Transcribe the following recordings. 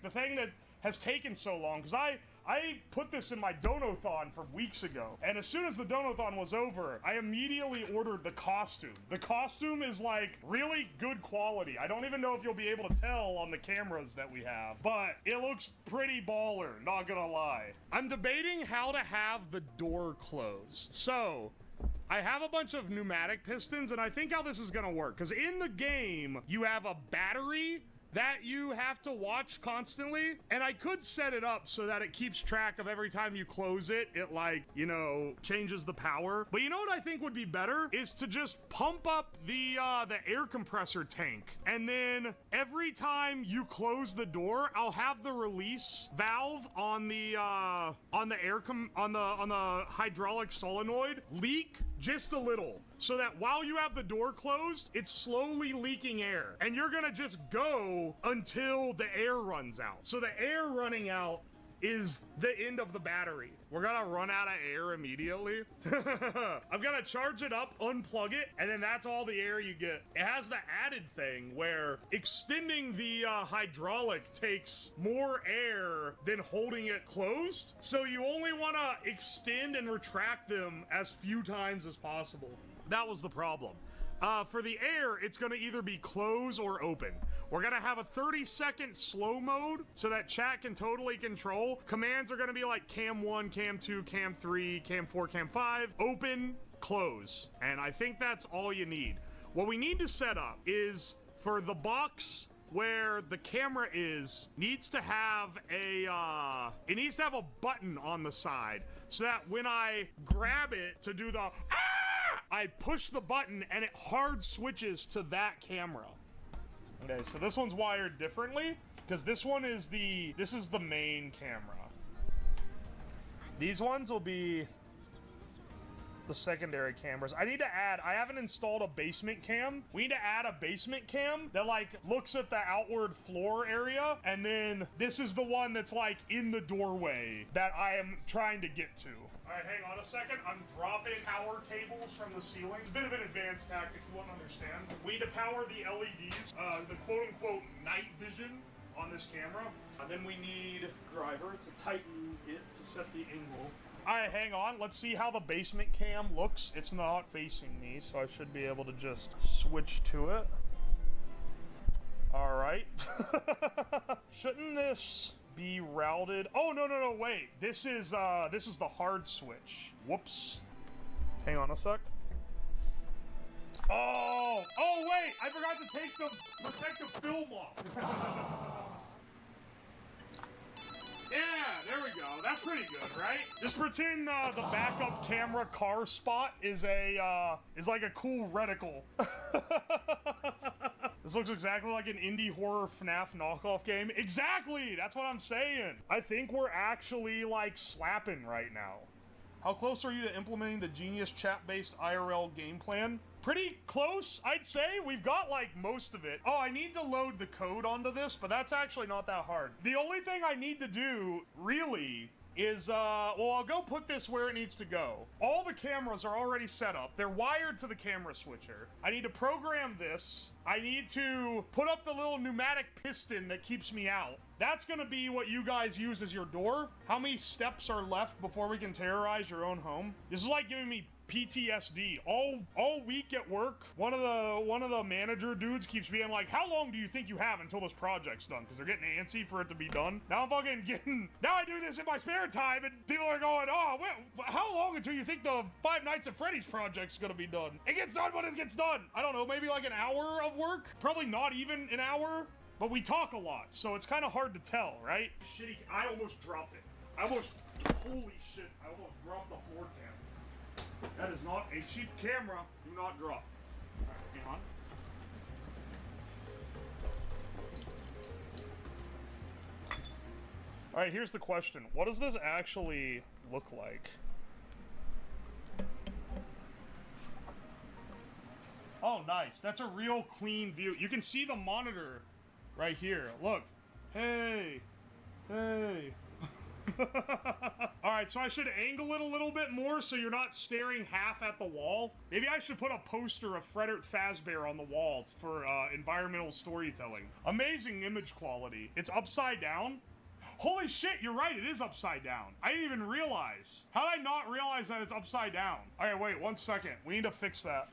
the thing that has taken so long, because I put this in my donathon from weeks ago, and as soon as the donathon was over, I immediately ordered the costume. The costume is like really good quality. I don't even know if you'll be able to tell on the cameras that we have, but it looks pretty baller, not gonna lie. I'm debating how to have the door close. So, I have a bunch of pneumatic pistons, and I think how this is gonna work, because in the game, you have a battery that you have to watch constantly, and I could set it up so that it keeps track of every time you close it, it like, you know, changes the power. But you know what I think would be better is to just pump up the air compressor tank, and then every time you close the door, I'll have the release valve on the hydraulic solenoid leak just a little, so that while you have the door closed, it's slowly leaking air, and you're gonna just go until the air runs out. So the air running out is the end of the battery. We're gonna run out of air immediately. I'm gonna charge it up, unplug it, and then that's all the air you get. It has the added thing where extending the hydraulic takes more air than holding it closed. So you only wanna extend and retract them as few times as possible. That was the problem. For the air, it's gonna either be close or open. We're gonna have a 30-second slow mode so that chat can totally control. Commands are gonna be like cam 1, cam 2, cam 3, cam 4, cam 5, open, close. And I think that's all you need. What we need to set up is for the box where the camera is, needs to have a button on the side so that when I grab it to do the I push the button and it hard switches to that camera. Okay, so this one's wired differently because this is the main camera. These ones will be the secondary cameras. I haven't installed a basement cam. We need to add a basement cam that like looks at the outward floor area, and then this is the one that's like in the doorway that I am trying to get to. All right, hang on a second. I'm dropping power cables from the ceiling. It's a bit of an advanced tactic you won't understand. We need to power the LEDs, the quote-unquote night vision on this camera. And then we need driver to tighten it to set the angle. All right, hang on. Let's see how the basement cam looks. It's not facing me, so I should be able to just switch to it. All right. Shouldn't this be routed? Oh, no, wait. This is the hard switch. Whoops. Hang on a sec. Oh, wait. I forgot to take the protective film off. Yeah, there we go. That's pretty good, right? Just pretend the backup camera car spot is like a cool reticle. This looks exactly like an indie horror FNAF knockoff game. Exactly! That's what I'm saying. I think we're actually like slapping right now. How close are you to implementing the Genius chat-based IRL game plan? Pretty close, I'd say. We've got, like, most of it. Oh, I need to load the code onto this, but that's actually not that hard. The only thing I need to do, really, is, well, I'll go put this where it needs to go. All the cameras are already set up. They're wired to the camera switcher. I need to program this. I need to put up the little pneumatic piston that keeps me out. That's gonna be what you guys use as your door. How many steps are left before we can terrorize your own home? This is like giving me PTSD. All week at work, one of the manager dudes keeps being like, how long do you think you have until this project's done? Because they're getting antsy for it to be done. Now now I do this in my spare time, and people are going, oh, well, how long until you think the Five Nights at Freddy's project's gonna be done? It gets done when it gets done. I don't know, maybe like an hour of work? Probably not even an hour, but we talk a lot, so it's kind of hard to tell, right? Shitty, I almost dropped it. Holy shit, I almost dropped the floor cam. That is not a cheap camera. Do not drop. All right, hang on. All right, here's the question. What does this actually look like? Oh, nice. That's a real clean view. You can see the monitor right here. Look. Hey. Alright, so I should angle it a little bit more so you're not staring half at the wall. Maybe I should put a poster of Frederick Fazbear on the wall for environmental storytelling. Amazing image quality. It's upside down. Holy shit, you're right, it is upside down. I didn't even realize. How did I not realize that it's upside down? Alright, wait, 1 second. We need to fix that.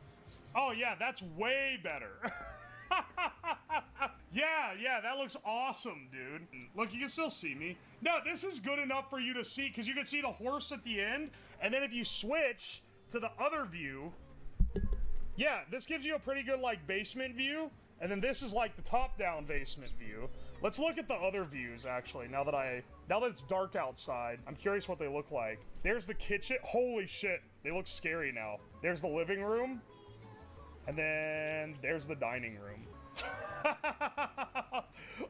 Oh yeah, that's way better. Yeah, that looks awesome, dude. Look, you can still see me. No, this is good enough for you to see, because you can see the horse at the end, and then if you switch to the other view, yeah, this gives you a pretty good, like, basement view, and then this is, like, the top-down basement view. Let's look at the other views, actually, now that it's dark outside. I'm curious what they look like. There's the kitchen. Holy shit, they look scary now. There's the living room, and then there's the dining room.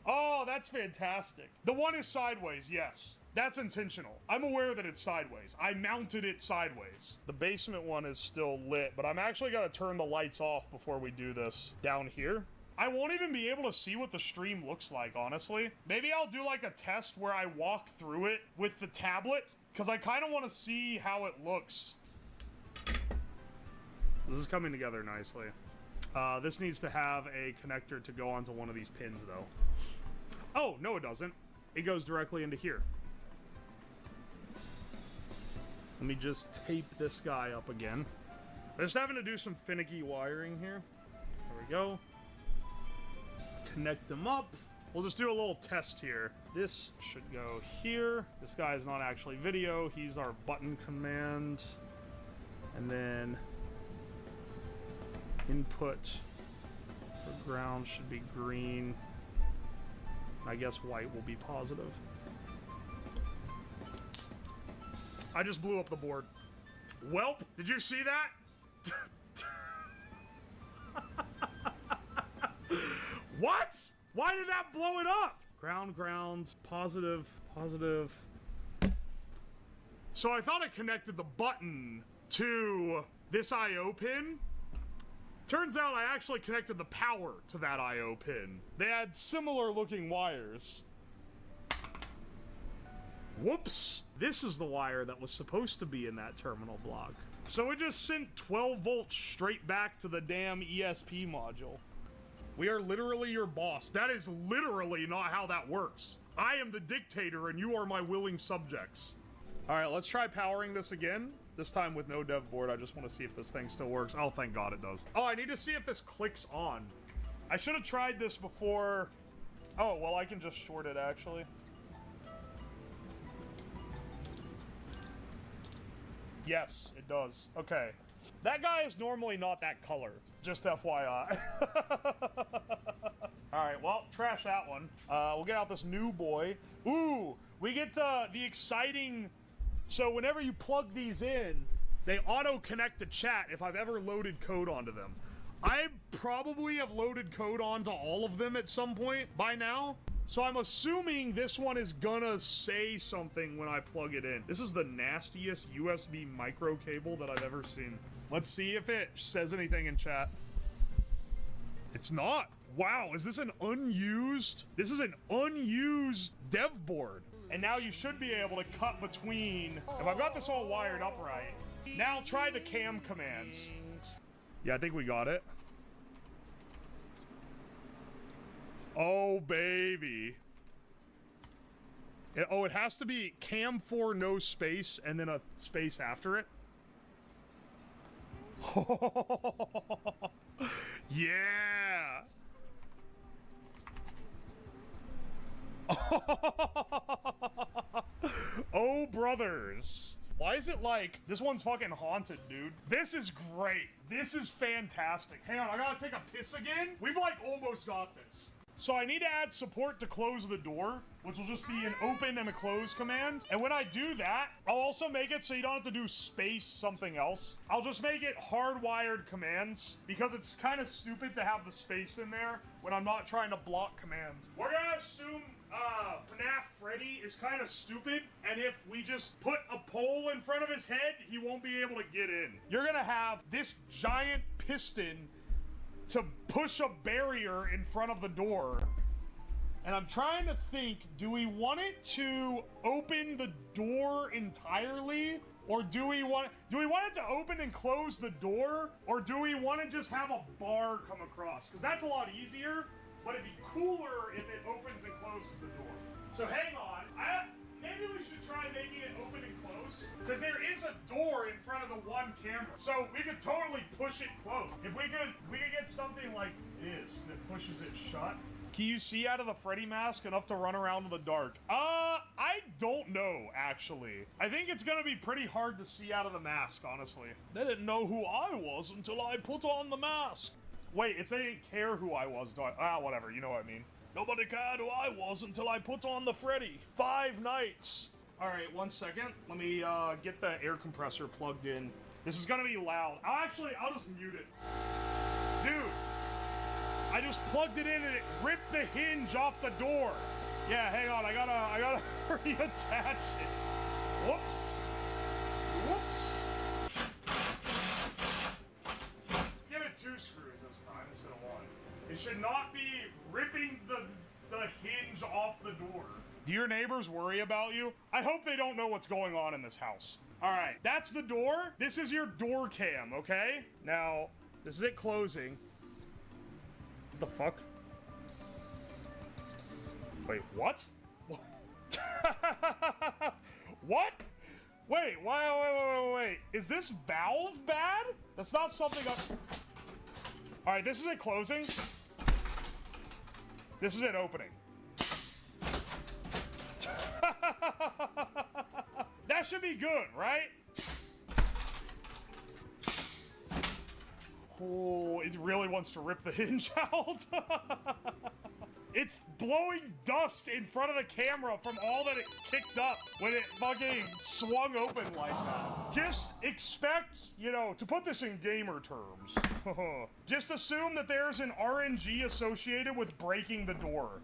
Oh, that's fantastic. The one is sideways, yes. That's intentional. I'm aware that it's sideways. I mounted it sideways. The basement one is still lit, but I'm actually gonna turn the lights off before we do this down here. I won't even be able to see what the stream looks like, honestly. Maybe I'll do like a test where I walk through it with the tablet, because I kind of want to see how it looks. This is coming together nicely. This needs to have a connector to go onto one of these pins, though. Oh, no it doesn't. It goes directly into here. Let me just tape this guy up again. I'm just having to do some finicky wiring here. There we go. Connect them up. We'll just do a little test here. This should go here. This guy is not actually video. He's our button command. And then input for ground should be green. I guess white will be positive. I just blew up the board. Welp, did you see that? What? Why did that blow it up? Ground, positive. So I thought it connected the button to this I/O pin. Turns out I actually connected the power to that I/O pin. They had similar looking wires. Whoops! This is the wire that was supposed to be in that terminal block. So it just sent 12 volts straight back to the damn ESP module. We are literally your boss. That is literally not how that works. I am the dictator and you are my willing subjects. Alright, let's try powering this again. This time with no dev board. I just want to see if this thing still works. Oh, thank God it does. Oh, I need to see if this clicks on. I should have tried this before. Oh, well, I can just short it, actually. Yes, it does. Okay. That guy is normally not that color. Just FYI. Alright, well, trash that one. We'll get out this new boy. Ooh, we get the exciting... So whenever you plug these in, they auto-connect to chat if I've ever loaded code onto them. I probably have loaded code onto all of them at some point by now. So I'm assuming this one is gonna say something when I plug it in. This is the nastiest USB micro cable that I've ever seen. Let's see if it says anything in chat. It's not. Wow, is this an unused? This is an unused dev board. And now you should be able to cut between, if I've got this all wired up right. Now try the cam commands. Yeah, I think we got it. Oh, baby. It has to be cam 4 no space and then a space after it. Yeah. Oh, brothers. Why is it like, this one's fucking haunted, dude? This is great. This is fantastic. Hang on, I gotta take a piss again? We've like almost got this. So I need to add support to close the door, which will just be an open and a close command. And when I do that, I'll also make it so you don't have to do space something else. I'll just make it hardwired commands because it's kind of stupid to have the space in there when I'm not trying to block commands. We're gonna assume FNAF Freddy is kind of stupid, and if we just put a pole in front of his head, he won't be able to get in. You're gonna have this giant piston to push a barrier in front of the door. And I'm trying to think, do we want it to open the door entirely? Or do we want it to open and close the door? Or do we want to just have a bar come across? Because that's a lot easier, but it'd be cooler if it opens and closes the door. So hang on, maybe we should try making it open and close. Because there is a door in front of the one camera. So we could totally push it closed. If we could get something like this that pushes it shut. Can you see out of the Freddy mask enough to run around in the dark? I don't know, actually. I think it's gonna be pretty hard to see out of the mask, honestly. They didn't know who I was until I put on the mask. Wait, they didn't care who I was. Whatever, you know what I mean. Nobody cared who I was until I put on the Freddy. 5 nights. All right, 1 second. Let me get the air compressor plugged in. This is gonna be loud. I'll just mute it. Dude. I just plugged it in and it ripped the hinge off the door. Yeah, hang on, I gotta reattach it. Whoops. Give it 2 screws this time instead of 1. It should not be ripping the hinge off the door. Do your neighbors worry about you? I hope they don't know what's going on in this house. All right, that's the door. This is your door cam, okay? Now, this is it closing. The fuck? Wait, what? What? Wait, wait. Is this valve bad? That's not something Alright, this is it closing. This is it opening. That should be good, right? Oh, it really wants to rip the hinge out. It's blowing dust in front of the camera from all that it kicked up when it fucking swung open like that. Just expect, to put this in gamer terms, just assume that there's an RNG associated with breaking the door.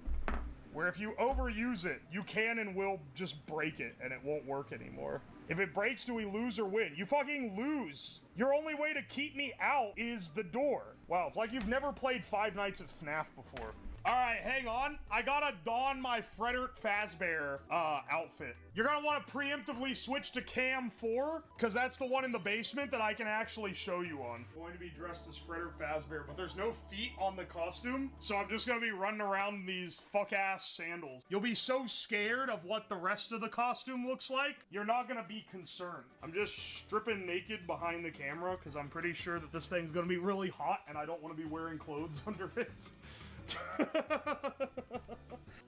Where if you overuse it, you can and will just break it and it won't work anymore. If it breaks, do we lose or win? You fucking lose. Your only way to keep me out is the door. Wow, it's like you've never played Five Nights at FNAF before. All right, hang on. I gotta don my Frederick Fazbear outfit. You're gonna want to preemptively switch to Cam 4, because that's the one in the basement that I can actually show you on. I'm going to be dressed as Frederick Fazbear, but there's no feet on the costume, so I'm just gonna be running around in these fuck-ass sandals. You'll be so scared of what the rest of the costume looks like, you're not gonna be concerned. I'm just stripping naked behind the camera, because I'm pretty sure that this thing's gonna be really hot, and I don't want to be wearing clothes under it.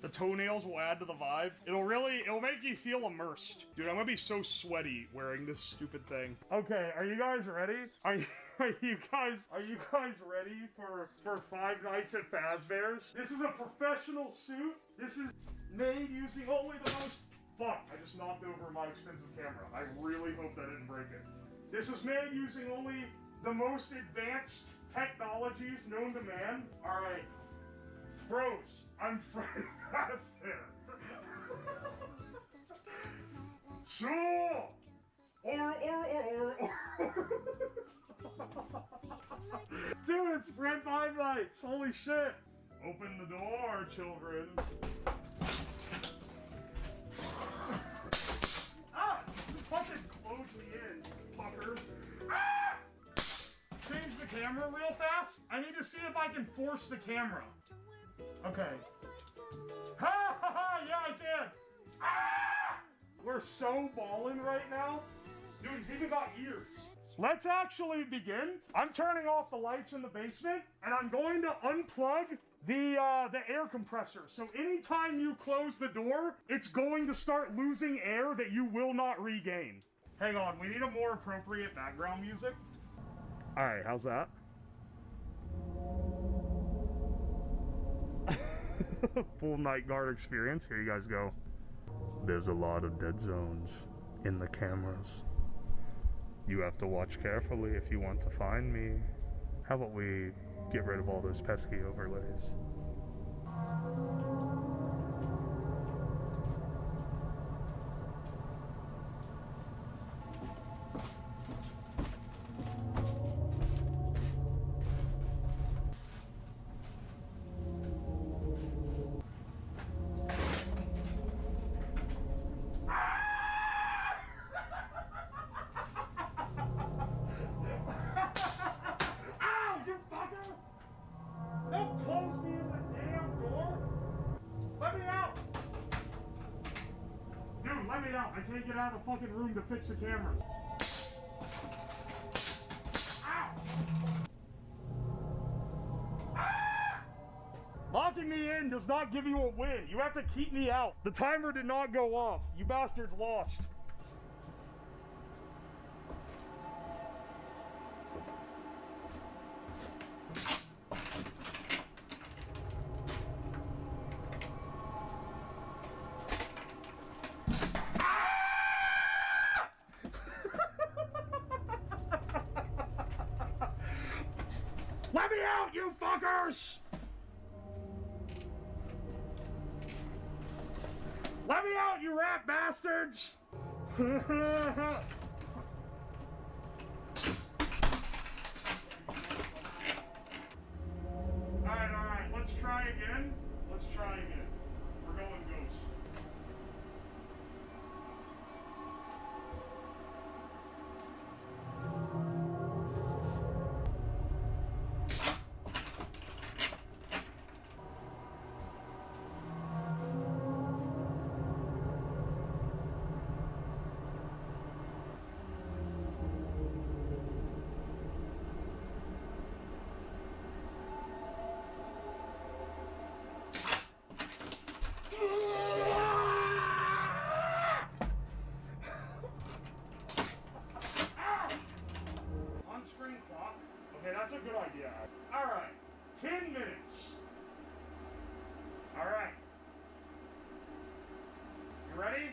The toenails will add to the vibe. It'll make you feel immersed. Dude, I'm gonna be so sweaty wearing this stupid thing. Okay, are you guys ready? Are you guys ready for Five Nights at Fazbear's? This is a professional suit. This is made using only the most... Fuck, I just knocked over my expensive camera. I really hope that didn't break it. This is made using only the most advanced technologies known to man. All right. Bros, I'm Fred Fazbear. Sure. Or. Dude, it's Fred Five Nights. Holy shit. Open the door, children. Ah! Fucking close me in, fucker. Ah! Change the camera real fast. I need to see if I can force the camera. Okay. Ha ha ha! Yeah, I can! Ah! We're so ballin' right now. Dude, he's even got ears. Let's actually begin. I'm turning off the lights in the basement, and I'm going to unplug the air compressor. So anytime you close the door, it's going to start losing air that you will not regain. Hang on, we need a more appropriate background music. All right, how's that? Full night guard experience. Here you guys go. There's a lot of dead zones in the cameras. You have to watch carefully if you want to find me. How about we get rid of all those pesky overlays? Let me out. I can't get out of the fucking room to fix the cameras. Ow! Ah! Locking me in does not give you a win. You have to keep me out. The timer did not go off. You bastards lost. Let me out, you fuckers! Let me out, you rat bastards! Alright, let's try again. Let's try again. We're going ghost. On-screen clock? Okay, that's a good idea. Alright, 10 minutes. Alright. You ready?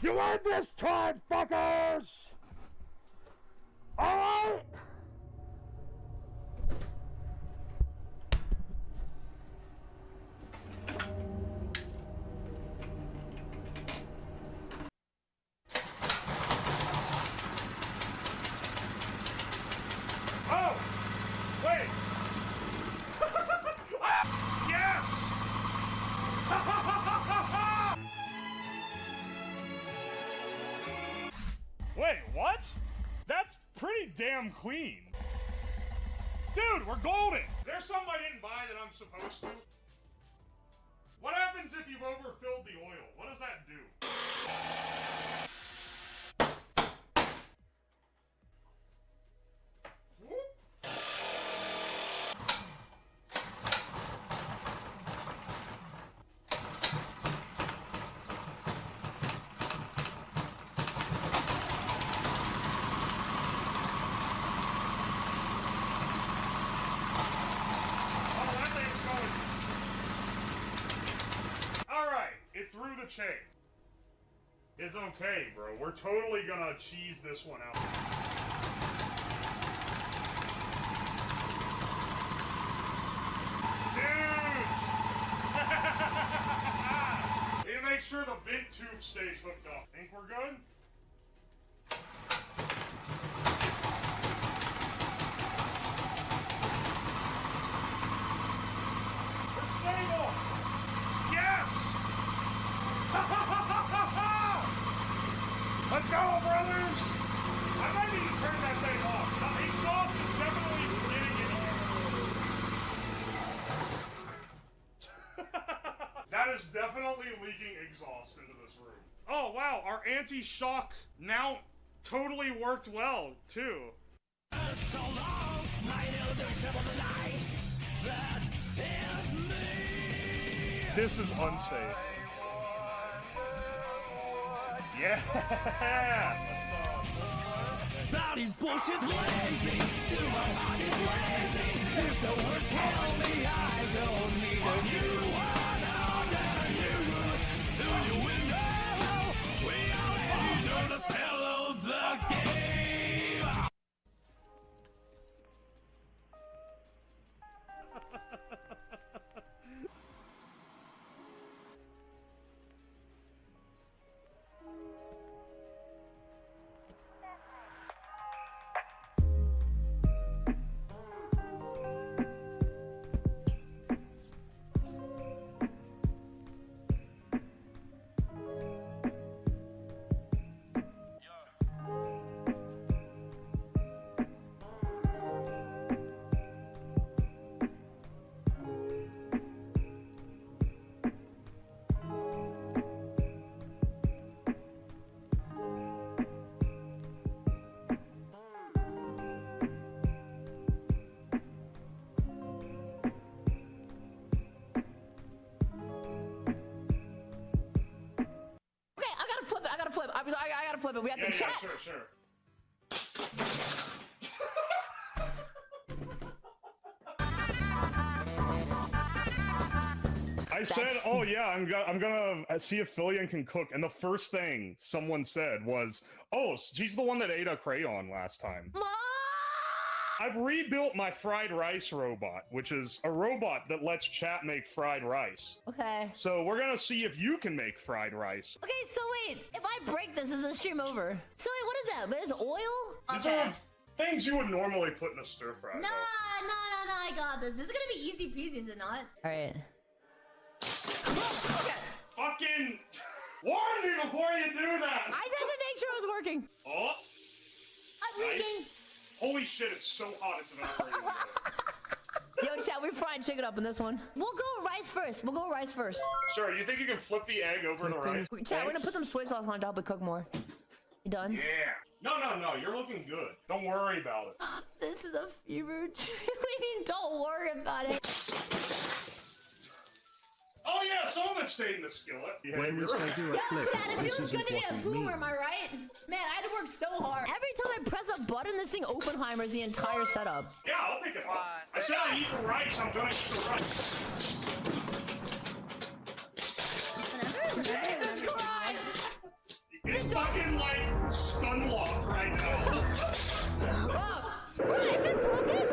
You win this time, fuckers! Alright? Oh! Wait! Yes! Wait, what? That's pretty damn clean. Dude, we're golden! There's something I didn't buy that I'm supposed to. What happens if you've overfilled the oil? What does that do? Through the chain. It's okay, bro. We're totally gonna cheese this one out. Dudes! Need to make sure the vent tube stays hooked up. Think we're good? We're stable! Yes! Let's go, brothers! I might need to turn that thing off. The exhaust is definitely getting in here. That is definitely leaking exhaust into this room. Oh wow, our anti-shock now totally worked well, too. This is unsafe. Yeah! That is bullshit lazy. My heart is lazy. If the words tell me I don't need a new one, how dare you? Do you know? We already know the spell of the game. I gotta flip it. We have to chat. Yeah, sure. I said, oh yeah, I'm gonna see if Fillion can cook, and the first thing someone said was, oh, she's the one that ate a crayon last time. Mom! I've rebuilt my fried rice robot, which is a robot that lets chat make fried rice. Okay. So we're gonna see if you can make fried rice. Okay, so wait, if I break this, is the stream over? So wait, what is that? There's oil? These Okay. are things you would normally put in a stir fry. No, I got this. This is gonna be easy peasy, is it not? Alright. Okay. Fucking warn me before you do that! I just had to make sure it was working. Oh! I'm leaking. Nice. Holy shit, it's so hot it's evaporating. Yo, chat, we're frying chicken up in this one. We'll go rice first. Sure, you think you can flip the egg over the rice? Chat, we're gonna put some soy sauce on top and cook more. You done? Yeah. No, you're looking good. Don't worry about it. This is a fever dream. What do you mean, don't worry about it? Oh yeah, some of it stayed in the skillet. Yeah, When we say do a Yo, flip, chat, it this feels good isn't to be a what we boomer, mean. am I right? Man, I had to work so hard. Every time I press a button, this thing Oppenheimers the entire setup. Yeah, I'll pick it up. I said I eat the rice, I'm gonna eat the rice. Jesus Christ! It's fucking like stun lock right now. Oh, what, is it broken?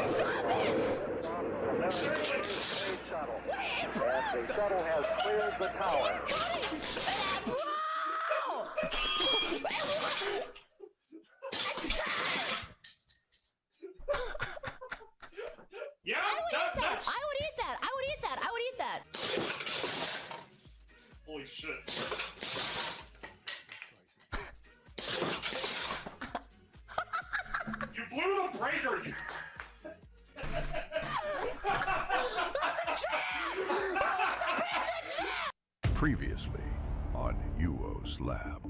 Stop it! Wait, it broke! And the shuttle has cleared the tower. Bro! Yeah, I would eat that. Holy shit. You blew the breaker, you... Previously on Uwoslab.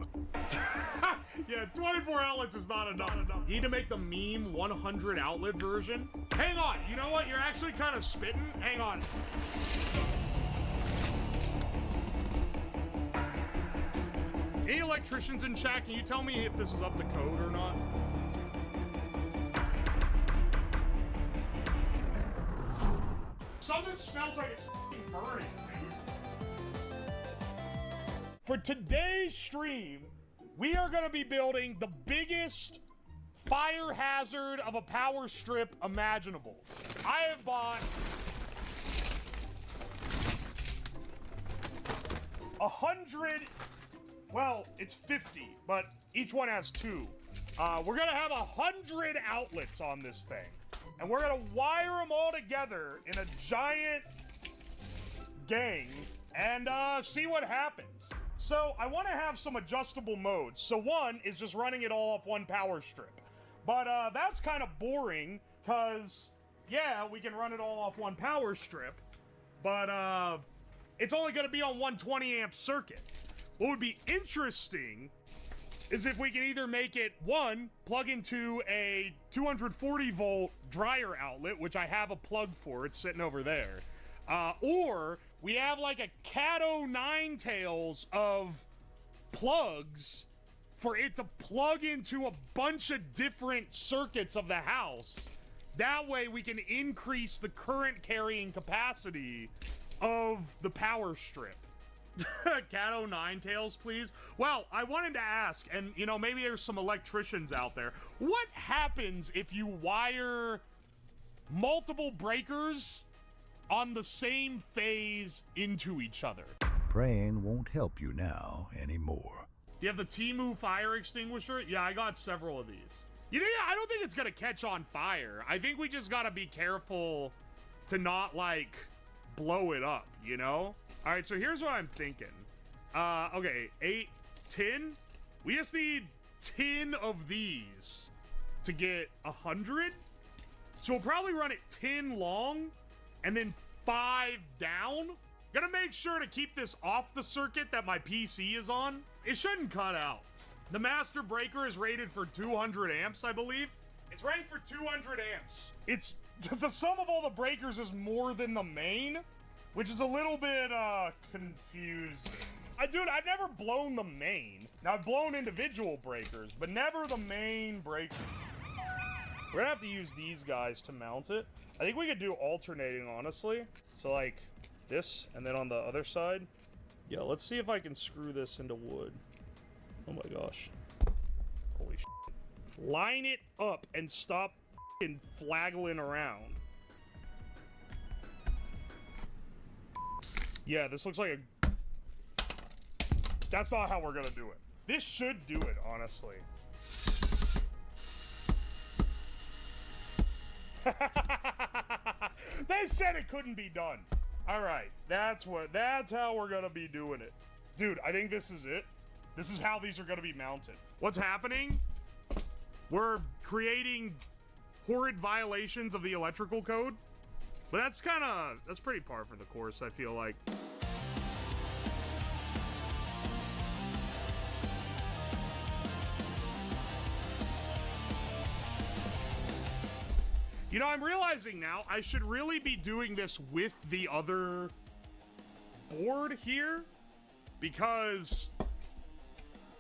Yeah, 24 outlets is not enough. You need to make the meme 100 outlet version. Hang on, you know what? You're actually kind of spitting. Hang on. Any electricians in chat, can you tell me if this is up to code or not? Something smells like it's f***ing burning, dude. For today's stream, we are going to be building the biggest fire hazard of a power strip imaginable. I have bought 100, well, it's 50, but each one has 2. We're going to have 100 outlets on this thing. And we're going to wire them all together in a giant gang and see what happens. So I want to have some adjustable modes. So one is just running it all off one power strip. But that's kind of boring because, yeah, we can run it all off one power strip. but it's only going to be on 120 amp circuit. What would be interesting is if we can either make it, one, plug into a 240 volt dryer outlet, which I have a plug for, it's sitting over there, or we have like a Cato 9 tails of plugs for it to plug into a bunch of different circuits of the house. That way we can increase the current carrying capacity of the power strip. Cato 9 tails, please. Well, I wanted to ask, and you know, maybe there's some electricians out there. What happens if you wire multiple breakers on the same phase into each other? Praying won't help you now anymore. You have the Temu fire extinguisher? Yeah, I got several of these. You know, I don't think it's gonna catch on fire. I think we just gotta be careful to not, like, blow it up, you know? All right, so here's what I'm thinking. Okay, 8, 10. We just need 10 of these to get 100. So we'll probably run it 10 long and then 5 down. Gonna make sure to keep this off the circuit that my PC is on. It shouldn't cut out. The master breaker is rated for 200 amps, I believe. It's rated for 200 amps. It's the sum of all the breakers is more than the main, which is a little bit confusing. Dude, I've never blown the main. Now, I've blown individual breakers, but never the main breaker. We're gonna have to use these guys to mount it. I think we could do alternating, honestly. So, like, this, and then on the other side. Yeah, let's see if I can screw this into wood. Oh my gosh. Holy shit. Line it up and stop f***ing flaggling around. Yeah, this looks like a... That's not how we're gonna do it. This should do it, honestly. They said it couldn't be done. Alright, that's how we're gonna be doing it. Dude, I think this is it. This is how these are gonna be mounted. What's happening? We're creating horrid violations of the electrical code. But that's pretty par for the course, I feel like. You know, I'm realizing now I should really be doing this with the other board here, because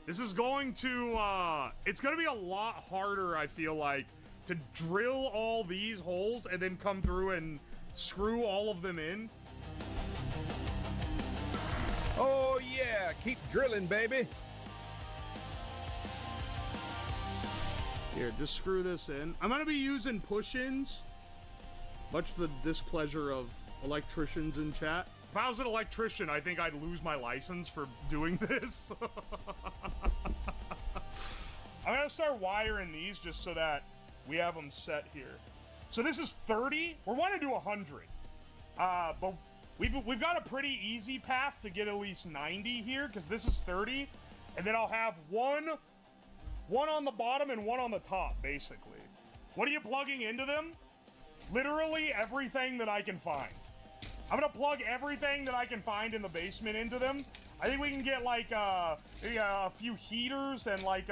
this is going to, it's going to be a lot harder, I feel like, to drill all these holes and then come through and screw all of them in. Oh yeah, keep drilling, baby. Here, just screw this in. I'm gonna be using push-ins, much to the displeasure of electricians in chat. If I was an electrician, I think I'd lose my license for doing this. I'm gonna start wiring these just so that we have them set here. So this is 30. We want to do 100. But we've got a pretty easy path to get at least 90 here, because this is 30. And then I'll have one on the bottom and one on the top, basically. What are you plugging into them? Literally everything that I can find. I'm gonna plug everything that I can find in the basement into them. I think we can get like maybe a few heaters and like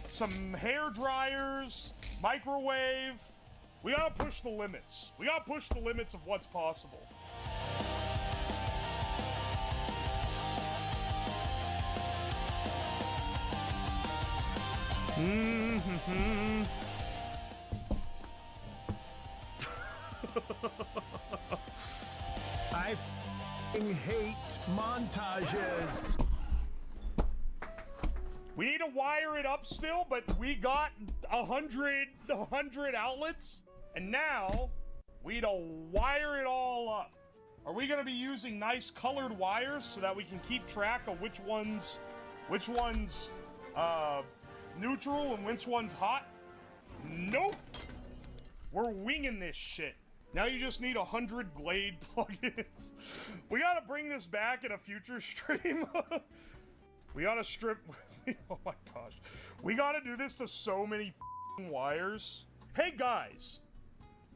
some hair dryers, microwave. We gotta push the limits. We gotta push the limits of what's possible. I f***ing hate montages. We need to wire it up still, but we got 100 outlets, and now we need to wire it all up. Are we gonna be using nice colored wires so that we can keep track of which one's neutral and which one's hot? Nope. We're winging this shit. Now you just need 100 Glade plugins. We gotta bring this back in a future stream. We gotta strip... Oh my gosh. We gotta do this to so many wires. Hey guys.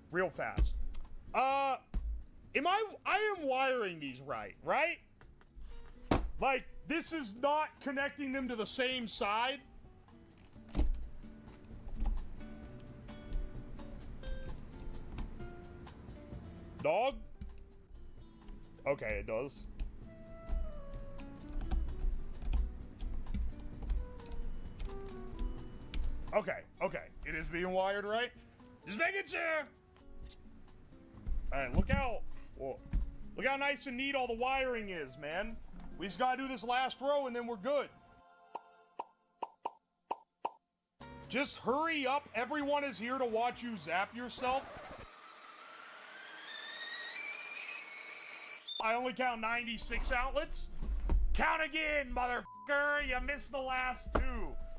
Real fast. I am wiring these right? Like, this is not connecting them to the same side. Dog? Okay, it does. Okay. It is being wired right. Just making sure. Alright, look how nice and neat all the wiring is, man. We just gotta do this last row and then we're good. Just hurry up. Everyone is here to watch you zap yourself. I only count 96 outlets. Count again, motherfucker. You missed the last 2.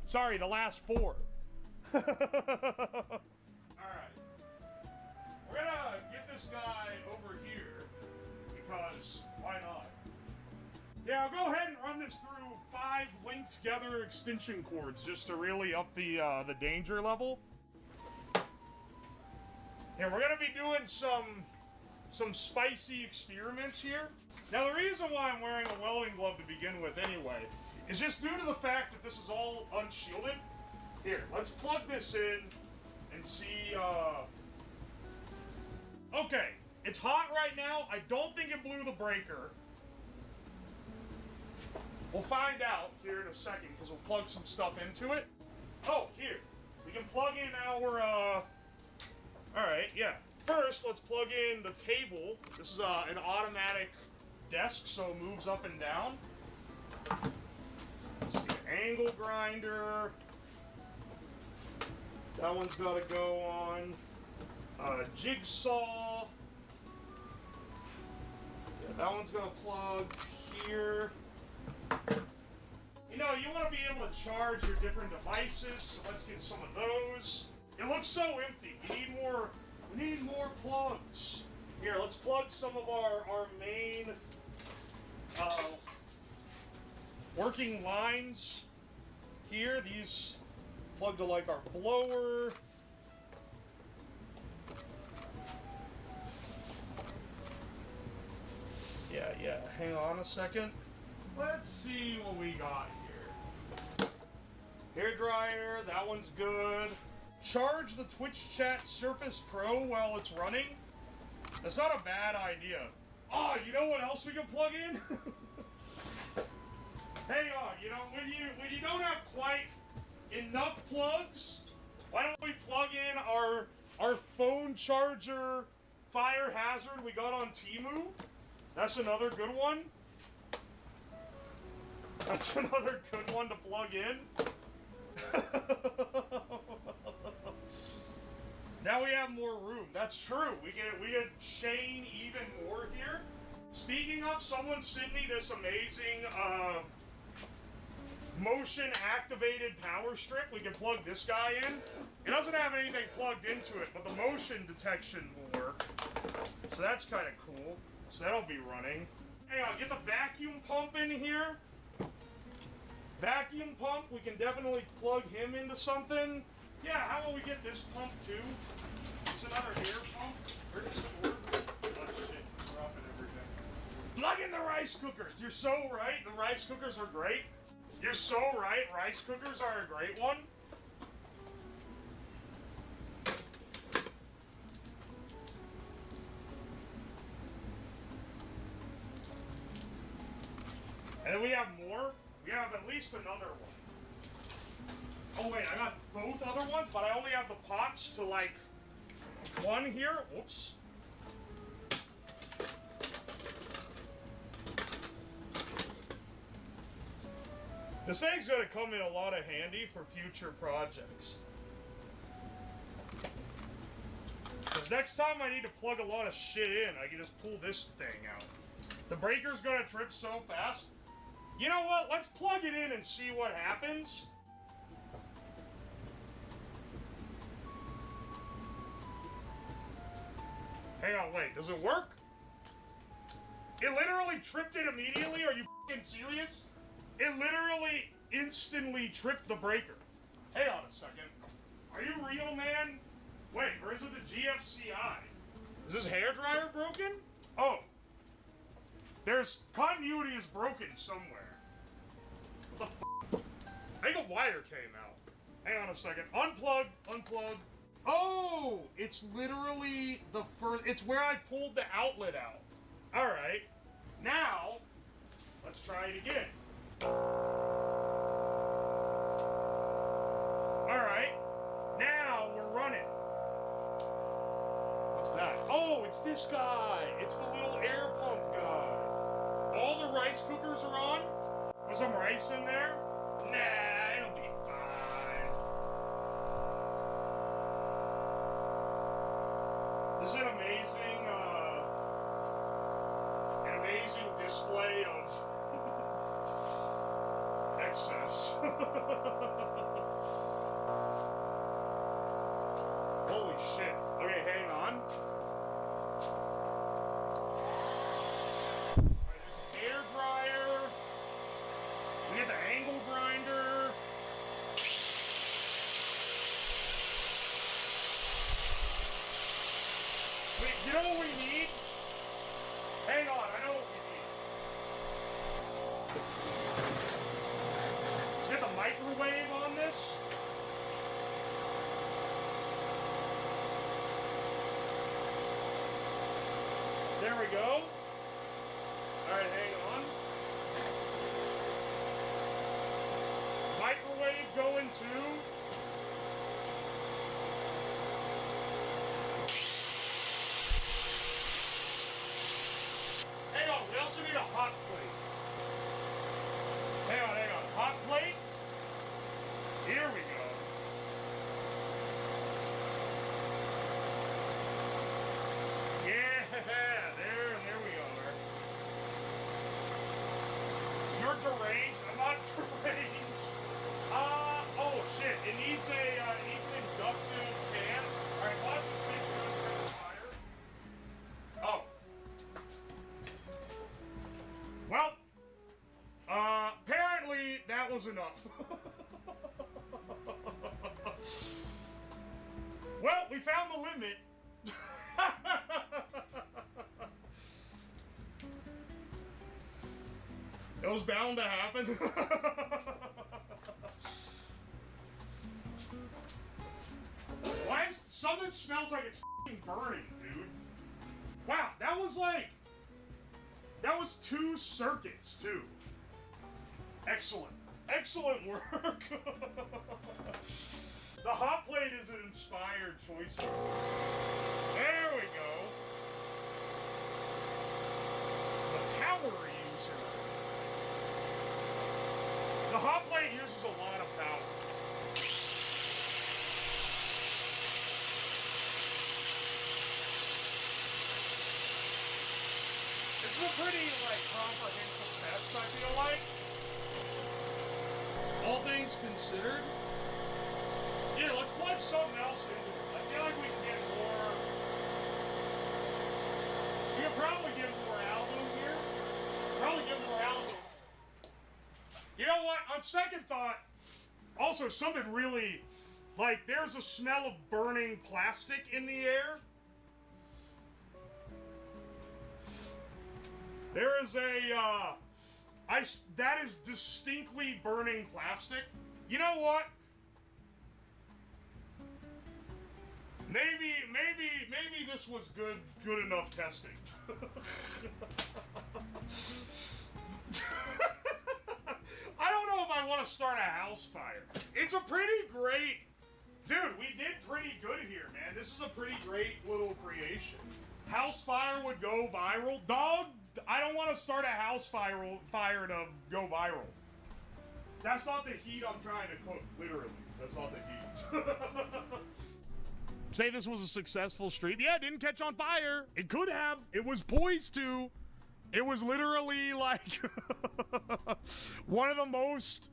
Sorry, the last 4. Alright. We're gonna get this guy over here because why not? Yeah, I'll go ahead and run this through 5 linked together extension cords just to really up the danger level. Yeah, we're gonna be doing some spicy experiments here. Now, the reason why I'm wearing a welding glove to begin with anyway is just due to the fact that this is all unshielded. Here, let's plug this in and see, okay, it's hot right now. I don't think it blew the breaker. We'll find out here in a second because we'll plug some stuff into it. Oh, here, we can plug in our, alright, yeah. First, let's plug in the table. This is an automatic desk, so it moves up and down. Let's see, angle grinder. That one's got to go on. Jigsaw. Yeah, that one's going to plug here. You know, you want to be able to charge your different devices, so let's get some of those. It looks so empty. We need more plugs. Here, let's plug some of our main working lines here. These plug to like our blower. Yeah, hang on a second. Let's see what we got here. Hair dryer, that one's good. Charge the Twitch chat Surface Pro while it's running. That's not a bad idea. Oh, you know what else we can plug in? Hang on, you know, when you don't have quite enough plugs, why don't we plug in our phone charger fire hazard we got on Temu? That's another good one. That's another good one to plug in. Now we have more room. That's true. We can chain even more here. Speaking of, someone sent me this amazing motion activated power strip. We can plug this guy in. It doesn't have anything plugged into it, but the motion detection will work. So that's kind of cool. So that'll be running. Hang on, get the vacuum pump in here. Vacuum pump, we can definitely plug him into something. Yeah, how about we get this pump too? It's another air pump. Where does it work? Oh shit, it's dropping everything. Plug in the rice cookers. You're so right. The rice cookers are great. You're so right. Rice cookers are a great one. And then we have more. We have at least another one. Oh wait, I got both other ones, but I only have the pots to like one here. Whoops. This thing's gonna come in a lot of handy for future projects. Because next time I need to plug a lot of shit in, I can just pull this thing out. The breaker's gonna trip so fast. You know what? Let's plug it in and see what happens. Hang on, wait. Does it work? It literally tripped it immediately? Are you f***ing serious? It literally instantly tripped the breaker. Hang on a second. Are you real, man? Wait, or is it the GFCI? Is this hairdryer broken? Oh, There's continuity is broken somewhere. What the f? I think a wire came out. Hang on a second. Unplug, unplug. Oh, it's literally the first. It's where I pulled the outlet out. All right. Now, let's try it again. All right. Now we're running. What's that? Oh, it's this guy. It's the little air pump guy. All the rice cookers are on. Was some rice in there? Nah, it'll be fine. This is an amazing display of excess. Holy shit. Okay, hang on. Alright, there's an air dryer. We get the angle grinder. Wait, you know what we need? Hang on, I know what we need. Let's get the microwave on this. There we go. Alright, hang on. Microwave going to. Hang on, we also need a hot plate. Hang on. Hot plate? Here we go. Yeah, there we are. You're deranged? I'm not deranged. Oh shit, it needs an inductive fan. Alright, watch this picture of the fire. Oh. Well, apparently that was enough. Well, we found the limit. It was bound to happen. Why is something smells like it's f***ing burning, dude? Wow, that was 2 circuits too. Excellent. Excellent work. The hot plate is an inspired choice. There we go. The power user. The hot plate uses a lot of power. This is a pretty, comprehensive test, I feel like. All things considered. Yeah, let's plug something else into it. I feel like we can get more. We could probably get more album here. Probably get more album. You know what? On second thought, also something really, there's a smell of burning plastic in the air. There is that is distinctly burning plastic. You know what? Maybe this was good enough testing. I don't know if I want to start a house fire. It's a pretty great, dude, we did pretty good here, man. This is a pretty great little creation. House fire would go viral. Dog, I don't want to start a house fire to go viral. That's not the heat I'm trying to cook, literally. That's not the heat. Say this was a successful stream. Yeah, it didn't catch on fire. It could have. It was poised to. It was literally like one of the most.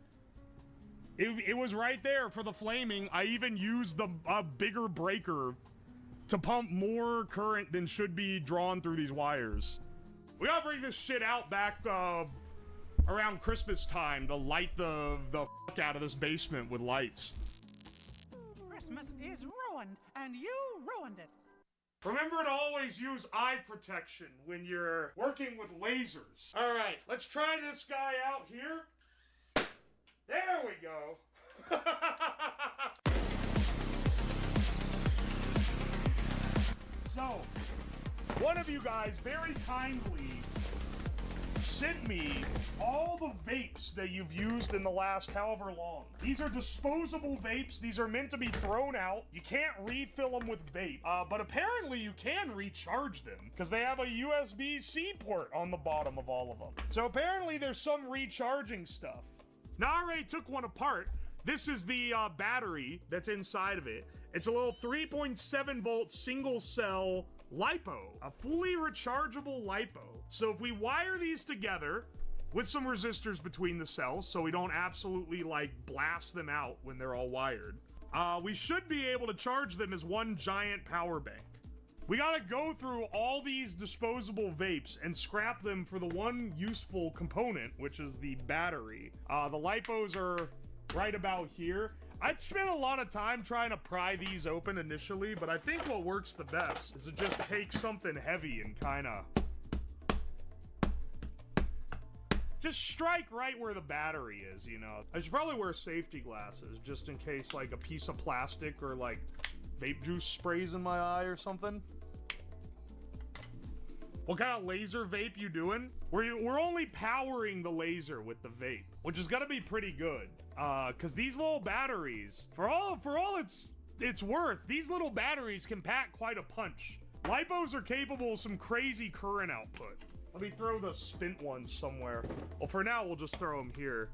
It was right there for the flaming. I even used a bigger breaker to pump more current than should be drawn through these wires. We gotta bring this shit out back around Christmas time to light the fuck out of this basement with lights. Christmas is ruined, and you ruined it. Remember to always use eye protection when you're working with lasers. All right, let's try this guy out here. There we go. So, one of you guys very kindly sent me all the vapes that you've used in the last however long. These are disposable vapes. These are meant to be thrown out. You can't refill them with vape, but apparently you can recharge them because they have a USB-C port on the bottom of all of them. So apparently there's some recharging stuff. Now I already took one apart. This is the battery that's inside of it. It's a little 3.7 volt single cell LiPo, a fully rechargeable LiPo. So if we wire these together with some resistors between the cells so we don't absolutely like blast them out when they're all wired, we should be able to charge them as one giant power bank. We gotta go through all these disposable vapes and scrap them for the one useful component, which is the battery. The LiPos are right about here. I'd spent a lot of time trying to pry these open initially, but I think what works the best is to just take something heavy and kind of just strike right where the battery is, you know. I should probably wear safety glasses just in case like a piece of plastic or like vape juice sprays in my eye or something. What kind of laser vape you doing? We're only powering the laser with the vape, which is gonna be pretty good. Cause these little batteries, for all it's worth, these little batteries can pack quite a punch. LiPos are capable of some crazy current output. Let me throw the spent ones somewhere. Well, for now, we'll just throw them here.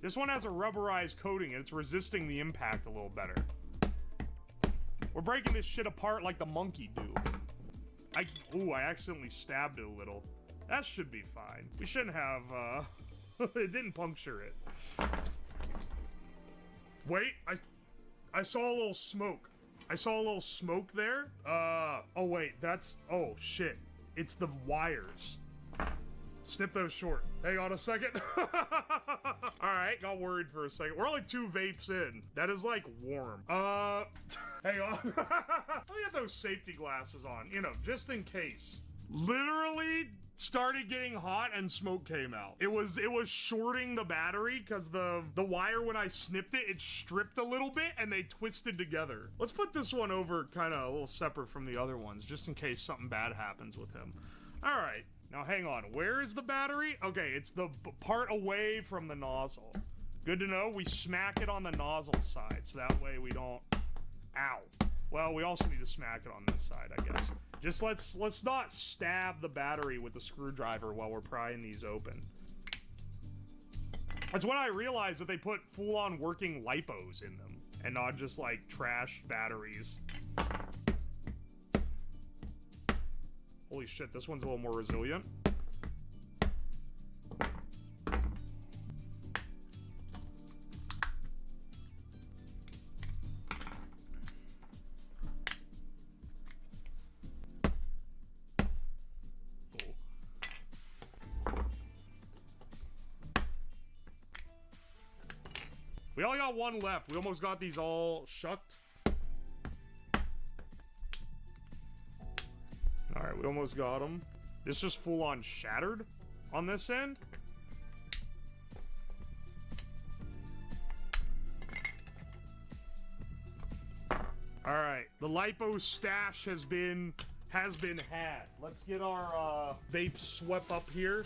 This one has a rubberized coating and it's resisting the impact a little better. We're breaking this shit apart like the monkey do. I accidentally stabbed it a little. That should be fine. We shouldn't have, it didn't puncture it. Wait, I saw a little smoke. I saw a little smoke there. Oh wait, oh shit. It's the wires. Snip those short. Hang on a second. Alright, got worried for a second. We're only 2 vapes in. That is like warm. Hang on. Let me get those safety glasses on, you know, just in case. Literally started getting hot and smoke came out. It was shorting the battery because the wire, when I snipped it, it stripped a little bit and they twisted together. Let's put this one over kind of a little separate from the other ones just in case something bad happens with him. All right, now hang on. Where is the battery? Okay, it's the part away from the nozzle. Good to know. We smack it on the nozzle side so that way we don't, ow. Well, we also need to smack it on this side, I guess. Just let's not stab the battery with the screwdriver while we're prying these open. That's when I realized that they put full-on working LiPos in them and not just like trash batteries. Holy shit, this one's a little more resilient. We only got one left. We almost got these all shucked. Alright, we almost got them. This just full on shattered on this end. Alright, the LiPo stash has been had. Let's get our vape swept up here.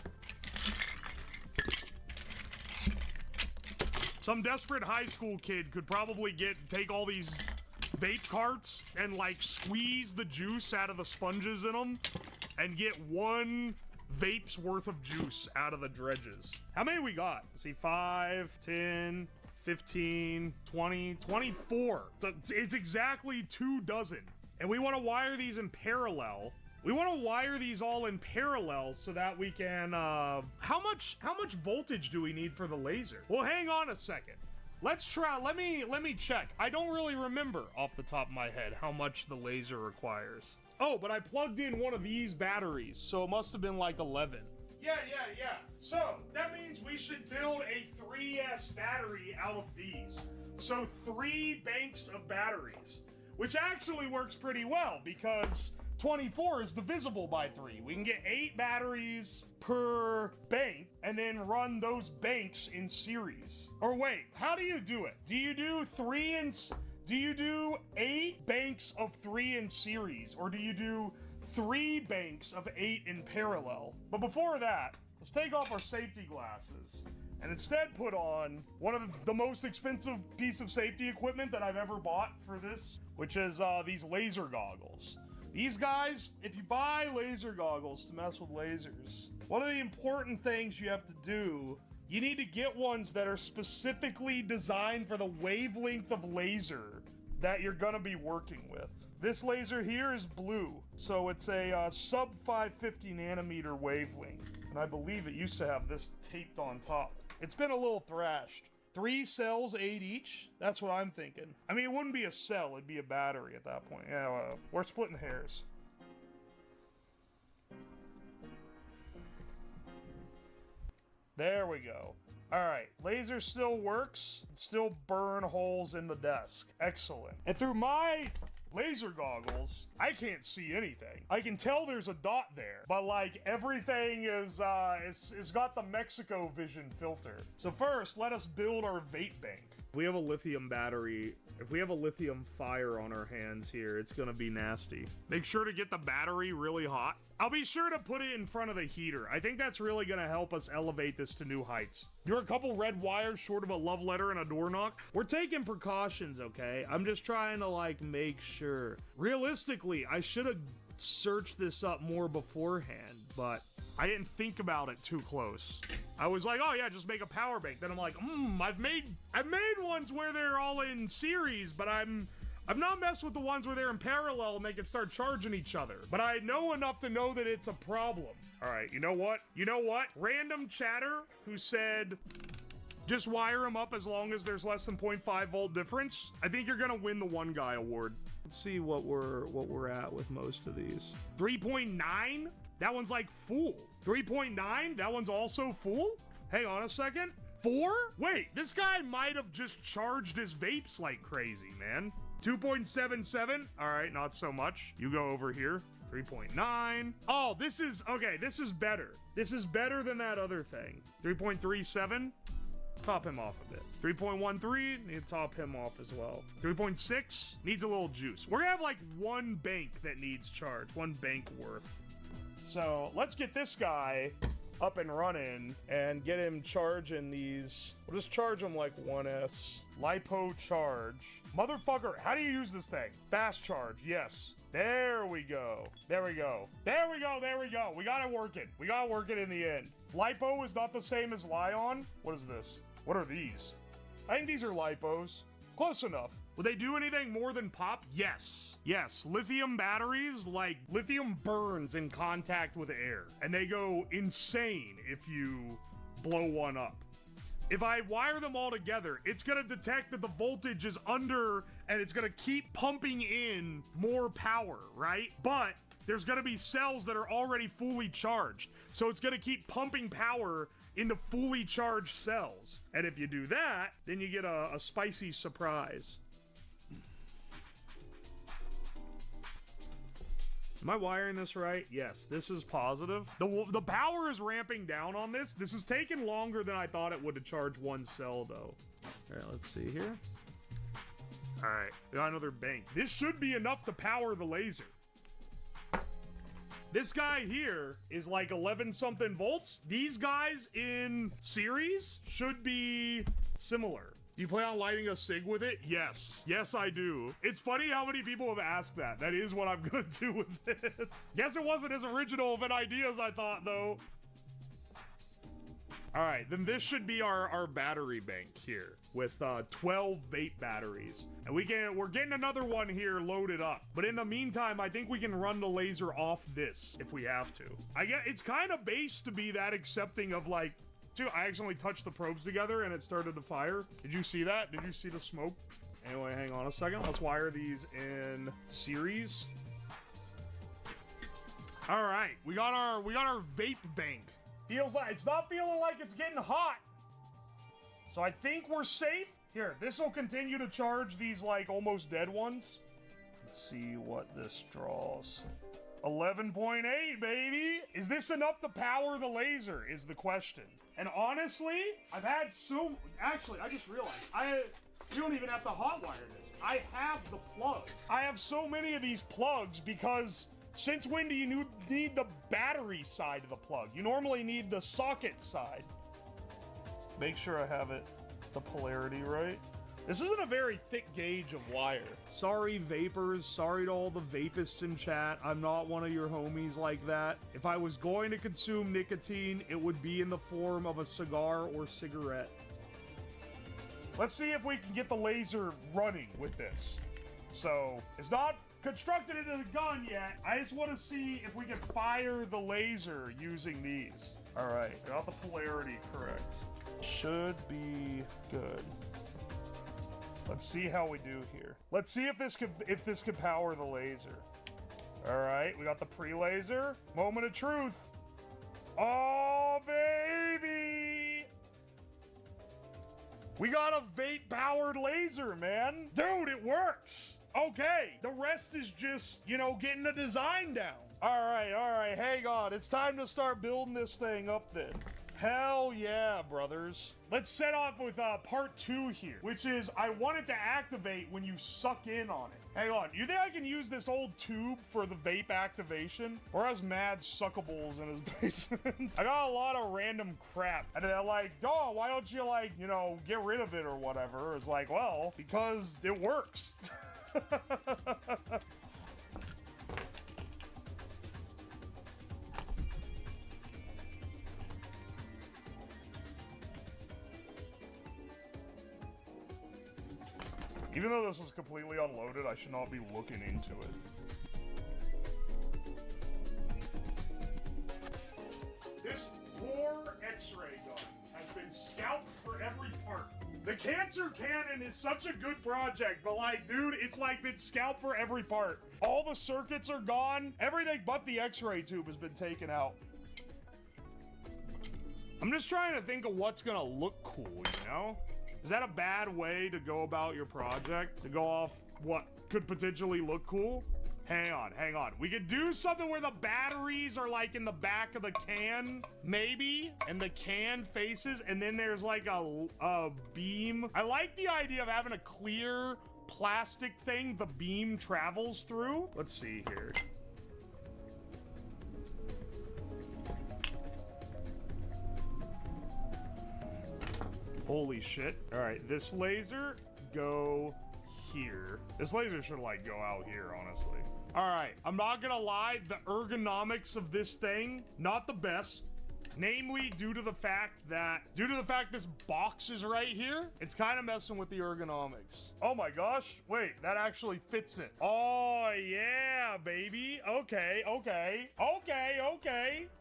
Some desperate high school kid could probably take all these vape carts and like squeeze the juice out of the sponges in them and get 1 vape's worth of juice out of the dredges. How many we got? Let's see, 5, 10, 15, 20, 24. It's exactly 2 dozen. And we want to wire these in parallel. We want to wire these all in parallel so that we can, how much voltage do we need for the laser? Well, hang on a second. Let's try, let me check. I don't really remember off the top of my head how much the laser requires. Oh, but I plugged in one of these batteries, so it must have been like 11. Yeah. So, that means we should build a 3S battery out of these. So, 3 banks of batteries, which actually works pretty well because 24 is divisible by 3. We can get 8 batteries per bank and then run those banks in series. Or wait, how do you do it? Do you do 8 banks of 3 in series, or do you do 3 banks of 8 in parallel? But before that, let's take off our safety glasses and instead put on one of the most expensive piece of safety equipment that I've ever bought for this, which is these laser goggles. These guys, if you buy laser goggles to mess with lasers, one of the important things you have to do, you need to get ones that are specifically designed for the wavelength of laser that you're gonna be working with. This laser here is blue, so it's a sub 550 nanometer wavelength, and I believe it used to have this taped on top. It's been a little thrashed. 3 cells, 8 each? That's what I'm thinking. I mean, it wouldn't be a cell, it'd be a battery at that point. Yeah, well, we're splitting hairs. There we go. Alright, laser still works. It still burn holes in the desk. Excellent. And through my laser goggles, I can't see anything. I can tell there's a dot there, but like everything is it's got the Mexico vision filter. So first, let us build our vape bank. If we have a lithium battery, if we have a lithium fire on our hands here, it's gonna be nasty. Make sure to get the battery really hot. I'll be sure to put it in front of the heater. I think that's really gonna help us elevate this to new heights. You're a couple red wires short of a love letter and a door knock. We're taking precautions, okay? I'm just trying to like make sure. Realistically, I should have searched this up more beforehand, but I didn't think about it too close. I was like, oh yeah, just make a power bank. Then I'm like, I've made ones where they're all in series, but I've not messed with the ones where they're in parallel and they can start charging each other. But I know enough to know that it's a problem. All right, you know what? Random chatter who said, just wire them up as long as there's less than 0.5 volt difference. I think you're gonna win the one guy award. Let's see what we're at with most of these. 3.9? That one's like full. 3.9? That one's also full? Hang on a second. 4? Wait, this guy might have just charged his vapes like crazy, man. 2.77? All right, not so much. You go over here. 3.9. Oh, this is better. This is better than that other thing. 3.37. Top him off a bit. 3.13, need to top him off as well. 3.6 needs a little juice. We're gonna have like one bank that needs charge, one bank worth. So let's get this guy up and running and get him charging these. We'll just charge him like 1S. Lipo charge. Motherfucker, how do you use this thing? Fast charge, yes. There we go. There we go. There we go. There we go. We got it working. We got it working in the end. Lipo is not the same as Lion. What is this? What are these? I think these are lipos. Close enough. Will they do anything more than pop? Yes. Yes. Lithium batteries, like lithium burns in contact with air. And they go insane if you blow one up. If I wire them all together, it's gonna detect that the voltage is under and it's gonna keep pumping in more power, right? But there's gonna be cells that are already fully charged. So it's gonna keep pumping power into fully charged cells. And if you do that, then you get a spicy surprise. Am I wiring this right? Yes, this is positive. The power is ramping down on this. This is taking longer than I thought it would to charge one cell, though. All right, let's see here. All right, we got another bank. This should be enough to power the laser. This guy here is like 11-something volts. These guys in series should be similar. Do you plan on lighting a cig with it? Yes. Yes, I do. It's funny how many people have asked that. That is what I'm gonna do with it. Guess it wasn't as original of an idea as I thought, though. All right, then this should be our battery bank here with 12 vape batteries. And we're getting another one here loaded up. But in the meantime, I think we can run the laser off this if we have to. It's kind of based to be that accepting of like, dude, I accidentally touched the probes together and it started to fire. Did you see that? Did you see the smoke? Anyway, hang on a second. Let's wire these in series. All right, we got our vape bank. Feels like it's not feeling like it's getting hot. So I think we're safe. Here, this will continue to charge these like almost dead ones. Let's see what this draws. 11.8, baby. Is this enough to power the laser is the question. And honestly, I've had so... Actually, I just realized, you don't even have to hotwire this. I have the plug. I have so many of these plugs because since when do you need the battery side of the plug? You normally need the socket side. Make sure I have it, the polarity right. This isn't a very thick gauge of wire. Sorry, vapors. Sorry to all the vapists in chat. I'm not one of your homies like that. If I was going to consume nicotine, it would be in the form of a cigar or cigarette. Let's see if we can get the laser running with this. So, it's not constructed into the gun yet. I just want to see if we can fire the laser using these. All right, got the polarity correct. Should be good. Let's see how we do here. Let's see if this could power the laser. All right, we got the pre-laser. Moment of truth. Oh, baby! We got a vape-powered laser, man. Dude, it works. Okay, the rest is just, you know, getting the design down. All right, hang on. It's time to start building this thing up then. Hell yeah, brothers. Let's set off with part 2 here, which is I want it to activate when you suck in on it. Hang on, you think I can use this old tube for the vape activation? Or has mad suckables in his basement? I got a lot of random crap. And they're like, oh, why don't you like, you know, get rid of it or whatever? It's like, well, because it works. Even though this is completely unloaded, I should not be looking into it. This poor X-ray gun has been scalped for every part. The cancer cannon is such a good project, but like, dude, it's like been scalped for every part. All the circuits are gone. Everything but the X-ray tube has been taken out. I'm just trying to think of what's gonna look cool, you know? Is that a bad way to go about your project? To go off what could potentially look cool? Hang on. We could do something where the batteries are like in the back of the can, maybe, and the can faces, and then there's like a beam. I like the idea of having a clear plastic thing the beam travels through. Let's see here. Holy shit. All right, this laser, go here. This laser should like go out here, honestly. All right, I'm not gonna lie, the ergonomics of this thing, not the best. Namely, due to the fact this box is right here, it's kind of messing with the ergonomics. Oh my gosh, wait, that actually fits it. Oh yeah, baby. Okay.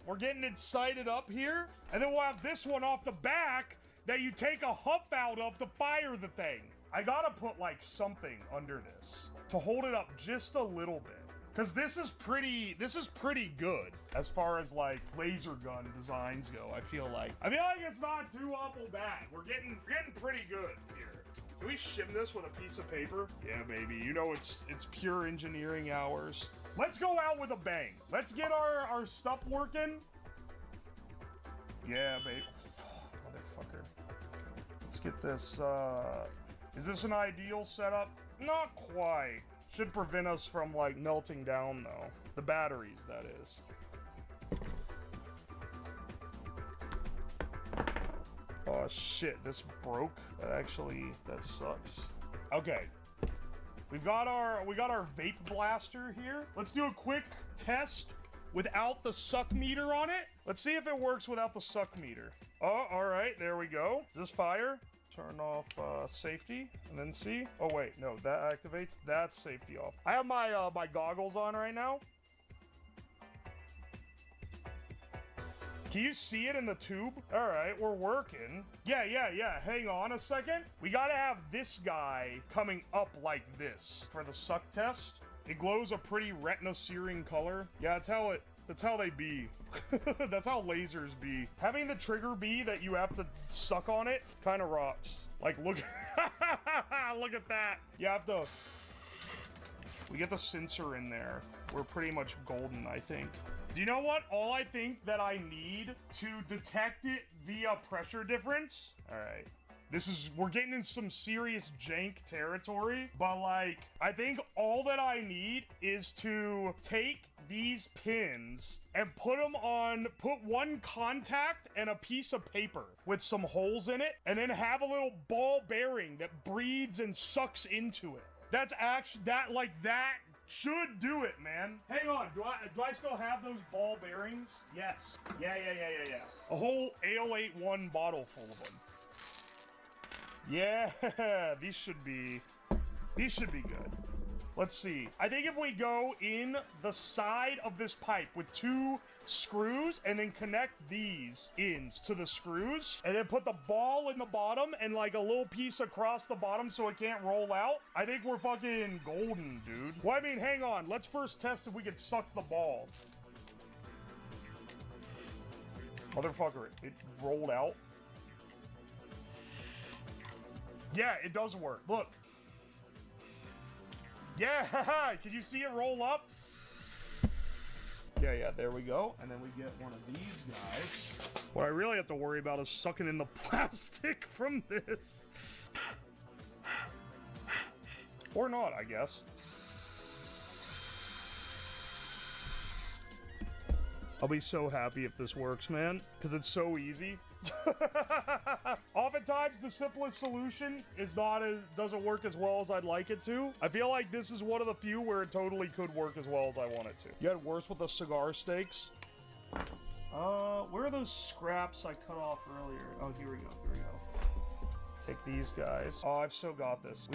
We're getting it sighted up here. And then we'll have this one off the back that you take a huff out of to fire the thing. I gotta put like something under this to hold it up just a little bit. Cause this is pretty good as far as like laser gun designs go, I feel like. It's not too awful bad. We're getting pretty good here. Can we shim this with a piece of paper? Yeah, baby, you know it's pure engineering hours. Let's go out with a bang. Let's get our stuff working. Yeah, baby. Motherfucker. Let's get this, is this an ideal setup? Not quite. Should prevent us from, like, melting down, though. The batteries, that is. Oh, shit, this broke. That sucks. Okay. We got our vape blaster here. Let's do a quick test without the suck meter on it. Let's see if it works without the suck meter. Oh, all right, there we go. Is this fire? Turn off safety and then see. Oh wait, no, that activates. That's safety off. I have my my goggles on right now. Can you see it in the tube? All right, we're working. Yeah. Hang on a second. We gotta have this guy coming up like this for the suck test. It glows a pretty retina searing color. Yeah, that's That's how they be. That's how lasers be. Having the trigger be that you have to suck on it kind of rocks. Like, look, look at that. You have to, we get the sensor in there. We're pretty much golden, I think. Do you know what? All I think that I need to detect it via pressure difference. All right. We're getting in some serious jank territory, but like, I think all that I need is to take these pins and put one contact and a piece of paper with some holes in it, and then have a little ball bearing that breathes and sucks into it. That's actually, that should do it, man. Hang on, do I still have those ball bearings? Yes. Yeah. A whole Ale81 bottle full of them. Yeah, these should be good. Let's see. I think if we go in the side of this pipe with 2 screws and then connect these ends to the screws and then put the ball in the bottom and like a little piece across the bottom so it can't roll out, I think we're fucking golden, dude. Well, I mean, hang on. Let's first test if we can suck the ball. Motherfucker, it rolled out. Yeah, it does work. Look. Yeah, can you see it roll up? Yeah, there we go. And then we get one of these guys. What I really have to worry about is sucking in the plastic from this. Or not, I guess. I'll be so happy if this works, man, because it's so easy. Oftentimes, the simplest solution doesn't work as well as I'd like it to. I feel like this is one of the few where it totally could work as well as I want it to. You had worse with the cigar stakes. Where are those scraps I cut off earlier? Oh, here we go. Take these guys. Oh, I've so got this.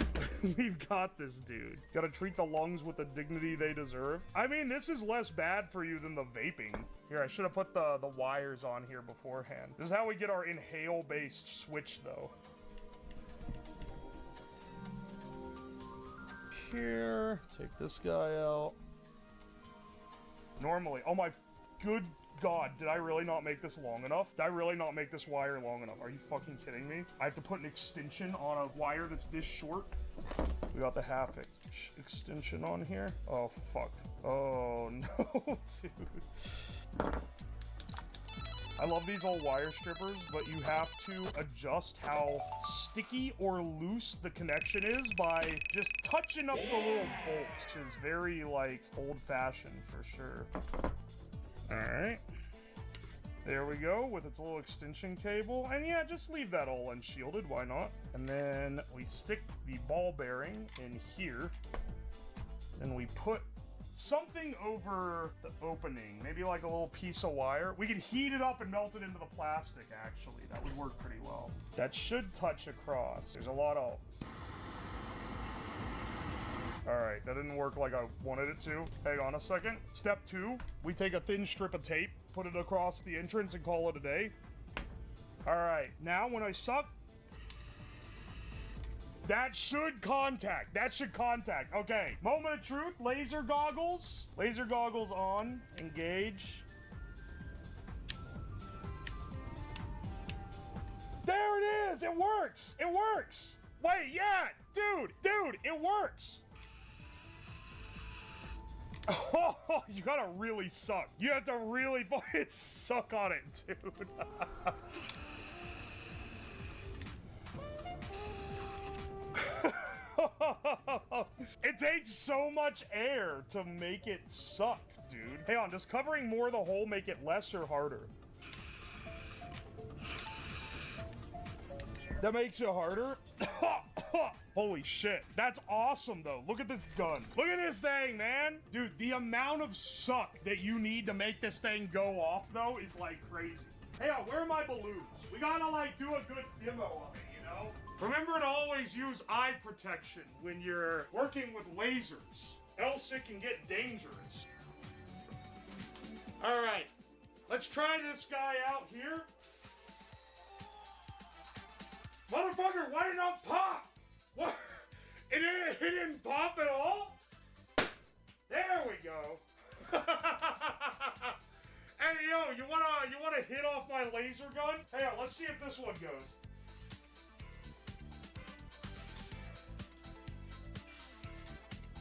We've got this, dude. Gotta treat the lungs with the dignity they deserve. I mean, this is less bad for you than the vaping. Here, I should have put the wires on here beforehand. This is how we get our inhale-based switch, though. Here, take this guy out. Normally, oh my good God, did I really not make this long enough? Did I really not make this wire long enough? Are you fucking kidding me? I have to put an extension on a wire that's this short? We got the half extension on here. Oh, fuck. Oh, no, dude. I love these old wire strippers, but you have to adjust how sticky or loose the connection is by just touching up the little bolt, which is very, like, old-fashioned for sure. All right, there we go with its little extension cable. And yeah, just leave that all unshielded, why not? And then we stick the ball bearing in here and we put something over the opening, maybe like a little piece of wire. We could heat it up and melt it into the plastic, actually. That would work pretty well. That should touch across. There's a lot of... Alright, that didn't work like I wanted it to. Hang on a second. Step 2, we take a thin strip of tape, put it across the entrance and call it a day. Alright, now when I suck, that should contact. That should contact. Okay, moment of truth, laser goggles. Laser goggles on, engage. There it is, it works, it works. Wait, yeah, dude, it works. Oh, you gotta really suck. You have to really fucking suck on it, dude. It takes so much air to make it suck, dude. Hang on, does covering more of the hole make it less or harder? That makes it harder? Holy shit. That's awesome, though. Look at this gun. Look at this thing, man. Dude, the amount of suck that you need to make this thing go off, though, is, like, crazy. Hey, where are my balloons? We gotta, like, do a good demo of it, you know? Remember to always use eye protection when you're working with lasers. Else it can get dangerous. All right. Let's try this guy out here. Motherfucker, why did it not pop? What? It didn't pop at all? There we go. a hit off my laser gun. Hang on, let's see if this one goes.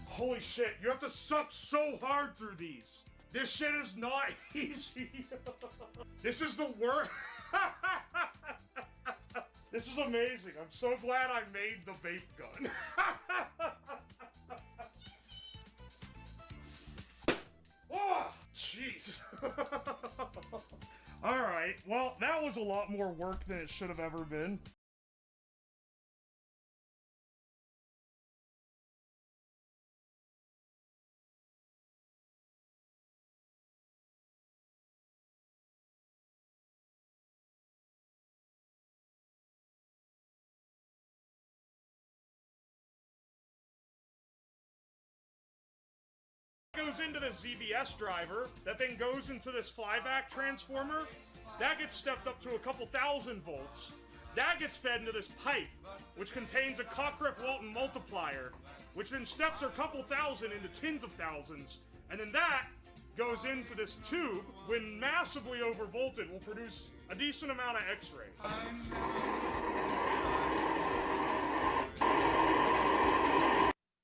Holy shit, you have to suck so hard through these. This shit is not easy. This is the worst. This is amazing. I'm so glad I made the vape gun. Oh, jeez. Alright, well, that was a lot more work than it should have ever been. Goes into the ZBS driver, that then goes into this flyback transformer, that gets stepped up to a couple thousand volts, that gets fed into this pipe, which contains a Cockcroft-Walton multiplier, which then steps a couple thousand into tens of thousands, and then that goes into this tube, when massively overvolted, will produce a decent amount of X-ray.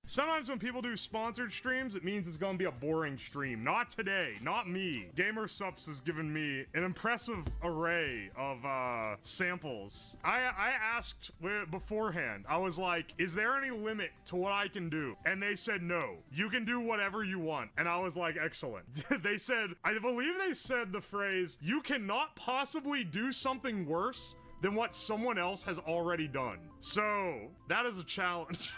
Sometimes when people do sponsored streams, it means it's gonna be a boring stream. Not today, not me. GamerSups has given me an impressive array of samples. I asked beforehand, I was like, is there any limit to what I can do? And they said no, you can do whatever you want. And I was like, excellent. They said, I believe they said the phrase, you cannot possibly do something worse than what someone else has already done. So, that is a challenge.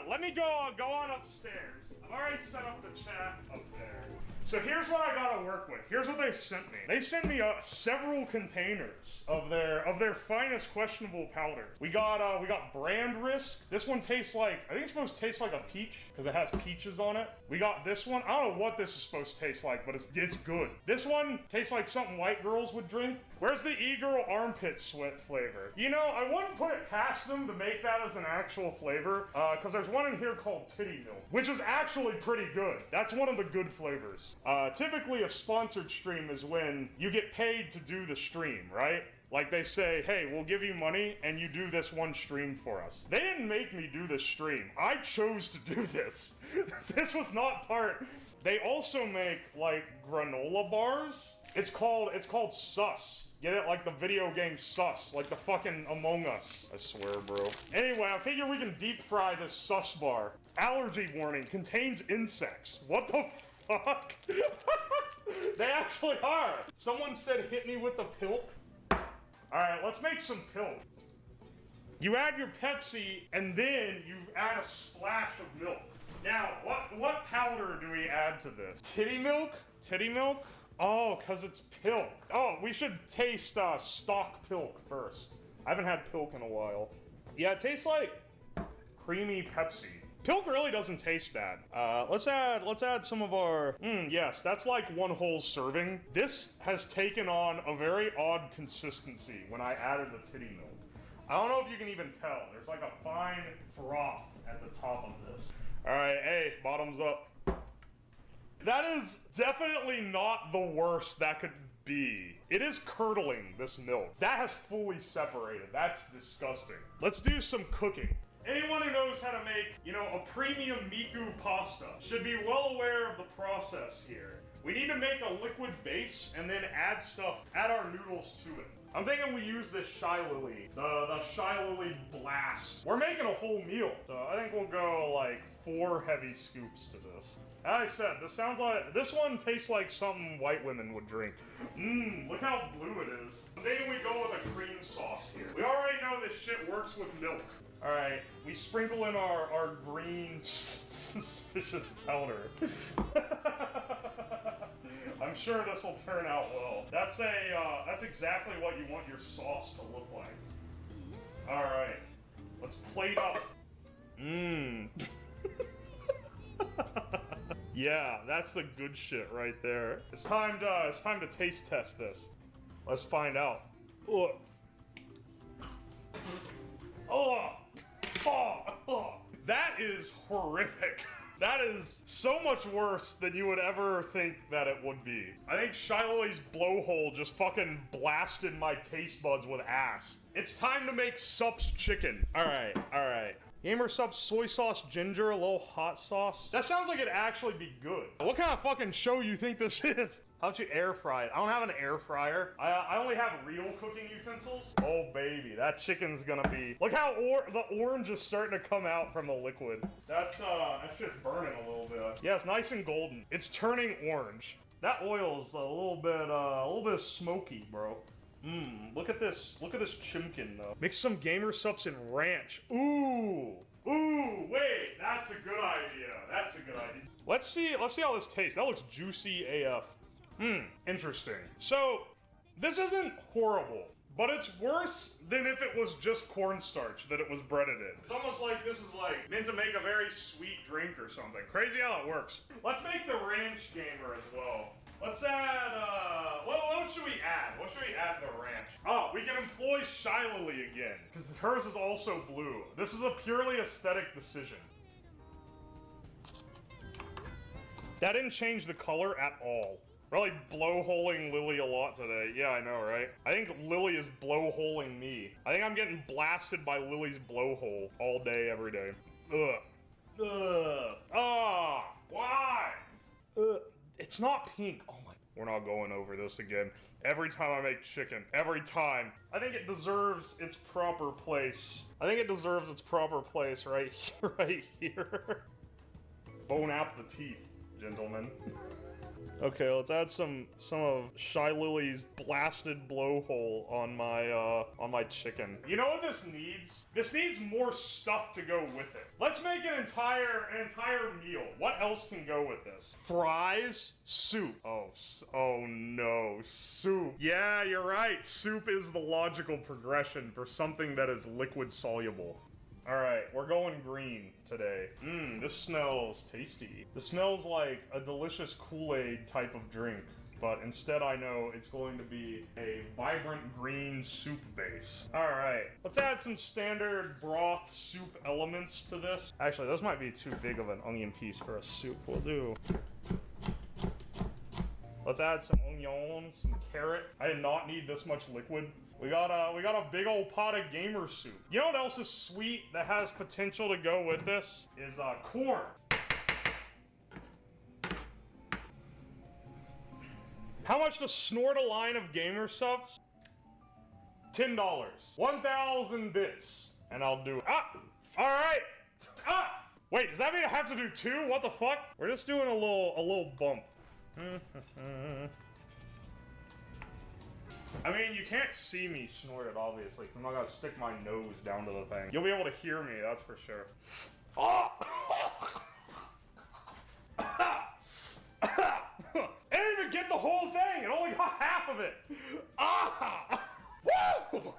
Let me go on upstairs. I've already set up the chat up there. So here's what I gotta work with. Here's what they sent me. They sent me several containers of their finest questionable powder. We got Brand Risk. This one tastes like, I think it's supposed to taste like a peach because it has peaches on it. We got this one. I don't know what this is supposed to taste like, but it's good. This one tastes like something white girls would drink. Where's the e-girl armpit sweat flavor? You know, I wouldn't put it past them to make that as an actual flavor, because there's one in here called titty milk, which is actually pretty good. That's one of the good flavors. Typically a sponsored stream is when you get paid to do the stream, right? Like they say, hey, we'll give you money and you do this one stream for us. They didn't make me do this stream. I chose to do this. This was not part. They also make like granola bars. It's called Sus. Get it? Like the video game Sus. Like the fucking Among Us. I swear, bro. Anyway, I figure we can deep fry this Sus bar. Allergy warning, contains insects. What the fuck? They actually are. Someone said hit me with the pilk. Alright, let's make some pilk. You add your Pepsi and then you add a splash of milk. Now, what powder do we add to this? Titty milk? Titty milk? Oh, cause it's pilk. Oh, we should taste stock pilk first. I haven't had pilk in a while. Yeah, it tastes like creamy Pepsi. Pilk really doesn't taste bad. Let's add some of our, yes, that's like one whole serving. This has taken on a very odd consistency when I added the titty milk. I don't know if you can even tell. There's like a fine froth at the top of this. All right, hey, bottoms up. That is definitely not the worst that could be. It is curdling, this milk. That has fully separated. That's disgusting. Let's do some cooking. Anyone who knows how to make, you know, a premium Miku pasta should be well aware of the process here. We need to make a liquid base and then add our noodles to it. I'm thinking we use this Shy Lily, the Shy Lily Blast. We're making a whole meal, so I think we'll go like 4 heavy scoops to this. As I said, this one tastes like something white women would drink. Look how blue it is. Then we go with a cream sauce here. We already know this shit works with milk. All right, we sprinkle in our green suspicious powder. I'm sure this will turn out well. That's exactly what you want your sauce to look like. All right, let's plate up. Yeah, that's the good shit right there. It's time to taste test this. Let's find out. Ugh. Oh, that is horrific. That is so much worse than you would ever think that it would be. I think Shiloh's blowhole just fucking blasted my taste buds with ass. It's time to make Sup's chicken. Alright, alright. Gamer Sup soy sauce ginger, a little hot sauce. That sounds like it'd actually be good. What kind of fucking show you think this is? How about you air fry it? I don't have an air fryer. I only have real cooking utensils. Oh baby, that chicken's gonna be... Look how the orange is starting to come out from the liquid. That's, that shit's burning a little bit. Yeah, it's nice and golden. It's turning orange. That oil's a little bit smoky, bro. Look at this chimkin though. Mix some Gamer Sups and ranch. Ooh, wait, that's a good idea. That's a good idea. Let's see how this tastes. That looks juicy AF. Interesting. So, this isn't horrible, but it's worse than if it was just cornstarch that it was breaded in. It's almost like this is like meant to make a very sweet drink or something. Crazy how it works. Let's make the ranch gamer as well. Let's add, what should we add? What should we add to the ranch? Oh, we can employ Shiloh again, because hers is also blue. This is a purely aesthetic decision. That didn't change the color at all. Really blowholing Lily a lot today. Yeah, I know, right? I think Lily is blowholing me. I think I'm getting blasted by Lily's blowhole all day, every day. Ah, why? It's not pink. Oh my. We're not going over this again. Every time I make chicken. Every time. I think it deserves its proper place. I think it deserves its proper place right here. Right here. Bone out the teeth, gentlemen. Okay, let's add some of Shy Lily's blasted blowhole on my chicken. You know what this needs? This needs more stuff to go with it. Let's make an entire meal. What else can go with this? Fries, soup. Oh no, soup. Yeah, you're right. Soup is the logical progression for something that is liquid soluble. Alright, we're going green today. This smells tasty. This smells like a delicious Kool-Aid type of drink, but instead I know it's going to be a vibrant green soup base. Alright, let's add some standard broth soup elements to this. Actually, this might be too big of an onion piece for a soup. We'll do... Let's add some onion, some carrot. I did not need this much liquid. We got a big old pot of gamer soup. You know what else is sweet that has potential to go with this? Is corn. How much to snort a line of gamer subs? $10. 1,000 bits. And I'll do it. Alright! Wait, does that mean I have to do 2? What the fuck? We're just doing a little bump. I mean, you can't see me snort it, obviously, because I'm not gonna stick my nose down to the thing. You'll be able to hear me, that's for sure. Oh! I didn't even get the whole thing! It only got half of it! Woo!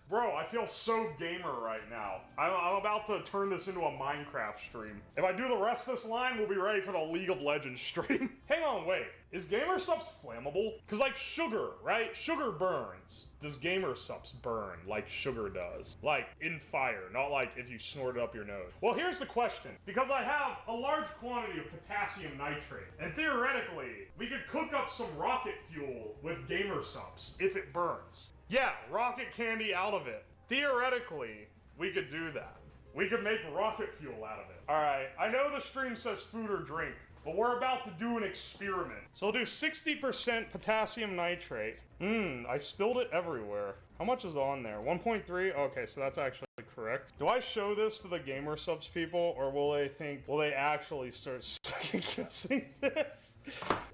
Bro, I feel so gamer right now. I'm about to turn this into a Minecraft stream. If I do the rest of this line, we'll be ready for the League of Legends stream. Hang on, wait. Is Gamer Sups flammable? Because like sugar, right? Sugar burns. Does Gamer Sups burn like sugar does? Like in fire, not like if you snort it up your nose. Well, here's the question. Because I have a large quantity of potassium nitrate, and theoretically, we could cook up some rocket fuel with Gamer Sups if it burns. Yeah, rocket candy out of it. Theoretically, we could do that. We could make rocket fuel out of it. Alright, I know the stream says food or drink, but we're about to do an experiment. So we'll do 60% potassium nitrate. I spilled it everywhere. How much is on there? 1.3? Okay, so that's actually correct. Do I show this to the Gamer Subs people, or will they actually start second-guessing this?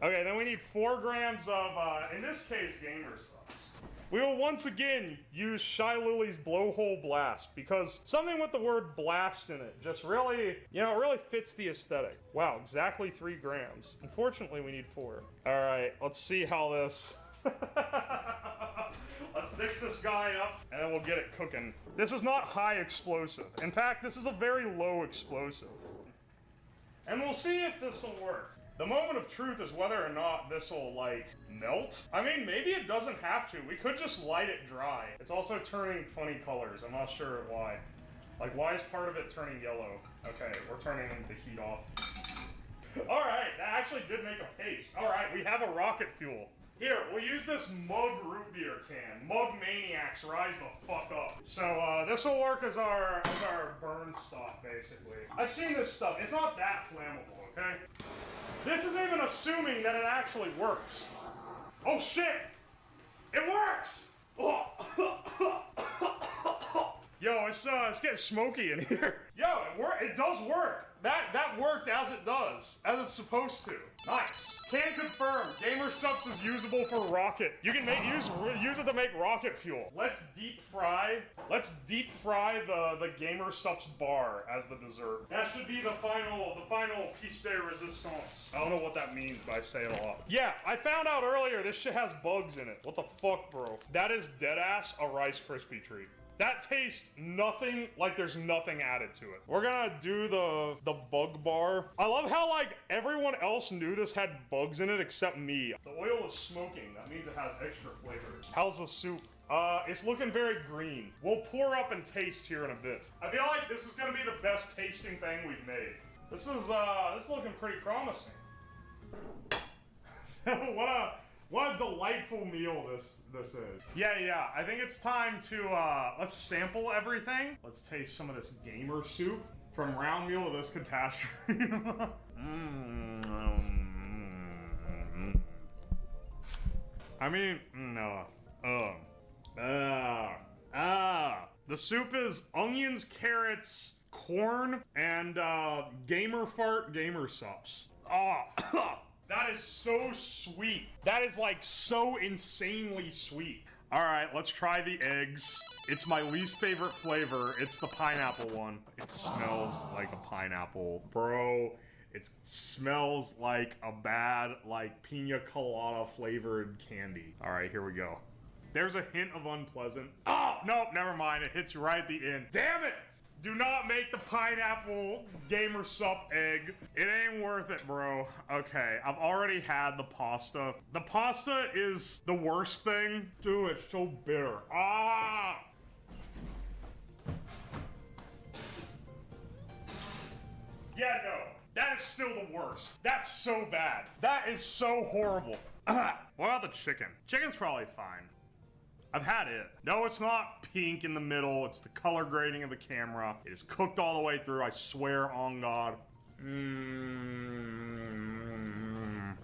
Okay, then we need 4 grams of, in this case, Gamer Subs. We will once again use Shy Lily's blowhole blast because something with the word blast in it just really, you know, it really fits the aesthetic. Wow, exactly 3 grams. Unfortunately, we need 4. All right, let's see how this... Let's mix this guy up and then we'll get it cooking. This is not high explosive. In fact, this is a very low explosive. And we'll see if this will work. The moment of truth is whether or not this will, like, melt. I mean, maybe it doesn't have to. We could just light it dry. It's also turning funny colors. I'm not sure why. Like, why is part of it turning yellow? Okay, we're turning the heat off. Alright, that actually did make a paste. Alright, we have a rocket fuel. Here, we'll use this mug root beer can. Mug maniacs, rise the fuck up. So, this will work as our burn stuff, basically. I've seen this stuff. It's not that flammable, okay? This is even assuming that it actually works. Oh shit! It works! Yo, it's getting smoky in here. Yo, it does work. That worked as it does, as it's supposed to. Nice. Can confirm, Gamer Subs is usable for rocket. You can use it to make rocket fuel. Let's deep fry the Gamer Subs bar as the dessert. That should be the final piece de resistance. I don't know what that means, but I say it a lot. Yeah, I found out earlier this shit has bugs in it. What the fuck, bro? That is deadass a Rice Krispie treat. That tastes nothing like there's nothing added to it. We're gonna do the bug bar. I love how, like, everyone else knew this had bugs in it except me. The oil is smoking. That means it has extra flavors. How's the soup? It's looking very green. We'll pour up and taste here in a bit. I feel like this is gonna be the best tasting thing we've made. This is looking pretty promising. What a delightful meal this is. Yeah, I think it's time to, let's sample everything. Let's taste some of this gamer soup. From round meal to this catastrophe. I mean, no. The soup is onions, carrots, corn, and, gamer fart gamer subs. That is so sweet. That is like so insanely sweet. All right, let's try the eggs. It's my least favorite flavor. It's the pineapple one. It smells like a pineapple. Bro, it smells like a bad, like, pina colada flavored candy. All right, here we go. There's a hint of unpleasant. Oh, no, never mind. It hits you right at the end. Damn it! Do not make the pineapple gamer sup egg. It ain't worth it, bro. Okay, I've already had the pasta. The pasta is the worst thing. Dude, it's so bitter. Ah! Yeah, no. That is still the worst. That's so bad. That is so horrible. What about the chicken? Chicken's probably fine. I've had it. No, it's not pink in the middle. It's the color grading of the camera. It is cooked all the way through, I swear on God.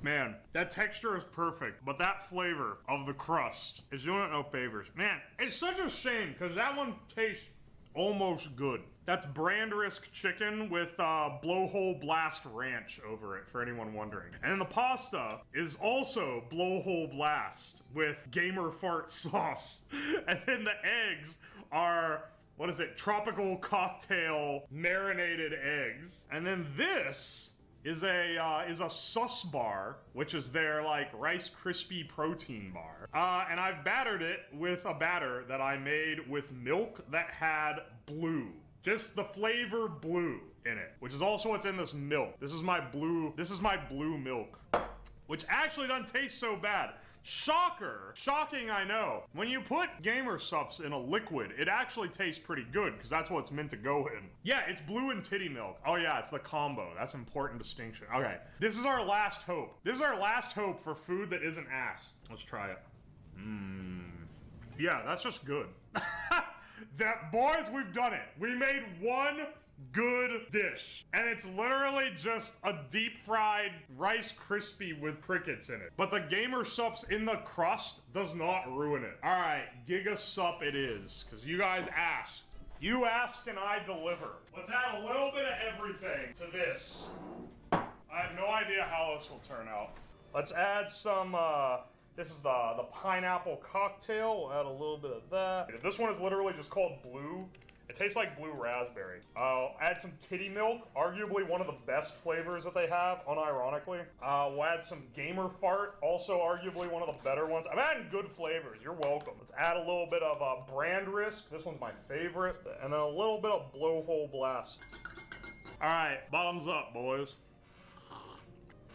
Man, that texture is perfect, but that flavor of the crust is doing it no favors. Man, it's such a shame, because that one tastes almost good. That's brand risk chicken with blowhole blast ranch over it, for anyone wondering. And then the pasta is also blowhole blast with gamer fart sauce. And then the eggs are, what is it, tropical cocktail marinated eggs. And then this is a sus bar, which is their, like, Rice Krispie protein bar. And I've battered it with a batter that I made with milk that had blue. Just the flavor blue in it, which is also what's in this milk. This is my blue milk, which actually doesn't taste so bad. Shocker. Shocking, I know. When you put gamer sups in a liquid, it actually tastes pretty good, because that's what it's meant to go in. Yeah, it's blue and titty milk. Oh yeah, it's the combo. That's an important distinction. Okay, this is our last hope. This is our last hope for food that isn't ass. Let's try it. Yeah, that's just good. That, boys, we've done it. We made one good dish. And it's literally just a deep fried Rice Krispie with crickets in it. But the gamer sups in the crust does not ruin it. All right, Giga Sup it is, because you guys asked. You asked and I deliver. Let's add a little bit of everything to this. I have no idea how this will turn out. Let's add some, this is the pineapple cocktail. We'll add a little bit of that. This one is literally just called Blue. It tastes like blue raspberry. I'll add some titty milk, arguably one of the best flavors that they have, unironically. We'll add some gamer fart, also arguably one of the better ones. I'm adding good flavors, you're welcome. Let's add a little bit of brand risk. This one's my favorite. And then a little bit of blowhole blast. All right, bottoms up, boys.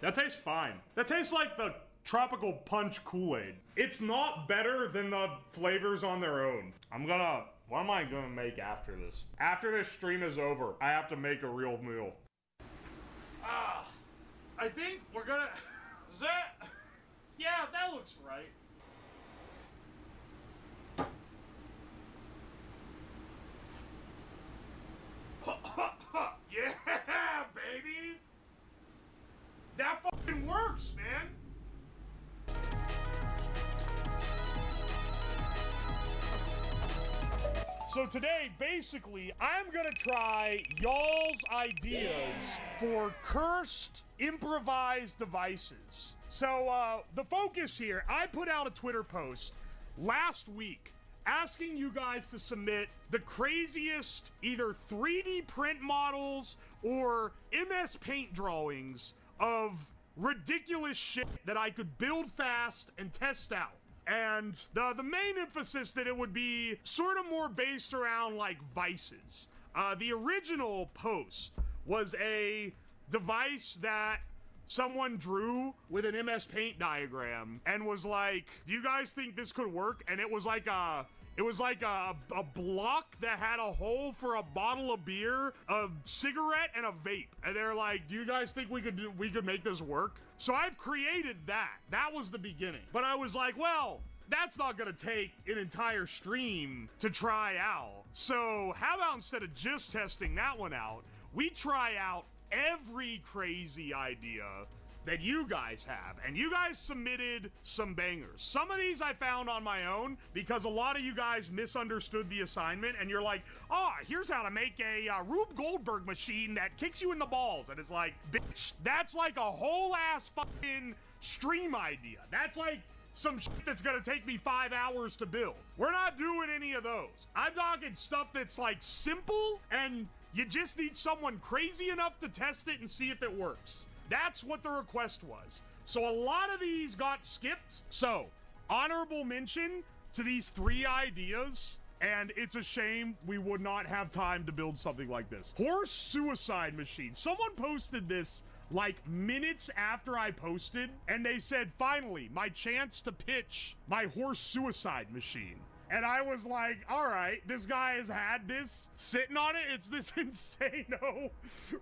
That tastes fine. That tastes like the tropical punch Kool-Aid. It's not better than the flavors on their own. What am I gonna make after this? After this stream is over, I have to make a real meal. I think we're gonna... Is that... Yeah, that looks right. Yeah, baby! That fucking works, man! So today, basically, I'm gonna try y'all's ideas for cursed improvised devices. So, the focus here, I put out a Twitter post last week asking you guys to submit the craziest either 3D print models or MS Paint drawings of ridiculous shit that I could build fast and test out. And the main emphasis that it would be sort of more based around like vices. The original post was a device that someone drew with an MS Paint diagram and was like, do you guys think this could work? And it was like a block that had a hole for a bottle of beer, a cigarette, and a vape. And they're like, do you guys think we could make this work? So I've created that. That was the beginning. But I was like, well, that's not gonna take an entire stream to try out. So how about instead of just testing that one out, we try out every crazy idea that you guys have. And you guys submitted some bangers. Some of these I found on my own because a lot of you guys misunderstood the assignment and you're like, oh, here's how to make a Rube Goldberg machine that kicks you in the balls. And it's like, bitch, that's like a whole ass fucking stream idea. That's like some shit that's gonna take me 5 hours to build. We're not doing any of those. I'm talking stuff that's like simple and you just need someone crazy enough to test it and see if it works. That's what the request was. So a lot of these got skipped. So, honorable mention to these 3 ideas, and it's a shame we would not have time to build something like this. Horse suicide machine. Someone posted this like minutes after I posted, and they said, finally, my chance to pitch my horse suicide machine. And I was like, all right, this guy has had this sitting on it. It's this insano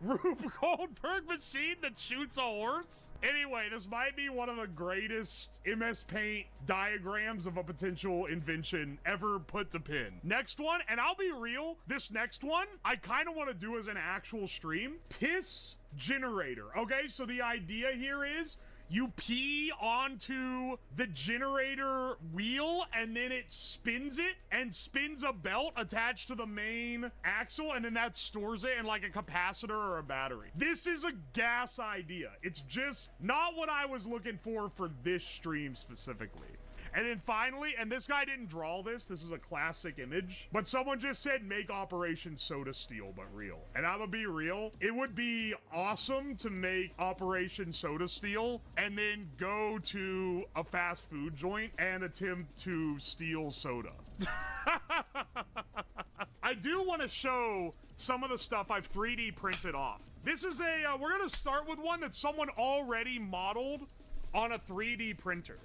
Rube Goldberg machine that shoots a horse. Anyway, this might be one of the greatest MS Paint diagrams of a potential invention ever put to pin. Next one, and I'll be real, this next one, I kind of want to do as an actual stream. Piss generator. Okay, so the idea here is you pee onto the generator wheel and then it spins it and spins a belt attached to the main axle, and then that stores it in like a capacitor or a battery. This is a gas idea. It's just not what I was looking for this stream specifically. And then finally, and this guy didn't draw this is a classic image, but someone just said make Operation Soda Steel, but real. And I'm gonna be real, it would be awesome to make Operation Soda Steel and then go to a fast food joint and attempt to steal soda. I do want to show some of the stuff I've 3D printed off. This is we're gonna start with one that someone already modeled on a 3D printer.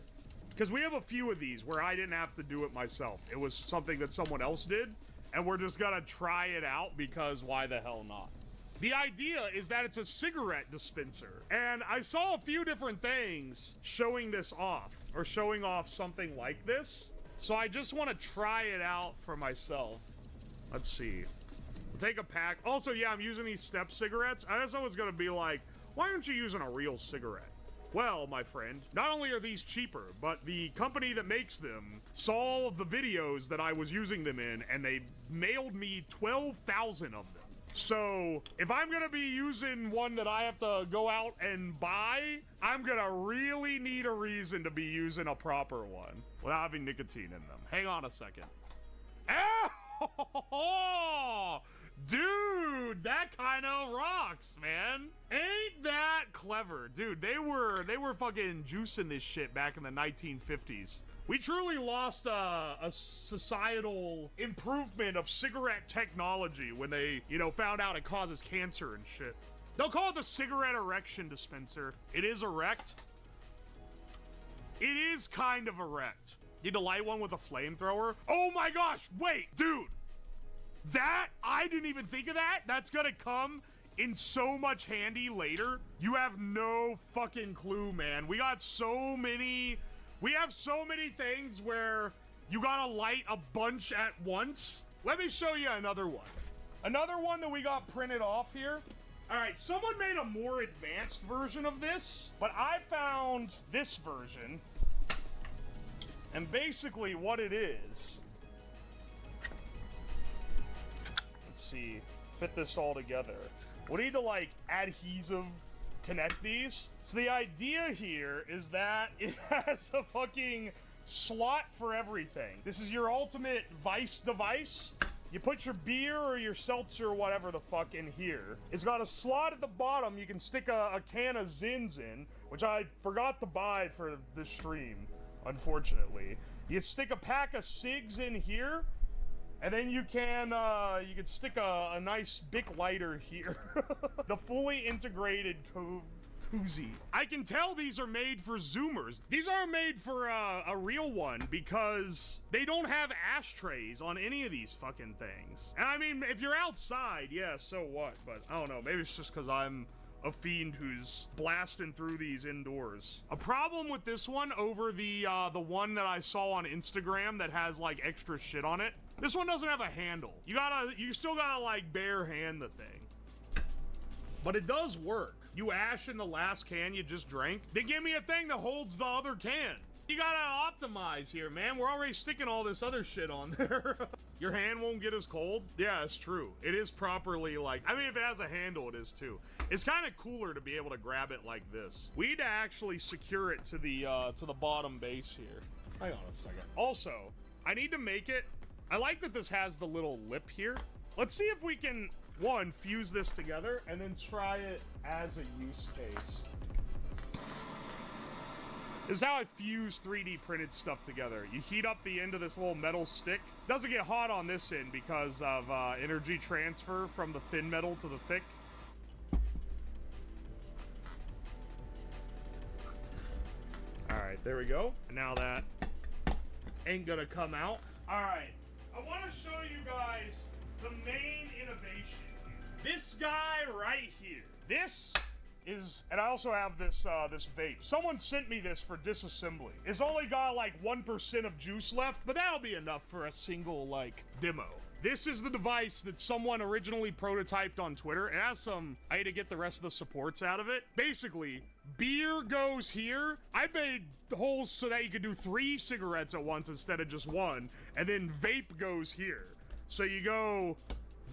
Because we have a few of these where I didn't have to do it myself. It was something that someone else did, and we're just gonna try it out because why the hell not? The idea is that it's a cigarette dispenser, and I saw a few different things showing this off, or showing off something like this, so I just want to try it out for myself. Let's see. We'll take a pack. Also, yeah, I'm using these step cigarettes. I guess someone's gonna be like, why aren't you using a real cigarette? Well, my friend, not only are these cheaper, but the company that makes them saw the videos that I was using them in, and they mailed me 12,000 of them. So, if I'm gonna be using one that I have to go out and buy, I'm gonna really need a reason to be using a proper one without having nicotine in them. Hang on a second. Oh! Dude, that kind of rocks, man. Ain't that clever? Dude, they were fucking juicing this shit back in the 1950s. We truly lost a societal improvement of cigarette technology when they, found out it causes cancer and shit. They'll call it the cigarette erection dispenser. It is erect. It is kind of erect. Need to light one with a flamethrower? Oh my gosh, wait, dude. That, I didn't even think of that. That's gonna come in so much handy later. You have no fucking clue, man. We have so many things where you gotta light a bunch at once. Let me show you another one. Another one that we got printed off here. All right, someone made a more advanced version of this, but I found this version. And basically what it is, let's see, fit this all together. We need to like adhesive connect these. So the idea here is that it has a fucking slot for everything. This is your ultimate vice device. You put your beer or your seltzer or whatever the fuck in here. It's got a slot at the bottom. You can stick a can of Zins in, which I forgot to buy for this stream, unfortunately. You stick a pack of cigs in here, and then you can stick a nice Bic lighter here. The fully integrated koozie. I can tell these are made for Zoomers. These aren't made for a real one because they don't have ashtrays on any of these fucking things. And I mean, if you're outside, yeah, so what? But I don't know, maybe it's just because I'm a fiend who's blasting through these indoors. A problem with this one over the one that I saw on Instagram that has like extra shit on it. This one doesn't have a handle. You still gotta like bare hand the thing. But it does work. You ash in the last can you just drank. They give me a thing that holds the other can. You gotta optimize here, man. We're already sticking all this other shit on there. Your hand won't get as cold? Yeah, it's true. It is properly like, I mean, if it has a handle, it is too. It's kind of cooler to be able to grab it like this. We need to actually secure it to the bottom base here. Hang on a second. Also, I need to make it, I like that this has the little lip here. Let's see if we can, one, fuse this together and then try it as a use case. This is how I fuse 3D printed stuff together. You heat up the end of this little metal stick. Doesn't get hot on this end because of energy transfer from the thin metal to the thick. All right, there we go. And now that ain't gonna come out. All right, I want to show you guys the main innovation here. This guy right here. This is, and I also have this this vape. Someone sent me this for disassembly. It's only got like 1% of juice left, but that'll be enough for a single like demo. This is the device that someone originally prototyped on Twitter. It has some, I had to get the rest of the supports out of it. Basically, beer goes here. I made holes so that you could do 3 cigarettes at once instead of just 1. And then vape goes here. So you go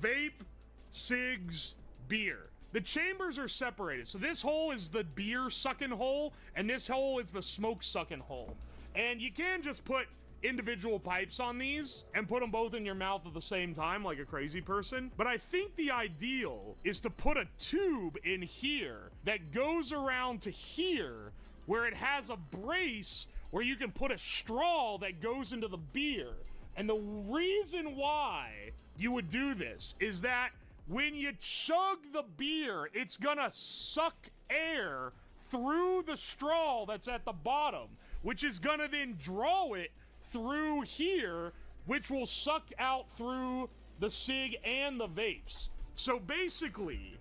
vape, cigs, beer. The chambers are separated. So this hole is the beer sucking hole, and this hole is the smoke sucking hole. And you can just put individual pipes on these and put them both in your mouth at the same time like a crazy person. But I think the ideal is to put a tube in here that goes around to here where it has a brace where you can put a straw that goes into the beer. And the reason why you would do this is that when you chug the beer, it's gonna suck air through the straw that's at the bottom, which is gonna then draw it through here, which will suck out through the cig and the vapes. So basically,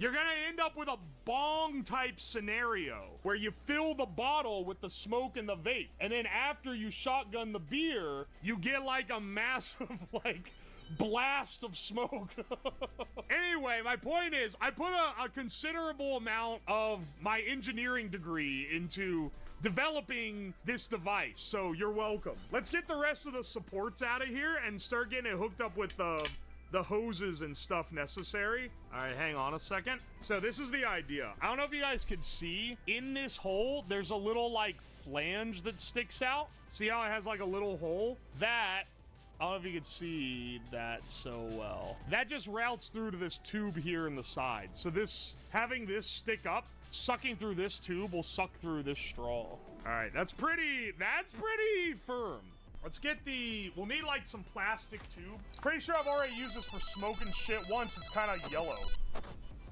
you're gonna end up with a bong type scenario where you fill the bottle with the smoke and the vape, and then after you shotgun the beer, you get like a massive like blast of smoke. Anyway, my point is, I put a considerable amount of my engineering degree into developing this device, so you're welcome. Let's get the rest of the supports out of here and start getting it hooked up with the hoses and stuff necessary. All right, hang on a second. So this is the idea. I don't know if you guys could see, in this hole, there's a little like flange that sticks out. See how it has like a little hole? That, I don't know if you can see that so well. That just routes through to this tube here in the side. So this, having this stick up, sucking through this tube will suck through this straw. All right, that's pretty firm. Let's get we'll need like some plastic tube. Pretty sure I've already used this for smoking shit once. It's kind of yellow.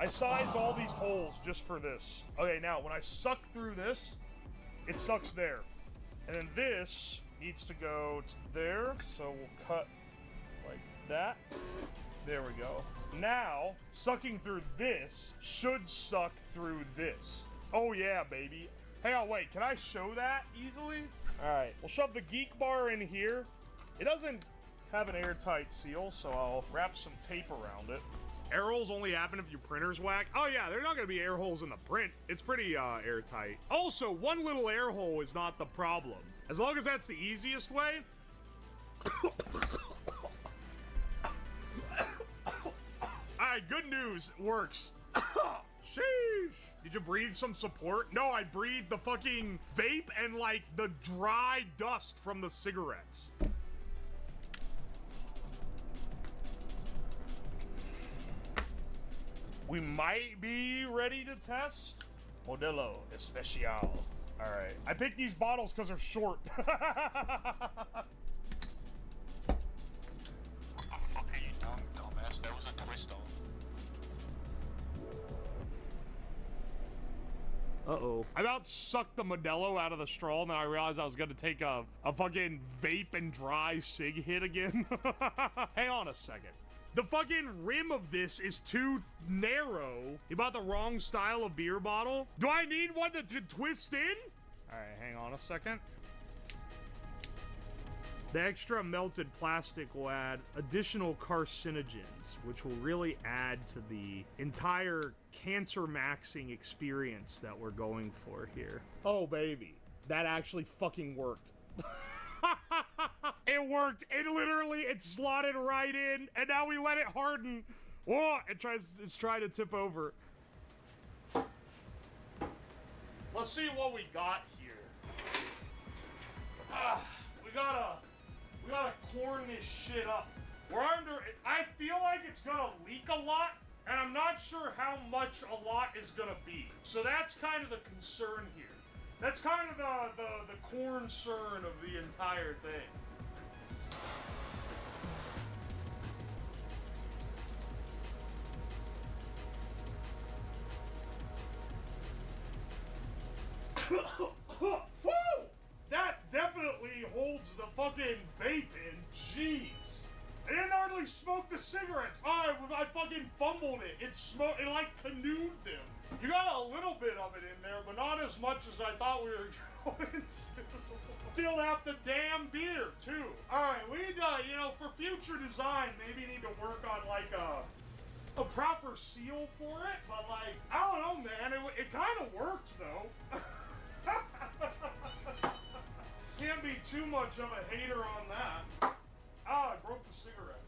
I sized all these holes just for this. Okay, now when I suck through this, it sucks there. And then this needs to go to there. So we'll cut like that. There we go. Now, sucking through this should suck through this. Oh yeah, baby. Hang on, wait, can I show that easily? All right, we'll shove the geek bar in here. It doesn't have an airtight seal, so I'll wrap some tape around it. Air holes only happen if your printer's whack. Oh yeah, there's not gonna be air holes in the print. It's pretty airtight. Also, one little air hole is not the problem. As long as that's the easiest way. Alright, good news, it works. Sheesh. Did you breathe some support? No, I breathed the fucking vape and like the dry dust from the cigarettes. We might be ready to test. Modelo Especial. All right, I picked these bottles because they're short. What the fuck are you doing, dumbass? That was a twist off. Uh-oh. I about sucked the Modelo out of the straw, and then I realized I was gonna take a fucking vape and dry cig hit again. Hang on a second. The fucking rim of this is too narrow. You bought the wrong style of beer bottle? Do I need one to twist in? All right, hang on a second. The extra melted plastic will add additional carcinogens, which will really add to the entire cancer-maxing experience that we're going for here. Oh, baby. That actually fucking worked. It worked. It slotted right in, and now we let it harden. Whoa, it's trying to tip over. Let's see what we got here. We gotta corn this shit up. I feel like it's gonna leak a lot, and I'm not sure how much a lot is gonna be. So that's kind of the concern here. That's kind of the concern of the entire thing. Woo! That definitely holds the fucking vape in. Jeez. I didn't hardly smoke the cigarettes. I fucking fumbled it. It like canoed them. You got a little bit of it in there, but not as much as I thought we were going to. Filled out the damn beer, too. Alright, we need to, for future design, maybe need to work on, like, a proper seal for it. But, like, I don't know, man. It kind of worked, though. Can't be too much of a hater on that. I broke the cigarette.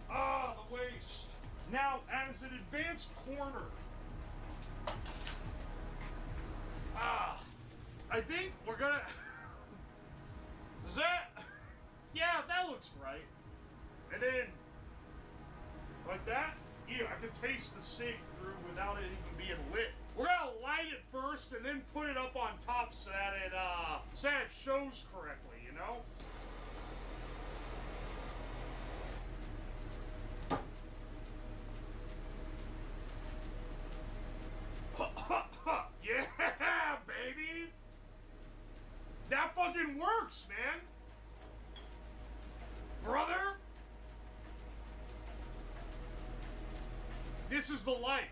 The waste. Now, as an advanced corner, I think we're gonna. Is that? Yeah, that looks right. And then, like that? Yeah, I can taste the cig through without it even being lit. We're gonna light it first and then put it up on top so that it shows correctly, you know? Yeah, baby! That fucking works, man! Brother? This is the life.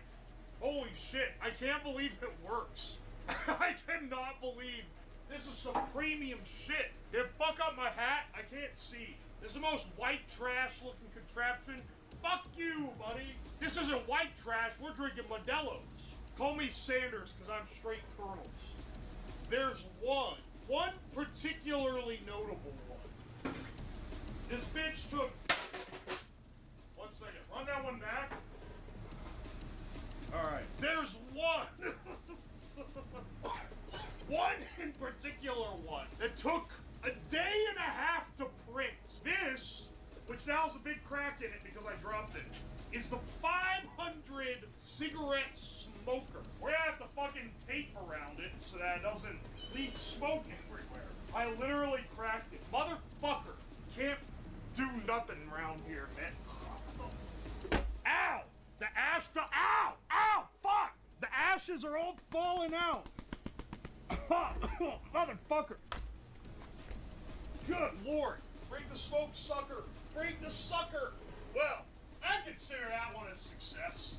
Holy shit, I can't believe it works. I cannot believe this is some premium shit. They fuck up my hat, I can't see. This is the most white trash looking contraption. Fuck you, buddy. This isn't white trash, we're drinking Modelo's. Call me Sanders, because I'm straight kernels. There's one particularly notable one. This bitch took... One second, run that one back. Alright, there's one! One in particular one that took a day and a half to print. This, which now has a big crack in it because I dropped it, is the 500 cigarette smoker. We're gonna have to fucking tape around it so that it doesn't leak smoke everywhere. I literally cracked it. Motherfucker, can't do nothing around here, man. Ow! The ash fell. Ow! Ow! Fuck! The ashes are all falling out. Motherfucker. Good lord. Bring the smoke sucker. Bring the sucker. Well, I consider that one a success.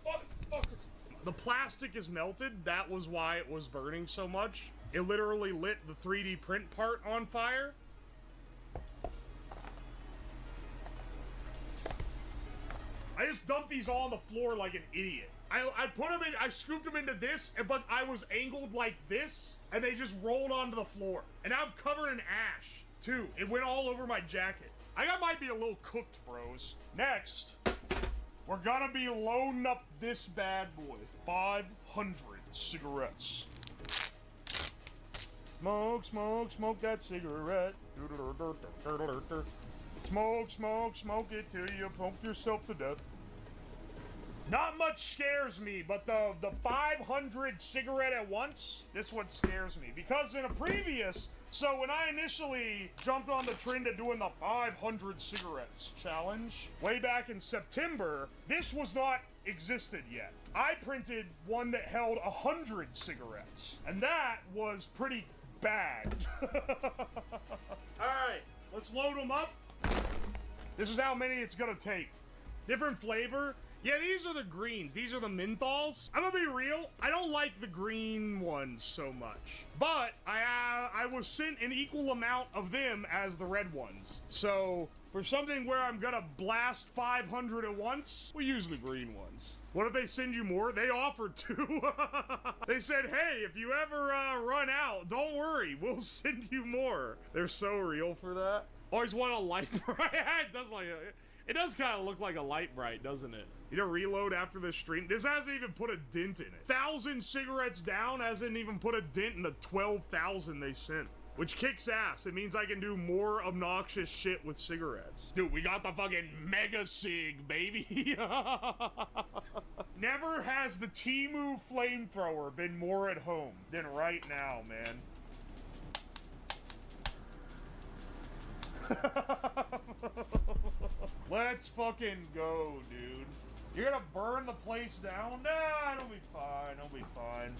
Motherfucker. The plastic is melted. That was why it was burning so much. It literally lit the 3D print part on fire. I just dumped these all on the floor like an idiot. I put them in, I scooped them into this, but I was angled like this, and they just rolled onto the floor. And now I'm covered in ash, too. It went all over my jacket. I might be a little cooked, bros. Next, we're gonna be loading up this bad boy. 500 cigarettes. Smoke, smoke, smoke that cigarette. Smoke, smoke, smoke it till you poke yourself to death. Not much scares me, but the 500 cigarette at once, this one scares me. Because in a previous, so when I initially jumped on the trend of doing the 500 cigarettes challenge, way back in September, this was not existed yet. I printed one that held 100 cigarettes, and that was pretty bad. Alright, let's load them up. This is how many it's gonna take. Different flavor. Yeah, these are the greens. These are the menthols. I'm gonna be real. I don't like the green ones so much. But I was sent an equal amount of them as the red ones. So for something where I'm gonna blast 500 at once, we'll use the green ones. What if they send you more? They offered to. They said, hey, if you ever run out, don't worry. We'll send you more. They're so real for that. Always want a light bright. It does kind of look like a light bright, doesn't it? You know, reload after the stream. This hasn't even put a dent in it. 1,000 cigarettes down hasn't even put a dent in the 12,000 they sent. Which kicks ass. It means I can do more obnoxious shit with cigarettes. Dude, we got the fucking mega cig, baby. Never has the Temu flamethrower been more at home than right now, man. Let's fucking go, dude. You're gonna burn the place down? Nah, it'll be fine. It'll be fine.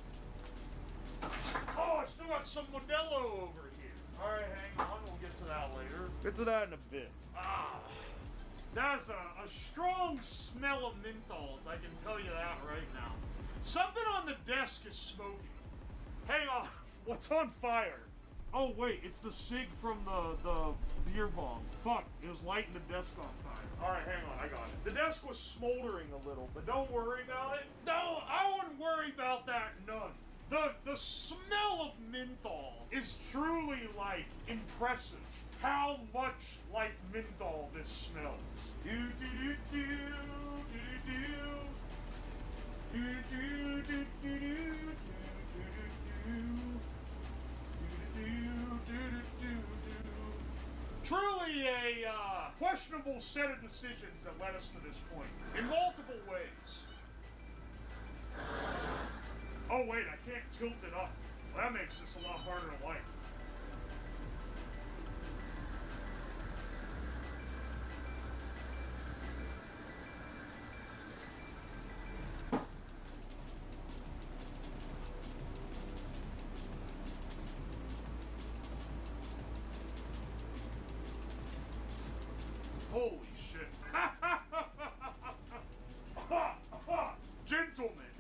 Oh, I still got some Modelo over here. Alright, hang on. We'll get to that later. Get to that in a bit. Ah. That's a strong smell of menthols. I can tell you that right now. Something on the desk is smoking. Hang on. What's on fire? Oh wait, it's the cig from the beer bong. Fuck, it was lighting the desk on fire. Alright, hang on, I got it. The desk was smoldering a little, but don't worry about it. No, I wouldn't worry about that none. The smell of menthol is truly, like, impressive. How much like menthol this smells. Do do do do do do do do do do do do. Truly a questionable set of decisions that led us to this point in multiple ways. Oh wait, I can't tilt it up. Well, that makes this a lot harder to light. Holy shit. Gentlemen.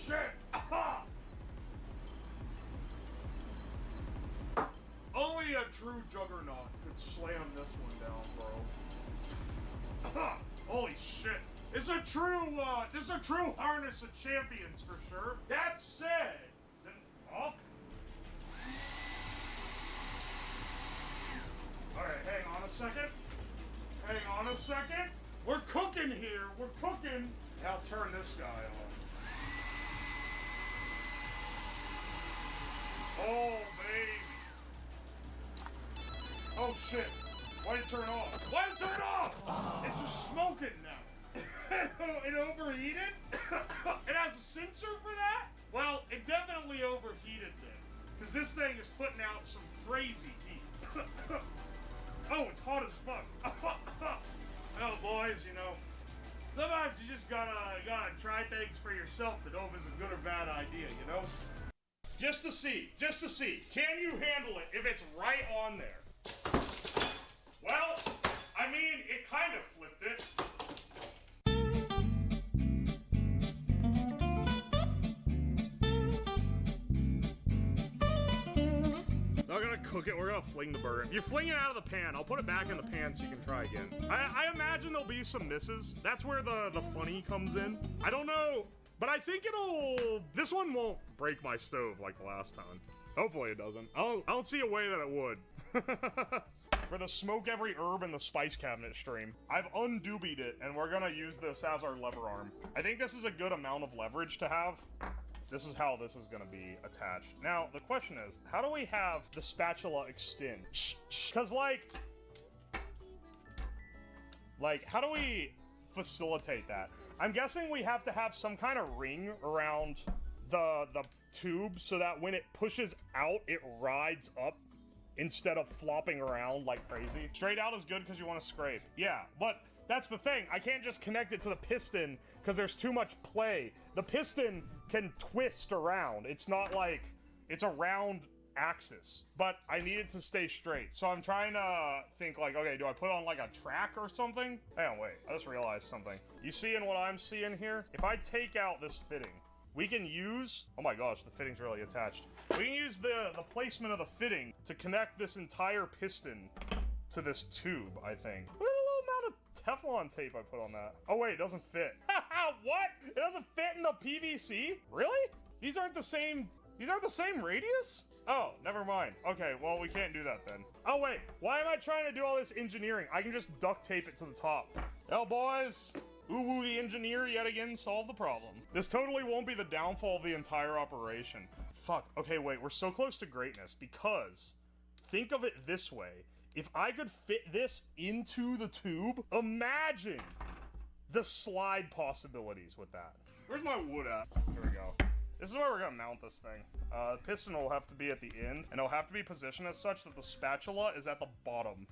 Shit. Only a true juggernaut could slam this one down, bro. Holy shit. This is a true harness of champions for sure. That said, is it off? Alright, hang on a second. Hang on a second. We're cooking here. We're cooking. Now turn this guy on. Oh, baby. Oh, shit. Why'd it turn off? Why'd it turn off? It's just smoking now. It overheated? It has a sensor for that? Well, it definitely overheated then. Because this thing is putting out some crazy heat. Oh, it's hot as fuck. Well, boys, you know, sometimes you just gotta try things for yourself to know if it's a good or bad idea, you know? Just to see. Can you handle it if it's right on there? Well, I mean, it kind of flipped it. Not gonna cook it, we're gonna fling the burger. You fling it out of the pan, I'll put it back in the pan so you can try again. I imagine there'll be some misses. That's where the funny comes in. I don't know, but I think this one won't break my stove like the last time. Hopefully it doesn't. I don't see a way that it would. For the smoke every herb in the spice cabinet stream, I've undubied it, and we're gonna use this as our lever arm. I think this is a good amount of leverage to have. This is how this is gonna be attached. Now, the question is, how do we have the spatula extend? Cause like, how do we facilitate that? I'm guessing we have to have some kind of ring around the tube so that when it pushes out, it rides up instead of flopping around like crazy. Straight out is good because you want to scrape. Yeah, but that's the thing. I can't just connect it to the piston because there's too much play. The piston can twist around. It's not like it's a round axis, but I need it to stay straight. So I'm trying to think like, okay, do I put on like a track or something? Hang on, wait, I just realized something. You seeing what I'm seeing here? If I take out this fitting, we can use, oh my gosh, the fitting's really attached. We can use the placement of the fitting to connect this entire piston to this tube, I think. Look at the little amount of Teflon tape I put on that. Oh wait, it doesn't fit. What? It doesn't fit in the PVC? Really? These aren't the same radius? Oh, never mind. Okay, well, we can't do that then. Oh wait, why am I trying to do all this engineering? I can just duct tape it to the top. Well, boys, Uwu the engineer yet again solved the problem. This totally won't be the downfall of the entire operation. Fuck, okay, wait, we're so close to greatness because think of it this way. If I could fit this into the tube, imagine the slide possibilities with that. Where's my wood at? Here we go. This is where we're gonna mount this thing. The piston will have to be at the end, and it'll have to be positioned as such that the spatula is at the bottom.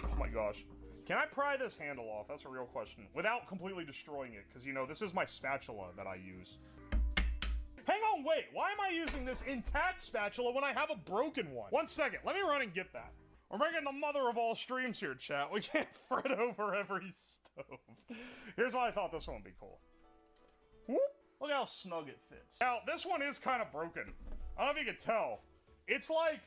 Oh my gosh. Can I pry this handle off? That's a real question. Without completely destroying it, because, you know, this is my spatula that I use. Hang on, wait. Why am I using this intact spatula when I have a broken one? 1 second. Let me run and get that. We're making the mother of all streams here, chat. We can't fret over every stove. Here's why I thought this one would be cool. Whoop. Look how snug it fits. Now, this one is kind of broken. I don't know if you can tell. It's like,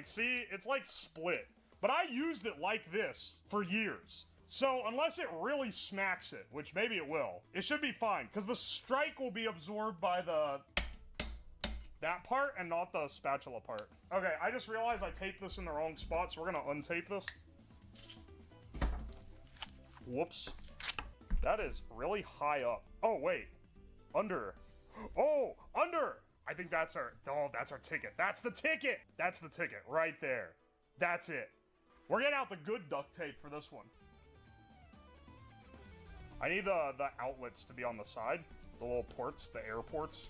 see, it's like split. But I used it like this for years. So unless it really smacks it, which maybe it will, it should be fine. Because the strike will be absorbed by that part and not the spatula part. Okay, I just realized I taped this in the wrong spot, so we're gonna untape this. Whoops. That is really high up. Oh, wait. Under. Oh, under! I think that's our ticket. That's the ticket! That's the ticket, right there. That's it. We're getting out the good duct tape for this one. I need the outlets to be on the side. The little ports, the air ports.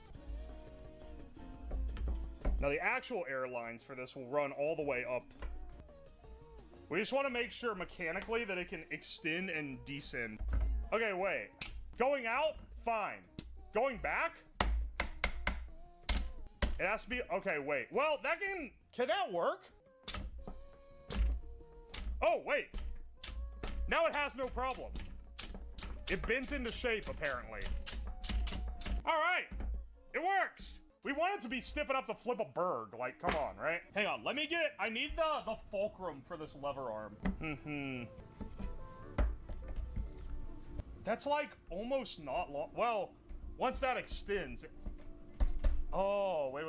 Now the actual air lines for this will run all the way up. We just want to make sure mechanically that it can extend and descend. Okay, wait. Going out? Fine. Going back? It has to be, okay, wait. Well, can that work? Oh, wait. Now it has no problem. It bent into shape, apparently. All right. It works. We want it to be stiff enough to flip a berg. Like, come on, right? Hang on. I need the fulcrum for this lever arm. That's like almost not long. Well, once that extends. Oh, wait.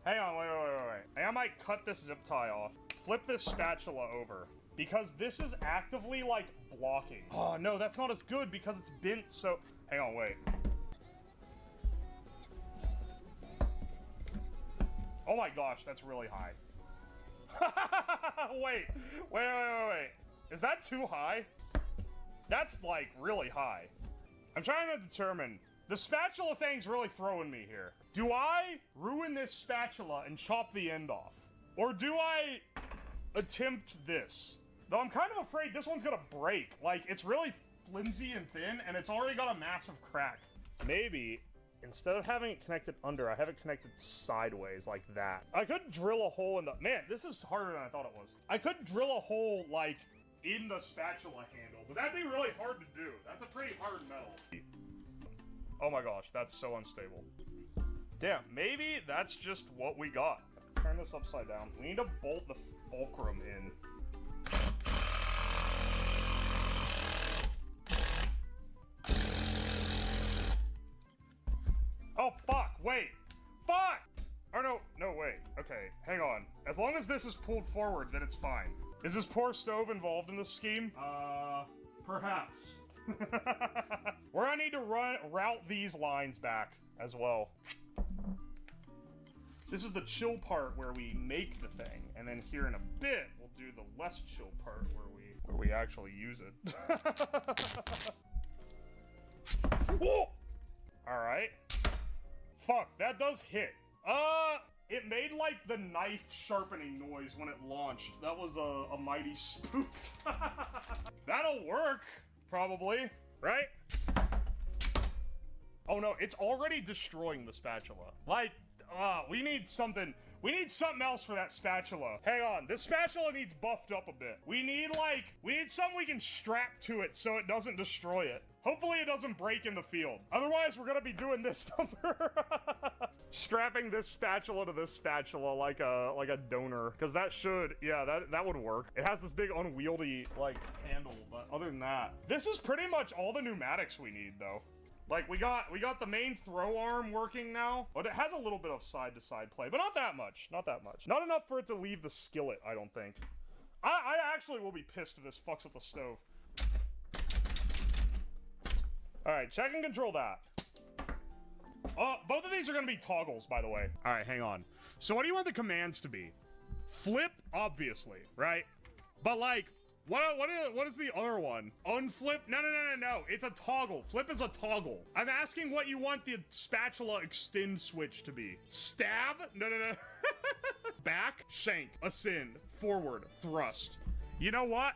Hang on, wait. I might cut this zip tie off. Flip this spatula over. Because this is actively, like, blocking. Oh, no, that's not as good because it's bent so... Hang on, wait. Oh my gosh, that's really high. Wait. Is that too high? That's, like, really high. I'm trying to determine... The spatula thing's really throwing me here. Do I ruin this spatula and chop the end off? Or do I attempt this? Though I'm kind of afraid this one's gonna break. Like, it's really flimsy and thin, and it's already got a massive crack. Maybe instead of having it connected under, I have it connected sideways like that. I could drill a hole in the, man, this is harder than I thought it was. I could drill a hole like in the spatula handle, but that'd be really hard to do. That's a pretty hard metal. Oh my gosh, that's so unstable. Damn, maybe that's just what we got. Turn this upside down. We need to bolt the fulcrum in. Oh, fuck, wait. Fuck! Or no, wait. Okay, hang on. As long as this is pulled forward, then it's fine. Is this poor stove involved in this scheme? Perhaps. We're gonna need to route these lines back as well. This is the chill part where we make the thing, and then here in a bit, we'll do the less chill part where we actually use it. Whoa! Alright. Fuck, that does hit. It made like the knife sharpening noise when it launched. That was a mighty spook. That'll work, probably, right? Oh no, it's already destroying the spatula. Like, we need something else for that spatula. Hang on, this spatula needs buffed up a bit. We need something we can strap to it so it doesn't destroy it. Hopefully it doesn't break in the field. Otherwise, we're gonna be doing this number. Strapping this spatula to this spatula like a donor. Because that should, yeah, that would work. It has this big unwieldy, like, handle, but other than that. This is pretty much all the pneumatics we need, though. Like, we got the main throw arm working now, but it has a little bit of side-to-side play, but not that much, not that much. Not enough for it to leave the skillet, I don't think. I actually will be pissed if this fucks up the stove. Alright, check and control that. Both of these are gonna be toggles, by the way. Alright, hang on. So what do you want the commands to be? Flip, obviously, right? But like, what is the other one? Unflip? No. It's a toggle. Flip is a toggle. I'm asking what you want the spatula extend switch to be. Stab? No. Back? Shank. Ascend. Forward. Thrust. You know what?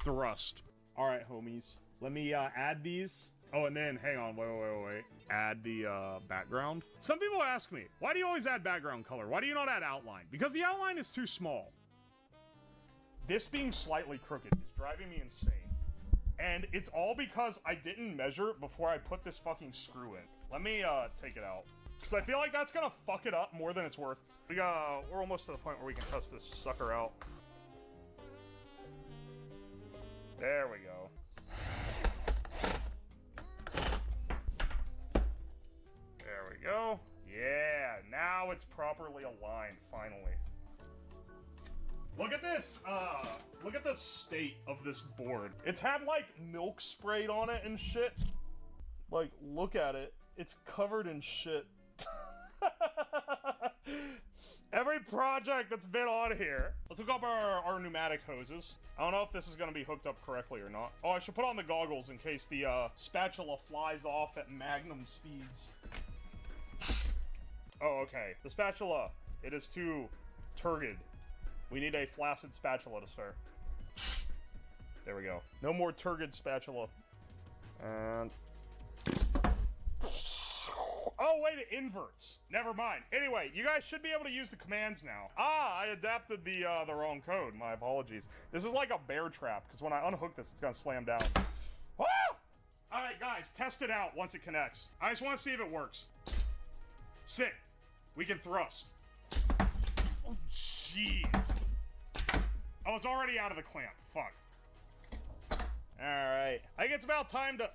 Thrust. All right, homies. Let me add these. Oh, and then, hang on, wait. Add the background. Some people ask me, why do you always add background color? Why do you not add outline? Because the outline is too small. This being slightly crooked is driving me insane. And it's all because I didn't measure it before I put this fucking screw in. Let me take it out. Because I feel like that's gonna fuck it up more than it's worth. We're almost to the point where we can test this sucker out. There we go. There we go. Yeah, now it's properly aligned, finally. Look at this, look at the state of this board. It's had, like, milk sprayed on it and shit. Like, look at it. It's covered in shit. Every project that's been on here. Let's hook up our pneumatic hoses. I don't know if this is gonna be hooked up correctly or not. Oh, I should put on the goggles in case the spatula flies off at magnum speeds. Oh, okay. The spatula, it is too turgid. We need a flaccid spatula to start. There we go. No more turgid spatula. And... oh, wait, it inverts. Never mind. Anyway, you guys should be able to use the commands now. I adapted the wrong code. My apologies. This is like a bear trap, because when I unhook this, it's gonna slam down. Woo! Alright, guys, test it out once it connects. I just want to see if it works. Sick. We can thrust. Oh, jeez. Oh, it's already out of the clamp. Fuck. Alright. I think it's about time to...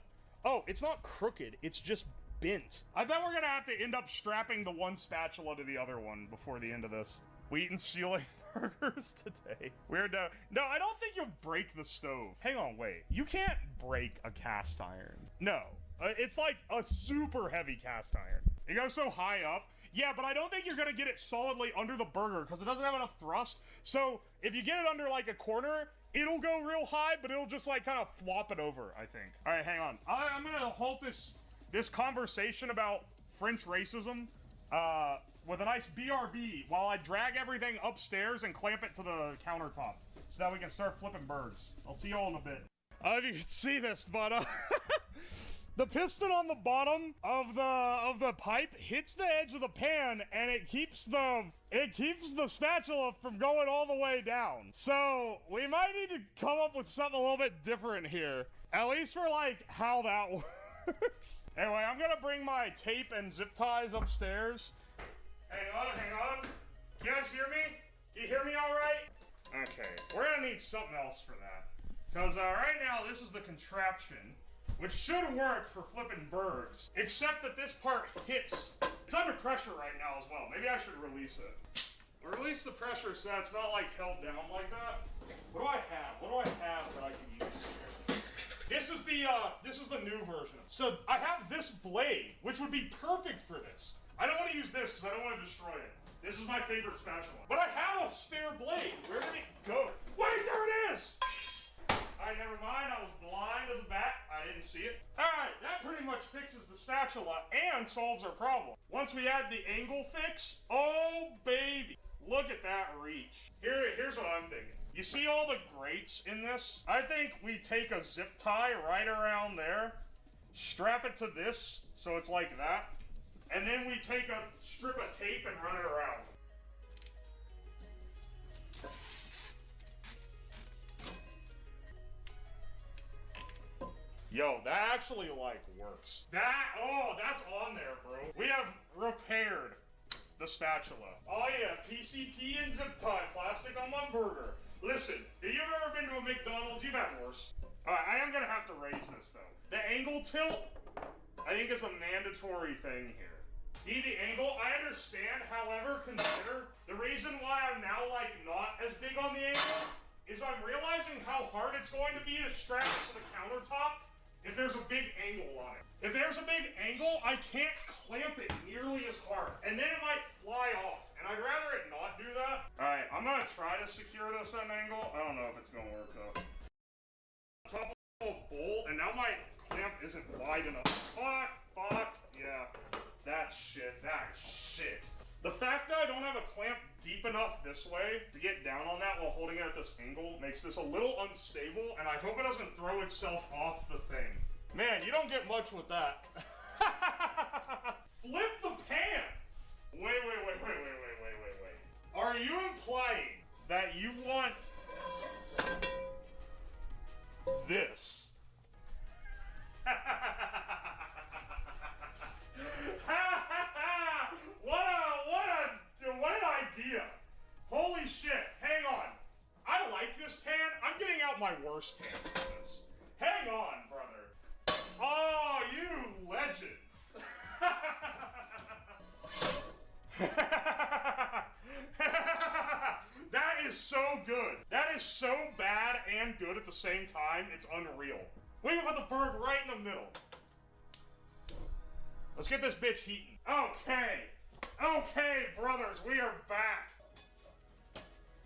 oh, it's not crooked. It's just bent. I bet we're gonna have to end up strapping the one spatula to the other one before the end of this. We eating ceiling burgers today. Weird. No, I don't think you'll break the stove. Hang on, wait. You can't break a cast iron. No. It's like a super heavy cast iron. It goes so high up. Yeah, but I don't think you're gonna get it solidly under the burger because it doesn't have enough thrust. So if you get it under like a corner, it'll go real high, but it'll just like kind of flop it over, I think. All right, hang on. I'm gonna halt this conversation about French racism with a nice BRB while I drag everything upstairs and clamp it to the countertop so that we can start flipping birds. I'll see you all in a bit. I don't know if you can see this, but The piston on the bottom of the pipe hits the edge of the pan, and it keeps the spatula from going all the way down. So we might need to come up with something a little bit different here, at least for like how that works. Anyway, I'm gonna bring my tape and zip ties upstairs. Hang on. Can you guys hear me? Can you hear me all right? Okay, we're gonna need something else for that. Because right now, this is the contraption, which should work for flipping birds, except that this part hits. It's under pressure right now as well. Maybe I should release it. Release the pressure so it's not like held down like that. What do I have? What do I have that I can use here? This is the new version. So I have this blade, which would be perfect for this. I don't want to use this because I don't want to destroy it. This is my favorite spatula. But I have a spare blade. Where did it go? Wait, there it is! Alright, never mind. I was blind as a bat. I didn't see it. Alright, that pretty much fixes the spatula and solves our problem. Once we add the angle fix, oh baby, look at that reach. Here's what I'm thinking. You see all the grates in this? I think we take a zip tie right around there, strap it to this so it's like that, and then we take a strip of tape and run it around. Yo, that actually, like, works. That's on there, bro. We have repaired the spatula. Oh yeah, PCP and zip tie, plastic on my burger. Listen, if you've ever been to a McDonald's, you've had worse. Alright, I am gonna have to raise this, though. The angle tilt, I think is a mandatory thing here. The angle, I understand, however, consider the reason why I'm now, like, not as big on the angle is I'm realizing how hard it's going to be to strap it to the countertop if there's a big angle on it. If there's a big angle, I can't clamp it nearly as hard, and then it might fly off, and I'd rather it not do that. Alright, I'm gonna try to secure this at an angle. I don't know if it's gonna work, though. Top of a bolt, and now my clamp isn't wide enough. Fuck, yeah. That's shit. The fact that I don't have a clamp deep enough this way to get down on that while holding it at this angle makes this a little unstable, and I hope it doesn't throw itself off the thing. Man, you don't get much with that. Flip the pan! Wait. Are you implying that you want this? What an idea! Holy shit, hang on. I like this pan. I'm getting out my worst pan for this. Hang on, brother. Oh, you legend. That is so good. That is so bad and good at the same time. It's unreal. We can put the bird right in the middle. Let's get this bitch heating. Okay, brothers, we are back.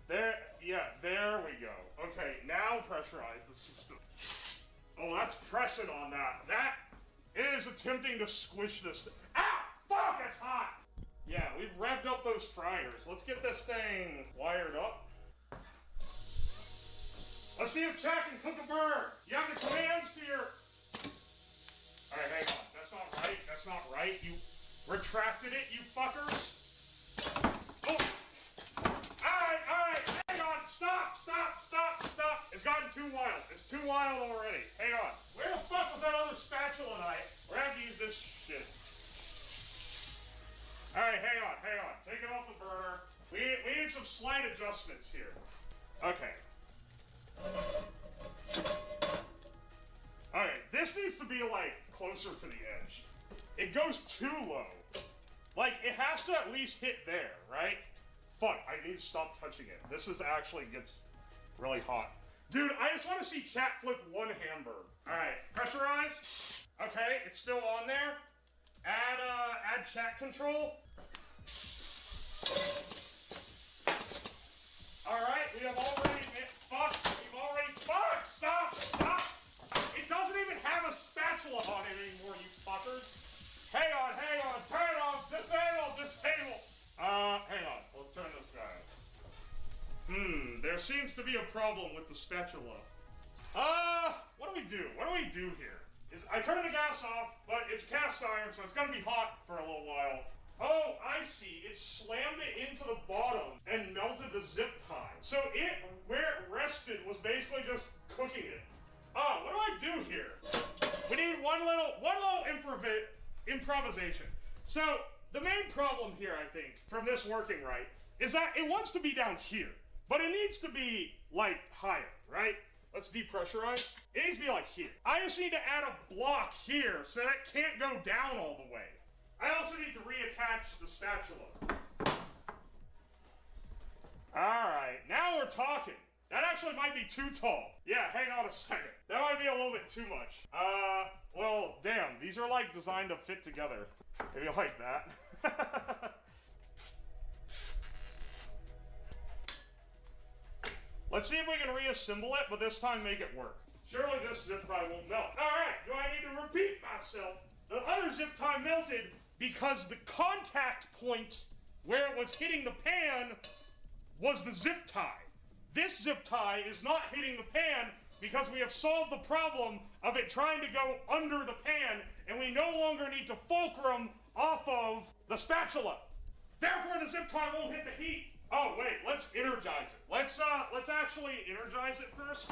There we go. Okay, now pressurize the system. Oh, that's pressing on that. That is attempting to squish this. Ah! Fuck, it's hot! Yeah, we've revved up those fryers. Let's get this thing wired up. Let's see if Jack can cook a bird. You have the commands to your... Alright, hang on. That's not right. You retracted it, you fuckers. Oh! Alright, hang on. Stop. It's gotten too wild. It's too wild already. Hang on. Where the fuck was that other spatula knife? We're gonna have to use this shit. Alright, hang on. Take it off the burner. We need some slight adjustments here. Okay. Alright, this needs to be, like, closer to the edge. It goes too low. Like, it has to at least hit there, right? Fuck, I need to stop touching it. This is actually gets really hot. Dude, I just want to see chat flip one hamburger. Alright, pressurize. Okay, it's still on there. Add chat control. Alright, we have already... Fuck! Stop! It doesn't even have a spatula on it anymore, you fuckers. Hang on. Turn it off. Disable. Hang on. We'll turn this guy on. There seems to be a problem with the spatula. What do we do? What do we do here? is I turned the gas off, but it's cast iron, so it's gonna be hot for a little while. Oh, I see. It slammed it into the bottom and melted the zip tie. So where it rested was basically just cooking it. Oh, what do I do here? We need one little improvisation. So the main problem here, I think, from this working right, is that it wants to be down here, but it needs to be like higher, right? Let's depressurize. It needs to be like here. I just need to add a block here so that it can't go down all the way. I also need to reattach the spatula. Alright, now we're talking. That actually might be too tall. Yeah, hang on a second. That might be a little bit too much. Well, damn, these are like designed to fit together. Maybe like that. Let's see if we can reassemble it, but this time make it work. Surely this zip tie won't melt. Alright, do I need to repeat myself? The other zip tie melted because the contact point where it was hitting the pan was the zip tie. This zip tie is not hitting the pan because we have solved the problem of it trying to go under the pan, and we no longer need to fulcrum off of the spatula. Therefore, the zip tie won't hit the heat. Oh wait, let's energize it. Let's actually energize it first.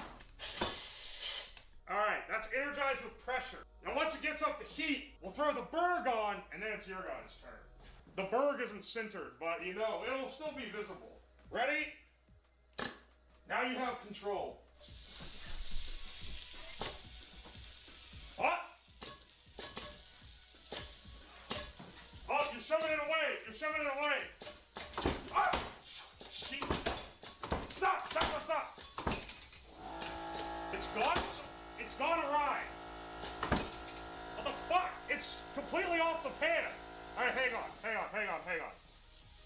Alright, that's energized with pressure. Now once it gets up to heat, we'll throw the berg on, and then it's your guys' turn. The berg isn't centered, but you know, it'll still be visible. Ready? Now you have control. What? Oh, you're shoving it away! You're shoving it away! Oh! Shit. Stop! Stop! Stop! Stop! It's gone? It's gone awry. What the fuck? It's completely off the pan. Alright, hang on.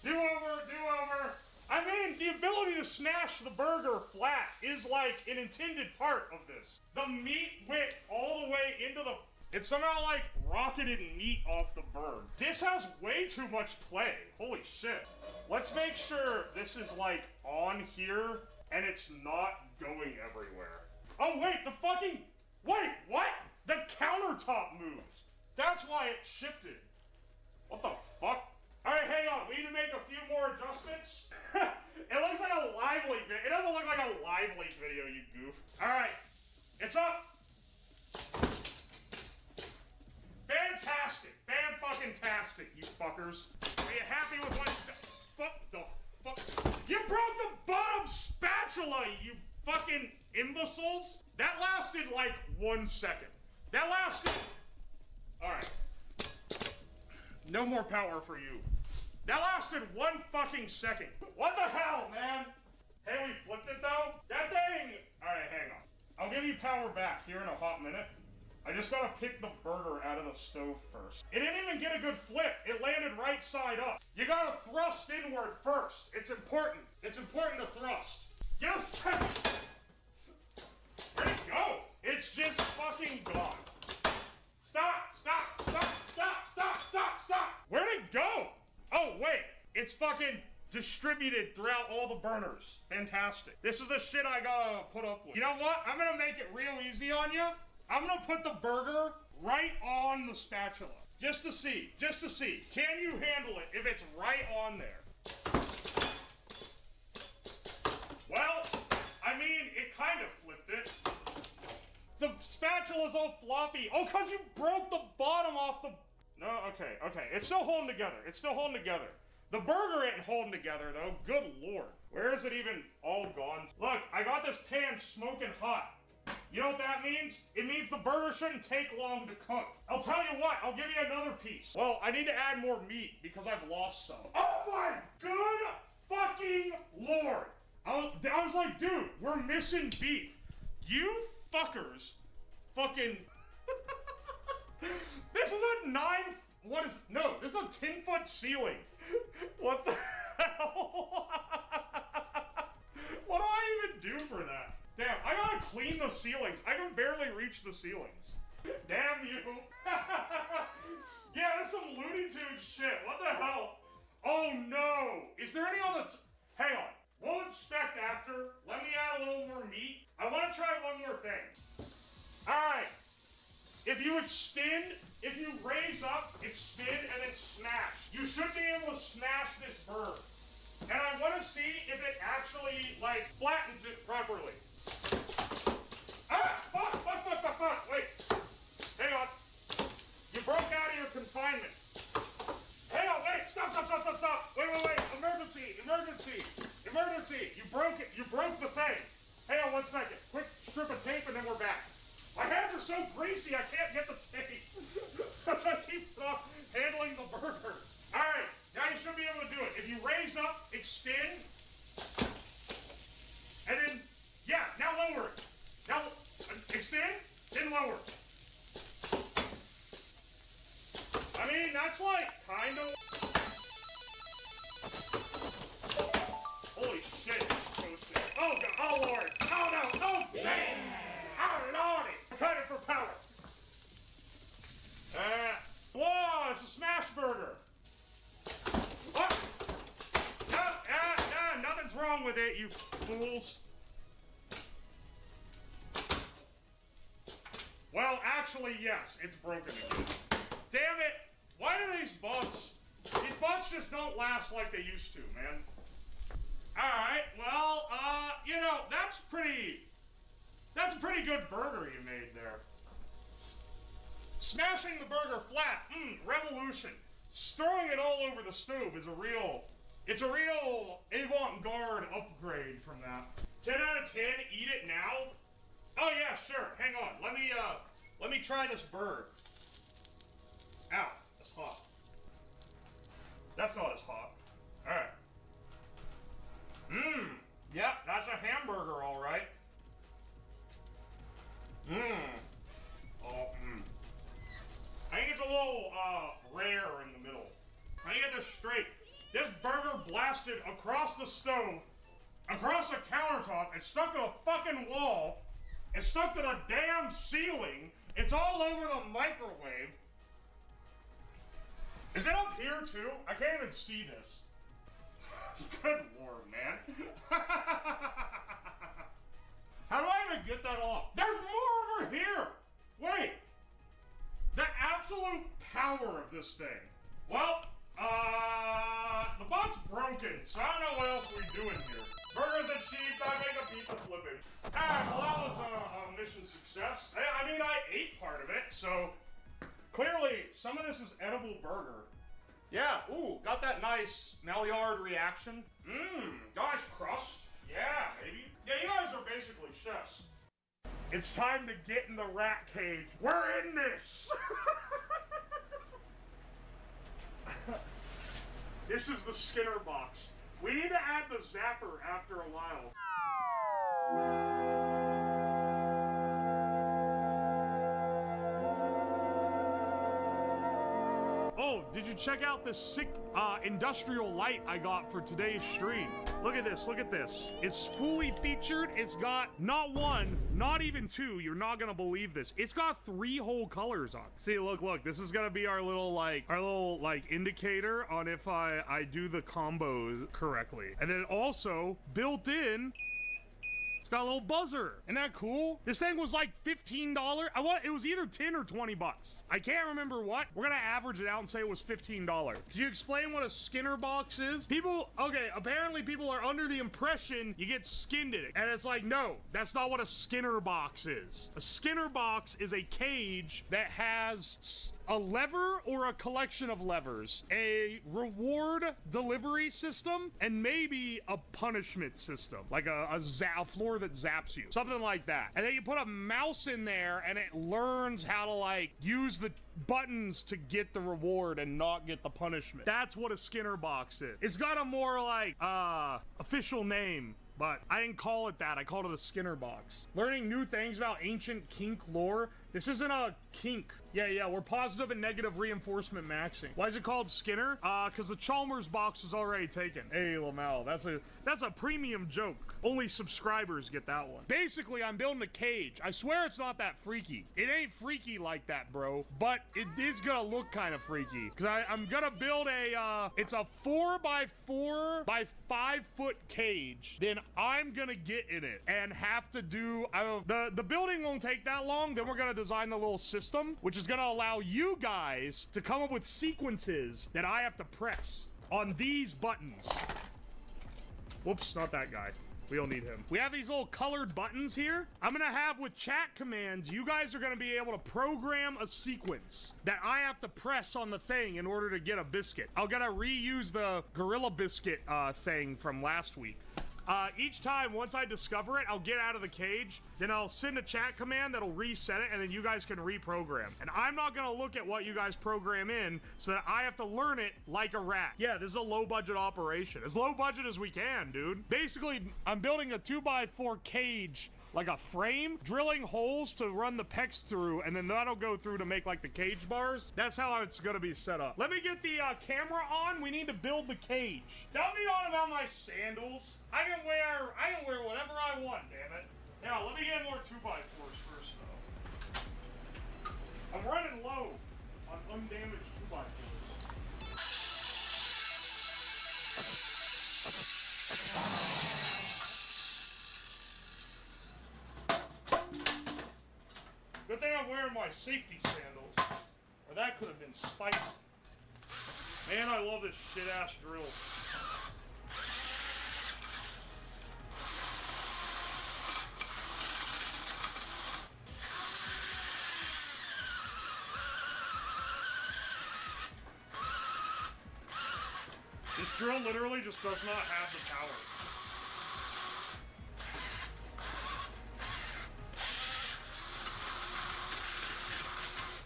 Do over. I mean, the ability to smash the burger flat is like an intended part of this. The meat went all the way into the... It somehow like rocketed meat off the burger. This has way too much play. Holy shit. Let's make sure this is like on here and it's not going everywhere. Oh wait, wait, what? The countertop moved. That's why it shifted. What the fuck? Alright, hang on. We need to make a few more adjustments. It looks like a lively video. It doesn't look like a lively video, you goof. Alright. It's up. Fantastic. Fan-fucking-tastic, you fuckers. Are you happy with what... Fuck the fuck... You broke the bottom spatula, you fucking imbeciles. That lasted like 1 second. That lasted... Alright. No more power for you. That lasted 1 fucking second. What the hell, man? Hey, we flipped it though? That thing... Alright, hang on. I'll give you power back here in a hot minute. I just gotta pick the burger out of the stove first. It didn't even get a good flip. It landed right side up. You gotta thrust inward first. It's important. It's important to thrust. Get a second. Where'd it go? It's just fucking gone. Stop! Where'd it go? Oh, wait. It's fucking distributed throughout all the burners. Fantastic. This is the shit I gotta put up with. You know what? I'm gonna make it real easy on you. I'm gonna put the burger right on the spatula. Just to see. Can you handle it if it's right on there? Well, I mean, it kind of flipped it. The spatula's all floppy. Oh, because you broke the bottom off the... No, okay. It's still holding together. The burger ain't holding together, though. Good lord. Where is it even all gone? Look, I got this pan smoking hot. You know what that means? It means the burger shouldn't take long to cook. I'll tell you what, I'll give you another piece. Well, I need to add more meat because I've lost some. Oh my good fucking lord. I was like, dude, we're missing beef. You fuckers fucking... This is a 10 10-foot ceiling. What the hell? What do I even do for that? Damn, I gotta clean the ceilings. I can barely reach the ceilings. Damn you. Yeah, that's some Looney Tunes shit. What the hell? Oh no. Is there any on the... Hang on. We'll inspect after. Let me add a little more meat. I want to try one more thing. Alright. If you extend, if you raise up, extend, and then smash, you should be able to smash this bird. And I want to see if it actually, like, flattens it properly. Ah! Fuck! Wait. Hang on. You broke out of your confinement. Hang on, wait! Stop! Wait! Emergency! You broke it. You broke the thing. Hang on 1 second. Quick strip of tape and then we're back. My hands are so greasy I can't get the tape. I keep handling the burger. Alright, now you should be able to do it. If you raise up, extend, and then, yeah, now lower it. Now, extend, then lower. I mean, that's like, kind of... Holy shit, it's toasted. Oh, God, oh, Lord. Oh, no, oh, dang. Oh, Lordy. Cut it for power. Whoa, it's a smash burger. What? No, nothing's wrong with it, you fools. Well, actually, yes, it's broken again. Damn it! Why do these bots just don't last like they used to, man? Alright, well, you know, that's a pretty good burger you made there. Smashing the burger flat, revolution. Throwing it all over the stove is it's a real avant-garde upgrade from that. 10 out of 10, eat it now? Oh yeah, sure, hang on, let me try this bird. Ow, that's hot. That's not as hot. Alright. Yep, that's a hamburger, alright. I think it's a little, rare in the middle. I get this straight. This burger blasted across the stove, across a countertop, it's stuck to a fucking wall, it's stuck to the damn ceiling, it's all over the microwave. Is it up here too? I can't even see this. Good lord, man. How do I even get that off? There's more over here! Wait! The absolute power of this thing. Well, the bot's broken, so I don't know what else we're doing here. Burgers achieved, I make a pizza flipping. Alright, well that was a mission success. I mean, I ate part of it, so clearly some of this is edible burger. Yeah, ooh, got that nice Maillard reaction. Nice crust. Yeah, baby. Yeah, you guys are basically chefs. It's time to get in the rat cage. We're in this! This is the Skinner box. We need to add the zapper after a while. Oh, did you check out this sick industrial light I got for today's stream? Look at this, look at this. It's fully featured. It's got not one, not even two. You're not gonna believe this. It's got 3 whole colors on. See, look, this is gonna be our little indicator on if I do the combo correctly. And then also built in, it's got a little buzzer. Isn't that cool? This thing was like $15. It was either 10 or 20 bucks. I can't remember what. We're gonna average it out and say it was $15. Could you explain what a Skinner box is? Apparently people are under the impression you get skinned in it. And it's like, no, that's not what a Skinner box is. A Skinner box is a cage that has a lever or a collection of levers, a reward delivery system, and maybe a punishment system, like a floor that zaps you, something like that. And then you put a mouse in there and it learns how to like use the buttons to get the reward and not get the punishment. That's what a Skinner box is. It's got a more like official name, but I didn't call it that. I called it a Skinner box. Learning new things about ancient kink lore. This isn't a kink. Yeah, we're positive and negative reinforcement maxing. Why is it called Skinner? Because the Chalmers box was already taken. Hey, Lamel, that's a premium joke. Only subscribers get that one. Basically, I'm building a cage. I swear it's not that freaky. It ain't freaky like that, bro. But it is gonna look kind of freaky. Because I'm gonna build it's a 4x4 by 5 foot cage. Then I'm gonna get in it and have to do, the building won't take that long. Then we're gonna design the little system system, which is gonna allow you guys to come up with sequences that I have to press on these buttons. Whoops, not that guy. We don't need him. We have these little colored buttons here. I'm gonna have with chat commands, you guys are gonna be able to program a sequence that I have to press on the thing in order to get a biscuit. I'm gonna reuse the Gorilla Biscuit thing from last week. Each time, once I discover it, I'll get out of the cage, then I'll send a chat command that'll reset it, and then you guys can reprogram. And I'm not gonna look at what you guys program in, so that I have to learn it like a rat. Yeah, this is a low-budget operation. As low budget as we can, dude. Basically, I'm building a 2x4 cage, like a frame, drilling holes to run the pecs through, and then that'll go through to make like the cage bars. That's how it's gonna be set up. Let me get the camera on. We need to build the cage. Tell me all about my sandals. I can wear whatever I want, damn it. Now, let me get more 2x4s first, though. I'm running low on undamaged 2x4s. Good thing I'm wearing my safety sandals, or that could have been spicy. Man, I love this shit-ass drill. This drill literally just does not have the power.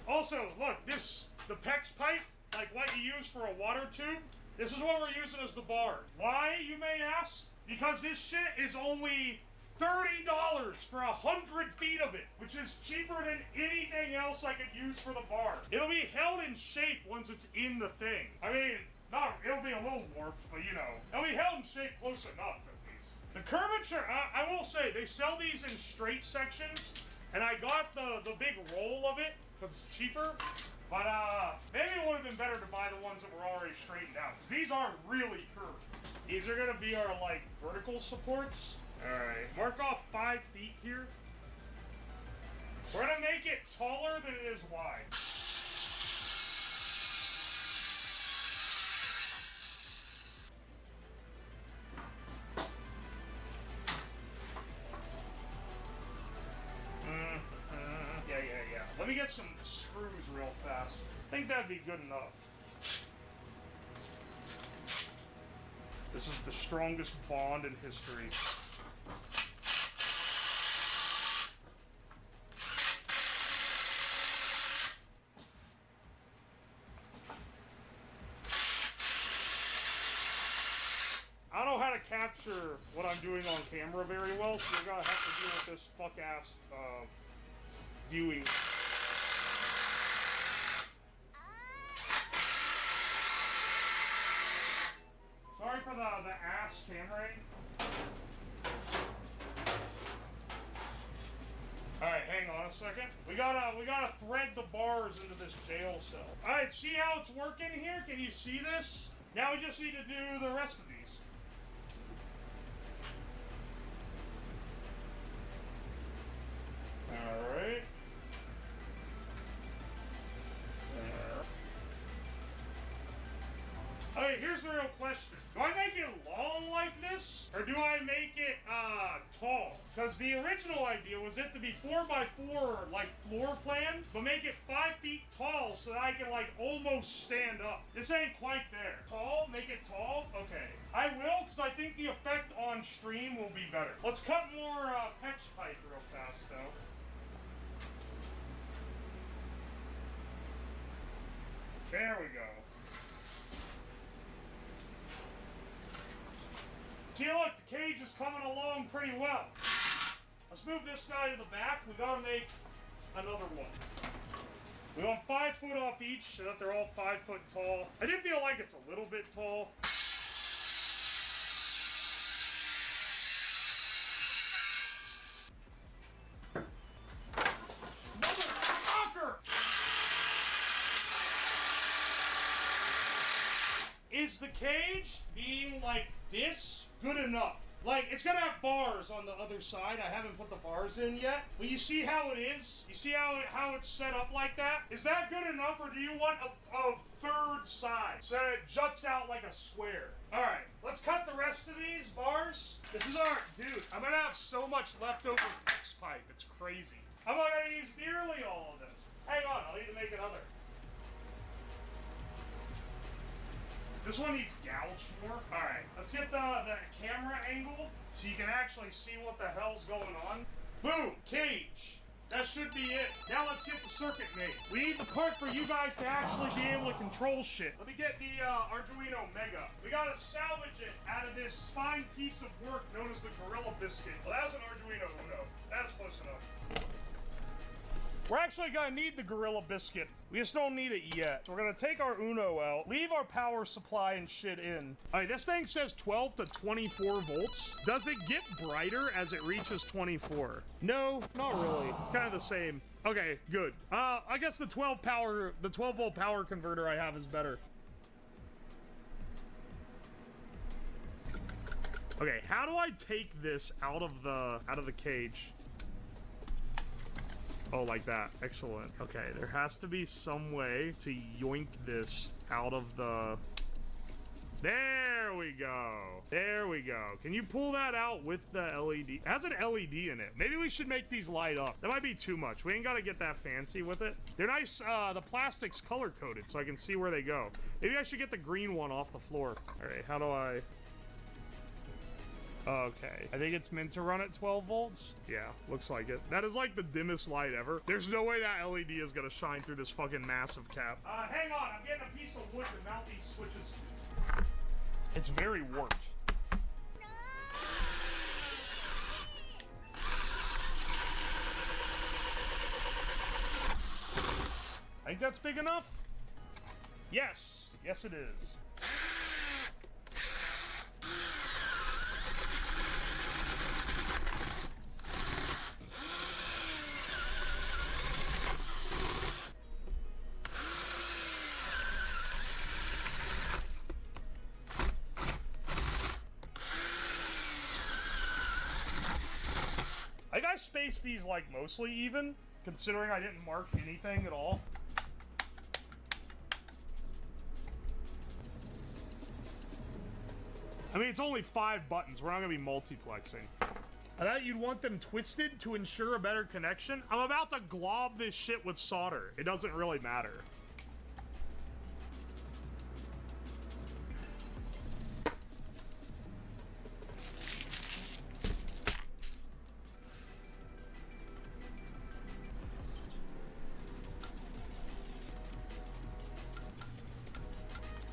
Also, look, the PEX pipe, like what you use for a water tube, this is what we're using as the bars. Why, you may ask? Because this shit is only $30 for 100 feet of it, which is cheaper than anything else I could use for the bar. It'll be held in shape once it's in the thing. I mean, it'll be a little warped, but you know, it'll be held in shape close enough at least. The curvature, I will say, they sell these in straight sections, and I got the big roll of it, because it's cheaper, but maybe it would have been better to buy the ones that were already straightened out, because these are really curved. These are going to be our, like, vertical supports. Alright, mark off 5 feet here. We're going to make it taller than it is wide. Yeah. Let me get some screws real fast. I think that'd be good enough. This is the strongest bond in history. I don't know how to capture what I'm doing on camera very well, so you're gonna have to deal with this fuck-ass, viewing. Sorry for the ass camera. Alright, hang on a second. We gotta thread the bars into this jail cell. Alright, see how it's working here? Can you see this? Now we just need to do the rest of these. Alright. Okay, here's the real question. Do I make it long like this? Or do I make it, tall? Because the original idea was it to be 4x4, like, floor plan, but make it 5 feet tall so that I can, like, almost stand up. This ain't quite there. Tall? Make it tall? Okay. I will, because I think the effect on stream will be better. Let's cut more, PEX pipe real fast, though. There we go. See, look, the cage is coming along pretty well. Let's move this guy to the back. We gotta make another one. We want 5 foot off each so that they're all 5 foot tall. I do feel like it's a little bit tall. Motherfucker! Is Is the cage being like this good enough? Like, it's gonna have bars on the other side. I haven't put the bars in yet. But you see how it is? You see how it's set up like that? Is that good enough, or do you want a third side so that it juts out like a square? All right, let's cut the rest of these bars. This is our, dude, I'm gonna have so much leftover X pipe. It's crazy. I'm not gonna use nearly all of this. Hang on, I'll need to make another. This one needs gouged more. All right, let's get the camera angle so you can actually see what the hell's going on. Boom, cage. That should be it. Now let's get the circuit made. We need the part for you guys to actually be able to control shit. Let me get the Arduino Mega. We gotta salvage it out of this fine piece of work known as the Gorilla Biscuit. Well, that was an Arduino Uno. That's close enough. We're actually gonna need the Gorilla Biscuit. We just don't need it yet. So we're gonna take our Uno out, leave our power supply and shit in. All right, this thing says 12 to 24 volts. Does it get brighter as it reaches 24? No, not really. It's kind of the same. Okay, good. I guess the 12 volt power converter I have is better. Okay, how do I take this out of the cage? Oh, like that. Excellent. Okay, there has to be some way to yoink this out of the... There we go. There we go. Can you pull that out with the LED? It has an LED in it. Maybe we should make these light up. That might be too much. We ain't got to get that fancy with it. They're nice. The plastic's color-coded, so I can see where they go. Maybe I should get the green one off the floor. All right, how do I... Okay, I think it's meant to run at 12 volts. Yeah, looks like it. That is like the dimmest light ever. There's no way that LED is gonna shine through this fucking massive cap. Hang on, I'm getting a piece of wood to mount these switches. It's very warped. I think that's big enough? Yes, yes it is. I spaced these like mostly even, considering I didn't mark anything at all. I mean, it's only 5 buttons. We're not gonna be multiplexing. I thought you'd want them twisted to ensure a better connection. I'm about to glob this shit with solder. It doesn't really matter.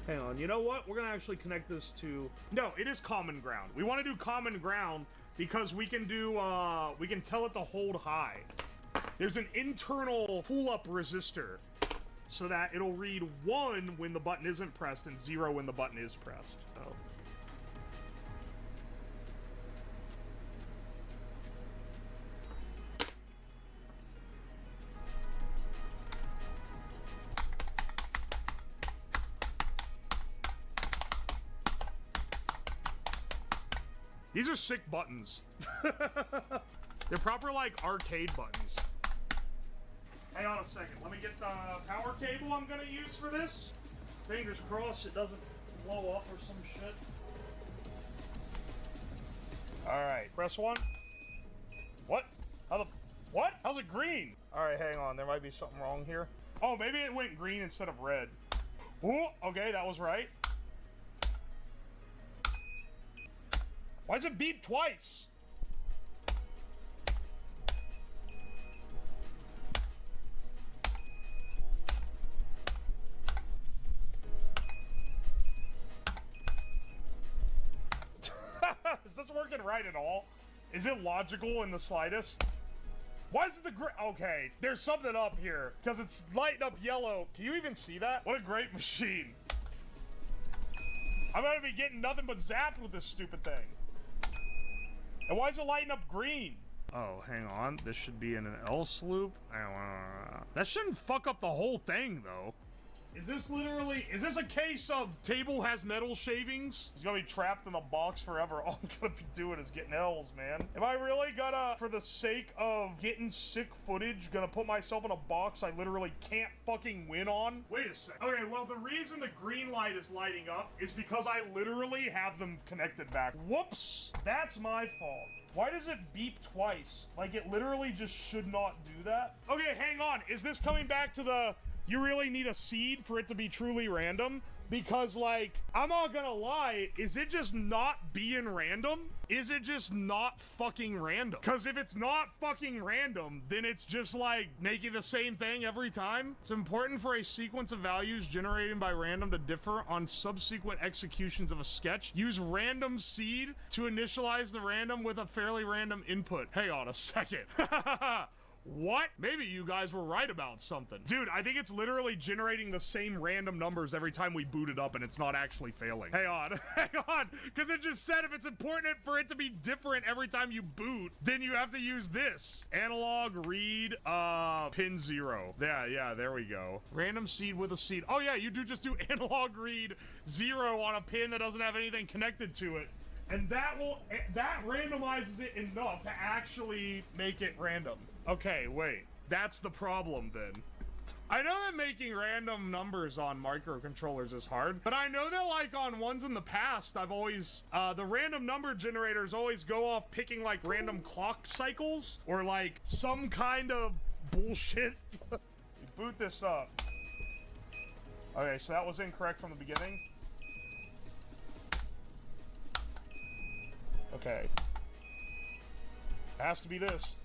Hang on, you know what? We're gonna actually connect this to... No, it is common ground. We want to do common ground because we can do, we can tell it to hold high. There's an internal pull-up resistor so that it'll read 1 when the button isn't pressed and 0 when the button is pressed. So. These are sick buttons. They're proper, like, arcade buttons. Hang on a second. Let me get the power cable I'm gonna use for this. Fingers crossed it doesn't blow up or some shit. Alright, press 1. What? How the... What? How's it green? Alright, hang on. There might be something wrong here. Oh, maybe it went green instead of red. Ooh, okay, that was right. Why does it beep twice? Is this working right at all? Is it logical in the slightest? Why is it the okay, there's something up here because it's lighting up yellow. Can you even see that? What a great machine. I'm gonna be getting nothing but zapped with this stupid thing. And why is it lighting up green? Oh, hang on. This should be in an else loop. That shouldn't fuck up the whole thing, though. Is this literally, is this a case of table has metal shavings? He's gonna be trapped in a box forever. All I'm gonna be doing is getting L's, man. Am I really gonna, for the sake of getting sick footage, gonna put myself in a box I literally can't fucking win on? Wait a sec. Okay, well, the reason the green light is lighting up is because I literally have them connected back. Whoops! That's my fault. Why does it beep twice? Like, it literally just should not do that. Okay, hang on. Is this coming back to the... You really need a seed for it to be truly random? Because, like, I'm not gonna lie, is it just not being random? Is it just not fucking random? Because if it's not fucking random, then it's just, like, making the same thing every time. It's important for a sequence of values generated by random to differ on subsequent executions of a sketch. Use random seed to initialize the random with a fairly random input. Hang on a second. What? Maybe you guys were right about something. Dude, I think it's literally generating the same random numbers every time we boot it up and it's not actually failing. Hang on, hang on, because it just said if it's important for it to be different every time you boot, then you have to use this. Analog read, pin 0. Yeah, there we go. Random seed with a seed. Oh yeah, you do just do analog read 0 on a pin that doesn't have anything connected to it. And that randomizes it enough to actually make it random. Okay, wait. That's the problem then. I know that making random numbers on microcontrollers is hard, but I know that like on ones in the past, I've always, the random number generators always go off picking like random clock cycles or like some kind of bullshit. We boot this up. Okay, so that was incorrect from the beginning. Okay. It has to be this.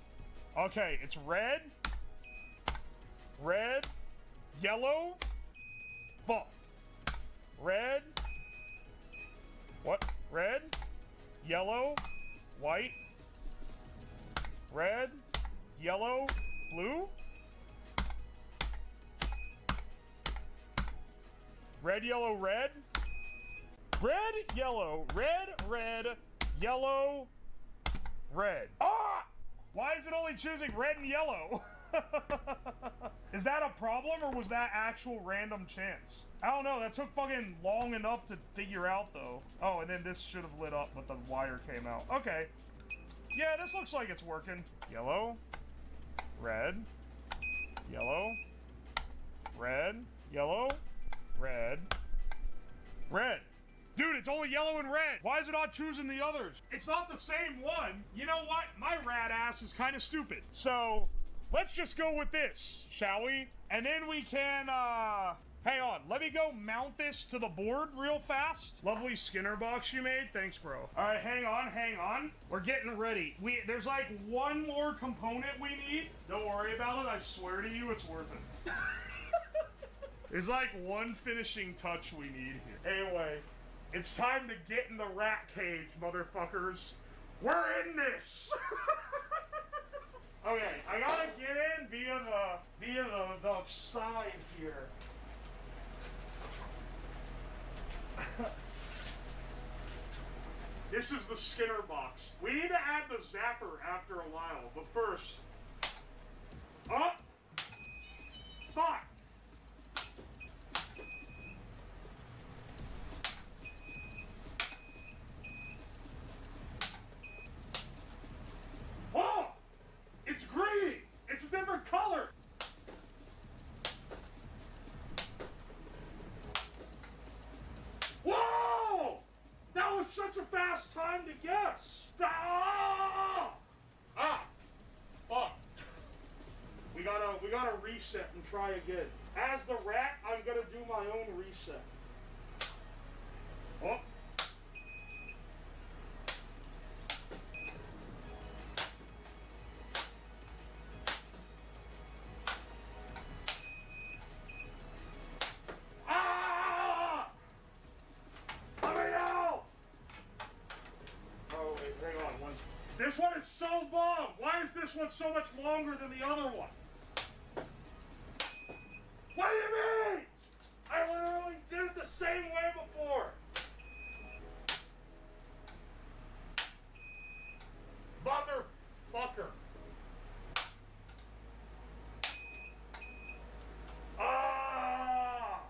Okay, it's red, yellow, fuck. Red, what? Red, yellow, white, red, yellow, blue, red, yellow, red, red, yellow, red, yellow, red. Ah! Why is it only choosing red and yellow? Is that a problem or was that actual random chance? I don't know, that took fucking long enough to figure out though. Oh, and then this should have lit up but the wire came out. Okay. Yeah, this looks like it's working. Yellow, red, yellow, red, yellow, red, red. Dude, it's only yellow and red. Why is it not choosing the others? It's not the same one. You know what? My rat ass is kind of stupid. So, let's just go with this, shall we? And then we can, hang on. Let me go mount this to the board real fast. Lovely Skinner box you made. Thanks, bro. All right, hang on. We're getting ready. There's like one more component we need. Don't worry about it. I swear to you, it's worth it. There's like one finishing touch we need here. Anyway. It's time to get in the rat cage, motherfuckers. We're in this! Okay, I gotta get in via the side here. This is the Skinner box. We need to add the zapper after a while, but first... Up! Fuck! Oh! It's green! It's a different color! Whoa! That was such a fast time to guess! Ah! Ah! Fuck. We gotta reset and try again. As the rat, I'm gonna do my own reset. Oh! This one is so long! Why is this one so much longer than the other one? What do you mean? I literally did it the same way before! Motherfucker! Ah!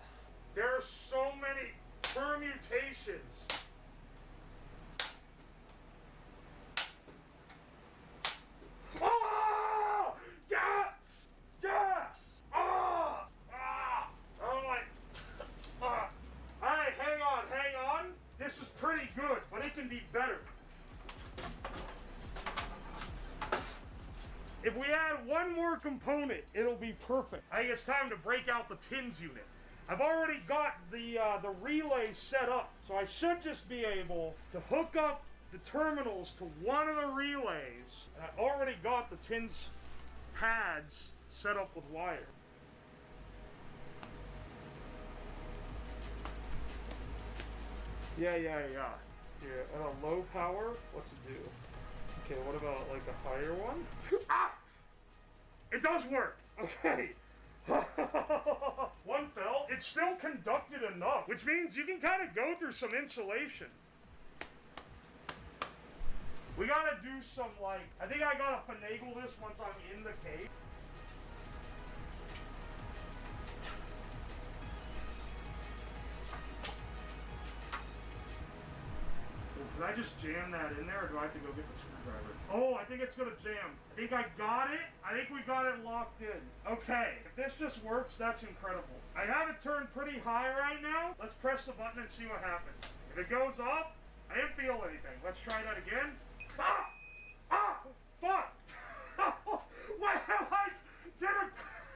add one more component, it'll be perfect. I think it's time to break out the tins unit. I've already got the relay set up, so I should just be able to hook up the terminals to one of the relays. And I already got the tins pads set up with wire. Yeah. Here, at a low power, what's it do? Okay, what about like a higher one? Ah! It does work! Okay. One fell. It's still conducted enough, which means you can kind of go through some insulation. We gotta do some, like, I think I gotta finagle this once I'm in the cave. Did I just jam that in there, or do I have to go get the screwdriver? Oh, I think it's gonna jam. I think I got it. I think we got it locked in. Okay, if this just works, that's incredible. I have it turned pretty high right now. Let's press the button and see what happens. If it goes up, I didn't feel anything. Let's try that again. Ah! Ah! Fuck! Wait, I did it!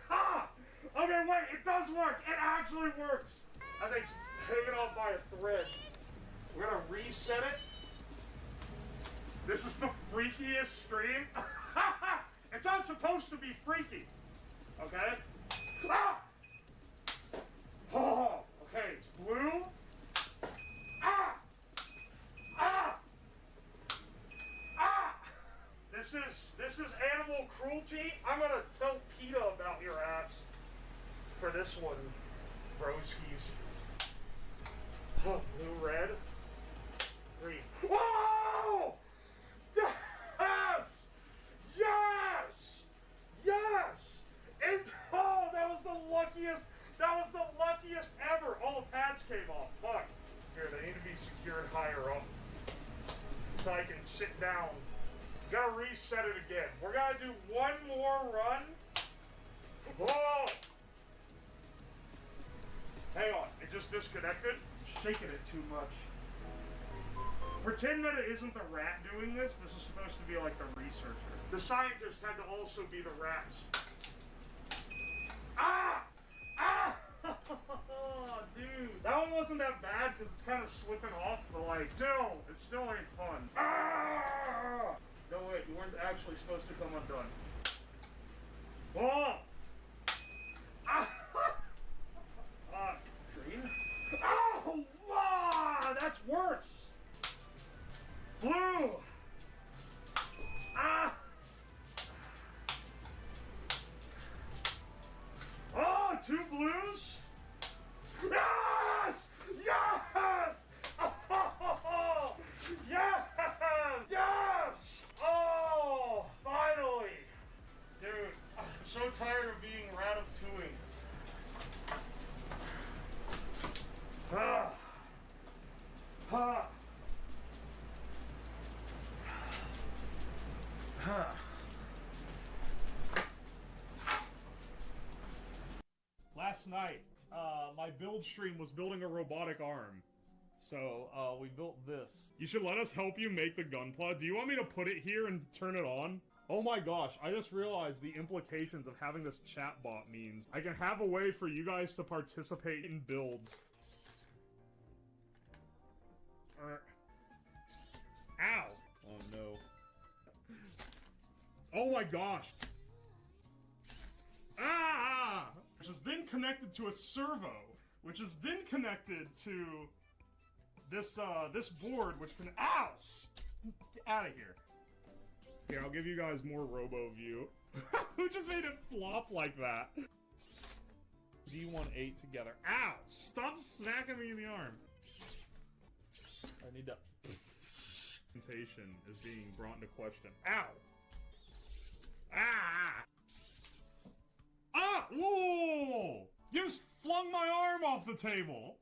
Ah! Okay, wait, it does work. It actually works. I think it's hanging off by a thread. We're gonna reset it. This is the freakiest stream. It's not supposed to be freaky. Okay? Ah! Oh, okay, it's blue. Ah! Ah! Ah! This is animal cruelty. I'm gonna tell PETA about your ass for this one, broskies. Oh, blue, red. Green. Whoa! Yes! Yes! Yes! And oh, that was the luckiest ever. All the pads came off. Fuck. Here, they need to be secured higher up so I can sit down. Gotta reset it again. We're gonna do one more run. Whoa! Hang on, it just disconnected. Shaking it too much. Pretend that it isn't the rat doing this. This is supposed to be like the researcher. The scientist had to also be the rats. Ah! Ah! Dude, that one wasn't that bad because it's kind of slipping off, but like, it still ain't fun. Ah! No, wait, you weren't actually supposed to come undone. Oh! Ah! Green. Oh! Wow! That's worse! Blue! Ah! Oh, two blues? Yes! Yes! Oh, yes! Yes! Oh, finally! Dude, I'm so tired of being ratatouille. Ah. Ah. Huh. Last night, my build stream was building a robotic arm. So, we built this. You should let us help you make the gunpla. Do you want me to put it here and turn it on? Oh my gosh, I just realized the implications of having this chatbot means I can have a way for you guys to participate in builds. Ow! Oh no. Oh my gosh! Ah! Which is then connected to a servo, which is then connected to this this board, which can ow! Get out of here! Here, I'll give you guys more robo view. Who just made it flop like that? D18 together. Ow! Stop smacking me in the arm. I need to. Presentation is being brought into question. Ow! Ah! Ah! Whoa! You just flung my arm off the table!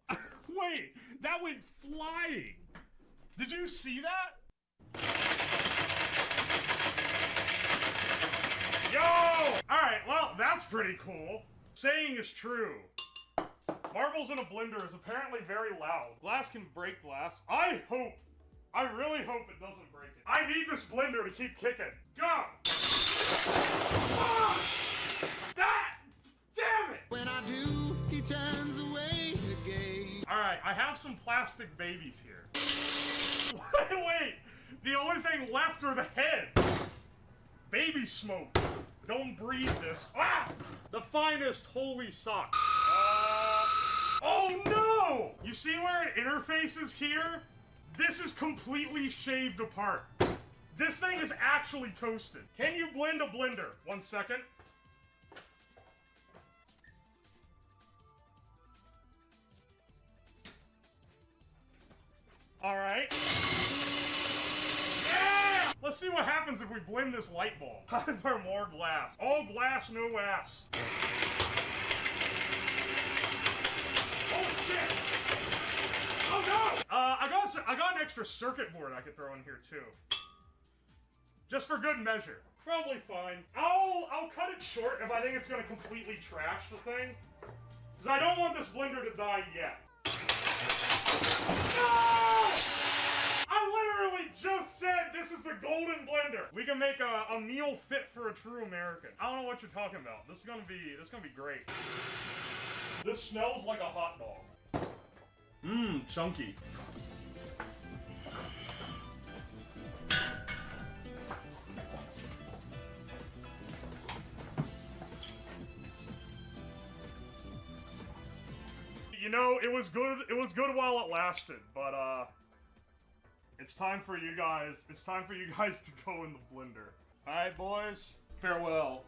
Wait, that went flying! Did you see that? Yo! Alright, well, that's pretty cool. Saying is true. Marbles in a blender is apparently very loud. Glass can break glass. I really hope it doesn't break it. I need this blender to keep kicking. Go! Ah! That! Damn it! When I do, he turns away again. Alright, I have some plastic babies here. Wait! The only thing left are the heads! Baby smoke. Don't breathe this. Ah! The finest holy sock. Oh no! You see where it interfaces here? This is completely shaved apart. This thing is actually toasted. Can you blend a blender? 1 second. Alright. Yeah! Let's see what happens if we blend this light bulb. Time for more glass. All glass, no ass. Oh shit! Oh no! I got an extra circuit board I could throw in here too. Just for good measure. Probably fine. I'll cut it short if I think it's gonna completely trash the thing. Because I don't want this blender to die yet. No! I literally just said this is the golden blender. We can make a meal fit for a true American. I don't know what you're talking about. This is gonna be great. This smells like a hot dog. Mmm, chunky. You know, it was good while it lasted, but it's time for you guys to go in the blender. Alright, boys, farewell.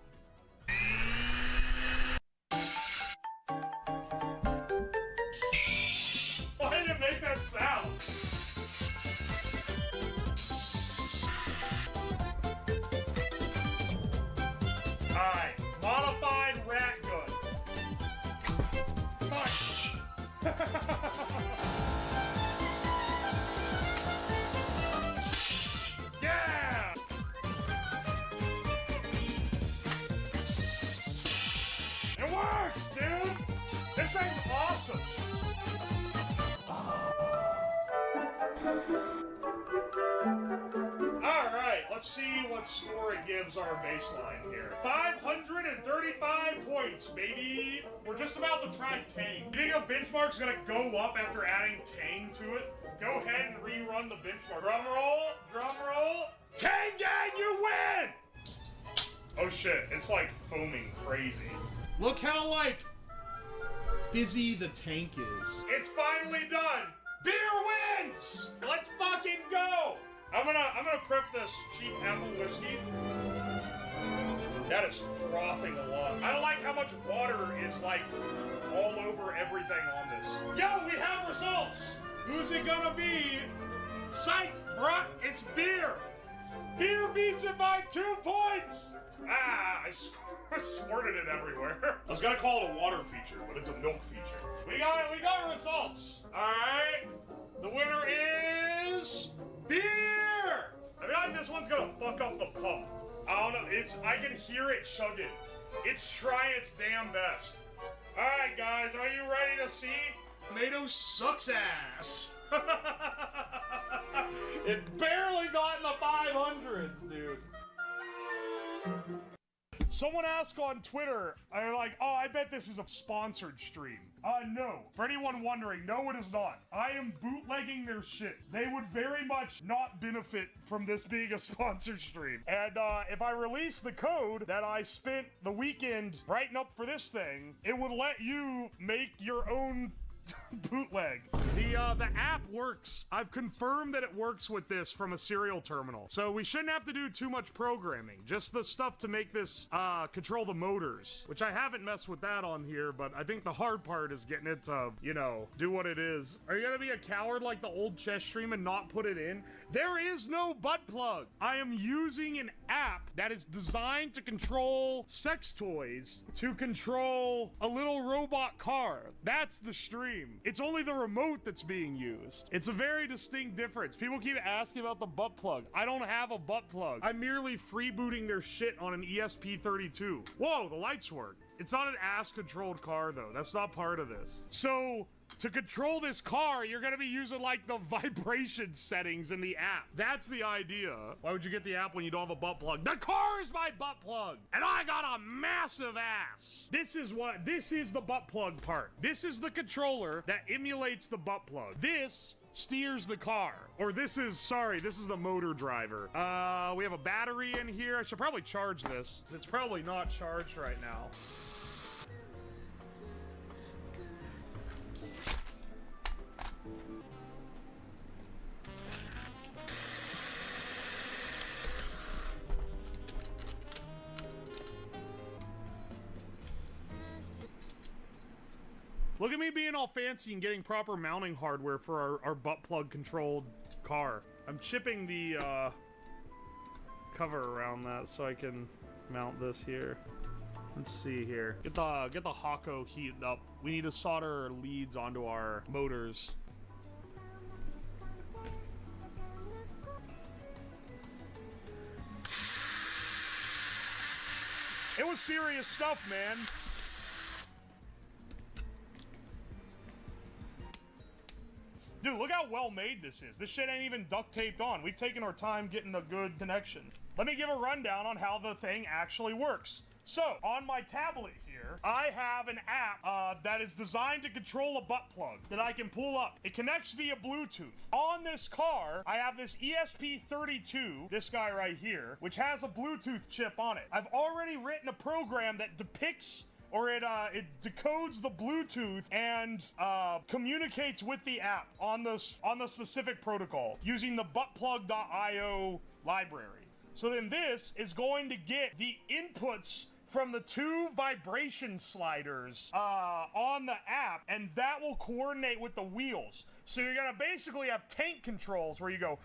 Why did it make that sound? Alright, modified rat gun. Fine. Yeah! It works, dude! This thing's awesome! Alright, let's see what score it gives our baseline here. 535 points, baby! We're just about to try Tang. You think a benchmark's gonna go up after adding Tang to it? Go ahead and rerun the benchmark. Drum roll! Drum roll! Tang Gang, you win! Oh shit, it's like foaming crazy. Look how, like, fizzy the tank is. It's finally done! Beer wins! Let's fucking go! I'm gonna prep this cheap apple whiskey. That is frothing along. I don't like how much water is, like, all over everything on this. Yo, we have results! Who's it gonna be? Psych, bruh, it's beer! Beer beats it by 2 points! Ah, I squirted it everywhere. I was gonna call it a water feature, but it's a milk feature. We got results. Alright. The winner is beer! I feel like this one's gonna fuck up the pump. I don't know, I can hear it chugging. It's trying its damn best. Alright guys, are you ready to see? Tomato sucks ass. It barely got in the 500s, dude. Someone asked on Twitter, I bet this is a sponsored stream. No. For anyone wondering, no, it is not. I am bootlegging their shit. They would very much not benefit from this being a sponsored stream. And if I release the code that I spent the weekend writing up for this thing, it would let you make your own bootleg. The app works. I've confirmed that it works with this from a serial terminal. So we shouldn't have to do too much programming. Just the stuff to make this control the motors, which I haven't messed with that on here, but I think the hard part is getting it to, you know, do what it is. Are you gonna be a coward like the old chess stream and not put it in? There is no butt plug. I am using an app that is designed to control sex toys, to control a little robot car. That's the stream. It's only the remote that's being used. It's a very distinct difference. People keep asking about the butt plug. I don't have a butt plug. I'm merely freebooting their shit on an ESP32. Whoa, the lights work. It's not an ass-controlled car, though. That's not part of this. So, to control this car, you're gonna be using, like, the vibration settings in the app. That's the idea. Why would you get the app when you don't have a butt plug? The car is my butt plug! And I got a massive ass! This is the butt plug part. This is the controller that emulates the butt plug. This steers the car. Or this is the motor driver. We have a battery in here. I should probably charge this. It's probably not charged right now. Look at me being all fancy and getting proper mounting hardware for our butt plug controlled car. I'm chipping the cover around that so I can mount this here. Let's see here. Get the Hako heated up. We need to solder leads onto our motors. It was serious stuff, man. Dude, look how well made this is. This shit ain't even duct taped on. We've taken our time getting a good connection. Let me give a rundown on how the thing actually works. So, on my tablet here, I have an app that is designed to control a butt plug that I can pull up. It connects via Bluetooth. On this car, I have this ESP32, this guy right here, which has a Bluetooth chip on it. I've already written a program that depicts or it decodes the Bluetooth and communicates with the app on the specific protocol using the buttplug.io library. So then this is going to get the inputs from the two vibration sliders on the app, and that will coordinate with the wheels. So you're gonna basically have tank controls where you go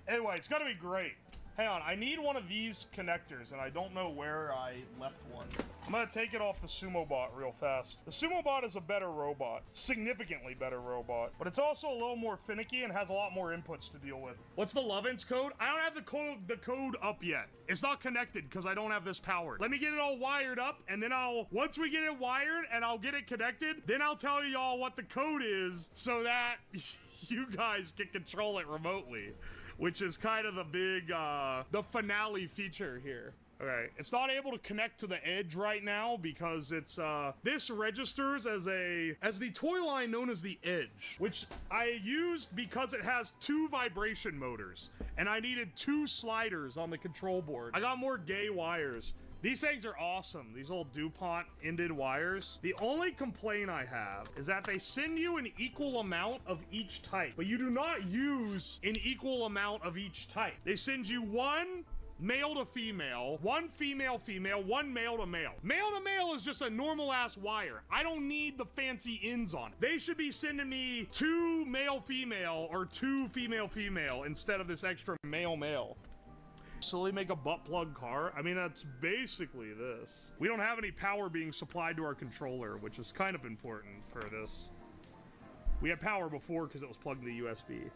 anyway, it's gonna be great. Hang on, I need one of these connectors, and I don't know where I left one. I'm gonna take it off the SumoBot real fast. The SumoBot is a better robot, significantly better robot, but it's also a little more finicky and has a lot more inputs to deal with. What's the Lovense code? I don't have the code up yet. It's not connected because I don't have this powered. Let me get it all wired up, and then once we get it wired and I'll get it connected, then I'll tell y'all what the code is so that you guys can control it remotely. Which is kind of the big, the finale feature here. Okay, it's not able to connect to the edge right now because it's, this registers as the toy line known as the Edge, which I used because it has two vibration motors, and I needed two sliders on the control board. I got more gay wires. These things are awesome, these old DuPont ended wires. The only complaint I have is that they send you an equal amount of each type, but you do not use an equal amount of each type. They send you one male to female, one female, one male to male. Male to male is just a normal ass wire. I don't need the fancy ends on it. They should be sending me two male female or two female female instead of this extra male male. Slowly make a butt plug car. I mean, that's basically this. We don't have any power being supplied to our controller, which is kind of important for this. We had power before because it was plugged into USB.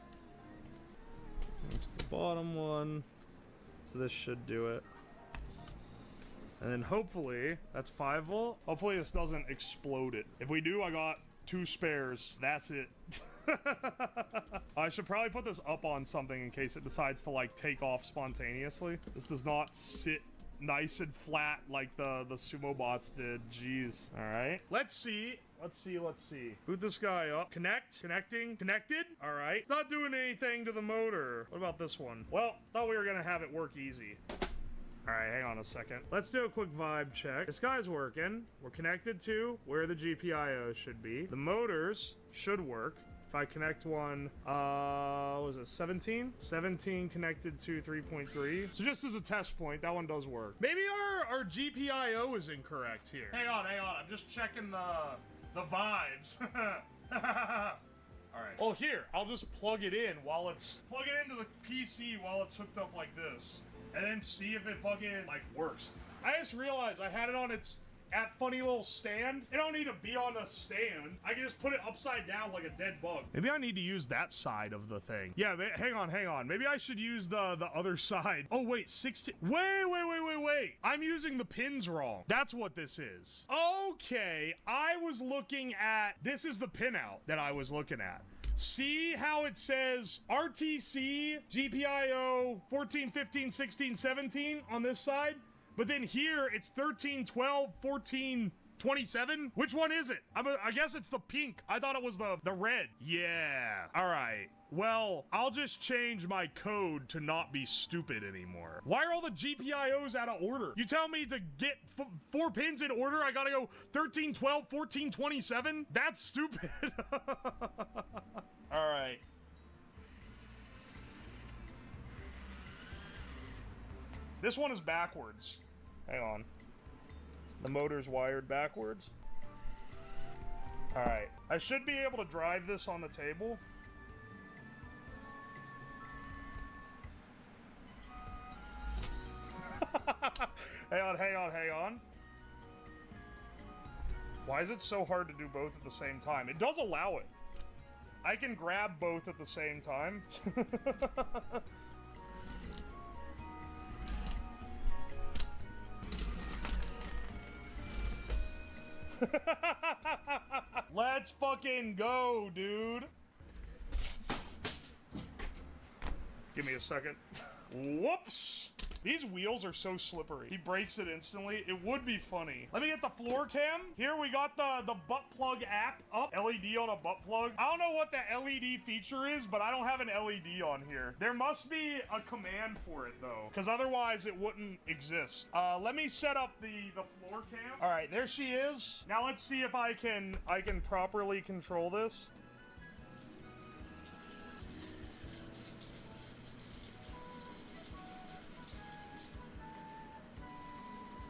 There's the bottom one. So this should do it. And then hopefully, that's 5 volt. Hopefully this doesn't explode it. If we do, I got 2 spares. That's it. I should probably put this up on something in case it decides to like take off spontaneously. This does not sit nice and flat like the SumoBots did. Jeez. All right. Let's see. Boot this guy up. Connecting. Connected. All right. It's not doing anything to the motor. What about this one? Well, thought we were gonna have it work easy. All right, hang on a second. Let's do a quick vibe check. This guy's working. We're connected to where the GPIO should be. The motors should work. If I connect one, was it 17? 17 connected to 3.3. So just as a test point, that one does work. Maybe our GPIO is incorrect here. Hang on. I'm just checking the vibes. All right. Oh, here, I'll just plug it in while it's, plug it into the PC while it's hooked up like this. And then see if it fucking, like, works. I just realized I had it on its at funny little stand. It don't need to be on a stand. I can just put it upside down like a dead bug. Maybe I need to use that side of the thing. Yeah, hang on. Maybe I should use the other side. Oh, wait, 16. Wait. I'm using the pins wrong. That's what this is. Okay, I was looking at, this is the pinout that I was looking at. See how it says RTC, GPIO, 14, 15, 16, 17 on this side? But then here, it's 13, 12, 14, 27? Which one is it? I guess it's the pink. I thought it was the red. Yeah. All right. Well, I'll just change my code to not be stupid anymore. Why are all the GPIOs out of order? You tell me to get 4 pins in order, I gotta go 13, 12, 14, 27? That's stupid. All right. This one is backwards. Hang on. The motor's wired backwards. All right. I should be able to drive this on the table. Hang on. Why is it so hard to do both at the same time? It does allow it. I can grab both at the same time. Let's fucking go, dude. Give me a second. Whoops. These wheels are so slippery. He breaks it instantly. It would be funny. Let me get the floor cam. Here we got the butt plug app up. LED on a butt plug. I don't know what the LED feature is, but I don't have an LED on here. There must be a command for it though, because otherwise it wouldn't exist. Let me set up the floor cam. All right, there she is. Now let's see if I can properly control this.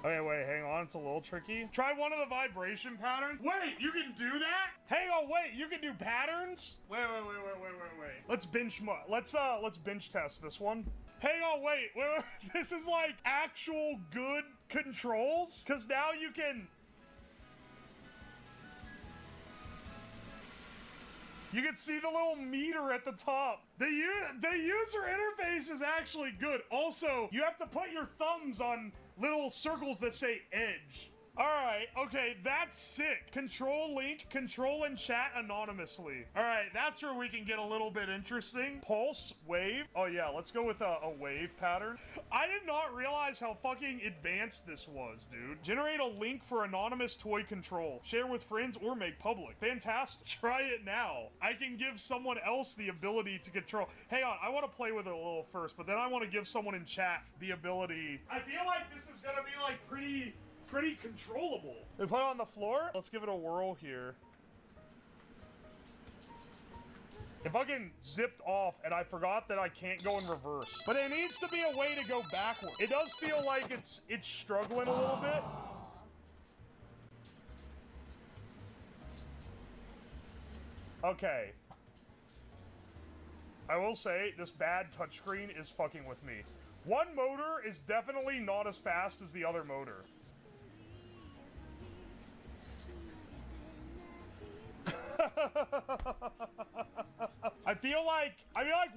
Okay, wait, hang on, it's a little tricky. Try one of the vibration patterns. Wait, you can do that? Hang on, wait, you can do patterns? Wait. Let's bench test this one. Hang on, wait. This is like actual good controls? Because now you can see the little meter at the top. The user interface is actually good. Also, you have to put your thumbs on little circles that say edge. All right, okay, that's sick. Control link, control and chat anonymously. All right, that's where we can get a little bit interesting. Pulse, wave. Oh yeah, let's go with a wave pattern. I did not realize how fucking advanced this was, dude. Generate a link for anonymous toy control. Share with friends or make public. Fantastic. Try it now. I can give someone else the ability to control. Hang on, I want to play with it a little first, but then I want to give someone in chat the ability. I feel like this is gonna be like pretty controllable. We put it on the floor. Let's give it a whirl here. It fucking zipped off and I forgot that I can't go in reverse. But there needs to be a way to go backward. It does feel like it's struggling a little bit. Okay. I will say, this bad touchscreen is fucking with me. One motor is definitely not as fast as the other motor. I feel like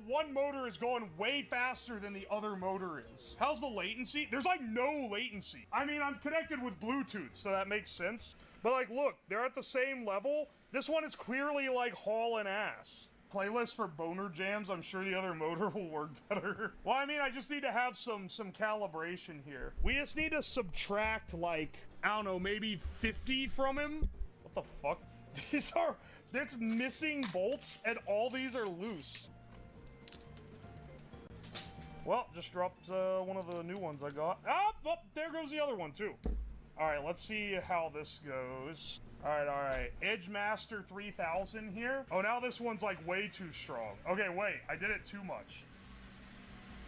one motor is going way faster than the other motor is. How's the latency? There's like no latency. I mean, I'm connected with Bluetooth, so that makes sense. But like, look, they're at the same level. This one is clearly like hauling ass. Playlist for boner jams. I'm sure the other motor will work better. Well, I mean, I just need to have some calibration here. We just need to subtract like, I don't know, maybe 50 from him. What the fuck? There's missing bolts and all these are loose. Well, just dropped one of the new ones I got. Oh, there goes the other one too. All right, let's see how this goes. All right. Edgemaster 3000 here. Oh, now this one's like way too strong. Okay, wait, I did it too much.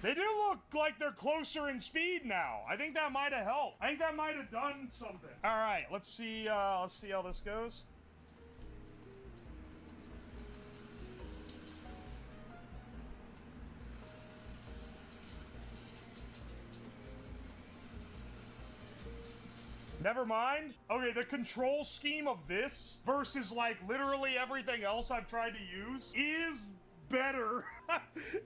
They do look like they're closer in speed now. I think that might have helped. I think that might have done something. All right, let's see how this goes. Never mind. Okay, the control scheme of this versus like literally everything else I've tried to use is better.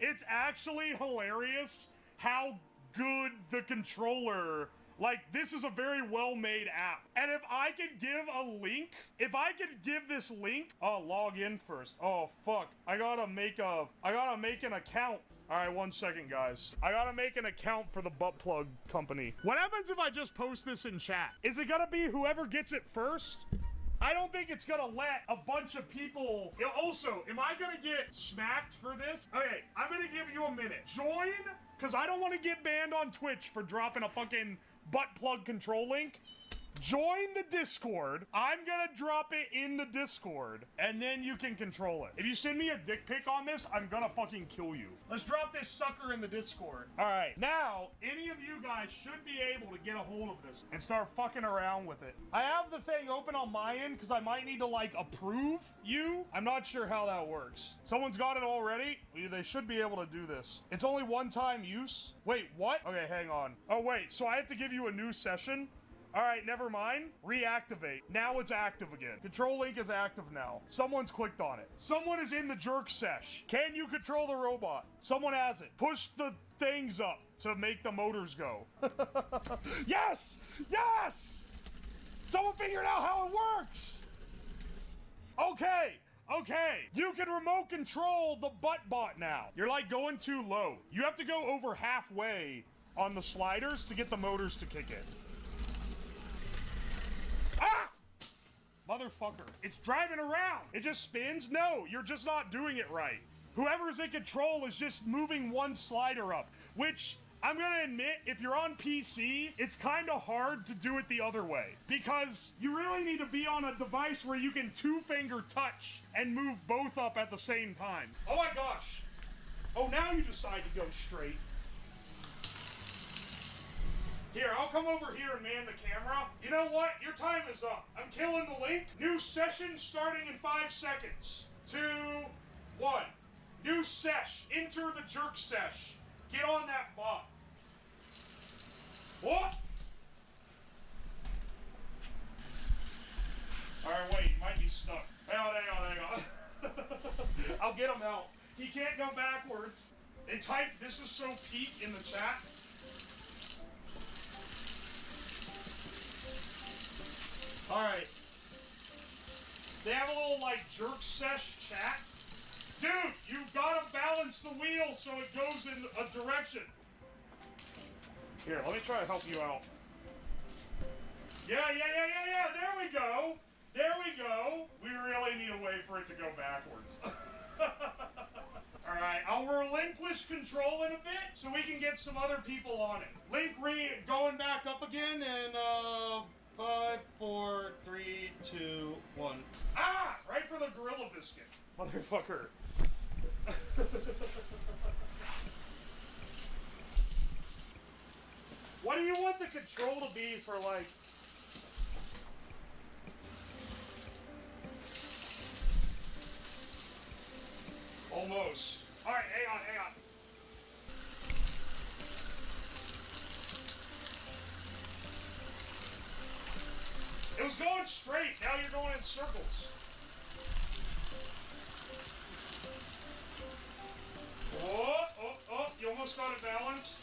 It's actually hilarious how good the controller, like, this is a very well-made app. And if I could give a link, if I could give this link, oh, log in first. Oh, fuck. I gotta make an account. All right, 1 second, guys. I gotta make an account for the butt plug company. What happens if I just post this in chat? Is it gonna be whoever gets it first? I don't think it's gonna let a bunch of people... Also, am I gonna get smacked for this? Okay, I'm gonna give you a minute. Join, because I don't want to get banned on Twitch for dropping a fucking butt plug control link. Join the Discord. I'm gonna drop it in the Discord, and then you can control it. If you send me a dick pic on this, I'm gonna fucking kill you. Let's drop this sucker in the Discord. All right, now, any of you guys should be able to get a hold of this and start fucking around with it. I have the thing open on my end because I might need to, like, approve you. I'm not sure how that works. Someone's got it already? They should be able to do this. It's only one-time use? Wait, what? Okay, hang on. Oh, wait, so I have to give you a new session? All right, never mind. Reactivate. Now it's active again. Control link is active now. Someone's clicked on it. Someone is in the jerk sesh. Can you control the robot? Someone has it. Push the things up to make the motors go. Yes! Yes! Someone figured out how it works! Okay. Okay, you can remote control the butt bot now. You're like going too low. You have to go over halfway on the sliders to get the motors to kick in. Ah! Motherfucker. It's driving around. It just spins? No, you're just not doing it right. Whoever's in control is just moving one slider up, which I'm gonna admit, if you're on PC, it's kind of hard to do it the other way because you really need to be on a device where you can two-finger touch and move both up at the same time. Oh my gosh. Oh, now you decide to go straight. Here, I'll come over here and man the camera. You know what? Your time is up. I'm killing the link. New session starting in 5 seconds. 2, 1. New sesh. Enter the jerk sesh. Get on that bot. What? Alright, wait. He might be stuck. Hang on. I'll get him out. He can't go backwards. They typed, "This is so peak" in the chat. Alright. They have a little, like, jerk sesh chat. Dude, you've got to balance the wheel so it goes in a direction. Here, let me try to help you out. Yeah. There we go. There we go. We really need a way for it to go backwards. Alright, I'll relinquish control in a bit so we can get some other people on it. Link going back up again and, 5, 4, 3, 2, 1. Ah! Right for the gorilla biscuit. Motherfucker. What do you want the control to be for, like... Almost. Alright, hang on. It was going straight, now you're going in circles. Oh, you almost got it balanced.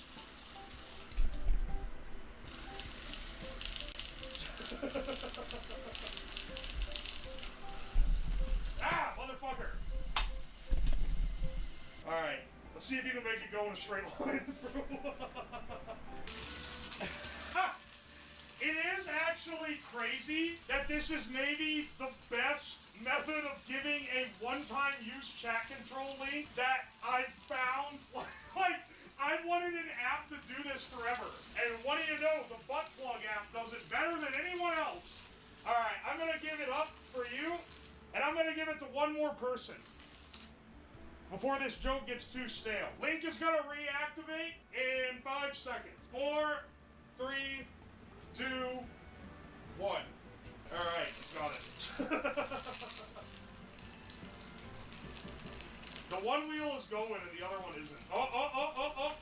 Ah, motherfucker. Alright, let's see if you can make it go in a straight line. It is actually crazy that this is maybe the best method of giving a one-time use chat control link that I've found. Like, I've wanted an app to do this forever. And what do you know? The butt plug app does it better than anyone else. Alright, I'm gonna give it up for you, and I'm gonna give it to one more person before this joke gets too stale. Link is gonna reactivate in 5 seconds. 4, 3, 2, 1. Alright, it's got it. The one wheel is going and the other one isn't. Oh.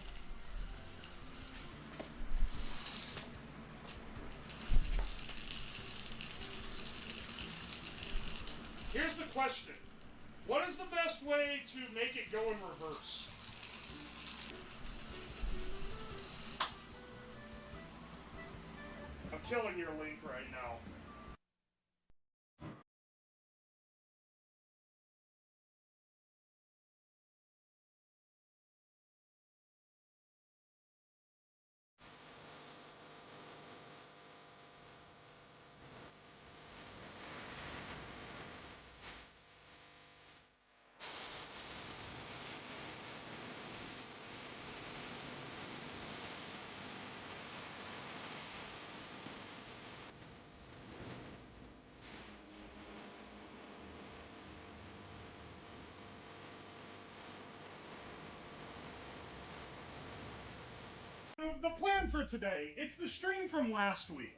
Here's the question. What is the best way to make it go in reverse? I'm killing your link right now. The plan for today, it's the stream from last week.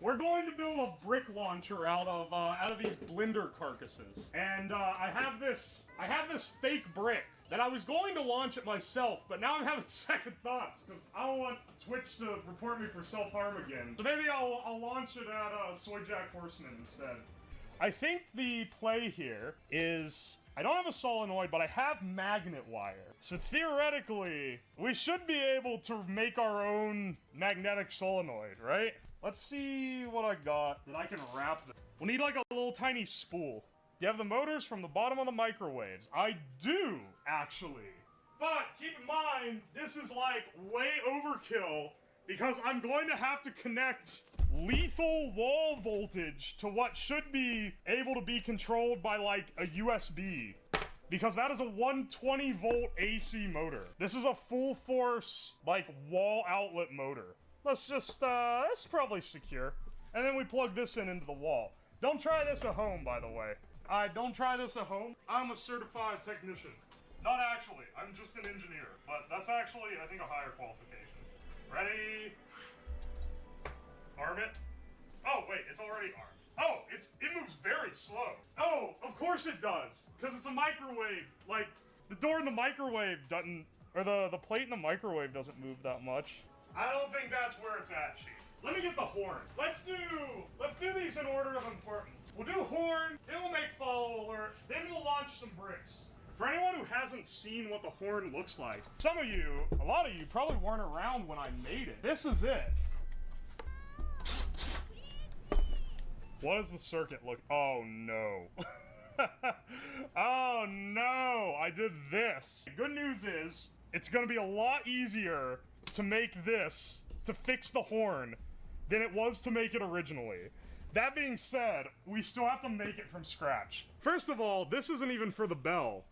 We're going to build a brick launcher out of these blender carcasses, and I have this fake brick that I was going to launch it myself, but now I'm having second thoughts because I don't want Twitch to report me for self-harm again. So maybe I'll launch it at Soy Jack Horseman instead. I think the play here is, I don't have a solenoid, but I have magnet wire. So theoretically, we should be able to make our own magnetic solenoid, right? Let's see what I got that I can wrap this. We'll need like a little tiny spool. Do you have the motors from the bottom of the microwaves? I do, actually. But keep in mind, this is like way overkill because I'm going to have to connect lethal wall voltage to what should be able to be controlled by like a USB. Because that is a 120 volt AC motor. This is a full force, like, wall outlet motor. Let's just, that's probably secure. And then we plug this into the wall. Don't try this at home, by the way. Don't try this at home. I'm a certified technician. Not actually, I'm just an engineer. But that's actually, I think, a higher qualification. Ready? Arm it. Oh, wait, it's already armed. Oh, it moves very slow. Oh, of course it does. Because it's a microwave. Like, the door in the microwave doesn't, or the plate in the microwave doesn't move that much. I don't think that's where it's at, Chief. Let me get the horn. Let's do these in order of importance. We'll do horn, then we'll make follow alert, then we'll launch some bricks. For anyone who hasn't seen what the horn looks like, some of you, a lot of you probably weren't around when I made it. This is it. What does the circuit look? Oh no. Oh no, I did this. The good news is, it's gonna be a lot easier to make this, to fix the horn, than it was to make it originally. That being said, we still have to make it from scratch. First of all, this isn't even for the bell.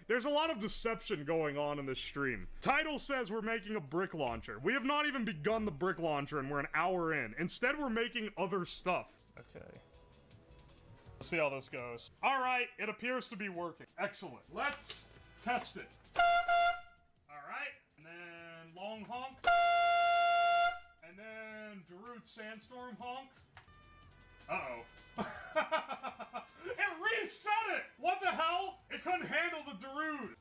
There's a lot of deception going on in this stream. Title says we're making a brick launcher. We have not even begun the brick launcher and we're an hour in. Instead, we're making other stuff. Okay. Let's see how this goes. Alright, it appears to be working. Excellent. Let's test it. Alright, and then long honk. And then Darude Sandstorm honk. Uh-oh. It reset it! What the hell? It couldn't handle the Darude.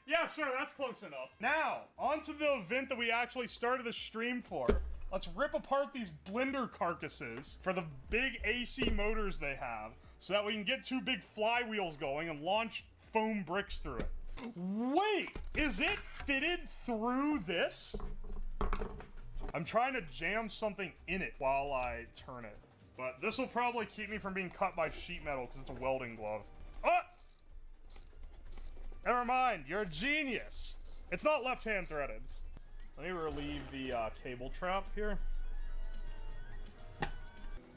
Yeah, sure, that's close enough. Now, on to the event that we actually started the stream for. Let's rip apart these blender carcasses for the big AC motors they have, so that we can get two big flywheels going and launch foam bricks through it. Wait, is it fitted through this? I'm trying to jam something in it while I turn it. But this will probably keep me from being cut by sheet metal because it's a welding glove. Oh! Never mind, you're a genius. It's not left-hand threaded. Let me relieve the cable trap here.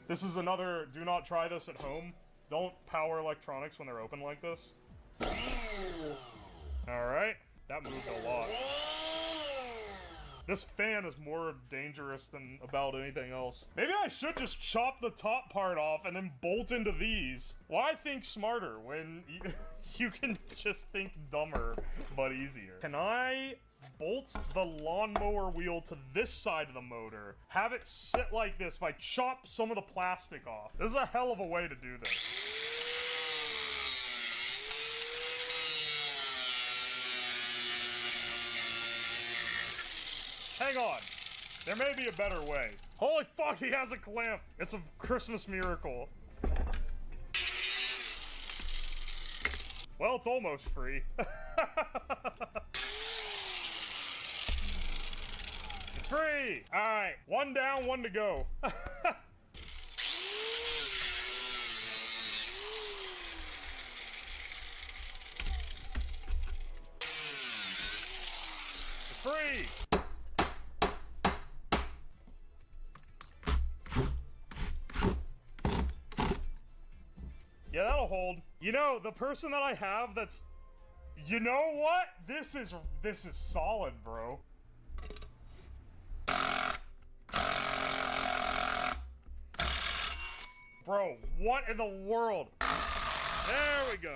This is another, do not try this at home. Don't power electronics when they're open like this. Alright, that moved a lot. This fan is more dangerous than about anything else. Maybe I should just chop the top part off and then bolt into these. Why think smarter when you can just think dumber but easier? Can I bolt the lawnmower wheel to this side of the motor, have it sit like this if I chop some of the plastic off? This is a hell of a way to do this. Hang on. There may be a better way. Holy fuck, he has a clamp. It's a Christmas miracle. Well, it's almost free. It's free! Alright, one down, one to go. It's free! Yeah, that'll hold. You know, the person that I have that's... You know what? This is solid, bro. Bro, what in the world? There we go.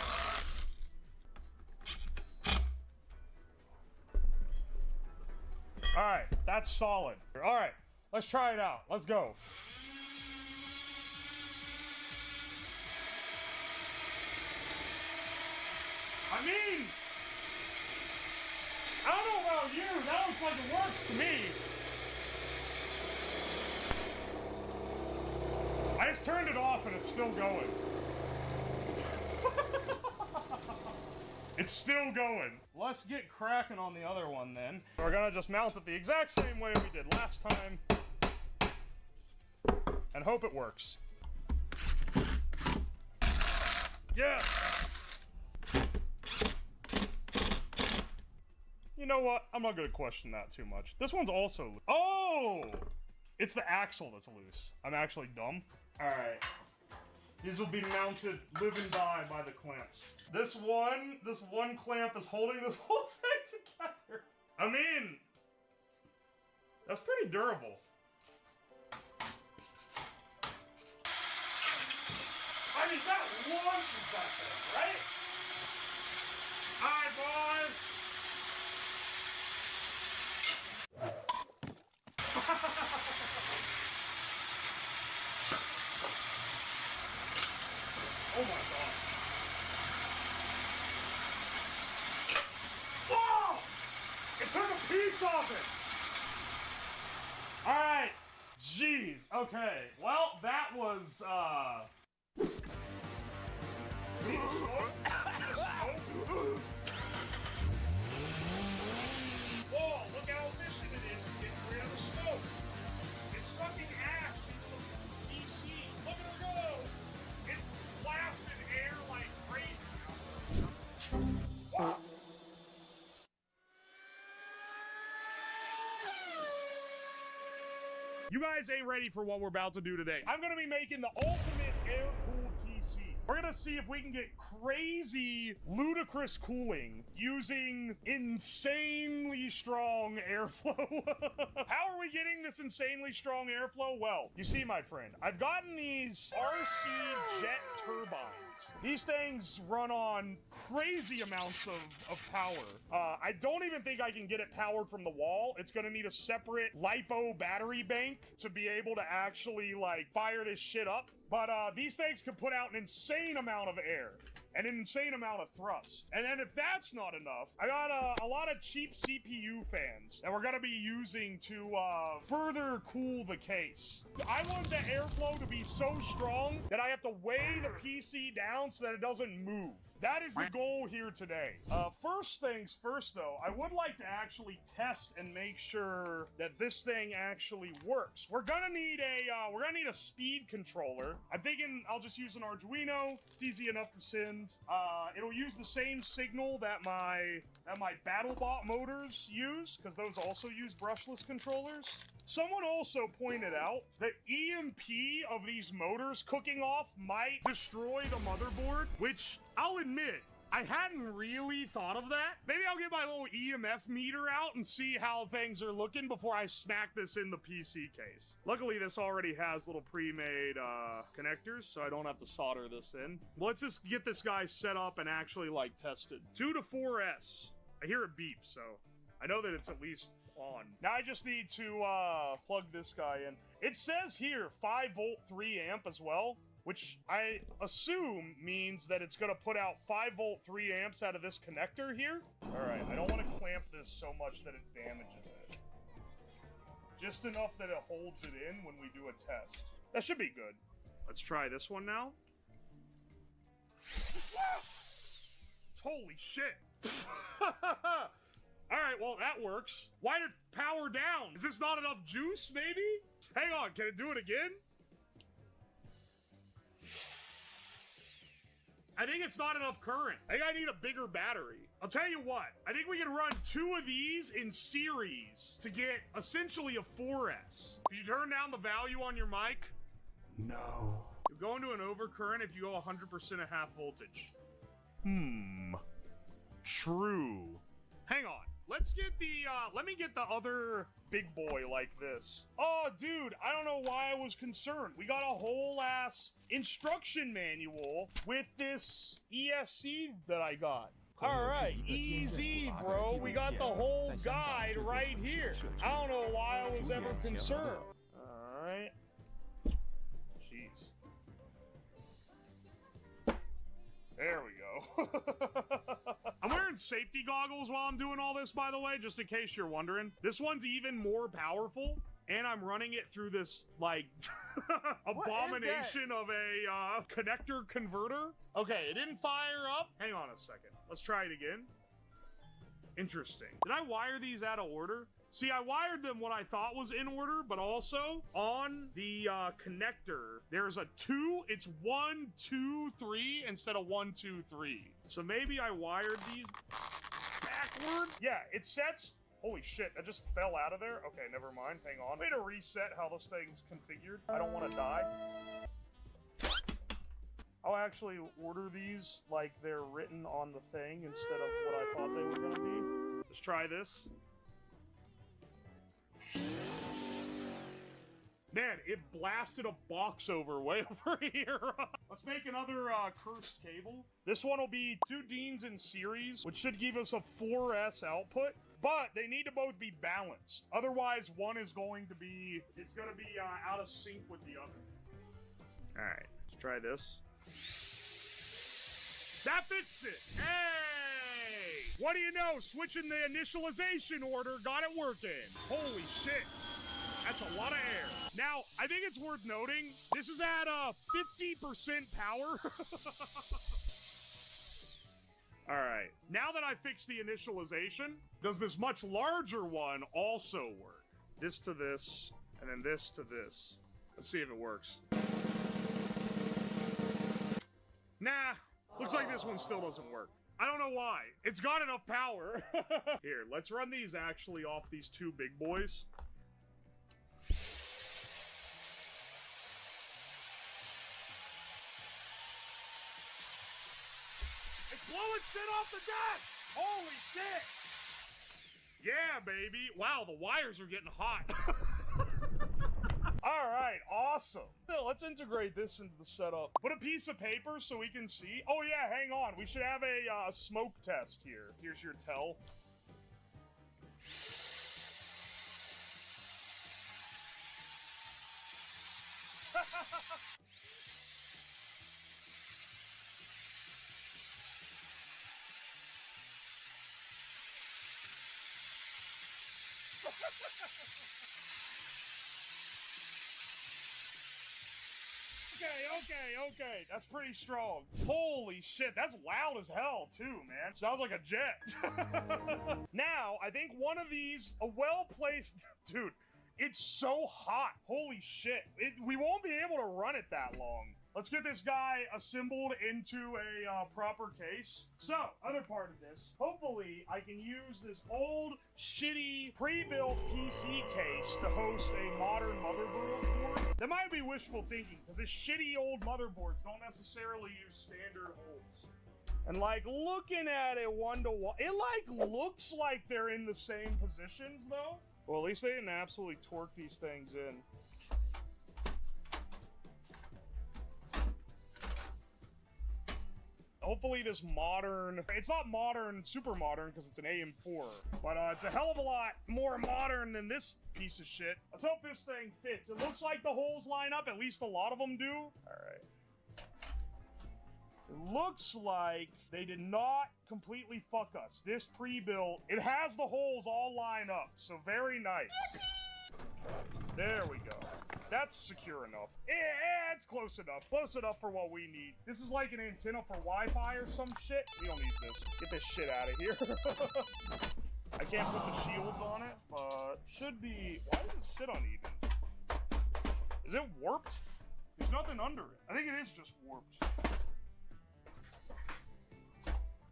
Alright, that's solid. Alright, let's try it out. Let's go. I mean, I don't know about you, that looks like it works to me. I just turned it off and it's still going. It's still going. Let's get cracking on the other one then. We're gonna just mount it the exact same way we did last time. And hope it works. Yeah! You know what? I'm not gonna question that too much. This one's also loose. Oh! It's the axle that's loose. I'm actually dumb. Alright. These will be mounted, live and die by the clamps. This one clamp is holding this whole thing together. I mean, that's pretty durable. I mean, that launches that thing, right? Alright, boys. Oh my god. Whoa! It took a piece off it! Alright. Jeez. Okay. Well, that was, Whoa, look how efficient it is to get rid of the smoke. It's sucking ash into the PC. Look at her go! It's blasted air like crazy. Wow. You guys ain't ready for what we're about to do today. I'm gonna be making the ultimate air-cooled PC. We're gonna see if we can get crazy, ludicrous cooling using insanely strong airflow. How are we getting this insanely strong airflow? Well, you see, my friend, I've gotten these RC jet turbines. These things run on crazy amounts of power. I don't even think I can get it powered from the wall. It's gonna need a separate LiPo battery bank to be able to actually, like, fire this shit up. But these things can put out an insane amount of air and an insane amount of thrust. And then if that's not enough, I got a lot of cheap CPU fans that we're gonna be using to further cool the case. I want the airflow to be so strong that I have to weigh the PC down so that it doesn't move. That is the goal here today. First things first, though, I would like to actually test and make sure that this thing actually works. We're gonna need a speed controller. I'm thinking I'll just use an Arduino. It's easy enough to send. It'll use the same signal that my BattleBot motors use, because those also use brushless controllers. Someone also pointed out that EMP of these motors cooking off might destroy the motherboard, which I'll admit, I hadn't really thought of that. Maybe I'll get my little EMF meter out and see how things are looking before I smack this in the PC case. Luckily, this already has little pre-made connectors, so I don't have to solder this in. Well, let's just get this guy set up and actually, like, test it. 2 to 4S. I hear it beep, so I know that it's at least on. Now I just need to plug this guy in. It says here 5 volt 3 amp as well, which I assume means that it's gonna put out 5 volt 3 amps out of this connector here. All right, I don't want to clamp this so much that it damages it. Just enough that it holds it in when we do a test. That should be good. Let's try this one now. Holy shit. Alright, well, that works. Why did power down? Is this not enough juice, maybe? Hang on, can it do it again? I think it's not enough current. I think I need a bigger battery. I'll tell you what, I think we can run 2 of these in series to get essentially a 4S. Did you turn down the value on your mic? No. You go into an overcurrent if you go 100% at half voltage. True. Hang on. Let's get the, let me get the other big boy like this. Oh, dude, I don't know why I was concerned. We got a whole ass instruction manual with this ESC that I got. All right, easy, bro. We got the whole guide right here. I don't know why I was ever concerned. All right. Jeez. There we go. I'm wearing safety goggles while I'm doing all this, by the way, just in case you're wondering. This one's even more powerful, and I'm running it through this, like, abomination of a connector converter. Okay, it didn't fire up. Hang on a second. Let's try it again. Interesting. Did I wire these out of order? See, I wired them what I thought was in order, but also on the connector, there's a 2. It's 1, 2, 3 instead of 1, 2, 3. So maybe I wired these backward? Yeah, it sets... Holy shit, that just fell out of there? Okay, never mind. Hang on. Way to reset how this thing's configured. I don't want to die. I'll actually order these like they're written on the thing instead of what I thought they were going to be. Let's try this. Man, it blasted a box over way over here. Let's make another cursed cable. This one will be 2 Deans in series, which should give us a 4S output. But they need to both be balanced. Otherwise, one is going to be... It's going to be out of sync with the other. All right, let's try this. That fixed it. Hey! What do you know? Switching the initialization order got it working. Holy shit. That's a lot of air. Now, I think it's worth noting, this is at 50% power. All right, now that I fixed the initialization, does this much larger one also work? This to this, and then this to this. Let's see if it works. Nah, looks like this one still doesn't work. I don't know why. It's got enough power. Here, let's run these actually off these 2 big boys. It's blowing shit off the desk! Holy shit! Yeah, baby. Wow, the wires are getting hot. All right, awesome. So let's integrate this into the setup. Put a piece of paper so we can see. Oh yeah, hang on. We should have a smoke test here. Here's your tell. Okay, that's pretty strong. Holy shit, that's loud as hell too, man. Sounds like a jet. Now, I think one of these, a well-placed... Dude, it's so hot. Holy shit. We won't be able to run it that long. Let's get this guy assembled into a proper case. So, other part of this, hopefully I can use this old, shitty, pre-built PC case to host a modern motherboard board. That might be wishful thinking, because these shitty old motherboards don't necessarily use standard holes. And like, looking at it one-to-one, it like looks like they're in the same positions though. Well, at least they didn't absolutely torque these things in. Hopefully this modern, it's not modern, super modern, because it's an AM4, but it's a hell of a lot more modern than this piece of shit. Let's hope this thing fits. It looks like the holes line up, at least a lot of them do. All right. It looks like they did not completely fuck us. This pre-built, it has the holes all line up, so very nice. There we go. That's secure enough. Yeah, it's close enough. Close enough for what we need. This is like an antenna for Wi-Fi or some shit. We don't need this. Get this shit out of here. I can't put the shields on it, but should be... Why does it sit uneven? Is it warped? There's nothing under it. I think it is just warped.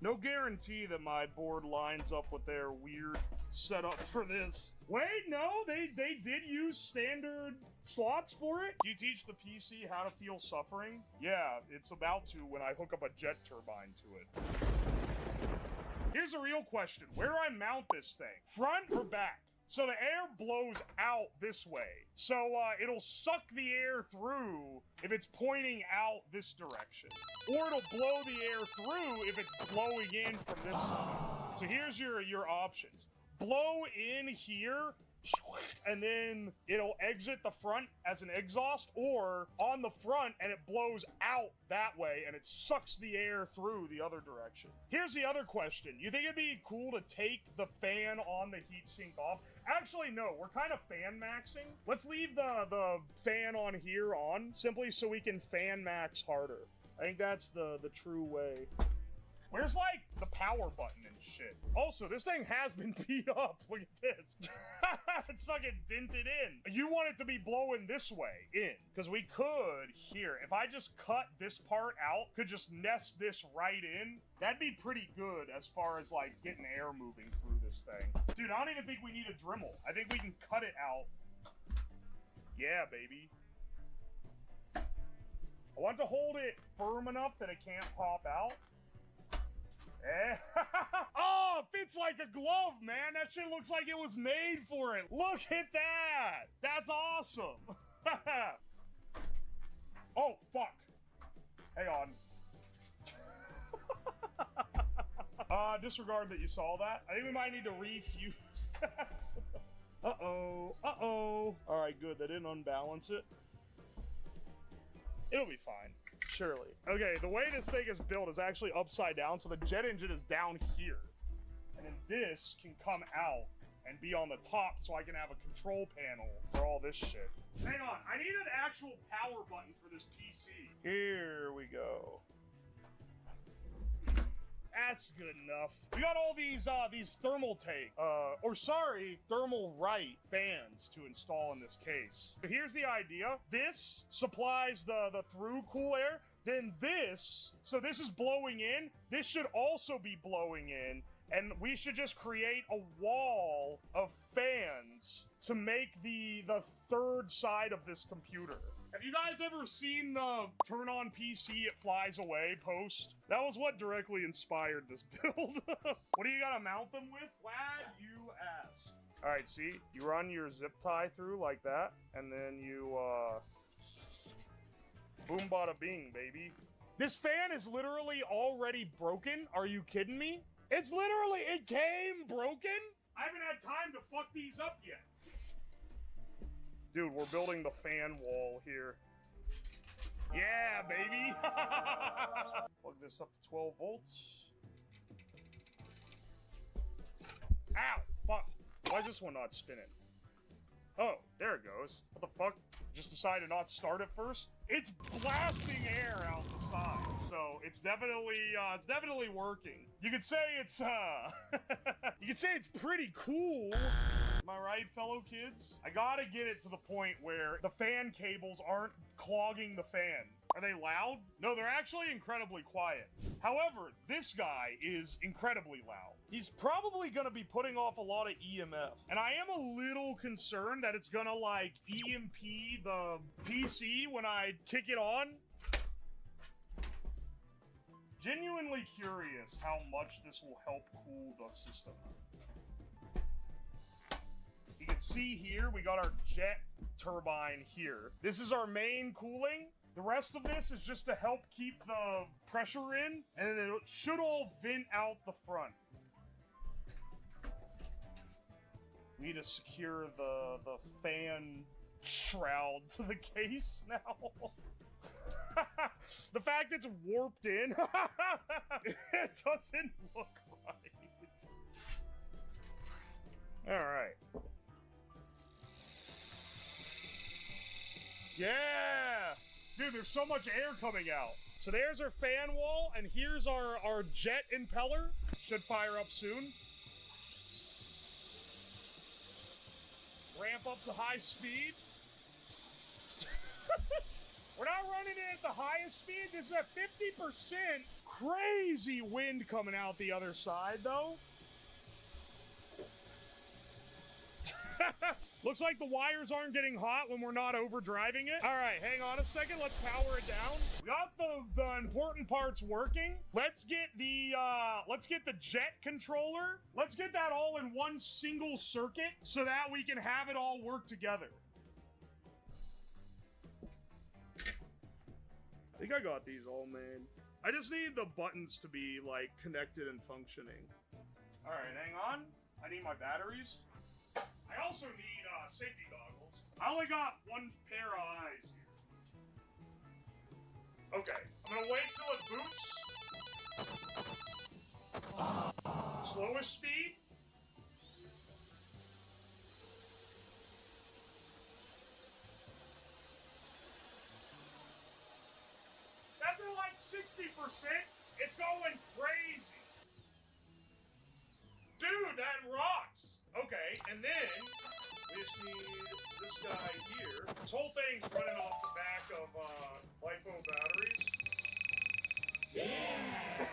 No guarantee that my board lines up with their weird setup for this. Wait, no, they did use standard slots for it. Do you teach the PC how to feel suffering? Yeah, it's about to when I hook up a jet turbine to it. Here's a real question. Where do I mount this thing? Front or back? So the air blows out this way. So it'll suck the air through if it's pointing out this direction. Or it'll blow the air through if it's blowing in from this side. So here's your options. Blow in here, and then it'll exit the front as an exhaust, or on the front and it blows out that way and it sucks the air through the other direction. Here's the other question. You think it'd be cool to take the fan on the heatsink off? Actually, no, we're kind of fan maxing. Let's leave the fan on here on, simply so we can fan max harder. I think that's the true way. Where's, like, the power button and shit? Also, this thing has been beat up. Look at this. It's fucking dented in. You want it to be blowing this way in. Because we could, here, if I just cut this part out, could just nest this right in, that'd be pretty good as far as, like, getting air moving through this thing. Dude, I don't even think we need a Dremel. I think we can cut it out. Yeah, baby. I want to hold it firm enough that it can't pop out. Oh, it fits like a glove, man. That shit looks like it was made for it. Look at that. That's awesome. Oh, fuck. Hang on. Disregard that you saw that. I think we might need to refuse that. Uh-oh. Uh-oh. All right, good. They didn't unbalance it. It'll be fine. Surely. Okay, the way this thing is built is actually upside down, so the jet engine is down here. And then this can come out and be on the top so I can have a control panel for all this shit. Hang on, I need an actual power button for this PC. Here we go. That's good enough. We got all these thermal right fans to install in this case. But here's the idea. This supplies the through cool air. Then this, so this is blowing in. This should also be blowing in. And we should just create a wall of fans to make the third side of this computer. Have you guys ever seen the turn on PC, it flies away post? That was what directly inspired this build. What do you gotta mount them with? Glad you asked. All right, see, you run your zip tie through like that, and then you, boom bada bing, baby. This fan is literally already broken. Are you kidding me? It's literally, it came broken? I haven't had time to fuck these up yet. Dude, we're building the fan wall here. Yeah, baby! Plug this up to 12 volts. Ow! Fuck! Why is this one not spinning? Oh, there it goes. What the fuck? Just decided not to start it first? It's blasting air out the side, so it's definitely working. You could say it's, you could say it's pretty cool. Am I right, fellow kids? I gotta get it to the point where the fan cables aren't clogging the fan. Are they loud? No, they're actually incredibly quiet. However, this guy is incredibly loud. He's probably gonna be putting off a lot of EMF. And I am a little concerned that it's gonna, like, EMP the PC when I kick it on. Genuinely curious how much this will help cool the system. You can see here, we got our jet turbine here. This is our main cooling. The rest of this is just to help keep the pressure in, and then it should all vent out the front. We need to secure the fan shroud to the case now. The fact it's warped in, it doesn't look right. All right. Yeah! Dude, there's so much air coming out. So there's our fan wall, and here's our jet impeller. Should fire up soon. Ramp up to high speed. We're not running it at the highest speed. This is at 50%. Crazy wind coming out the other side, though. Looks like the wires aren't getting hot when we're not overdriving it. All right, hang on a second. Let's power it down. We got the important parts working. Let's get the jet controller. Let's get that all in one single circuit so that we can have it all work together. I think I got these all made. I just need the buttons to be like connected and functioning. All right, hang on. I need my batteries. I also need safety goggles. I only got one pair of eyes here. Okay, I'm gonna wait till it boots. Slowest speed. That's at like 60%. It's going crazy. Dude, that rocks. Okay, and then we just need this guy here. This whole thing's running off the back of LiPo batteries. Yeah!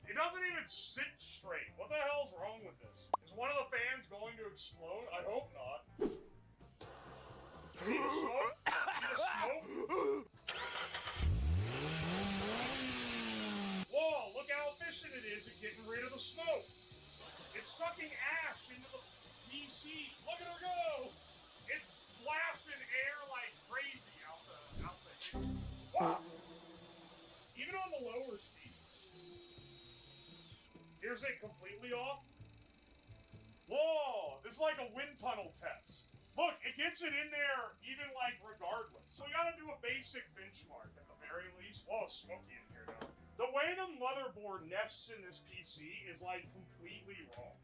It doesn't even sit straight. What the hell's wrong with this? Is one of the fans going to explode? I hope not. See the smoke? See the smoke? Whoa, look how efficient it is at getting rid of the smoke. It's sucking ash into the PC. Look at her go! It's blasting air like crazy out the wow. Even on the lower speeds. Here's it completely off. Whoa, this is like a wind tunnel test. Look, it gets it in there even like regardless. So we gotta do a basic benchmark at the very least. Whoa, smoky in here now. The way the motherboard nests in this PC is like completely wrong.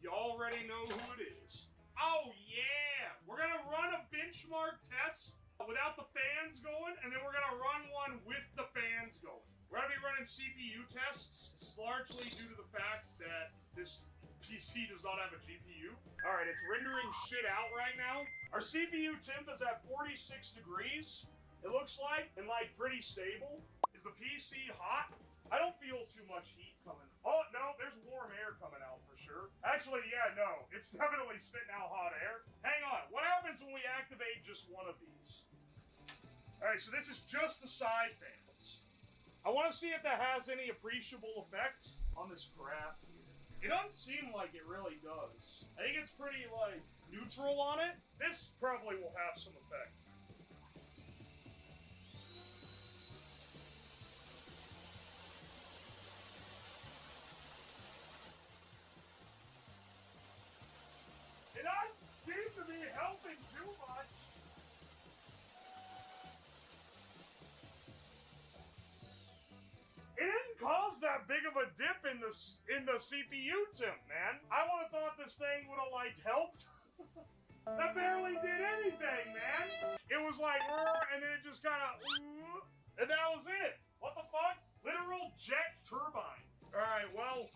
You already know who it is. Oh yeah! We're gonna run a benchmark test without the fans going, and then we're gonna run one with the fans going. We're gonna be running CPU tests. This is largely due to the fact that this PC does not have a GPU. All right, it's rendering shit out right now. Our CPU temp is at 46 degrees. It looks like, and like pretty stable. Is the PC hot? I don't feel too much heat coming. Oh, no, there's warm air coming out for sure. Actually, yeah, no, it's definitely spitting out hot air. Hang on, what happens when we activate just one of these? All right, so this is just the side fans. I want to see if that has any appreciable effect on this graph here. It doesn't seem like it really does. I think it's pretty, like, neutral on it. This probably will have some effect. It doesn't seem to be helping too much. It didn't cause that big of a dip in the CPU temp, man. I would have thought this thing would have like helped. That barely did anything, man. It was like, and then it just kind of, and that was it. What the fuck? Literal jet turbine. All right, well,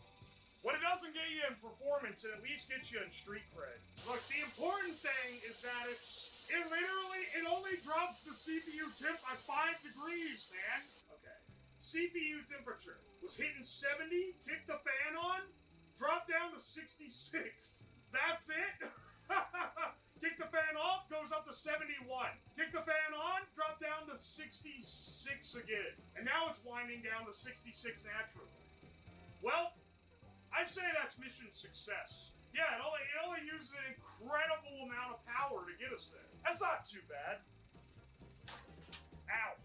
what it doesn't get you in performance, it at least gets you in street cred. Look, the important thing is that it only drops the CPU temp by 5 degrees, man. Okay. CPU temperature was hitting 70, kick the fan on, drop down to 66. That's it. Kick the fan off, goes up to 71. Kick the fan on, drop down to 66 again. And now it's winding down to 66 naturally. Well, I'd say that's mission success. Yeah, it only uses an incredible amount of power to get us there. That's not too bad. Ow.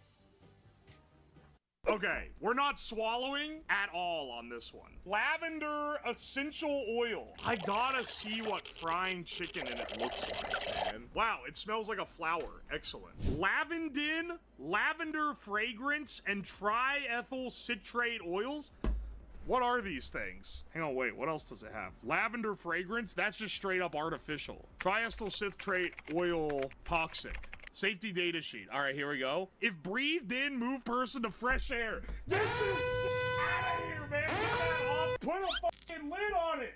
Okay, we're not swallowing at all on this one. Lavender essential oil. I gotta see what frying chicken in it looks like, man. Wow, it smells like a flower. Excellent. Lavender fragrance and triethyl citrate oils. What are these things? Hang on, wait, what else does it have? Lavender fragrance? That's just straight up artificial. Triacetyl citrate oil toxic. Safety data sheet. All right, here we go. If breathed in, move person to fresh air. Get this shit out of here, man. Get that off. Put a fucking lid on it.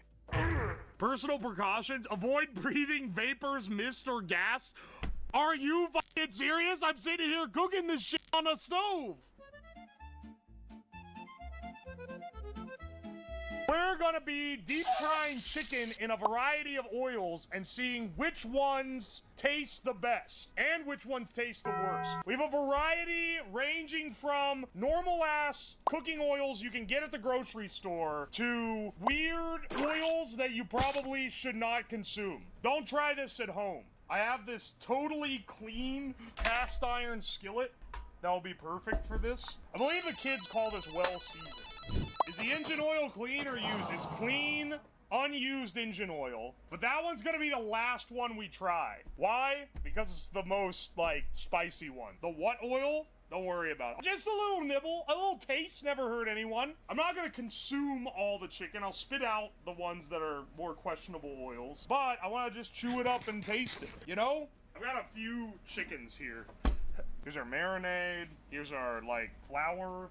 Personal precautions. Avoid breathing vapors, mist, or gas. Are you fucking serious? I'm sitting here cooking this shit on a stove. We're gonna be deep frying chicken in a variety of oils and seeing which ones taste the best and which ones taste the worst. We have a variety ranging from normal ass cooking oils you can get at the grocery store to weird oils that you probably should not consume. Don't try this at home. I have this totally clean cast iron skillet that will be perfect for this. I believe the kids call this well seasoned. Is the engine oil clean or used? It's clean, unused engine oil. But that one's gonna be the last one we try. Why? Because it's the most, like, spicy one. The what oil? Don't worry about it. Just a little nibble, a little taste, never hurt anyone. I'm not gonna consume all the chicken. I'll spit out the ones that are more questionable oils. But I wanna just chew it up and taste it, you know? I've got a few chickens here. Here's our marinade. Here's our, like, flour.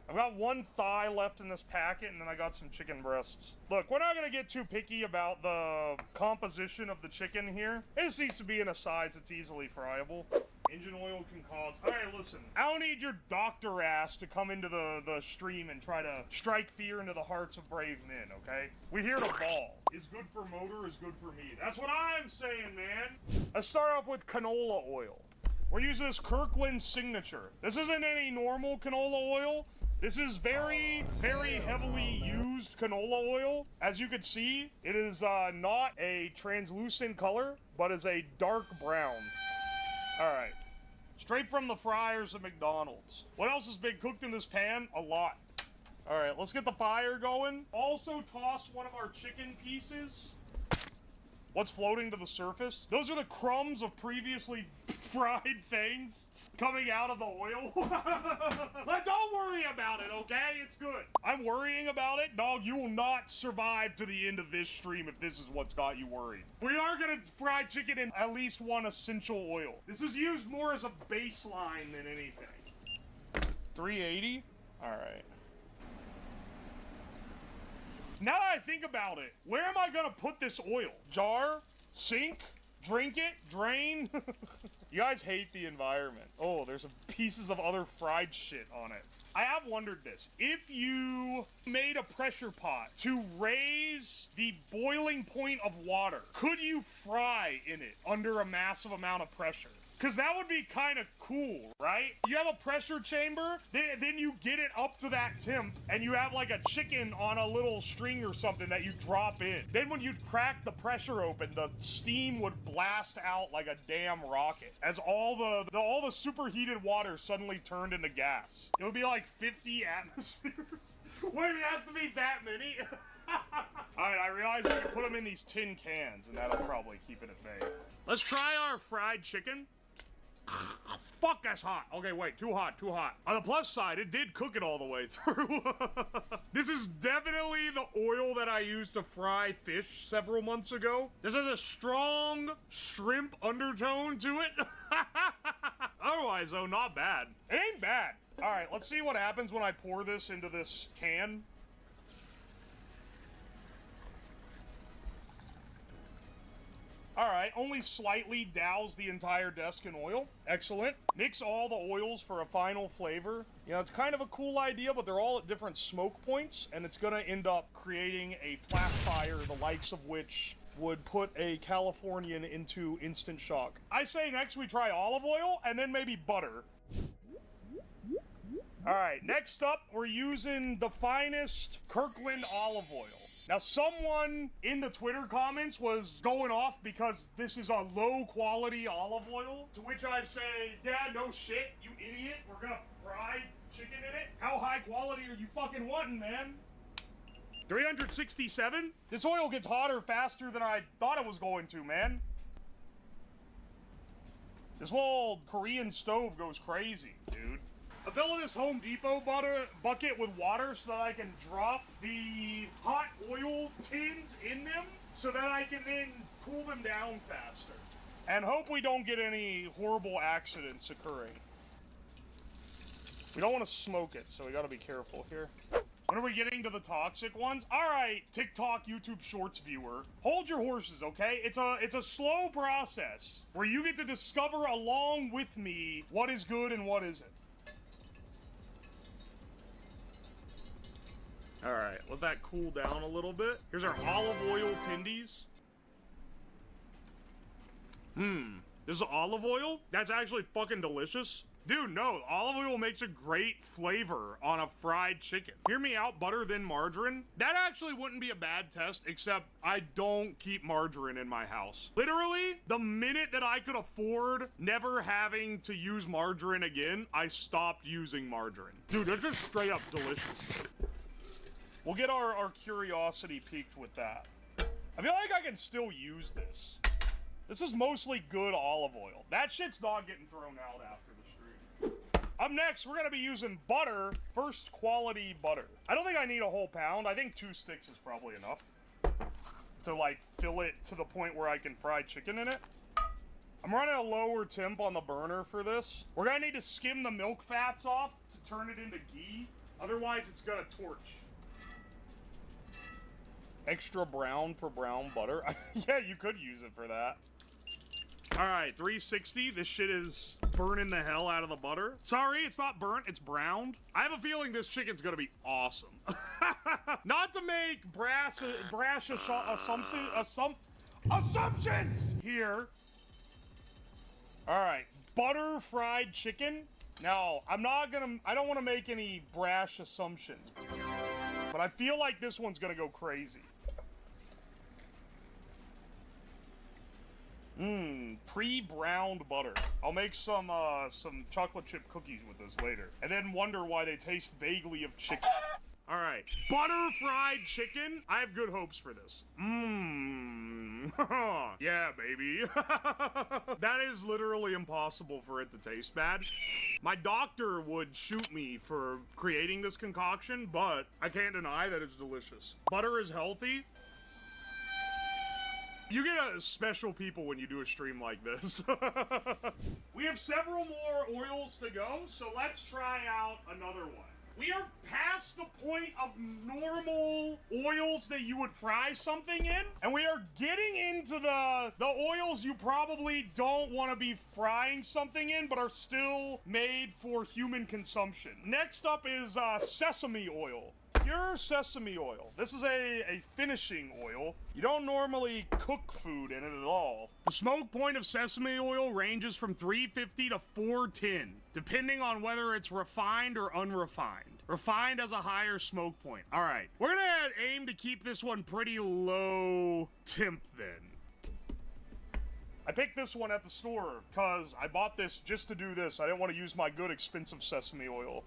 I've got one thigh left in this packet, and then I got some chicken breasts. Look, we're not gonna get too picky about the composition of the chicken here. It just needs to be in a size that's easily friable. Engine oil can cause... Alright, listen. I don't need your doctor ass to come into the stream and try to strike fear into the hearts of brave men, okay? We're here to ball. Is good for motor, is good for me. That's what I'm saying, man. Let's start off with canola oil. We're using this Kirkland Signature. This isn't any normal canola oil. This is very, very heavily used canola oil. As you can see, it is not a translucent color, but is a dark brown. All right. Straight from the fryers at McDonald's. What else has been cooked in this pan? A lot. All right, let's get the fire going. Also toss one of our chicken pieces. What's floating to the surface? Those are the crumbs of previously fried things coming out of the oil. But don't worry about it, okay? It's good. I'm worrying about it. Dog, you will not survive to the end of this stream if this is what's got you worried. We are gonna fry chicken in at least one essential oil. This is used more as a baseline than anything. 380? All right. Now that I think about it, where am I gonna put this oil? Jar? Sink? Drink it? Drain? You guys hate the environment. Oh, there's some pieces of other fried shit on it. I have wondered this. If you made a pressure pot to raise the boiling point of water, could you fry in it under a massive amount of pressure? Because that would be kind of cool, right? You have a pressure chamber, then you get it up to that temp, and you have like a chicken on a little string or something that you drop in. Then when you'd crack the pressure open, the steam would blast out like a damn rocket as all the superheated water suddenly turned into gas. It would be like 50 atmospheres. Wait, it has to be that many? Alright, I realize we can put them in these tin cans, and that'll probably keep it at bay. Let's try our fried chicken. Fuck, that's hot. Okay, wait, too hot, too hot. On the plus side, it did cook it all the way through. This is definitely the oil that I used to fry fish several months ago. This has a strong shrimp undertone to it. Otherwise, though, not bad. It ain't bad. All right, let's see what happens when I pour this into this can. All right, only slightly douse the entire desk in oil. Excellent. Mix all the oils for a final flavor. You know, it's kind of a cool idea, but they're all at different smoke points, and it's gonna end up creating a flat fire, the likes of which would put a Californian into instant shock. I say next we try olive oil, and then maybe butter. All right, next up, we're using the finest Kirkland olive oil. Now, someone in the Twitter comments was going off because this is a low-quality olive oil, to which I say, yeah, no shit, you idiot. We're gonna fry chicken in it. How high quality are you fucking wanting, man? 367? This oil gets hotter faster than I thought it was going to, man. This little Korean stove goes crazy, dude. I'm filling this Home Depot bucket with water so that I can drop the hot oil tins in them so that I can then cool them down faster. And hope we don't get any horrible accidents occurring. We don't want to smoke it, so we gotta be careful here. When are we getting to the toxic ones? All right, TikTok, YouTube Shorts viewer, hold your horses, okay? It's a slow process where you get to discover along with me what is good and what isn't. All right, let that cool down a little bit. Here's our olive oil tendies. This is olive oil? That's actually fucking delicious. Dude, no, olive oil makes a great flavor on a fried chicken. Hear me out, butter then margarine. That actually wouldn't be a bad test, except I don't keep margarine in my house. Literally, the minute that I could afford never having to use margarine again, I stopped using margarine. Dude, they're just straight up delicious. We'll get our curiosity piqued with that. I feel like I can still use this. This is mostly good olive oil. That shit's not getting thrown out after the stream. Up next, we're gonna be using butter. First quality butter. I don't think I need a whole pound. I think 2 sticks is probably enough to like fill it to the point where I can fry chicken in it. I'm running a lower temp on the burner for this. We're gonna need to skim the milk fats off to turn it into ghee. Otherwise, it's gonna torch. Extra brown for brown butter. Yeah, you could use it for that. All right, 360. This shit is burning the hell out of the butter. Sorry, it's not burnt, it's browned. I have a feeling this chicken's gonna be awesome. Not to make brash assumptions here. All right, butter fried chicken. Now, I don't want to make any brash assumptions, but I feel like this one's gonna go crazy. Pre-browned butter. I'll make some chocolate chip cookies with this later, and then wonder why they taste vaguely of chicken. All right, butter fried chicken. I have good hopes for this. Yeah, baby. That is literally impossible for it to taste bad. My doctor would shoot me for creating this concoction, but I can't deny that it's delicious. Butter is healthy. You get special people when you do a stream like this. We have several more oils to go, so let's try out another one. We are past the point of normal oils that you would fry something in, and we are getting into the oils you probably don't want to be frying something in, but are still made for human consumption. Next up is sesame oil. Pure sesame oil. This is a finishing oil. You don't normally cook food in it at all. The smoke point of sesame oil ranges from 350 to 410, depending on whether it's refined or unrefined. Refined has a higher smoke point. All right, we're gonna aim to keep this one pretty low temp then. I picked this one at the store because I bought this just to do this. I didn't want to use my good expensive sesame oil.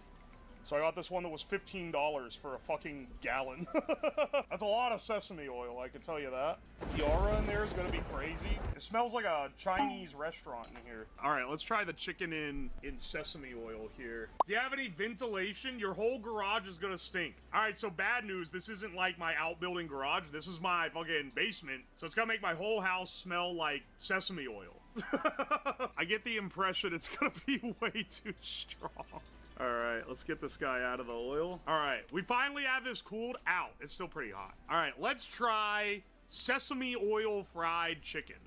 So I got this one that was $15 for a fucking gallon. That's a lot of sesame oil, I can tell you that. The aura in there is gonna be crazy. It smells like a Chinese restaurant in here. All right, let's try the chicken in sesame oil here. Do you have any ventilation? Your whole garage is gonna stink. All right, so bad news. This isn't like my outbuilding garage. This is my fucking basement. So it's gonna make my whole house smell like sesame oil. I get the impression it's gonna be way too strong. All right, let's get this guy out of the oil. All right, we finally have this cooled out. It's still pretty hot. All right, let's try sesame oil fried chicken.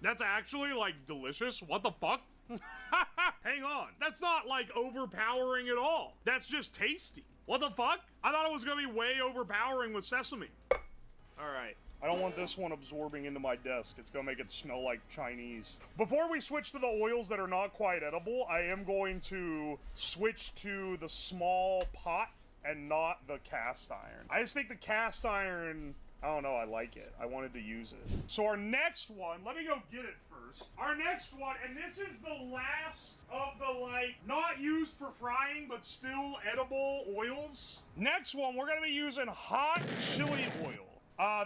That's actually, like, delicious. What the fuck? Hang on. That's not, like, overpowering at all. That's just tasty. What the fuck? I thought it was gonna be way overpowering with sesame. All right. I don't want this one absorbing into my desk. It's gonna make it smell like Chinese. Before we switch to the oils that are not quite edible, I am going to switch to the small pot and not the cast iron. I just think the cast iron, I don't know, I like it. I wanted to use it. So our next one, let me go get it first. Our next one, and this is the last of the, like, not used for frying, but still edible oils. Next one, we're gonna be using hot chili oil.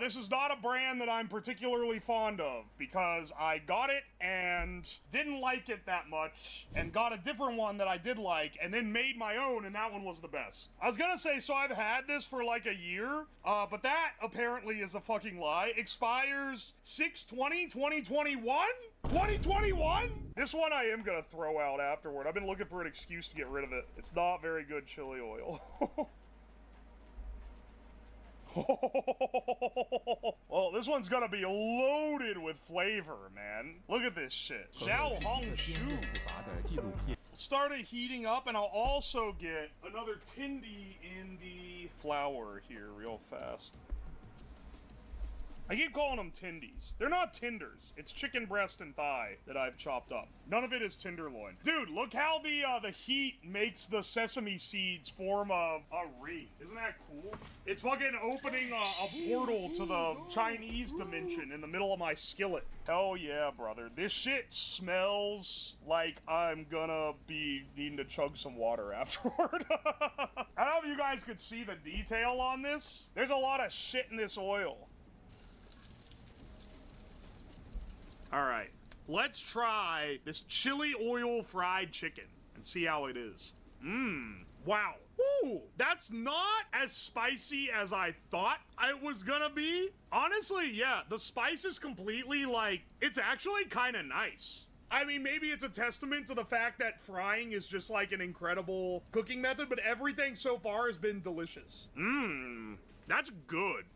This is not a brand that I'm particularly fond of because I got it and didn't like it that much and got a different one that I did like and then made my own, and that one was the best. I was gonna say, so I've had this for like a year, but that apparently is a fucking lie. Expires 6/20/2021? 2021? This one I am gonna throw out afterward. I've been looking for an excuse to get rid of it. It's not very good chili oil. Well, this one's gonna be loaded with flavor, man. Look at this shit. Xiao Hong Shu. Start it heating up, and I'll also get another Tindy in the flour here real fast. I keep calling them Tindies. They're not tenders. It's chicken breast and thigh that I've chopped up. None of it is tenderloin. Dude, look how the heat makes the sesame seeds form a ring. Isn't that cool? It's fucking opening a portal to the Chinese dimension in the middle of my skillet. Hell yeah, brother. This shit smells like I'm gonna be needing to chug some water afterward. I don't know if you guys could see the detail on this. There's a lot of shit in this oil. All right, let's try this chili oil fried chicken and see how it is. Wow. Ooh, that's not as spicy as I thought it was gonna be. Honestly, yeah, the spice is completely like, it's actually kind of nice. I mean, maybe it's a testament to the fact that frying is just like an incredible cooking method, but everything so far has been delicious. That's good.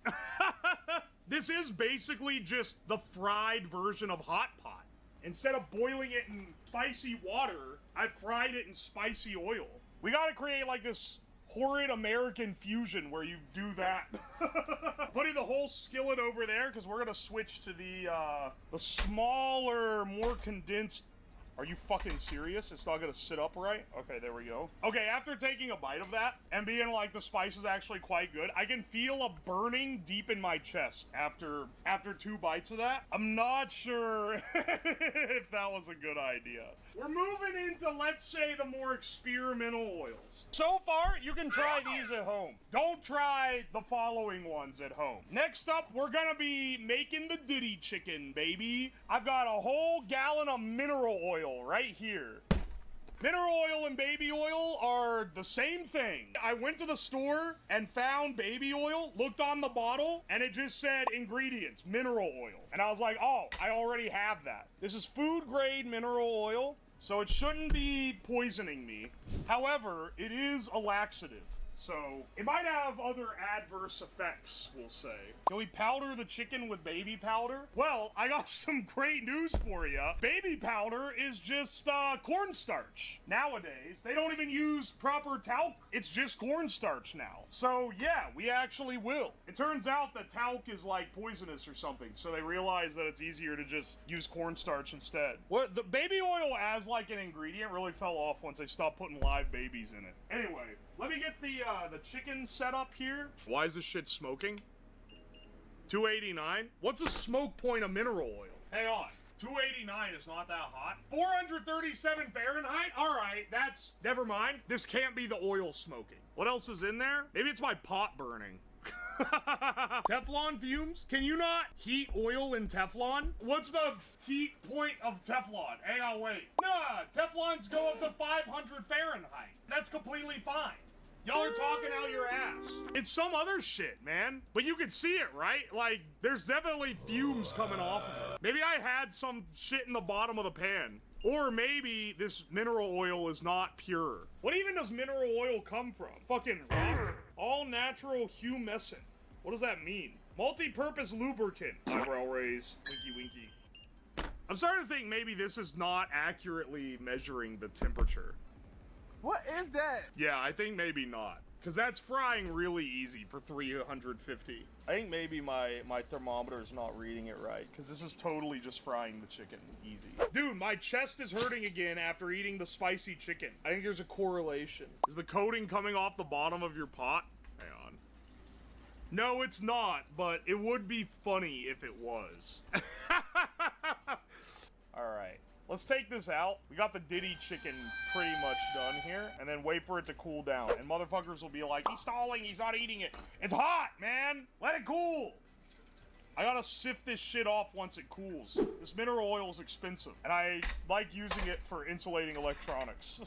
This is basically just the fried version of hot pot. Instead of boiling it in spicy water, I fried it in spicy oil. We gotta create like this horrid American fusion where you do that. Putting the whole skillet over there because we're gonna switch to the smaller, more condensed. Are you fucking serious? It's not gonna sit up right? Okay, there we go. Okay, after taking a bite of that and being like the spice is actually quite good, I can feel a burning deep in my chest after 2 bites of that. I'm not sure if that was a good idea. We're moving into, let's say, the more experimental oils. So far, you can try these at home. Don't try the following ones at home. Next up, we're gonna be making the Diddy chicken, baby. I've got a whole gallon of mineral oil right here. Mineral oil and baby oil are the same thing. I went to the store and found baby oil, looked on the bottle, and it just said ingredients, mineral oil. And I was like, oh, I already have that. This is food grade mineral oil, so it shouldn't be poisoning me. However, it is a laxative. So, it might have other adverse effects, we'll say. Can we powder the chicken with baby powder? Well, I got some great news for you. Baby powder is just cornstarch. Nowadays, they don't even use proper talc. It's just cornstarch now. So, yeah, we actually will. It turns out that talc is like poisonous or something, so they realize that it's easier to just use cornstarch instead. What the baby oil as like an ingredient really fell off once they stopped putting live babies in it. Anyway, let me get the chicken set up here. Why is this shit smoking? 289? What's a smoke point of mineral oil? Hang on. 289 is not that hot. 437 Fahrenheit? Alright, that's... Never mind. This can't be the oil smoking. What else is in there? Maybe it's my pot burning. Teflon fumes? Can you not heat oil in Teflon? What's the heat point of Teflon? Hang on, wait. Nah, Teflons go up to 500 Fahrenheit. That's completely fine. Y'all are talking out your ass. It's some other shit, man. But you can see it, right? Like, there's definitely fumes coming off of it. Maybe I had some shit in the bottom of the pan. Or maybe this mineral oil is not pure. What even does mineral oil come from? Fucking rock? All natural humescent. What does that mean? Multi-purpose lubricant. Eyebrow raise. Winky winky. I'm starting to think maybe this is not accurately measuring the temperature. What is that? Yeah, I think maybe not. Because that's frying really easy for 350. I think maybe my thermometer is not reading it right. Because this is totally just frying the chicken easy. Dude, my chest is hurting again after eating the spicy chicken. I think there's a correlation. Is the coating coming off the bottom of your pot? Hang on. No, it's not. But it would be funny if it was. Alright. Let's take this out. We got the Diddy chicken pretty much done here. And then wait for it to cool down. And motherfuckers will be like, he's stalling, he's not eating it. It's hot, man. Let it cool. I gotta sift this shit off once it cools. This mineral oil is expensive, and I like using it for insulating electronics.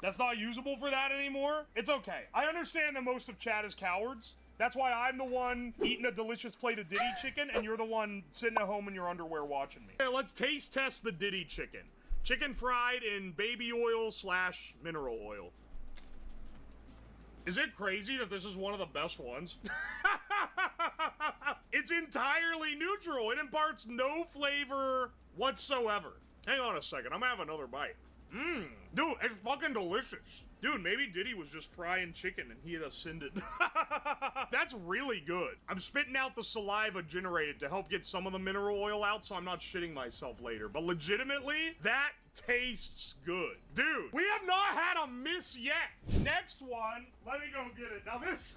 That's not usable for that anymore. It's okay. I understand that most of chat is cowards. That's why I'm the one eating a delicious plate of Diddy chicken, and you're the one sitting at home in your underwear watching me. Okay, let's taste test the Diddy chicken. Chicken fried in baby oil / mineral oil. Is it crazy that this is one of the best ones? It's entirely neutral. It imparts no flavor whatsoever. Hang on a second. I'm gonna have another bite. Dude, it's fucking delicious. Dude, maybe Diddy was just frying chicken and he had ascended. That's really good. I'm spitting out the saliva generated to help get some of the mineral oil out so I'm not shitting myself later. But legitimately, that tastes good. Dude, we have not had a miss yet. Next one, let me go get it. Now this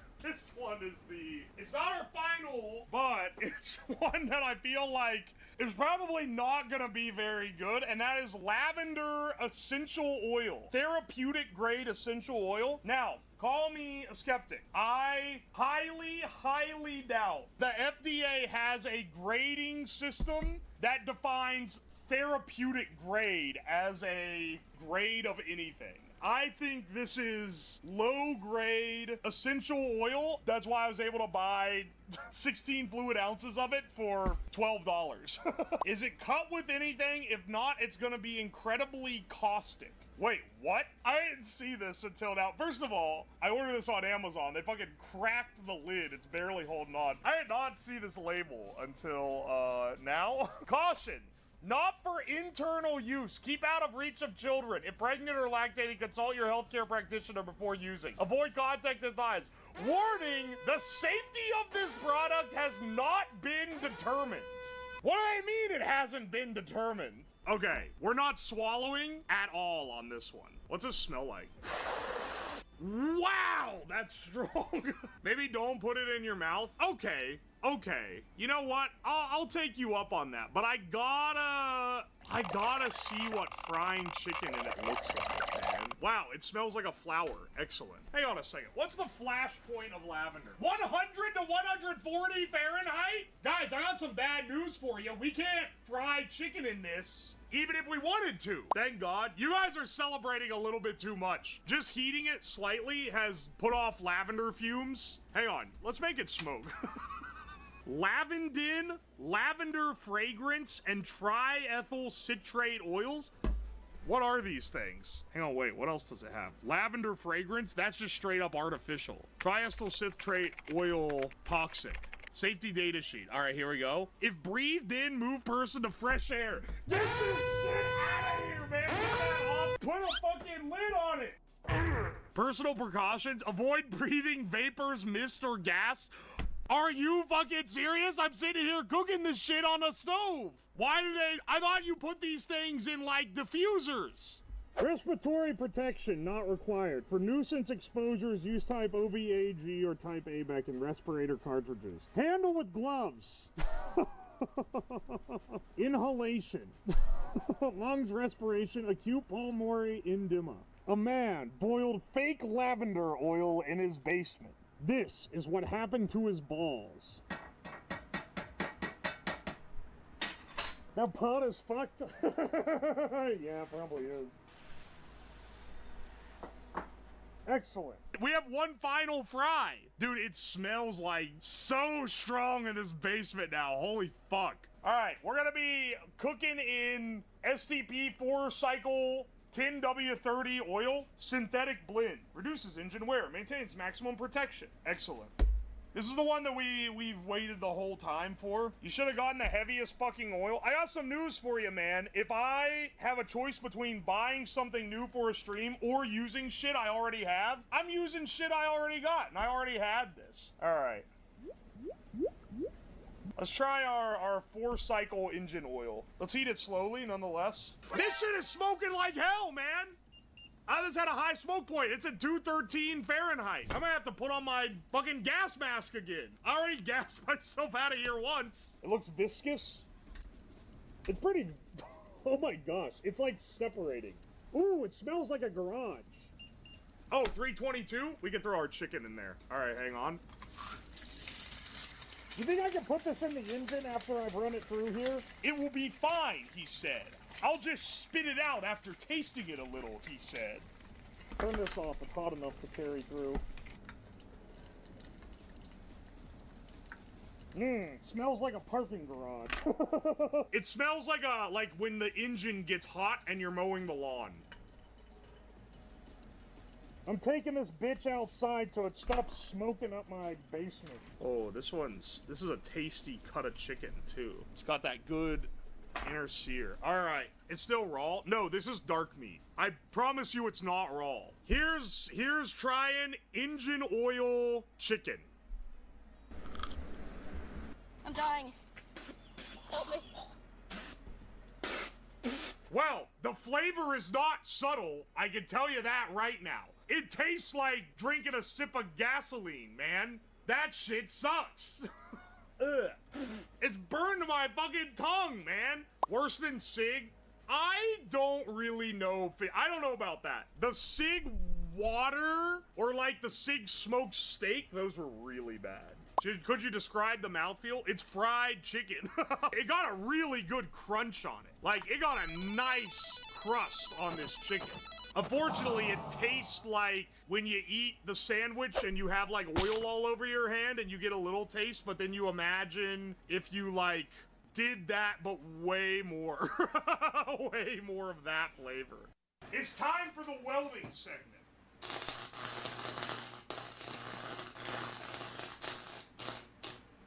one is it's not our final, but it's one that I feel like is probably not gonna be very good, and that is lavender essential oil. Therapeutic grade essential oil. Now, call me a skeptic. I highly doubt the FDA has a grading system that defines therapeutic grade as a grade of anything. I think this is low-grade essential oil. That's why I was able to buy 16 fluid ounces of it for $12. Is it cut with anything? If not, it's gonna be incredibly caustic. Wait, what? I didn't see this until now. First of all, I ordered this on Amazon. They fucking cracked the lid. It's barely holding on. I did not see this label until now. Caution. Not for internal use. Keep out of reach of children. If pregnant or lactating, consult your healthcare practitioner before using. Avoid contact with eyes. Warning, the safety of this product has not been determined. What do I mean it hasn't been determined? Okay, we're not swallowing at all on this one. What's this smell like? Wow, that's strong. Maybe don't put it in your mouth. Okay. You know what? I'll take you up on that. But I gotta see what frying chicken in it looks like, man. Wow, it smells like a flower. Excellent. Hang on a second. What's the flash point of lavender? 100 to 140 Fahrenheit? Guys, I got some bad news for you. We can't fry chicken in this. Even if we wanted to. Thank God. You guys are celebrating a little bit too much. Just heating it slightly has put off lavender fumes. Hang on. Let's make it smoke. Lavender fragrance, and triethyl citrate oils. What are these things? Hang on, wait, what else does it have? Lavender fragrance? That's just straight up artificial. Triethyl citrate oil toxic. Safety data sheet. All right, here we go. If breathed in, move person to fresh air. Get this shit out of here, man. Get that off. Put a fucking lid on it. Personal precautions. Avoid breathing vapors, mist, or gas. Are you fucking serious? I'm sitting here cooking this shit on a stove. Why do they? I thought you put these things in like diffusers. Respiratory protection not required. For nuisance exposures, use type OVAG or type ABEC in respirator cartridges. Handle with gloves. Inhalation. Lungs respiration, acute pulmonary edema. A man boiled fake lavender oil in his basement. This is what happened to his balls. That pot is fucked. Yeah, probably is. Excellent. We have one final fry. Dude, it smells like so strong in this basement now. Holy fuck. All right, we're gonna be cooking in STP 4-cycle 10W30 oil synthetic blend. Reduces engine wear, maintains maximum protection. Excellent. This is the one that we've waited the whole time for. You should have gotten the heaviest fucking oil. I got some news for you, man. If I have a choice between buying something new for a stream or using shit I already have, I'm using shit I already got, and I already had this. All right. Let's try our 4-cycle engine oil. Let's heat it slowly, nonetheless. This shit is smoking like hell, man! This had a high smoke point. It's at 213 Fahrenheit. I'm gonna have to put on my fucking gas mask again. I already gassed myself out of here once. It looks viscous. It's pretty... Oh my gosh. It's like separating. Ooh, it smells like a garage. Oh, 322? We can throw our chicken in there. All right, hang on. You think I can put this in the engine after I've run it through here? It will be fine, he said. I'll just spit it out after tasting it a little, he said. Turn this off, it's hot enough to carry through. Smells like a parking garage. It smells like when the engine gets hot and you're mowing the lawn. I'm taking this bitch outside so it stops smoking up my basement. Oh, this is a tasty cut of chicken too. It's got that good inner sear. All right, it's still raw. No, this is dark meat. I promise you it's not raw. Here's trying engine oil chicken. I'm dying. Help me. Well, the flavor is not subtle. I can tell you that right now. It tastes like drinking a sip of gasoline, man. That shit sucks. Ugh. It's burned to my fucking tongue, man. Worse than Sig? I don't really know if I don't know about that. The Sig water or like the Sig smoked steak, those were really bad. Could you describe the mouthfeel? It's fried chicken. It got a really good crunch on it. Like, it got a nice crust on this chicken. Unfortunately, it tastes like when you eat the sandwich and you have like oil all over your hand and you get a little taste, but then you imagine if you like did that, but way more. Way more of that flavor. It's time for the welding segment.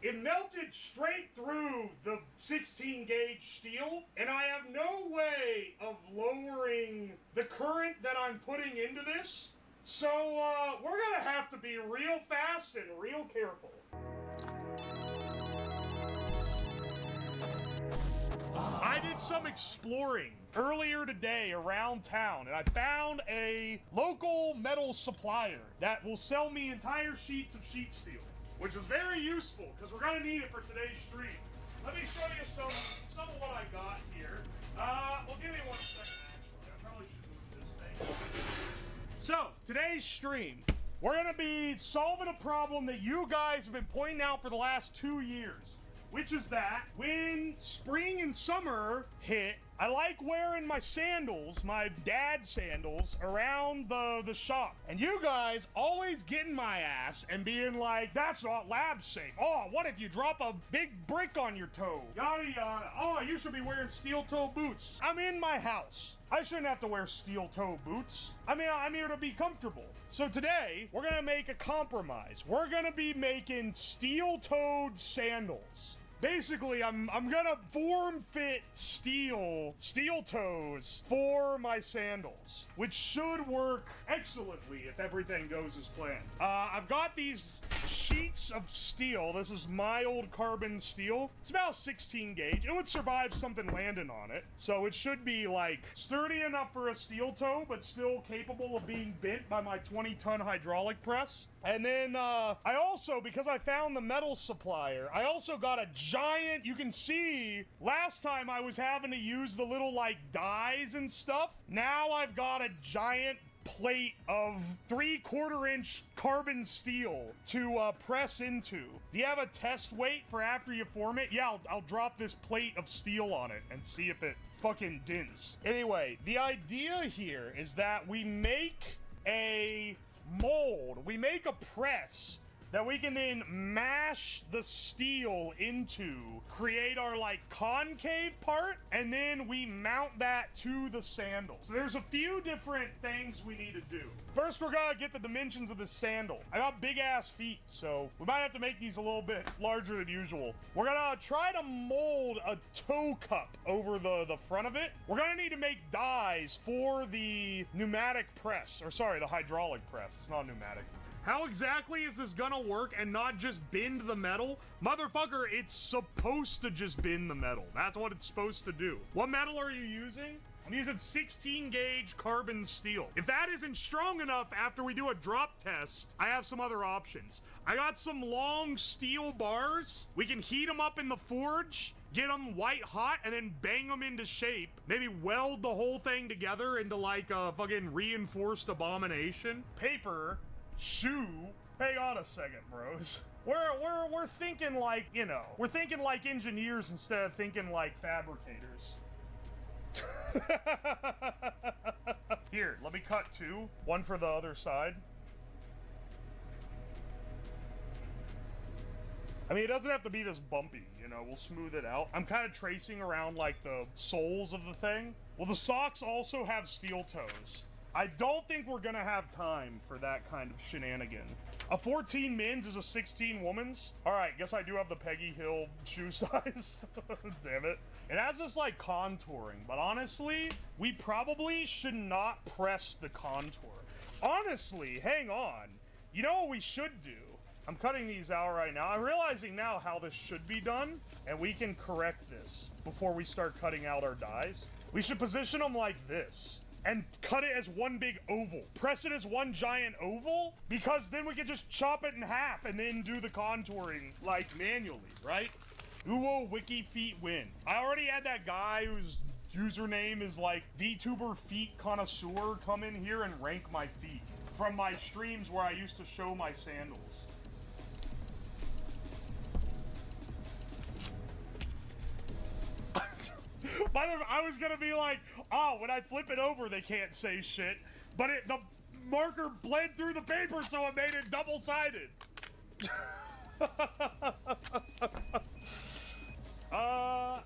It melted straight through the 16 gauge steel, and I have no way of lowering the current that I'm putting into this. So, we're gonna have to be real fast and real careful. I did some exploring earlier today around town, and I found a local metal supplier that will sell me entire sheets of sheet steel, which is very useful because we're gonna need it for today's stream. Let me show you some of what I got here. Well, give me 1 second. Actually, I probably should move this thing. So today's stream, we're gonna be solving a problem that you guys have been pointing out for the last 2 years, which is that when spring and summer hit, I like wearing my sandals, my dad's sandals, around the shop. And you guys always getting my ass and being like, that's not lab safe. Oh, what if you drop a big brick on your toe? Yada yada. Oh, you should be wearing steel toe boots. I'm in my house. I shouldn't have to wear steel toe boots. I mean, I'm here to be comfortable. So today, we're gonna make a compromise. We're gonna be making steel-toed sandals. Basically, I'm gonna form fit steel toes for my sandals, which should work excellently if everything goes as planned. I've got these sheets of steel. This is my old carbon steel. It's about 16 gauge. It would survive something landing on it, so it should be like sturdy enough for a steel toe, but still capable of being bent by my 20-ton hydraulic press. And then I also, because I found the metal supplier, I also got a giant, you can see, last time I was having to use the little like dies and stuff. Now I've got a giant plate of 3/4 inch carbon steel to press into. Do you have a test weight for after you form it? Yeah, I'll drop this plate of steel on it and see if it fucking dents. Anyway, the idea here is that we make a mold, we make a press that we can then mash the steel into, create our like concave part, and then we mount that to the sandal. So there's a few different things we need to do. First, we're gonna get the dimensions of the sandal. I got big ass feet, so we might have to make these a little bit larger than usual. We're gonna try to mold a toe cup over the front of it. We're gonna need to make dies for the pneumatic press, or sorry, the hydraulic press. It's not pneumatic. How exactly is this gonna work and not just bend the metal? Motherfucker, it's supposed to just bend the metal. That's what it's supposed to do. What metal are you using? I'm using 16 gauge carbon steel. If that isn't strong enough after we do a drop test, I have some other options. I got some long steel bars. We can heat them up in the forge, get them white hot, and then bang them into shape. Maybe weld the whole thing together into like a fucking reinforced abomination. Paper. Shoe. Hang on a second, bros. We're thinking like, you know, we're thinking like engineers instead of thinking like fabricators. Here, let me cut two. One for the other side. I mean, it doesn't have to be this bumpy, you know, we'll smooth it out. I'm kind of tracing around like the soles of the thing. Well, the socks also have steel toes. I don't think we're gonna have time for that kind of shenanigan. A 14 men's is a 16 woman's? All right, guess I do have the Peggy Hill shoe size. Damn it. It has this like contouring, but honestly, we probably should not press the contour. Honestly, hang on. You know what we should do? I'm cutting these out right now. I'm realizing now how this should be done, and we can correct this before we start cutting out our dies. We should position them like this and cut it as one big oval. Press it as one giant oval, because then we can just chop it in half and then do the contouring like manually, right? Uwo Wiki Feet win. I already had that guy whose username is like VTuber Feet Connoisseur come in here and rank my feet from my streams where I used to show my sandals. By the way, I was gonna be like, oh, when I flip it over, they can't say shit. But the marker bled through the paper, so it made it double-sided.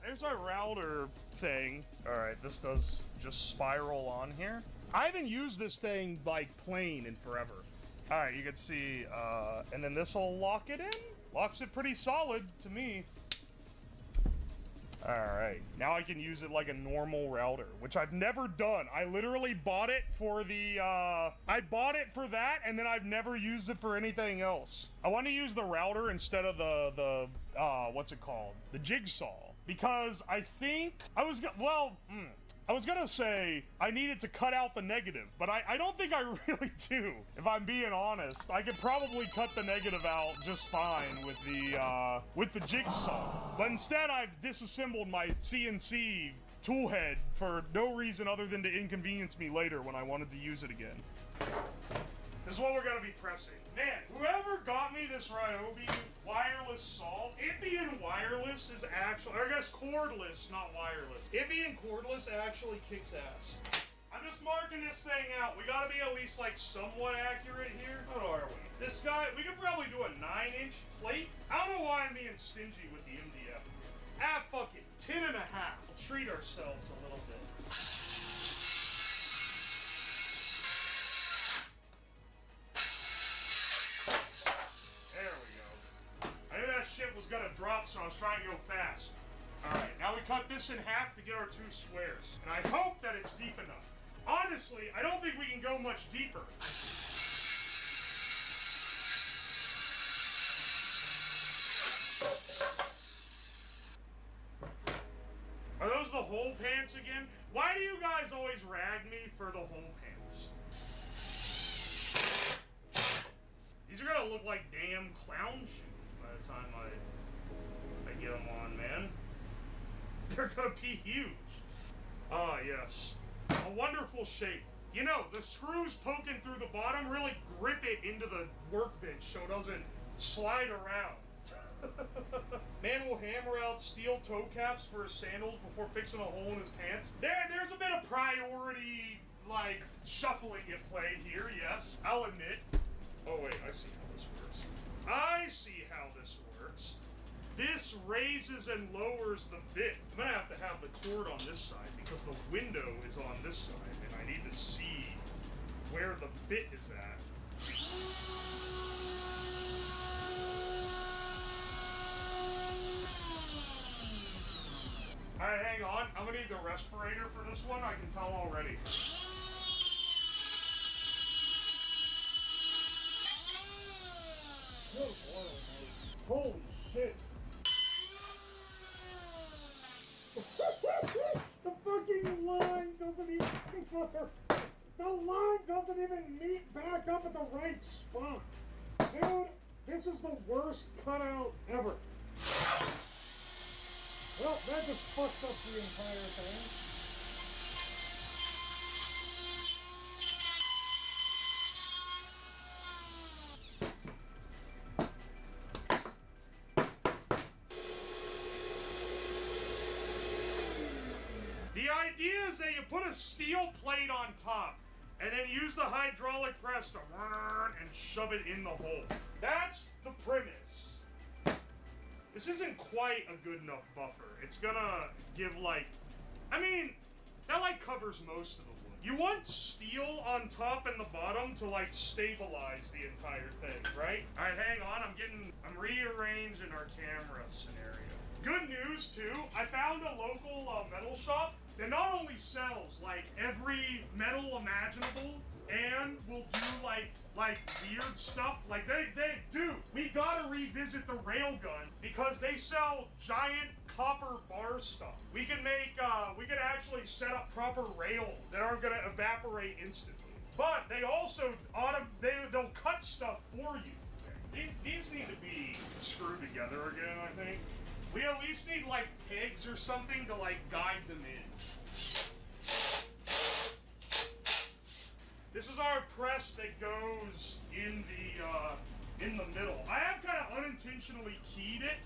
There's our router thing. All right, this does just spiral on here. I haven't used this thing, like, plain in forever. All right, you can see, and then this will lock it in. Locks it pretty solid to me. Alright, now I can use it like a normal router, which I've never done. I literally bought it for the, I bought it for that, and then I've never used it for anything else. I want to use the router instead of the what's it called? The jigsaw. Because I think, I was gonna say I needed to cut out the negative, but I don't think I really do, if I'm being honest. I could probably cut the negative out just fine with the jigsaw. But instead I've disassembled my CNC tool head for no reason other than to inconvenience me later when I wanted to use it again. This is what we're gonna be pressing. Man, whoever got me this Ryobi wireless saw, it being wireless is actually, or I guess cordless, not wireless. It being cordless actually kicks ass. I'm just marking this thing out. We gotta be at least like somewhat accurate here. What are we? This guy, we could probably do a 9-inch plate. I don't know why I'm being stingy with the MDF. Ah, fuck it, 10.5. We'll treat ourselves a little bit. Was gonna drop, so I was trying to go fast. Alright, now we cut this in half to get our two squares. And I hope that it's deep enough. Honestly, I don't think we can go much deeper. Are those the hole pants again? Why do you guys always rag me for the hole pants? These are gonna look like damn clown shoes by the time I get them on, man. They're gonna be huge. Ah, yes. A wonderful shape. You know, the screws poking through the bottom really grip it into the workbench so it doesn't slide around. Man will hammer out steel toe caps for his sandals before fixing a hole in his pants. There's a bit of priority, like, shuffling at play here, yes. I'll admit. Oh, wait, I see how this works. I see how this works. This raises and lowers the bit. I'm gonna have to have the cord on this side because the window is on this side and I need to see where the bit is at. Alright, hang on. I'm gonna need the respirator for this one. I can tell already. Holy shit. The fucking line doesn't even the line doesn't even meet back up at the right spot. Dude, this is the worst cutout ever. Well, that just fucked up the entire thing. idea is that you put a steel plate on top and then use the hydraulic press to and shove it in the hole. That's the premise. This isn't quite a good enough buffer. It's gonna give like, I mean, that like covers most of the wood. You want steel on top and the bottom to like stabilize the entire thing, right? All right, hang on, I'm rearranging our camera scenario. Good news too, I found a local metal shop that not only sells like every metal imaginable and will do like weird stuff. Like they do. We gotta revisit the railgun because they sell giant copper bar stuff. We can make we could actually set up proper rails that aren't gonna evaporate instantly. But they also they'll cut stuff for you. These need to be screwed together again, I think. We at least need like pegs or something to like guide them in. This is our press that goes in the middle. I have kind of unintentionally keyed it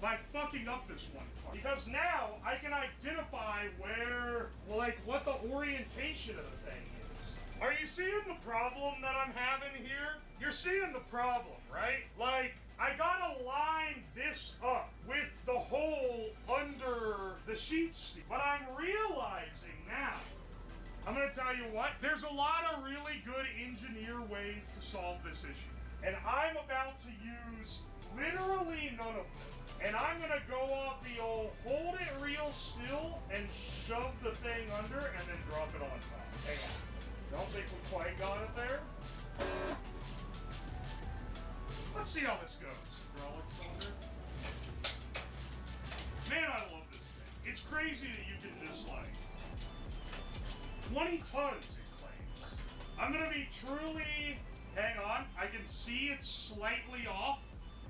by fucking up this one part. Because now I can identify where, like, what the orientation of the thing is. Are you seeing the problem that I'm having here? You're seeing the problem, right? Like, I gotta line this up with the hole under the sheet steel. But I'm realizing now, I'm gonna tell you what, there's a lot of really good engineer ways to solve this issue. And I'm about to use literally none of them. And I'm gonna go off the old hold it real still and shove the thing under and then drop it on top. Hang on. Don't think we quite got it there. Let's see how this goes. Hydraulic cylinder. Man, I love this thing. It's crazy that you can just like 20 tons it claims. I'm gonna be truly, hang on, I can see it's slightly off.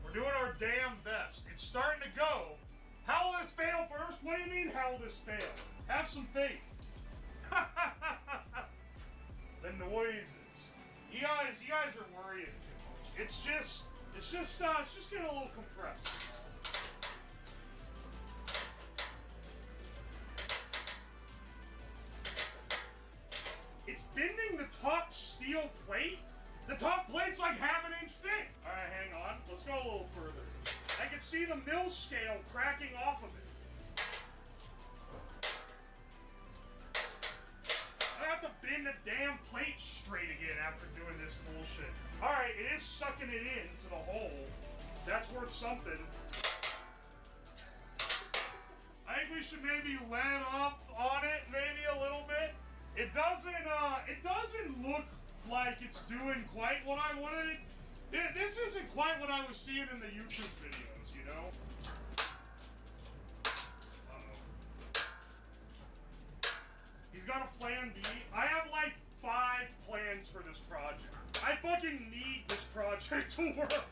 We're doing our damn best. It's starting to go. How will this fail first? What do you mean how will this fail? Have some faith. The noises. You guys are worrying too much. It's just getting a little compressed. It's bending the top steel plate. The top plate's like half an inch thick. All right, hang on. Let's go a little further. I can see the mill scale cracking off of it. I have to bend the damn plate straight again after doing this bullshit. All right, it is sucking it in to the hole. That's worth something. I think we should maybe let up on it maybe a little bit. It doesn't look like it's doing quite what I wanted. This isn't quite what I was seeing in the YouTube videos, you know? He's got a plan B. I have like 5 plans for this project. I fucking need this project to work.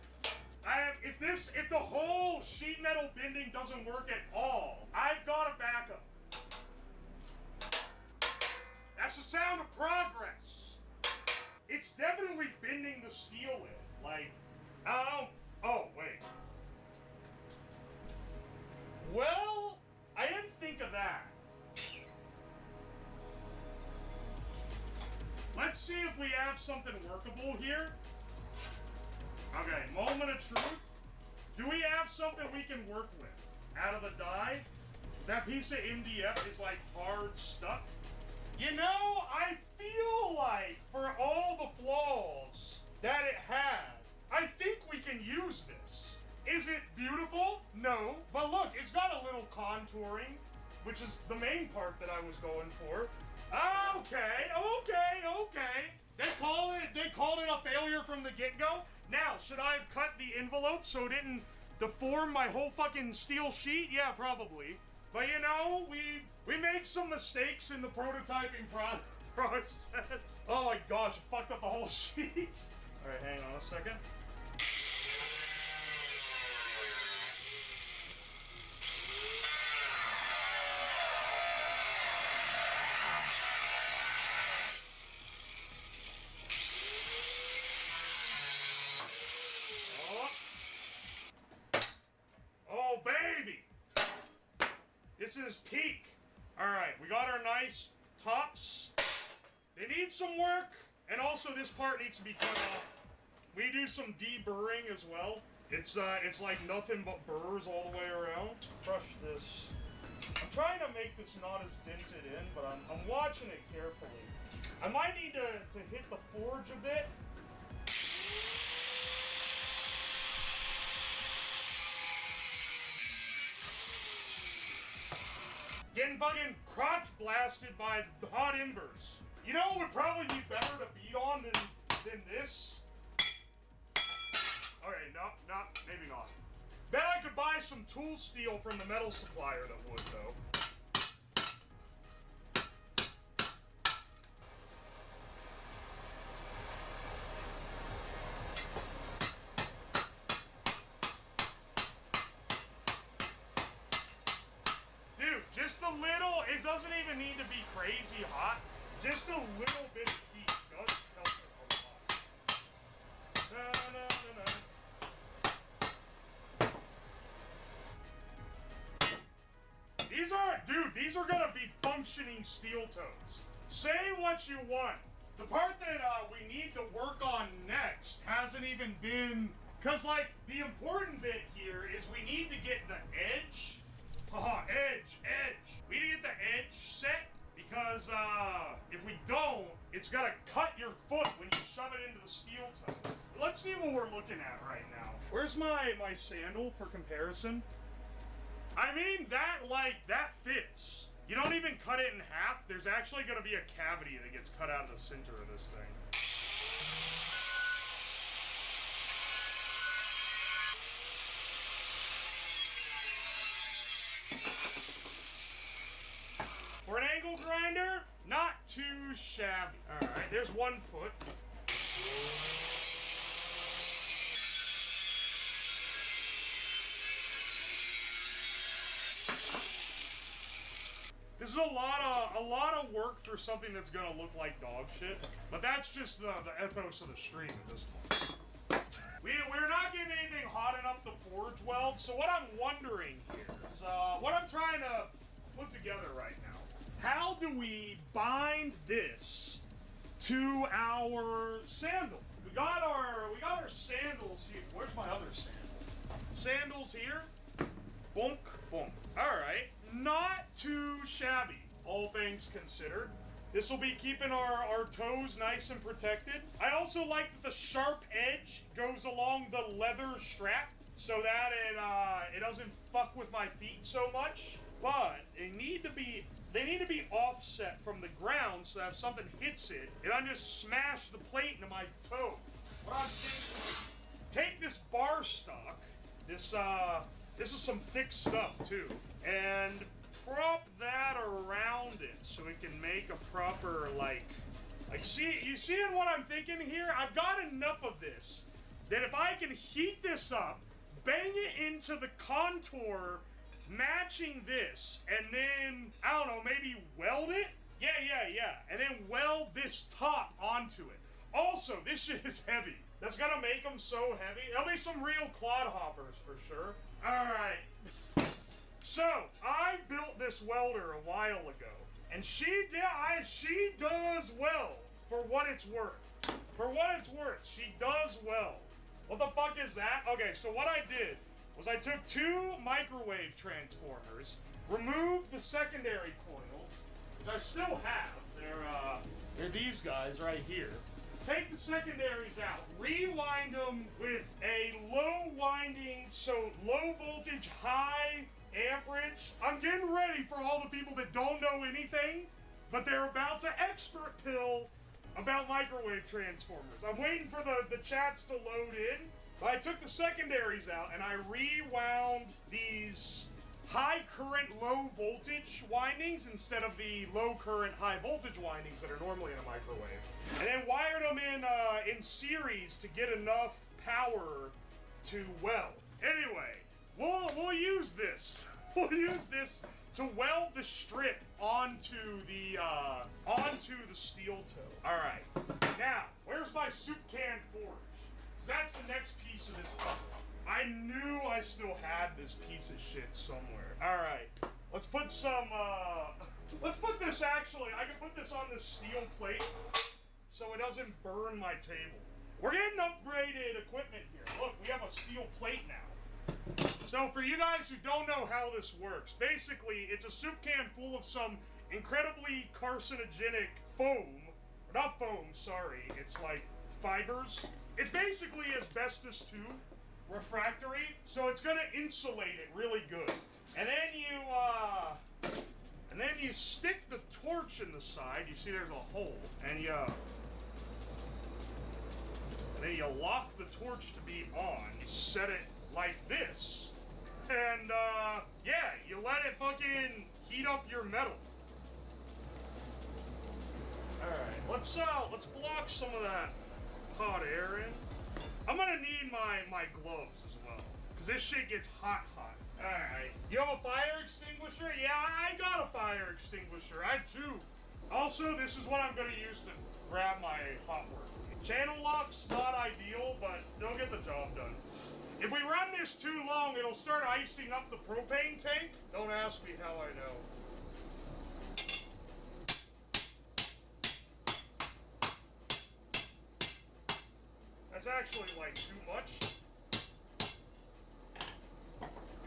If the whole sheet metal bending doesn't work at all, I've got a backup. That's the sound of progress. It's definitely bending the steel in. Like, oh, wait. Well, I didn't think of that. Let's see if we have something workable here. Okay, moment of truth. Do we have something we can work with out of the die? That piece of MDF is like hard stuck. You know, I feel like for all the flaws that it had, I think we can use this. Is it beautiful? No. But look, it's got a little contouring, which is the main part that I was going for. Okay. They called it a failure from the get-go. Now, should I have cut the envelope so it didn't deform my whole fucking steel sheet? Yeah, probably. But you know, we made some mistakes in the prototyping process. Oh my gosh, I fucked up the whole sheet. All right, hang on a second. Oh baby, this is peak. Alright, we got our nice tops. They need some work, and also this part needs to be cut off. We do some deburring as well. It's like nothing but burrs all the way around. Crush this. I'm trying to make this not as dented in, but I'm watching it carefully. I might need to hit the forge a bit. Getting fucking crotch blasted by the hot embers. You know what would probably be better to beat on than this? Okay, no, maybe not. Bet I could buy some tool steel from the metal supplier that would, though. Dude, just a little, it doesn't even need to be crazy hot. Just a little bit of heat does help it a lot. Na, na, na, na. These are gonna be functioning steel toes. Say what you want. The part that we need to work on next hasn't even been, cause like the important bit here is we need to get the edge. Edge. We need to get the edge set because if we don't, it's gonna cut your foot when you shove it into the steel toe. Let's see what we're looking at right now. Where's my sandal for comparison? I mean, that fits. You don't even cut it in half. There's actually gonna be a cavity that gets cut out of the center of this thing. For an angle grinder, not too shabby. Alright, there's 1 foot. This is a lot of work for something that's gonna look like dog shit, but that's just the ethos of the stream at this point. We're not getting anything hot enough to forge weld, so what I'm wondering here is what I'm trying to put together right now. How do we bind this to our sandal? We got our sandals here. Where's my other sandal? Sandals here. Bonk, bonk. Alright. Not too shabby, all things considered. This will be keeping our toes nice and protected. I also like that the sharp edge goes along the leather strap so that it doesn't fuck with my feet so much. But they need to be offset from the ground so that if something hits it, it doesn't just smash the plate into my toe. What I'm thinking, take this bar stock. This is some thick stuff too, and prop that around it so it can make a proper you seeing what I'm thinking here? I've got enough of this that if I can heat this up, bang it into the contour matching this, and then, I don't know, maybe weld it? Yeah. And then weld this top onto it. Also, this shit is heavy. That's gonna make them so heavy. There'll be some real clod hoppers for sure. Alright. So, I built this welder a while ago. And she does well for what it's worth. For what it's worth, she does well. What the fuck is that? Okay, so what I did was I took 2 microwave transformers, removed the secondary coils, which I still have. They're these guys right here. Take the secondaries out, rewind them with a low winding, so low voltage, high amperage. I'm getting ready for all the people that don't know anything, but they're about to expert pill about microwave transformers. I'm waiting for the chats to load in. But I took the secondaries out and I rewound these high current, low voltage windings instead of the low current, high voltage windings that are normally in a microwave. And then wired them in series to get enough power to weld. Anyway, we'll use this. We'll use this to weld the strip onto the steel toe. All right. Now, where's my soup can forge? That's the next piece of this puzzle. I knew I still had this piece of shit somewhere. Alright, let's put some Let's put this actually, I can put this on this steel plate so it doesn't burn my table. We're getting upgraded equipment here. Look, we have a steel plate now. So for you guys who don't know how this works, basically it's a soup can full of some incredibly carcinogenic foam. Not foam, sorry, it's like fibers. It's basically asbestos too, refractory, so it's gonna insulate it really good. And then you stick the torch in the side. You see there's a hole, and then you lock the torch to be on. You set it like this, and yeah, you let it fucking heat up your metal. All right, let's block some of that hot air in. I'm gonna need my gloves as well, cause this shit gets hot. Alright. You have a fire extinguisher? Yeah, I got a fire extinguisher. I too. Also, this is what I'm gonna use to grab my hot work. Channel lock's not ideal, but they'll get the job done. If we run this too long, it'll start icing up the propane tank. Don't ask me how I know. That's actually like too much.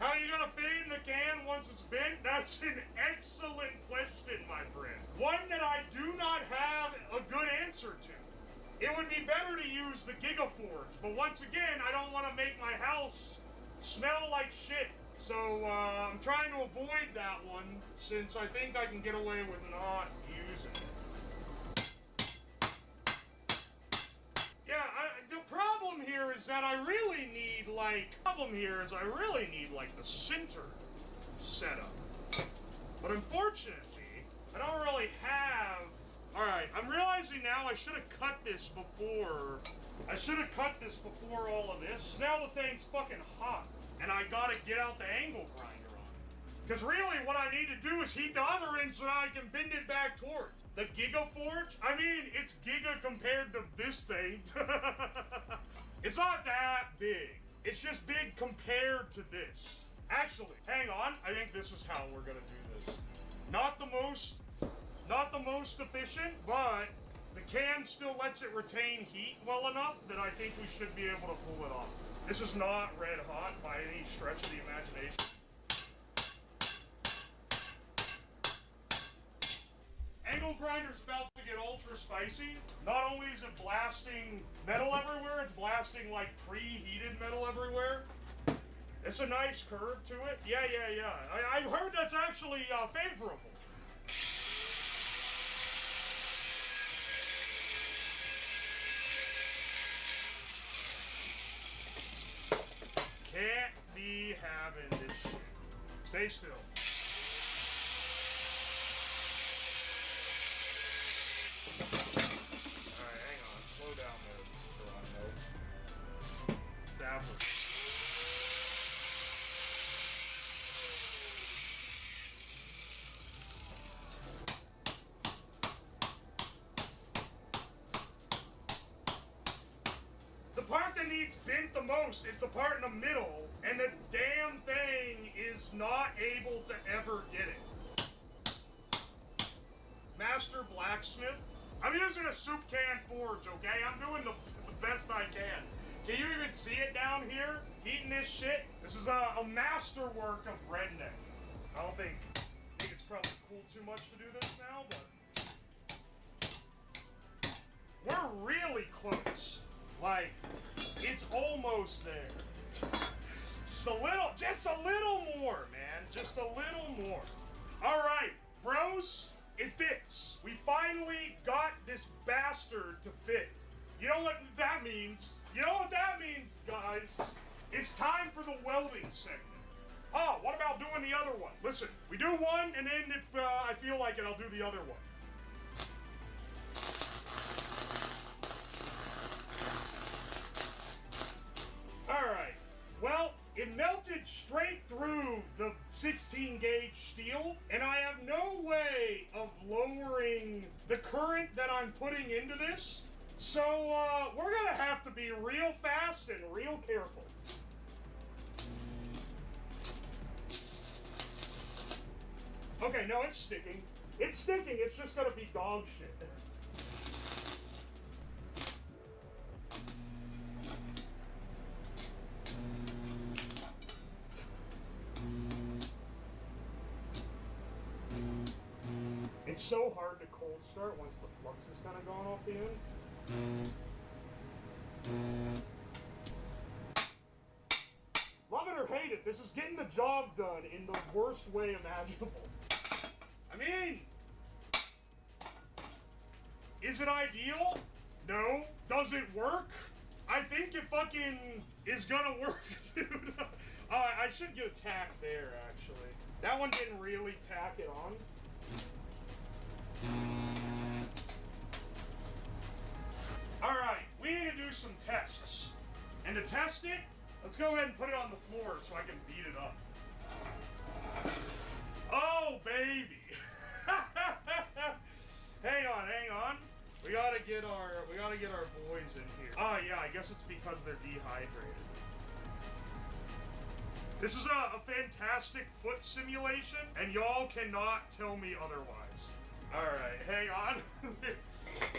How are you gonna fit it in the can once it's bent? That's an excellent question, my friend. One that I do not have a good answer to. It would be better to use the Gigaforge, but once again, I don't want to make my house smell like shit. So I'm trying to avoid that one, since I think I can get away with not using it. Yeah, the problem here is that I really need, like, the center setup. But unfortunately, I don't really have... Alright, I'm realizing now I should have cut this before... all of this. Now the thing's fucking hot, and I gotta get out the angle grinder on it. Because really, what I need to do is heat the other end so that I can bend it back towards. The Gigaforge? I mean, it's giga compared to this thing. It's not that big. It's just big compared to this. Actually, hang on. I think this is how we're gonna do this. Not the most efficient, but the can still lets it retain heat well enough that I think we should be able to pull it off. This is not red hot by any stretch of the imagination. Angle grinder's about to get ultra spicy. Not only is it blasting metal everywhere, it's blasting like preheated metal everywhere. It's a nice curve to it. Yeah. I heard that's actually favorable. Can't be having this shit. Stay still. Alright, hang on. Slow down there, Geronimo. Establish. The part that needs bent the most is the part in the middle, and the damn thing is not able to ever get it. Master blacksmith. I'm using a soup can forge, okay? I'm doing the best I can. Can you even see it down here? Heating this shit? This is a masterwork of redneck. I think it's probably cool too much to do this now, but we're really close. Like, it's almost there. Just a little more, man. Just a little more. All right, bros. It fits. We finally got this bastard to fit. You know what that means? You know what that means, guys? It's time for the welding segment. Oh, what about doing the other one? Listen, we do one, and then if I feel like it, I'll do the other one. Alright, well, it melted straight through the 16 gauge steel, and I have no way of lowering the current that I'm putting into this, so we're gonna have to be real fast and real careful. Okay, no, it's sticking. It's sticking, it's just gonna be dog shit. It's so hard to cold start once the flux is kind of gone off the end. Love it or hate it, this is getting the job done in the worst way imaginable. I mean, is it ideal? No. Does it work? I think it fucking is gonna work, dude. I should get a tack there, actually. That one didn't really tack it on. Alright, we need to do some tests. And to test it, let's go ahead and put it on the floor so I can beat it up. Oh, baby. Hang on. We gotta get our boys in here. Oh yeah, I guess it's because they're dehydrated. This is a fantastic foot simulation, and y'all cannot tell me otherwise. Alright, hang on.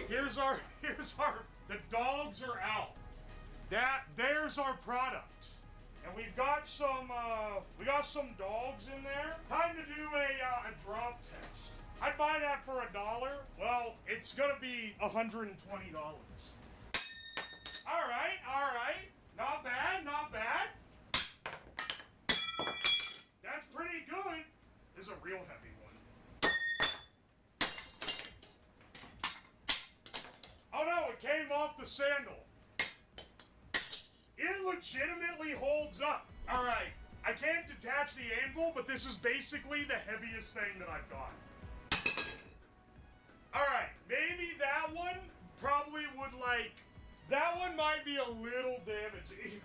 Here's our, the dogs are out. There's our product. And we've got some dogs in there. Time to do a drop test. I'd buy that for $1. Well, it's gonna be $120. Alright. Not bad. That's pretty good. This is a real heavy one. Oh no, it came off the sandal. It legitimately holds up. Alright, I can't detach the angle, but this is basically the heaviest thing that I've got. Alright, maybe that one probably would that one might be a little damaging.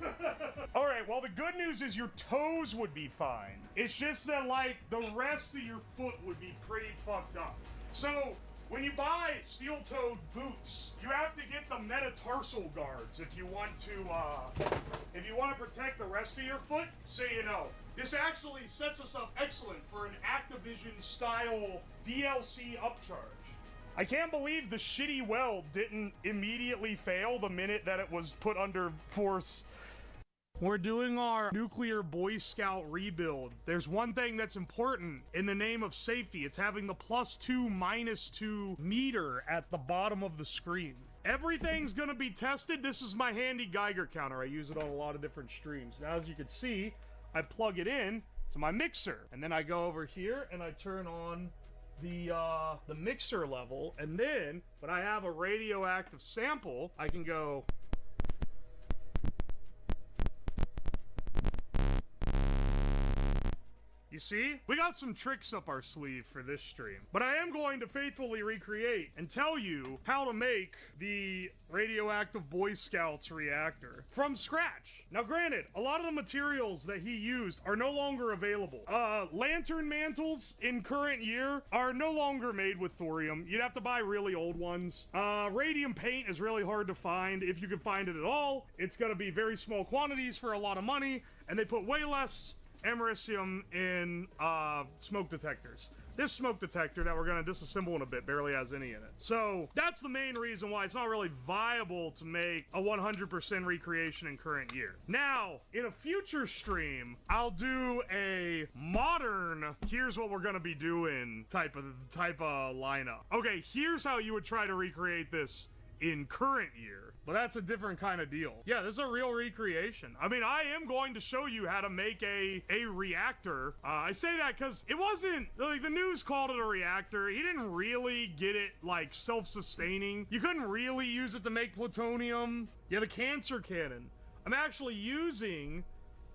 Alright, well the good news is your toes would be fine. It's just that the rest of your foot would be pretty fucked up. So, when you buy steel-toed boots, you have to get the metatarsal guards if you want to protect the rest of your foot, so you know. This actually sets us up excellent for an Activision-style DLC upcharge. I can't believe the shitty weld didn't immediately fail the minute that it was put under force. We're doing our nuclear Boy Scout rebuild. There's one thing that's important in the name of safety. It's having the +2, -2 meter at the bottom of the screen. Everything's gonna be tested. This is my handy Geiger counter. I use it on a lot of different streams. Now, as you can see, I plug it in to my mixer, and then I go over here and I turn on the mixer level, and then when I have a radioactive sample, I can go. You see? We got some tricks up our sleeve for this stream. But I am going to faithfully recreate and tell you how to make the radioactive Boy Scouts reactor from scratch. Now granted, a lot of the materials that he used are no longer available. Lantern mantles in current year are no longer made with thorium. You'd have to buy really old ones. Radium paint is really hard to find. If you can find it at all, it's gonna be very small quantities for a lot of money, and they put way less americium in smoke detectors. This smoke detector that we're gonna disassemble in a bit barely has any in it. So that's the main reason why it's not really viable to make a 100% recreation in current year. Now, in a future stream, I'll do a modern, here's what we're gonna be doing type of lineup. Okay, here's how you would try to recreate this in current year, but that's a different kind of deal. Yeah, this is a real recreation. I mean, I am going to show you how to make a reactor. I say that because it wasn't, like, the news called it a reactor. He didn't really get it, like, self-sustaining. You couldn't really use it to make plutonium. Yeah, the cancer cannon. I'm actually using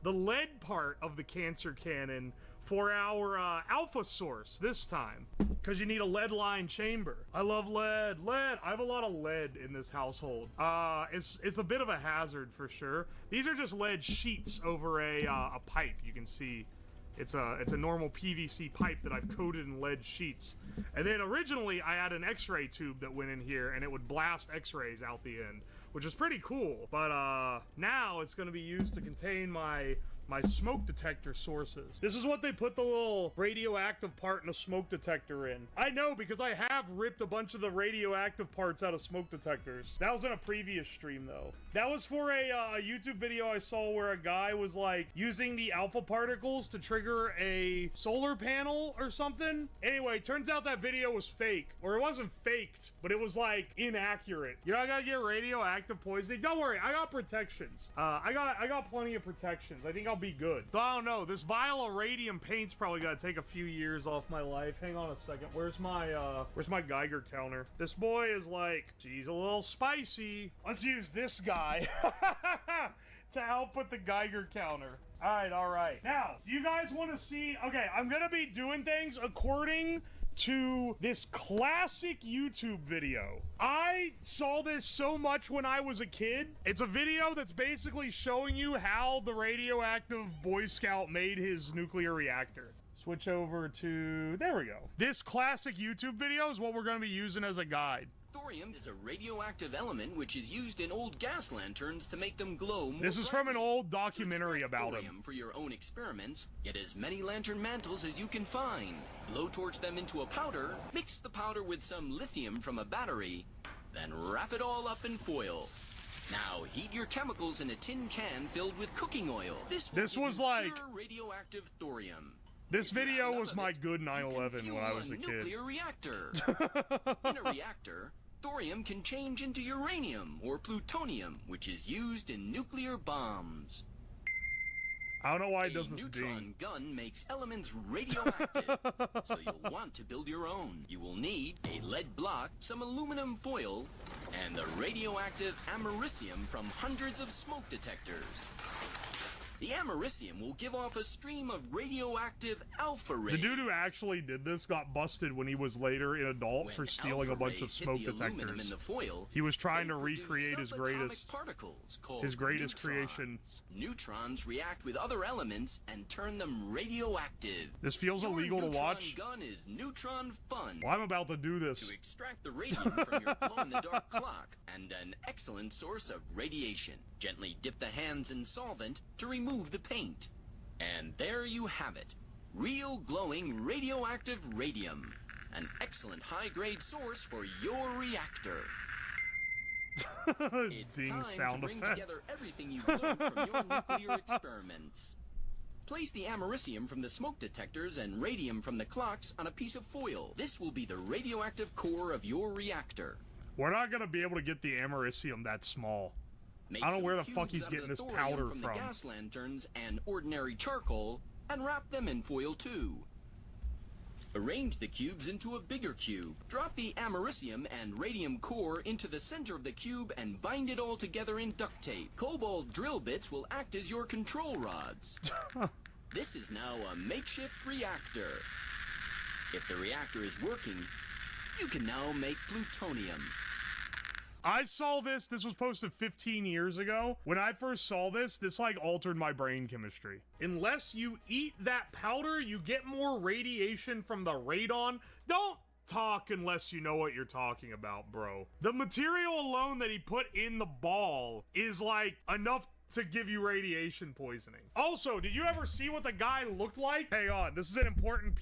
the lead part of the cancer cannon for our alpha source this time, because you need a lead line chamber. I love lead. I have a lot of lead in this household. It's a bit of a hazard for sure. These are just lead sheets over a pipe. You can see it's a normal PVC pipe that I've coated in lead sheets. And then originally I had an X-ray tube that went in here, and it would blast X-rays out the end, which is pretty cool. But now it's going to be used to contain my my smoke detector sources. This is what they put the little radioactive part in a smoke detector in. I know because I have ripped a bunch of the radioactive parts out of smoke detectors. That was in a previous stream though. That was for a YouTube video I saw where a guy was like using the alpha particles to trigger a solar panel or something. Anyway, turns out that video was fake. Or it wasn't faked, but it was like inaccurate. You know, I gotta get radioactive poisoning. Don't worry, I got protections. I got plenty of protections. I think I'll be good. So I don't know. This vial of radium paint's probably gotta take a few years off my life. Hang on a second. Where's my Geiger counter? This boy is like, geez, a little spicy. Let's use this guy to help with the Geiger counter. All right. Now, do you guys want to see? Okay, I'm gonna be doing things according to this classic YouTube video. I saw this so much when I was a kid. It's a video that's basically showing you how the radioactive Boy Scout made his nuclear reactor. Switch over to, there we go. This classic YouTube video is what we're gonna be using as a guide. Thorium is a radioactive element which is used in old gas lanterns to make them glow more This is from an old documentary about him. For your own experiments, get as many lantern mantles as you can find. Blowtorch them into a powder, mix the powder with some lithium from a battery, then wrap it all up in foil. Now heat your chemicals in a tin can filled with cooking oil. This was like pure radioactive thorium. This video was my good 9/11 when I was a kid. Nuclear reactor. In a reactor, thorium can change into uranium or plutonium, which is used in nuclear bombs. I don't know why it does this neutron ding. gun makes elements radioactive, so you'll want to build your own. You will need a lead block, some aluminum foil, and the radioactive americium from hundreds of smoke detectors. The americium will give off a stream of radioactive alpha rays. The dude who actually did this got busted when he was later an adult for stealing a bunch of smoke detectors. He was trying to recreate his greatest creation. Neutrons react with other elements and turn them radioactive. This feels illegal to watch. Gun is neutron fun. Well, I'm about to do this. To extract the radium from your glow-in-the-dark clock, and an excellent source of radiation. Gently dip the hands in solvent to remove the paint. And there you have it. Real glowing radioactive radium. An excellent high-grade source for your reactor. It's Ding time sound to bring effect. together everything you've learned from your nuclear experiments. Place the americium from the smoke detectors and radium from the clocks on a piece of foil. This will be the radioactive core of your reactor. We're not going to be able to get the americium that small. Make I don't know where the some fuck cubes he's out of getting the this thorium powder from from. the gas lanterns and ordinary charcoal, and wrap them in foil too. Arrange the cubes into a bigger cube. Drop the americium and radium core into the center of the cube and bind it all together in duct tape. Cobalt drill bits will act as your control rods. This is now a makeshift reactor. If the reactor is working, you can now make plutonium. I saw this was posted 15 years ago. When I first saw this like altered my brain chemistry. Unless you eat that powder, you get more radiation from the radon. Don't talk unless you know what you're talking about, bro. The material alone that he put in the ball is like enough to give you radiation poisoning. Also, did you ever see what the guy looked like? Hang on, this is an important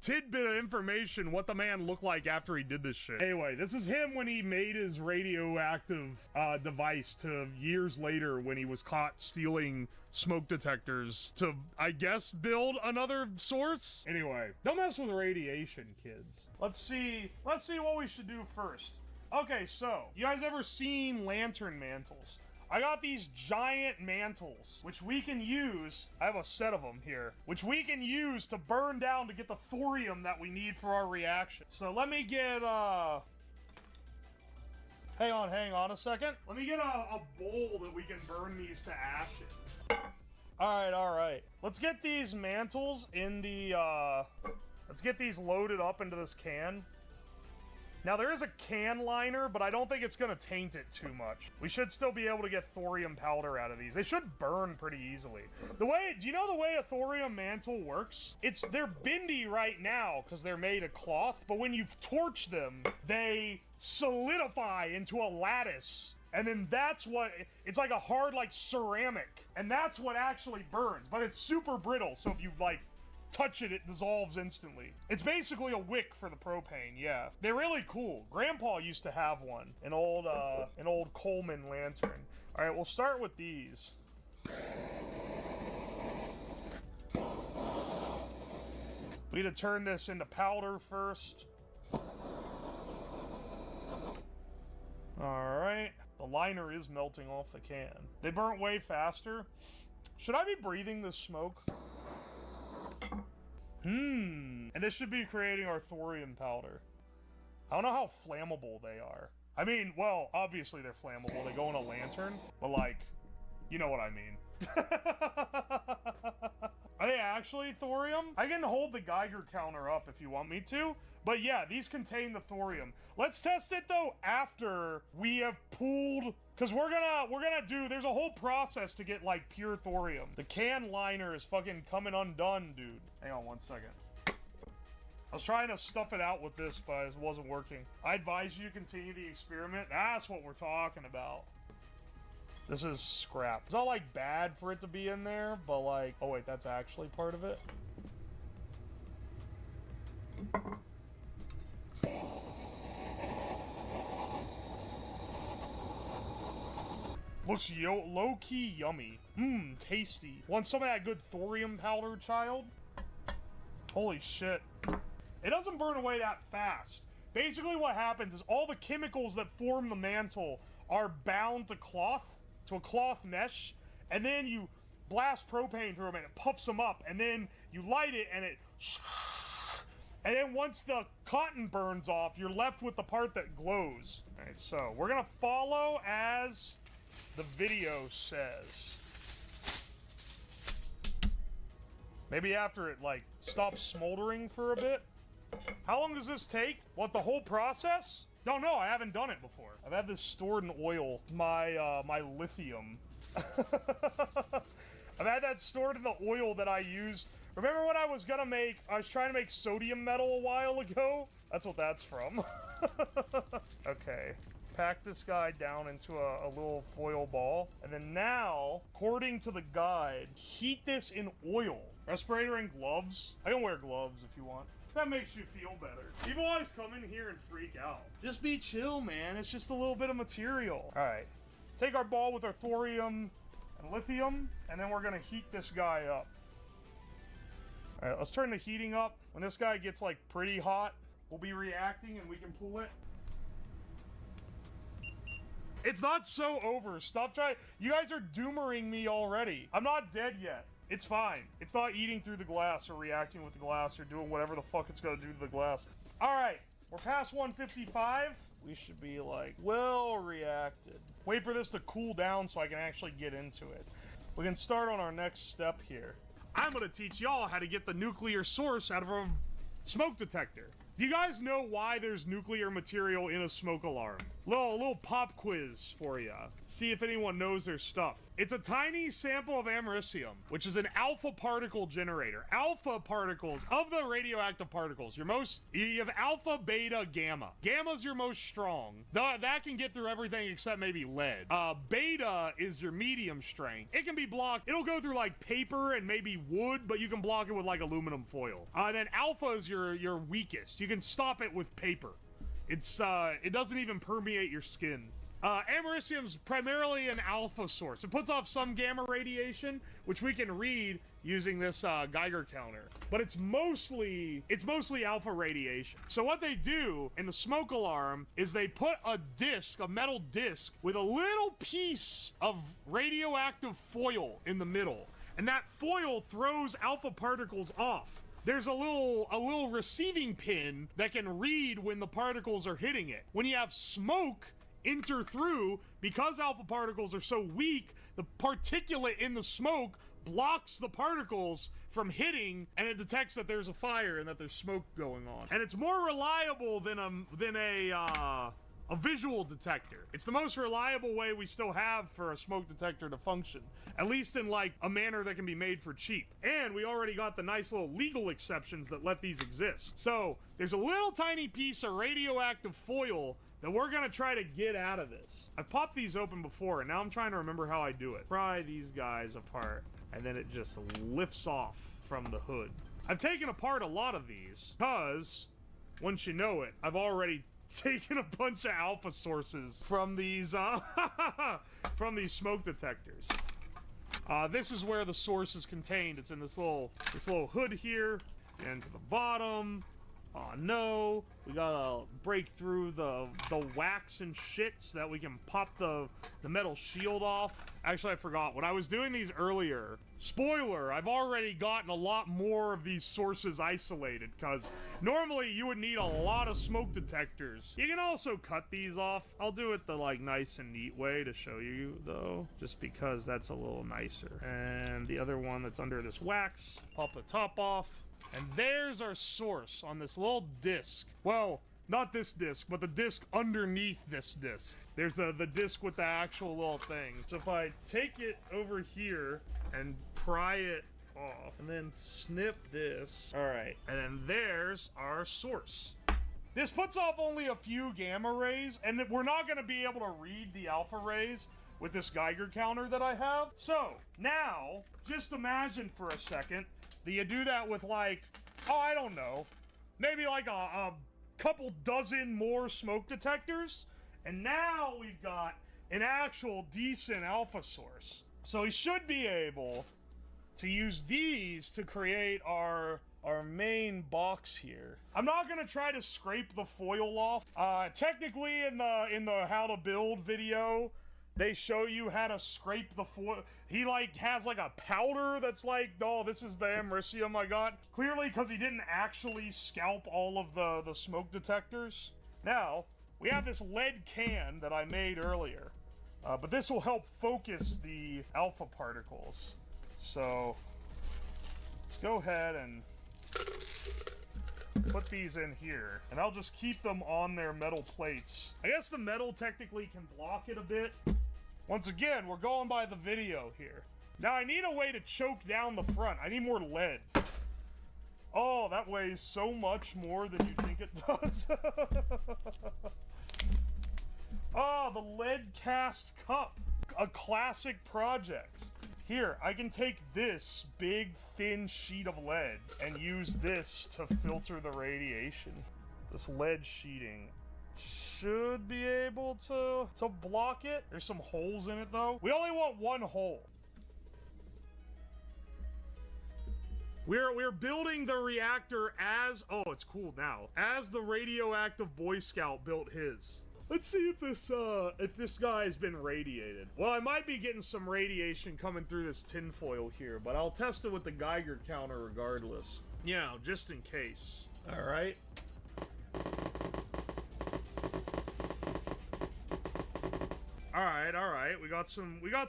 tidbit of information, what the man looked like after he did this shit. Anyway, this is him when he made his radioactive device to years later when he was caught stealing smoke detectors to, I guess, build another source? Anyway, don't mess with radiation, kids. Let's see what we should do first. Okay, so, you guys ever seen lantern mantles? I got these giant mantles, which we can use, I have a set of them here, which we can use to burn down to get the thorium that we need for our reaction. So let me get, hang on a second. Let me get a bowl that we can burn these to ash in. All right. Let's get these mantles in the, let's get these loaded up into this can. Now, there is a can liner, but I don't think it's going to taint it too much. We should still be able to get thorium powder out of these. They should burn pretty easily. Do you know the way a thorium mantle works? They're bendy right now because they're made of cloth, but when you torch them, they solidify into a lattice And then that's what, it's like a hard, like, ceramic. And that's what actually burns. But it's super brittle, so if you, like, touch it, it dissolves instantly. It's basically a wick for the propane, yeah. They're really cool. Grandpa used to have one. An old Coleman lantern. All right, we'll start with these. We need to turn this into powder first. Alright. The liner is melting off the can. They burnt way faster. Should I be breathing this smoke? And this should be creating our thorium powder. I don't know how flammable they are. I mean, well, obviously they're flammable. They go in a lantern. But, like, you know what I mean. Are they actually thorium? I can hold the Geiger counter up if you want me to. But yeah, these contain the thorium. Let's test it though after we have pooled, because we're gonna do, there's a whole process to get like pure thorium. The can liner is fucking coming undone, dude. Hang on one second. I was trying to stuff it out with this, but it wasn't working. I advise you to continue the experiment. That's what we're talking about. This is scrap. It's not like bad for it to be in there, but like, oh wait, that's actually part of it. Looks low-key yummy. Mmm, tasty. Want some of that good thorium powder, child? Holy shit. It doesn't burn away that fast. Basically what happens is all the chemicals that form the mantle are bound to cloth, to a cloth mesh, and then you blast propane through them and it puffs them up, and then you light it and it... And then once the cotton burns off, you're left with the part that glows. Alright, so we're gonna follow as the video says. Maybe after it, like, stops smoldering for a bit. How long does this take? What, the whole process? Don't know, I haven't done it before. I've had this stored in oil, my lithium. I've had that stored in the oil that I used. Remember when I was trying to make sodium metal a while ago? That's what that's from. Okay. Pack this guy down into a little foil ball. And then now, according to the guide, heat this in oil. Respirator and gloves. I can wear gloves if you want. That makes you feel better. People always come in here and freak out. Just be chill, man. It's just a little bit of material. All right. Take our ball with our thorium and lithium, and then we're gonna heat this guy up. All right, let's turn the heating up. When this guy gets like pretty hot, we'll be reacting and we can pull it. It's not so over. Stop trying. You guys are doomering me already. I'm not dead yet. It's fine. It's not eating through the glass or reacting with the glass or doing whatever the fuck it's gonna do to the glass. All right, we're past 155. We should be like, well reacted. Wait for this to cool down so I can actually get into it. We can start on our next step here. I'm gonna teach y'all how to get the nuclear source out of a smoke detector. Do you guys know why there's nuclear material in a smoke alarm? Little pop quiz for ya. See if anyone knows their stuff. It's a tiny sample of americium, which is an alpha particle generator. Alpha particles, of the radioactive particles, you have alpha, beta, gamma. Gamma's your most strong. That can get through everything except maybe lead. Beta is your medium strength. It can be blocked. It'll go through like paper and maybe wood, but you can block it with like aluminum foil. Then alpha is your weakest. You can stop it with paper. It doesn't even permeate your skin. Americium's primarily an alpha source. It puts off some gamma radiation, which we can read using this Geiger counter. But it's mostly alpha radiation. So what they do in the smoke alarm is they put a metal disc with a little piece of radioactive foil in the middle. And that foil throws alpha particles off. There's a little receiving pin that can read when the particles are hitting it. When you have smoke enter through, because alpha particles are so weak, the particulate in the smoke blocks the particles from hitting, and it detects that there's a fire and that there's smoke going on. And it's more reliable than a a visual detector. It's the most reliable way we still have for a smoke detector to function, at least in like a manner that can be made for cheap. And we already got the nice little legal exceptions that let these exist. So there's a little tiny piece of radioactive foil that we're gonna try to get out of this. I've popped these open before, and now I'm trying to remember how I do it. Pry these guys apart, and then it just lifts off from the hood. I've taken apart a lot of these, because, once you know it, I've already taken a bunch of alpha sources from these, from these smoke detectors. This is where the source is contained. It's in this little hood here, and to the bottom. Oh no, we gotta break through the wax and shit so that we can pop the metal shield off. Actually, I forgot. When I was doing these earlier, spoiler, I've already gotten a lot more of these sources isolated, because normally you would need a lot of smoke detectors. You can also cut these off. I'll do it the like nice and neat way to show you though, just because that's a little nicer. And the other one that's under this wax, pop the top off. And there's our source on this little disc. Well, not this disc, but the disc underneath this disc. There's the disc with the actual little thing. So if I take it over here and pry it off, and then snip this. All right, and then there's our source. This puts off only a few gamma rays, and we're not gonna be able to read the alpha rays with this Geiger counter that I have. So now, just imagine for a second that you do that with like, oh, I don't know, maybe like a couple dozen more smoke detectors, and now we've got an actual decent alpha source. So we should be able to use these to create our main box here. I'm not gonna try to scrape the foil off. Technically in the how to build video, they show you how to scrape the foil. He like has like a powder that's like, oh, this is the americium I got. Clearly because he didn't actually scalp all of the smoke detectors. Now, we have this lead can that I made earlier. But this will help focus the alpha particles. So, let's go ahead and put these in here. And I'll just keep them on their metal plates. I guess the metal technically can block it a bit. Once again, we're going by the video here. Now, I need a way to choke down the front. I need more lead. Oh, that weighs so much more than you think it does. Oh, the lead cast cup. A classic project. Here, I can take this big, thin sheet of lead and use this to filter the radiation. This lead sheeting should be able to block it. There's some holes in it, though. We only want one hole. We're building the reactor as... Oh, it's cool now. As the radioactive Boy Scout built his. Let's see if this guy has been radiated. Well, I might be getting some radiation coming through this tinfoil here, but I'll test it with the Geiger counter regardless. You know, just in case. All right. All right. We got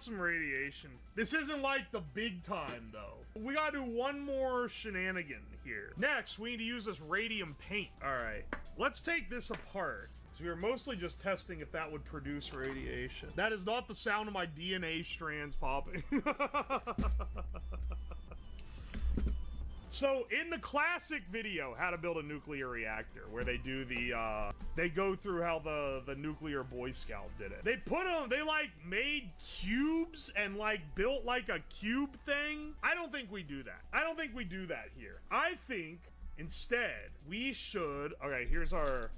some radiation. This isn't like the big time though. We gotta do one more shenanigan here. Next, we need to use this radium paint. All right. Let's take this apart. So we were mostly just testing if that would produce radiation. That is not the sound of my DNA strands popping. So in the classic video, how to build a nuclear reactor, where they do they go through how the nuclear Boy Scout did it. They like made cubes and like built like a cube thing. I don't think we do that. I don't think we do that here. I think instead we should, okay, here's our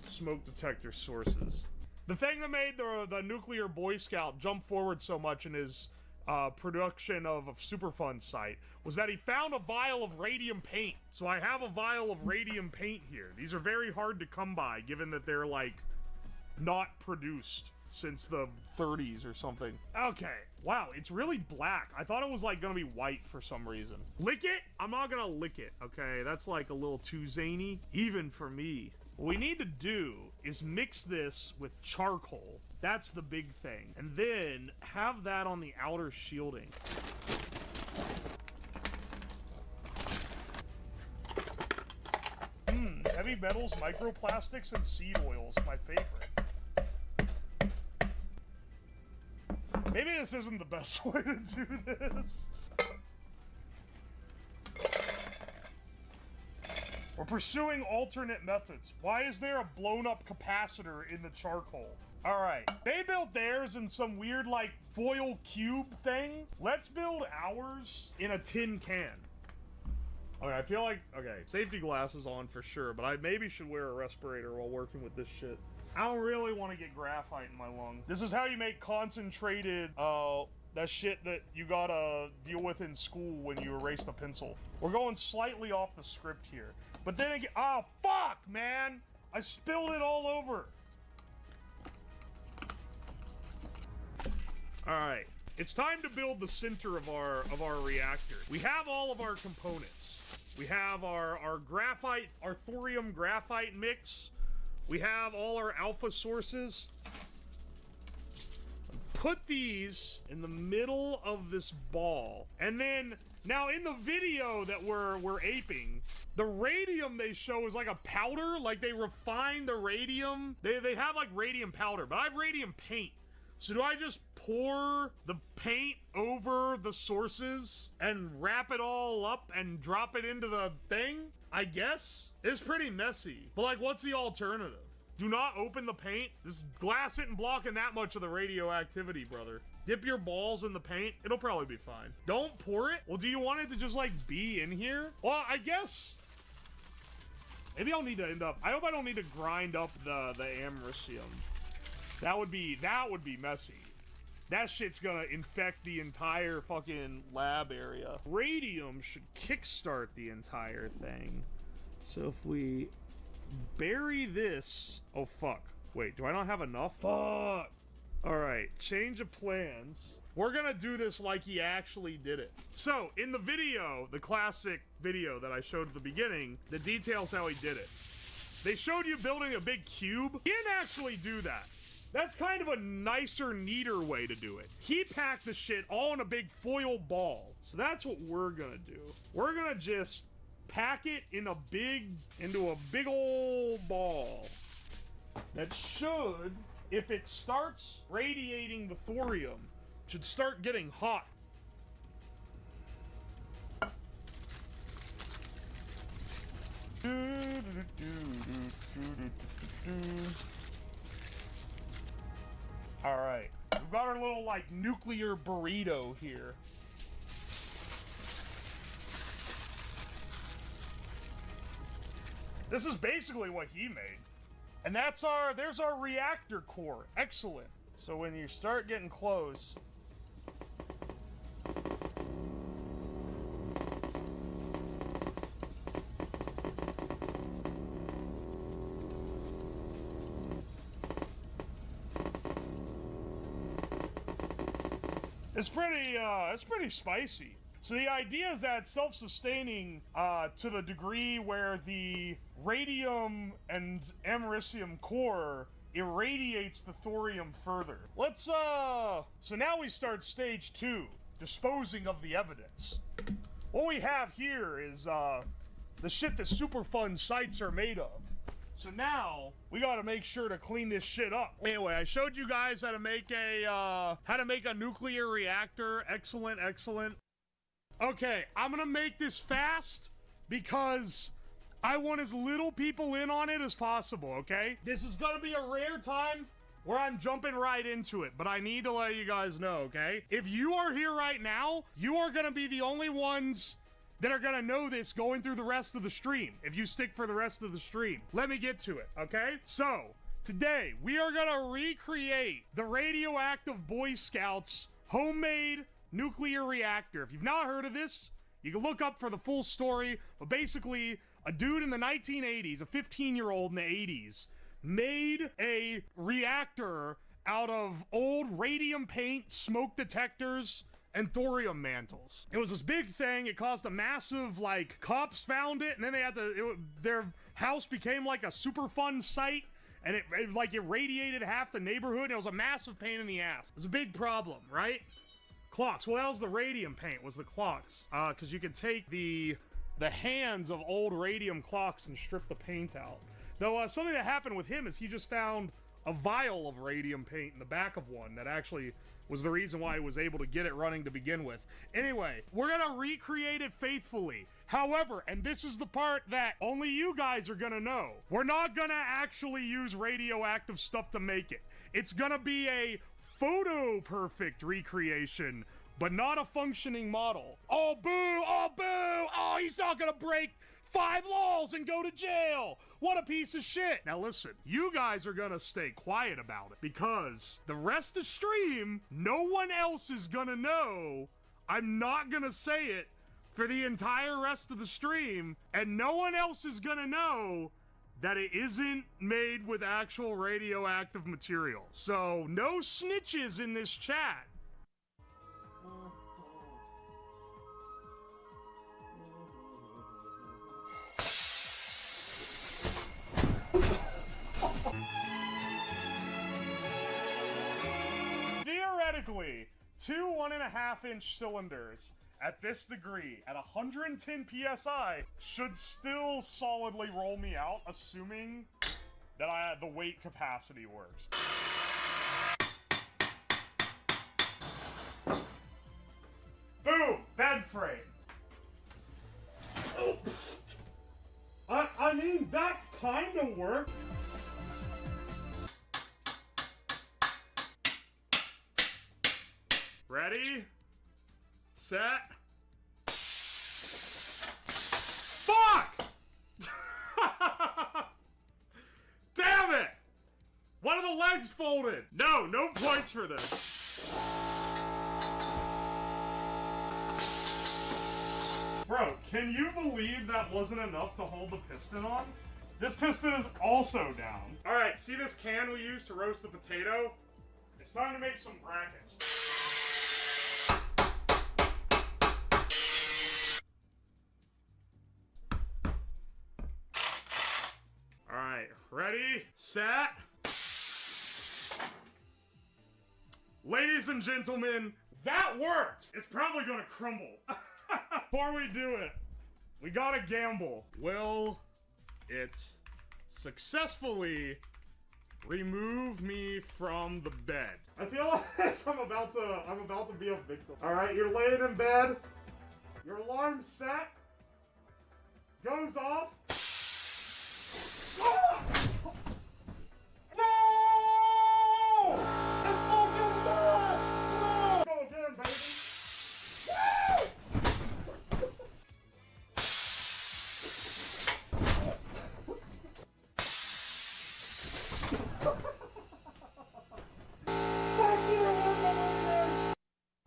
smoke detector sources. The thing that made the nuclear Boy Scout jump forward so much in his production of a Superfund site was that he found a vial of radium paint. So I have a vial of radium paint here. These are very hard to come by, given that they're like not produced since the 30s or something. Okay, wow, it's really black. I thought it was like gonna be white for some reason. Lick it? I'm not gonna lick it, okay? That's like a little too zany, even for me. What we need to do is mix this with charcoal. That's the big thing. And then have that on the outer shielding. Heavy metals, microplastics, and seed oils, my favorite. Maybe this isn't the best way to do this. We're pursuing alternate methods. Why is there a blown-up capacitor in the charcoal? All right, they built theirs in some weird, like, foil cube thing. Let's build ours in a tin can. Okay, I feel like, okay, safety glasses on for sure, but I maybe should wear a respirator while working with this shit. I don't really want to get graphite in my lung. This is how you make concentrated, that shit that you gotta deal with in school when you erase the pencil. We're going slightly off the script here. But then again, oh, fuck, man! I spilled it all over. Alright, it's time to build the center of our reactor. We have all of our components. We have our graphite, our thorium graphite mix. We have all our alpha sources. Put these in the middle of this ball. And then, now in the video that we're aping, the radium they show is like a powder, like they refine the radium. They have like radium powder, but I have radium paint. So do I just pour the paint over the sources and wrap it all up and drop it into the thing? I guess? It's pretty messy. But like, what's the alternative? Do not open the paint. This glass isn't blocking that much of the radioactivity, brother. Dip your balls in the paint. It'll probably be fine. Don't pour it. Well, do you want it to just like be in here? Well, I guess maybe I'll need to end up. I hope I don't need to grind up the americium. That would be messy. That shit's gonna infect the entire fucking lab area. Radium should kickstart the entire thing. So if we bury this... Oh, fuck. Wait, do I not have enough? Fuck! Alright, change of plans. We're gonna do this like he actually did it. So, in the video, the classic video that I showed at the beginning, the details how he did it. They showed you building a big cube. He didn't actually do that. That's kind of a nicer, neater way to do it. He packed the shit all in a big foil ball. So that's what we're gonna do. We're gonna just pack it into a big old ball that should, if it starts radiating the thorium, should start getting hot. All right, we've got our little like nuclear burrito here. This is basically what he made. And there's our reactor core. Excellent. So when you start getting close, it's pretty spicy. So the idea is that it's self-sustaining to the degree where the radium and americium core irradiates the thorium further. Let's, so now we start stage 2, disposing of the evidence. What we have here is the shit that Superfund sites are made of. So now we gotta make sure to clean this shit up. Anyway, I showed you guys how to make a nuclear reactor. Excellent, excellent. Okay, I'm gonna make this fast because I want as little people in on it as possible, okay? This is gonna be a rare time where I'm jumping right into it, but I need to let you guys know, okay? If you are here right now, you are gonna be the only ones that are gonna know this going through the rest of the stream, if you stick for the rest of the stream. Let me get to it, okay? So, today, we are gonna recreate the radioactive Boy Scouts homemade nuclear reactor. If you've not heard of this, you can look up for the full story, but basically, a dude in the 1980s, a 15-year-old in the 80s, made a reactor out of old radium paint, smoke detectors, and thorium mantles. It was this big thing. It caused a massive, like, cops found it, and then they had to, their house became like a Superfund site, and it radiated half the neighborhood. It was a massive pain in the ass. It was a big problem, right? Clocks. Well, that was the radium paint, was the clocks. Because you could take the hands of old radium clocks and strip the paint out. Though, something that happened with him is he just found a vial of radium paint in the back of one that actually was the reason why I was able to get it running to begin with. Anyway, we're gonna recreate it faithfully. However, and this is the part that only you guys are gonna know, we're not gonna actually use radioactive stuff to make it. It's gonna be a photo perfect recreation, but not a functioning model. Oh boo, oh boo, oh he's not gonna break 5 laws and go to jail. What a piece of shit. Now listen, you guys are gonna stay quiet about it because the rest of the stream, no one else is gonna know. I'm not gonna say it for the entire rest of the stream, and no one else is gonna know that it isn't made with actual radioactive material. So, no snitches in this chat. Theoretically, 2 1.5-inch cylinders at this degree, at 110 PSI, should still solidly roll me out, assuming that the weight capacity works. Boom! Bed frame! Oh. I mean, that kinda worked. Ready? Set. Fuck! Damn it! One of the legs folded! No points for this. Bro, can you believe that wasn't enough to hold the piston on? This piston is also down. Alright, see this can we used to roast the potato? It's time to make some brackets. Alright, ready, set. Ladies and gentlemen, that worked! It's probably gonna crumble. Before we do it, we gotta gamble. Will it successfully remove me from the bed? I feel like I'm about to be a victim. Alright, you're laying in bed. Your alarm's set. Goes off. Ah! No! It's fucking bad! No! Go again, baby.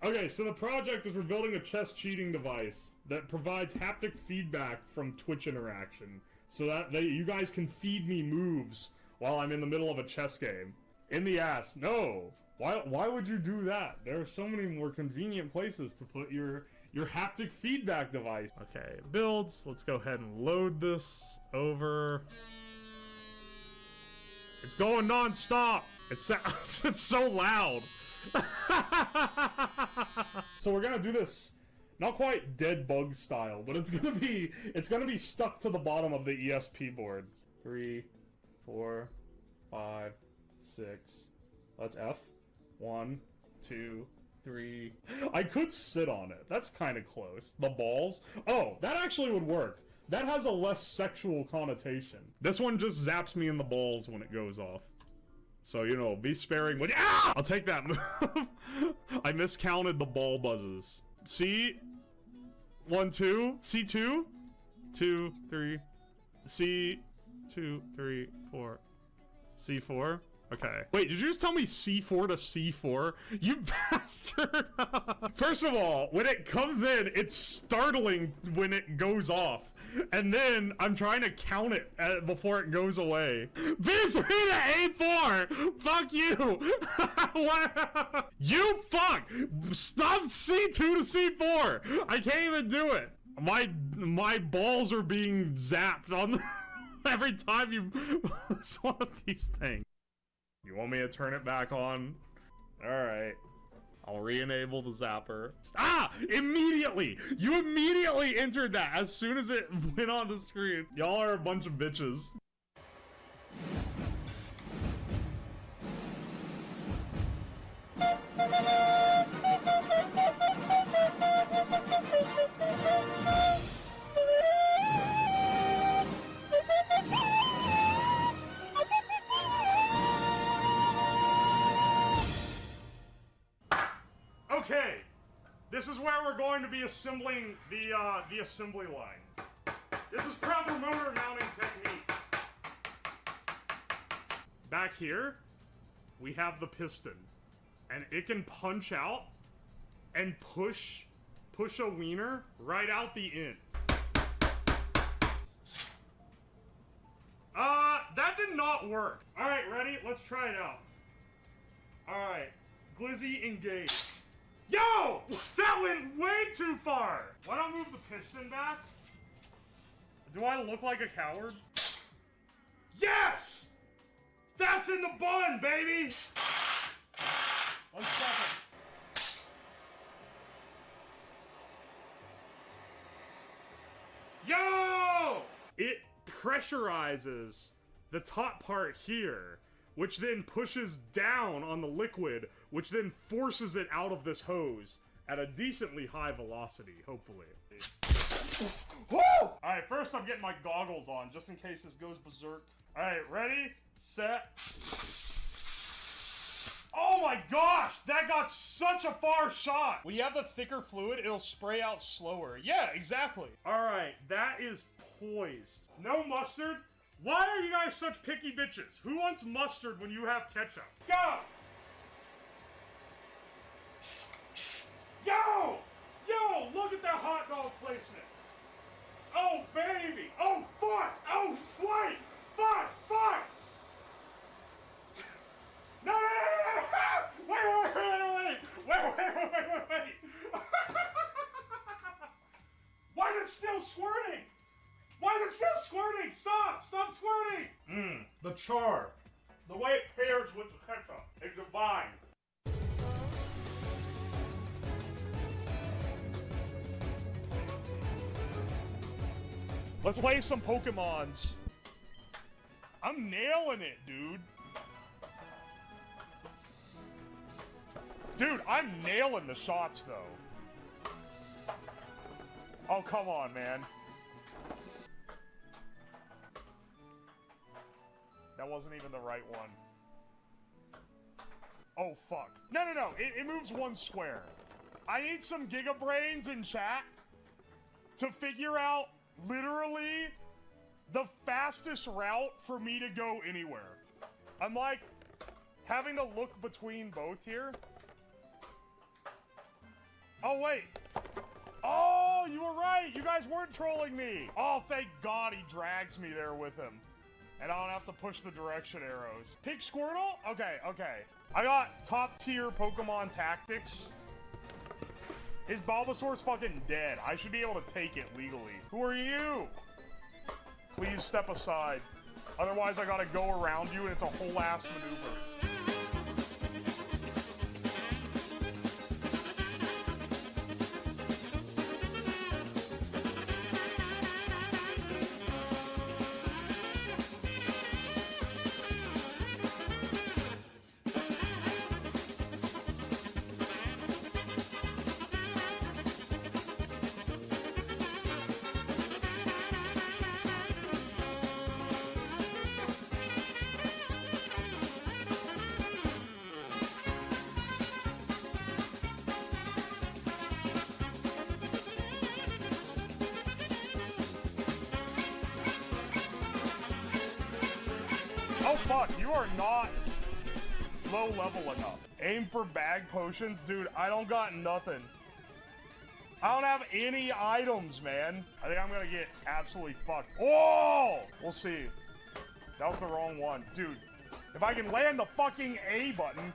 Okay, so the project is we're building a chess cheating device that provides haptic feedback from Twitch interaction, so that you guys can feed me moves while I'm in the middle of a chess game. In the ass. No! Why would you do that? There are so many more convenient places to put your haptic feedback device. Okay, builds. Let's go ahead and load this over. It's going non-stop! It's so loud! So we're gonna do this not quite dead bug style, but it's gonna be stuck to the bottom of the ESP board. 3, 4, 5, 6. That's F. 1, 2, 3. I could sit on it. That's kind of close. The balls. Oh, that actually would work. That has a less sexual connotation. This one just zaps me in the balls when it goes off. So, you know, be sparing when— ah! I'll take that move. I miscounted the ball buzzes. C? 1, 2. C2? 2, 3. C, 2, 3, 4. C4? Okay. Wait, did you just tell me C4 to C4? You bastard! First of all, when it comes in, it's startling when it goes off. And then I'm trying to count it before it goes away. B3 to A4! Fuck you! What? You fuck! Stop C2 to C4! I can't even do it! My balls are being zapped on every time you it's one of these things. You want me to turn it back on? Alright. I'll re-enable the zapper. Ah! Immediately! You immediately entered that as soon as it went on the screen. Y'all are a bunch of bitches. This is where we're going to be assembling the assembly line. This is proper motor mounting technique. Back here, we have the piston. And it can punch out and push a wiener right out the end. That did not work. Alright, ready? Let's try it out. Alright. Glizzy, engage. Yo! That went way too far! Why don't I move the piston back? Do I look like a coward? Yes! That's in the bun, baby! 1 second. Yo! It pressurizes the top part here, which then pushes down on the liquid, which then forces it out of this hose at a decently high velocity, hopefully. Woo! Alright, first I'm getting my goggles on, just in case this goes berserk. Alright, ready, set. Oh my gosh! That got such a far shot! When you have the thicker fluid, it'll spray out slower. Yeah, exactly. Alright, that is poised. No mustard? Why are you guys such picky bitches? Who wants mustard when you have ketchup? Go! Yo! Yo, look at that hot dog placement! Oh, baby! Oh, fuck! Oh, wait! Fuck! Fuck! No, no, no, no, no! Wait! Why is it still squirting? Why is it still squirting? Stop! Stop squirting! The char. The way it pairs with the ketchup is divine. Let's play some Pokemons. I'm nailing it, dude. Dude, I'm nailing the shots, though. Oh, come on, man. That wasn't even the right one. Oh, fuck. No, no, no. It moves one square. I need some Giga Brains in chat to figure out literally the fastest route for me to go anywhere. I'm like having to look between both here. Oh, wait. Oh, you were right. You guys weren't trolling me. Oh, thank God he drags me there with him. And I don't have to push the direction arrows. Pick Squirtle? Okay, okay. I got top tier Pokemon tactics. His Bulbasaur's fucking dead. I should be able to take it legally. Who are you? Please step aside. Otherwise, I gotta go around you and it's a whole ass maneuver. Oh fuck, you are not low level enough. Aim for bag potions? Dude, I don't got nothing. I don't have any items, man. I think I'm gonna get absolutely fucked. Oh! We'll see. That was the wrong one. Dude, if I can land the fucking A button.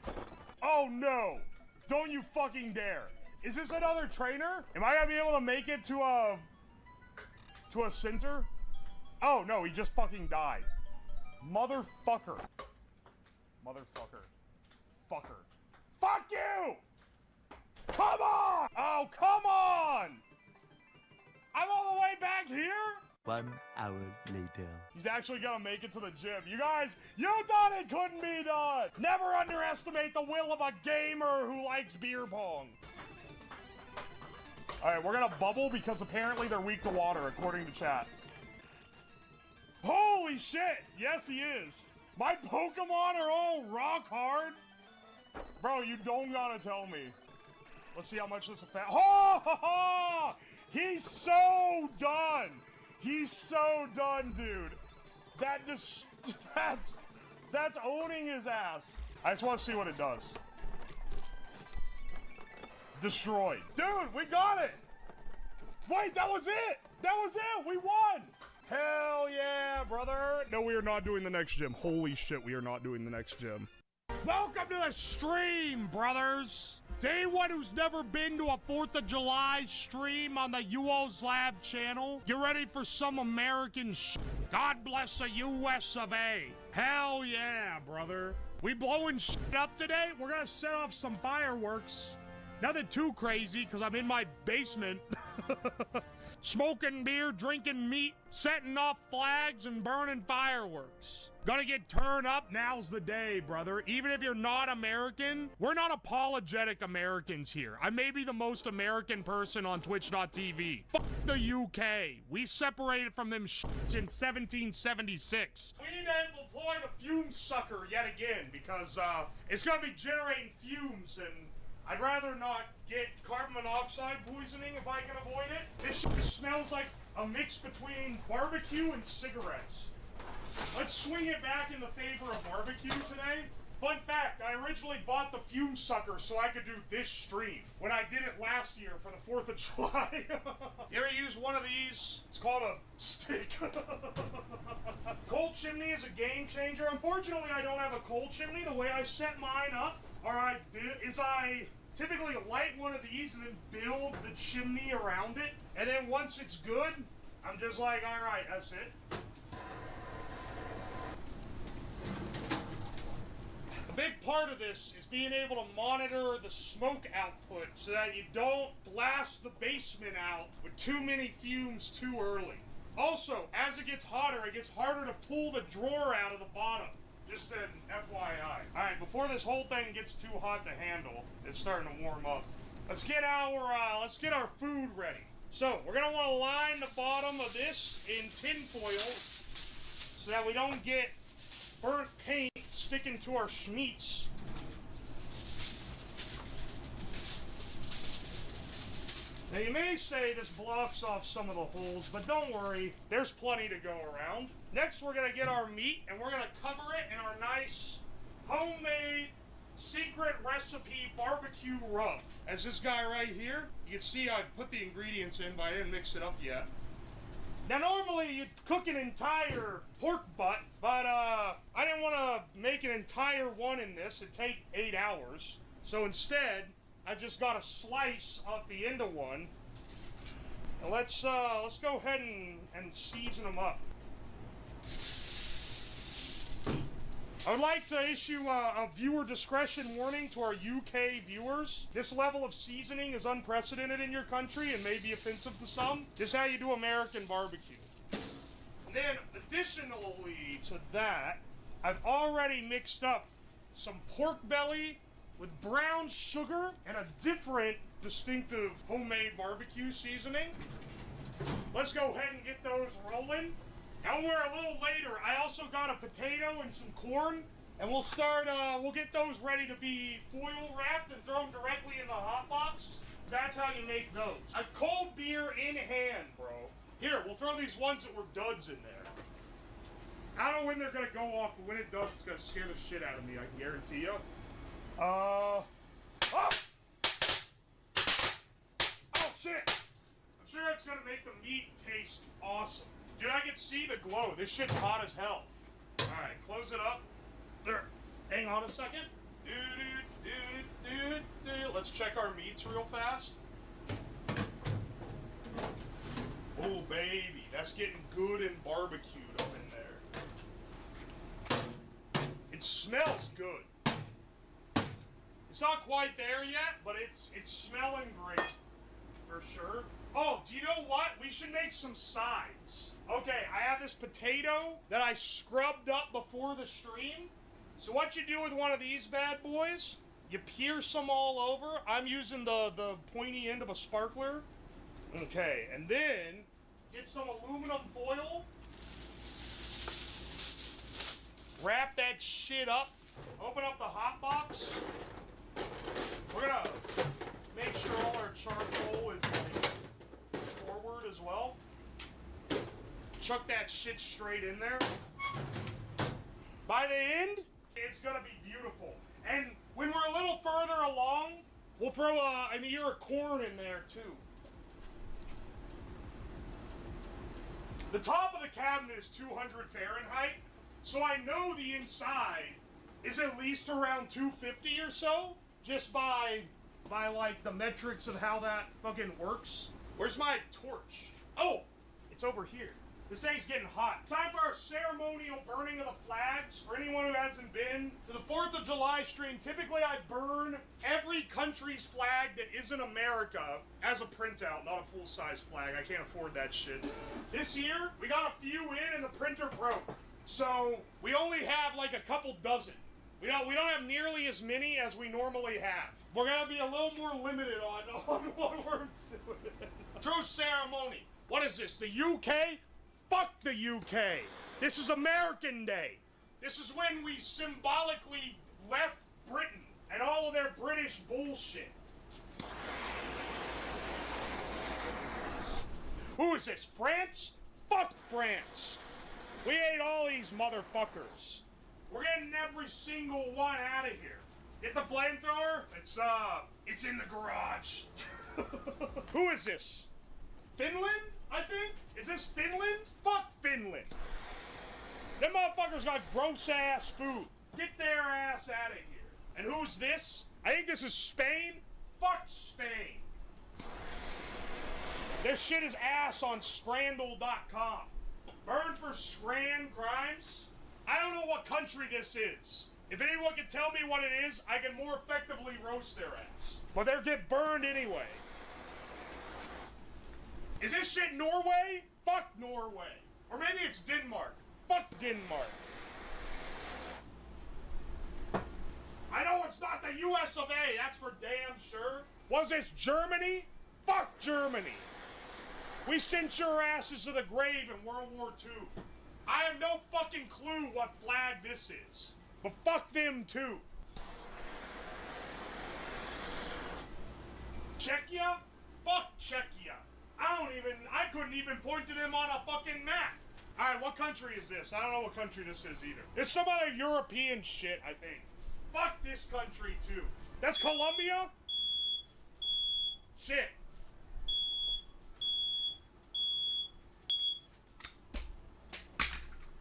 Oh no! Don't you fucking dare. Is this another trainer? Am I gonna be able to make it to a center? Oh no, he just fucking died. Motherfucker. Motherfucker. Fucker. Fuck you! Come on! Oh, come on! I'm all the way back here? 1 hour later. He's actually gonna make it to the gym. You guys, you thought it couldn't be done! Never underestimate the will of a gamer who likes beer pong. Alright, we're gonna bubble because apparently they're weak to water, according to chat. Holy shit! Yes, he is. My Pokemon are all rock hard. Bro, you don't gotta tell me. Let's see how much this affects. Oh, ho, ho! He's so done. He's so done, dude. That just, that's owning his ass. I just want to see what it does. Destroyed. Dude, we got it. Wait, that was it. That was it. We won. Hell yeah, brother. No, we are not doing the next gym. Holy shit, we are not doing the next gym. Welcome to the stream, brothers. To anyone who's never been to a 4th of July stream on the Uwoslab channel, get ready for some American shit. God bless the US of A. Hell yeah, brother. We blowing shit up today? We're gonna set off some fireworks. Nothing too crazy, because I'm in my basement. Smoking beer, drinking meat, setting off flags, and burning fireworks. Gonna get turned up? Now's the day, brother. Even if you're not American, we're not apologetic Americans here. I may be the most American person on Twitch.tv. Fuck the UK. We separated from them shits in 1776. We need to employ the fume sucker yet again, because it's gonna be generating fumes, and I'd rather not get carbon monoxide poisoning if I can avoid it. This shit smells like a mix between barbecue and cigarettes. Let's swing it back in the favor of barbecue today. Fun fact, I originally bought the fume sucker so I could do this stream when I did it last year for the 4th of July. You ever use one of these? It's called a stick. Coal chimney is a game changer. Unfortunately, I don't have a coal chimney. The way I set mine up, is I typically light one of these and then build the chimney around it. And then once it's good, I'm just like, all right, that's it. A big part of this is being able to monitor the smoke output so that you don't blast the basement out with too many fumes too early. Also, as it gets hotter, it gets harder to pull the drawer out of the bottom. Just an FYI. Alright, before this whole thing gets too hot to handle, it's starting to warm up. Let's get our food ready. So, we're gonna wanna line the bottom of this in tin foil so that we don't get burnt paint sticking to our schmeats. Now you may say this blocks off some of the holes, but don't worry, there's plenty to go around. Next we're gonna get our meat and we're gonna cover it in our nice homemade secret recipe barbecue rub. As this guy right here, you can see I put the ingredients in, but I didn't mix it up yet. Now normally you'd cook an entire pork butt, but I didn't want to make an entire one in this. It'd take 8 hours. So instead, I just got a slice off the end of one. Now let's go ahead and season them up. I would like to issue a viewer discretion warning to our UK viewers. This level of seasoning is unprecedented in your country and may be offensive to some. This is how you do American barbecue. And then, additionally to that, I've already mixed up some pork belly with brown sugar and a different distinctive homemade barbecue seasoning. Let's go ahead and get those rolling. Now we're a little later. I also got a potato and some corn, and we'll get those ready to be foil wrapped and thrown directly in the hot box. That's how you make those. A cold beer in hand, bro. Here, we'll throw these ones that were duds in there. I don't know when they're gonna go off, but when it does, it's gonna scare the shit out of me, I can guarantee you. Oh shit! I'm sure it's gonna make the meat taste awesome. Dude, I can see the glow. This shit's hot as hell. Alright, close it up. There. Hang on a second. Let's check our meats real fast. Oh, baby. That's getting good and barbecued up in there. It smells good. It's not quite there yet, but it's smelling great. For sure. Oh, do you know what? We should make some sides. Okay, I have this potato that I scrubbed up before the stream. So what you do with one of these bad boys, you pierce them all over. I'm using the pointy end of a sparkler. Okay, and then get some aluminum foil. Wrap that shit up. Open up the hot box. We're make sure all our charcoal is like, forward as well. Chuck that shit straight in there. By the end, it's gonna be beautiful. And when we're a little further along, we'll throw an ear of corn in there too. The top of the cabinet is 200 Fahrenheit, so I know the inside is at least around 250 or so, just by like the metrics of how that fucking works. Where's my torch? Oh, it's over here. This thing's getting hot. Time for our ceremonial burning of the flags. For anyone who hasn't been to the 4th of July stream, typically I burn every country's flag that isn't America as a printout, not a full-size flag. I can't afford that shit. This year, we got a few in and the printer broke. So, we only have like a couple dozen. We don't have nearly as many as we normally have. We're gonna be a little more limited on what we're doing. True ceremony. What is this, the UK? Fuck the UK! This is American Day! This is when we symbolically left Britain and all of their British bullshit. Who is this, France? Fuck France! We ate all these motherfuckers. We're getting every single one out of here. Get the flamethrower? It's in the garage. Who is this? Finland? I think? Is this Finland? Fuck Finland! Them motherfuckers got gross-ass food. Get their ass out of here. And who's this? I think this is Spain? Fuck Spain! This shit is ass on Scrandle.com. Burn for Scran crimes? I don't know what country this is. If anyone can tell me what it is, I can more effectively roast their ass. But they'll get burned anyway. Is this shit Norway? Fuck Norway. Or maybe it's Denmark. Fuck Denmark. I know it's not the US of A, that's for damn sure. Was this Germany? Fuck Germany. We sent your asses to the grave in World War II. I have no fucking clue what flag this is. But fuck them too. Czechia? Fuck Czechia. I couldn't even point to them on a fucking map. Alright, what country is this? I don't know what country this is either. It's some other European shit, I think. Fuck this country too. That's Colombia? Shit.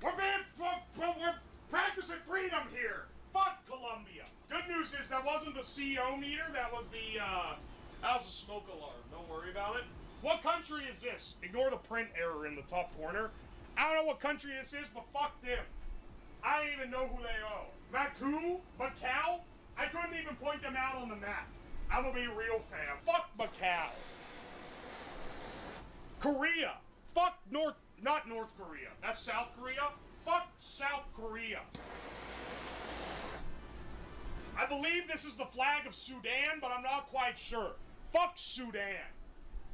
We're practicing freedom here. Fuck Colombia. Good news is that wasn't the CO meter, that was a smoke alarm. Don't worry about it. What country is this? Ignore the print error in the top corner. I don't know what country this is, but fuck them. I don't even know who they are. Macau? I couldn't even point them out on the map. I'm gonna be real fam. Fuck Macau. Korea. Fuck not North Korea. That's South Korea. Fuck South Korea. I believe this is the flag of Sudan, but I'm not quite sure. Fuck Sudan.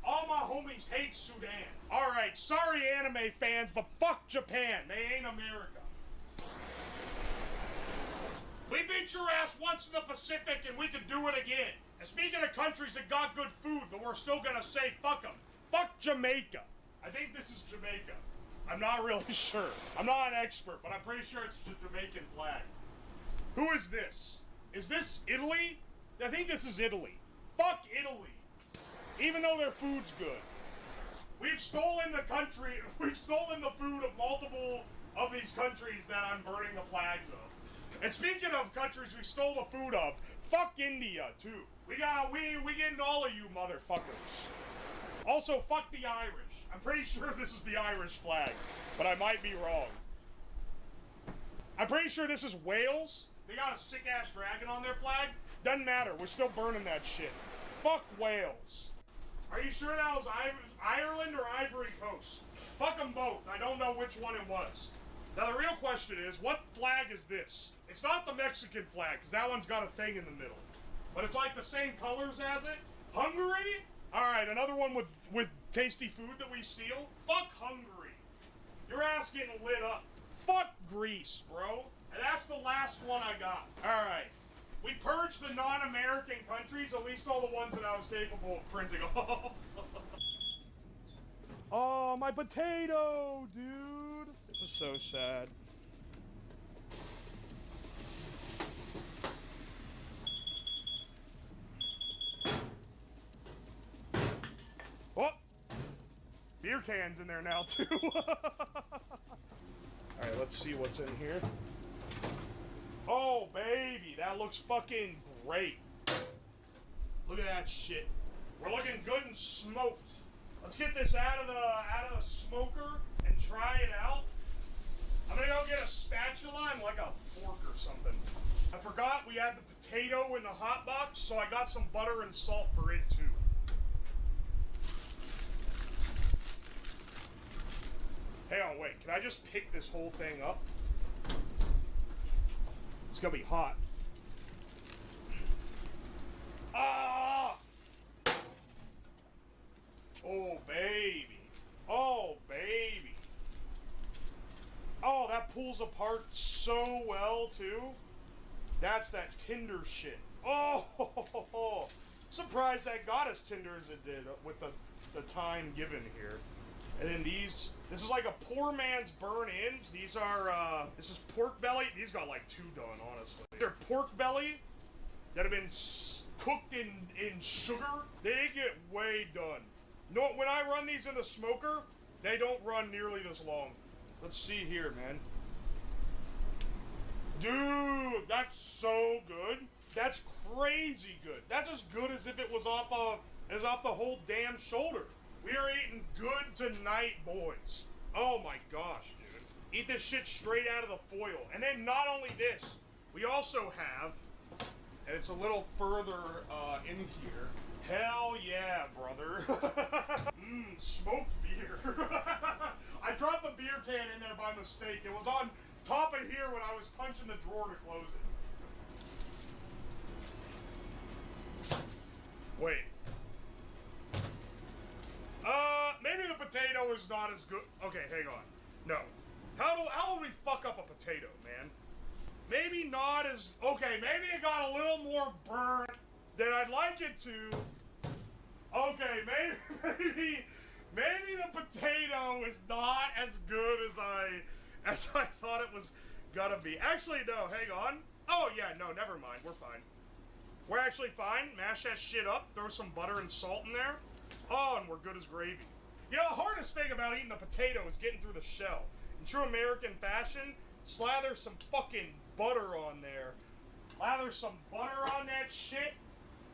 All my homies hate Sudan. Alright, sorry anime fans, but fuck Japan. They ain't America. We beat your ass once in the Pacific and we can do it again. And speaking of countries that got good food, but we're still gonna say fuck them. Fuck Jamaica. I think this is Jamaica. I'm not really sure. I'm not an expert, but I'm pretty sure it's the Jamaican flag. Who is this? Is this Italy? I think this is Italy. Fuck Italy. Even though their food's good. We've stolen the country, we've stolen the food of multiple of these countries that I'm burning the flags of. And speaking of countries we stole the food of, fuck India too. We getting all of you motherfuckers. Also, fuck the Irish. I'm pretty sure this is the Irish flag, but I might be wrong. I'm pretty sure this is Wales. They got a sick-ass dragon on their flag. Doesn't matter, we're still burning that shit. Fuck Wales. Are you sure that was Ireland or Ivory Coast? Fuck them both. I don't know which one it was. Now the real question is, what flag is this? It's not the Mexican flag, because that one's got a thing in the middle. But it's like the same colors as it. Hungary? Alright, another one with tasty food that we steal? Fuck Hungary. Your ass getting lit up. Fuck Greece, bro. And that's the last one I got. Alright. We purged the non-American countries, at least all the ones that I was capable of printing off. Oh, my potato, dude. This is so sad. Oh! Beer cans in there now, too. Alright, let's see what's in here. Oh, baby, that looks fucking great. Look at that shit. We're looking good and smoked. Let's get this out of the smoker and try it out. I'm gonna go get a spatula and like a fork or something. I forgot we had the potato in the hot box, so I got some butter and salt for it too. Hang on, wait. Can I just pick this whole thing up? It's gonna be hot. Ah! Oh, baby. Oh, baby. Oh, that pulls apart so well, too. That's that Tinder shit. Oh, surprised that got as tender as it did with the time given here. And then this is like a poor man's burn-ins. These are, this is pork belly. These got like 2 done, honestly. They're pork belly that have been cooked in sugar. They get way done. No, when I run these in the smoker, they don't run nearly this long. Let's see here, man. Dude, that's so good. That's crazy good. That's as good as if it was off the whole damn shoulder. We are eating good tonight, boys. Oh my gosh, dude. Eat this shit straight out of the foil. And then not only this, we also have, and it's a little further in here. Hell yeah, brother. Smoked beer. I dropped the beer can in there by mistake. It was on top of here when I was punching the drawer to close it. Wait. Maybe the potato is not as good. Okay, hang on. No. How will we fuck up a potato, man? Maybe not as... Okay, maybe it got a little more burnt than I'd like it to. Okay, maybe the potato is not as good as I thought it was gonna be. Actually, no, hang on. Oh, yeah, no, never mind. We're fine. We're actually fine. Mash that shit up. Throw some butter and salt in there. Oh, and we're good as gravy. You know, the hardest thing about eating a potato is getting through the shell. In true American fashion, slather some fucking butter on there. Lather some butter on that shit.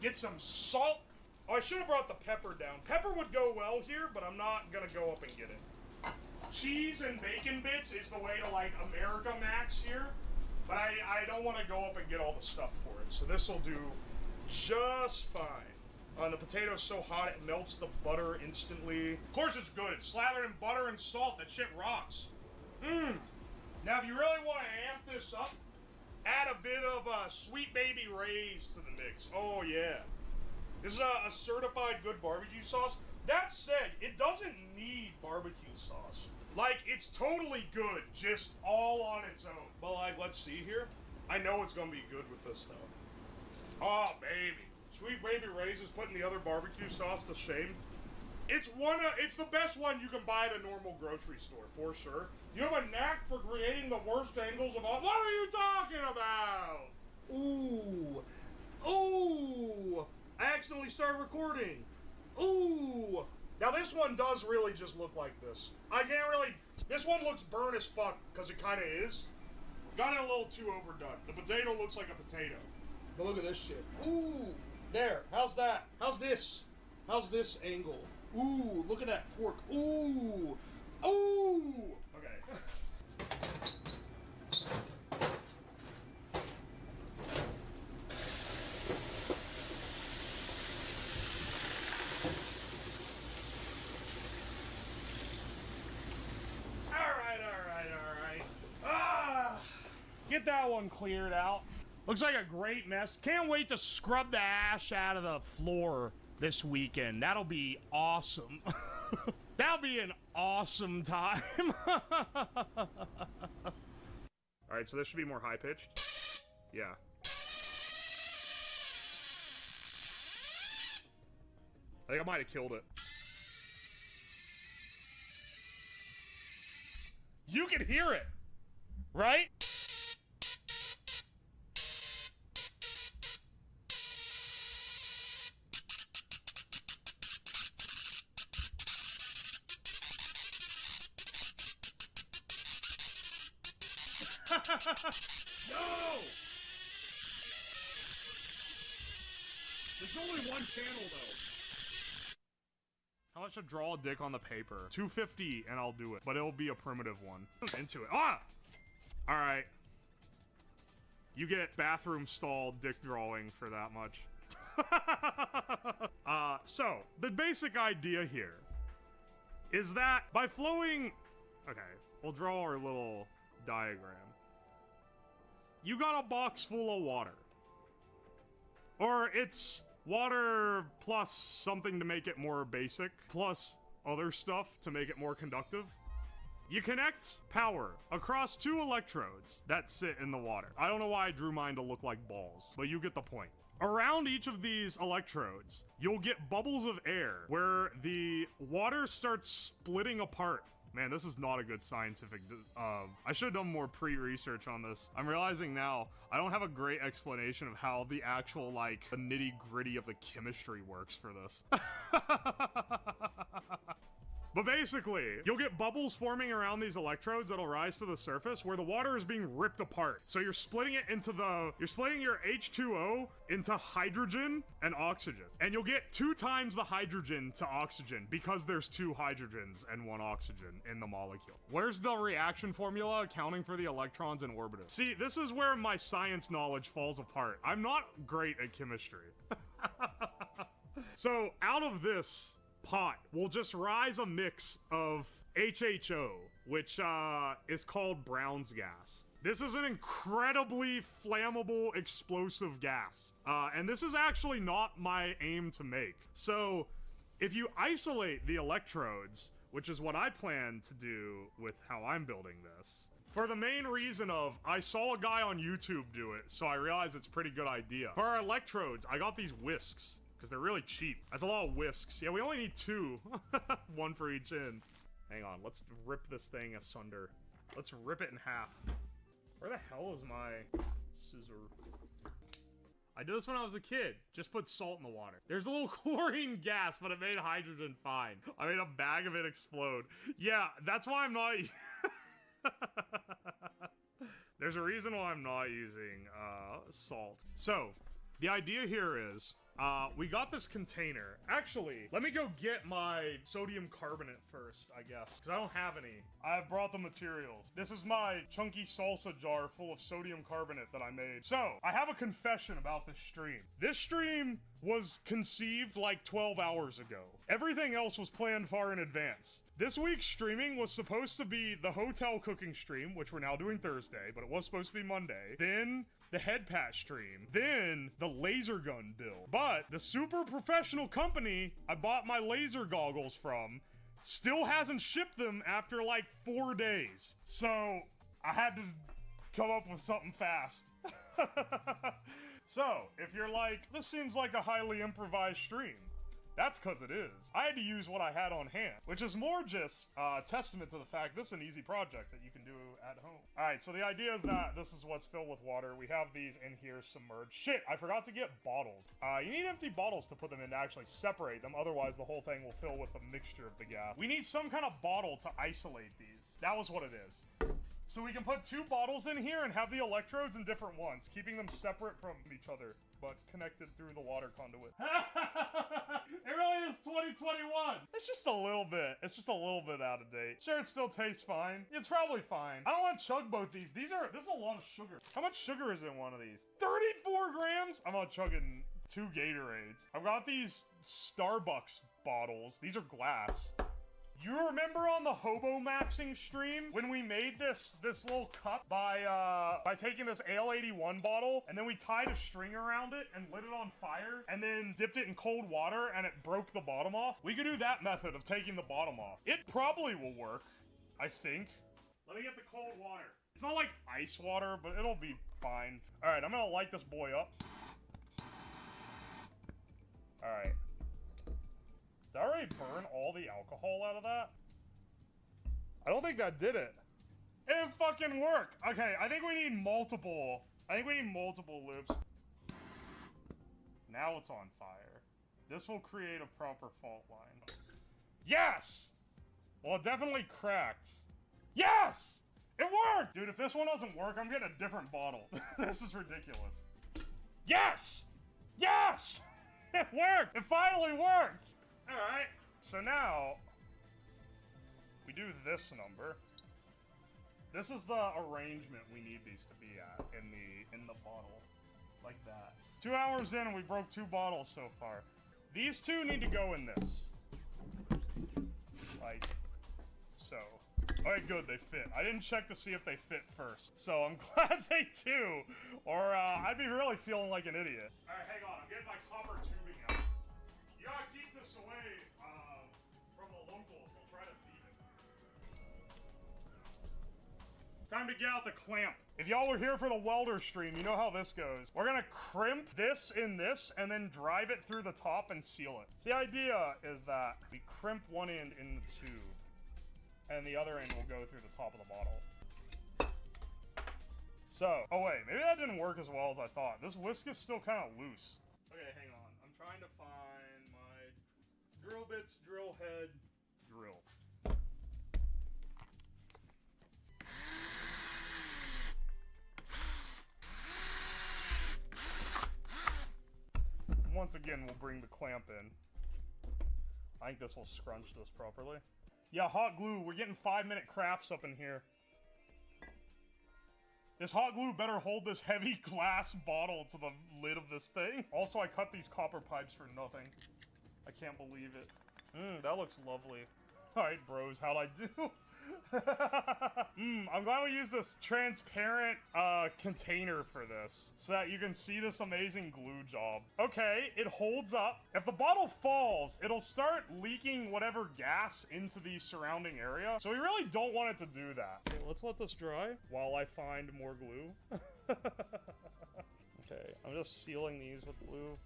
Get some salt. Oh, I should have brought the pepper down. Pepper would go well here, but I'm not gonna go up and get it. Cheese and bacon bits is the way to, like, America Max here. But I don't want to go up and get all the stuff for it. So this will do just fine. The potato's so hot it melts the butter instantly. Of course it's good. It's slathered in butter and salt. That shit rocks. Now if you really want to amp this up, add a bit of Sweet Baby Ray's to the mix. Oh yeah. This is a certified good barbecue sauce. That said, it doesn't need barbecue sauce. Like, it's totally good, just all on its own. But like, let's see here. I know it's gonna be good with this though. Oh baby. Sweet Baby Ray's is putting the other barbecue sauce to shame. It's the best one you can buy at a normal grocery store, for sure. You have a knack for creating the worst angles of all. What are you talking about? Ooh. Ooh. I accidentally started recording. Ooh. Now this one does really just look like this. I can't really, this one looks burnt as fuck, because it kind of is. Got it a little too overdone. The potato looks like a potato. But look at this shit. Ooh. There, how's that? How's this? How's this angle? Ooh, look at that pork. Ooh. Ooh. Okay. Alright. Get that one cleared out. Looks like a great mess. Can't wait to scrub the ash out of the floor this weekend. That'll be awesome. That'll be an awesome time. Alright, so this should be more high-pitched. Yeah. I think I might have killed it. You can hear it, right? No! There's only one channel, though. How much to draw a dick on the paper? 250 and I'll do it, but it'll be a primitive one. Into it. Ah! Alright. You get bathroom stall dick drawing for that much. So, the basic idea here is that by flowing... Okay, we'll draw our little diagram. You got a box full of water. Or it's water plus something to make it more basic, plus other stuff to make it more conductive. You connect power across 2 electrodes that sit in the water. I don't know why I drew mine to look like balls, but you get the point. Around each of these electrodes, you'll get bubbles of air where the water starts splitting apart. Man, this is not a good scientific... I should have done more pre-research on this. I'm realizing now, I don't have a great explanation of how the actual, like, the nitty-gritty of the chemistry works for this. But basically, you'll get bubbles forming around these electrodes that'll rise to the surface where the water is being ripped apart. So you're splitting it into you're splitting your H2O into hydrogen and oxygen. And you'll get 2 times the hydrogen to oxygen because there's 2 hydrogens and 1 oxygen in the molecule. Where's the reaction formula accounting for the electrons in orbitals? See, this is where my science knowledge falls apart. I'm not great at chemistry. So out of this pot will just rise a mix of HHO, which is called Brown's gas. This is an incredibly flammable, explosive gas. And this is actually not my aim to make. So if you isolate the electrodes, which is what I plan to do with how I'm building this, for the main reason of, I saw a guy on YouTube do it, so I realized it's a pretty good idea. For our electrodes, I got these whisks, because they're really cheap. That's a lot of whisks. Yeah, we only need 2. 1 for each end. Hang on, let's rip this thing asunder. Let's rip it in half. Where the hell is my scissor? I did this when I was a kid. Just put salt in the water. There's a little chlorine gas, but it made hydrogen fine. I made a bag of it explode. Yeah, that's why I'm not... There's a reason why I'm not using salt. So, the idea here is... we got this container. Actually, let me go get my sodium carbonate first, I guess, because I don't have any. I've brought the materials. This is my chunky salsa jar full of sodium carbonate that I made. So, I have a confession about this stream. This stream was conceived like 12 hours ago. Everything else was planned far in advance. This week's streaming was supposed to be the hotel cooking stream, which we're now doing Thursday, but it was supposed to be Monday. Then the head patch stream. Then the laser gun build. But the super professional company I bought my laser goggles from still hasn't shipped them after like 4 days. So I had to come up with something fast. So if you're like, this seems like a highly improvised stream, that's because it is. I had to use what I had on hand, which is more just testament to the fact this is an easy project that you can do at home. All right, so the idea is that this is what's filled with water. We have these in here submerged. Shit, I forgot to get bottles. You need empty bottles to put them in to actually separate them. Otherwise, the whole thing will fill with the mixture of the gas. We need some kind of bottle to isolate these. That was what it is. So we can put 2 bottles in here and have the electrodes in different ones, keeping them separate from each other, but connected through the water conduit. It really is 2021! It's just a little bit. It's just a little bit out of date. Sure, it still tastes fine. It's probably fine. I don't want to chug both these. This is a lot of sugar. How much sugar is in one of these? 34 grams? I'm not chugging 2 Gatorades. I've got these Starbucks bottles. These are glass. You remember on the hobo maxing stream when we made this little cup by taking this Ale 81 bottle and then we tied a string around it and lit it on fire and then dipped it in cold water and it broke the bottom off? We could do that method of taking the bottom off. It probably will work, I think. Let me get the cold water. It's not like ice water, but it'll be fine. All right, I'm gonna light this boy up. All right. Did I already burn all the alcohol out of that? I don't think that did it. It didn't fucking work. Okay, I think we need multiple. I think we need multiple loops. Now it's on fire. This will create a proper fault line. Yes! Well, it definitely cracked. Yes! It worked! Dude, if this one doesn't work, I'm getting a different bottle. This is ridiculous. Yes! Yes! It worked! It finally worked! Alright. So now, we do this number. This is the arrangement we need these to be at in the bottle. Like that. 2 hours in and we broke 2 bottles so far. These 2 need to go in this. Like so. Alright, good, they fit. I didn't check to see if they fit first. So I'm glad they do. Or I'd be really feeling like an idiot. Alright, hang on, I'm getting my copper tubing out. You gotta keep this away from the locals. We'll try to feed it. It's time to get out the clamp. If y'all were here for the welder stream, you know how this goes. We're gonna crimp this in this and then drive it through the top and seal it. So the idea is that we crimp one end in the tube and the other end will go through the top of the bottle. So, oh wait, maybe that didn't work as well as I thought. This whisk is still kind of loose. Okay, hang on. I'm trying to find my drill bits, drill head, drill. Once again, we'll bring the clamp in. I think this will scrunch this properly. Yeah, hot glue. We're getting 5-minute crafts up in here. This hot glue better hold this heavy glass bottle to the lid of this thing. Also, I cut these copper pipes for nothing. I can't believe it. That looks lovely. Alright, bros, how'd I do? I'm glad we used this transparent container for this so that you can see this amazing glue job. Okay, it holds up. If the bottle falls, it'll start leaking whatever gas into the surrounding area. So we really don't want it to do that. Okay, let's let this dry while I find more glue. Okay, I'm just sealing these with glue.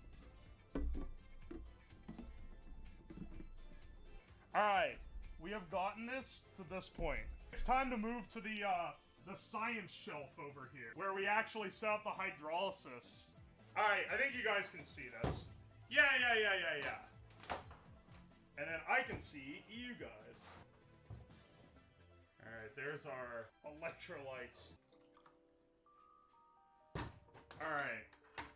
Alright. We have gotten this to this point. It's time to move to the science shelf over here, where we actually set up the hydrolysis. Alright, I think you guys can see this. Yeah. And then I can see you guys. Alright, there's our electrolytes. Alright.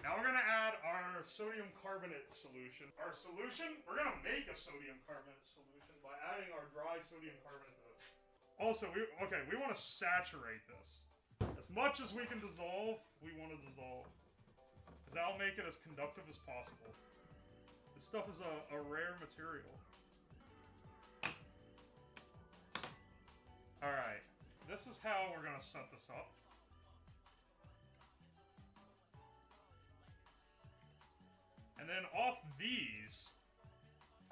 Now we're gonna add our sodium carbonate solution. Our solution? We're gonna make a sodium carbonate solution by adding our dry sodium carbonate to this. Also, we want to saturate this. As much as we can dissolve, we want to dissolve. Because that'll make it as conductive as possible. This stuff is a rare material. Alright. This is how we're going to set this up. And then off these,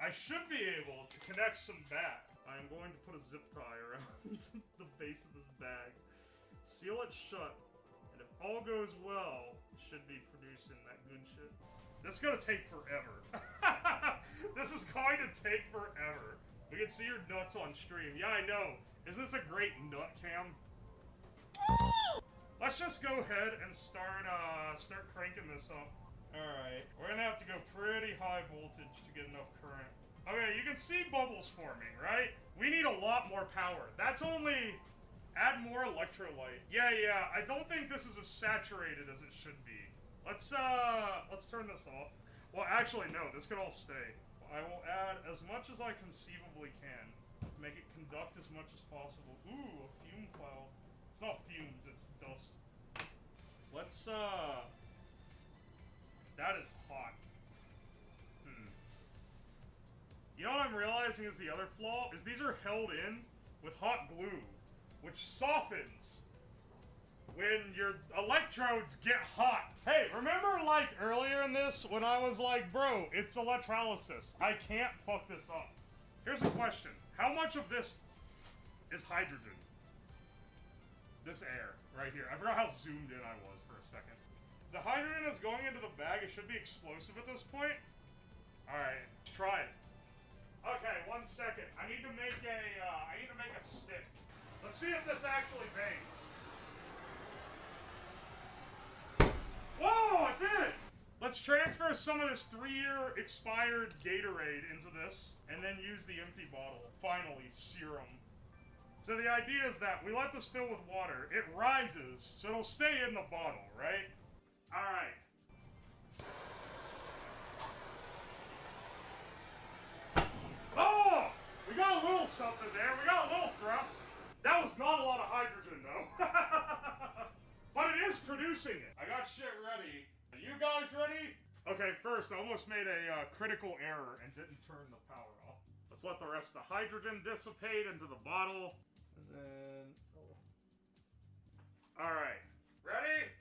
I should be able to connect some back. I am going to put a zip tie around the base of this bag. Seal it shut. And if all goes well, it should be producing that good shit. This is gonna take forever. This is going to take forever. We can see your nuts on stream. Yeah, I know. Isn't this a great nut cam? Let's just go ahead and start cranking this up. Alright, we're gonna have to go pretty high voltage to get enough current. Okay, you can see bubbles forming, right? We need a lot more power. That's only... Add more electrolyte. Yeah, I don't think this is as saturated as it should be. Let's turn this off. Well, actually, no, this could all stay. I will add as much as I conceivably can to make it conduct as much as possible. Ooh, a fume cloud. It's not fumes, it's dust. Let's, that is hot. You know what I'm realizing is the other flaw? Is these are held in with hot glue, which softens when your electrodes get hot. Hey, remember like earlier in this when I was like, bro, it's electrolysis. I can't fuck this up. Here's a question. How much of this is hydrogen? This air right here. I forgot how zoomed in I was for a second. The hydrogen is going into the bag. It should be explosive at this point. Alright, let's try it. Okay, 1 second. I need to make a stick. Let's see if this actually bangs. Whoa, it did! Let's transfer some of this 3-year expired Gatorade into this, and then use the empty bottle. Finally, serum. So the idea is that we let this fill with water, it rises, so it'll stay in the bottle, right? Alright. Oh! We got a little something there, we got a little thrust. That was not a lot of hydrogen, though. But it is producing it. I got shit ready. Are you guys ready? Okay, first, I almost made a critical error and didn't turn the power off. Let's let the rest of the hydrogen dissipate into the bottle. And then... Oh. Alright. Ready?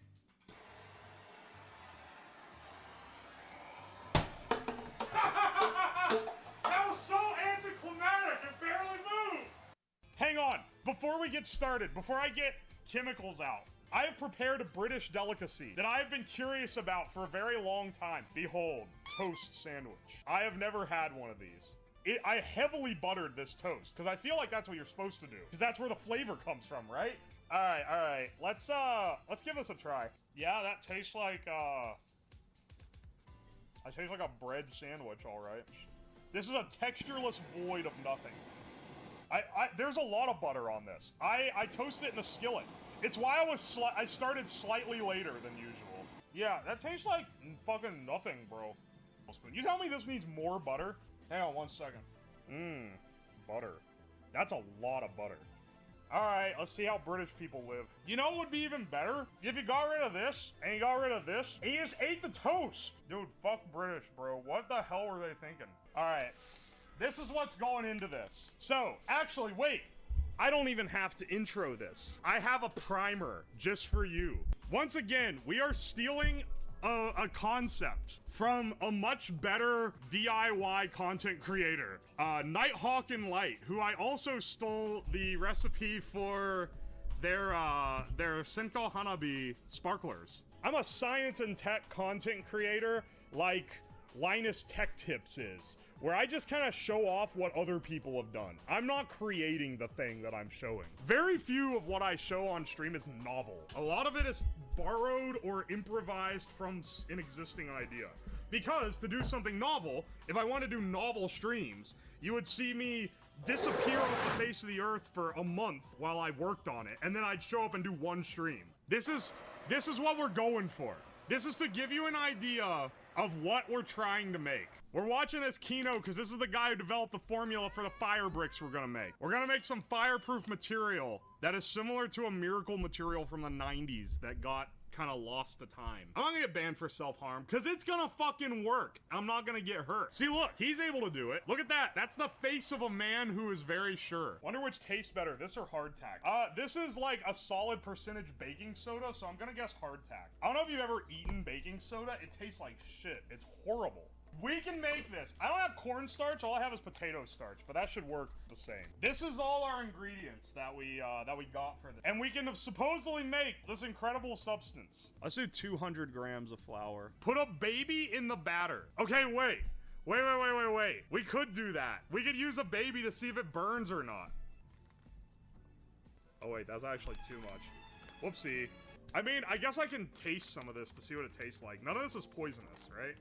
That was so anticlimactic, it barely moved! Hang on, before we get started, before I get chemicals out, I have prepared a British delicacy that I have been curious about for a very long time. Behold, toast sandwich. I have never had one of these. I heavily buttered this toast, because I feel like that's what you're supposed to do. Because that's where the flavor comes from, right? Alright. Let's give this a try. Yeah, that tastes like, a bread sandwich, alright. This is a textureless void of nothing. There's a lot of butter on this. I toasted it in a skillet. It's why I started slightly later than usual. Yeah, that tastes like fucking nothing, bro. You tell me this needs more butter? Hang on 1 second. Butter. That's a lot of butter. Alright, let's see how British people live. You know what would be even better? If you got rid of this, and you got rid of this, and you just ate the toast. Dude, fuck British, bro. What the hell were they thinking? Alright, this is what's going into this. So, actually, wait. I don't even have to intro this. I have a primer just for you. Once again, we are stealing a concept from a much better DIY content creator, Nighthawk and Light, who I also stole the recipe for their Senko Hanabi sparklers. I'm a science and tech content creator like Linus Tech Tips is, where I just kind of show off what other people have done. I'm not creating the thing that I'm showing. Very few of what I show on stream is novel. A lot of it is borrowed or improvised from an existing idea. Because to do something novel, if I want to do novel streams, you would see me disappear off the face of the earth for a month while I worked on it, and then I'd show up and do one stream. This is what we're going for. This is to give you an idea of what we're trying to make. We're watching this Kino because this is the guy who developed the formula for the fire bricks we're gonna make. We're gonna make some fireproof material that is similar to a miracle material from the 90s that got kind of lost to time. I'm not gonna get banned for self-harm because it's gonna fucking work. I'm not gonna get hurt. See, look, he's able to do it. Look at that. That's the face of a man who is very sure. Wonder which tastes better, this or hardtack. This is like a solid percentage baking soda, so I'm gonna guess hardtack. I don't know if you've ever eaten baking soda. It tastes like shit. It's horrible. We can make this. I don't have cornstarch, all I have is potato starch, but that should work the same. This is all our ingredients that we got for this. And we can supposedly make this incredible substance. Let's do 200 grams of flour. Put a baby in the batter. Okay, wait. Wait. We could do that. We could use a baby to see if it burns or not. Oh wait, that's actually too much. Whoopsie. I mean, I guess I can taste some of this to see what it tastes like. None of this is poisonous, right?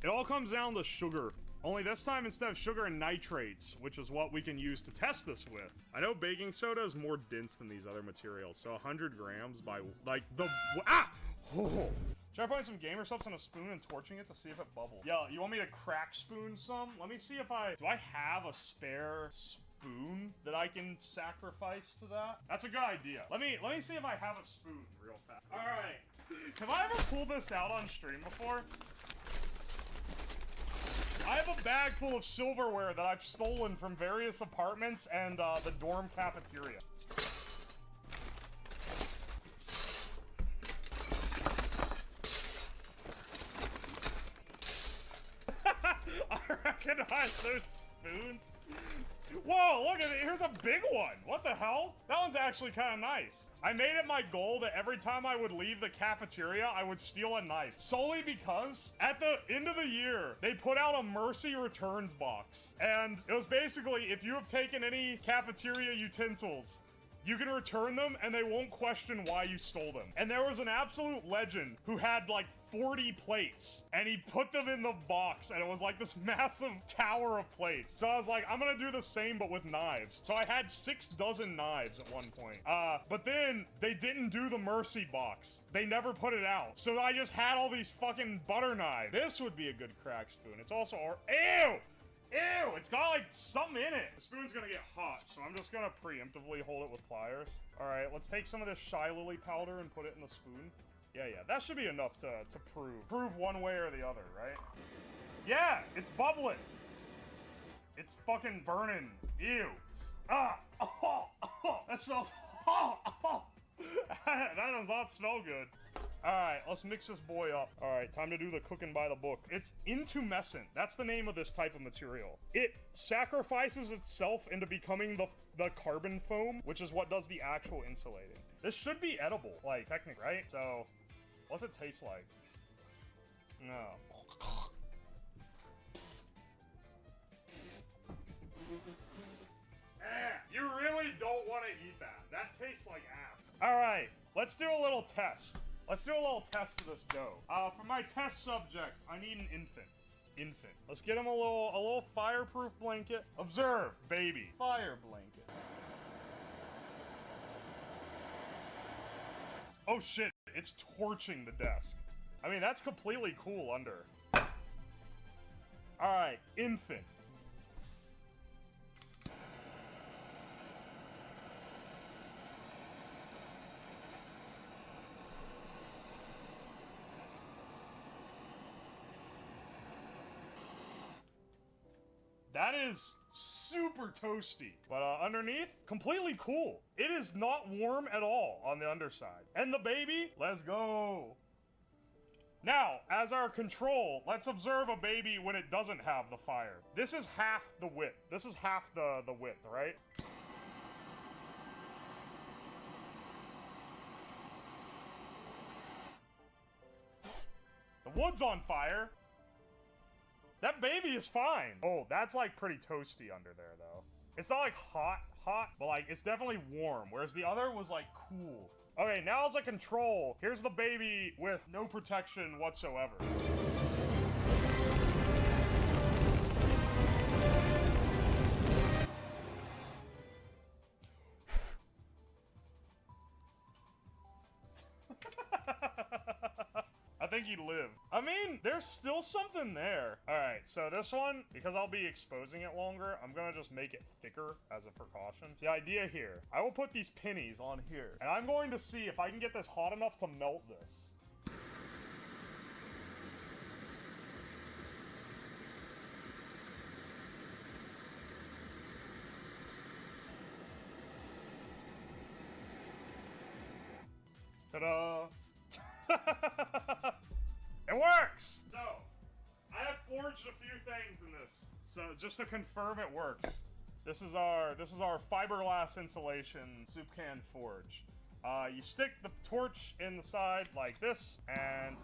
It all comes down to sugar. Only this time, instead of sugar and nitrates, which is what we can use to test this with. I know baking soda is more dense than these other materials, so 100 grams by, like, the... Ah! Oh. Should I put some gamer subs in a spoon and torching it to see if it bubbles? Yeah, you want me to crack spoon some? Let me see if do I have a spare spoon that I can sacrifice to that? That's a good idea. Let me see if I have a spoon real fast. Alright. Have I ever pulled this out on stream before? I have a bag full of silverware that I've stolen from various apartments and the dorm cafeteria. I recognize those spoons. Whoa, look at it. Here's a big one. What the hell? That one's actually kind of nice. I made it my goal that every time I would leave the cafeteria, I would steal a knife. Solely because at the end of the year, they put out a Mercy Returns box. And it was basically, if you have taken any cafeteria utensils, you can return them and they won't question why you stole them. And there was an absolute legend who had like 40 plates and he put them in the box and it was like this massive tower of plates. So I was like, I'm gonna do the same but with knives. So I had 6 dozen knives at one point. But then they didn't do the Mercy box. They never put it out. So I just had all these fucking butter knives. This would be a good crack spoon. It's also, ew! Ew, it's got like something in it. The spoon's gonna get hot, so I'm just gonna preemptively hold it with pliers. All right, let's take some of this Shy Lily powder and put it in the spoon. Yeah, that should be enough to prove one way or the other, right? Yeah, it's bubbling. It's fucking burning. Ew. Ah, that smells, that does not smell good. All right, let's mix this boy up. All right, time to do the cooking by the book. It's intumescent. That's the name of this type of material. It sacrifices itself into becoming the carbon foam, which is what does the actual insulating. This should be edible, like, technically, right? So, what's it taste like? No. You really don't want to eat that. That tastes like ass. All right, let's do a little test. Let's do a little test of this dough. For my test subject, I need an infant. Let's get him a little fireproof blanket. Observe, baby. Fire blanket. Oh shit, it's torching the desk. I mean, that's completely cool under. All right, infant. That is super toasty, but underneath, completely cool. It is not warm at all on the underside. And the baby, let's go. Now, as our control, let's observe a baby when it doesn't have the fire. This is half the width. This is half the width, right? The wood's on fire. That baby is fine. Oh, that's like pretty toasty under there though. It's not like hot, but like it's definitely warm, whereas the other was like cool. Okay, now as a control, here's the baby with no protection whatsoever. I think he'd live. I mean, there's still something there. All right, so this one, because I'll be exposing it longer, I'm gonna just make it thicker as a precaution. The idea here, I will put these pennies on here, and I'm going to see if I can get this hot enough to melt this. Ta-da! It works! So, I have forged a few things in this. So, just to confirm it works. This is our fiberglass insulation soup can forge. You stick the torch in the side like this, and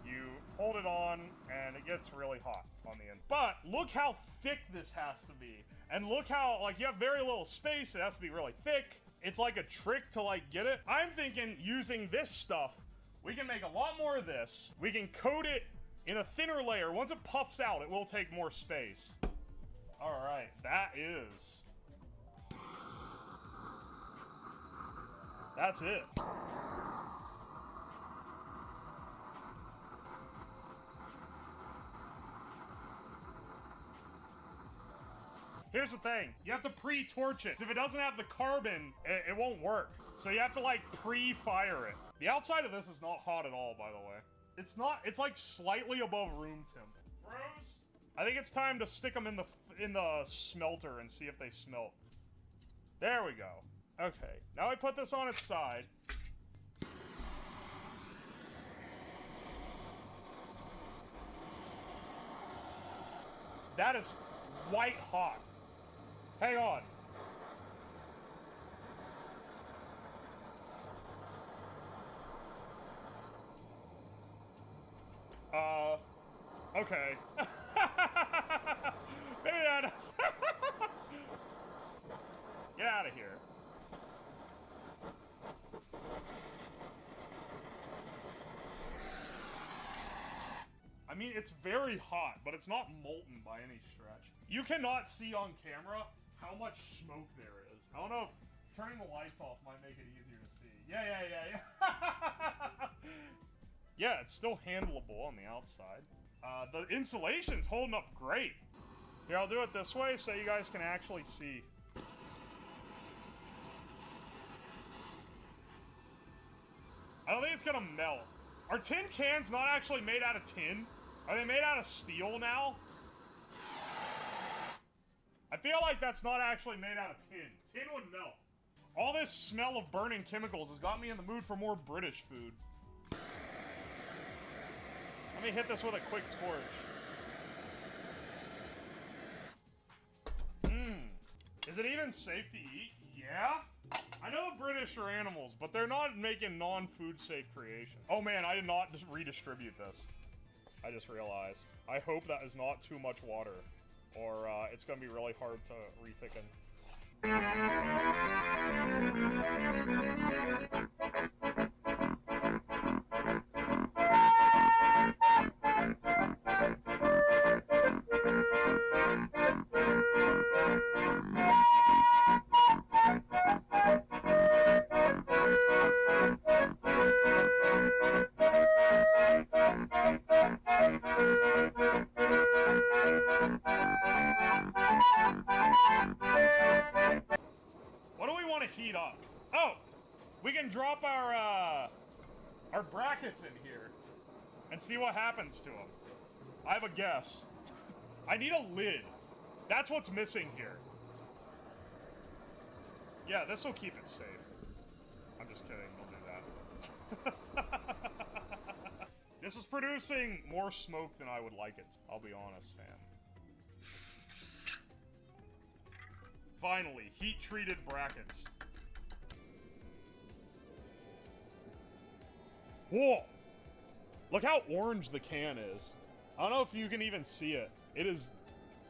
you hold it on, and it gets really hot on the end. But, look how thick this has to be. And look how, like, you have very little space, it has to be really thick. It's like a trick to, like, get it. I'm thinking using this stuff, we can make a lot more of this. We can coat it in a thinner layer. Once it puffs out, it will take more space. All right, that's it. Here's the thing, you have to pre-torch it. If it doesn't have the carbon, it won't work. So you have to like pre-fire it. The outside of this is not hot at all, by the way. It's not, it's like slightly above room temp. Bros, I think it's time to stick them in the smelter and see if they smelt. There we go. Okay, now I put this on its side. That is white hot. Hang on. Okay. Maybe that is. Get out of here. I mean, it's very hot, but it's not molten by any stretch. You cannot see on camera how much smoke there is. I don't know if turning the lights off might make it easier to see. Yeah. Yeah, it's still handleable on the outside. The insulation's holding up great. Here, I'll do it this way so you guys can actually see. I don't think it's gonna melt. Are tin cans not actually made out of tin? Are they made out of steel now? I feel like that's not actually made out of tin. Tin would melt. All this smell of burning chemicals has got me in the mood for more British food. Let me hit this with a quick torch. Is it even safe to eat? Yeah? I know the British are animals, but they're not making non-food safe creations. Oh man, I did not just redistribute this. I just realized. I hope that is not too much water, or it's gonna be really hard to rethicken. What do we want to heat up? Oh, we can drop our brackets in here and see what happens to them. I have a guess. I need a lid. That's what's missing here. Yeah, this will keep it safe. I'm just kidding, don't do that. This is producing more smoke than I would like it, I'll be honest, fam. Finally, heat-treated brackets. Whoa! Look how orange the can is. I don't know if you can even see it. It is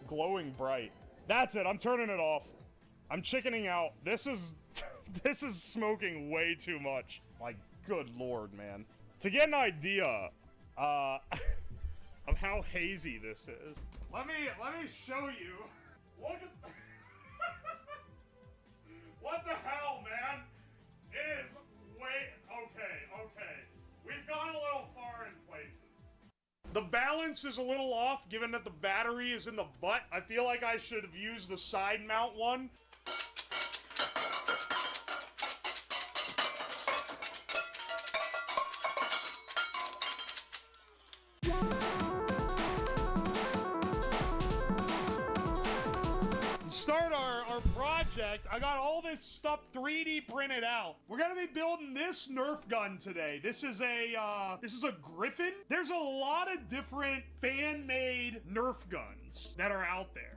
glowing bright. That's it, I'm turning it off. I'm chickening out. This is... this is smoking way too much. My good lord, man. To get an idea, of how hazy this is. Let me show you. Look at... What the hell, man? It is way... Okay. We've gone a little far in places. The balance is a little off, given that the battery is in the butt. I feel like I should have used the side mount one. Start our project. I got all this stuff 3D printed out. We're gonna be building this Nerf gun today. This is a Griffin. There's a lot of different fan-made Nerf guns that are out there.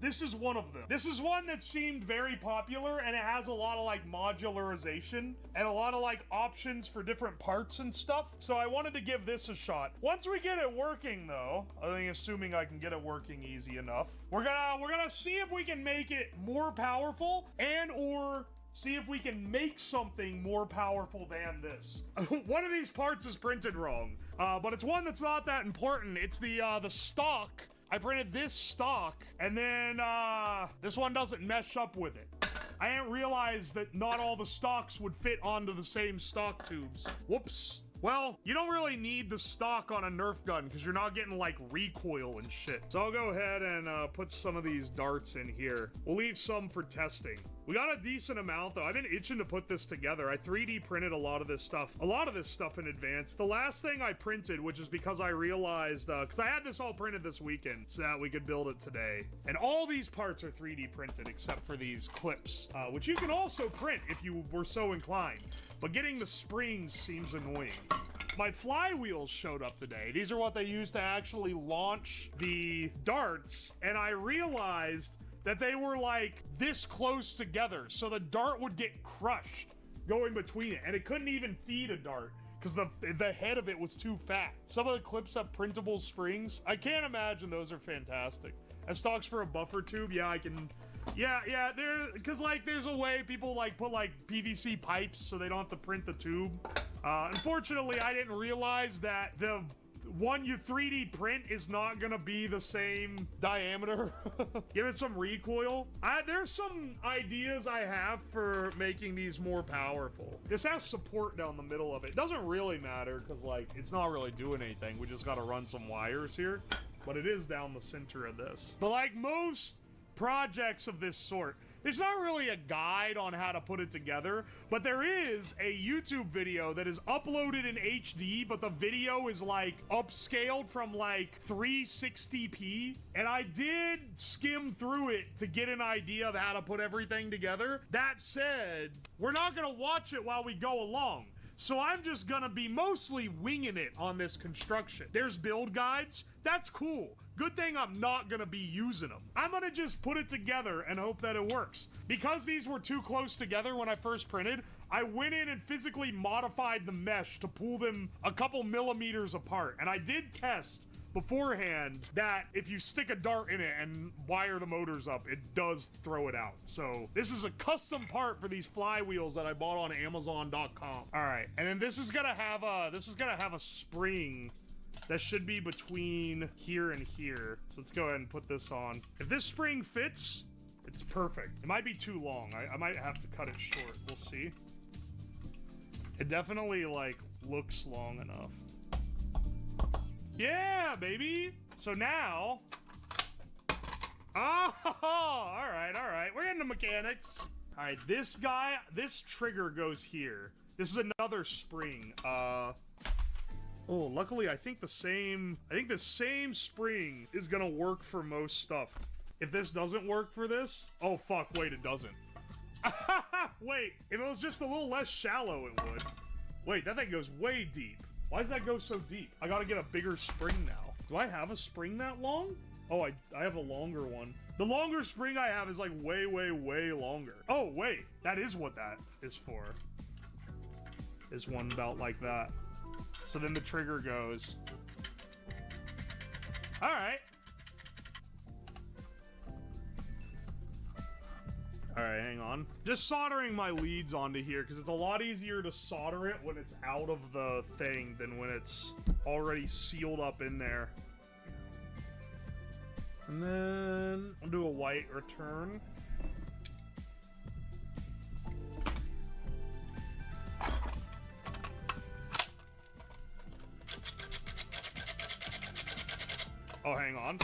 This is one of them. This is one that seemed very popular, and it has a lot of like modularization and a lot of like options for different parts and stuff. So I wanted to give this a shot. Once we get it working though, I think assuming I can get it working easy enough, we're gonna see if we can make it more powerful and or see if we can make something more powerful than this. One of these parts is printed wrong, but it's one that's not that important. It's the stock. I printed this stock, and then this one doesn't mesh up with it. I didn't realize that not all the stocks would fit onto the same stock tubes. Whoops. Well, you don't really need the stock on a Nerf gun because you're not getting like recoil and shit. So I'll go ahead and put some of these darts in here. We'll leave some for testing. We got a decent amount though. I've been itching to put this together. I 3D printed a lot of this stuff in advance. The last thing I printed, which is because I realized, because I had this all printed this weekend so that we could build it today. And all these parts are 3D printed except for these clips, which you can also print if you were so inclined. But getting the springs seems annoying. My flywheels showed up today. These are what they use to actually launch the darts, and I realized that they were like this close together, so the dart would get crushed going between it, and it couldn't even feed a dart because the head of it was too fat. Some of the clips have printable springs. I can't imagine those are fantastic. As stocks for a buffer tube, yeah, I can. Yeah, there, because like there's a way people like put like PVC pipes so they don't have to print the tube. Unfortunately, I didn't realize that the one you 3D print is not gonna be the same diameter. Give it some recoil. There's some ideas I have for making these more powerful. This has support down the middle of it. Doesn't really matter because like it's not really doing anything. We just gotta run some wires here, but it is down the center of this. But like most projects of this sort, there's not really a guide on how to put it together, but there is a YouTube video that is uploaded in HD, but the video is like upscaled from like 360p, and I did skim through it to get an idea of how to put everything together. That said, we're not gonna watch it while we go along, so I'm just gonna be mostly winging it on this construction. There's build guides. That's cool. Good thing I'm not gonna be using them. I'm gonna just put it together and hope that it works. Because these were too close together when I first printed, I went in and physically modified the mesh to pull them a couple millimeters apart. And I did test beforehand that if you stick a dart in it and wire the motors up, it does throw it out. So this is a custom part for these flywheels that I bought on Amazon.com. All right, and then this is gonna have a spring that should be between here and here. So let's go ahead and put this on. If this spring fits, it's perfect. It might be too long. I might have to cut it short. We'll see. It definitely like looks long enough. Yeah, baby. So now, oh, all right. We're into mechanics. All right, this trigger goes here. This is another spring. Oh, luckily, I think the same spring is gonna work for most stuff. If this doesn't work for this, oh fuck, wait, it doesn't. Wait, if it was just a little less shallow, it would. Wait, that thing goes way deep. Why does that go so deep? I gotta get a bigger spring now. Do I have a spring that long? Oh, I have a longer one. The longer spring I have is like way longer. Oh, wait, that is what that is for. Is one about like that. So then the trigger goes. All right. All right, hang on. Just soldering my leads onto here because it's a lot easier to solder it when it's out of the thing than when it's already sealed up in there. And then I'll do a white return. Oh, hang on.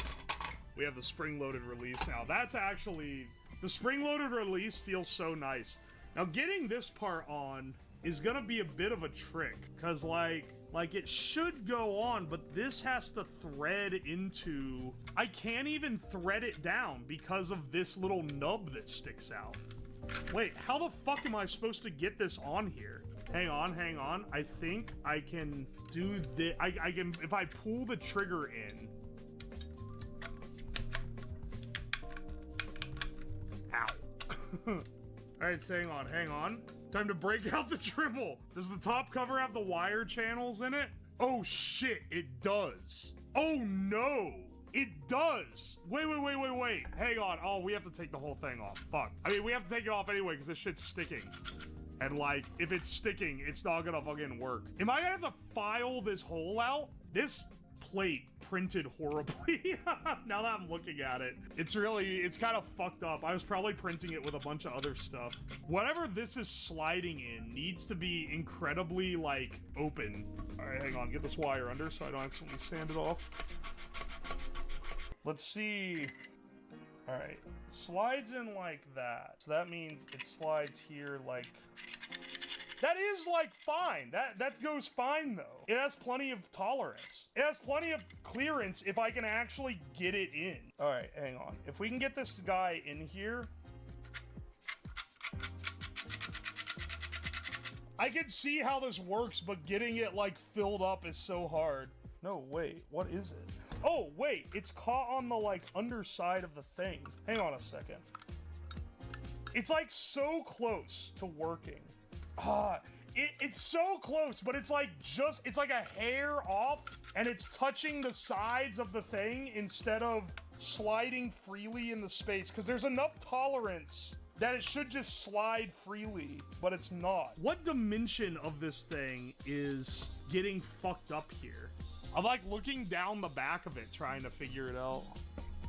We have the spring-loaded release now. That's actually... The spring-loaded release feels so nice. Now, getting this part on is gonna be a bit of a trick. Because, like it should go on, but this has to thread into... I can't even thread it down because of this little nub that sticks out. Wait, how the fuck am I supposed to get this on here? Hang on. I think I can do this. I can... If I pull the trigger in... Ow. Alright, so hang on. Time to break out the Dremel. Does the top cover have the wire channels in it? Oh shit, it does. Oh no, it does. Wait. Hang on. Oh, we have to take the whole thing off. Fuck. I mean, we have to take it off anyway because this shit's sticking. And like, if it's sticking, it's not gonna fucking work. Am I gonna have to file this hole out? This plate printed horribly. Now that I'm looking at it, it's kind of fucked up. I was probably printing it with a bunch of other stuff. Whatever this is sliding in needs to be incredibly like open. All right, hang on, get this wire under so I don't accidentally sand it off. Let's see. All right, slides in like that. So that means it slides here like... That is, like, fine. That goes fine, though. It has plenty of tolerance. It has plenty of clearance if I can actually get it in. All right, hang on. If we can get this guy in here... I can see how this works, but getting it, like, filled up is so hard. No, wait. What is it? Oh, wait, it's caught on the, like, underside of the thing. Hang on a second. It's, like, so close to working. It's so close, but it's, like, it's like a hair off, and it's touching the sides of the thing instead of sliding freely in the space, because there's enough tolerance that it should just slide freely, but it's not. What dimension of this thing is getting fucked up here? I'm like looking down the back of it, trying to figure it out.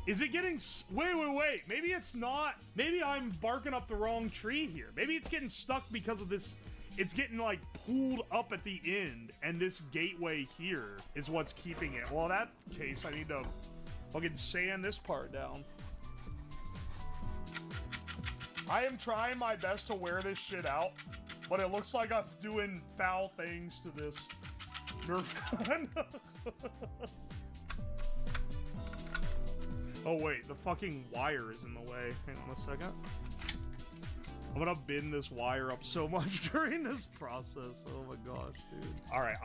Is it getting, wait. Maybe it's not, maybe I'm barking up the wrong tree here. Maybe it's getting stuck because of this, it's getting like pulled up at the end, and this gateway here is what's keeping it. Well, in that case, I need to fucking sand this part down. I am trying my best to wear this shit out, but it looks like I'm doing foul things to this Nerf gun. Oh wait, the fucking wire is in the way. Hang on a second. I'm gonna bend this wire up so much during this process. Oh my gosh, dude. Alright,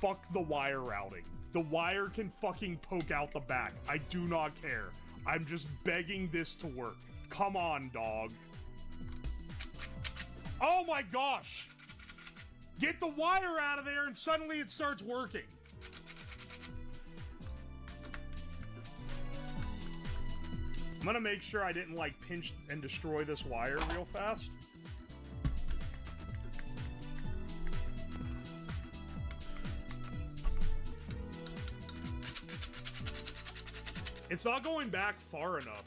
fuck the wire routing. The wire can fucking poke out the back. I do not care. I'm just begging this to work. Come on, dog. Oh my gosh! Get the wire out of there and suddenly it starts working. I'm gonna make sure I didn't like pinch and destroy this wire real fast. It's not going back far enough.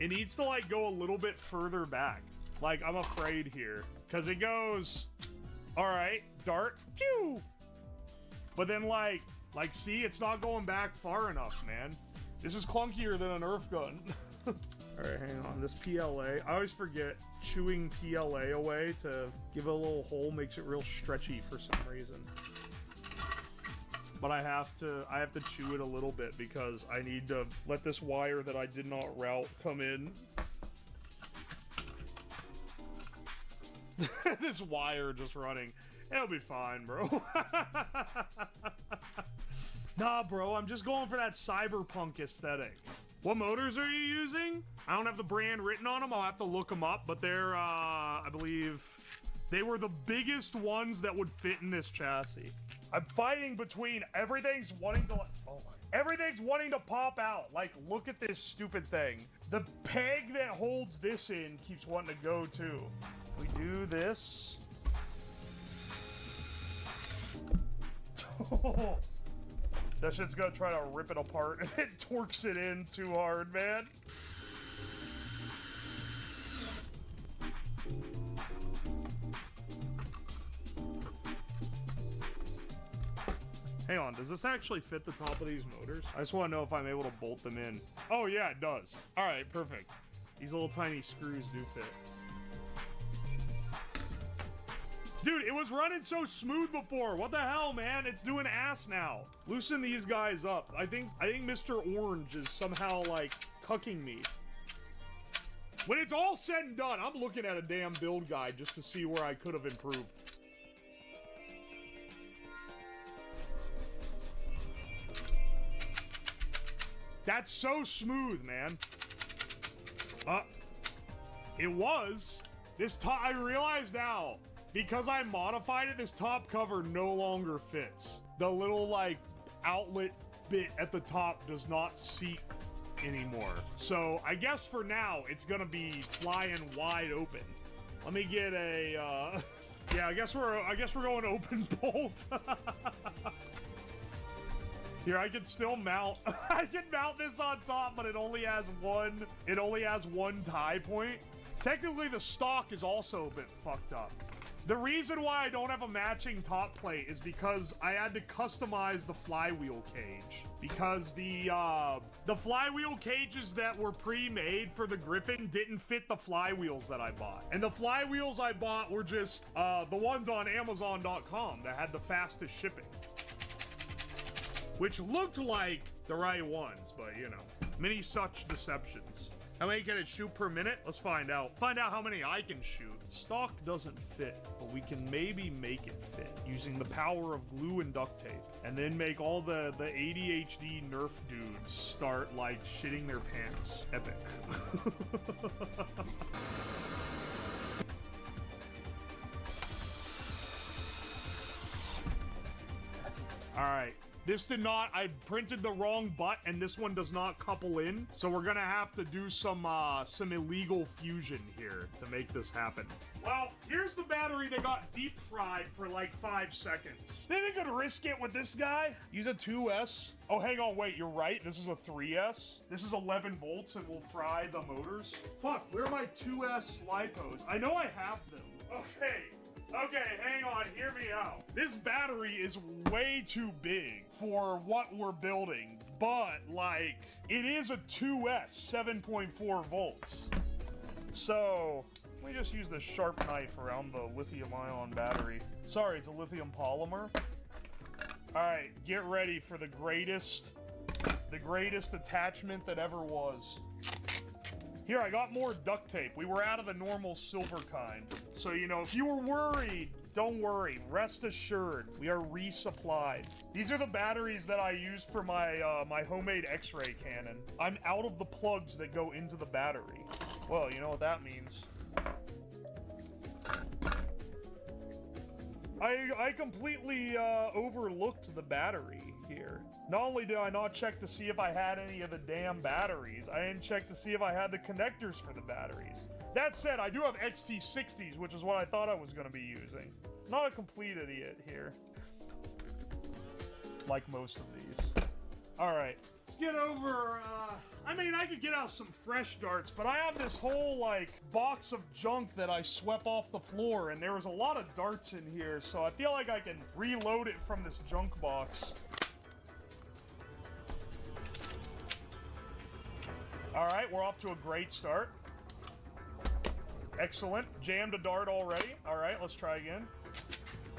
It needs to like go a little bit further back. Like, I'm afraid here. Because it goes, alright, dart, phew! But then, like, see, it's not going back far enough, man. This is clunkier than a Nerf gun. Alright, hang on. This PLA, I always forget chewing PLA away to give it a little hole makes it real stretchy for some reason. But I have to chew it a little bit because I need to let this wire that I did not route come in. This wire just running. It'll be fine, bro. Nah, bro, I'm just going for that cyberpunk aesthetic. What motors are you using? I don't have the brand written on them. I'll have to look them up, but they're, I believe, they were the biggest ones that would fit in this chassis. I'm fighting between everything's wanting to, everything's wanting to pop out. Like, look at this stupid thing. The peg that holds this in keeps wanting to go too. We do this. That shit's gonna try to rip it apart and it torques it in too hard, man. Hang on, does this actually fit the top of these motors? I just want to know if I'm able to bolt them in. Oh yeah, it does. All right, perfect. These little tiny screws do fit. Dude, it was running so smooth before. What the hell, man? It's doing ass now. Loosen these guys up. I think Mr. Orange is somehow, like, cucking me. When it's all said and done, I'm looking at a damn build guide just to see where I could have improved. That's so smooth, man. It was. This top, I realize now, because I modified it, this top cover no longer fits. The little, like, outlet bit at the top does not seat anymore. So, I guess for now, it's gonna be flying wide open. Let me get a, yeah, I guess we're going open bolt. Here, I can still mount, I can mount this on top, but it only has one tie point. Technically, the stock is also a bit fucked up. The reason why I don't have a matching top plate is because I had to customize the flywheel cage. Because the flywheel cages that were pre-made for the Griffin didn't fit the flywheels that I bought. And the flywheels I bought were just the ones on Amazon.com that had the fastest shipping. Which looked like the right ones, but you know, many such deceptions. How many can it shoot per minute? Let's find out. Find out how many I can shoot. Stock doesn't fit, but we can maybe make it fit using the power of glue and duct tape. And then make all the ADHD Nerf dudes start, like, shitting their pants. Epic. Alright. This did not, I printed the wrong butt, and this one does not couple in. So we're gonna have to do some illegal fusion here to make this happen. Well, here's the battery that got deep fried for like 5 seconds. Think we could risk it with this guy? Use a 2S. Oh, hang on, wait, you're right. This is a 3S. This is 11 volts and will fry the motors. Fuck, where are my 2S lipos? I know I have them. Okay, hang on, hear me out. This battery is way too big for what we're building, but, like, it is a 2S, 7.4 volts. So, let me just use this sharp knife around the lithium-ion battery. Sorry, it's a lithium polymer. Alright, get ready for the greatest attachment that ever was. Here, I got more duct tape. We were out of the normal silver kind. So, you know, if you were worried, don't worry. Rest assured, we are resupplied. These are the batteries that I used for my, my homemade X-ray cannon. I'm out of the plugs that go into the battery. Well, you know what that means. I completely, overlooked the battery here. Not only did I not check to see if I had any of the damn batteries, I didn't check to see if I had the connectors for the batteries. That said, I do have XT60s, which is what I thought I was going to be using. Not a complete idiot here. Like most of these. Alright, let's get over, I mean, I could get out some fresh darts, but I have this whole, like, box of junk that I swept off the floor, and there was a lot of darts in here, so I feel like I can reload it from this junk box. Alright, we're off to a great start. Excellent. Jammed a dart already. Alright, let's try again.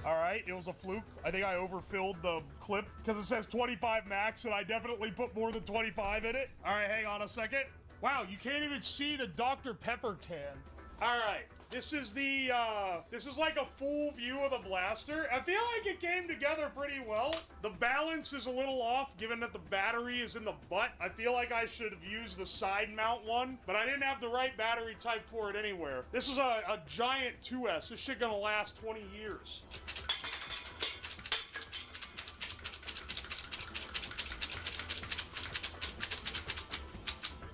Alright, it was a fluke. I think I overfilled the clip because it says 25 max and I definitely put more than 25 in it. Alright, hang on a second. Wow, you can't even see the Dr. Pepper can. Alright, this is the, this is like a full view of the blaster. I feel like it came together pretty well. The balance is a little off given that the battery is in the butt. I feel like I should have used the side mount one, but I didn't have the right battery type for it anywhere. This is a giant 2S. This shit gonna last 20 years.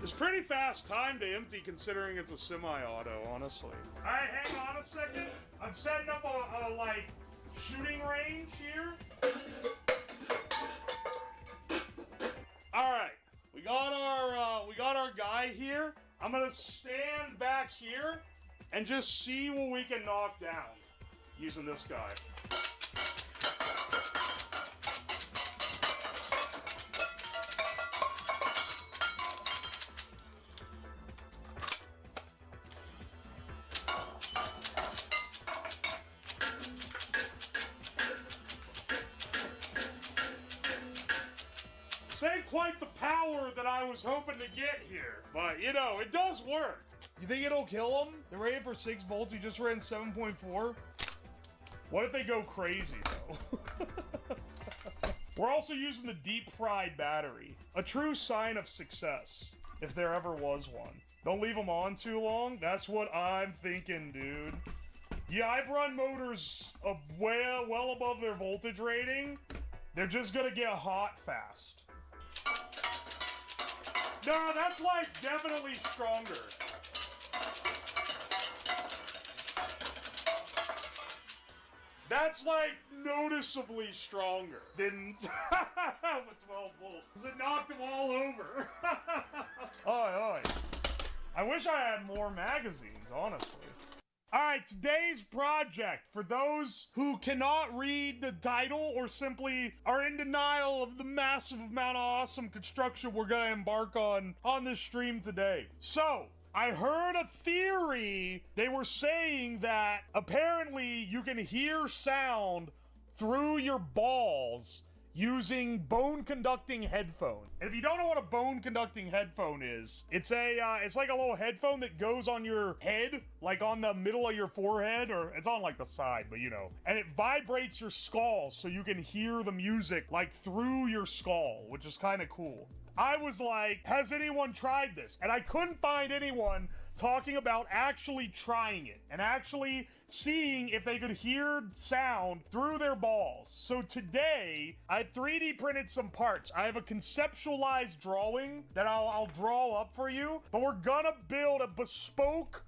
It's pretty fast time to empty considering it's a semi-auto, honestly. Alright, hang on a second. I'm setting up a like, shooting range here. Alright, we got our guy here. I'm gonna stand back here and just see what we can knock down using this guy. Ain't quite the power that I was hoping to get here, but you know, it does work. You think it'll kill him? They're rated for 6 volts, he just ran 7.4. What if they go crazy, though? We're also using the deep fried battery. A true sign of success, if there ever was one. Don't leave them on too long. That's what I'm thinking, dude. Yeah, I've run motors well above their voltage rating. They're just gonna get hot fast. No, that's like definitely stronger. That's like noticeably stronger than with 12 volts. It knocked them all over. Oi. I wish I had more magazines, honestly. Alright, today's project, for those who cannot read the title or simply are in denial of the massive amount of awesome construction we're gonna embark on this stream today. So, I heard a theory. They were saying that apparently you can hear sound through your balls using bone conducting headphone. And if you don't know what a bone conducting headphone is, it's like a little headphone that goes on your head, like on the middle of your forehead, or it's on like the side, but you know, and it vibrates your skull so you can hear the music like through your skull, which is kind of cool. I was like, has anyone tried this? And I couldn't find anyone talking about actually trying it and actually seeing if they could hear sound through their balls. So today, I 3D printed some parts. I have a conceptualized drawing that I'll draw up for you, but we're gonna build a bespoke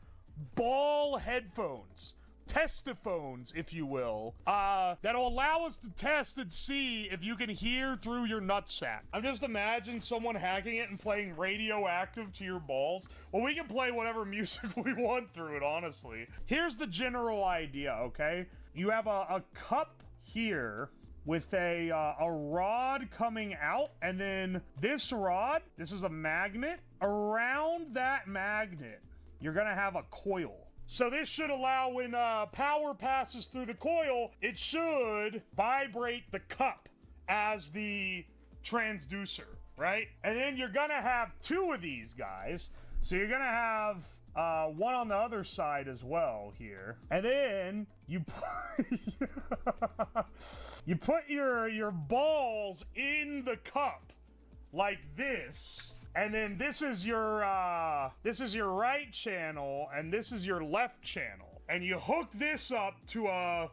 ball headphones. Testophones, if you will, that'll allow us to test and see if you can hear through your nutsack. I'm just imagining someone hacking it and playing Radioactive to your balls. Well, we can play whatever music we want through it, honestly. Here's the general idea, okay? You have a cup here with a rod coming out, and then this rod, this is a magnet. Around that magnet, you're gonna have a coil. So this should allow when power passes through the coil, it should vibrate the cup as the transducer, right? And then you're gonna have two of these guys. So you're gonna have one on the other side as well here. And then you you put your balls in the cup like this. And then this is your right channel, and this is your left channel. And you hook these up to a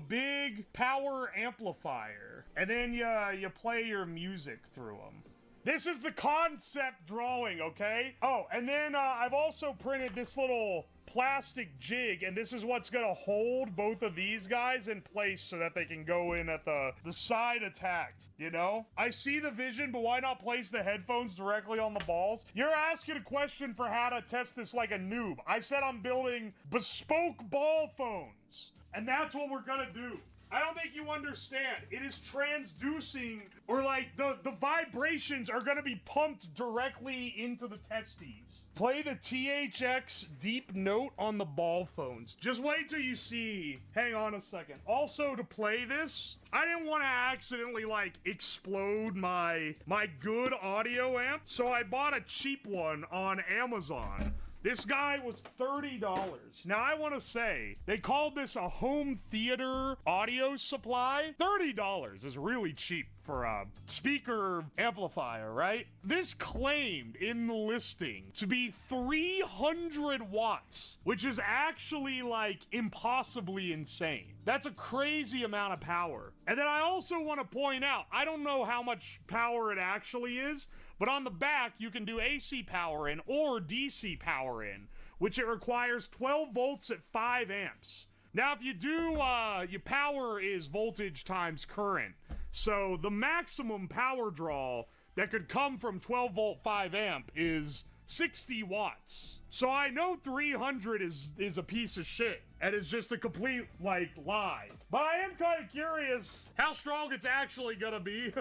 big power amplifier, and then you play your music through them. This is the concept drawing, okay? Oh, and then I've also printed this little plastic jig, and this is what's gonna hold both of these guys in place so that they can go in at the side attacked, you know? I see the vision, but why not place the headphones directly on the balls? You're asking a question for how to test this like a noob. I said I'm building bespoke ball phones, and that's what we're gonna do. I don't think you understand. It is transducing, or like the vibrations are gonna be pumped directly into the testes. Play the THX deep note on the ball phones. Just wait till you see. Hang on a second. Also, to play this, I didn't want to accidentally like explode my good audio amp, so I bought a cheap one on Amazon. This guy was $30. Now, I want to say, they called this a home theater audio supply. $30 is really cheap for a speaker amplifier, right? This claimed in the listing to be 300 watts, which is actually like impossibly insane. That's a crazy amount of power. And then I also want to point out, I don't know how much power it actually is, but on the back, you can do AC power in or DC power in, which it requires 12 volts at 5 amps. Now, if you do, your power is voltage times current. So the maximum power draw that could come from 12 volt 5 amp is 60 watts. So I know 300 is a piece of shit and is just a complete, like, lie. But I am kind of curious how strong it's actually gonna be.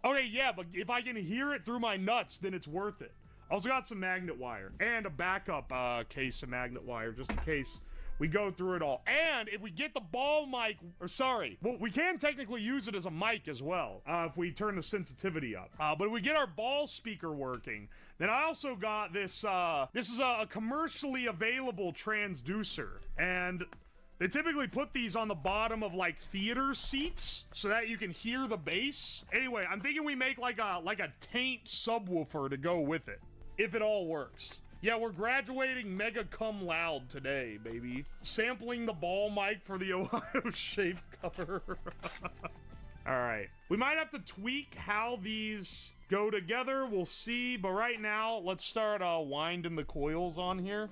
Okay, yeah, but if I can hear it through my nuts, then it's worth it. I also got some magnet wire and a backup case of magnet wire just in case we go through it all. And if we get the ball mic, or sorry, well, we can technically use it as a mic as well, if we turn the sensitivity up. But if we get our ball speaker working, then I also got this, this is a commercially available transducer. And they typically put these on the bottom of like theater seats so that you can hear the bass. Anyway, I'm thinking we make like a taint subwoofer to go with it, if it all works. Yeah, we're graduating mega cum laude today, baby. Sampling the ball mic for the Ohio shape cover. All right. We might have to tweak how these go together. We'll see. But right now, let's start winding the coils on here.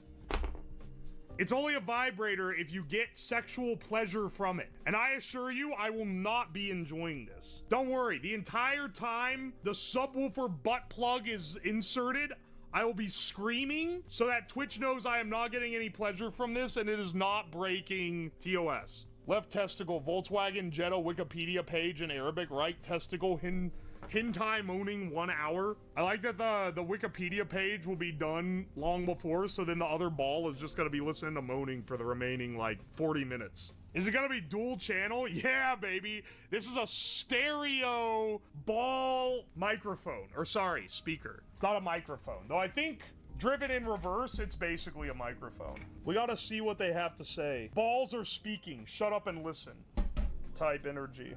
It's only a vibrator if you get sexual pleasure from it. And I assure you, I will not be enjoying this. Don't worry. The entire time the subwoofer butt plug is inserted, I will be screaming so that Twitch knows I am not getting any pleasure from this and it is not breaking TOS. Left testicle, Volkswagen Jetta Wikipedia page in Arabic. Right testicle, hentai moaning 1 hour. I like that the Wikipedia page will be done long before, so then the other ball is just gonna be listening to moaning for the remaining, like, 40 minutes. Is it gonna be dual channel? Yeah, baby. This is a stereo ball microphone. Or sorry, speaker. It's not a microphone. Though I think driven in reverse, it's basically a microphone. We gotta see what they have to say. Balls are speaking. Shut up and listen. Type energy.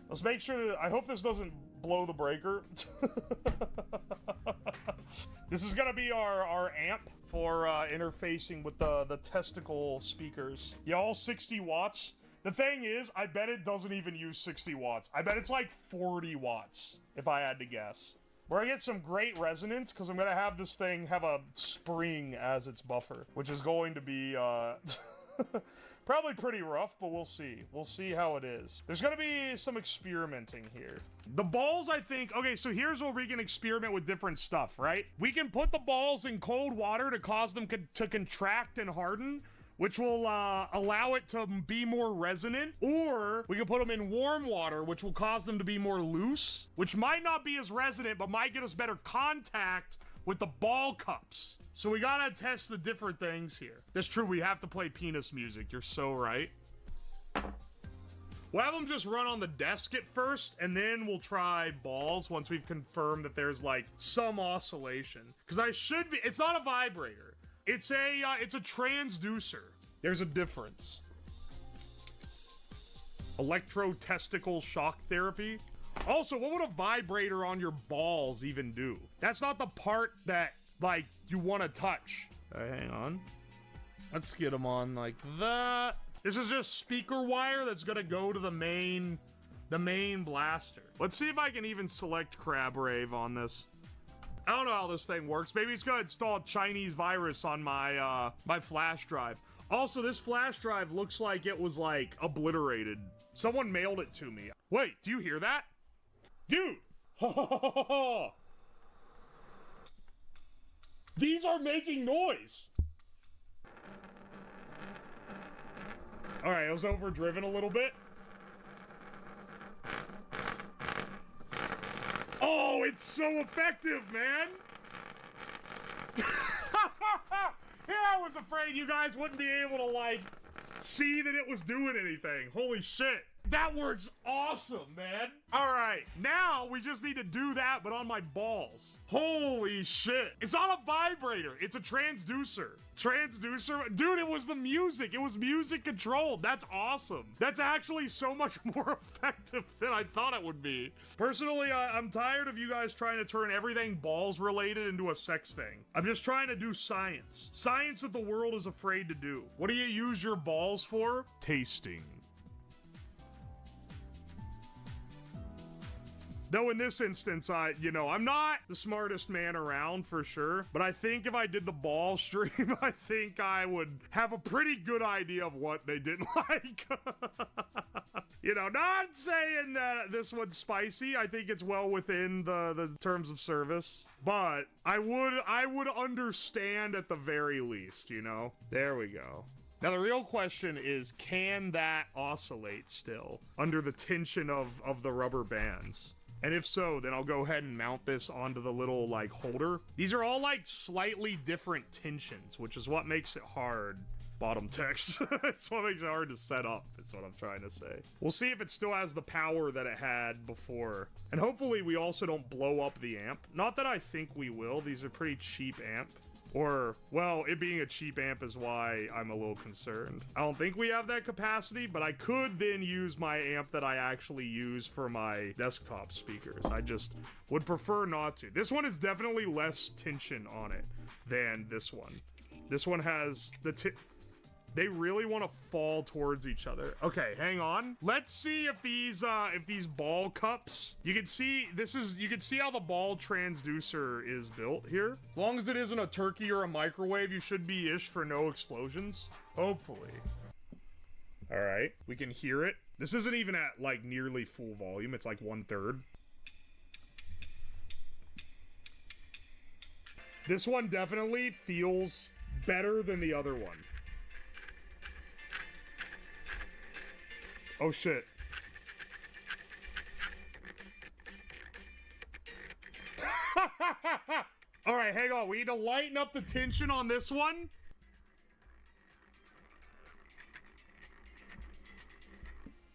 Let's make sure that, I hope this doesn't blow the breaker. This is gonna be our amp for interfacing with the testicle speakers. Yeah, all 60 watts. The thing is, I bet it doesn't even use 60 watts. I bet it's like 40 watts, if I had to guess. We're gonna get some great resonance, because I'm gonna have this thing have a spring as its buffer, which is going to be, probably pretty rough, but we'll see. We'll see how it is. There's gonna be some experimenting here. The balls, I think... Okay, so here's where we can experiment with different stuff, right? We can put the balls in cold water to cause them to contract and harden, which will allow it to be more resonant. Or we can put them in warm water, which will cause them to be more loose, which might not be as resonant, but might get us better contact with the ball cups. So we gotta test the different things here. That's true, we have to play penis music. You're so right. We'll have them just run on the desk at first, and then we'll try balls once we've confirmed that there's like some oscillation. Because it's not a vibrator. It's a transducer. There's a difference. Electro-testicle shock therapy. Also, what would a vibrator on your balls even do? That's not the part that, like, you want to touch. Hang on. Let's get them on like that. This is just speaker wire that's gonna go to the main blaster. Let's see if I can even select Crab Rave on this. I don't know how this thing works. Maybe it's gonna install a Chinese virus on my my flash drive. Also, this flash drive looks like it was like obliterated. Someone mailed it to me. Wait, do you hear that? Dude! These are making noise! Alright, it was overdriven a little bit. Oh, it's so effective, man! Yeah, I was afraid you guys wouldn't be able to, like, see that it was doing anything. Holy shit. That works awesome, man. All right, now we just need to do that, but on my balls. Holy shit. It's not a vibrator. It's a transducer. Transducer? Dude, it was the music. It was music controlled. That's awesome. That's actually so much more effective than I thought it would be. Personally, I'm tired of you guys trying to turn everything balls related into a sex thing. I'm just trying to do science. Science that the world is afraid to do. What do you use your balls for? Tasting. Though in this instance, I'm not the smartest man around for sure, but I think if I did the ball stream, I think I would have a pretty good idea of what they didn't like. Not saying that this one's spicy. I think it's well within the terms of service, but I would understand at the very least, There we go. Now, the real question is, can that oscillate still under the tension of the rubber bands? And if so, then I'll go ahead and mount this onto the little, like, holder. These are all, like, slightly different tensions, which is what makes it hard. Bottom text. It's what makes it hard to set up, is what I'm trying to say. We'll see if it still has the power that it had before. And hopefully we also don't blow up the amp. Not that I think we will. These are pretty cheap amp. Or, well, it being a cheap amp is why I'm a little concerned. I don't think we have that capacity, but I could then use my amp that I actually use for my desktop speakers. I just would prefer not to. This one is definitely less tension on it than this one. This one has they really want to fall towards each other. Okay, hang on. Let's see if these ball cups, you can see how the ball transducer is built here. As long as it isn't a turkey or a microwave, you should be ish for no explosions. Hopefully. All right, we can hear it. This isn't even at like nearly full volume. It's like 1/3. This one definitely feels better than the other one. Oh shit. Alright, hang on. We need to lighten up the tension on this one.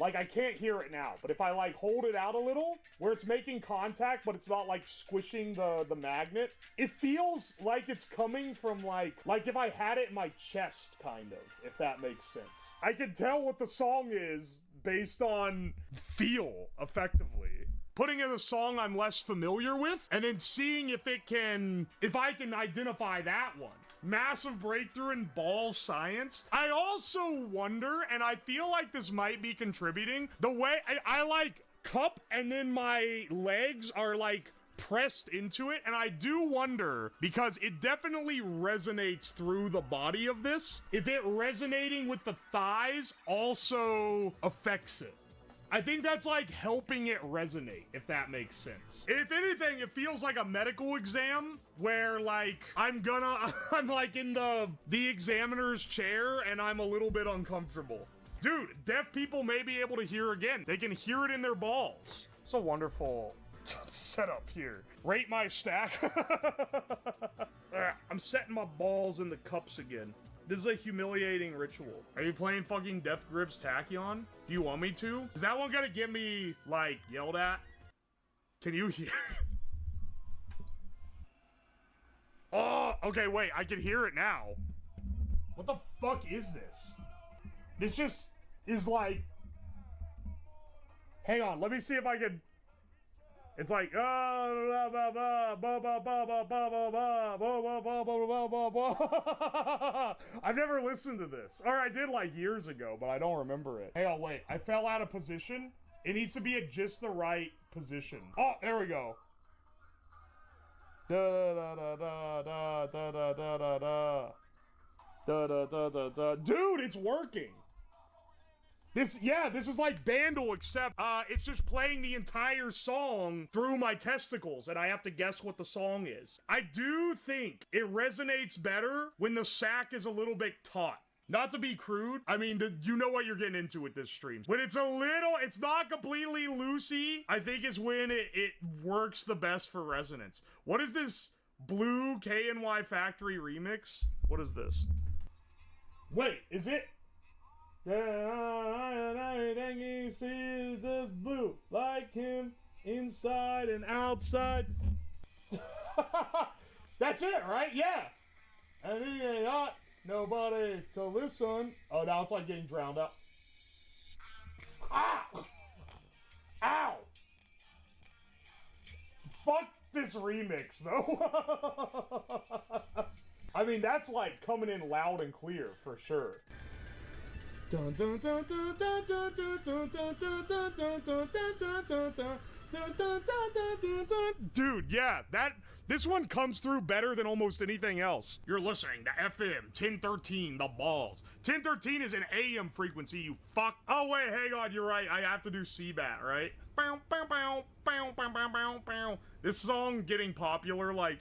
Like, I can't hear it now, but if I, like, hold it out a little, where it's making contact, but it's not, like, squishing the magnet, it feels like it's coming from, like if I had it in my chest, kind of, if that makes sense. I can tell what the song is based on feel, effectively. Putting in a song I'm less familiar with, and then seeing if I can identify that one. Massive breakthrough in ball science. I also wonder, and I feel like this might be contributing, the way I like cup and then my legs are like pressed into it, and I do wonder, because it definitely resonates through the body of this, if it resonating with the thighs also affects it. I think that's like helping it resonate, if that makes sense. If anything, it feels like a medical exam where like I'm like in the examiner's chair and I'm a little bit uncomfortable. Dude, deaf people may be able to hear again. They can hear it in their balls. It's a wonderful setup here. Rate my stack. I'm setting my balls in the cups again. This is a humiliating ritual. Are you playing fucking Death Grips Tachyon? Do you want me to? Is that one gonna get me, like, yelled at? Can you hear? Oh, okay, wait, I can hear it now. What the fuck is this? This just is like... Hang on, let me see if I can... It's like, I've never listened to this. Or I did like years ago, but I don't remember it. Hang on, wait. I fell out of position. It needs to be at just the right position. Oh, there we go. Dude, it's working. This is like Bandle, except it's just playing the entire song through my testicles, and I have to guess what the song is. I do think it resonates better when the sack is a little bit taut. Not to be crude, I mean, you know what you're getting into with this stream. When it's it's not completely loosey, I think is when it works the best for resonance. What is this Blue KNY Factory remix? What is this? Wait, is it? Yeah, everything he sees is just blue, like him, inside and outside. That's it, right? Yeah. And he ain't got nobody to listen. Oh, now it's like getting drowned out. Ah! Ow! Fuck this remix, though. I mean, that's like coming in loud and clear, for sure. Dun, dun, dun, dun, dun, dun, dun, dun, dun, dun, dun, dun, dun, dun, dun, dun, dun. Dude, yeah, this one comes through better than almost anything else. You're listening to FM 1013, the balls. 1013 is an AM frequency, you fuck. Oh wait, hang on, you're right. I have to do CBAT, right? Bow, bow, bow, bow, bow, bow, bow, bow. This song getting popular, like,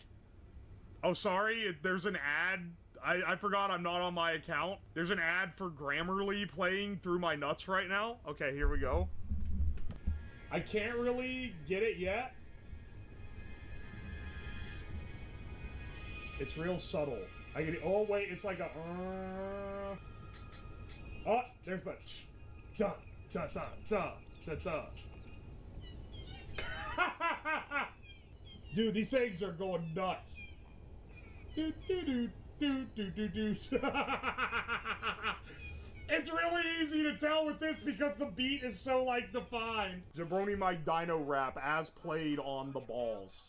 oh sorry, there's an ad. I forgot I'm not on my account. There's an ad for Grammarly playing through my nuts right now. Okay, here we go. I can't really get it yet. It's real subtle. I get it. Oh wait, it's like a. Oh, there's the. Da da da da da da. Dude, these things are going nuts. Do do do. It's really easy to tell with this because the beat is so, like, defined. Jabroni Mike Dino rap as played on the balls.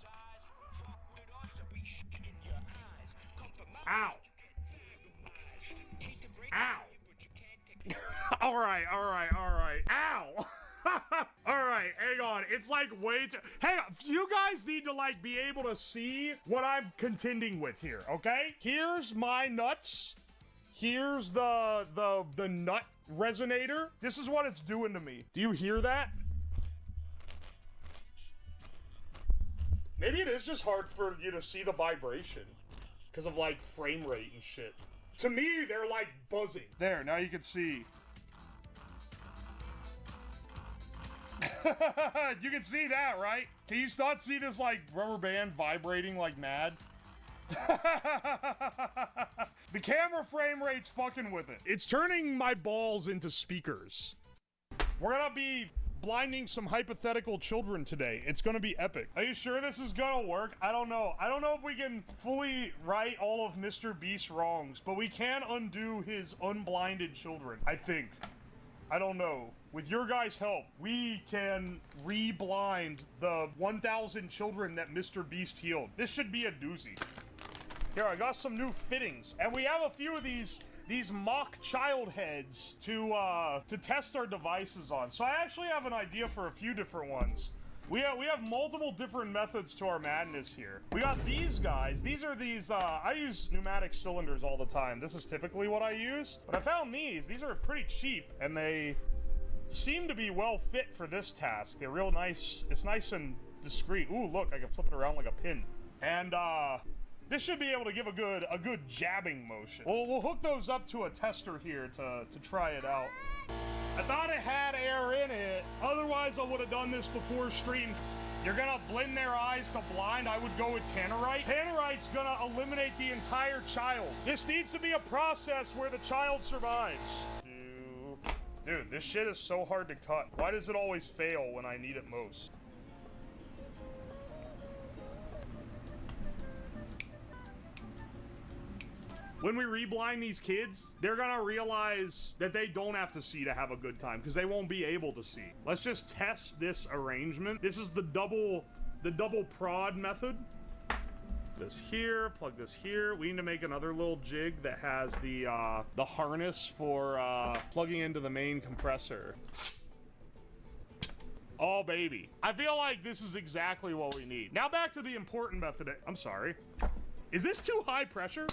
Ow. Ow. Alright. Ow. Alright, hang on. It's like way too... Hang on. You guys need to, like, be able to see what I'm contending with here, okay? Here's my nuts. Here's the nut resonator. This is what it's doing to me. Do you hear that? Maybe it is just hard for you to see the vibration because of, like, frame rate and shit. To me, they're, like, buzzing. There, now you can see. You can see that, right? Can you not see this, like, rubber band vibrating like mad? The camera frame rate's fucking with it. It's turning my balls into speakers. We're gonna be blinding some hypothetical children today. It's gonna be epic. Are you sure this is gonna work? I don't know. I don't know if we can fully right all of Mr. Beast's wrongs, but we can undo his unblinded children, I think. I don't know. With your guys' help, we can re-blind the 1,000 children that Mr. Beast healed. This should be a doozy. Here, I got some new fittings, and we have a few of these mock child heads to test our devices on. So I actually have an idea for a few different ones. We have multiple different methods to our madness here. We got these guys. These are these, I use pneumatic cylinders all the time. This is typically what I use. But I found these. These are pretty cheap, and they seem to be well fit for this task. They're real nice. It's nice and discreet. Ooh, look, I can flip it around like a pin. And, this should be able to give a good jabbing motion. We'll hook those up to a tester here to try it out. I thought it had air in it. Otherwise, I would have done this before stream. You're gonna blend their eyes to blind. I would go with tannerite. Tannerite's gonna eliminate the entire child. This needs to be a process where the child survives. Dude, this shit is so hard to cut. Why does it always fail when I need it most? When we reblind these kids, they're gonna realize that they don't have to see to have a good time, because they won't be able to see. Let's just test this arrangement. This is the double prod method. This here, plug this here. We need to make another little jig that has the harness for plugging into the main compressor. Oh, baby. I feel like this is exactly what we need. Now back to the important method. I'm sorry. Is this too high pressure?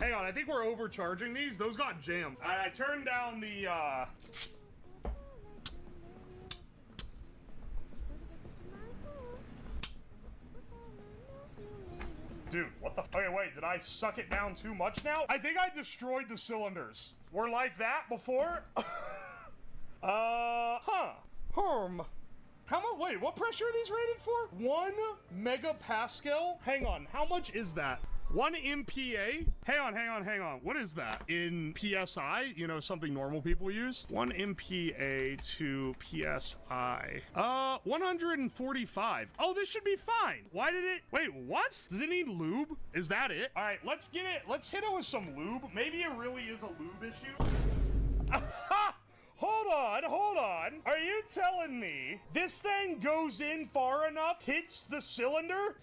Hang on, I think we're overcharging these. Those got jammed. I turned down the, Dude, what the okay, wait, did I suck it down too much now? I think I destroyed the cylinders. We're like that before? How much, wait, what pressure are these rated for? 1 megapascal? Hang on, how much is that? 1 MPa? Hang on. What is that? In PSI? You know, something normal people use? 1 MPa to PSI. 145. Oh, this should be fine. Why did it... Wait, what? Does it need lube? Is that it? All right, let's get it. Let's hit it with some lube. Maybe it really is a lube issue. Hold on. Are you telling me this thing goes in far enough, hits the cylinder?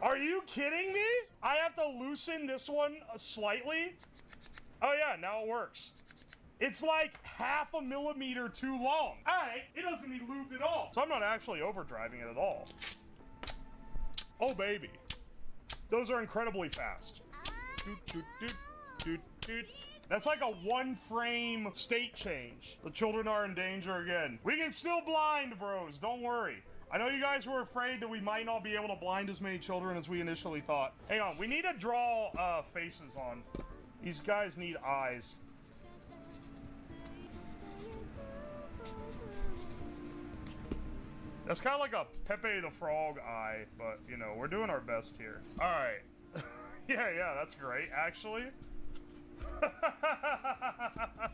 Are you kidding me? I have to loosen this one slightly? Oh yeah, now it works. It's like 0.5 millimeter too long. Alright, it doesn't need lubed at all. So I'm not actually overdriving it at all. Oh baby. Those are incredibly fast. That's like a 1-frame state change. The children are in danger again. We can still blind, bros, don't worry. I know you guys were afraid that we might not be able to blind as many children as we initially thought. Hang on, we need to draw faces on. These guys need eyes. That's kind of like a Pepe the Frog eye, but, you know, we're doing our best here. All right. yeah, that's great, actually.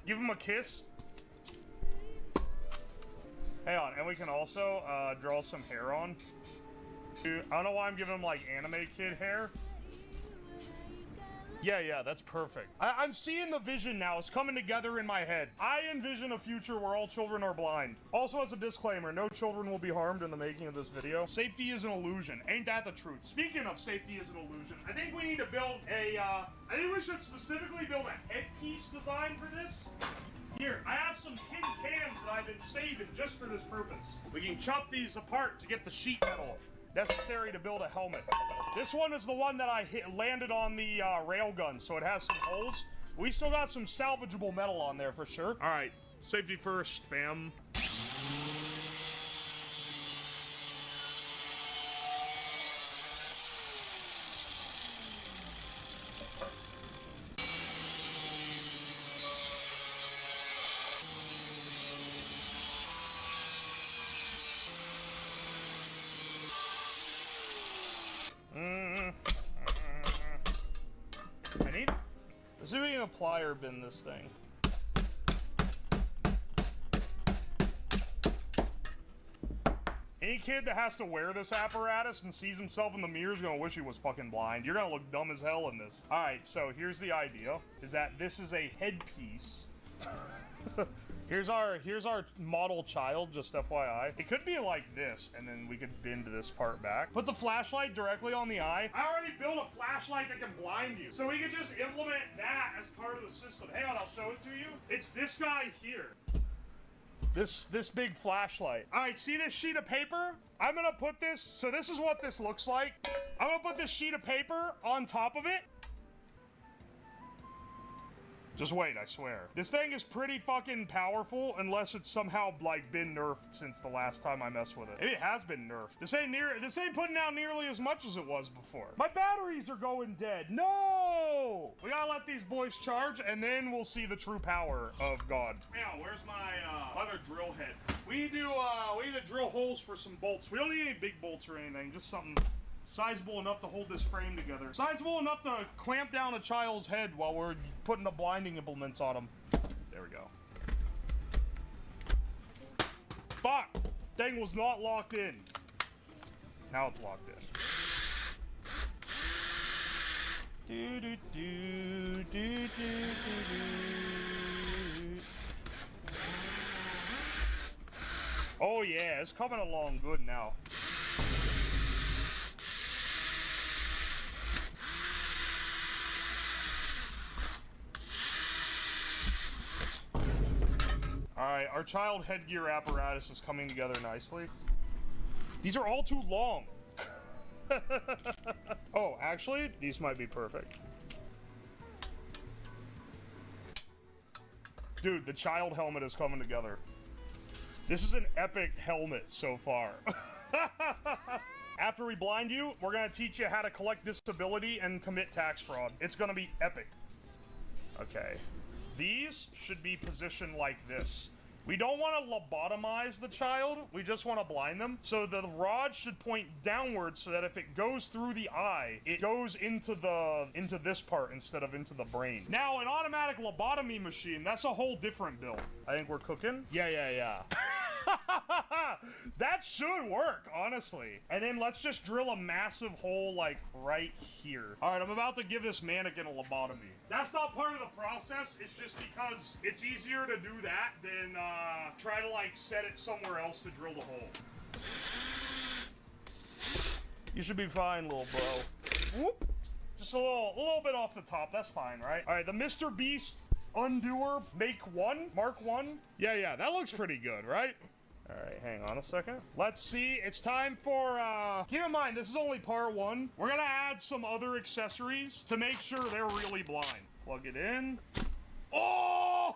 Give him a kiss. Hang on, and we can also draw some hair on. Dude, I don't know why I'm giving him like anime kid hair. Yeah, that's perfect. I'm seeing the vision now. It's coming together in my head. I envision a future where all children are blind. Also, as a disclaimer, no children will be harmed in the making of this video. Safety is an illusion. Ain't that the truth? Speaking of safety is an illusion, I think we need to build a, I think we should specifically build a headpiece design for this. Here, I have some tin cans that I've been saving just for this purpose. We can chop these apart to get the sheet metal necessary to build a helmet. This one is the one that I landed on the railgun, so it has some holes. We still got some salvageable metal on there for sure. All right, safety first, fam. Let's see if we can plier bin this thing. Any kid that has to wear this apparatus and sees himself in the mirror is gonna wish he was fucking blind. You're gonna look dumb as hell in this. All right, so here's the idea, is that this is a headpiece. Here's our model child, just FYI. It could be like this, and then we could bend this part back. Put the flashlight directly on the eye. I already built a flashlight that can blind you, so we could just implement that as part of the system. Hang on, I'll show it to you. It's this guy here. This big flashlight. All right, see this sheet of paper? I'm gonna put this, so this is what this looks like. I'm gonna put this sheet of paper on top of it. Just wait, I swear. This thing is pretty fucking powerful unless it's somehow, like, been nerfed since the last time I messed with it. It has been nerfed. This ain't putting out nearly as much as it was before. My batteries are going dead. No! We gotta let these boys charge, and then we'll see the true power of God. Now, where's my, other drill head? We need to drill holes for some bolts. We don't need any big bolts or anything, just something sizable enough to hold this frame together. Sizable enough to clamp down a child's head while we're putting the blinding implements on him. There we go. Fuck! Thing was not locked in. Now it's locked in. Do do do do do do. Oh yeah, it's coming along good now. Alright, our child headgear apparatus is coming together nicely. These are all too long. Oh, actually, these might be perfect. Dude, the child helmet is coming together. This is an epic helmet so far. After we blind you, we're gonna teach you how to collect disability and commit tax fraud. It's gonna be epic. Okay. These should be positioned like this. We don't want to lobotomize the child, we just want to blind them. So the rod should point downwards so that if it goes through the eye, it goes into this part instead of into the brain. Now, an automatic lobotomy machine, that's a whole different build. I think we're cooking. Yeah. That should work, honestly. And then let's just drill a massive hole, like, right here. All right, I'm about to give this mannequin a lobotomy. That's not part of the process. It's just because it's easier to do that than try to, like, set it somewhere else to drill the hole. You should be fine, little bro. Whoop. Just a little bit off the top. That's fine, right? All right, the Mr. Beast Undoer Mark 1. Yeah, that looks pretty good, right? All right, hang on a second. Let's see. It's time for, keep in mind, this is only part 1. We're gonna add some other accessories to make sure they're really blind. Plug it in. Oh!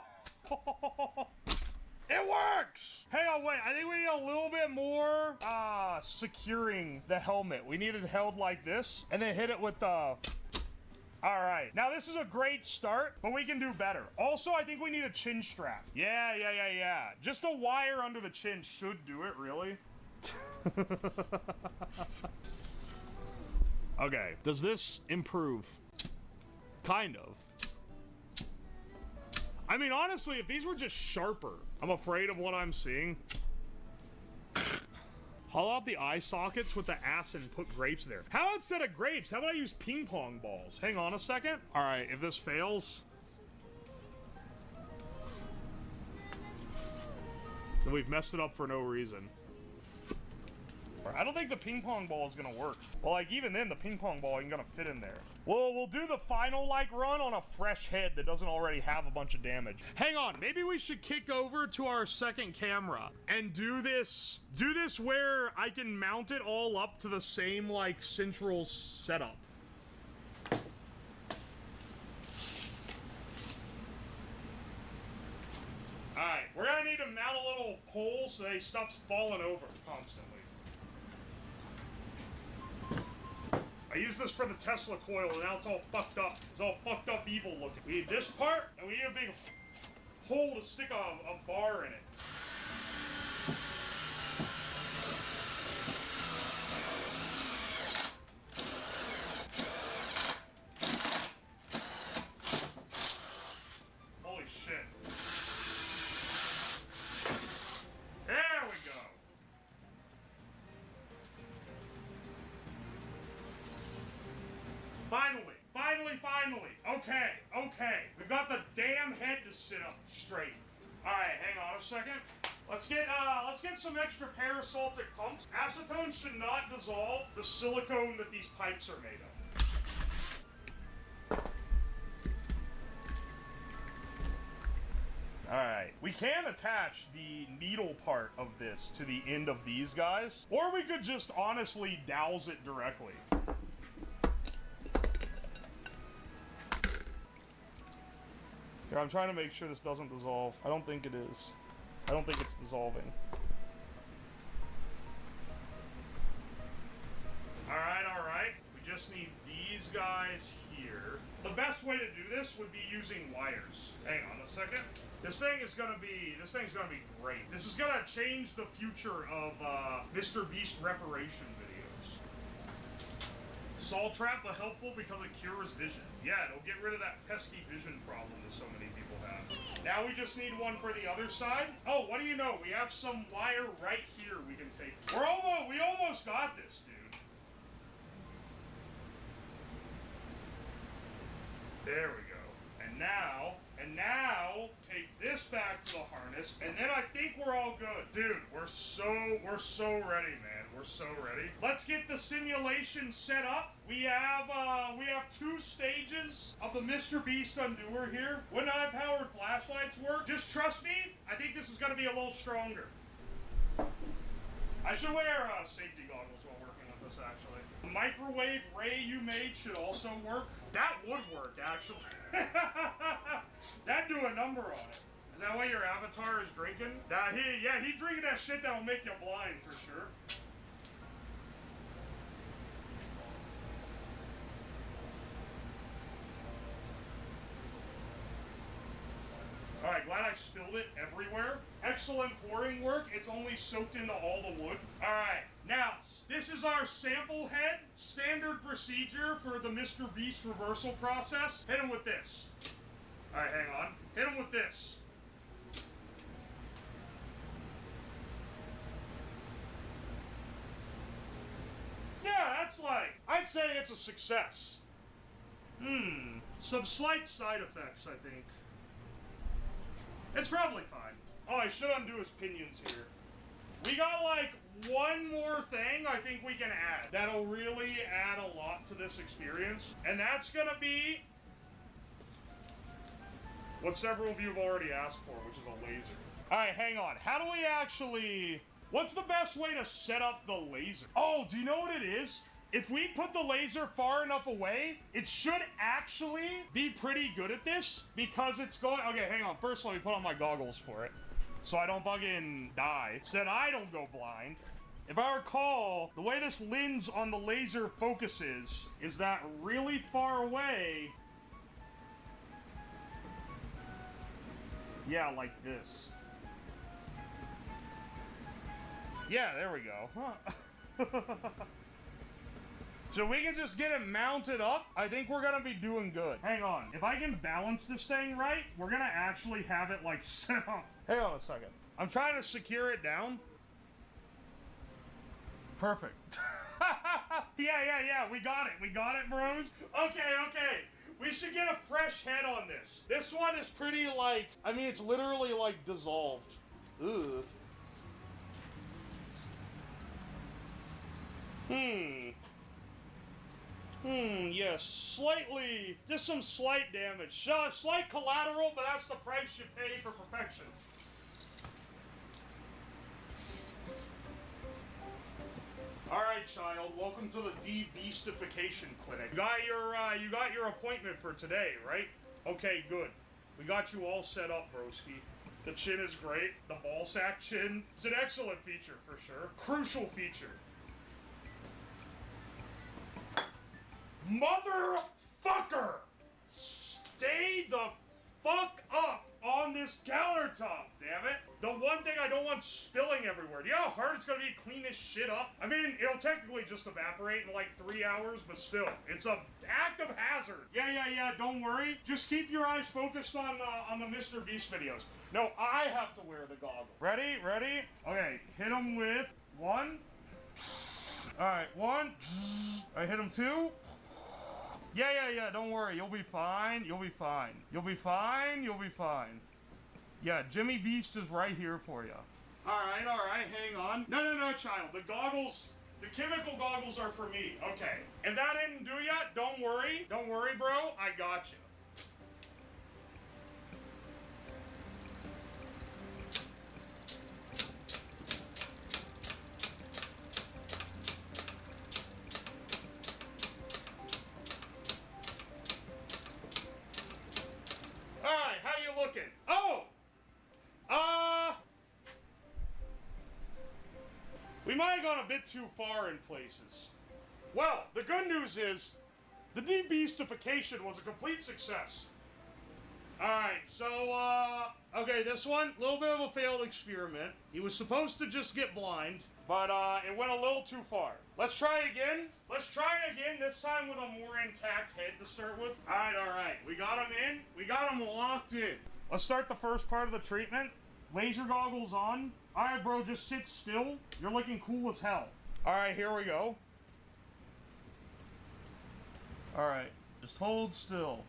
It works! Hang on, wait. I think we need a little bit more, securing the helmet. We need it held like this, and then hit it with the... All right, now this is a great start, but we can do better. Also, I think we need a chin strap. Yeah. Just a wire under the chin should do it, really. Okay, does this improve? Kind of. I mean, honestly, if these were just sharper, I'm afraid of what I'm seeing. Hollow out the eye sockets with the ass and put grapes there. How instead of grapes? How about I use ping pong balls? Hang on a second. All right, if this fails, then we've messed it up for no reason. I don't think the ping pong ball is gonna work. Well, like, even then, the ping pong ball ain't gonna fit in there. Well, we'll do the final, like, run on a fresh head that doesn't already have a bunch of damage. Hang on, maybe we should kick over to our second camera and do this where I can mount it all up to the same, like, central setup. Alright, we're gonna need to mount a little pole so that he stops falling over constantly. I used this for the Tesla coil, and now it's all fucked up. It's all fucked up evil looking. We need this part, and we need a big hole to stick a bar in it. Holy shit. There we go. to sit up straight. All right, hang on a second. Let's get some extra parasaltic pumps. Acetone should not dissolve the silicone that these pipes are made of. Alright, we can attach the needle part of this to the end of these guys, or we could just honestly douse it directly. Here, I'm trying to make sure this doesn't dissolve. I don't think it is. I don't think it's dissolving. Alright. We just need these guys here. The best way to do this would be using wires. Hang on a second. This thing's gonna be great. This is gonna change the future of Mr. Beast reparation videos. Salt trap, but helpful because it cures vision. Yeah, it'll get rid of that pesky vision problem that so many people have. Now we just need one for the other side. Oh, what do you know? We have some wire right here we can take. We almost got this, dude. There we go. And now, take this back to the harness, and then I think we're all good. Dude, we're so ready, man. We're so ready. Let's get the simulation set up. We have 2 stages of the Mr. Beast Undoer here. When high-powered flashlights work, just trust me, I think this is gonna be a little stronger. I should wear safety goggles while working on this, actually. The microwave ray you made should also work. That would work, actually. That'd do a number on it. Is that why your avatar is drinking? He drinking that shit that'll make you blind for sure. Alright, glad I spilled it everywhere. Excellent pouring work. It's only soaked into all the wood. Alright, now, this is our sample head. Standard procedure for the Mr. Beast reversal process. Hit him with this. Alright, hang on. Hit him with this. Yeah, that's like, I'd say it's a success. Some slight side effects, I think. It's probably fine. Oh, I should undo his pinions here. We got like one more thing I think we can add that'll really add a lot to this experience. And that's gonna be what several of you have already asked for, which is a laser. Alright, hang on. How do we actually... What's the best way to set up the laser? Oh, do you know what it is? If we put the laser far enough away, it should actually be pretty good at this because it's going... Okay, hang on. First, let me put on my goggles for it so I don't fucking die, so that I don't go blind. If I recall, the way this lens on the laser focuses is that really far away... Yeah, like this. Yeah, there we go. Huh. So we can just get it mounted up. I think we're gonna be doing good. Hang on. If I can balance this thing right, we're gonna actually have it like set up. Hang on a second. I'm trying to secure it down. Perfect. Yeah. We got it, bros. Okay. We should get a fresh head on this. This one is pretty like, I mean, it's literally like dissolved. Ugh. Yes, slightly, just some slight damage. Slight collateral, but that's the price you pay for perfection. Alright, child, welcome to the de-beastification clinic. You got your appointment for today, right? Okay, good. We got you all set up, broski. The chin is great. The ball sack chin. It's an excellent feature, for sure. Crucial feature. Motherfucker! Stay the fuck up on this countertop, damn it! The one thing I don't want spilling everywhere. Do you know how hard it's gonna be to clean this shit up? I mean, it'll technically just evaporate in like 3 hours, but still, it's an act of hazard. Yeah, don't worry. Just keep your eyes focused on the Mr. Beast videos. No, I have to wear the goggles. Ready? Okay, hit him with 1. Alright, 1. I hit him 2. Yeah, don't worry. You'll be fine. You'll be fine. You'll be fine. You'll be fine. Yeah, Jimmy Beast is right here for you. Alright, hang on. No, child. The goggles, the chemical goggles are for me. Okay. If that didn't do ya, don't worry. Don't worry, bro. I got you. Alright, how you looking? Oh! We might have gone a bit too far in places. Well, the good news is, the de-beastification was a complete success. Alright, so, okay, this one, a little bit of a failed experiment. He was supposed to just get blind, but, it went a little too far. Let's try again. Let's try again, this time with a more intact head to start with. Alright. We got him in. We got him locked in. Let's start the first part of the treatment. Laser goggles on. Alright, bro, just sit still. You're looking cool as hell. Alright, here we go. Alright, just hold still.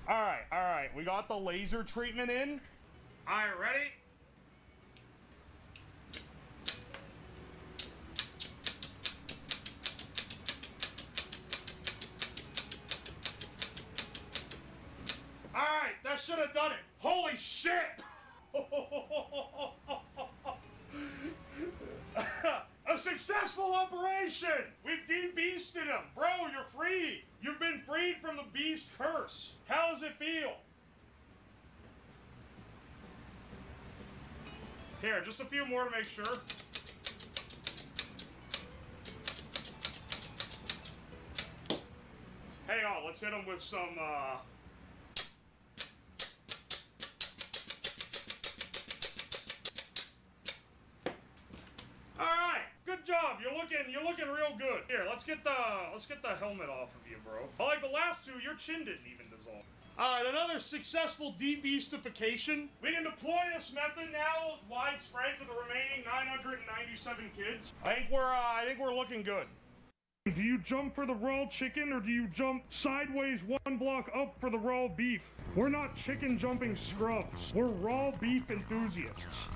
Alright, we got the laser treatment in. Alright, ready? Alright, that should have done it. Holy shit! A successful operation! We've de-beasted him! Bro, you're free! You've been freed from the beast curse! How does it feel? Here, just a few more to make sure. Hang on, let's hit him with some, Alright, good job. You're looking real good. Here, let's get the helmet off of you, bro. Like the last two, your chin didn't even dissolve. Alright, another successful de-beastification. We can deploy this method now widespread to the remaining 997 kids. I think we're looking good. Do you jump for the raw chicken or do you jump sideways one block up for the raw beef? We're not chicken jumping scrubs. We're raw beef enthusiasts.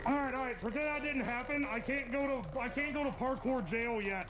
Alright, pretend that didn't happen. I can't go to parkour jail yet.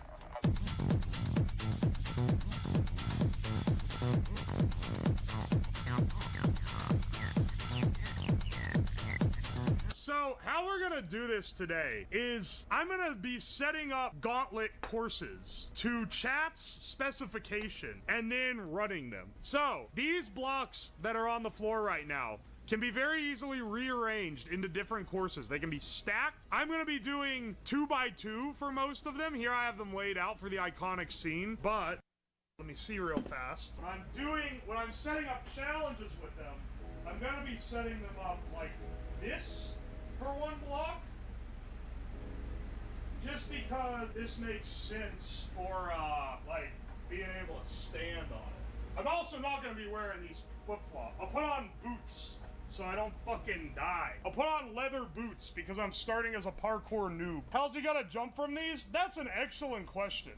So, how we're gonna do this today is I'm gonna be setting up gauntlet courses to chat's specification and then running them. So, these blocks that are on the floor right now can be very easily rearranged into different courses. They can be stacked. I'm gonna be doing 2x2 for most of them. Here I have them laid out for the iconic scene, but let me see real fast. When I'm setting up challenges with them, I'm gonna be setting them up like this for one block, just because this makes sense for like being able to stand on it. I'm also not gonna be wearing these flip-flops. I'll put on boots so I don't fucking die. I'll put on leather boots because I'm starting as a parkour noob. How's he gonna jump from these? That's an excellent question.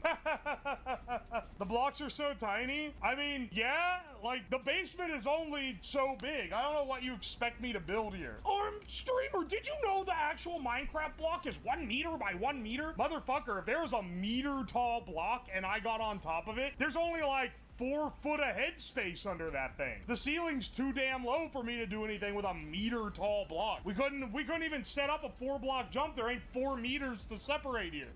The blocks are so tiny. I mean, yeah, like the basement is only so big. I don't know what you expect me to build here. Streamer, did you know the actual Minecraft block is 1 meter by 1 meter? Motherfucker, if there's a meter tall block and I got on top of it, there's only like 4 foot of headspace under that thing. The ceiling's too damn low for me to do anything with a meter tall block. We couldn't even set up a 4-block jump. There ain't 4 meters to separate here.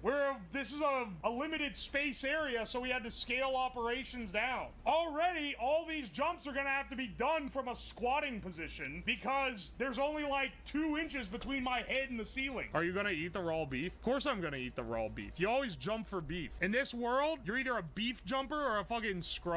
This is a limited space area, so we had to scale operations down. Already, all these jumps are gonna have to be done from a squatting position because there's only like 2 inches between my head and the ceiling. Are you gonna eat the raw beef? Of course I'm gonna eat the raw beef. You always jump for beef. In this world, you're either a beef jumper or a fucking scrub.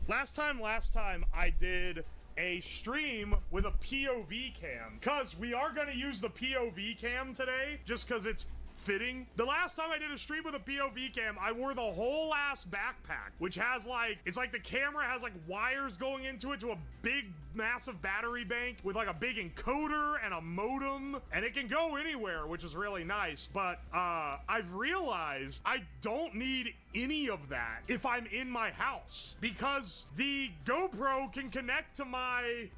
Last time I did a stream with a POV cam, because we are going to use the POV cam today, just because it's fitting. The last time I did a stream with a POV cam, I wore the whole ass backpack, which has like, it's like the camera has like wires going into it to a big, massive battery bank with like a big encoder and a modem, and it can go anywhere, which is really nice. But I've realized I don't need any of that if I'm in my house, because the GoPro can connect to my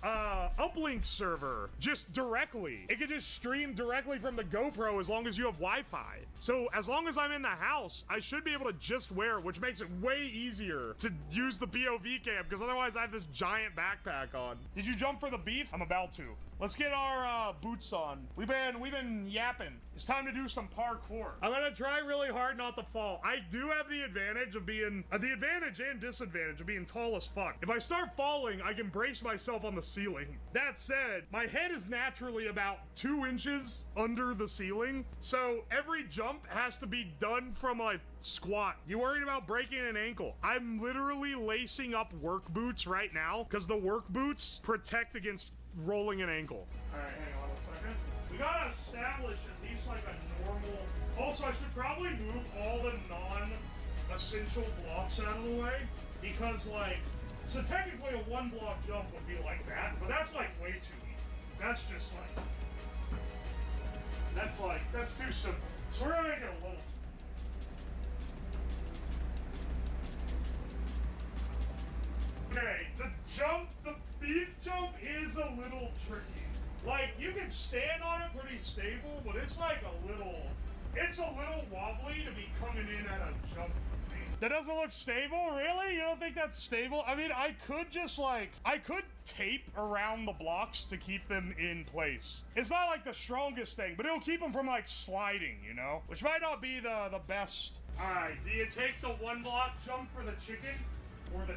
uplink server just directly. It can just stream directly from the GoPro as long as you have Wi-Fi. So as long as I'm in the house, I should be able to just wear it, which makes it way easier to use the POV cam, because otherwise I have this giant backpack on. Did you jump for the beef? I'm about to. Let's get our boots on. We've been yapping. It's time to do some parkour. I'm gonna try really hard not to fall. I do have the advantage of being, the advantage and disadvantage of being tall as fuck. If I start falling, I can brace myself on the ceiling. That said, my head is naturally about 2 inches under the ceiling, so every jump has to be done from a squat. You worried about breaking an ankle? I'm literally lacing up work boots right now, because the work boots protect against rolling an ankle. All right, hang on a second. We gotta establish at least like a normal. Also, I should probably move all the non-essential blocks out of the way, because like, so technically a 1-block jump would be like that, but that's like way too easy. That's just like, that's too simple. So we're gonna make it a little. Okay, the beef jump is a little tricky. Like, you can stand on it pretty stable, but it's like a little wobbly to be coming in at a jump. That doesn't look stable? Really? You don't think that's stable? I mean, I could just like, I could tape around the blocks to keep them in place. It's not like the strongest thing, but it'll keep them from like sliding, you know? Which might not be the best. All right, do you take the 1-block jump for the chicken or the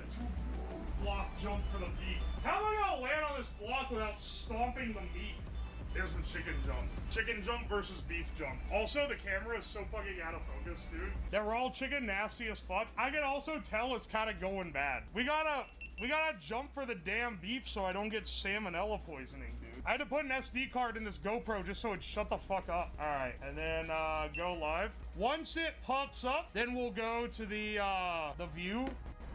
2-block jump for the beef? How am I gonna land on this block without stomping the meat? There's the chicken jump. Chicken jump versus beef jump. Also, the camera is so fucking out of focus, dude. That raw chicken nasty as fuck. I can also tell it's kind of going bad. We gotta jump for the damn beef so I don't get salmonella poisoning, dude. I had to put an SD card in this GoPro just so it shut the fuck up. All right, and then go live. Once it pops up, then we'll go to the view.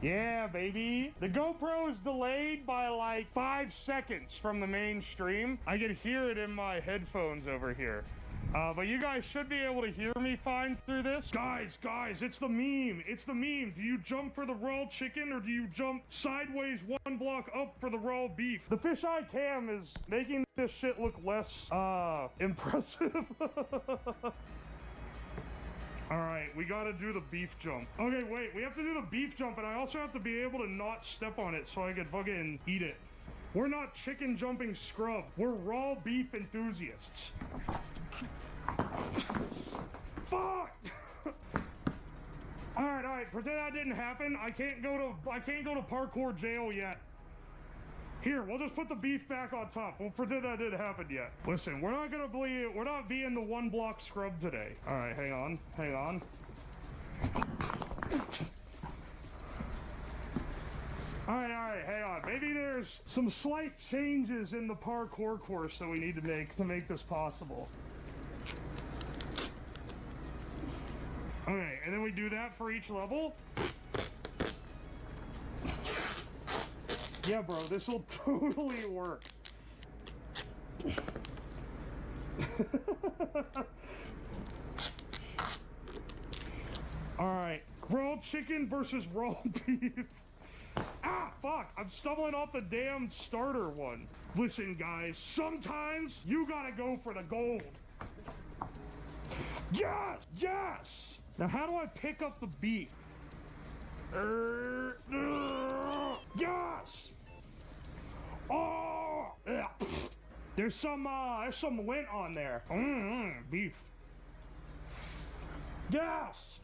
Yeah, baby. The GoPro is delayed by like 5 seconds from the main stream. I can hear it in my headphones over here. But you guys should be able to hear me fine through this. Guys, it's the meme. It's the meme. Do you jump for the raw chicken or do you jump sideways 1 block up for the raw beef? The fisheye cam is making this shit look less, impressive. All right, we gotta do the beef jump. Okay, wait, we have to do the beef jump, and I also have to be able to not step on it so I can fucking eat it. We're not chicken jumping scrub. We're raw beef enthusiasts. Fuck! All right, pretend that didn't happen. I can't go to parkour jail yet. Here, we'll just put the beef back on top. We'll pretend that didn't happen yet. Listen, we're not being the 1-block scrub today. All right, hang on. All right, hang on. Maybe there's some slight changes in the parkour course that we need to make this possible. Okay, and then we do that for each level. Yeah, bro, this will totally work. All right, raw chicken versus raw beef. Ah, fuck, I'm stumbling off the damn starter one. Listen, guys, sometimes you gotta go for the gold. Yes! Now, how do I pick up the beef? Yes! Oh! Yeah. There's some lint on there. Beef. Yes!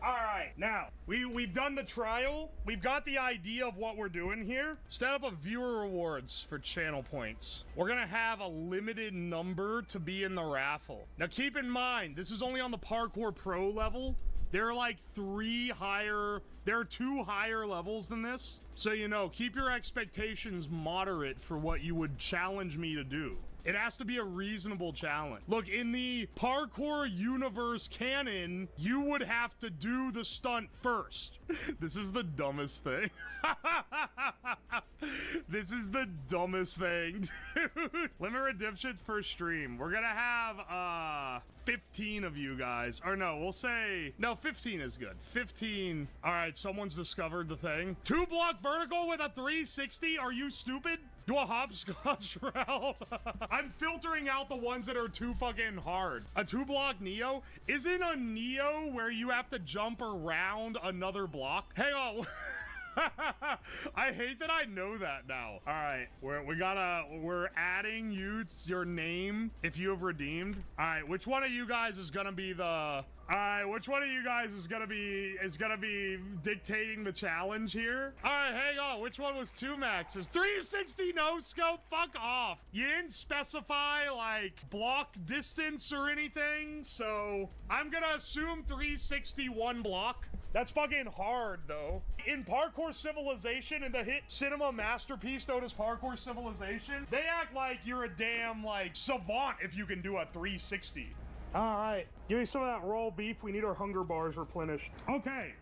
All right, now, we've done the trial. We've got the idea of what we're doing here. Set up a viewer rewards for channel points. We're gonna have a limited number to be in the raffle. Now, keep in mind, this is only on the Parkour Pro level. There are like 2 higher levels than this. So, you know, keep your expectations moderate for what you would challenge me to do. It has to be a reasonable challenge. Look, in the parkour universe canon, you would have to do the stunt first. This is the dumbest thing. This is the dumbest thing, dude. Limit redemptions per stream. We're gonna have 15 of you guys. Or no, we'll say no, 15 is good. 15. All right, someone's discovered the thing. 2-block vertical with a 360. Are you stupid? Do a hopscotch route. I'm filtering out the ones that are too fucking hard. A 2-block Neo? Isn't a Neo where you have to jump around another block? Hang on. I hate that I know that now. All right, we're adding your name if you have redeemed. All right, which one of you guys is gonna be the? All right, which one of you guys is gonna be dictating the challenge here? All right, hang on. Which one was 2 maxes? 360 no scope. Fuck off. You didn't specify like block distance or anything, so I'm gonna assume 361 block. That's fucking hard, though. In Parkour Civilization, in the hit cinema masterpiece known as Parkour Civilization, they act like you're a damn, like, savant if you can do a 360. All right. Give me some of that raw beef. We need our hunger bars replenished. Okay.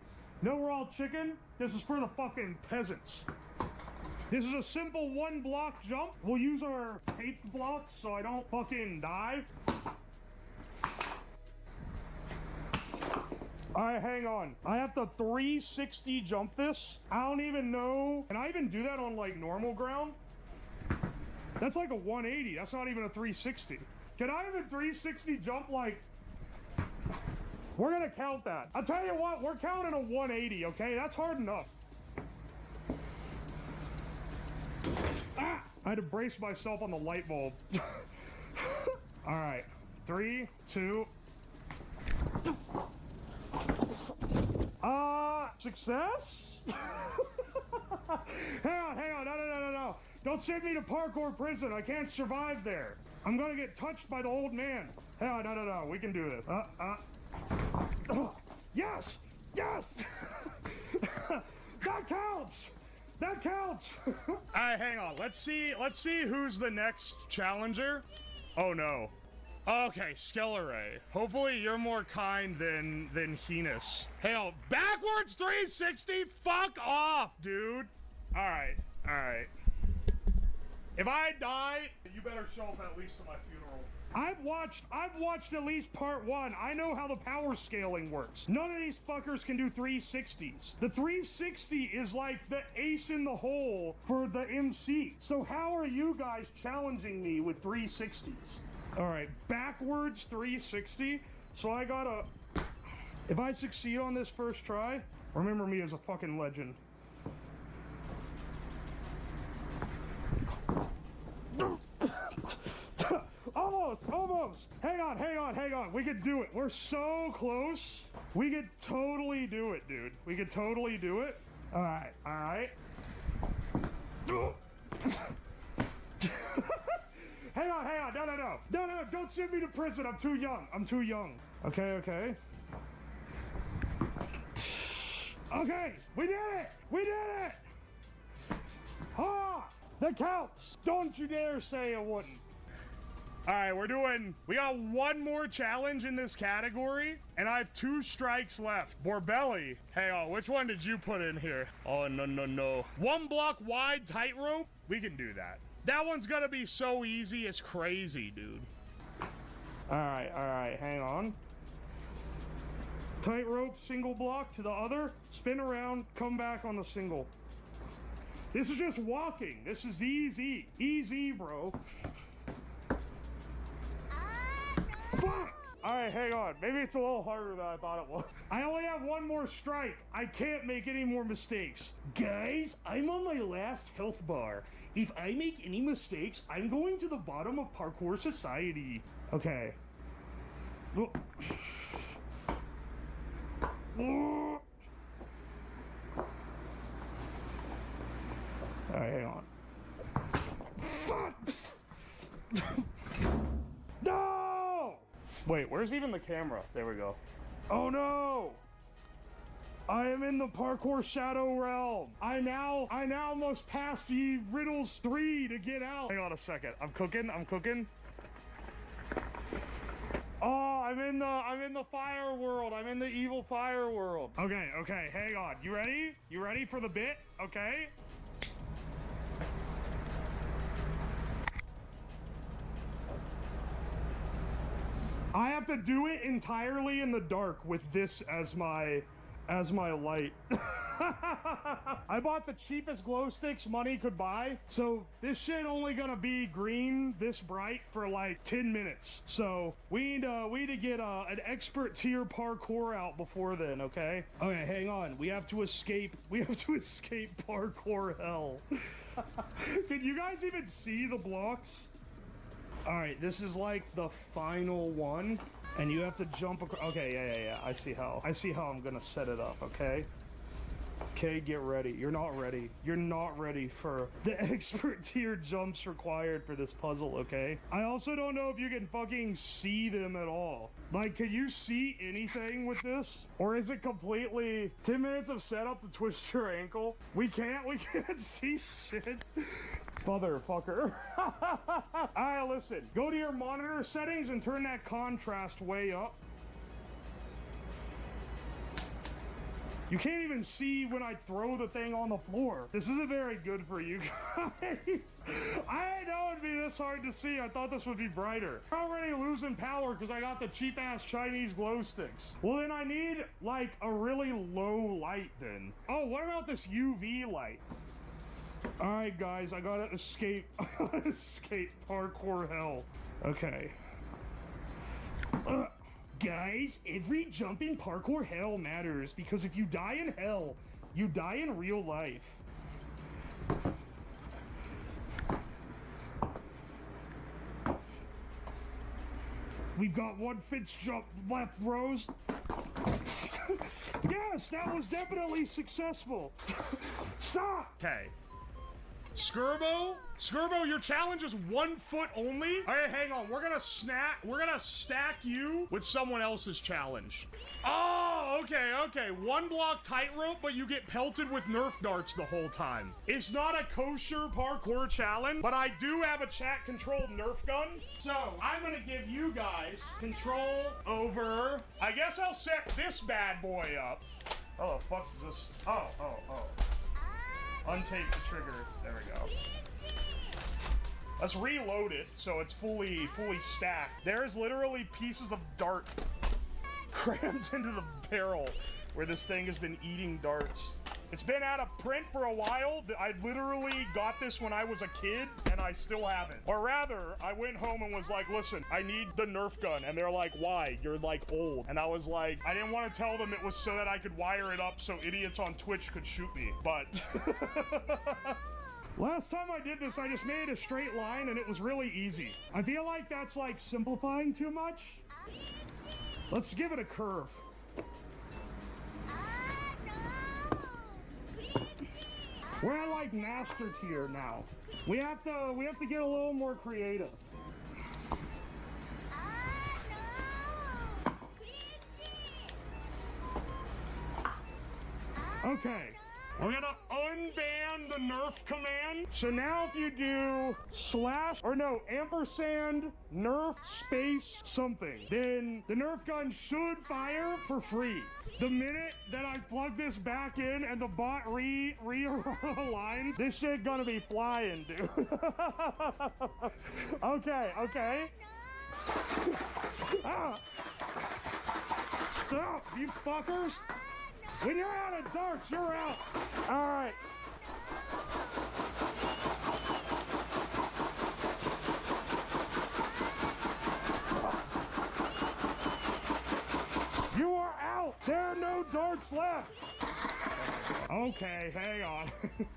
No raw chicken. This is for the fucking peasants. This is a simple 1-block jump. We'll use our taped blocks so I don't fucking die. All right, hang on. I have to 360 jump this. I don't even know. Can I even do that on like normal ground? That's like a 180. That's not even a 360. Can I even 360 jump like... We're gonna count that. I'll tell you what, we're counting a 180, okay? That's hard enough. Ah! I had to brace myself on the light bulb. All right, 3, 2... Success? Hang on, no. Don't send me to parkour prison. I can't survive there. I'm gonna get touched by the old man. Hang on, no, we can do this. Yes! That counts! That counts! All right, hang on. Let's see who's the next challenger. Oh no. Okay, Skeleray. Hopefully you're more kind than Heinous. Hell, backwards 360? Fuck off, dude. All right. If I die, you better show up at least to my funeral. I've watched at least part 1. I know how the power scaling works. None of these fuckers can do 360s. The 360 is like the ace in the hole for the MC. So how are you guys challenging me with 360s? All right, backwards 360. So I gotta, if I succeed on this first try, remember me as a fucking legend. Almost. Hang on. We could do it. We're so close. We could totally do it, dude. We could totally do it. All right. Hang on. No, don't send me to prison. I'm too young. Okay. Okay, we did it! Ah, that counts. Don't you dare say it wouldn't. All right, we got one more challenge in this category, and I have 2 strikes left. Borbelli, hang on, which one did you put in here? Oh, no. 1 block wide tightrope? We can do that. That one's gonna be so easy, it's crazy, dude. All right, hang on. Tightrope, single block to the other, spin around, come back on the single. This is just walking. This is easy. Easy, bro. Fuck! Alright, hang on. Maybe it's a little harder than I thought it was. I only have 1 more strike. I can't make any more mistakes. Guys, I'm on my last health bar. If I make any mistakes, I'm going to the bottom of parkour society. Okay. Alright, hang on. Fuck! No! Wait, where's even the camera? There we go. Oh no! I am in the parkour shadow realm. I now must pass the riddles 3 to get out. Hang on a second. I'm cooking. Oh, I'm in the fire world. I'm in the evil fire world. Okay, hang on. You ready? You ready for the bit? Okay. I have to do it entirely in the dark with this as my light. I bought the cheapest glow sticks money could buy, so this shit only gonna be green this bright for like 10 minutes. So we need to get an expert tier parkour out before then, okay? Okay, hang on. We have to escape parkour hell. Can you guys even see the blocks? All right, this is like the final one, and you have to jump across. Okay, yeah. I see how I'm gonna set it up. Okay, get ready. You're not ready for the expert tier jumps required for this puzzle. Okay. I also don't know if you can fucking see them at all. Like, can you see anything with this, or is it completely 10 minutes of setup to twist your ankle? We can't see shit. Motherfucker. Alright, listen. Go to your monitor settings and turn that contrast way up. You can't even see when I throw the thing on the floor. This isn't very good for you guys. I didn't know it'd be this hard to see. I thought this would be brighter. I'm already losing power because I got the cheap-ass Chinese glow sticks. Well, then I need, like, a really low light then. Oh, what about this UV light? Alright, guys, I gotta escape. Escape parkour hell. Okay. Guys, every jump in parkour hell matters, because if you die in hell, you die in real life. We've got one Fitz jump left, Rose. Yes, that was definitely successful. Stop! Okay. Skirbo, your challenge is 1 foot only. All right, hang on. We're gonna stack you with someone else's challenge. Oh, okay. 1 block tightrope, but you get pelted with Nerf darts the whole time. It's not a kosher parkour challenge, but I do have a chat-controlled Nerf gun. So I'm gonna give you guys control over. I guess I'll set this bad boy up. Oh, the fuck is this? Oh. Untape the trigger. There we go. Let's reload it so it's fully stacked. There's literally pieces of dart crammed into the barrel where this thing has been eating darts. It's been out of print for a while. I literally got this when I was a kid, and I still haven't. Or rather, I went home and was like, listen, I need the Nerf gun. And they're like, why? You're like old. And I was like, I didn't want to tell them it was so that I could wire it up so idiots on Twitch could shoot me. But last time I did this, I just made a straight line and it was really easy. I feel like that's like simplifying too much. Let's give it a curve. We're at like master tier now. We have to get a little more creative. Okay. We're gonna unban the Nerf command. So now if you do ampersand Nerf space something, then the Nerf gun should fire for free. The minute that I plug this back in and the bot realigns, this shit gonna be flying, dude. Okay. Stop, you fuckers. When you're out of darts, you're out. All right. You are out. There are no darts left. Okay, hang on.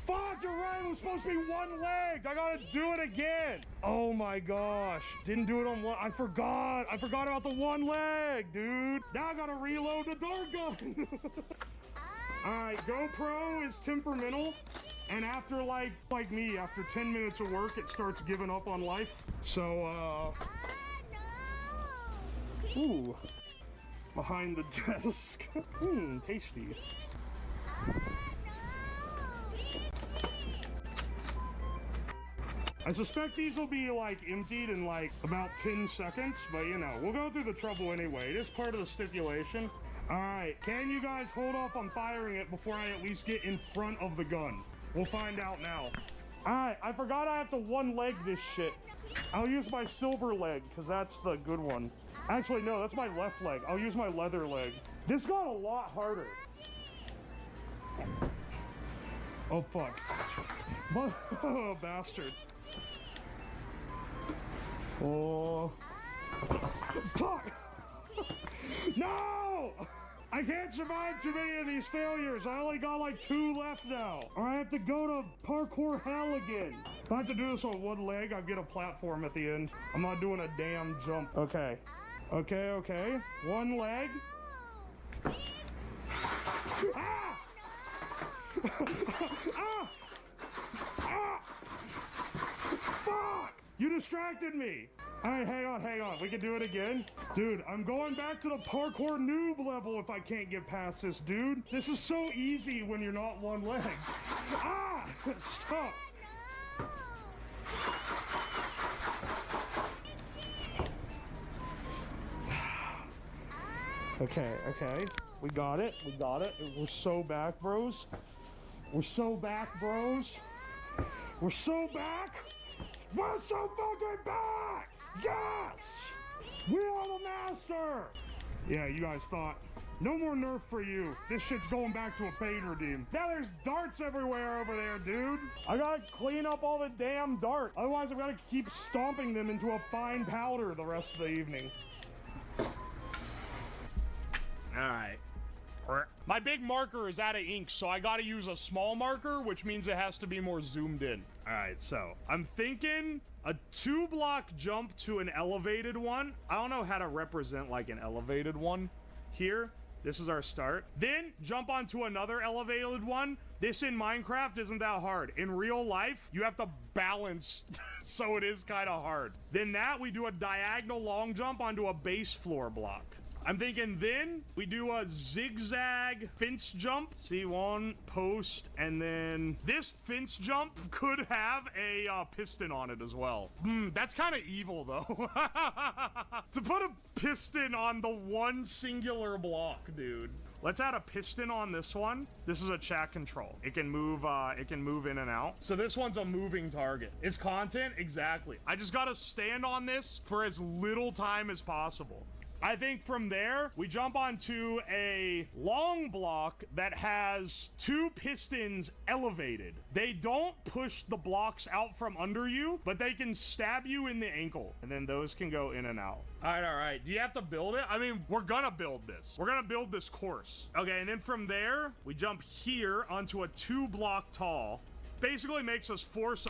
Fuck, you're right. It was supposed to be 1 leg. I gotta do it again. Oh my gosh. Didn't do it on one. I forgot about the 1 leg, dude. Now I gotta reload the dart gun. Alright, GoPro is temperamental, and after like me, after 10 minutes of work, it starts giving up on life. So, ooh, behind the desk. Tasty. I suspect these will be like emptied in like about 10 seconds, but you know, we'll go through the trouble anyway. It is part of the stipulation. All right, can you guys hold off on firing it before I at least get in front of the gun? We'll find out now. All right, I forgot I have to one leg this shit. I'll use my silver leg because that's the good one. Actually, no, that's my left leg. I'll use my leather leg. This got a lot harder. Oh, fuck. Oh, bastard. Oh. Fuck! No! I can't survive too many of these failures. I only got like 2 left now. Or I have to go to parkour hell again. If I have to do this on one leg, I get a platform at the end. I'm not doing a damn jump. Okay. Okay, okay. One leg. Ah! Ah! Ah! Fuck! You distracted me. All right, hang on. We can do it again. Dude, I'm going back to the parkour noob level if I can't get past this, dude. This is so easy when you're not one leg. Ah! Stop. Okay. We got it. We're so back, bros. We're so back, bros. We're so back. We're so fucking back! Yes! We are the master! Yeah, you guys thought, no more nerf for you. This shit's going back to a paid redeem. Now there's darts everywhere over there, dude. I gotta clean up all the damn darts. Otherwise, I'm gonna keep stomping them into a fine powder the rest of the evening. All right. My big marker is out of ink, so I gotta use a small marker, which means it has to be more zoomed in. All right, so I'm thinking a 2-block jump to an elevated one. I don't know how to represent like an elevated one here. This is our start. Then jump onto another elevated one. This in Minecraft isn't that hard. In real life, you have to balance, so it is kind of hard. Then we do a diagonal long jump onto a base floor block. I'm thinking then we do a zigzag fence jump. See, one post, and then this fence jump could have a piston on it as well. That's kind of evil though. To put a piston on the one singular block, dude. Let's add a piston on this one. This is a chat control. It can move in and out. So this one's a moving target. Is content? Exactly. I just gotta stand on this for as little time as possible. I think from there, we jump onto a long block that has 2 pistons elevated. They don't push the blocks out from under you, but they can stab you in the ankle. And then those can go in and out. All right. Do you have to build it? I mean, we're gonna build this. We're gonna build this course. Okay, and then from there, we jump here onto a 2-block tall. Basically makes us force...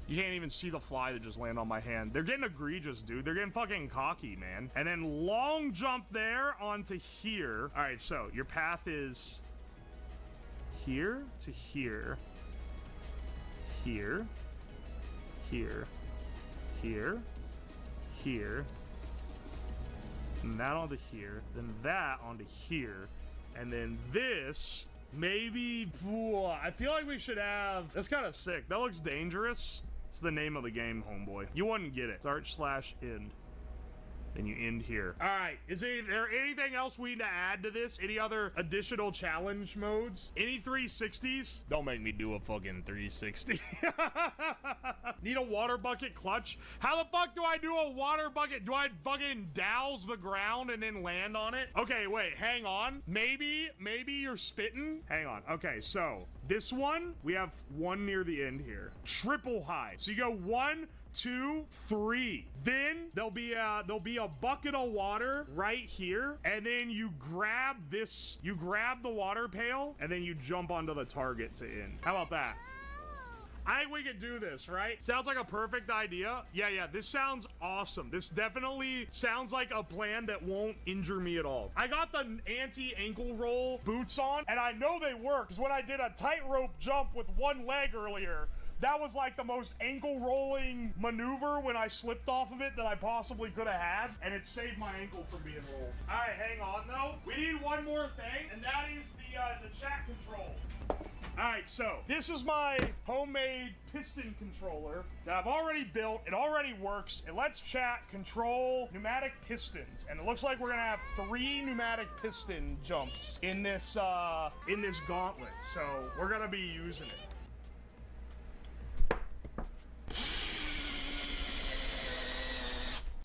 You can't even see the fly that just landed on my hand. They're getting egregious, dude. They're getting fucking cocky, man. And then long jump there onto here. All right, so your path is here to here, here, here, here, here, and that onto here, then that onto here, and then this, maybe, I feel like we should have, that's kind of sick. That looks dangerous. It's the name of the game, homeboy. You wouldn't get it. Start/end. Then you end here. All right, is there anything else we need to add to this? Any other additional challenge modes? Any 360s? Don't make me do a fucking 360. Need a water bucket clutch? How the fuck do I do a water bucket? Do I fucking douse the ground and then land on it? Okay, wait, hang on. Maybe you're spitting. Hang on. Okay, so this one, we have one near the end here. Triple high. So you go 1, 2, 3. Then there'll be a bucket of water right here, and then you grab this, you grab the water pail, and then you jump onto the target to end. How about that? I think we could do this, right? Sounds like a perfect idea. Yeah, this sounds awesome. This definitely sounds like a plan that won't injure me at all. I got the anti-ankle roll boots on, and I know they work, because when I did a tightrope jump with one leg earlier, that was like the most ankle rolling maneuver when I slipped off of it that I possibly could have had, and it saved my ankle from being rolled. All right, hang on though. We need one more thing, and that is the chat control. Alright, so this is my homemade piston controller that I've already built. It already works. It lets chat control pneumatic pistons. And it looks like we're gonna have 3 pneumatic piston jumps in this gauntlet. So we're gonna be using it.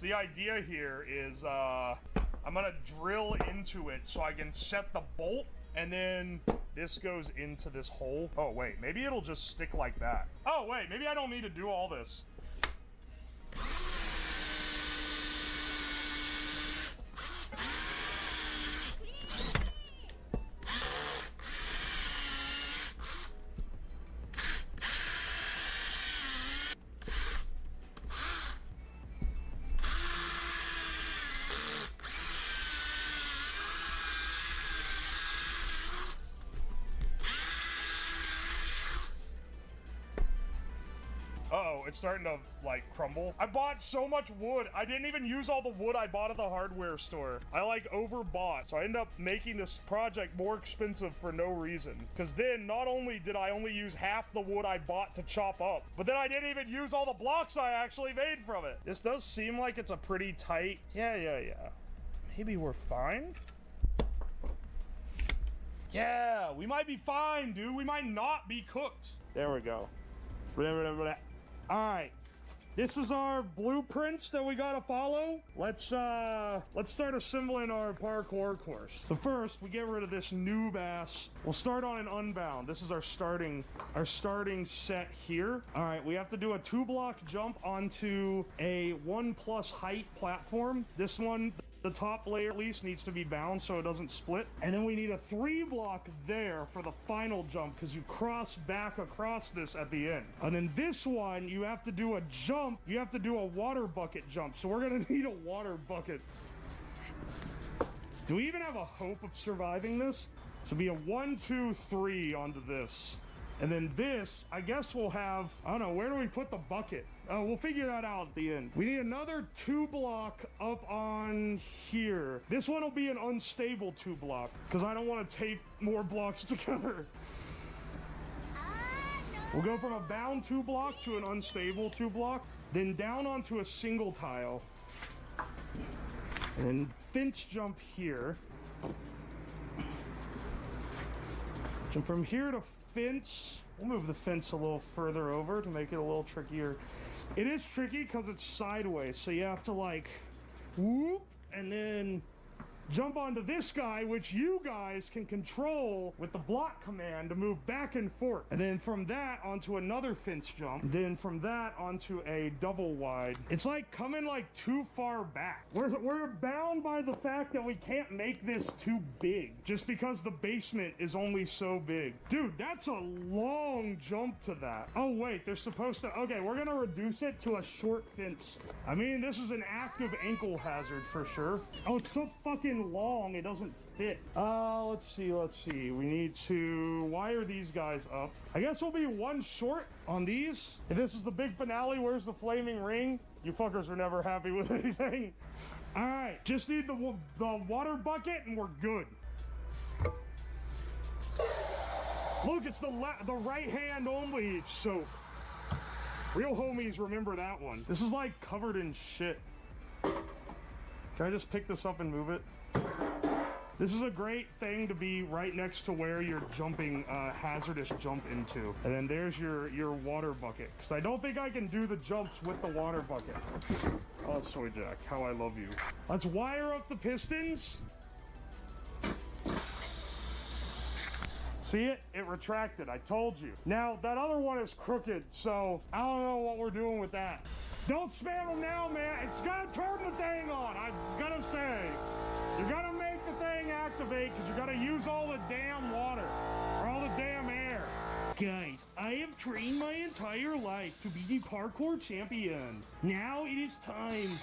The idea here is I'm gonna drill into it so I can set the bolt, and then this goes into this hole. Oh wait, maybe it'll just stick like that. Oh wait, maybe I don't need to do all this. Uh-oh, it's starting to, like, crumble. I bought so much wood. I didn't even use all the wood I bought at the hardware store. I, like, overbought. So I ended up making this project more expensive for no reason. Because then, not only did I only use half the wood I bought to chop up, but then I didn't even use all the blocks I actually made from it. This does seem like it's a pretty tight... Yeah. Maybe we're fine? Yeah, we might be fine, dude. We might not be cooked. There we go. Alright, this is our blueprints that we gotta follow. Let's start assembling our parkour course. So first, we get rid of this noob ass. We'll start on an unbound. This is our starting set here. Alright, we have to do a 2-block jump onto a 1+ height platform. This one, the top layer at least, needs to be bound so it doesn't split. And then we need a 3-block there for the final jump, because you cross back across this at the end. And then this one, you have to do a jump. You have to do a water bucket jump. So we're gonna need a water bucket. Do we even have a hope of surviving this? So it'll be a 1, 2, 3 onto this. And then this, I guess we'll have, I don't know, where do we put the bucket? We'll figure that out at the end. We need another 2-block up on here. This one will be an unstable 2-block, because I don't want to tape more blocks together. We'll go from a bound 2-block to an unstable 2-block, then down onto a single tile. And then fence jump here. Jump from here to fence. We'll move the fence a little further over to make it a little trickier. It is tricky because it's sideways, so you have to like whoop and then jump onto this guy, which you guys can control with the block command to move back and forth. And then from that onto another fence jump. Then from that onto a double wide. It's like coming like too far back. We're bound by the fact that we can't make this too big just because the basement is only so big. Dude, that's a long jump to that. Oh wait, they're supposed to, okay, we're gonna reduce it to a short fence. I mean, this is an active ankle hazard for sure. Oh, it's so fucking long, it doesn't fit. Let's see. We need to wire these guys up. I guess we'll be 1 short on these. If this is the big finale, where's the flaming ring? You fuckers are never happy with anything. All right, just need the water bucket and we're good. Look, it's the right hand only soap. Real homies remember that one. This is like covered in shit. Can I just pick this up and move it? This is a great thing to be right next to where you're jumping hazardous jump into. And then there's your water bucket. Because I don't think I can do the jumps with the water bucket. Oh, Soy Jack, how I love you. Let's wire up the pistons. See it? It retracted, I told you. Now, that other one is crooked, so I don't know what we're doing with that. Don't spam them now, man. It's gotta turn the thing on. I've gotta say. You gotta make the thing activate because you gotta use all the damn water or all the damn air. Guys, I have trained my entire life to be the parkour champion. Now it is time.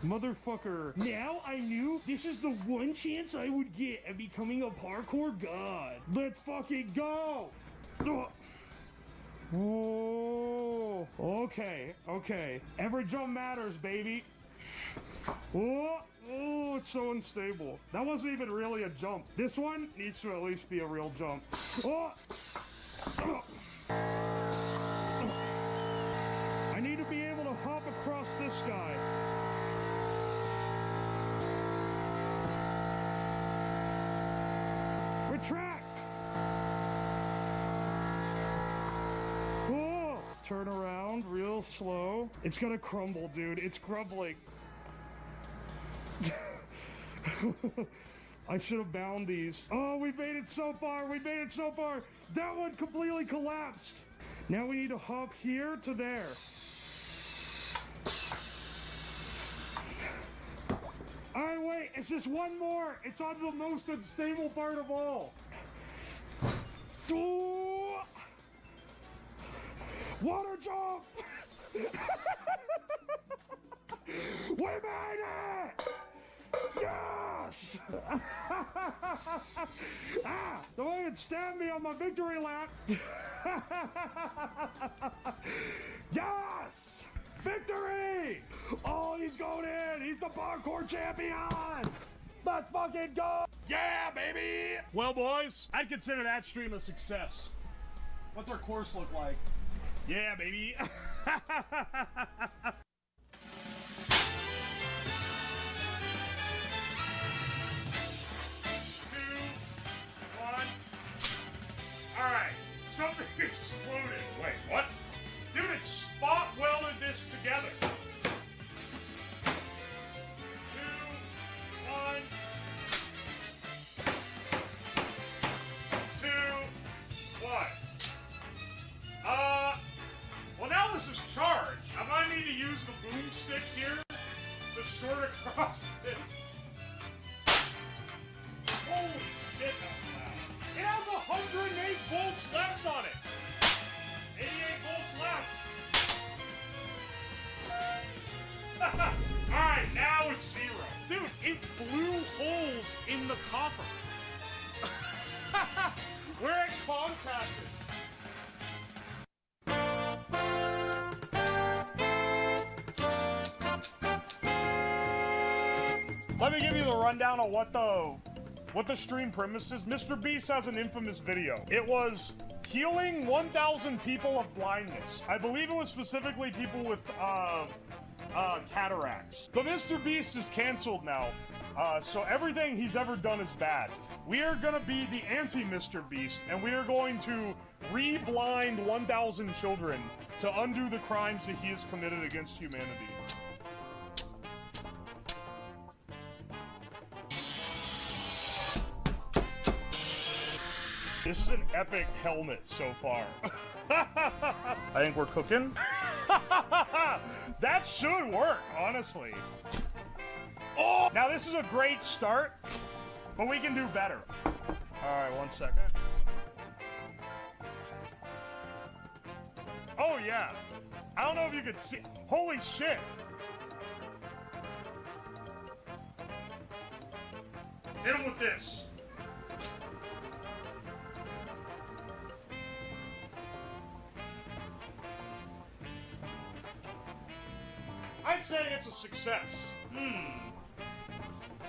Motherfucker. Now I knew this is the one chance I would get at becoming a parkour god. Let's fucking go. Ugh. Whoa. Okay. Every jump matters, baby. Oh, oh, it's so unstable. That wasn't even really a jump. This one needs to at least be a real jump. Oh! Oh. I need to be able to hop across this guy. Retract! Oh! Turn around real slow. It's gonna crumble, dude. It's crumbling. I should have bound these. Oh, we made it so far. We made it so far. That one completely collapsed. Now we need to hop here to there. All right, wait. It's just one more. It's on the most unstable part of all. Oh! Water jump! We made it! Yes! Ah! The way it stabbed me on my victory lap! Yes! Victory! Oh, he's going in! He's the parkour champion! Let's fucking go! Yeah, baby! Well, boys, I'd consider that stream a success. What's our course look like? Yeah, baby! 2, 1. Alright, something exploded. Wait, what? Dude, it spot welded this together. 2, 1. 2, 1. Well, now this is charged. I might need to use the boomstick here to short across this. Holy shit, that's loud. It has 108 volts left on it. 88 volts left. Alright, now it's 0. Dude, it blew holes in the copper. Where it contacted. Let me give you the rundown on what the stream premise is. Mr. Beast has an infamous video. It was healing 1,000 people of blindness. I believe it was specifically people with cataracts. But Mr. Beast is canceled now, so everything he's ever done is bad. We are gonna be the anti-Mr. Beast, and we are going to re-blind 1,000 children to undo the crimes that he has committed against humanity. This is an epic helmet so far. I think we're cooking. That should work, honestly. Oh! Now this is a great start, but we can do better. Alright, 1 second. Oh yeah. I don't know if you could see. Holy shit. Hit him with this. I'd say it's a success.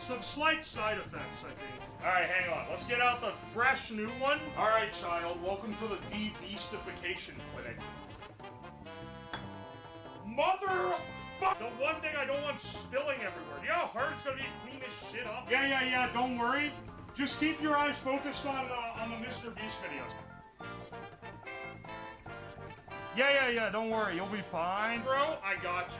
Some slight side effects, I think. Alright, hang on. Let's get out the fresh new one. Alright, child. Welcome to the de-beastification clinic. Motherfuck! The one thing I don't want spilling everywhere. You know how hard it's gonna be to clean this shit up? Yeah. Don't worry. Just keep your eyes focused on the Mr. Beast videos. Yeah. Don't worry. You'll be fine. Bro, I got you.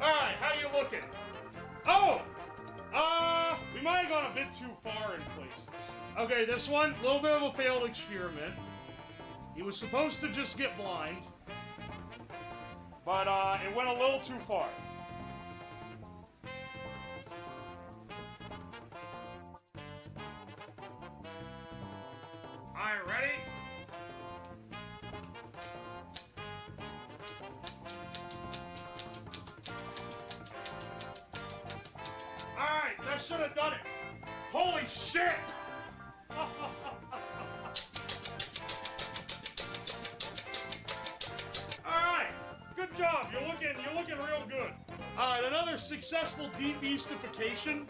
Alright, how you looking? Oh! We might have gone a bit too far in places. Okay, this one, a little bit of a failed experiment. He was supposed to just get blind, but it went a little too far. Alright, ready? should have done it. Holy shit! Alright, good job. You're looking real good. Alright, another successful deep Eastification.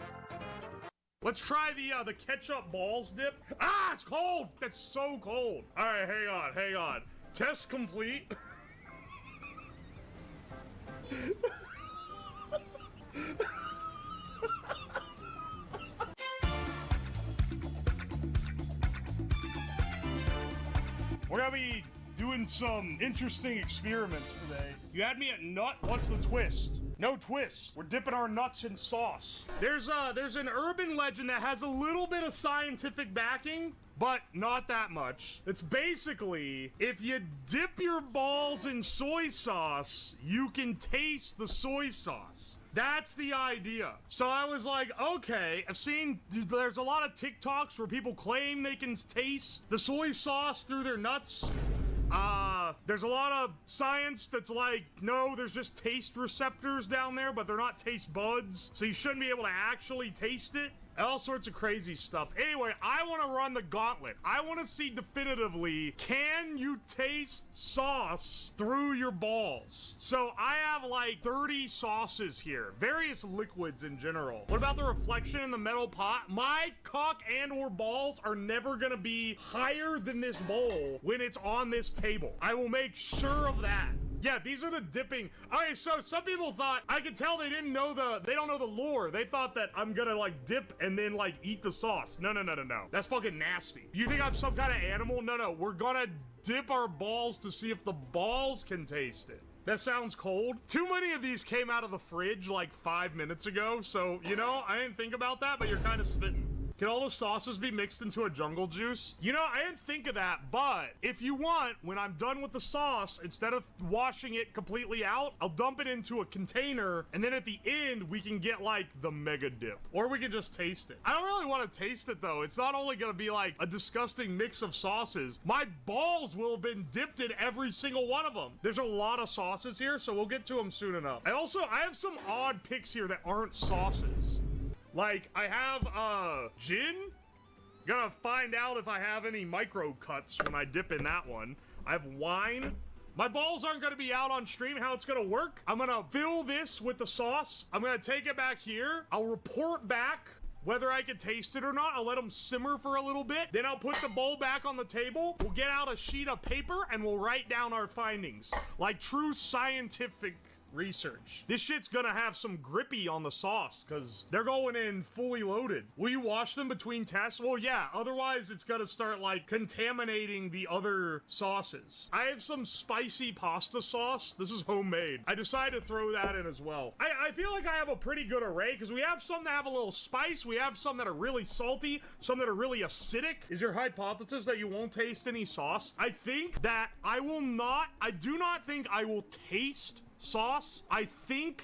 Let's try the ketchup balls dip. Ah, it's cold! That's so cold. Alright, hang on. Test complete. We're gonna be doing some interesting experiments today. You had me at nut, what's the twist? No twist. We're dipping our nuts in sauce. There's an urban legend that has a little bit of scientific backing, but not that much. It's basically, if you dip your balls in soy sauce, you can taste the soy sauce. That's the idea. So I was like, okay, I've seen, there's a lot of TikToks where people claim they can taste the soy sauce through their nuts. There's a lot of science that's like, no, there's just taste receptors down there, but they're not taste buds, so you shouldn't be able to actually taste it. All sorts of crazy stuff. Anyway, I want to run the gauntlet. I want to see definitively, can you taste sauce through your balls? So I have like 30 sauces here, various liquids in general. What about the reflection in the metal pot? My cock and or balls are never gonna be higher than this bowl when it's on this table. I will make sure of that. Yeah, these are the dipping. Okay, so some people thought, I could tell they don't know the lore. They thought that I'm gonna like dip and then like eat the sauce. No. That's fucking nasty. You think I'm some kind of animal? No. We're gonna dip our balls to see if the balls can taste it. That sounds cold. Too many of these came out of the fridge like 5 minutes ago. So, you know, I didn't think about that, but you're kind of spitting. Can all the sauces be mixed into a jungle juice? You know, I didn't think of that, but if you want, when I'm done with the sauce, instead of washing it completely out, I'll dump it into a container, and then at the end, we can get, like, the mega dip. Or we can just taste it. I don't really want to taste it, though. It's not only gonna be, like, a disgusting mix of sauces. My balls will have been dipped in every single one of them. There's a lot of sauces here, so we'll get to them soon enough. I have some odd picks here that aren't sauces. Like, I have, gin. Gonna find out if I have any micro cuts when I dip in that one. I have wine. My balls aren't gonna be out on stream. How it's gonna work, I'm gonna fill this with the sauce. I'm gonna take it back here. I'll report back whether I can taste it or not. I'll let them simmer for a little bit. Then I'll put the bowl back on the table. We'll get out a sheet of paper and we'll write down our findings. Like true scientific research. This shit's gonna have some grippy on the sauce because they're going in fully loaded. Will you wash them between tests? Well, yeah, otherwise it's gonna start like contaminating the other sauces. I have some spicy pasta sauce. This is homemade. I decided to throw that in as well. I feel like I have a pretty good array because we have some that have a little spice. We have some that are really salty, some that are really acidic. Is your hypothesis that you won't taste any sauce? I think that I do not think I will taste sauce. I think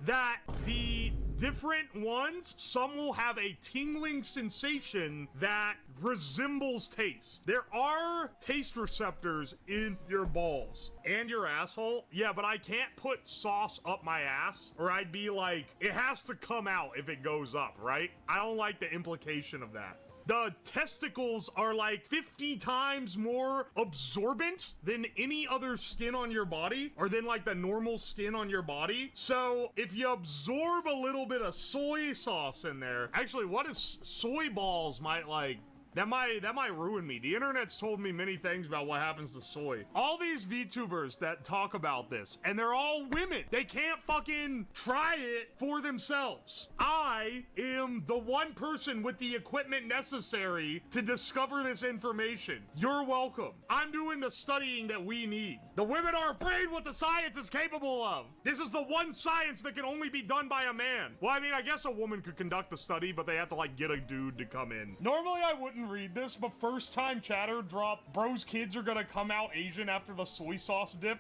that the different ones, some will have a tingling sensation that resembles taste. There are taste receptors in your balls and your asshole. Yeah, but I can't put sauce up my ass or I'd be like, it has to come out if it goes up, right? I don't like the implication of that. The testicles are like 50 times more absorbent than any other skin on your body, or than like the normal skin on your body. So if you absorb a little bit of soy sauce in there, actually, what is soy balls might like, that might ruin me. The internet's told me many things about what happens to soy. All these VTubers that talk about this, and they're all women. They can't fucking try it for themselves. I am the one person with the equipment necessary to discover this information. You're welcome. I'm doing the studying that we need. The women are afraid what the science is capable of. This is the one science that can only be done by a man. Well, I mean, I guess a woman could conduct the study, but they have to like get a dude to come in. Normally I wouldn't read this, but first time chatter drop, bro's kids are gonna come out Asian after the soy sauce dip.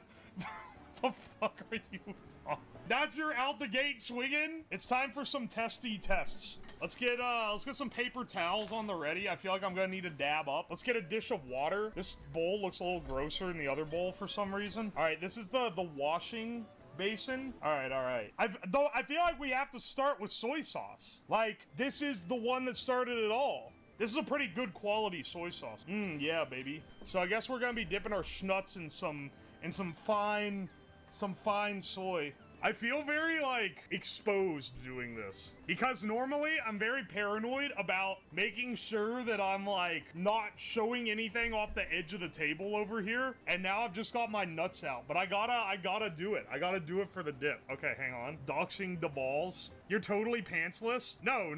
The fuck are you talking? That's your out the gate swinging? It's time for some testy tests. Let's get some paper towels on the ready. I feel like I'm gonna need to dab up. Let's get a dish of water. This bowl looks a little grosser than the other bowl for some reason. All right, this is the washing basin. All right. Though I feel like we have to start with soy sauce. Like, this is the one that started it all. This is a pretty good quality soy sauce. Yeah, baby. So I guess we're gonna be dipping our schnutz in some fine soy. I feel very, like, exposed doing this. Because normally, I'm very paranoid about making sure that I'm, like, not showing anything off the edge of the table over here. And now I've just got my nuts out. But I gotta do it. I gotta do it for the dip. Okay, hang on. Doxing the balls. You're totally pantsless? No.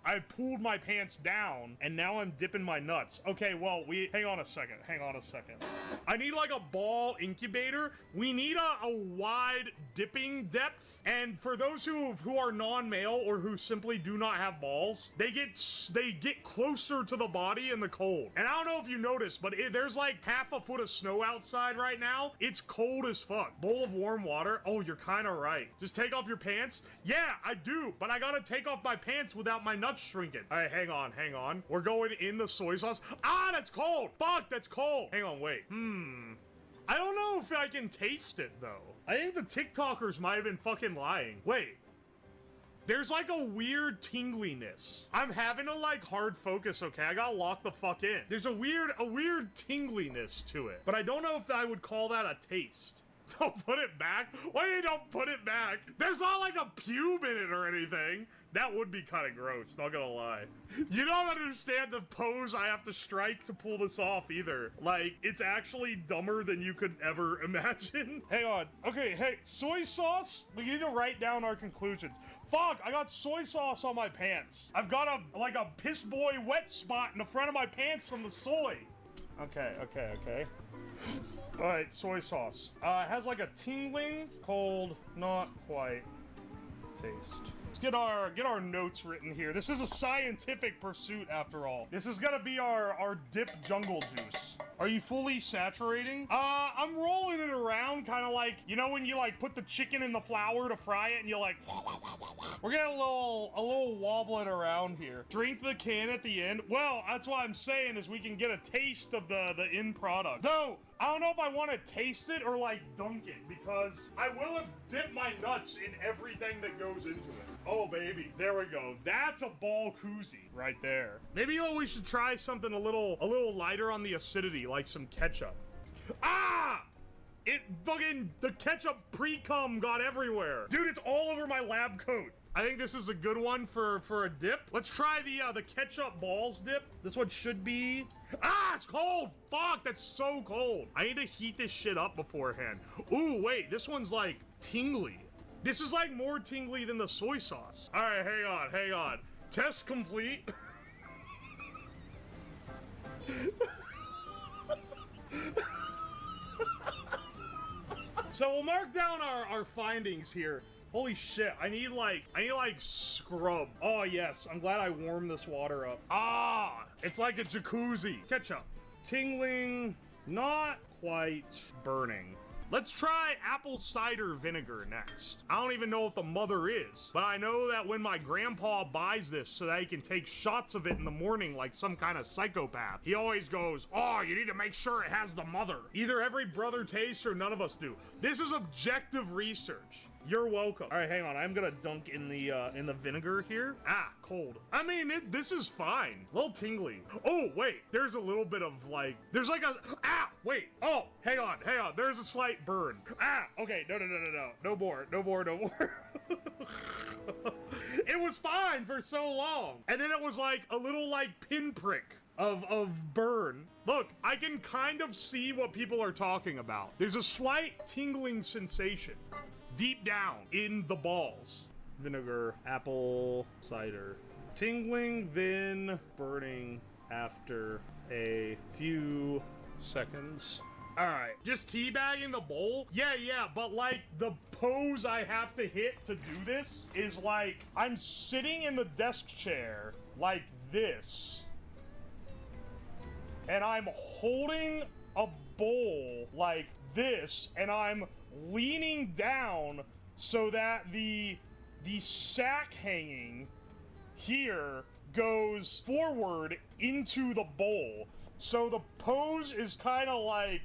I pulled my pants down, and now I'm dipping my nuts. Okay, well, hang on a second. I need, like, a ball incubator. We need a wide dipping depth. And for those who are non-male or who simply do not have balls, they get closer to the body in the cold. And I don't know if you noticed, but there's like half a foot of snow outside right now. It's cold as fuck. Bowl of warm water. Oh, you're kind of right. Just take off your pants. Yeah, I do, but I gotta take off my pants without my nuts shrinking. All right, hang on. We're going in the soy sauce. Ah, that's cold. Fuck, that's cold. Hang on, wait. I don't know if I can taste it, though. I think the TikTokers might have been fucking lying. Wait. There's, like, a weird tingliness. I'm having to, like, hard focus, okay? I gotta lock the fuck in. There's a weird tingliness to it. But I don't know if I would call that a taste. Don't put it back? Why you don't put it back? There's not, like, a pube in it or anything. That would be kind of gross, not gonna lie. You don't understand the pose I have to strike to pull this off either. Like, it's actually dumber than you could ever imagine. Hang on. Okay, hey, soy sauce? We need to write down our conclusions. Fuck, I got soy sauce on my pants. I've got a piss boy wet spot in the front of my pants from the soy. Okay. All right, soy sauce. It has like a tingling, cold, not quite taste. Let's get our notes written here. This is a scientific pursuit after all. This is gonna be our dip jungle juice. Are you fully saturating? I'm rolling it around kind of like, you know when you like put the chicken in the flour to fry it and you like, we're getting a little wobbling around here. Drink the can at the end. Well, that's what I'm saying is we can get a taste of the end product. Though, I don't know if I want to taste it or like dunk it because I will have dipped my nuts in everything that goes into it. Oh, baby. There we go. That's a ball koozie right there. Maybe we should try something a little lighter on the acidity, like some ketchup. Ah! The ketchup pre-cum got everywhere. Dude, it's all over my lab coat. I think this is a good one for a dip. Let's try the ketchup balls dip. This one should be... Ah, it's cold! Fuck, that's so cold. I need to heat this shit up beforehand. Ooh, wait, this one's like tingly. This is like more tingly than the soy sauce. All right, hang on. Test complete. So we'll mark down our findings here. Holy shit, I need like scrub. Oh yes, I'm glad I warmed this water up. Ah, it's like a jacuzzi. Ketchup. Tingling, not quite burning. Let's try apple cider vinegar next. I don't even know what the mother is, but I know that when my grandpa buys this so that he can take shots of it in the morning like some kind of psychopath, he always goes, oh, you need to make sure it has the mother. Either every brother tastes or none of us do. This is objective research. You're welcome. All right, hang on. I'm gonna dunk in the vinegar here. Ah, cold. I mean, this is fine. A little tingly. Oh, wait. There's a little bit of like, there's like a, ah, wait. Oh, hang on. There's a slight burn. Ah, okay. No. No more. It was fine for so long. And then it was like a little like pinprick of burn. Look, I can kind of see what people are talking about. There's a slight tingling sensation deep down in the balls. Vinegar, apple, cider. Tingling, then burning after a few seconds. All right, just teabagging the bowl? Yeah, but like the pose I have to hit to do this is like I'm sitting in the desk chair like this, and I'm holding a bowl like this, and I'm leaning down so that the sack hanging here goes forward into the bowl. So the pose is kind of like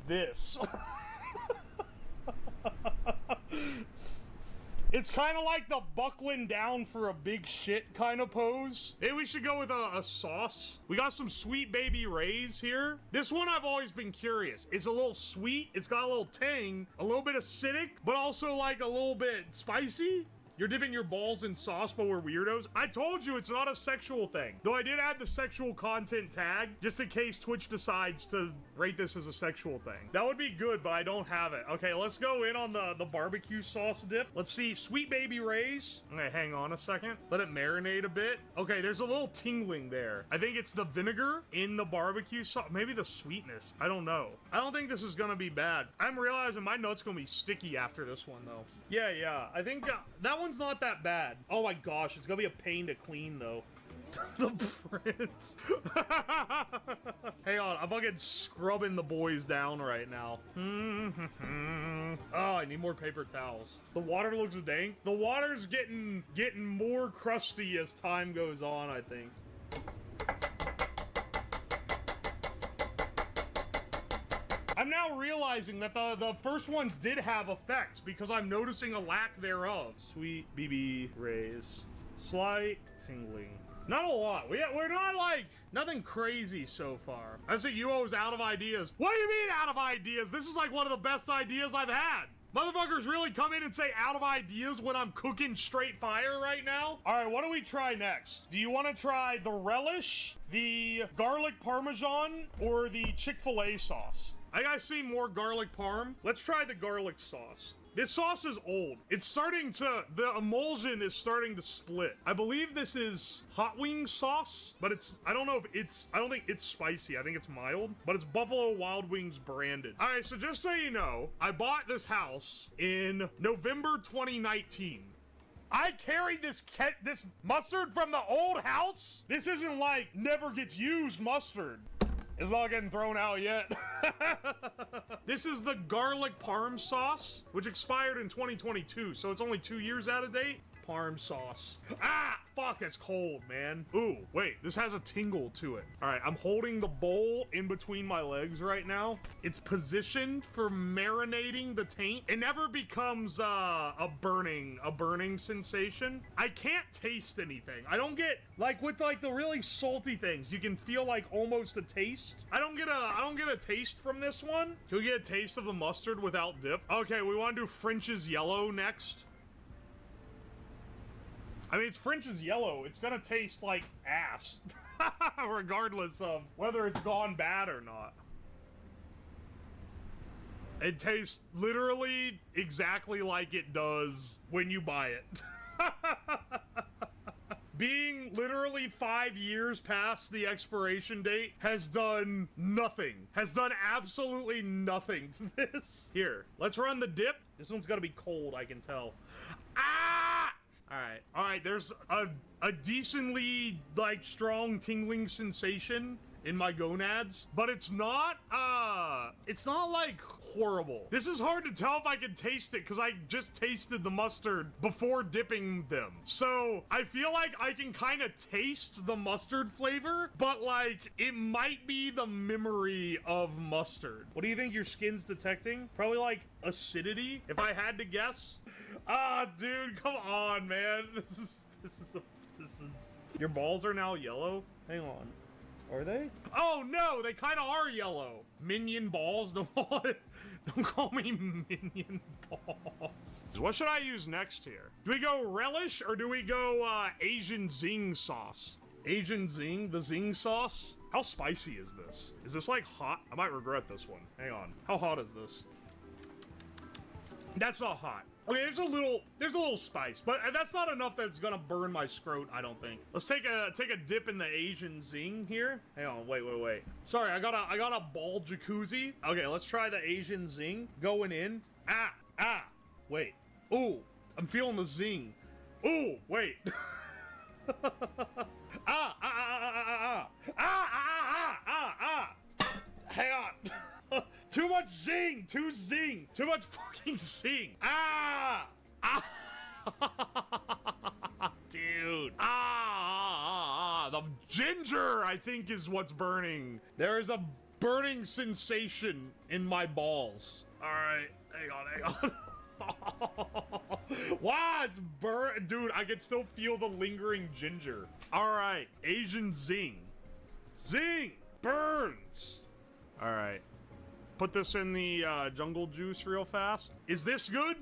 this. It's kind of like the buckling down for a big shit kind of pose. Maybe we should go with a sauce. We got some Sweet Baby Ray's here. This one I've always been curious. It's a little sweet. It's got a little tang, a little bit acidic, but also like a little bit spicy. You're dipping your balls in sauce, but we're weirdos. I told you it's not a sexual thing. Though I did add the sexual content tag, just in case Twitch decides to rate this as a sexual thing. That would be good, but I don't have it. Okay, let's go in on the barbecue sauce dip. Let's see, Sweet Baby Ray's. Okay, hang on a second. Let it marinate a bit. Okay, there's a little tingling there. I think it's the vinegar in the barbecue sauce. Maybe the sweetness. I don't know. I don't think this is gonna be bad. I'm realizing my nut's gonna be sticky after this one, though. Yeah. I think that one's not that bad. Oh my gosh, it's gonna be a pain to clean though. The print. Hang on, I'm fucking scrubbing the boys down right now. Oh, I need more paper towels. The water looks dank. The water's getting more crusty as time goes on, I think. I'm now realizing that the first ones did have effect because I'm noticing a lack thereof. Sweet BB Ray's. Slight tingling. Not a lot. We're not like, nothing crazy so far. I say Uwo's out of ideas. What do you mean out of ideas? This is like one of the best ideas I've had. Motherfuckers really come in and say out of ideas when I'm cooking straight fire right now? All right, what do we try next? Do you want to try the relish, the garlic parmesan, or the Chick-fil-A sauce? I gotta see more garlic parm. Let's try the garlic sauce. This sauce is old. It's starting to, the emulsion is starting to split. I believe this is hot wings sauce, but I don't think it's spicy. I think it's mild, but it's Buffalo Wild Wings branded. All right, so just so you know, I bought this house in November 2019. I carried this mustard from the old house. This isn't like never gets used mustard. It's not getting thrown out yet. This is the garlic parm sauce, which expired in 2022, so it's only 2 years out of date. Parm sauce. Ah, fuck, it's cold, man. Ooh, wait, this has a tingle to it. All right, I'm holding the bowl in between my legs right now. It's positioned for marinating the taint. It never becomes a burning sensation. I can't taste anything. I don't get, like with like the really salty things, you can feel like almost a taste. I don't get a taste from this one. Can we get a taste of the mustard without dip? Okay, we want to do French's yellow next. I mean, it's French's yellow. It's gonna taste like ass, regardless of whether it's gone bad or not. It tastes literally exactly like it does when you buy it. Being literally 5 years past the expiration date has done nothing. Has done absolutely nothing to this. Here, let's run the dip. This one's gotta be cold, I can tell. Ah! All right, there's a decently, like, strong tingling sensation in my gonads, but it's not like horrible. This is hard to tell if I can taste it because I just tasted the mustard before dipping them. So I feel like I can kind of taste the mustard flavor, but like it might be the memory of mustard. What do you think your skin's detecting? Probably like acidity, if I had to guess. Ah, dude, come on, man. This is your balls are now yellow. Hang on. Are they? Oh no, they kind of are yellow. Minion balls, don't call me minion balls. So what should I use next here? Do we go relish or do we go Asian zing sauce? Asian zing, the zing sauce? How spicy is this? Is this like hot? I might regret this one. Hang on. How hot is this? That's not hot. Okay, there's a little spice, but that's not enough that's gonna burn my scrot, I don't think. Let's take a dip in the Asian zing here. Hang on, wait. Sorry, I got a ball jacuzzi. Okay, let's try the Asian zing. Going in. Wait. Ooh, I'm feeling the zing. Ooh, wait. Hang on. Too much zing! Too much fucking zing! Dude. The ginger, I think, is what's burning. There is a burning sensation in my balls. All right, hang on. Wow, it's burnt. Dude, I can still feel the lingering ginger. All right, Asian zing. Zing! Burns! All right. Put this in the jungle juice real fast. Is this good?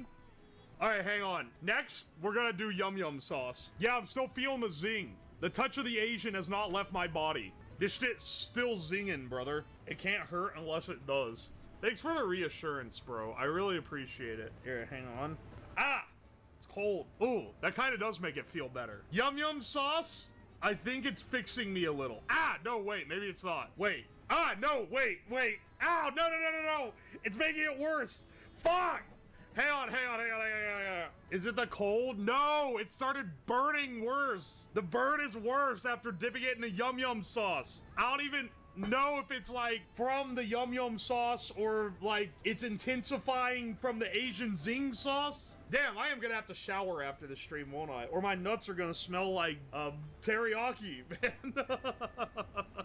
All right, hang on. Next, we're gonna do yum yum sauce. Yeah, I'm still feeling the zing. The touch of the Asian has not left my body. This shit's still zinging, brother. It can't hurt unless it does. Thanks for the reassurance, bro. I really appreciate it. Here, hang on. Ah! It's cold. Ooh, that kind of does make it feel better. Yum yum sauce? I think it's fixing me a little. Ah, no, wait, maybe it's not. Wait. Ah, no, wait. Ow, no. It's making it worse. Fuck! Hang on. Is it the cold? No, it started burning worse. The burn is worse after dipping it in the yum yum sauce. I don't even know if it's like from the yum yum sauce or like it's intensifying from the Asian zing sauce. Damn, I am gonna have to shower after the stream, won't I? Or my nuts are gonna smell like teriyaki, man.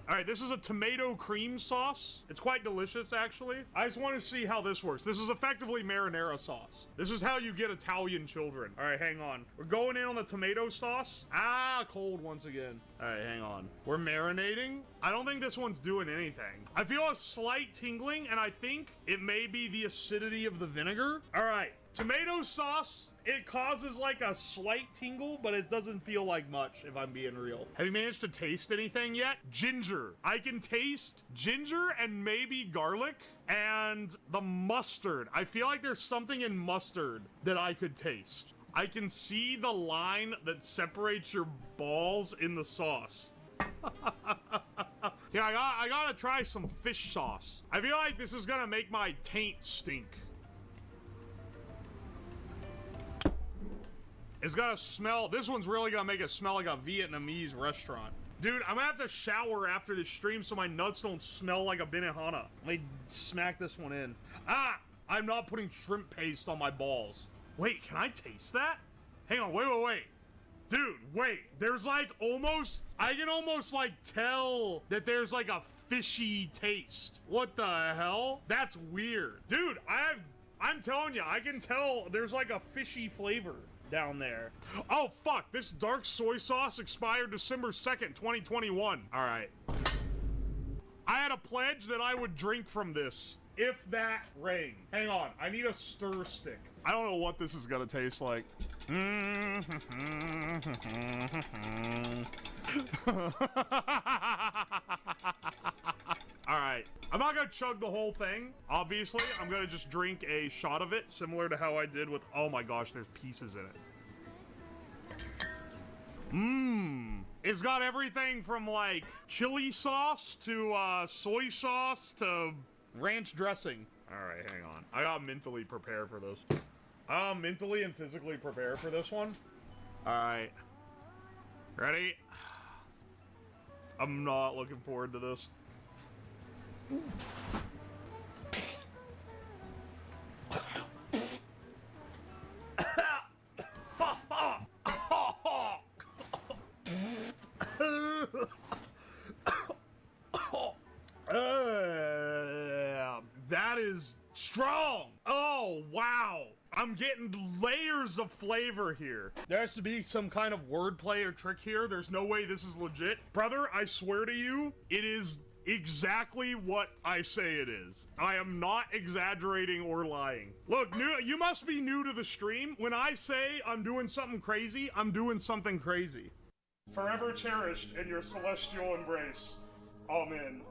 All right, this is a tomato cream sauce. It's quite delicious, actually. I just want to see how this works. This is effectively marinara sauce. This is how you get Italian children. All right, hang on. We're going in on the tomato sauce. Ah, cold once again. All right, hang on. We're marinating. I don't think this one's doing anything. I feel a slight tingling, and I think it may be the acidity of the vinegar. All right. Tomato sauce, it causes like a slight tingle, but it doesn't feel like much, if I'm being real. Have you managed to taste anything yet? Ginger. I can taste ginger and maybe garlic and the mustard. I feel like there's something in mustard that I could taste. I can see the line that separates your balls in the sauce. Yeah, I gotta try some fish sauce. I feel like this is gonna make my taint stink. It's gonna smell, this one's really gonna make it smell like a Vietnamese restaurant. Dude, I'm gonna have to shower after this stream so my nuts don't smell like a Benihana. Let me smack this one in. Ah! I'm not putting shrimp paste on my balls. Wait, can I taste that? Hang on, wait. Dude, wait, there's like almost, I can almost like tell that there's like a fishy taste. What the hell? That's weird. Dude, I'm telling you, I can tell there's like a fishy flavor down there. Oh, fuck. This dark soy sauce expired December 2nd, 2021. All right. I had a pledge that I would drink from this if that rained. Hang on. I need a stir stick. I don't know what this is gonna taste like. All right, I'm not gonna chug the whole thing. Obviously, I'm gonna just drink a shot of it, similar to how I did with, oh my gosh, there's pieces in it. It's got everything from like chili sauce to soy sauce to ranch dressing. All right, hang on. I gotta mentally prepare for this. Mentally and physically prepare for this one. All right, ready? I'm not looking forward to this. That is strong. Oh, wow. I'm getting layers of flavor here. There has to be some kind of wordplay or trick here. There's no way this is legit. Brother, I swear to you, it is exactly what I say it is. I am not exaggerating or lying. Look, you must be new to the stream. When I say I'm doing something crazy, I'm doing something crazy. Forever cherished in your celestial embrace. Amen.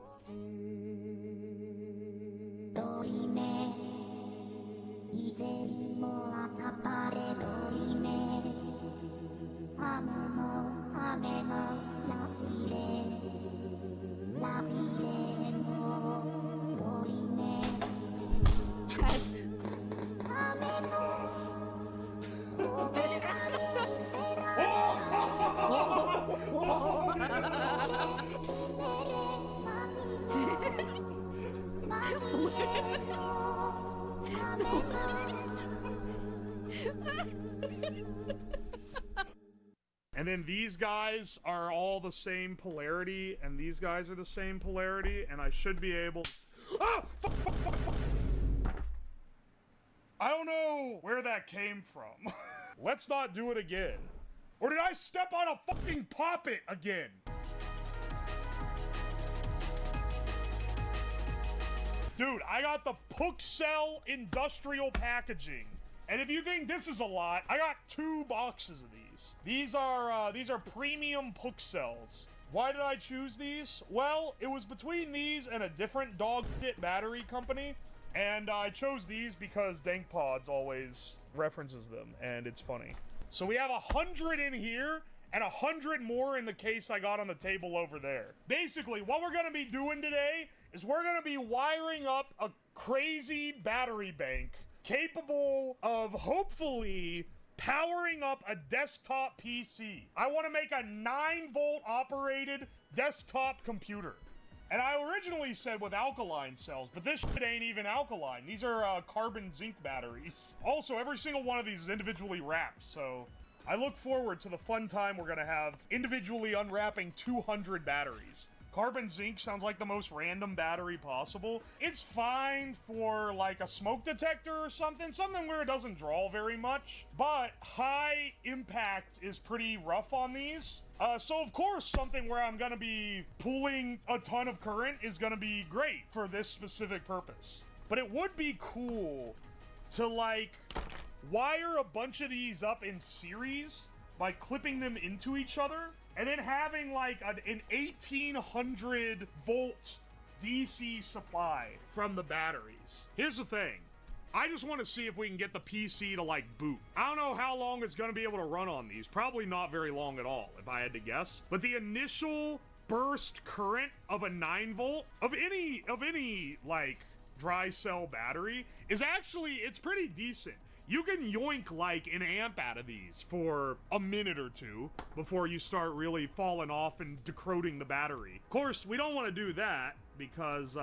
And then these guys are all the same polarity, and these guys are the same polarity, and I should be able... Oh! I don't know where that came from. Let's not do it again. Or did I step on a fucking poppet again? Dude, I got the Puxel industrial packaging. And if you think this is a lot, I got 2 boxes of these. These are premium Puxels. Why did I choose these? Well, it was between these and a different dog shit battery company. And I chose these because DankPods always references them, and it's funny. So we have 100 in here, and 100 more in the case I got on the table over there. Basically, what we're gonna be doing today is we're gonna be wiring up a crazy battery bank capable of hopefully powering up a desktop PC. I want to make a 9-volt operated desktop computer. And I originally said with alkaline cells, but this shit ain't even alkaline. These are carbon zinc batteries. Also, every single one of these is individually wrapped, so I look forward to the fun time we're gonna have individually unwrapping 200 batteries. Carbon zinc sounds like the most random battery possible. It's fine for like a smoke detector or something where it doesn't draw very much, but high impact is pretty rough on these. So of course, something where I'm gonna be pulling a ton of current is gonna be great for this specific purpose. But it would be cool to like wire a bunch of these up in series by clipping them into each other, and then having like an 1800 volt DC supply from the batteries. Here's the thing. I just want to see if we can get the PC to like boot. I don't know how long it's going to be able to run on these. Probably not very long at all, if I had to guess. But the initial burst current of a 9 volt of any like dry cell battery is actually, it's pretty decent. You can yoink like an amp out of these for a minute or two before you start really falling off and decroding the battery. Of course, we don't want to do that because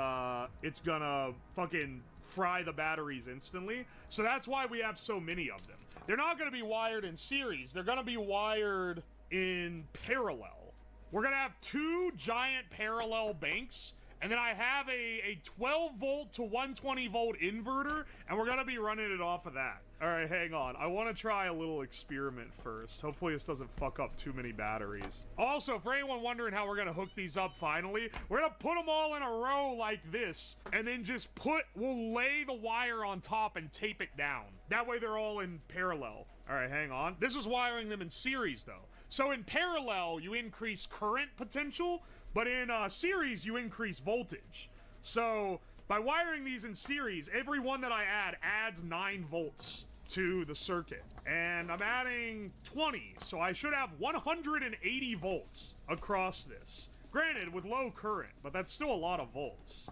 it's gonna fucking fry the batteries instantly. So that's why we have so many of them. They're not gonna be wired in series. They're gonna be wired in parallel. We're gonna have 2 giant parallel banks, and then I have a 12 volt to 120 volt inverter, and we're gonna be running it off of that. All right, hang on. I want to try a little experiment first. Hopefully this doesn't fuck up too many batteries. Also, for anyone wondering how we're gonna hook these up finally, we're gonna put them all in a row like this, and then just we'll lay the wire on top and tape it down. That way they're all in parallel. All right, hang on. This is wiring them in series though. So in parallel, you increase current potential, but in series, you increase voltage. So by wiring these in series, every one that I add adds 9 volts to the circuit. And I'm adding 20, so I should have 180 volts across this. Granted, with low current, but that's still a lot of volts.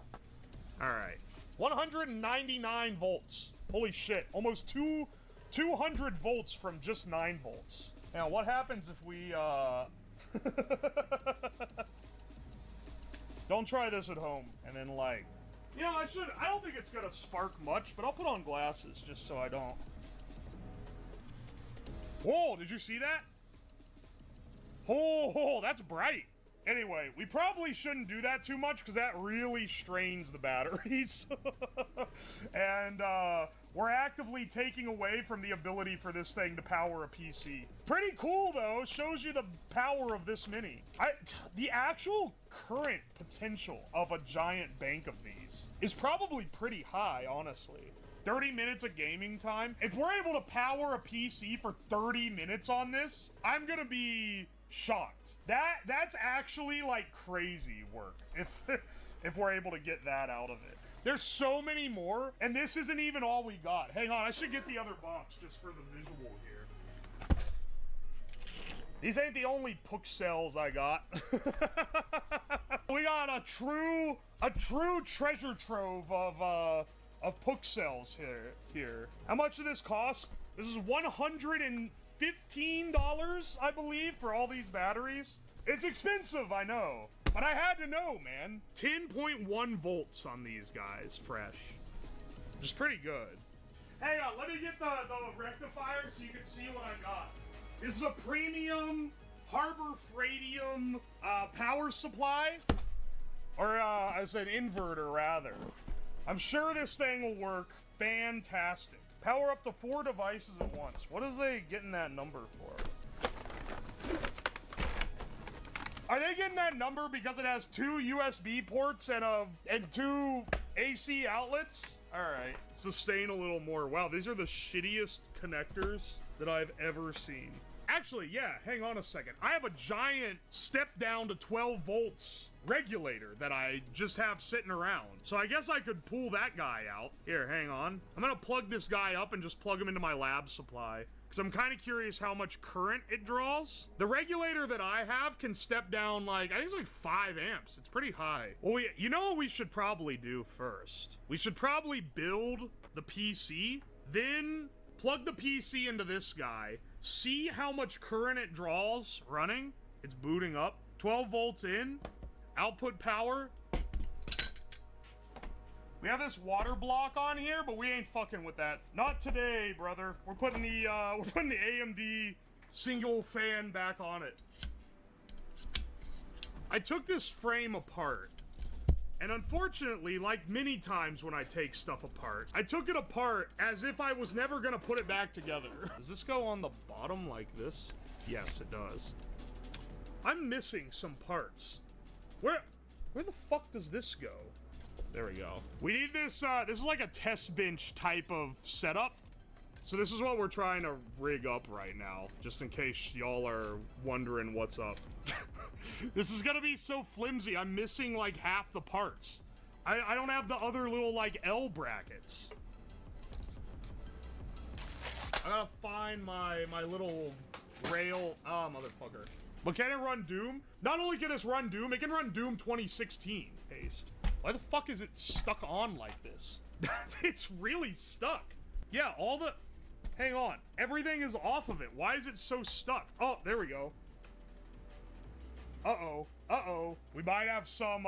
All right, 199 volts. Holy shit, almost 200 volts from just 9 volts. Now, what happens if we, don't try this at home, and then like, you know, I don't think it's gonna spark much, but I'll put on glasses just so I don't. Whoa, did you see that? Oh, that's bright. Anyway, we probably shouldn't do that too much because that really strains the batteries. And we're actively taking away from the ability for this thing to power a PC. Pretty cool though, shows you the power of this mini. The actual current potential of a giant bank of these is probably pretty high, honestly. 30 minutes of gaming time. If we're able to power a PC for 30 minutes on this, I'm gonna be shocked. That's actually like crazy work if we're able to get that out of it. There's so many more, and this isn't even all we got. Hang on, I should get the other box just for the visual here. These ain't the only Puxels I got. We got a true treasure trove of Puxels here. How much did this cost? This is $115, I believe, for all these batteries. It's expensive, I know, but I had to know, man. 10.1 volts on these guys, fresh. Which is pretty good. Hang on, let me get the rectifier so you can see what I got. This is a premium Harbor Freightium power supply, or as an inverter rather. I'm sure this thing will work fantastic. Power up to 4 devices at once. What is they getting that number for? Are they getting that number because it has 2 USB ports and 2 AC outlets? All right, sustain a little more. Wow, these are the shittiest connectors that I've ever seen. Actually, yeah, hang on a second. I have a giant step down to 12 volts regulator that I just have sitting around. So I guess I could pull that guy out. Here, hang on. I'm gonna plug this guy up and just plug him into my lab supply, because I'm kind of curious how much current it draws. The regulator that I have can step down like, I think it's like 5 amps. It's pretty high. Well, you know what we should probably do first? We should probably build the PC, then plug the PC into this guy, see how much current it draws running. It's booting up. 12 volts in, output power. We have this water block on here, but we ain't fucking with that. Not today, brother. We're putting the AMD single fan back on it. I took this frame apart, and unfortunately, like many times when I take stuff apart, I took it apart as if I was never gonna put it back together. Does this go on the bottom like this? Yes, it does. I'm missing some parts. Where the fuck does this go? There we go. We need this, this is like a test bench type of setup. So this is what we're trying to rig up right now, just in case y'all are wondering what's up. This is gonna be so flimsy, I'm missing like half the parts. I don't have the other little like L brackets. I gotta find my little rail. Oh, motherfucker. But can it run Doom? Not only can this run Doom, it can run Doom 2016. Paste. Why the fuck is it stuck on like this? It's really stuck. Yeah, all the... Hang on. Everything is off of it. Why is it so stuck? Oh, there we go. Uh-oh. Uh-oh. We might have some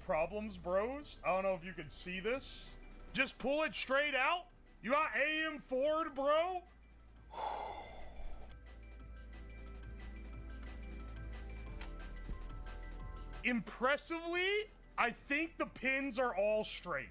problems, bros. I don't know if you can see this. Just pull it straight out. You got AM Ford, bro? Impressively, I think the pins are all straight.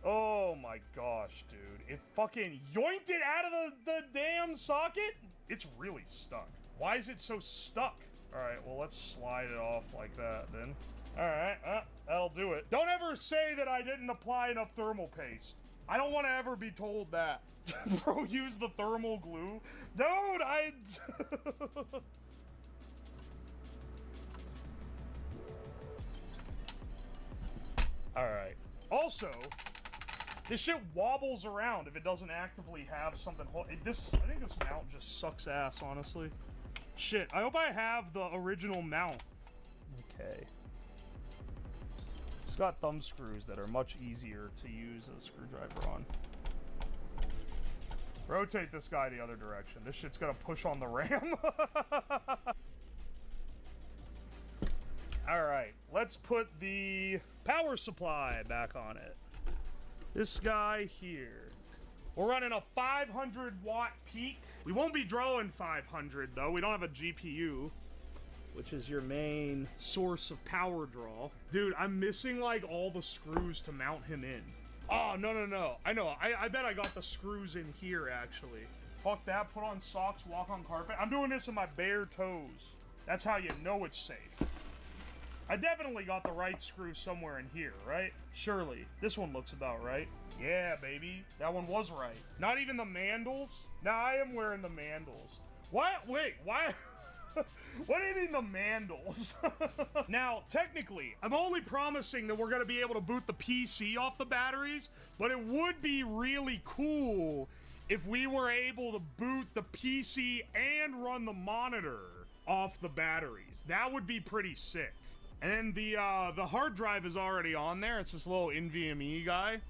Oh my gosh, dude. It fucking yoinked it out of the damn socket? It's really stuck. Why is it so stuck? Alright, well, let's slide it off like that then. Alright, that'll do it. Don't ever say that I didn't apply enough thermal paste. I don't want to ever be told that. Bro, use the thermal glue. Dude, Alright. Also, this shit wobbles around if it doesn't actively have something. I think this mount just sucks ass, honestly. Shit, I hope I have the original mount. Okay. It's got thumb screws that are much easier to use a screwdriver on. Rotate this guy the other direction. This shit's gonna push on the RAM. Alright, let's put the power supply back on it. This guy here. We're running a 500 watt peak. We won't be drawing 500 though. We don't have a GPU, which is your main source of power draw. Dude, I'm missing like all the screws to mount him in. Oh, no. I know. I bet I got the screws in here actually. Fuck that. Put on socks, walk on carpet. I'm doing this in my bare toes. That's how you know it's safe. I definitely got the right screw somewhere in here, right? Surely. This one looks about right. Yeah, baby. That one was right. Not even the mandals? Now I am wearing the mandals. What? Wait, why? What do you mean the mandals? Now, technically, I'm only promising that we're going to be able to boot the PC off the batteries, but it would be really cool if we were able to boot the PC and run the monitor off the batteries. That would be pretty sick. And the hard drive is already on there. It's this little NVMe guy.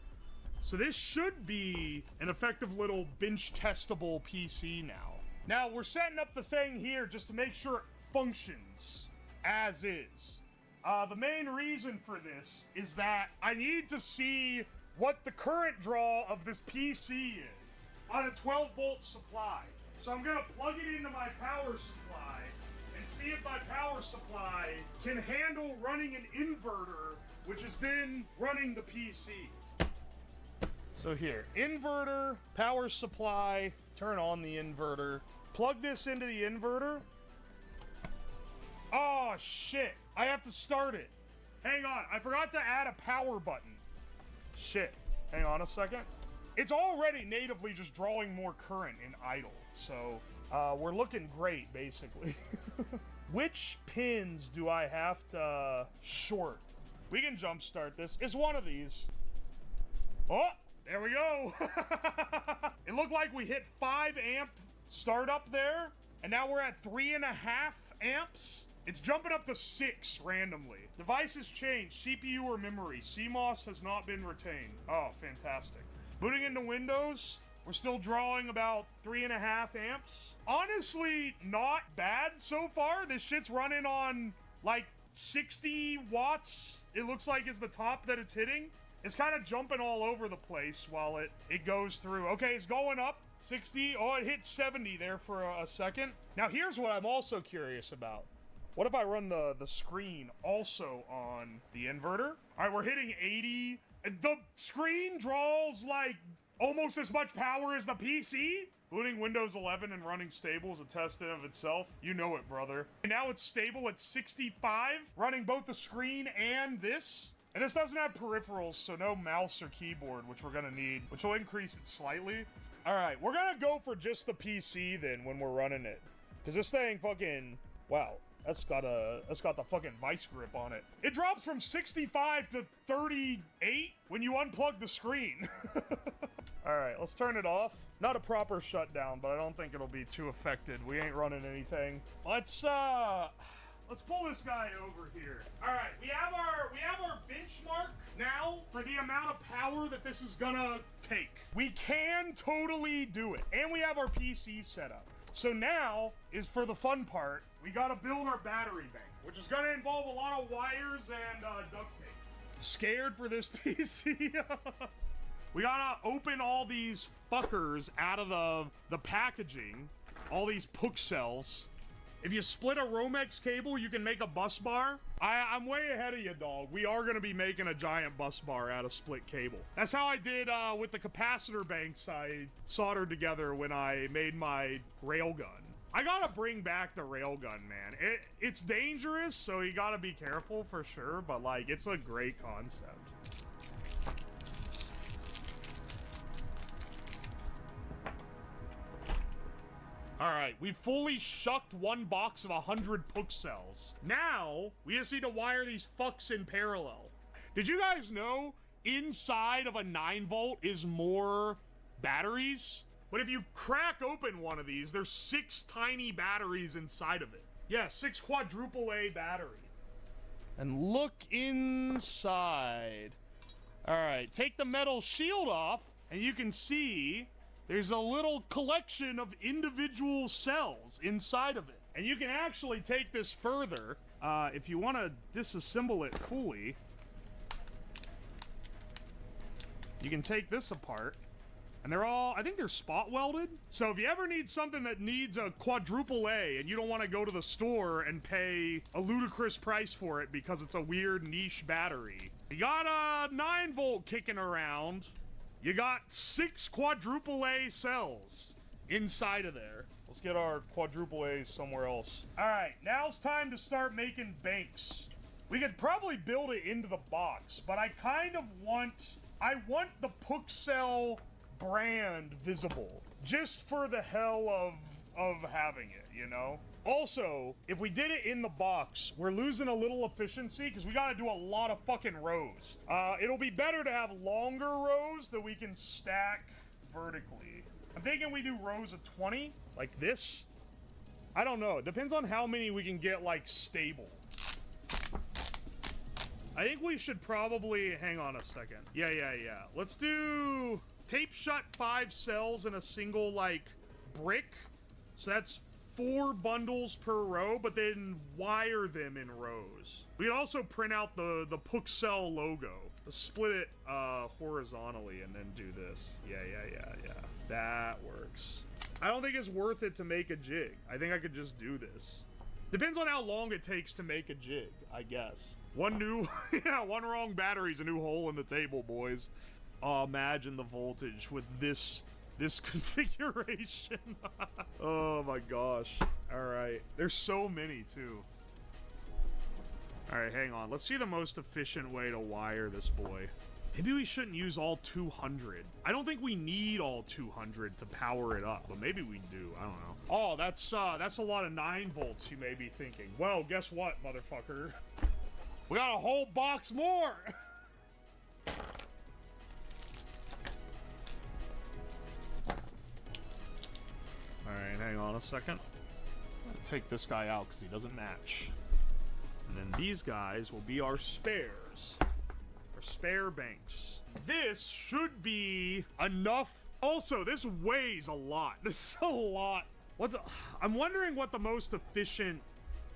So this should be an effective little bench testable PC now. Now, we're setting up the thing here just to make sure it functions as is. The main reason for this is that I need to see what the current draw of this PC is on a 12 volt supply. So I'm gonna plug it into my power supply and see if my power supply can handle running an inverter, which is then running the PC. So here, inverter, power supply, turn on the inverter, plug this into the inverter. Oh, shit. I have to start it. Hang on, I forgot to add a power button. Shit. Hang on a second. It's already natively just drawing more current in idle, so we're looking great, basically. Which pins do I have to short? We can jumpstart this. It's one of these. Oh, there we go. It looked like we hit 5 amp startup there, and now we're at 3.5 amps. It's jumping up to 6 randomly. Devices changed, CPU or memory. CMOS has not been retained. Oh, fantastic. Booting into Windows, we're still drawing about 3.5 amps. Honestly, not bad so far. This shit's running on like 60 watts. It looks like is the top that it's hitting. It's kind of jumping all over the place while it goes through. Okay, it's going up. 60. Oh, it hit 70 there for a second. Now, here's what I'm also curious about. What if I run the screen also on the inverter? All right, we're hitting 80. The screen draws like almost as much power as the PC. Booting Windows 11 and running stable is a test in of itself. You know it, brother. And now it's stable at 65, running both the screen and this. And this doesn't have peripherals, so no mouse or keyboard, which we're gonna need, which will increase it slightly. All right, we're gonna go for just the PC then when we're running it. Because this thing fucking, wow. That's got the fucking vice grip on it. It drops from 65 to 38 when you unplug the screen. All right, let's turn it off. Not a proper shutdown, but I don't think it'll be too affected. We ain't running anything. Let's pull this guy over here. All right, we have our benchmark now for the amount of power that this is gonna take. We can totally do it, and we have our PC set up. So now is for the fun part. We gotta build our battery bank, which is gonna involve a lot of wires and duct tape. Scared for this PC. We gotta open all these fuckers out of the packaging, all these PUC cells. If you split a Romex cable, you can make a bus bar. I'm way ahead of you, dog. We are gonna be making a giant bus bar out of split cable. That's how I did with the capacitor banks I soldered together when I made my railgun. I gotta bring back the railgun, man. It's dangerous, so you gotta be careful for sure, but like, it's a great concept. Alright, we fully shucked one box of 100 PUC cells. Now, we just need to wire these fucks in parallel. Did you guys know inside of a 9-volt is more batteries? But if you crack open one of these, there's 6 tiny batteries inside of it. Yeah, 6 quadruple A batteries. And look inside. Alright, take the metal shield off, and you can see there's a little collection of individual cells inside of it. And you can actually take this further. If you want to disassemble it fully, you can take this apart. And they're all, I think they're spot welded. So if you ever need something that needs a quadruple A and you don't want to go to the store and pay a ludicrous price for it because it's a weird niche battery, you got a 9-volt kicking around. You got 6 quadruple A cells inside of there. Let's get our quadruple A's somewhere else. All right, now it's time to start making banks. We could probably build it into the box, but I kind of want the PUC cell brand visible, just for the hell of having it, you know? Also, if we did it in the box, we're losing a little efficiency because we got to do a lot of fucking rows. It'll be better to have longer rows that we can stack vertically. I'm thinking we do rows of 20, like this. I don't know. It depends on how many we can get, like, stable. I think we should probably... Hang on a second. Yeah. Let's do... Tape shut 5 cells in a single, like, brick. So that's 4 bundles per row, but then wire them in rows. We can also print out the PUC cell logo. Let's split it horizontally and then do this. Yeah. That works. I don't think it's worth it to make a jig. I think I could just do this. Depends on how long it takes to make a jig, I guess. One wrong battery's a new hole in the table, boys. Oh, imagine the voltage with this configuration. Oh my gosh. All right. There's so many too. All right, hang on. Let's see the most efficient way to wire this boy. Maybe we shouldn't use all 200. I don't think we need all 200 to power it up, but maybe we do. I don't know. Oh, that's a lot of 9 volts, you may be thinking. Well, guess what, motherfucker? We got a whole box more! Alright, hang on a second. I'll take this guy out because he doesn't match. And then these guys will be our spares. Our spare banks. This should be enough. Also, this weighs a lot. This is a lot. I'm wondering what the most efficient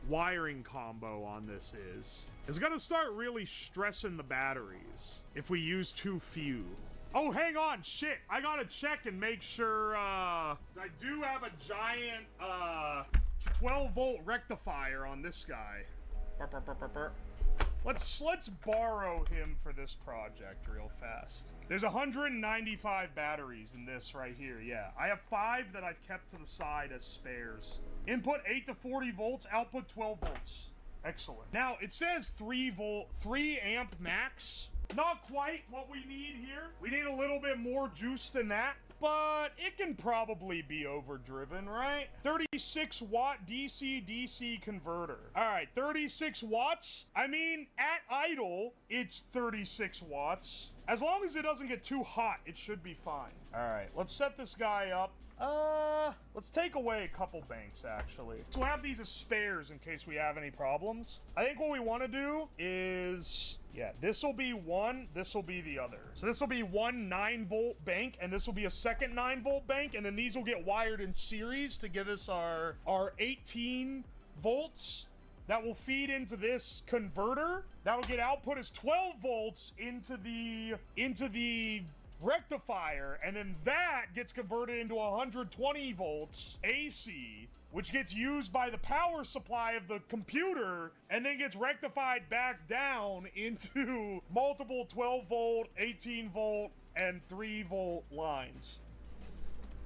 wiring combo on this is. It's gonna start really stressing the batteries if we use too few. Oh, hang on, shit. I gotta check and make sure, I do have a giant, 12-volt rectifier on this guy. Let's borrow him for this project real fast. There's 195 batteries in this right here, yeah. I have 5 that I've kept to the side as spares. Input 8 to 40 volts, output 12 volts. Excellent. Now, it says 3 amp max. Not quite what we need here. We need a little bit more juice than that, but it can probably be overdriven, right? 36 watt DC-DC converter. All right, 36 watts. I mean, at idle, it's 36 watts. As long as it doesn't get too hot, it should be fine. All right, let's set this guy up. Let's take away a couple banks, actually. So we'll have these as spares in case we have any problems. I think what we want to do is, yeah, this will be one, this will be the other. So this will be one 9-volt bank, and this will be a second 9-volt bank, and then these will get wired in series to give us our 18 volts. That will feed into this converter. That'll get output as 12 volts into the rectifier, and then that gets converted into 120 volts AC, which gets used by the power supply of the computer, and then gets rectified back down into multiple 12 volt, 18 volt, and 3 volt lines.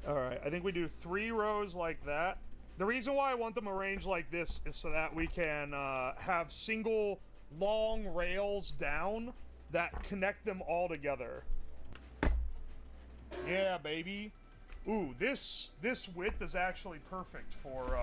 All right, I think we do 3 rows like that. The reason why I want them arranged like this is so that we can have single long rails down that connect them all together. Yeah, baby. Ooh, this width is actually perfect for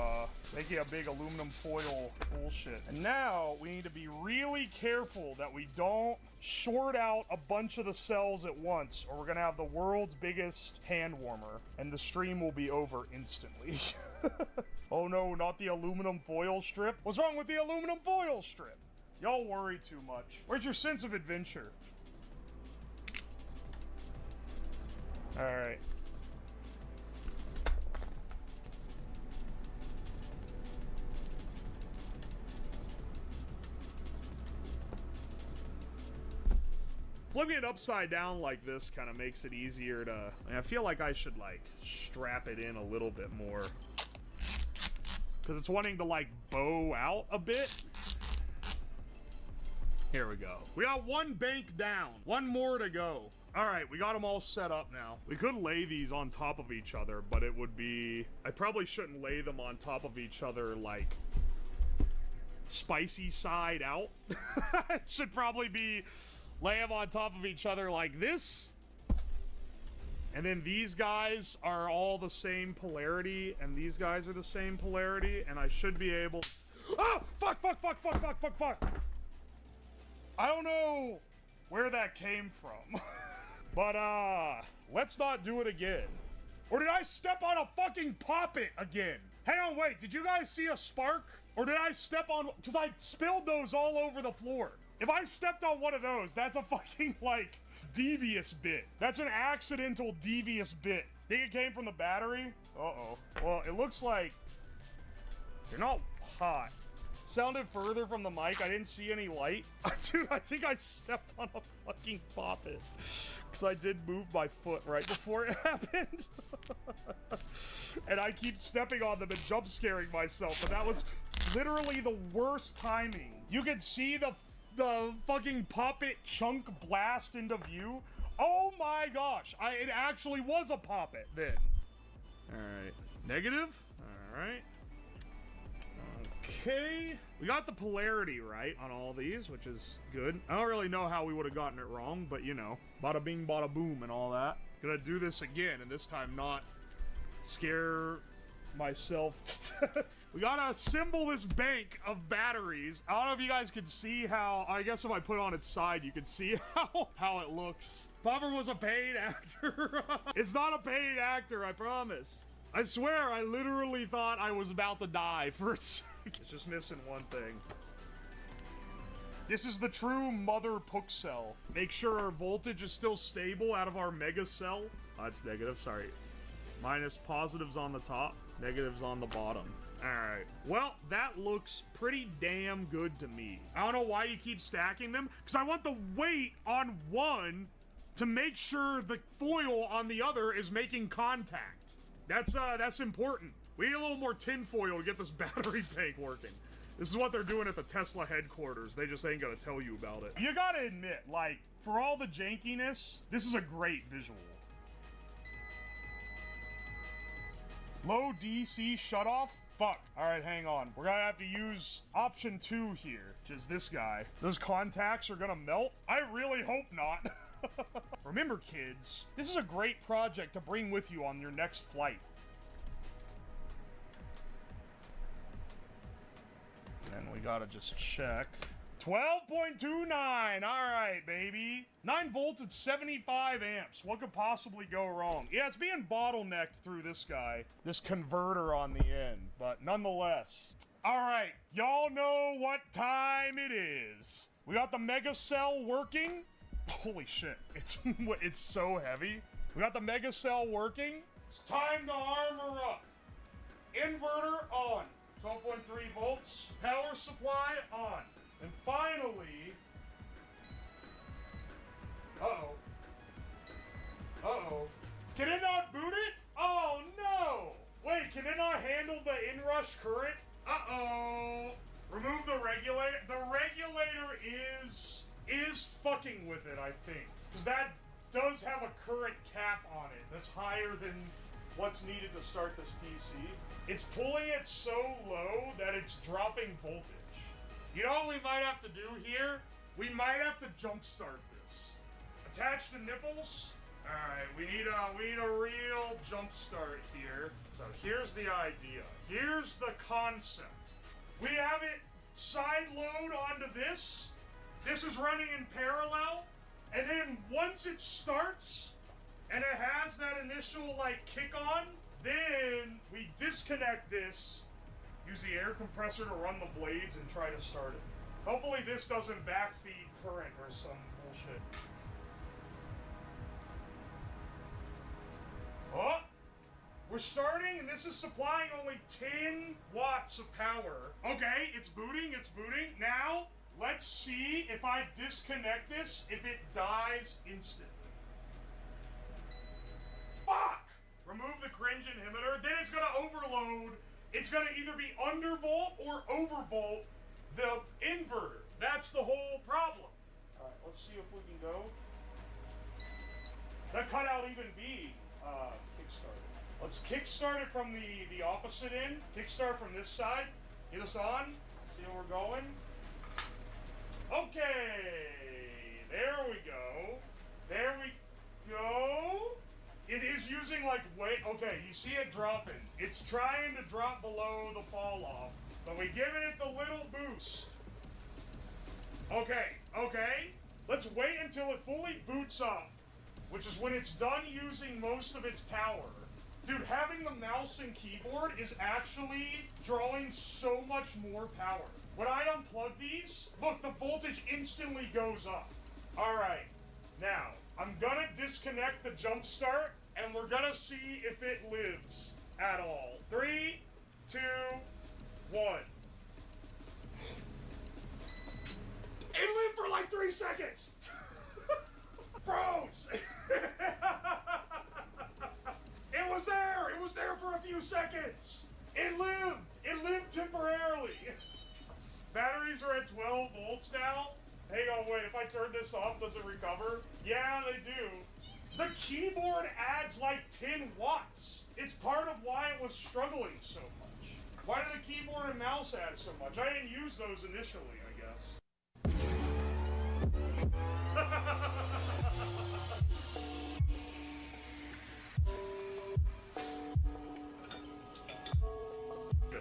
making a big aluminum foil bullshit. And now we need to be really careful that we don't short out a bunch of the cells at once, or we're gonna have the world's biggest hand warmer, and the stream will be over instantly. Oh no, not the aluminum foil strip. What's wrong with the aluminum foil strip? Y'all worry too much. Where's your sense of adventure? All right. Flipping it upside down like this kind of makes it easier to... I feel like I should, like, strap it in a little bit more. Because it's wanting to, like, bow out a bit. Here we go. We got 1 bank down. 1 more to go. All right, we got them all set up now. We could lay these on top of each other, but it would be... I probably shouldn't lay them on top of each other, like, spicy side out. It should probably be... lay them on top of each other like this. And then these guys are all the same polarity, and these guys are the same polarity, and I should be able... Oh! Fuck! I don't know where that came from. But, let's not do it again. Or did I step on a fucking poppet again? Hang on, wait, did you guys see a spark? Or did I step on... because I spilled those all over the floor. If I stepped on one of those, that's a fucking, like, devious bit. That's an accidental devious bit. Think it came from the battery? Uh-oh. Well, it looks like... you're not hot. Sounded further from the mic. I didn't see any light. Dude, I think I stepped on a fucking poppet. Because I did move my foot right before it happened. And I keep stepping on them and jump scaring myself. But that was literally the worst timing. You could see the the fucking puppet chunk blast into view. Oh my gosh, it actually was a poppet then. All right, negative. All right. Okay, we got the polarity right on all these, which is good. I don't really know how we would have gotten it wrong, but you know, bada bing, bada boom, and all that. Gonna do this again, and this time not scare myself to death. We gotta assemble this bank of batteries. I don't know if you guys can see how, I guess if I put it on its side, you can see how it looks. Popper was a paid actor. It's not a paid actor, I promise. I swear, I literally thought I was about to die for a second. It's just missing one thing. This is the true mother Pook cell. Make sure our voltage is still stable out of our mega cell. Oh, it's negative, sorry. Minus positives on the top, negatives on the bottom. Alright, well, that looks pretty damn good to me. I don't know why you keep stacking them, because I want the weight on one to make sure the foil on the other is making contact. That's important. We need a little more tin foil to get this battery bank working. This is what they're doing at the Tesla headquarters. They just ain't gonna tell you about it. You gotta admit, like, for all the jankiness, this is a great visual. Low DC shutoff? Fuck. Alright, hang on. We're gonna have to use option 2 here, which is this guy. Those contacts are gonna melt? I really hope not. Remember, kids, this is a great project to bring with you on your next flight. And we gotta just check. 12.29! Alright, baby. 9 volts at 75 amps. What could possibly go wrong? Yeah, it's being bottlenecked through this guy. This converter on the end. But nonetheless. Alright, y'all know what time it is. We got the mega cell working. Holy shit, it's so heavy. We got the mega cell working. It's time to armor up. Inverter on. 12.3 volts. Power supply on. And finally... Uh-oh. Uh-oh. Can it not boot it? Oh, no! Wait, can it not handle the inrush current? Uh-oh. Remove the regulator. The regulator is fucking with it, I think. Because that does have a current cap on it that's higher than what's needed to start this PC. It's pulling it so low that it's dropping voltage. You know what we might have to do here? We might have to jumpstart this. Attach the nipples. Alright, we need a real jumpstart here. So here's the idea. Here's the concept. We have it side load onto this. This is running in parallel, and then once it starts, and it has that initial, like, kick on, then we disconnect this, use the air compressor to run the blades, and try to start it. Hopefully this doesn't backfeed current or some bullshit. Oh! We're starting, and this is supplying only 10 watts of power. Okay, it's booting, it's booting. Now... let's see if I disconnect this, if it dies instantly. Fuck! Remove the cringe inhibitor, then it's gonna overload. It's gonna either be undervolt or overvolt the inverter. That's the whole problem. Alright, let's see if we can go. That cutout even be kickstarted. Let's kickstart it from the opposite end. Kickstart from this side. Get us on. See where we're going. Okay, there we go. There we go. It is using like weight. Okay, you see it dropping. It's trying to drop below the fall off, but we're giving it the little boost. Okay, okay. Let's wait until it fully boots up, which is when it's done using most of its power. Dude, having the mouse and keyboard is actually drawing so much more power. When I unplug these, look, the voltage instantly goes up. All right, now, I'm gonna disconnect the jump start, and we're gonna see if it lives at all. 3, 2, 1. It lived for like 3 seconds! Froze! It was there! It was there for a few seconds! It lived! It lived temporarily! Batteries are at 12 volts now. this up, does it recover? Yeah, they do. The keyboard adds like 10 watts. It's part of why it was struggling so much. Why did the keyboard and mouse add so much? I didn't use those initially, I guess.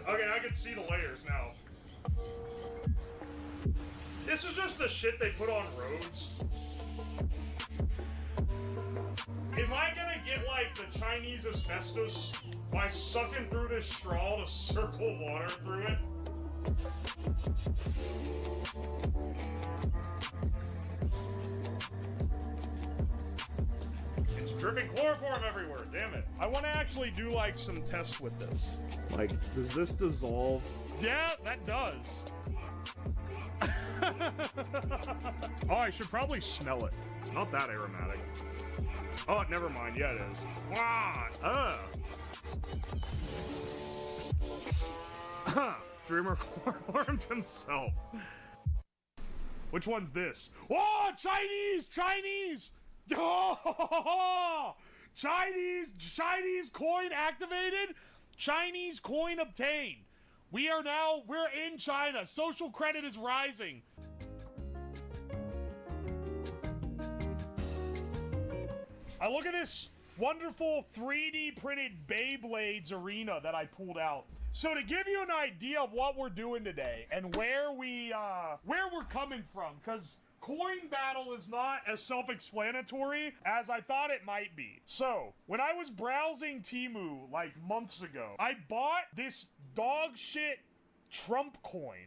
Okay, I can see the layers now. This is just the shit they put on roads. Am I gonna get like the Chinese asbestos by sucking through this straw to circle water through it? It's dripping chloroform everywhere, damn it. I want to actually do like some tests with this. Like, does this dissolve? Yeah, that does. Oh, I should probably smell it. It's not that aromatic. Oh, never mind. Yeah, it is. Dreamer chloroformed himself. Which one's this? Oh, Chinese! Chinese! Oh! Chinese coin activated. Chinese coin obtained. We're in China. Social credit is rising. I look at this wonderful 3D printed Beyblades arena that I pulled out. So to give you an idea of what we're doing today and where we're coming from, because coin battle is not as self-explanatory as I thought it might be. So when I was browsing Temu like months ago, I bought this dog shit Trump coin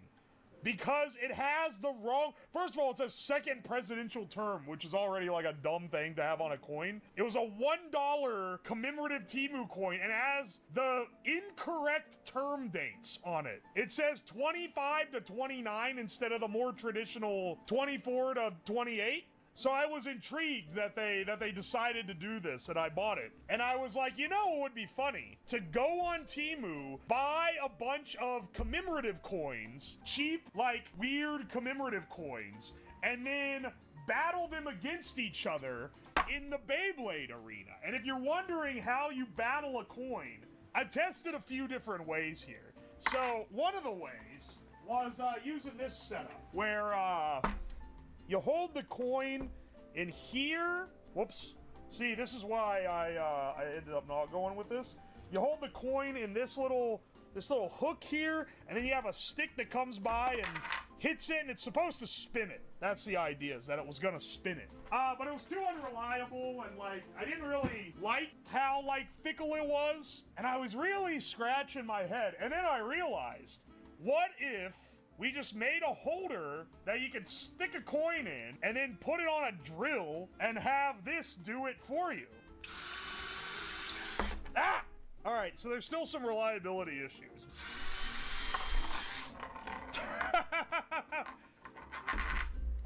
because it has the wrong... First of all, it says second presidential term, which is already like a dumb thing to have on a coin. It was a $1 commemorative Temu coin and has the incorrect term dates on it. It says 25 to 29 instead of the more traditional 24 to 28. So I was intrigued that they decided to do this, and I bought it. And I was like, you know what would be funny? To go on Temu, buy a bunch of commemorative coins, cheap, like, weird commemorative coins, and then battle them against each other in the Beyblade arena. And if you're wondering how you battle a coin, I've tested a few different ways here. So one of the ways was using this setup, where, you hold the coin in here. Whoops. See, this is why I ended up not going with this. You hold the coin in this little hook here, and then you have a stick that comes by and hits it, and it's supposed to spin it. That's the idea, is that it was gonna spin it. But it was too unreliable, and like, I didn't really like how like fickle it was, and I was really scratching my head. And then I realized, what if we just made a holder that you could stick a coin in and then put it on a drill and have this do it for you? Ah! All right, so there's still some reliability issues.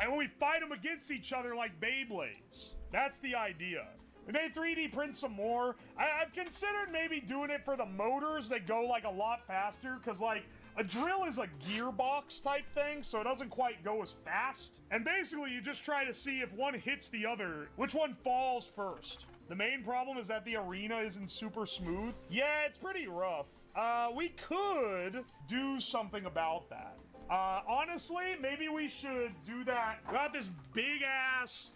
And when we fight them against each other like Beyblades, that's the idea. We may 3D print some more. I've considered maybe doing it for the motors that go like a lot faster, because like, a drill is a gearbox type thing, so it doesn't quite go as fast. And basically, you just try to see if one hits the other, which one falls first. The main problem is that the arena isn't super smooth. Yeah, it's pretty rough. We could do something about that. Honestly, maybe we should do that. We got this big ass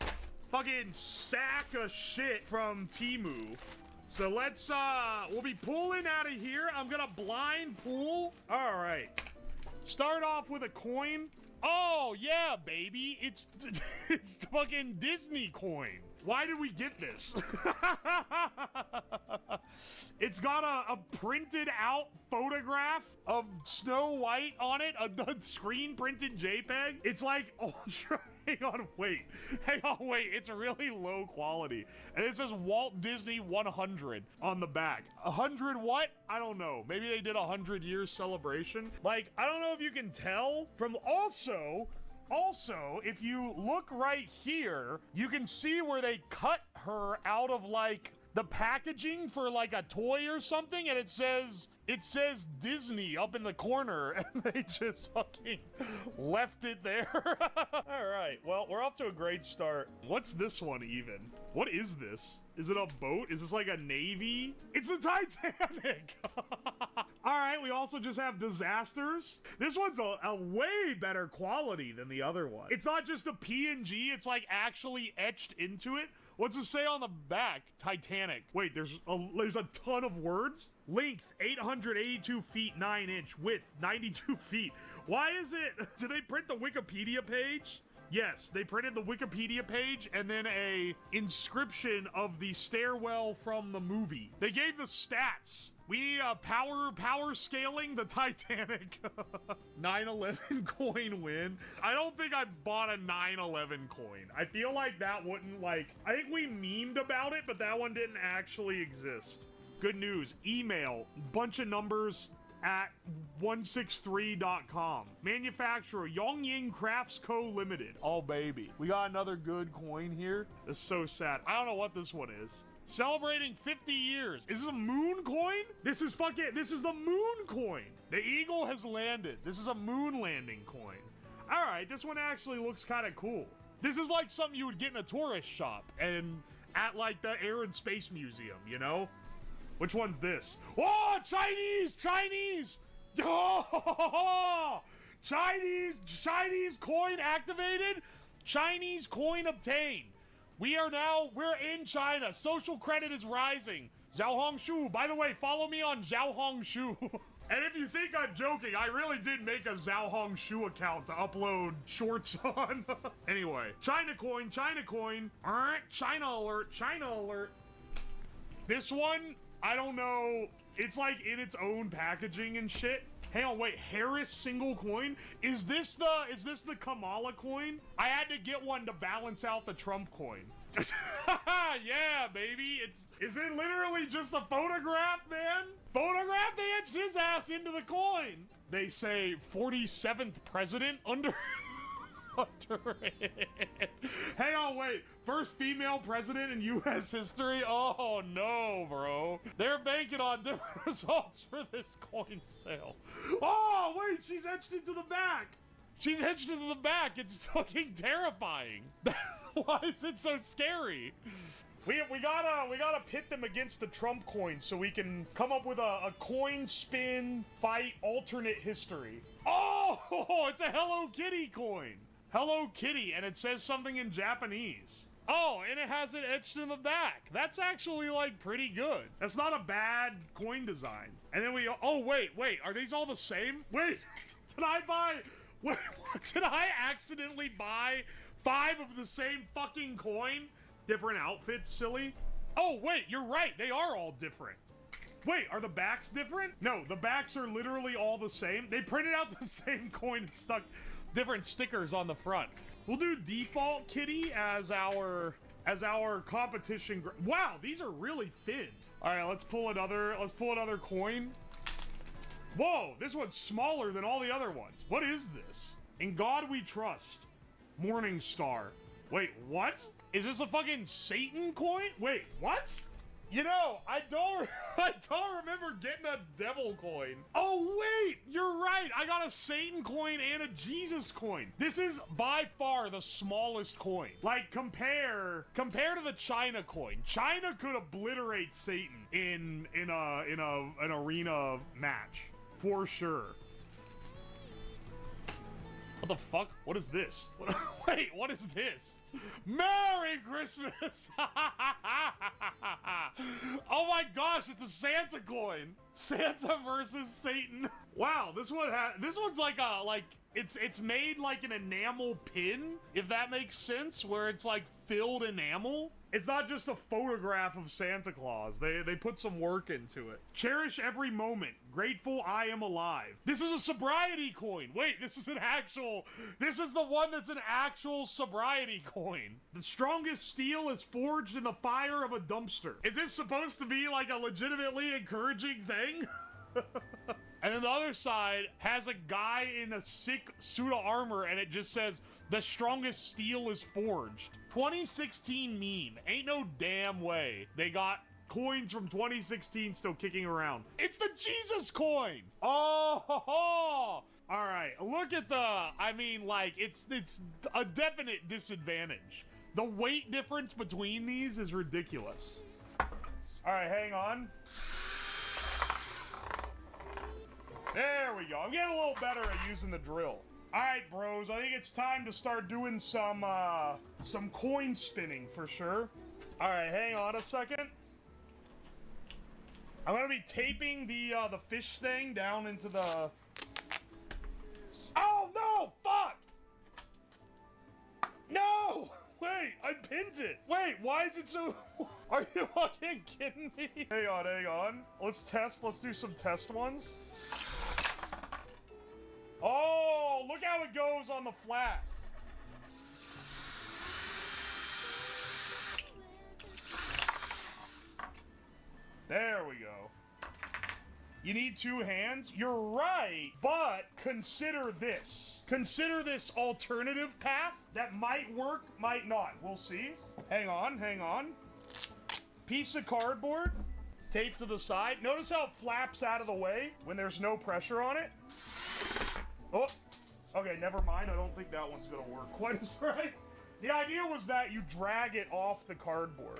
fucking sack of shit from Temu. So let's, we'll be pulling out of here. I'm gonna blind pull. All right. Start off with a coin. Oh, yeah, baby. It's fucking Disney coin. Why did we get this? It's got a printed out photograph of Snow White on it, a screen printed JPEG. It's like ultra. Hang on, wait. It's really low quality. And it says Walt Disney 100 on the back. 100 what? I don't know. Maybe they did a 100-year celebration. Like, I don't know if you can tell from also, if you look right here, you can see where they cut her out of like the packaging for like a toy or something, and it says Disney up in the corner, and they just fucking left it there. All right, well, we're off to a great start. What's this one even? What is this? Is it a boat? Is this like a navy? It's the Titanic. All right, we also just have disasters. This one's a way better quality than the other one. It's not just a PNG, it's like actually etched into it. What's it say on the back? Titanic. Wait, there's a ton of words? Length, 882 feet 9 inch. Width, 92 feet. Why is it? Did they print the Wikipedia page? Yes, they printed the Wikipedia page and then a inscription of the stairwell from the movie. They gave the stats. We need power scaling the Titanic. 9/11 coin win. I don't think I bought a 9/11 coin. I feel like that wouldn't I think we memed about it, but that one didn't actually exist. Good news, email, bunch of numbers at 163.com. Manufacturer, Yongying Crafts Co. Limited. Oh, baby. We got another good coin here. This is so sad. I don't know what this one is. Celebrating 50 years. Is this a moon coin? This is the moon coin. The eagle has landed. This is a moon landing coin. All right, this one actually looks kind of cool. This is like something you would get in a tourist shop and at like the Air and Space Museum, you know? Which one's this? Oh, Chinese! Oh, Chinese coin activated. Chinese coin obtained. We're in China. Social credit is rising. Xiaohongshu. By the way, follow me on Xiaohongshu. And if you think I'm joking, I really did make a Xiaohongshu account to upload shorts on. Anyway, China coin. All right, China alert. This one, I don't know. It's like in its own packaging and shit. Hang on, wait, Harris single coin? Is this the Kamala coin? I had to get one to balance out the Trump coin. Yeah, baby. Is it literally just a photograph, man? Photograph, they etched his ass into the coin. They say 47th president under it. Hang on, wait. First female president in U.S. history? Oh, no, bro. They're banking on different results for this coin sale. Oh, wait, she's etched into the back. It's fucking terrifying. Why is it so scary? We gotta pit them against the Trump coin so we can come up with a coin spin fight alternate history. Oh, it's a Hello Kitty coin. Hello Kitty, and it says something in Japanese. Oh, and it has it etched in the back. That's actually, like, pretty good. That's not a bad coin design. And then oh, wait, are these all the same? Wait, did I accidentally buy 5 of the same fucking coin? Different outfits, silly? Oh, wait, you're right, they are all different. Wait, are the backs different? No, the backs are literally all the same. They printed out the same coin and stuck different stickers on the front. We'll do default kitty as our competition. Wow, these are really thin. All right, let's pull another coin. Whoa, this one's smaller than all the other ones. What is this? In God we trust. Morning Star. Wait, what? Is this a fucking Satan coin? Wait, what? You know, I don't remember getting a devil coin. Oh, wait, you're right. I got a Satan coin and a Jesus coin. This is by far the smallest coin. Like, compare to the China coin. China could obliterate Satan in an arena match for sure. What the fuck? What is this? Wait, what is this? Merry Christmas! Oh my gosh, it's a Santa coin. Santa versus Satan. Wow, this one's like it's made like an enamel pin, if that makes sense, where it's like filled enamel. It's not just a photograph of Santa Claus. They put some work into it. Cherish every moment. Grateful I am alive. This is a sobriety coin. Wait, this is the one that's an actual sobriety coin. The strongest steel is forged in the fire of a dumpster. Is this supposed to be like a legitimately encouraging thing? And then the other side has a guy in a sick suit of armor, and it just says, the strongest steel is forged. 2016 meme. Ain't no damn way they got coins from 2016 still kicking around. It's the Jesus coin! Oh, ho, ho. All right, look at the, I mean, like, it's a definite disadvantage. The weight difference between these is ridiculous. All right, hang on. There we go. I'm getting a little better at using the drill. All right, bros, I think it's time to start doing some coin spinning for sure. All right, hang on a second. I'm gonna be taping the fish thing down into the... Oh, no! Fuck! No! Wait, I pinned it! Wait, why is it so... Are you fucking kidding me? Hang on, hang on. Let's do some test ones. Oh, look how it goes on the flat. There we go. You need two hands? You're right, but consider this. Consider this alternative path that might work, might not. We'll see. Hang on, hang on. Piece of cardboard, taped to the side. Notice how it flaps out of the way when there's no pressure on it? Oh, okay, never mind. I don't think that one's gonna work quite as right. The idea was that you drag it off the cardboard.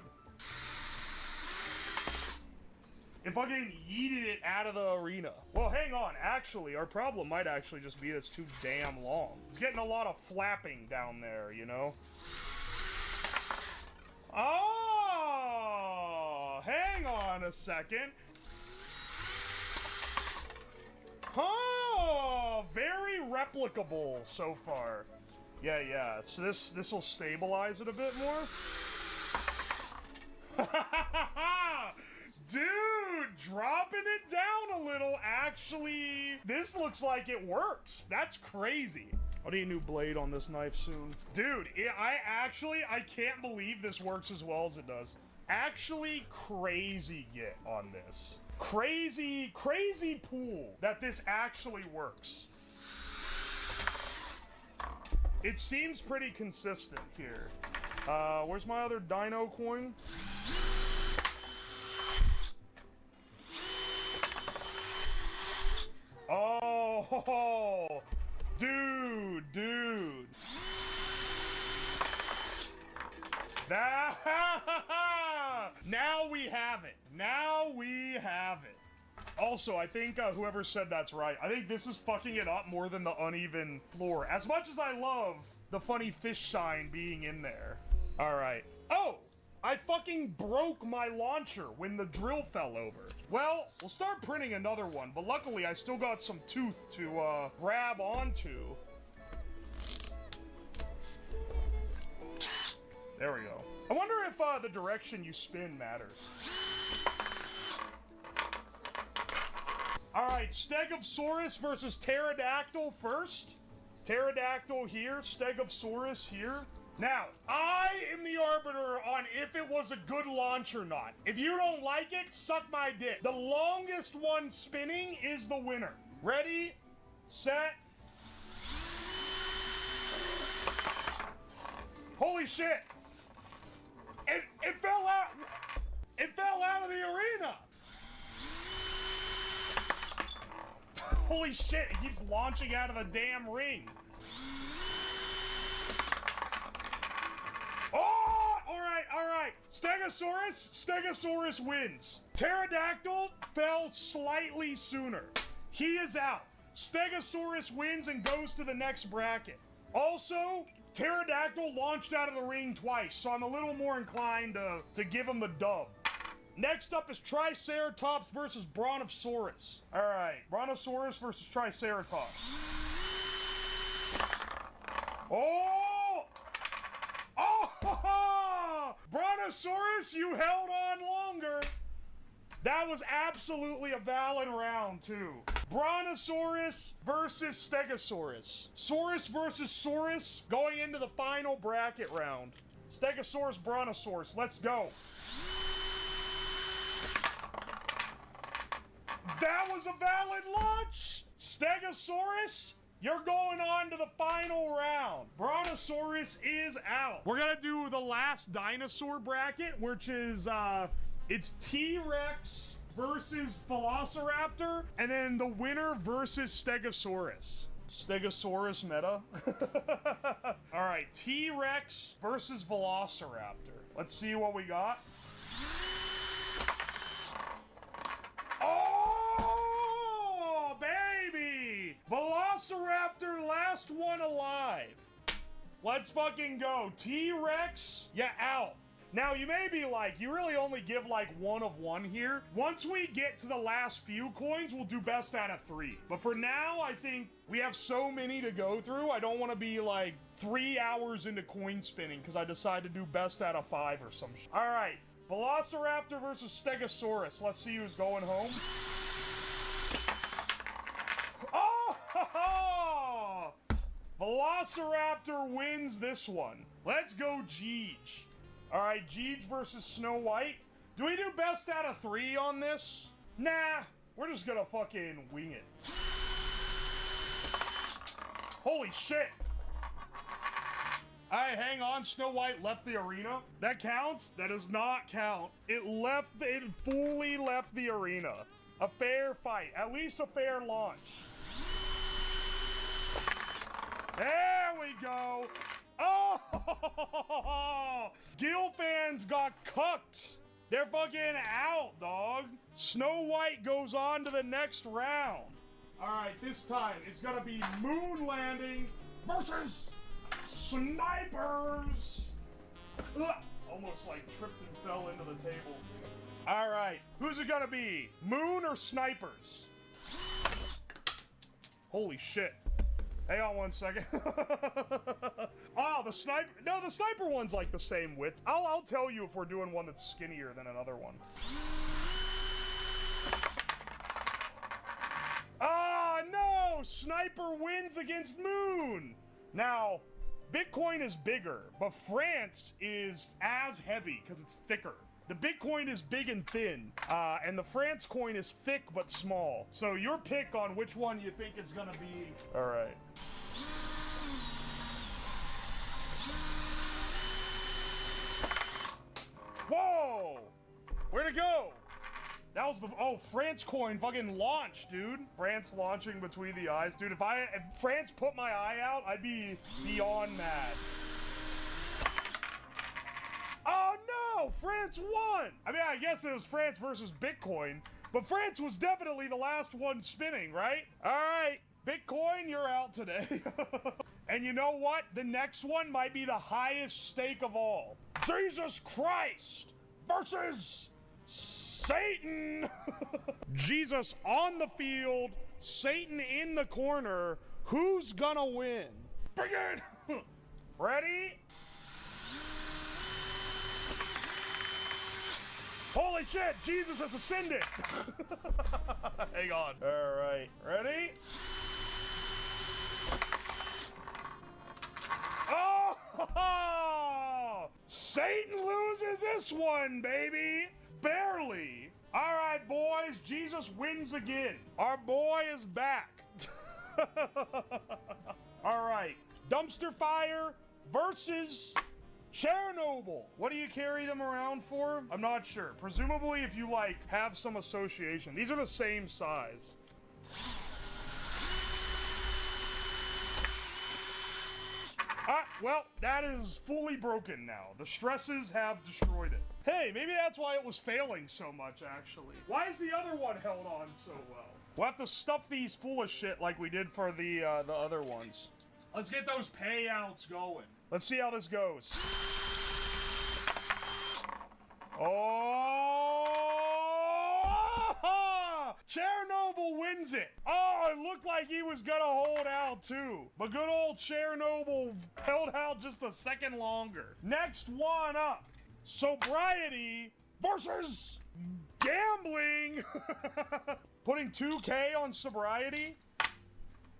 If I fucking yeeted it out of the arena. Well, hang on. Actually, our problem might actually just be it's too damn long. It's getting a lot of flapping down there, you know? Oh! Hang on a second. Oh! Very replicable so far. Yeah, yeah. So this will stabilize it a bit more. Dude, dropping it down a little, actually, this looks like it works. That's crazy. I'll need a new blade on this knife soon. Dude, I can't believe this works as well as it does. Actually, crazy get on this. Crazy, crazy pool that this actually works. It seems pretty consistent here. Where's my other dino coin? Oh, dude. Now we have it. Now we have it. Also, I think whoever said that's right. I think this is fucking it up more than the uneven floor. As much as I love the funny fish sign being in there. All right. Oh! I fucking broke my launcher when the drill fell over. Well, we'll start printing another one, but luckily I still got some tooth to grab onto. There we go. I wonder if the direction you spin matters. All right, Stegosaurus versus Pterodactyl first. Pterodactyl here, Stegosaurus here. Now, I am the arbiter on if it was a good launch or not. If you don't like it, suck my dick. The longest one spinning is the winner. Ready, set. Holy shit. It fell out. It fell out of the arena. Holy shit, it keeps launching out of the damn ring. Oh! Alright. Stegosaurus wins. Pterodactyl fell slightly sooner. He is out. Stegosaurus wins and goes to the next bracket. Also, Pterodactyl launched out of the ring twice, so I'm a little more inclined to give him the dub. Next up is Triceratops versus Brontosaurus. Alright, Brontosaurus versus Triceratops. Oh! Oh! Brontosaurus, you held on longer. That was absolutely a valid round, too. Brontosaurus versus Stegosaurus. Saurus versus Saurus going into the final bracket round. Stegosaurus, Brontosaurus, let's go. That was a valid launch! Stegosaurus, you're going on to the final round. Brontosaurus is out. We're gonna do the last dinosaur bracket, which is It's T-Rex versus Velociraptor, and then the winner versus Stegosaurus. Stegosaurus meta. All right, T-Rex versus Velociraptor. Let's see what we got. Oh, baby! Velociraptor, last one alive. Let's fucking go. T-Rex, yeah, out. Now, you may be like, you really only give like 1 of 1 here. Once we get to the last few coins, we'll do best out of 3. But for now, I think we have so many to go through. I don't want to be like 3 hours into coin spinning because I decided to do best out of 5 or some shit. All right, Velociraptor versus Stegosaurus. Let's see who's going home. Oh! Velociraptor wins this one. Let's go, Jeej. All right, Jeej versus Snow White. Do we do best out of 3 on this? Nah, we're just gonna fucking wing it. Holy shit. All right, hang on. Snow White left the arena. That counts? That does not count. It fully left the arena. A fair fight, at least a fair launch. There we go. Oh! Gil fans got cucked. They're fucking out, dog. Snow White goes on to the next round. All right, this time it's gonna be Moon Landing versus Snipers. Ugh, almost like tripped and fell into the table. All right, who's it gonna be? Moon or Snipers? Holy shit. Hang on 1 second. Oh, the sniper. No, the sniper one's like the same width. I'll tell you if we're doing one that's skinnier than another one. Ah, no! Sniper wins against Moon. Now, Bitcoin is bigger, but France is as heavy because it's thicker. The Bitcoin is big and thin, and the France coin is thick but small. So your pick on which one you think is gonna be. All right. Whoa! Where'd it go? That was the, oh, France coin fucking launched, dude. France launching between the eyes. Dude, if France put my eye out, I'd be beyond mad. Oh no! France won! I mean, I guess it was France versus Bitcoin, but France was definitely the last one spinning, right? All right, Bitcoin, you're out today. And you know what? The next one might be the highest stake of all. Jesus Christ versus Satan! Jesus on the field, Satan in the corner. Who's gonna win? Begin! Ready? Holy shit, Jesus has ascended! Hang on. All right, ready? Oh! Satan loses this one, baby! Barely. All right, boys, Jesus wins again. Our boy is back. All right, dumpster fire versus Chernobyl. What do you carry them around for? I'm not sure. Presumably if you like have some association. These are the same size. Well, that is fully broken now. The stresses have destroyed it. Hey, maybe that's why it was failing so much, actually. Why is the other one held on so well? We'll have to stuff these full of shit like we did for the other ones. Let's get those payouts going. Let's see how this goes. Oh! Chernobyl wins it. Oh, it looked like he was gonna hold out too. But good old Chernobyl held out just a second longer. Next one up. Sobriety versus gambling. Putting 2K on sobriety.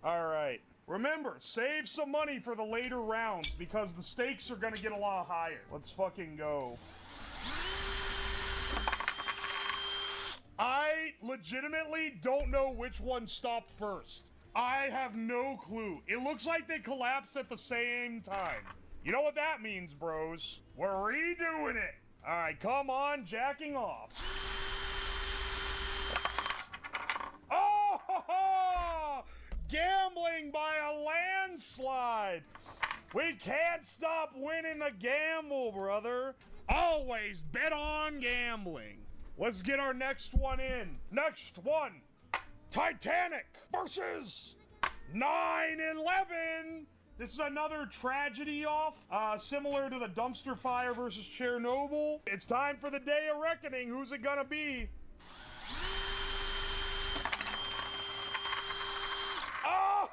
All right. Remember, save some money for the later rounds because the stakes are gonna get a lot higher. Let's fucking go. I legitimately don't know which one stopped first. I have no clue. It looks like they collapsed at the same time. You know what that means, bros? We're redoing it. All right, come on, jacking off. Oh, gambling by a landslide. We can't stop winning the gamble, brother. Always bet on gambling. Let's get our next one in. Next one, Titanic versus 9/11. This is another tragedy off, similar to the dumpster fire versus Chernobyl. It's time for the day of reckoning. Who's it gonna be? Oh,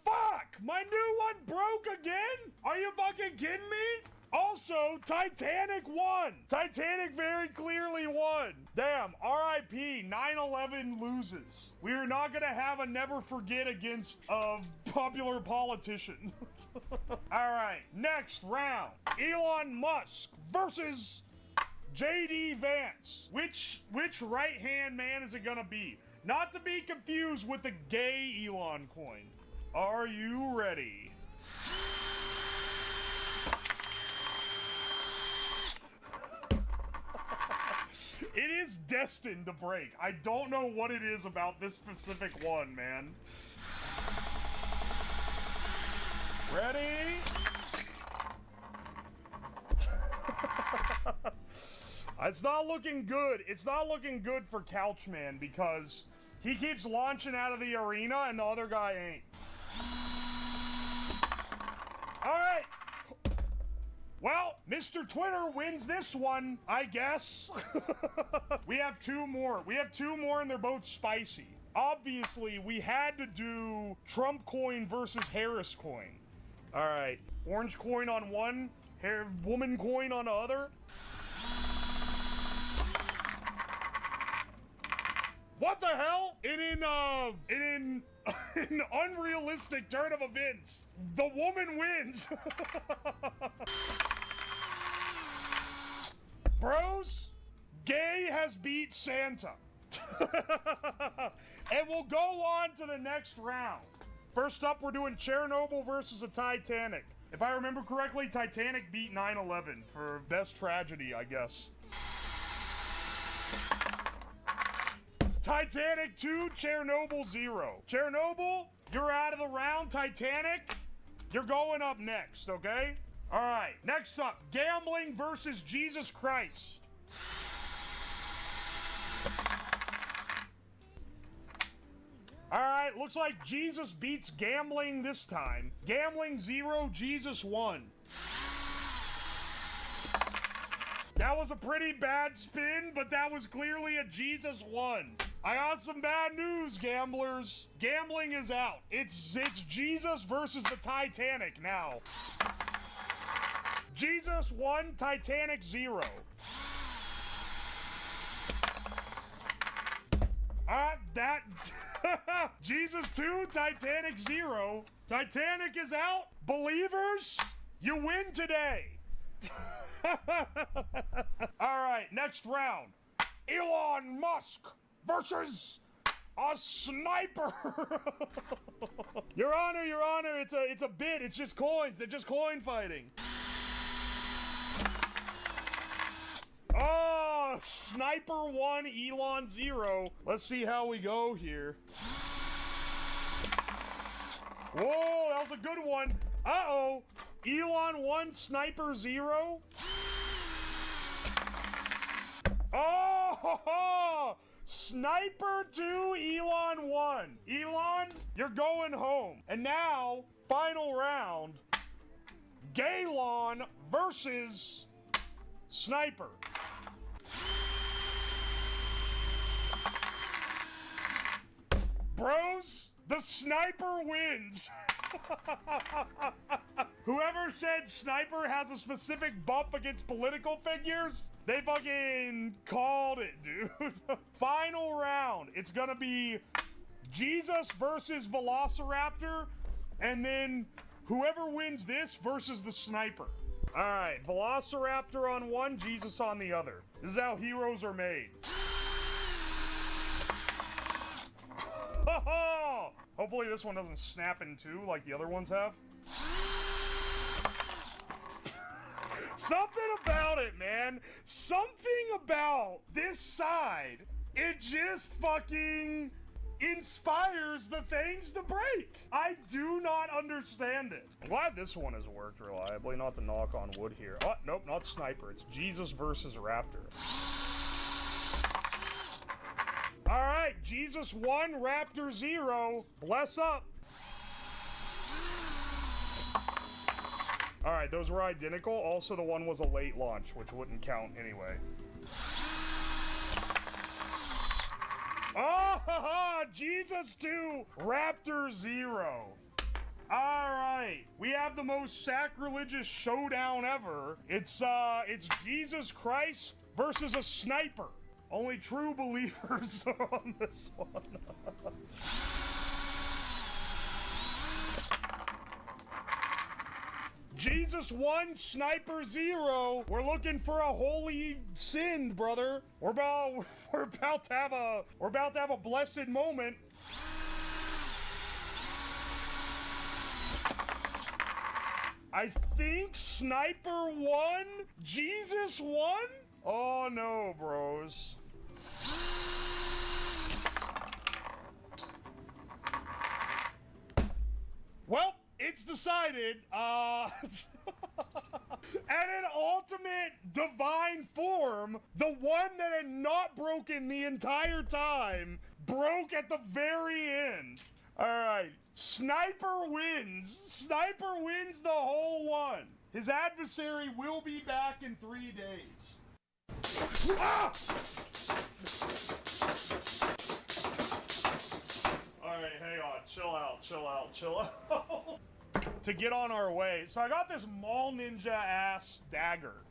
fuck! My new one broke again? Are you fucking kidding me? Also, Titanic won. Titanic very clearly won. Damn, RIP, 9/11 loses. We are not gonna have a never forget against a popular politician. All right, next round. Elon Musk versus JD Vance. Which right-hand man is it gonna be? Not to be confused with the gay Elon coin. Are you ready? It is destined to break. I don't know what it is about this specific one, man. Ready? It's not looking good. It's not looking good for Couchman because he keeps launching out of the arena and the other guy ain't. All right. Well, Mr. Twitter wins this one, I guess. We have two more. We have two more and they're both spicy. Obviously, we had to do Trump coin versus Harris coin. All right. Orange coin on one, woman coin on the other. What the hell? In an unrealistic turn of events, the woman wins. Bros, gay has beat Santa. And we'll go on to the next round. First up, we're doing Chernobyl versus the Titanic. If I remember correctly, Titanic beat 9/11 for best tragedy, I guess. Titanic 2, Chernobyl 0. Chernobyl, you're out of the round. Titanic, you're going up next, okay? All right, next up, gambling versus Jesus Christ. All right, looks like Jesus beats gambling this time. Gambling 0, Jesus 1. That was a pretty bad spin, but that was clearly a Jesus 1. I got some bad news, gamblers. Gambling is out. It's Jesus versus the Titanic now. Jesus 1, Titanic 0. Jesus 2, Titanic 0. Titanic is out. Believers, you win today. All right, next round. Elon Musk versus a sniper. Your Honor, it's a bit. It's just coins. They're just coin fighting. Oh, Sniper 1, Elon 0. Let's see how we go here. Whoa, that was a good one. Uh-oh. Elon 1, Sniper 0. Oh, Sniper 2, Elon 1. Elon, you're going home. And now, final round, Gaylon versus Sniper. Bros, the Sniper wins. Whoever said Sniper has a specific buff against political figures, they fucking called it, dude. Final round. It's gonna be Jesus versus Velociraptor, and then whoever wins this versus the Sniper. All right, Velociraptor on one, Jesus on the other. This is how heroes are made. Hopefully this one doesn't snap in two like the other ones have. Something about it, man. Something about this side. It just fucking inspires the things to break. I do not understand it. I'm glad this one has worked reliably, not to knock on wood here. Oh, nope, not sniper. It's Jesus versus Raptor. All right, Jesus 1, Raptor 0. Bless up. All right, those were identical. Also, the one was a late launch, which wouldn't count anyway. Oh, Jesus 2, Raptor 0. All right, we have the most sacrilegious showdown ever. It's Jesus Christ versus a sniper. Only true believers are on this one. Jesus 1, Sniper 0. We're looking for a holy sin, brother. We're about to have a blessed moment. I think Sniper 1, Jesus 1? Oh no, bros. Well, it's decided, and in ultimate divine form, the one that had not broken the entire time, broke at the very end. Alright, Sniper wins. Sniper wins the whole one. His adversary will be back in 3 days. Ah! Alright, hang on. Chill out. To get on our way. So I got this Mall Ninja ass dagger.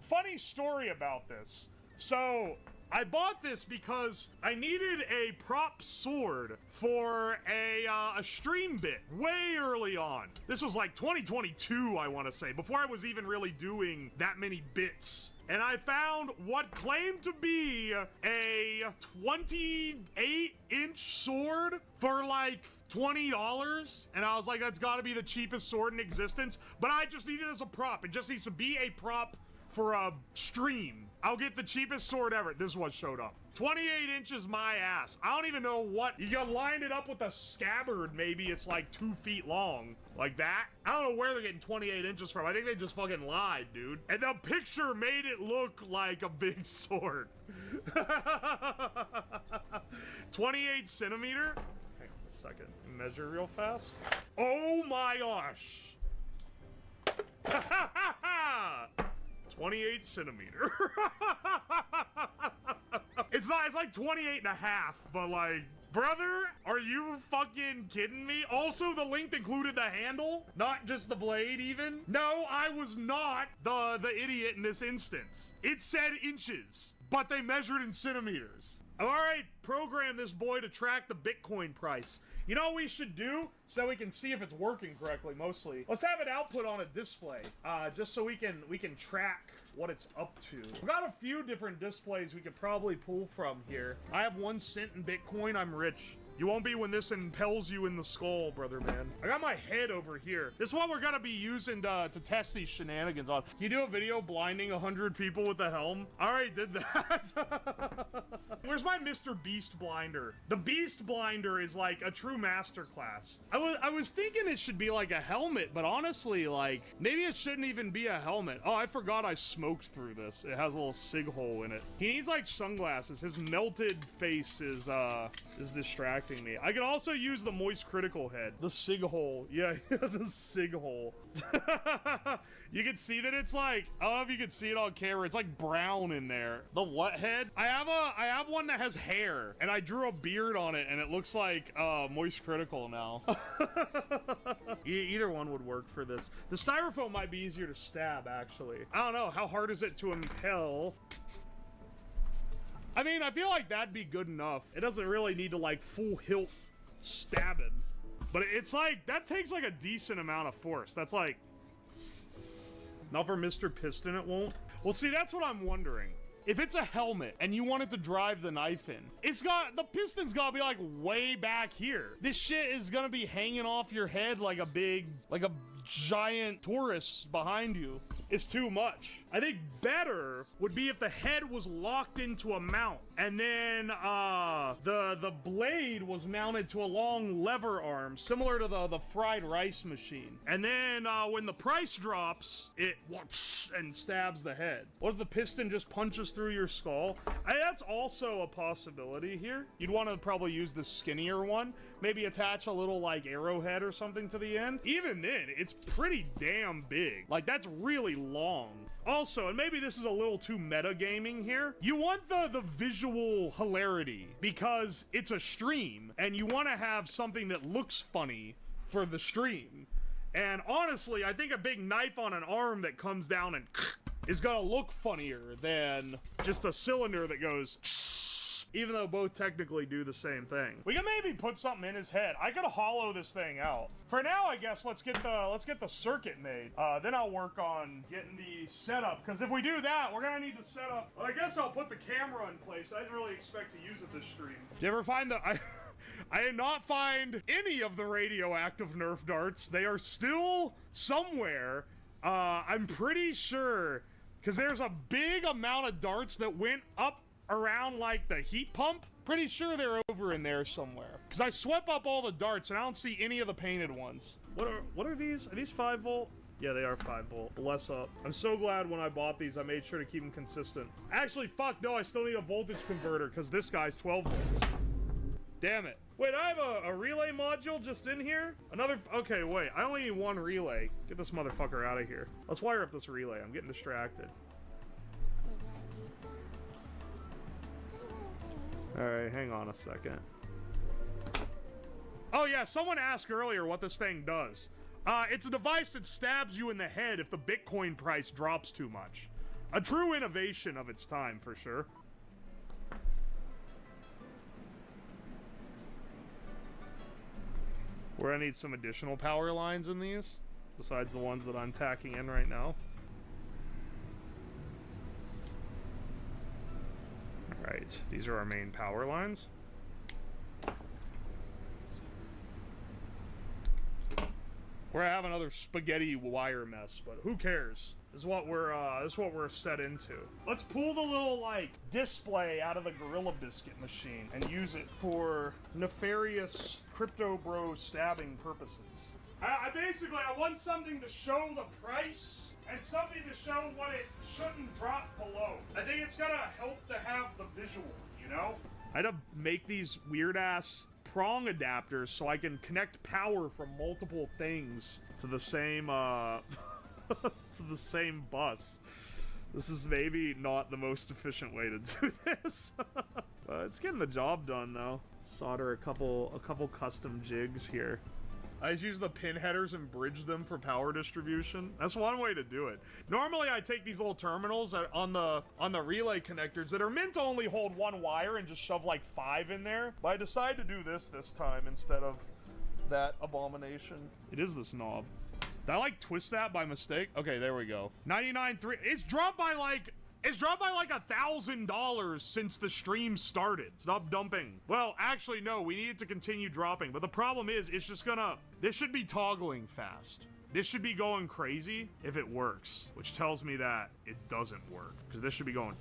Funny story about this. So I bought this because I needed a prop sword for a stream bit way early on. This was like 2022, I want to say, before I was even really doing that many bits. And I found what claimed to be a 28-inch sword for like $20, and I was like, that's gotta be the cheapest sword in existence, but I just need it as a prop. It just needs to be a prop for a stream. I'll get the cheapest sword ever. This one showed up. 28 inches my ass. I don't even know what. You gotta line it up with a scabbard, maybe it's like 2 feet long. Like that. I don't know where they're getting 28 inches from. I think they just fucking lied, dude. And the picture made it look like a big sword. 28 centimeter? Hang on a second. Measure real fast. Oh my gosh. 28 centimeter. It's like 28 and a half, but like, brother, are you fucking kidding me? Also, the length included the handle, not just the blade even. No, I was not the idiot in this instance. It said inches, but they measured in centimeters. All right, program this boy to track the Bitcoin price. You know what we should do so we can see if it's working correctly, mostly? Let's have an output on a display, just so we can track what it's up to. We've got a few different displays we could probably pull from here. I have 1 cent in Bitcoin. I'm rich. You won't be when this impels you in the skull, brother man. I got my head over here. This is what we're gonna be using to test these shenanigans on. Can you do a video blinding 100 people with a helm? I already did that. Where's my Mr. Beast blinder? The Beast blinder is like a true masterclass. I was thinking it should be like a helmet, but honestly, like, maybe it shouldn't even be a helmet. Oh, I forgot I smoked through this. It has a little sig hole in it. He needs like sunglasses. His melted face is distracting me. I can also use the moist critical head. The sig hole. Yeah, the sig hole. You can see that it's like, I don't know if you can see it on camera. It's like brown in there. The what head? I have one that has hair, and I drew a beard on it, and it looks like moist critical now. Either one would work for this. The styrofoam might be easier to stab, actually. I don't know. How hard is it to impel? I mean, I feel like that'd be good enough. It doesn't really need to like full hilt stabbing. But it's like, that takes like a decent amount of force. That's like, not for Mr. Piston it won't. Well, see, that's what I'm wondering. If it's a helmet and you want it to drive the knife in, the piston's gotta be like way back here. This shit is gonna be hanging off your head like a giant tourists behind you is too much. I think better would be if the head was locked into a mount, and then the blade was mounted to a long lever arm, similar to the fried rice machine. And then when the price drops, it whoosh and stabs the head. What if the piston just punches through your skull? That's also a possibility here. You'd want to probably use the skinnier one. Maybe attach a little like arrowhead or something to the end. Even then, it's pretty damn big. Like, that's really long. Also, and maybe this is a little too metagaming here, you want the visual hilarity because it's a stream and you want to have something that looks funny for the stream. And honestly, I think a big knife on an arm that comes down and is gonna look funnier than just a cylinder that goes, even though both technically do the same thing. We can maybe put something in his head. I could hollow this thing out. For now, I guess let's get the circuit made. Then I'll work on getting the setup, because if we do that, we're gonna need to set up. Well, I guess I'll put the camera in place. I didn't really expect to use it this stream. Did you ever find the I did not find any of the radioactive Nerf darts. They are still somewhere. I'm pretty sure, because there's a big amount of darts that went up around like the heat pump. Pretty sure they're over in there somewhere, because I swept up all the darts and I don't see any of the painted ones. What are these? Are these 5 volt? Yeah, they are 5 volt. Bless up. I'm so glad when I bought these I made sure to keep them consistent. Actually, fuck no, I still need a voltage converter because this guy's 12 volts. Damn it. Wait, I have a relay module just in here? Okay, wait, I only need one relay. Get this motherfucker out of here. Let's wire up this relay. I'm getting distracted. Alright, hang on a second. Oh yeah, someone asked earlier what this thing does. It's a device that stabs you in the head if the Bitcoin price drops too much. A true innovation of its time, for sure. We're gonna need some additional power lines in these, besides the ones that I'm tacking in right now. Alright, these are our main power lines. We're gonna have another spaghetti wire mess, but who cares? This is what we're set into. Let's pull the little like display out of the Gorilla Biscuit machine and use it for nefarious crypto bro stabbing purposes. I want something to show the price and something to show what it shouldn't drop below. I think it's gonna help to have the visual, you know? I had to make these weird ass prong adapters so I can connect power from multiple things to the same to the same bus. This is maybe not the most efficient way to do this. But it's getting the job done though. Solder a couple custom jigs here. I just use the pin headers and bridge them for power distribution. That's one way to do it. Normally I take these little terminals on the relay connectors that are meant to only hold one wire and just shove like 5 in there. But I decided to do this time instead of that abomination. It is this knob. Did I like twist that by mistake? Okay, there we go. 99.3. It's dropped by like $1,000 since the stream started. Stop dumping. Well, actually, no, we need it to continue dropping. But the problem is, it's just gonna, this should be toggling fast. This should be going crazy if it works, which tells me that it doesn't work, because this should be going.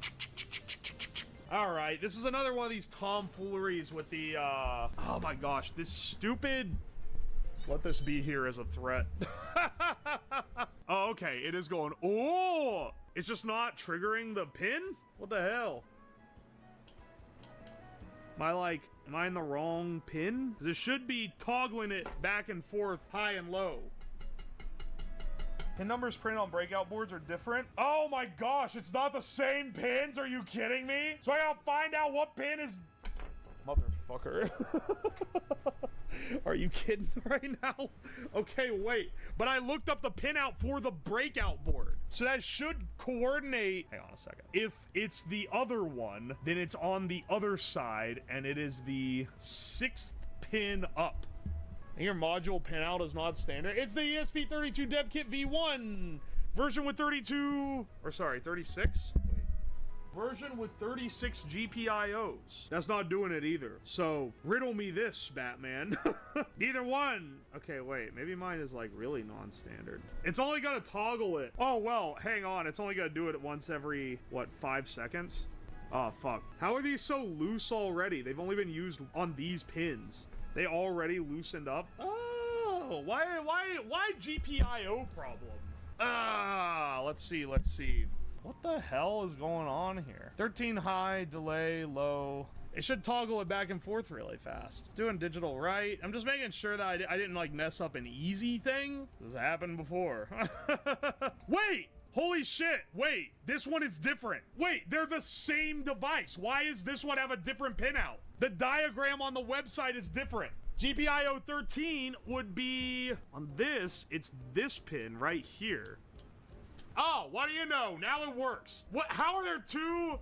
All right, this is another one of these tomfooleries with the, oh my gosh, this stupid. Let this be here as a threat. Oh, okay, it is going, oh! It's just not triggering the pin? What the hell? Am I in the wrong pin? Because it should be toggling it back and forth, high and low. Pin numbers printed on breakout boards are different. Oh my gosh, it's not the same pins? Are you kidding me? So I gotta find out what pin is... Motherfucker. Are you kidding right now? Okay, wait. But I looked up the pinout for the breakout board. So that should coordinate. Hang on a second. If it's the other one, then it's on the other side, and it is the 6th pin up. And your module pinout is not standard. It's the ESP32 Dev Kit V1 version with 36. Wait. version with 36 GPIOs. That's not doing it either. So, riddle me this, Batman. Neither one. Okay, wait. Maybe mine is like really non-standard. It's only gonna toggle it. Oh, well, hang on. It's only gonna do it once every, what, 5 seconds? Oh, fuck. How are these so loose already? They've only been used on these pins. They already loosened up? Oh, why GPIO problem? Let's see. What the hell is going on here? 13 high, delay, low. It should toggle it back and forth really fast. It's doing digital right. I'm just making sure that I didn't like mess up an easy thing. This has happened before. Wait! Holy shit, wait, this one is different. Wait, they're the same device. Why does this one have a different pinout? The diagram on the website is different. GPIO 13 would be, on this, it's this pin right here. Oh, what do you know? Now it works. What? How are there two?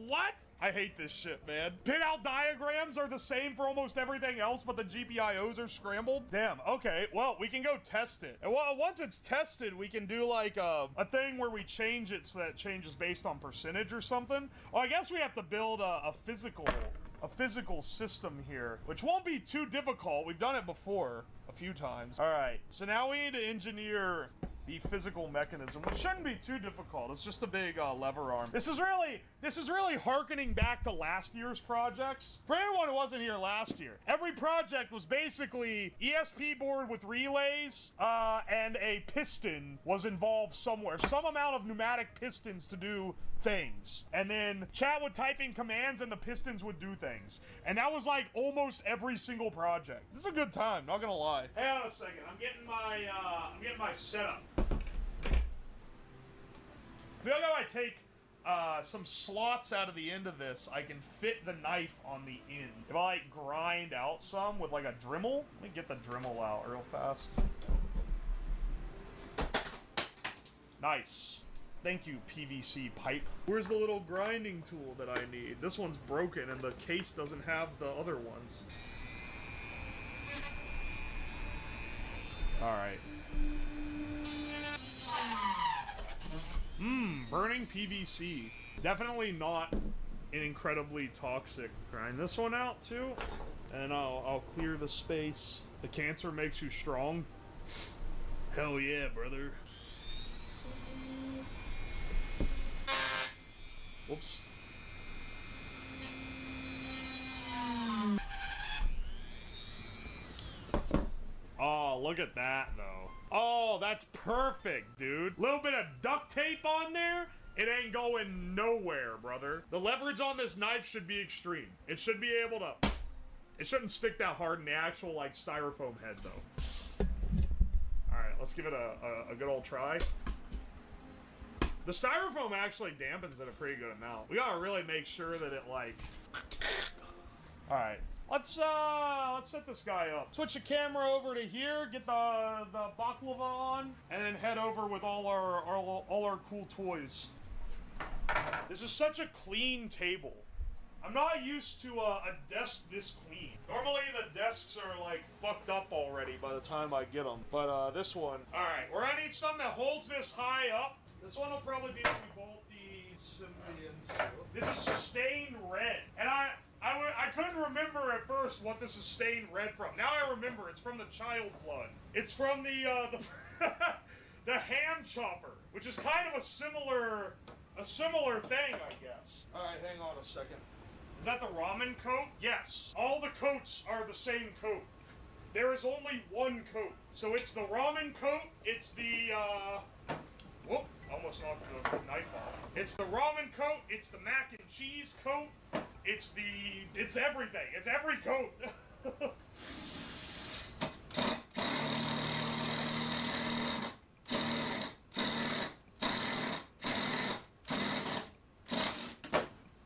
What? I hate this shit, man. Pinout diagrams are the same for almost everything else, but the GPIOs are scrambled. Damn, okay, well, we can go test it. And once it's tested, we can do like a thing where we change it so that it changes based on percentage or something. Well, I guess we have to build a physical system here, which won't be too difficult. We've done it before a few times. All right, so now we need to engineer the physical mechanism, which shouldn't be too difficult. It's just a big lever arm. This is really harkening back to last year's projects. For anyone who wasn't here last year, every project was basically ESP board with relays, and a piston was involved somewhere. Some amount of pneumatic pistons to do things. And then chat would type in commands and the pistons would do things. And that was like almost every single project. This is a good time, not gonna lie. Hang on a second, I'm getting my setup. I feel like if I take some slots out of the end of this, I can fit the knife on the end. If I like grind out some with like a Dremel, let me get the Dremel out real fast. Nice. Thank you, PVC pipe. Where's the little grinding tool that I need? This one's broken and the case doesn't have the other ones. Alright. Burning PVC. Definitely not an incredibly toxic. Grind this one out too, and I'll clear the space. The cancer makes you strong. Hell yeah, brother. Whoops. Oh, look at that though. Oh, that's perfect, dude. Little bit of duct tape on there. It ain't going nowhere, brother. The leverage on this knife should be extreme. It should be able to... It shouldn't stick that hard in the actual, like, styrofoam head, though. Alright, let's give it a good old try. The styrofoam actually dampens it a pretty good amount. We gotta really make sure that it, like... Alright. Let's set this guy up. Switch the camera over to here, get the baklava on, and then head over with all our cool toys. This is such a clean table. I'm not used to a desk this clean. Normally the desks are like fucked up already by the time I get them. But this one, all right, we're gonna need something that holds this high up. This one will probably be if we bolt the assembly into. This is stained red, and I couldn't remember at first what this is stained red from. Now I remember, it's from the child blood. It's from the the hand chopper, which is kind of a similar thing, I guess. All right, hang on a second. Is that the ramen coat? Yes. All the coats are the same coat. There is only one coat. So it's the ramen coat, it's the, whoop, almost knocked the knife off. It's the ramen coat, it's the mac and cheese coat, it's everything. It's every coat.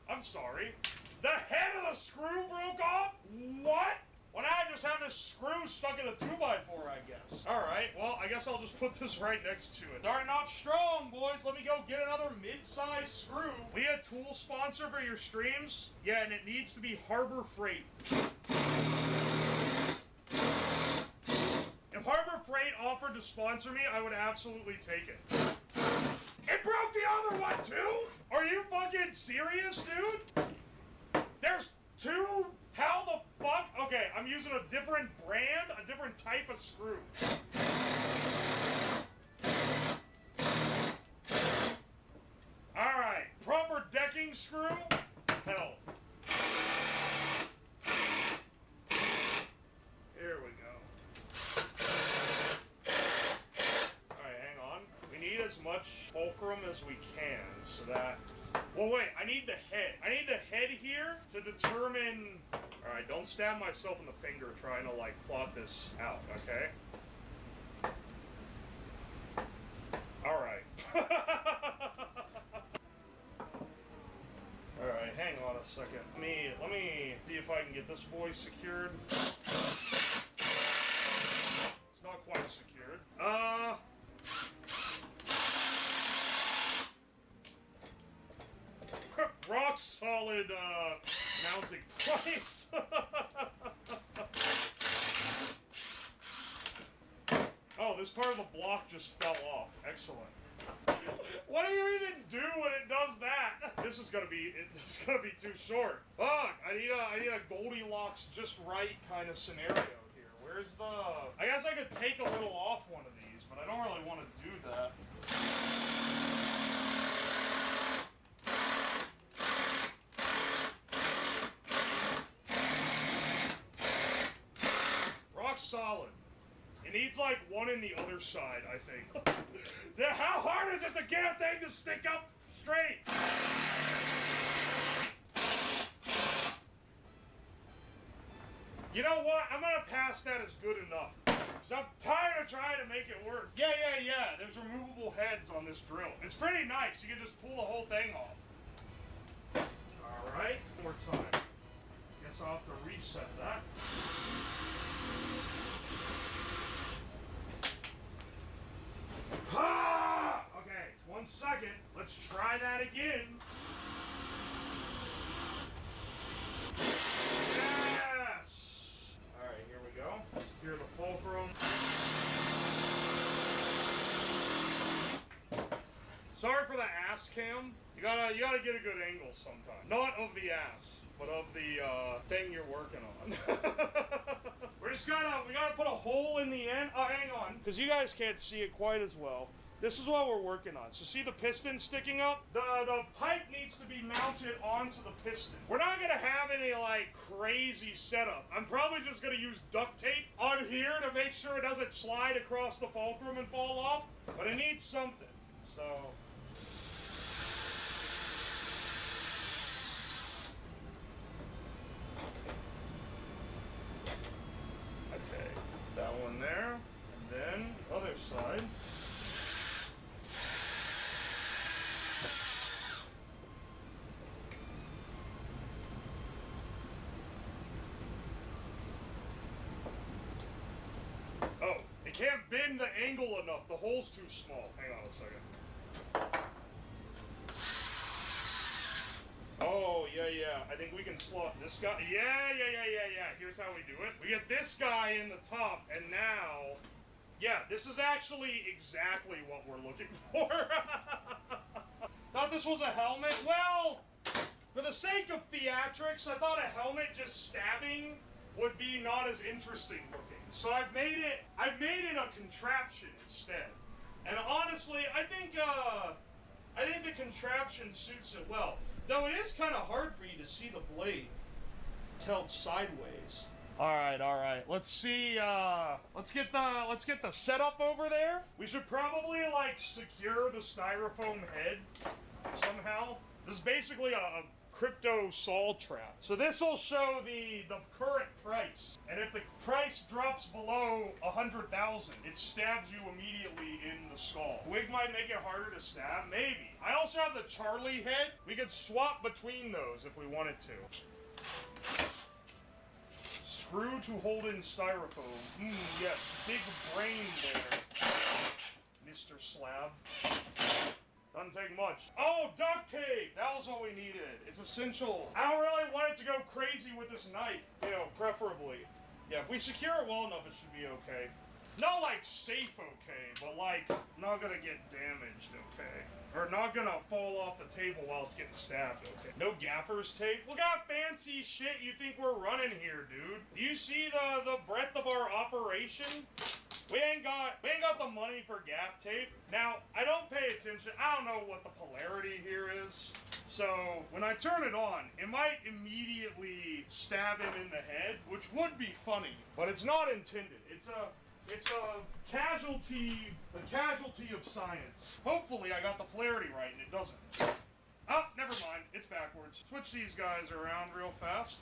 I'm sorry. The head of the screw broke off? What? Well, now I just have this screw stuck in a 2x4, I guess. Alright, well, I guess I'll just put this right next to it. Starting off strong, boys. Let me go get another mid-size screw. We a tool sponsor for your streams? Yeah, and it needs to be Harbor Freight. If Harbor Freight offered to sponsor me, I would absolutely take it. It broke the other one too? Are you fucking serious, dude? There's two? How the fuck? Okay, I'm using a different brand, a different type of screw. Alright, proper decking screw? Hell. Here we go. Alright, hang on. We need as much fulcrum as we can so that... Well, wait, I need the head. I need the head here to determine... Alright, don't stab myself in the finger trying to, like, plot this out, okay? Alright. Alright, hang on a second. Let me see if I can get this boy secured. It's not quite secured. Rock solid, mounting points. Oh, this part of the block just fell off. Excellent. What do you even do when it does that? This is gonna be too short. Fuck! I need a Goldilocks just right kind of scenario here. Where's the? I guess I could take a little off one of these, but I don't really want to do that. Rock solid. It needs like one in the other side, I think. Yeah, how hard is it to get a thing to stick up straight? You know what? I'm gonna pass that as good enough. Because I'm tired of trying to make it work. Yeah. There's removable heads on this drill. It's pretty nice. You can just pull the whole thing off. Alright, one more time. Guess I'll have to reset that. Okay, 1 second. Let's try that again. Yes! Alright, here we go. Secure the fulcrum. Sorry for the ass cam. You gotta get a good angle sometime. Not of the ass, but of the thing you're working on. We gotta put a hole in the end. Oh, hang on, because you guys can't see it quite as well. This is what we're working on. So see the piston sticking up? The pipe needs to be mounted onto the piston. We're not gonna have any like crazy setup. I'm probably just gonna use duct tape on here to make sure it doesn't slide across the fulcrum and fall off. But it needs something. So okay, that one there, and then other side. Oh, it can't bend the angle enough. The hole's too small. Hang on a second. Oh, yeah. I think we can slot this guy. Yeah. Here's how we do it. We get this guy in the top, and now... Yeah, this is actually exactly what we're looking for. Thought this was a helmet. Well, for the sake of theatrics, I thought a helmet just stabbing would be not as interesting looking. So I've made it a contraption instead. And honestly, I think the contraption suits it well. Though it is kind of hard for you to see the blade held sideways. All right. Let's see. Let's get the setup over there. We should probably like secure the styrofoam head somehow. This is basically a crypto saw trap. So this will show the current price, and if the price drops below 100,000, it stabs you immediately in the skull. Wig might make it harder to stab, maybe. I also have the Charlie head. We could swap between those if we wanted to. Screw to hold in styrofoam. Yes, big brain there, Mr. Slab. Doesn't take much. Oh, duct tape! That was what we needed. It's essential. I don't really want it to go crazy with this knife. You know, preferably. Yeah, if we secure it well enough, it should be okay. Not like safe okay, but like not gonna get damaged okay. Or not gonna fall off the table while it's getting stabbed okay. No gaffer's tape? Look how fancy shit you think we're running here, dude. Do you see the breadth of our operation? We ain't got the money for gaff tape. Now, I don't pay attention. I don't know what the polarity here is. So, when I turn it on, it might immediately stab him in the head, which would be funny, but it's not intended. It's a casualty of science. Hopefully I got the polarity right and it doesn't. Oh, never mind. It's backwards. Switch these guys around real fast.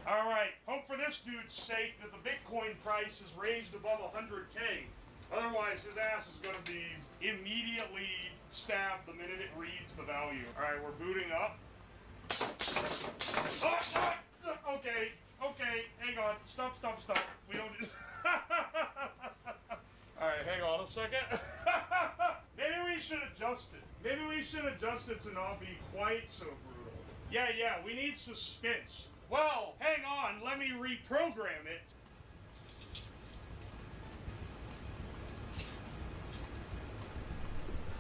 Alright, hope for this dude's sake that the Bitcoin price is raised above 100K. Otherwise, his ass is going to be immediately stabbed the minute it reads the value. Alright, we're booting up. Okay, hang on. Stop. We don't just... Alright, hang on a second. Maybe we should adjust it. Maybe we should adjust it to not be quite so brutal. Yeah, we need suspense. Well, hang on, let me reprogram it.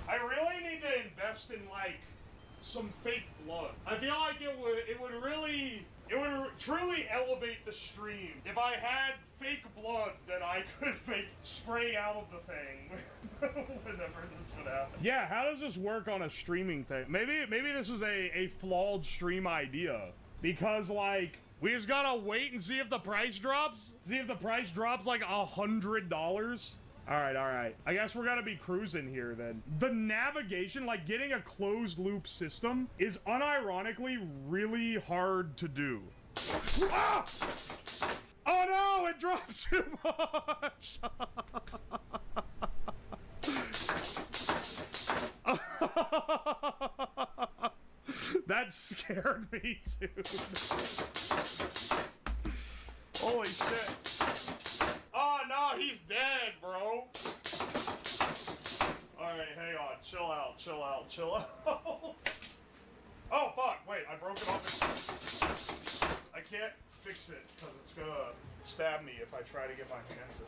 I really need to invest in, like, some fake blood. I feel like it would truly elevate the stream if I had fake blood that I could spray out of the thing whenever this would happen. Yeah, how does this work on a streaming thing? Maybe this is a flawed stream idea. Because, like, we just gotta wait and see if the price drops? See if the price drops, like, $100? Alright. I guess we're gonna be cruising here, then. The navigation, like, getting a closed-loop system is unironically really hard to do. Ah! Oh, no! It drops too much! That scared me, dude. Holy shit. Oh, no, he's dead, bro. Alright, hang on. Chill out. Oh, fuck. Wait, I broke it off. I can't fix it, because it's gonna stab me if I try to get my hands in.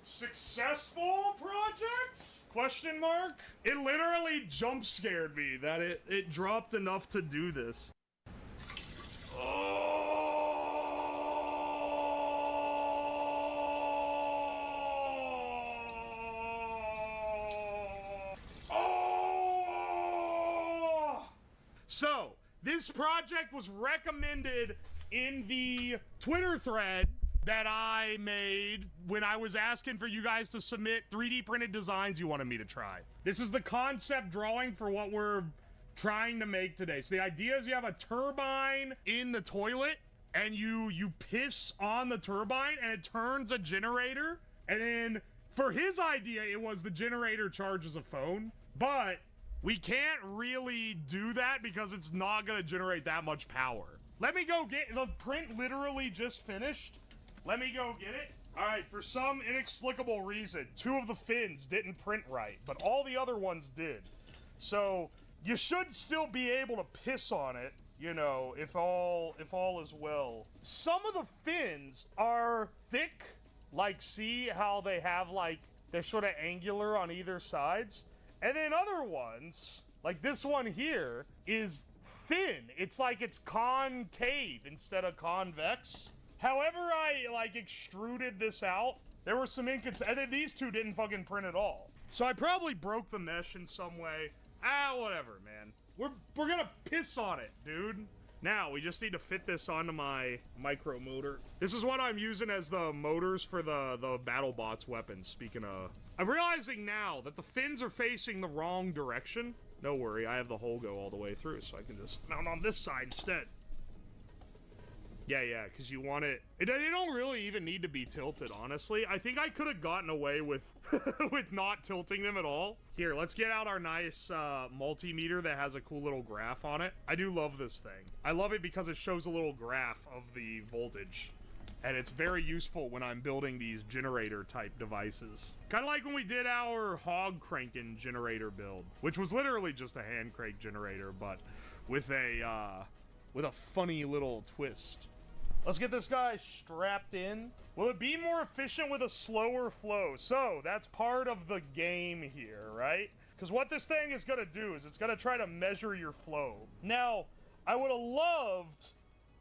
Successful projects? Question mark? It literally jump scared me that it dropped enough to do this. So, this project was recommended in the Twitter thread that I made when I was asking for you guys to submit 3D printed designs you wanted me to try. This is the concept drawing for what we're trying to make today. So the idea is you have a turbine in the toilet and you piss on the turbine and it turns a generator. And then for his idea, it was the generator charges a phone, but we can't really do that because it's not gonna generate that much power. Let me go get, the print literally just finished. Let me go get it. All right, for some inexplicable reason, 2 of the fins didn't print right, but all the other ones did. So you should still be able to piss on it, you know, if all is well. Some of the fins are thick, like see how they have like, they're sort of angular on either sides. And then other ones, like this one here, is thin. It's like it's concave instead of convex. However I, like, extruded this out, there were some and then these 2 didn't fucking print at all. So I probably broke the mesh in some way. Whatever, man. We're gonna piss on it, dude. Now, we just need to fit this onto my micro motor. This is what I'm using as the motors for the BattleBots weapons, speaking of... I'm realizing now that the fins are facing the wrong direction. No worry, I have the hole go all the way through, so I can just mount on this side instead. Yeah, because you want it... They don't really even need to be tilted, honestly. I think I could have gotten away with with not tilting them at all. Here, let's get out our nice multimeter that has a cool little graph on it. I do love this thing. I love it because it shows a little graph of the voltage. And it's very useful when I'm building these generator-type devices. Kind of like when we did our hog cranking generator build, which was literally just a hand crank generator, but with a with a funny little twist. Let's get this guy strapped in. Will it be more efficient with a slower flow? So, that's part of the game here, right? Because what this thing is going to do is it's going to try to measure your flow. Now, I would have loved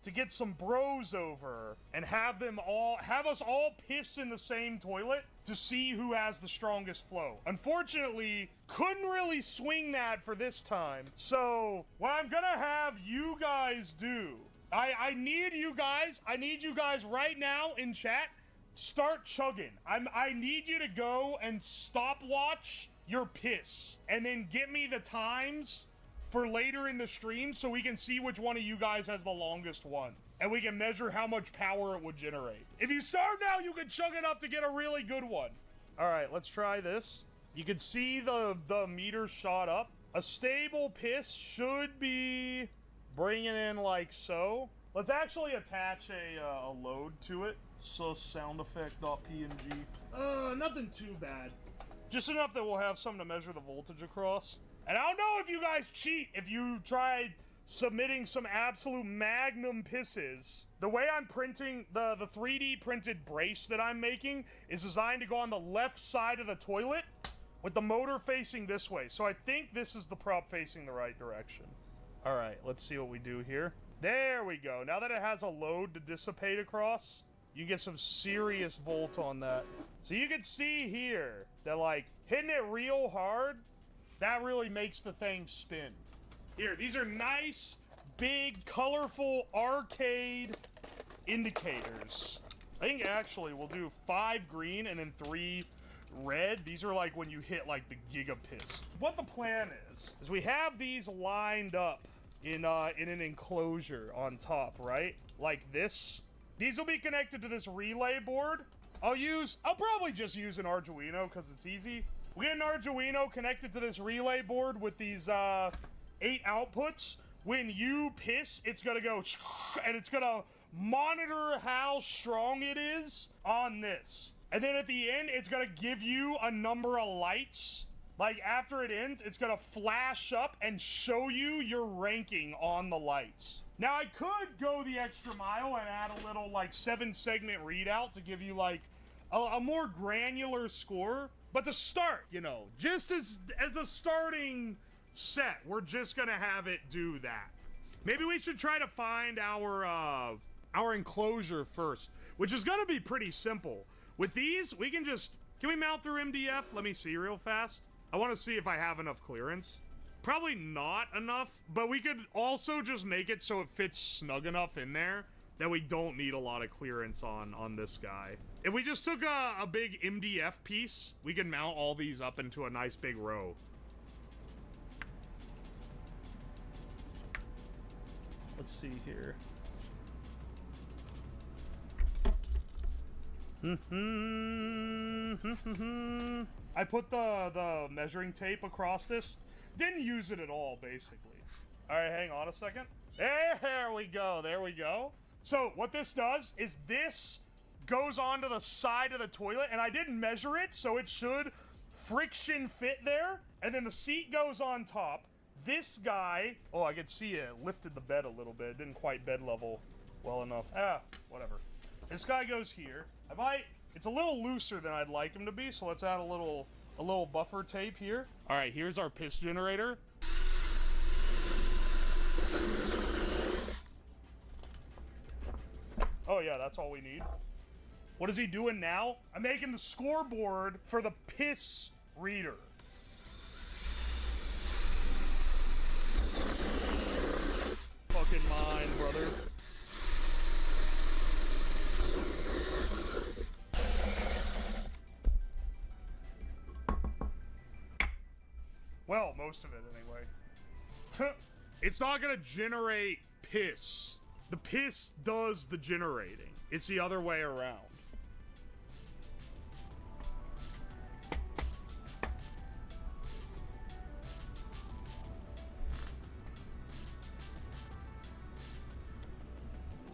to get some bros over and have us all piss in the same toilet to see who has the strongest flow. Unfortunately, couldn't really swing that for this time. So, what I'm going to have you guys do, I need you guys right now in chat, start chugging. I need you to go and stopwatch your piss and then get me the times for later in the stream so we can see which one of you guys has the longest one and we can measure how much power it would generate. If you start now, you can chug enough to get a really good one. All right, let's try this. You can see the meter shot up. A stable piss should be bringing in like so. Let's actually attach a load to it. So sound effect.png. Nothing too bad. Just enough that we'll have something to measure the voltage across. And I don't know if you guys cheat if you tried submitting some absolute magnum pisses. The way I'm printing, the 3D printed brace that I'm making is designed to go on the left side of the toilet with the motor facing this way. So I think this is the prop facing the right direction. All right, let's see what we do here. There we go. Now that it has a load to dissipate across, you get some serious volt on that. So you can see here that, like, hitting it real hard, that really makes the thing spin. Here, these are nice, big, colorful arcade indicators. I think actually we'll do 5 green and then 3 red. These are like when you hit like the giga piss. What the plan is we have these lined up in an enclosure on top, right? Like this. These will be connected to this relay board. I'll probably just use an Arduino because it's easy. We get an Arduino connected to this relay board with these 8 outputs. When you piss, it's gonna go and it's gonna monitor how strong it is on this. And then at the end, it's gonna give you a number of lights. Like after it ends, it's gonna flash up and show you your ranking on the lights. Now I could go the extra mile and add a little like 7-segment readout to give you like a more granular score. But to start, you know, just as a starting set, we're just gonna have it do that. Maybe we should try to find our enclosure first, which is gonna be pretty simple. With these, we can we mount through MDF? Let me see real fast. I want to see if I have enough clearance. Probably not enough, but we could also just make it so it fits snug enough in there that we don't need a lot of clearance on this guy. If we just took a big MDF piece, we could mount all these up into a nice big row. Let's see here. I put the measuring tape across this. Didn't use it at all, basically. All right, hang on a second. There we go. There we go. So what this does is this goes onto the side of the toilet, and I didn't measure it, so it should friction fit there. And then the seat goes on top. This guy, oh, I could see it lifted the bed a little bit. It didn't quite bed level well enough. Whatever. This guy goes here. It's a little looser than I'd like him to be, so let's add a little buffer tape here. All right, here's our piss generator. Oh yeah, that's all we need. What is he doing now? I'm making the scoreboard for the piss reader. Fucking mine, brother. Well, most of it anyway. It's not gonna generate piss. The piss does the generating. It's the other way around.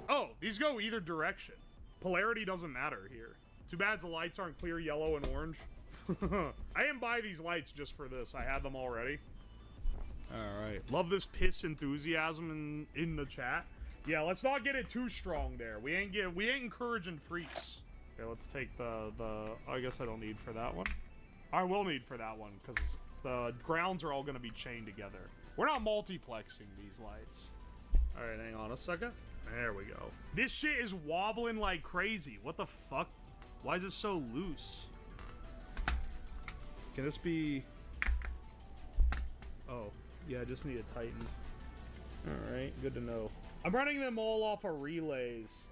Oh, these go either direction. Polarity doesn't matter here. Too bad the lights aren't clear yellow and orange. I didn't buy these lights just for this. I had them already. All right. Love this piss enthusiasm in the chat. Yeah, let's not get it too strong there. We ain't encouraging freaks. Okay, let's take the I guess I don't need for that one. I will need for that one because the grounds are all going to be chained together. We're not multiplexing these lights. All right, hang on a second. There we go. This shit is wobbling like crazy. What the fuck? Why is it so loose? Can this be... Oh, yeah, I just need to tighten. All right, good to know. I'm running them all off of relays.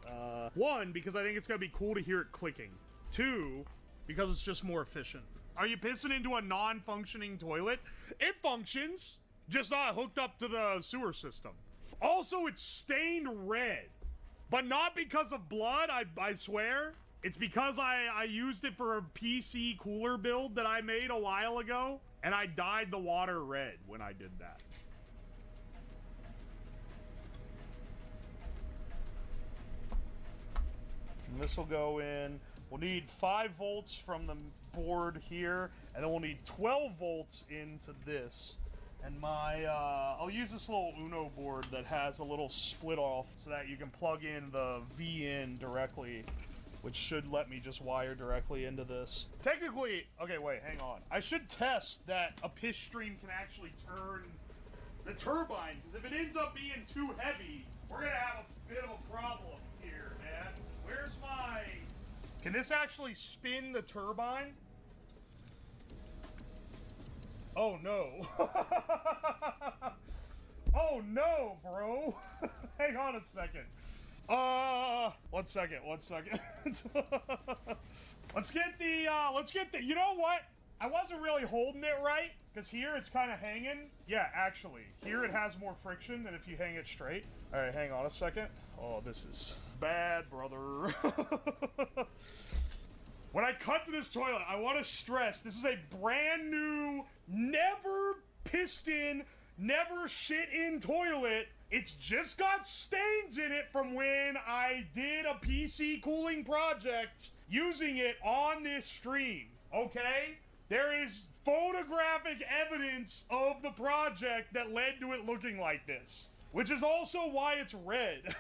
One, because I think it's going to be cool to hear it clicking. Two, because it's just more efficient. Are you pissing into a non-functioning toilet? It functions, just not hooked up to the sewer system. Also, it's stained red, but not because of blood, I swear. It's because I used it for a PC cooler build that I made a while ago, and I dyed the water red when I did that. And this will go in. We'll need 5 volts from the board here, and then we'll need 12 volts into this. And my, I'll use this little Uno board that has a little split off so that you can plug in the V in directly, which should let me just wire directly into this. Technically, okay, wait, hang on. I should test that a piss stream can actually turn the turbine, because if it ends up being too heavy, we're gonna have a bit of a problem here, man. Where's my... Can this actually spin the turbine? Oh no. Oh no, bro. Hang on a second. One second. Let's get the, you know what? I wasn't really holding it right, because here it's kind of hanging. Yeah, actually, here it has more friction than if you hang it straight. All right, hang on a second. Oh, this is bad, brother. When I cut to this toilet, I want to stress, this is a brand new, never pissed in, never shit in toilet. It's just got stains in it from when I did a PC cooling project using it on this stream, okay? There is photographic evidence of the project that led to it looking like this, which is also why it's red.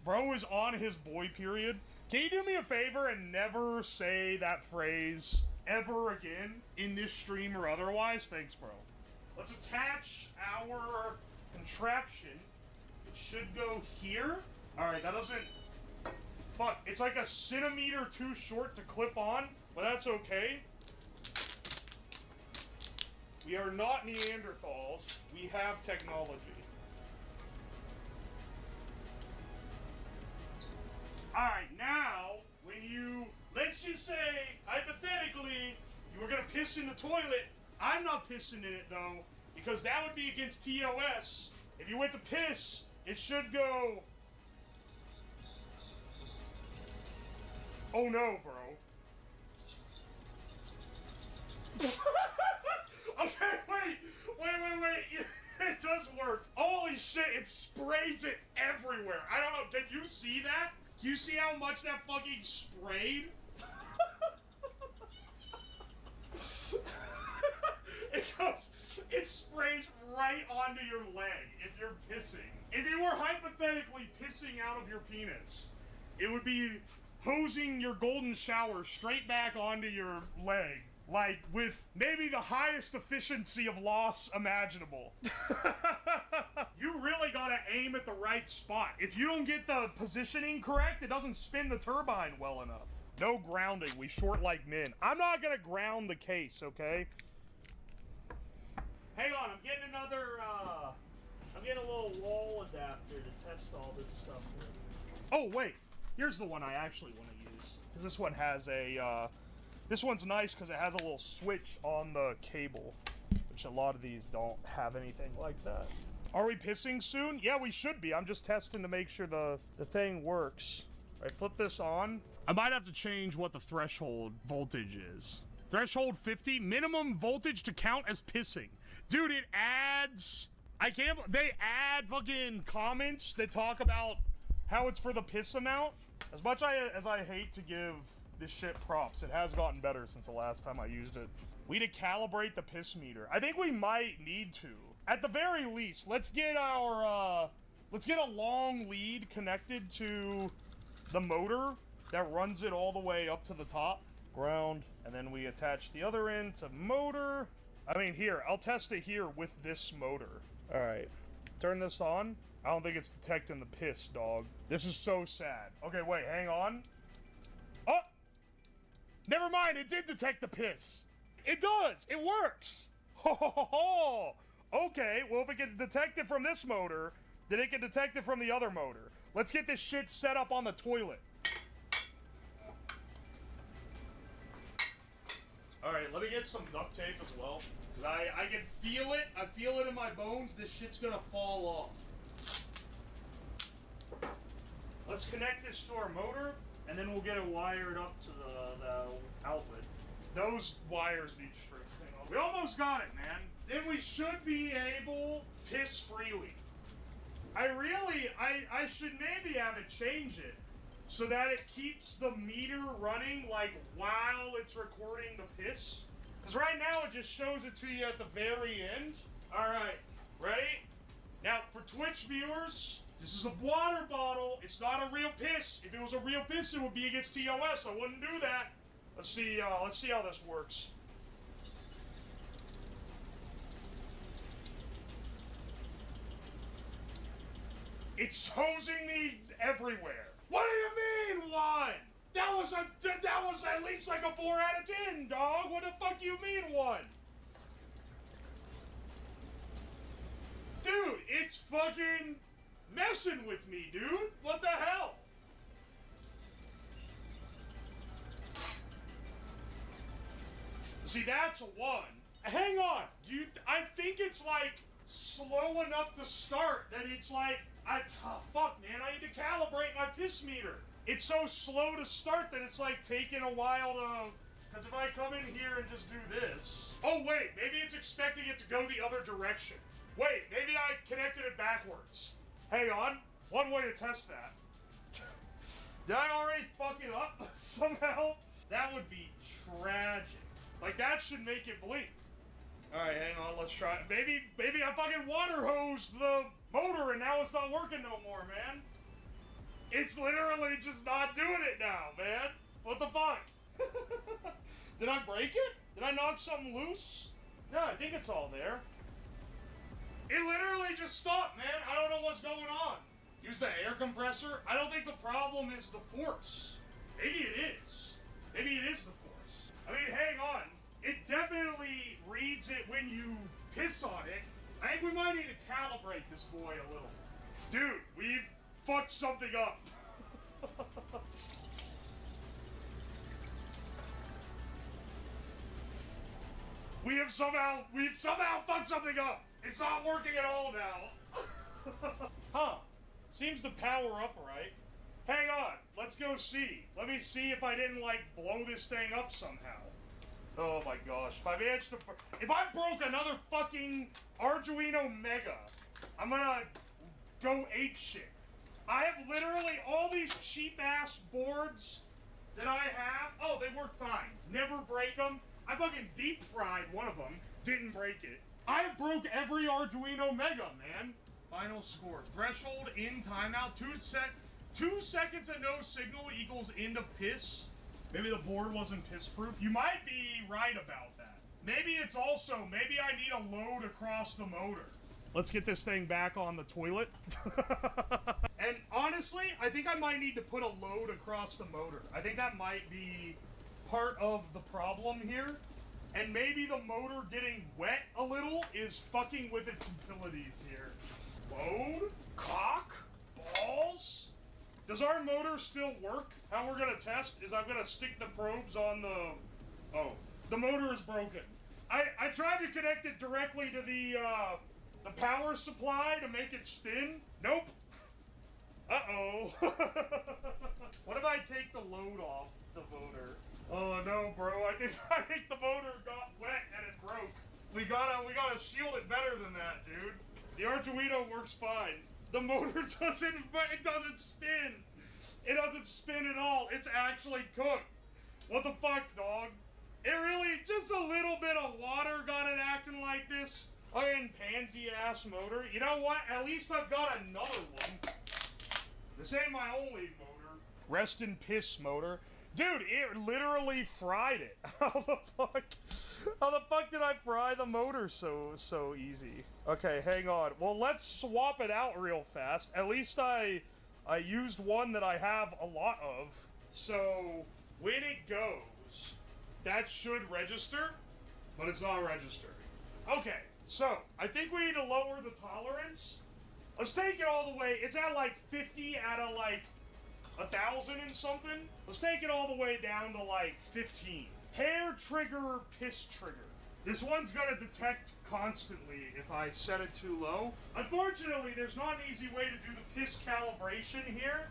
Bro is on his boy period. Can you do me a favor and never say that phrase ever again in this stream or otherwise? Thanks, bro. Let's attach our contraption. It should go here. Alright, that doesn't... Fuck, it's like a centimeter too short to clip on, but that's okay. We are not Neanderthals. We have technology. Alright, now, when you, let's just say, hypothetically, you were gonna piss in the toilet. I'm not pissing in it, though, because that would be against TOS. If you went to piss, it should go... Oh no, bro. Okay, wait. It does work. Holy shit, it sprays it everywhere. I don't know, did you see that? Do you see how much that fucking sprayed? It sprays right onto your leg if you're pissing. If you were hypothetically pissing out of your penis, it would be hosing your golden shower straight back onto your leg. Like, with maybe the highest efficiency of loss imaginable. You really gotta aim at the right spot. If you don't get the positioning correct, it doesn't spin the turbine well enough. No grounding, we short like men. I'm not gonna ground the case, okay? Hang on, I'm getting another, I'm getting a little wall adapter to test all this stuff with. Oh, wait. Here's the one I actually want to use. Because this one has a, this one's nice because it has a little switch on the cable, which a lot of these don't have anything like that. Are we pissing soon? Yeah, we should be. I'm just testing to make sure the thing works. All right, flip this on. I might have to change what the threshold voltage is. Threshold 50, minimum voltage to count as pissing. Dude, it adds... they add fucking comments that talk about how it's for the piss amount. As much as I hate to give this shit props, it has gotten better since the last time I used it. We need to calibrate the piss meter. I think we might need to. At the very least, let's get our, let's get a long lead connected to the motor that runs it all the way up to the top. Ground, and then we attach the other end to motor. I mean, here, I'll test it here with this motor. All right, turn this on. I don't think it's detecting the piss, dog. This is so sad. Okay, wait, hang on. Oh! Never mind, it did detect the piss. It does, it works. Ho ho ho ho! Okay, well if it can detect it from this motor, then it can detect it from the other motor. Let's get this shit set up on the toilet. Alright, let me get some duct tape as well. Because I can feel it. I feel it in my bones. This shit's gonna fall off. Let's connect this to our motor, and then we'll get it wired up to the outlet. Those wires need strings. We almost got it, man. Then we should be able to piss freely. I should maybe have it change it so that it keeps the meter running like while it's recording the piss. Because right now it just shows it to you at the very end. Alright, ready? Now for Twitch viewers, this is a water bottle. It's not a real piss. If it was a real piss, it would be against TOS. I wouldn't do that. Let's see how this works. It's hosing me everywhere. What do you mean, 1? That was at least like a 4 out of 10, dog. What the fuck you mean, 1? Dude, it's fucking messing with me, dude. What the hell? See, that's a 1. Hang on. I think it's like slow enough to start that it's like, fuck, man, I need to calibrate my piss meter. It's so slow to start that it's like taking a while to, because if I come in here and just do this. Oh wait, maybe it's expecting it to go the other direction. Wait, maybe I connected it backwards. Hang on, one way to test that. Did I already fuck it up somehow? That would be tragic. Like that should make it blink. Alright, hang on, let's try it. Maybe I fucking water hosed the motor and now it's not working no more, man. It's literally just not doing it now, man. What the fuck? Did I break it? Did I knock something loose? No, I think it's all there. It literally just stopped, man. I don't know what's going on. Use the air compressor? I don't think the problem is the force. Maybe it is. Maybe it is the force. I mean, hang on. It definitely reads it when you piss on it. I think we might need to calibrate this boy a little. Dude, we've fucked something up. We've somehow fucked something up. It's not working at all now. Huh. Seems to power up right. Hang on. Let's go see. Let me see if I didn't, like, blow this thing up somehow. Oh my gosh. If I broke another fucking Arduino Mega, I'm gonna go apeshit. I have literally all these cheap-ass boards that I have. Oh, they work fine. Never break them. I fucking deep-fried one of them. Didn't break it. I broke every Arduino Mega, man. Final score. Threshold in timeout. 2 seconds and no signal equals end of piss. Maybe the board wasn't piss-proof. You might be right about that. Maybe it's also, maybe I need a load across the motor. Let's get this thing back on the toilet. And honestly, I think I might need to put a load across the motor. I think that might be part of the problem here. And maybe the motor getting wet a little is fucking with its abilities here. Load? Cock? Balls? Does our motor still work? How we're gonna test is I'm gonna stick the probes on the... Oh. The motor is broken. I tried to connect it directly to the power supply to make it spin. Nope. Uh-oh. What if I take the load off the motor? Oh no, bro. I think the motor got wet and it broke. We gotta shield it better than that, dude. The Arduino works fine. The motor doesn't spin. It doesn't spin at all. It's actually cooked. What the fuck, dog? It really, just a little bit of water got it acting like this. Fucking pansy-ass motor. You know what? At least I've got another one. This ain't my only motor. Rest in piss motor. Dude, it literally fried it. How the fuck did I fry the motor so easy? Okay, hang on. Well, let's swap it out real fast. At least I used one that I have a lot of. So, when it goes, that should register, but it's not registered. Okay, so, I think we need to lower the tolerance. Let's take it all the way. It's at like 50 out of like 1,000 and something. Let's take it all the way down to like 15. Hair trigger, piss trigger. This one's gonna detect constantly if I set it too low. Unfortunately, there's not an easy way to do the piss calibration here.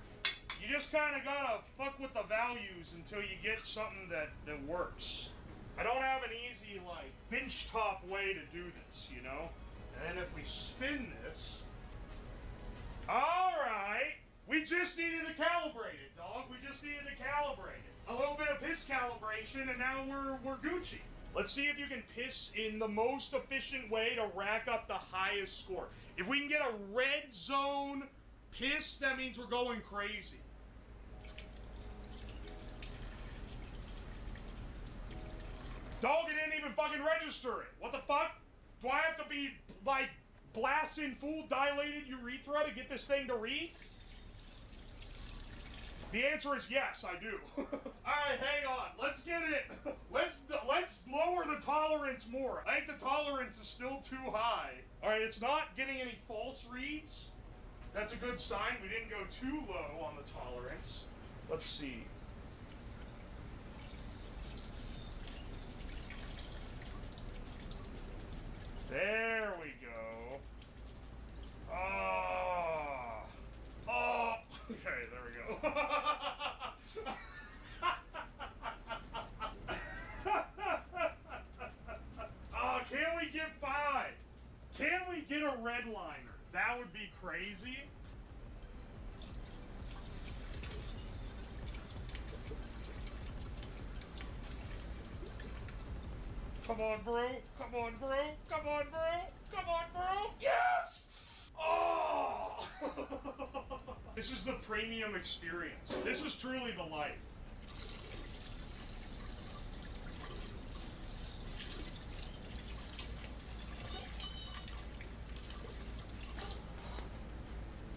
You just kind of gotta fuck with the values until you get something that works. I don't have an easy, like, benchtop way to do this, you know? And if we spin this... Alright! We just needed to calibrate it, dog. We just needed to calibrate it. A little bit of piss calibration, and now we're Gucci. Let's see if you can piss in the most efficient way to rack up the highest score. If we can get a red zone piss, that means we're going crazy. Dog, it didn't even fucking register it. What the fuck? Do I have to be, like, blasting full dilated urethra to get this thing to read? The answer is yes, I do. Alright, hang on. Let's get it. Let's lower the tolerance more. I think the tolerance is still too high. Alright, it's not getting any false reads. That's a good sign. We didn't go too low on the tolerance. Let's see. There we go. Oh. Oh. Okay, there we go. Can we get 5? Can we get a red liner? That would be crazy. Come on, bro. Come on, bro. Come on, bro. Come on, bro. Yes! Oh! This is the premium experience. This is truly the life.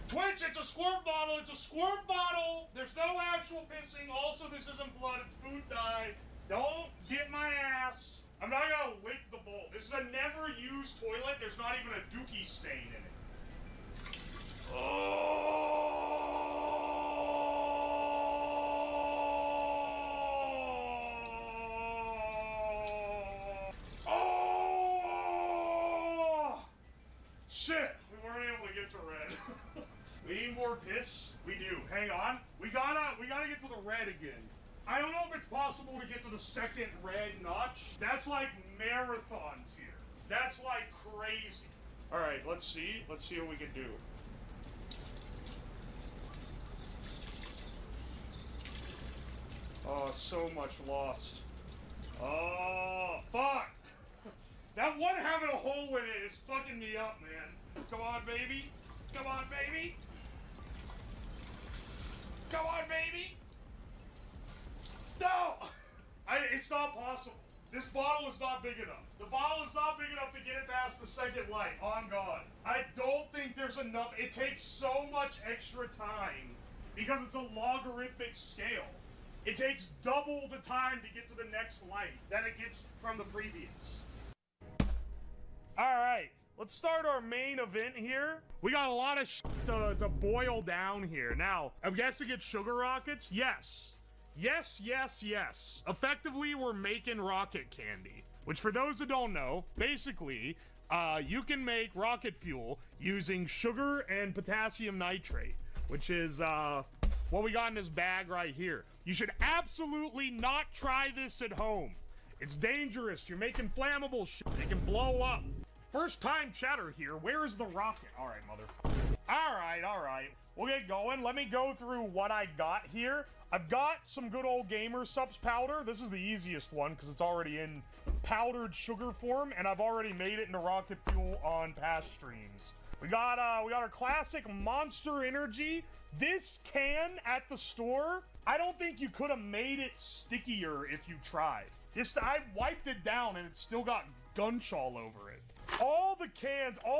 Twitch, it's a squirt bottle. It's a squirt bottle. There's no actual pissing. Also, this isn't blood. It's food dye. Don't get my ass. I'm not gonna lick the bowl. This is a never-used toilet. There's not even a dookie stain in it. Oh! Oh! Shit! We weren't able to get to red. We need more piss? We do. Hang on. We gotta get to the red again. I don't know if it's possible to get to the second red notch. That's like marathon tier. That's like crazy. Alright, let's see. Let's see what we can do. Oh, so much lost. Oh, fuck! That one having a hole in it is fucking me up, man. Come on, baby. Come on, baby. Come on, baby. No! It's not possible. This bottle is not big enough. The bottle is not big enough to get it past the second light. On God. I don't think there's enough. It takes so much extra time because it's a logarithmic scale. It takes double the time to get to the next light than it gets from the previous. Alright, let's start our main event here. We got a lot of shit to boil down here. Now, I'm guessing it's sugar rockets? Yes. Yes, yes, yes. Effectively, we're making rocket candy. Which, for those that don't know, basically, you can make rocket fuel using sugar and potassium nitrate. Which is, what we got in this bag right here. You should absolutely not try this at home. It's dangerous. You're making flammable shit. It can blow up. First time chatter here. Where is the rocket? All right, motherfucker. All right. We'll get going. Let me go through what I got here. I've got some good old gamer subs powder. This is the easiest one because it's already in powdered sugar form, and I've already made it into rocket fuel on past streams. We got our classic Monster Energy. This can at the store, I don't think you could have made it stickier if you tried. I wiped it down and it still got gunch all over it. All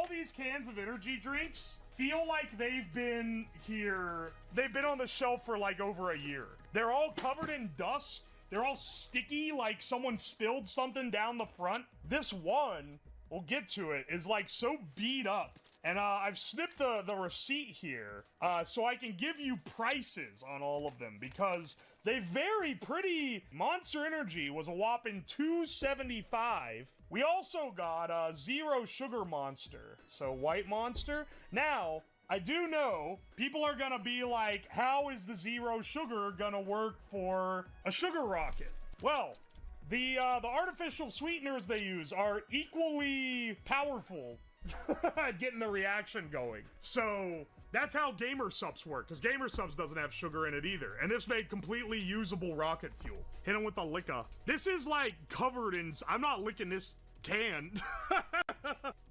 these cans of energy drinks feel like they've been on the shelf for like over a year. They're all covered in dust. They're all sticky, like someone spilled something down the front. This one, we'll get to it, is like so beat up. And I've snipped the receipt here so I can give you prices on all of them because they vary pretty. Monster Energy was a whopping $2.75. We also got Zero Sugar Monster, so White Monster. Now, I do know people are gonna be like, how is the Zero Sugar gonna work for a sugar rocket? Well, the artificial sweeteners they use are equally powerful getting the reaction going. So that's how Gamer Subs work, because Gamer Subs doesn't have sugar in it either. And this made completely usable rocket fuel. Hit him with the licka. This is like covered in, I'm not licking this can.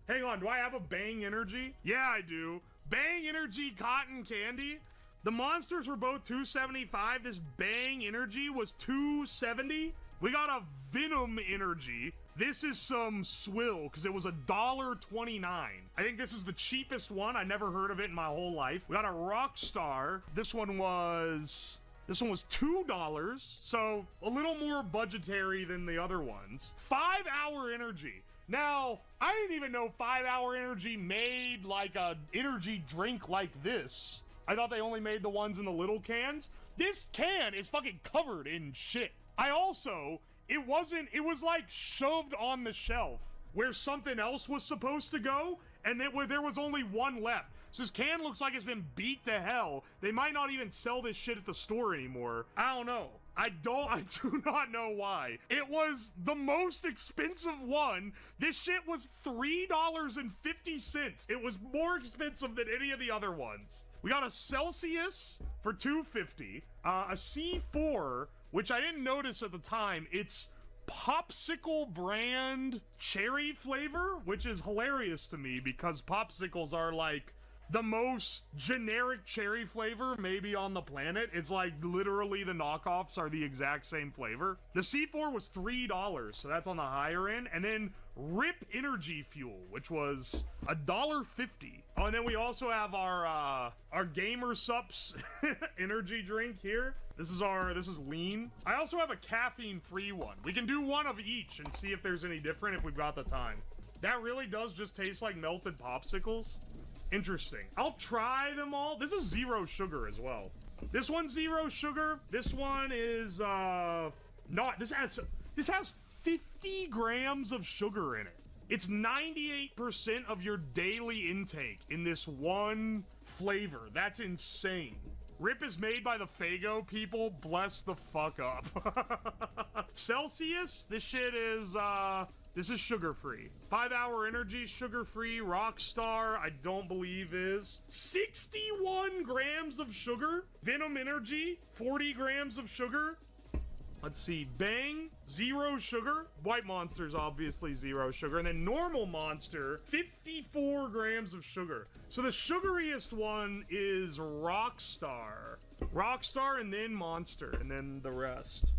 Hang on, do I have a Bang Energy? Yeah, I do. Bang Energy Cotton Candy. The monsters were both $2.75. This Bang Energy was $2.70. We got a Venom Energy. This is some swill, because it was $1.29. I think this is the cheapest one. I never heard of it in my whole life. We got a Rockstar. This one was $2, so a little more budgetary than the other ones. 5 Hour Energy. Now, I didn't even know 5 Hour Energy made like a energy drink like this. I thought they only made the ones in the little cans. This can is fucking covered in shit. It was like shoved on the shelf where something else was supposed to go, and there was only one left. So this can looks like it's been beat to hell. They might not even sell this shit at the store anymore. I don't know. I do not know why. It was the most expensive one. This shit was $3.50. It was more expensive than any of the other ones. We got a Celsius for $2.50, a C4, which I didn't notice at the time. It's popsicle brand cherry flavor, which is hilarious to me because popsicles are like the most generic cherry flavor maybe on the planet. It's like literally the knockoffs are the exact same flavor. The C4 was $3, so that's on the higher end. And then Rip Energy Fuel, which was $1.50. Oh, and then we also have our Gamer Sups energy drink here. This is lean. I also have a caffeine-free one. We can do one of each and see if there's any different if we've got the time. That really does just taste like melted popsicles. Interesting. I'll try them all. This is zero sugar as well. This one's zero sugar. This one is not. This has 50 grams of sugar in it. It's 98% of your daily intake in this one flavor. That's insane. Rip is made by the Fago people. Bless the fuck up. Celsius, this shit is this is sugar-free. 5 Hour Energy, sugar-free. Rockstar, I don't believe is. 61 grams of sugar. Venom Energy, 40 grams of sugar. Let's see, Bang, zero sugar. White Monster's obviously zero sugar. And then normal Monster, 54 grams of sugar. So the sugariest one is Rockstar. Rockstar and then Monster, and then the rest.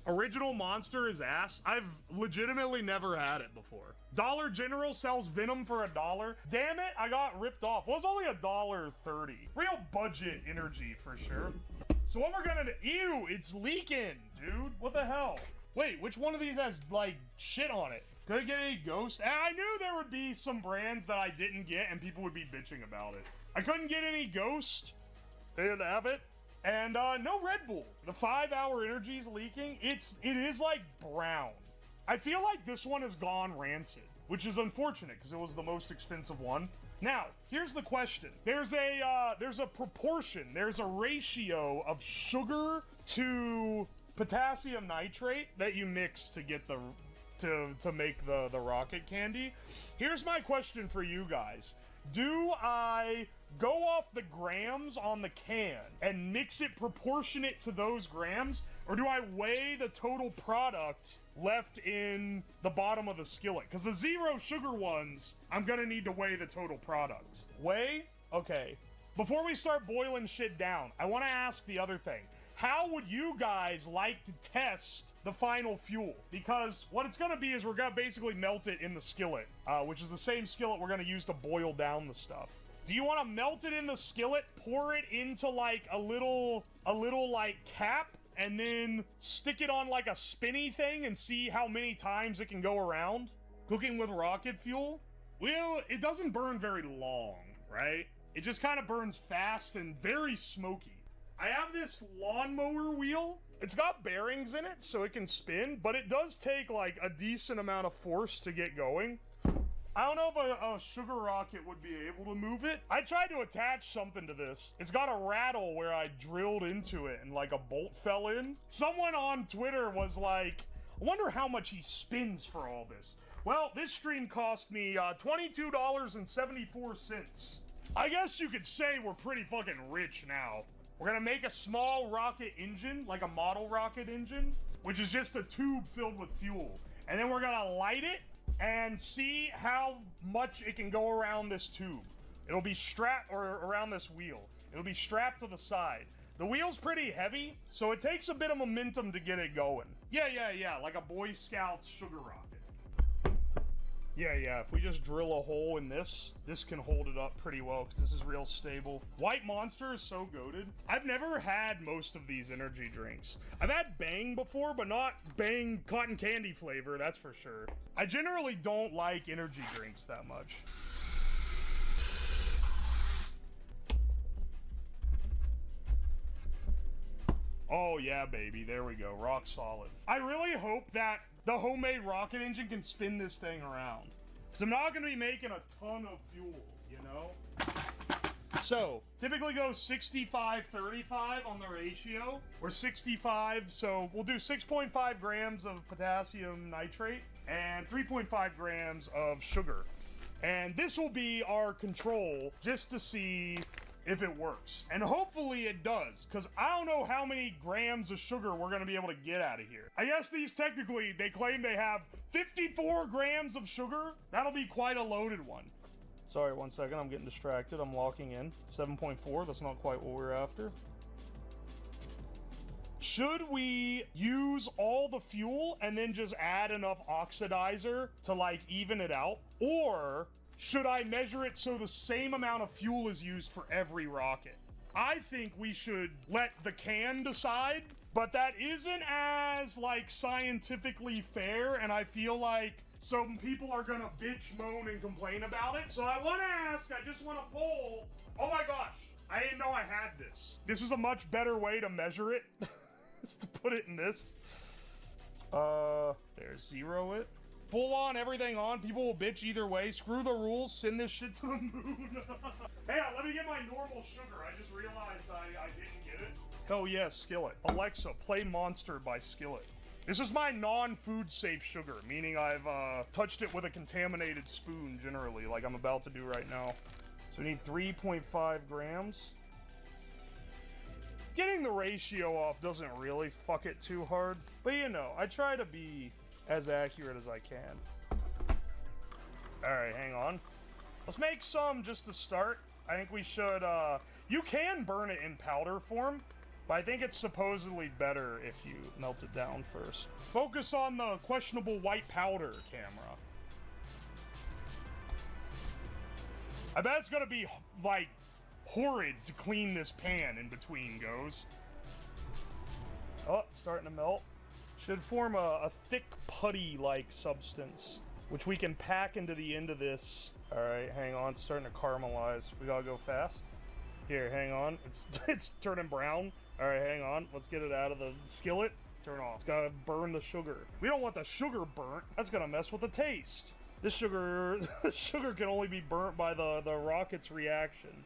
Original Monster is ass. I've legitimately never had it before. Dollar General sells Venom for $1. Damn it, I got ripped off. Well, it's only $1.30. Real budget energy for sure. So what we're gonna do, ew, it's leaking, dude. What the hell? Wait, which one of these has like shit on it? Could I get any Ghost? I knew there would be some brands that I didn't get and people would be bitching about it. I couldn't get any Ghost. They didn't have it. And no Red Bull. The 5 Hour Energy's leaking. It is like brown. I feel like this one has gone rancid, which is unfortunate because it was the most expensive one. Now, here's the question. There's a proportion, there's a ratio of sugar to potassium nitrate that you mix to get to make the rocket candy. Here's my question for you guys. Do I go off the grams on the can and mix it proportionate to those grams, or do I weigh the total product left in the bottom of the skillet? Because the 0 sugar ones, I'm gonna need to weigh the total product. Weigh? Okay. Before we start boiling shit down, I want to ask the other thing. How would you guys like to test the final fuel? Because what it's going to be is we're going to basically melt it in the skillet, which is the same skillet we're going to use to boil down the stuff. Do you want to melt it in the skillet, pour it into like a little like cap, and then stick it on like a spinny thing and see how many times it can go around? Cooking with rocket fuel? Well, it doesn't burn very long, right? It just kind of burns fast and very smoky. I have this lawnmower wheel. It's got bearings in it, so it can spin, but it does take, like, a decent amount of force to get going. I don't know if a sugar rocket would be able to move it. I tried to attach something to this. It's got a rattle where I drilled into it and, like, a bolt fell in. Someone on Twitter was like, I wonder how much he spins for all this. Well, this stream cost me $22.74. I guess you could say we're pretty fucking rich now. We're gonna make a small rocket engine, like a model rocket engine, which is just a tube filled with fuel. And then we're gonna light it and see how much it can go around this tube. It'll be strapped, or around this wheel. It'll be strapped to the side. The wheel's pretty heavy, so it takes a bit of momentum to get it going. Yeah, like a Boy Scout sugar rocket. Yeah, if we just drill a hole in this can hold it up pretty well, because this is real stable. White Monster is so goated. I've never had most of these energy drinks. I've had Bang before, but not Bang cotton candy flavor, that's for sure. I generally don't like energy drinks that much. Oh yeah, baby, there we go, rock solid. I really hope that the homemade rocket engine can spin this thing around, because I'm not going to be making a ton of fuel, you know? So, typically go 65-35 on the ratio, or 65, so we'll do 6.5 grams of potassium nitrate and 3.5 grams of sugar. And this will be our control, just to see if it works. And hopefully it does, because I don't know how many grams of sugar we're going to be able to get out of here. I guess these technically, they claim they have 54 grams of sugar. That'll be quite a loaded one. Sorry, 1 second, I'm getting distracted. I'm locking in. 7.4, that's not quite what we're after. Should we use all the fuel and then just add enough oxidizer to like even it out? Or should I measure it so the same amount of fuel is used for every rocket? I think we should let the can decide, but that isn't as, like, scientifically fair, and I feel like some people are gonna bitch, moan, and complain about it. So I want to ask, I just want to poll. Oh my gosh, I didn't know I had this. This is a much better way to measure it, is to put it in this. There's 0 it. Full on, everything on. People will bitch either way. Screw the rules. Send this shit to the moon. Hey, let me get my normal sugar. I just realized I didn't get it. Hell yes, Skillet. Alexa, play Monster by Skillet. This is my non-food safe sugar, meaning I've touched it with a contaminated spoon generally, like I'm about to do right now. So we need 3.5 grams. Getting the ratio off doesn't really fuck it too hard, but you know, I try to be as accurate as I can. Alright, hang on. Let's make some just to start. I think we should, you can burn it in powder form, but I think it's supposedly better if you melt it down first. Focus on the questionable white powder, camera. I bet it's gonna be, like, horrid to clean this pan in between goes. Oh, it's starting to melt. Should form a thick putty-like substance, which we can pack into the end of this. All right, hang on, it's starting to caramelize. We gotta go fast. Here, hang on, it's turning brown. All right, hang on, let's get it out of the skillet. Turn off. It's gotta burn the sugar. We don't want the sugar burnt. That's gonna mess with the taste. This sugar, sugar can only be burnt by the rocket's reaction.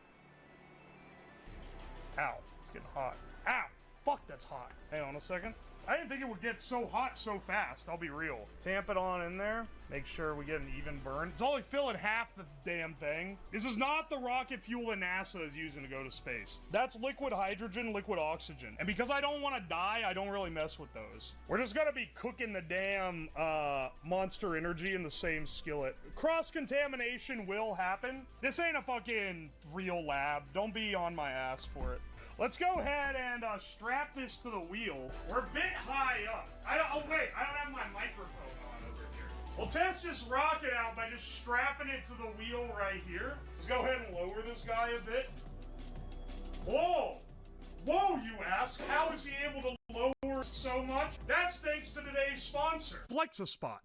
Ow, it's getting hot. Ow, fuck, that's hot. Hang on a second. I didn't think it would get so hot so fast, I'll be real. Tamp it on in there. Make sure we get an even burn. It's only filling half the damn thing. This is not the rocket fuel that NASA is using to go to space. That's liquid hydrogen, liquid oxygen. And because I don't want to die, I don't really mess with those. We're just gonna be cooking the damn Monster Energy in the same skillet. Cross-contamination will happen. This ain't a fucking real lab. Don't be on my ass for it. Let's go ahead and strap this to the wheel. We're a bit high up. I don't have my microphone on over here. We'll test this rocket out by just strapping it to the wheel right here. Let's go ahead and lower this guy a bit. Whoa! Whoa, you ask? How is he able to lower so much? That's thanks to today's sponsor, FlexiSpot.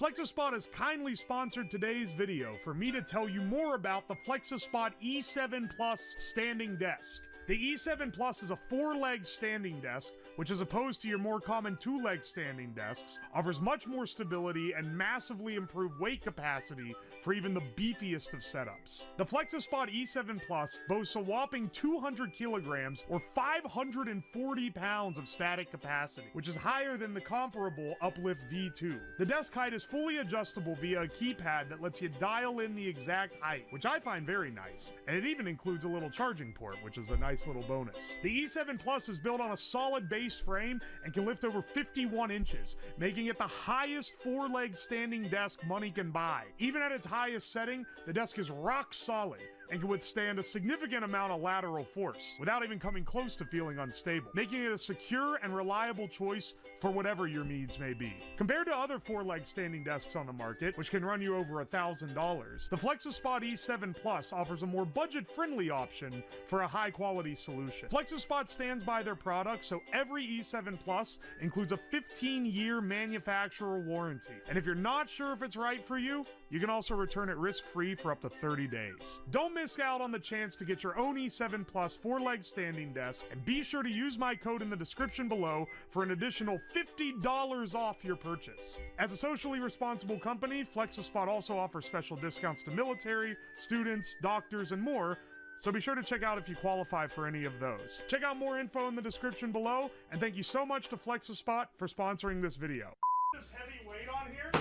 FlexiSpot has kindly sponsored today's video for me to tell you more about the FlexiSpot E7 Plus standing desk. The E7 Plus is a 4-leg standing desk, which as opposed to your more common 2-leg standing desks, offers much more stability and massively improved weight capacity for even the beefiest of setups. The FlexiSpot E7 Plus boasts a whopping 200 kilograms or 540 pounds of static capacity, which is higher than the comparable Uplift V2. The desk height is fully adjustable via a keypad that lets you dial in the exact height, which I find very nice, and it even includes a little charging port, which is a nice little bonus. The E7 Plus is built on a solid base frame and can lift over 51 inches, making it the highest 4-leg standing desk money can buy. Even at its highest setting, the desk is rock solid and can withstand a significant amount of lateral force without even coming close to feeling unstable, making it a secure and reliable choice for whatever your needs may be. Compared to other 4-leg standing desks on the market, which can run you over $1,000, the FlexiSpot E7 Plus offers a more budget-friendly option for a high-quality solution. FlexiSpot stands by their product, so every E7 Plus includes a 15-year manufacturer warranty. And if you're not sure if it's right for you, you can also return it risk-free for up to 30 days. Don't miss out on the chance to get your own E7 Plus 4-leg standing desk, and be sure to use my code in the description below for an additional $50 off your purchase. As a socially responsible company, FlexiSpot also offers special discounts to military, students, doctors, and more, so be sure to check out if you qualify for any of those. Check out more info in the description below, and thank you so much to FlexiSpot for sponsoring this video. This heavy weight on here.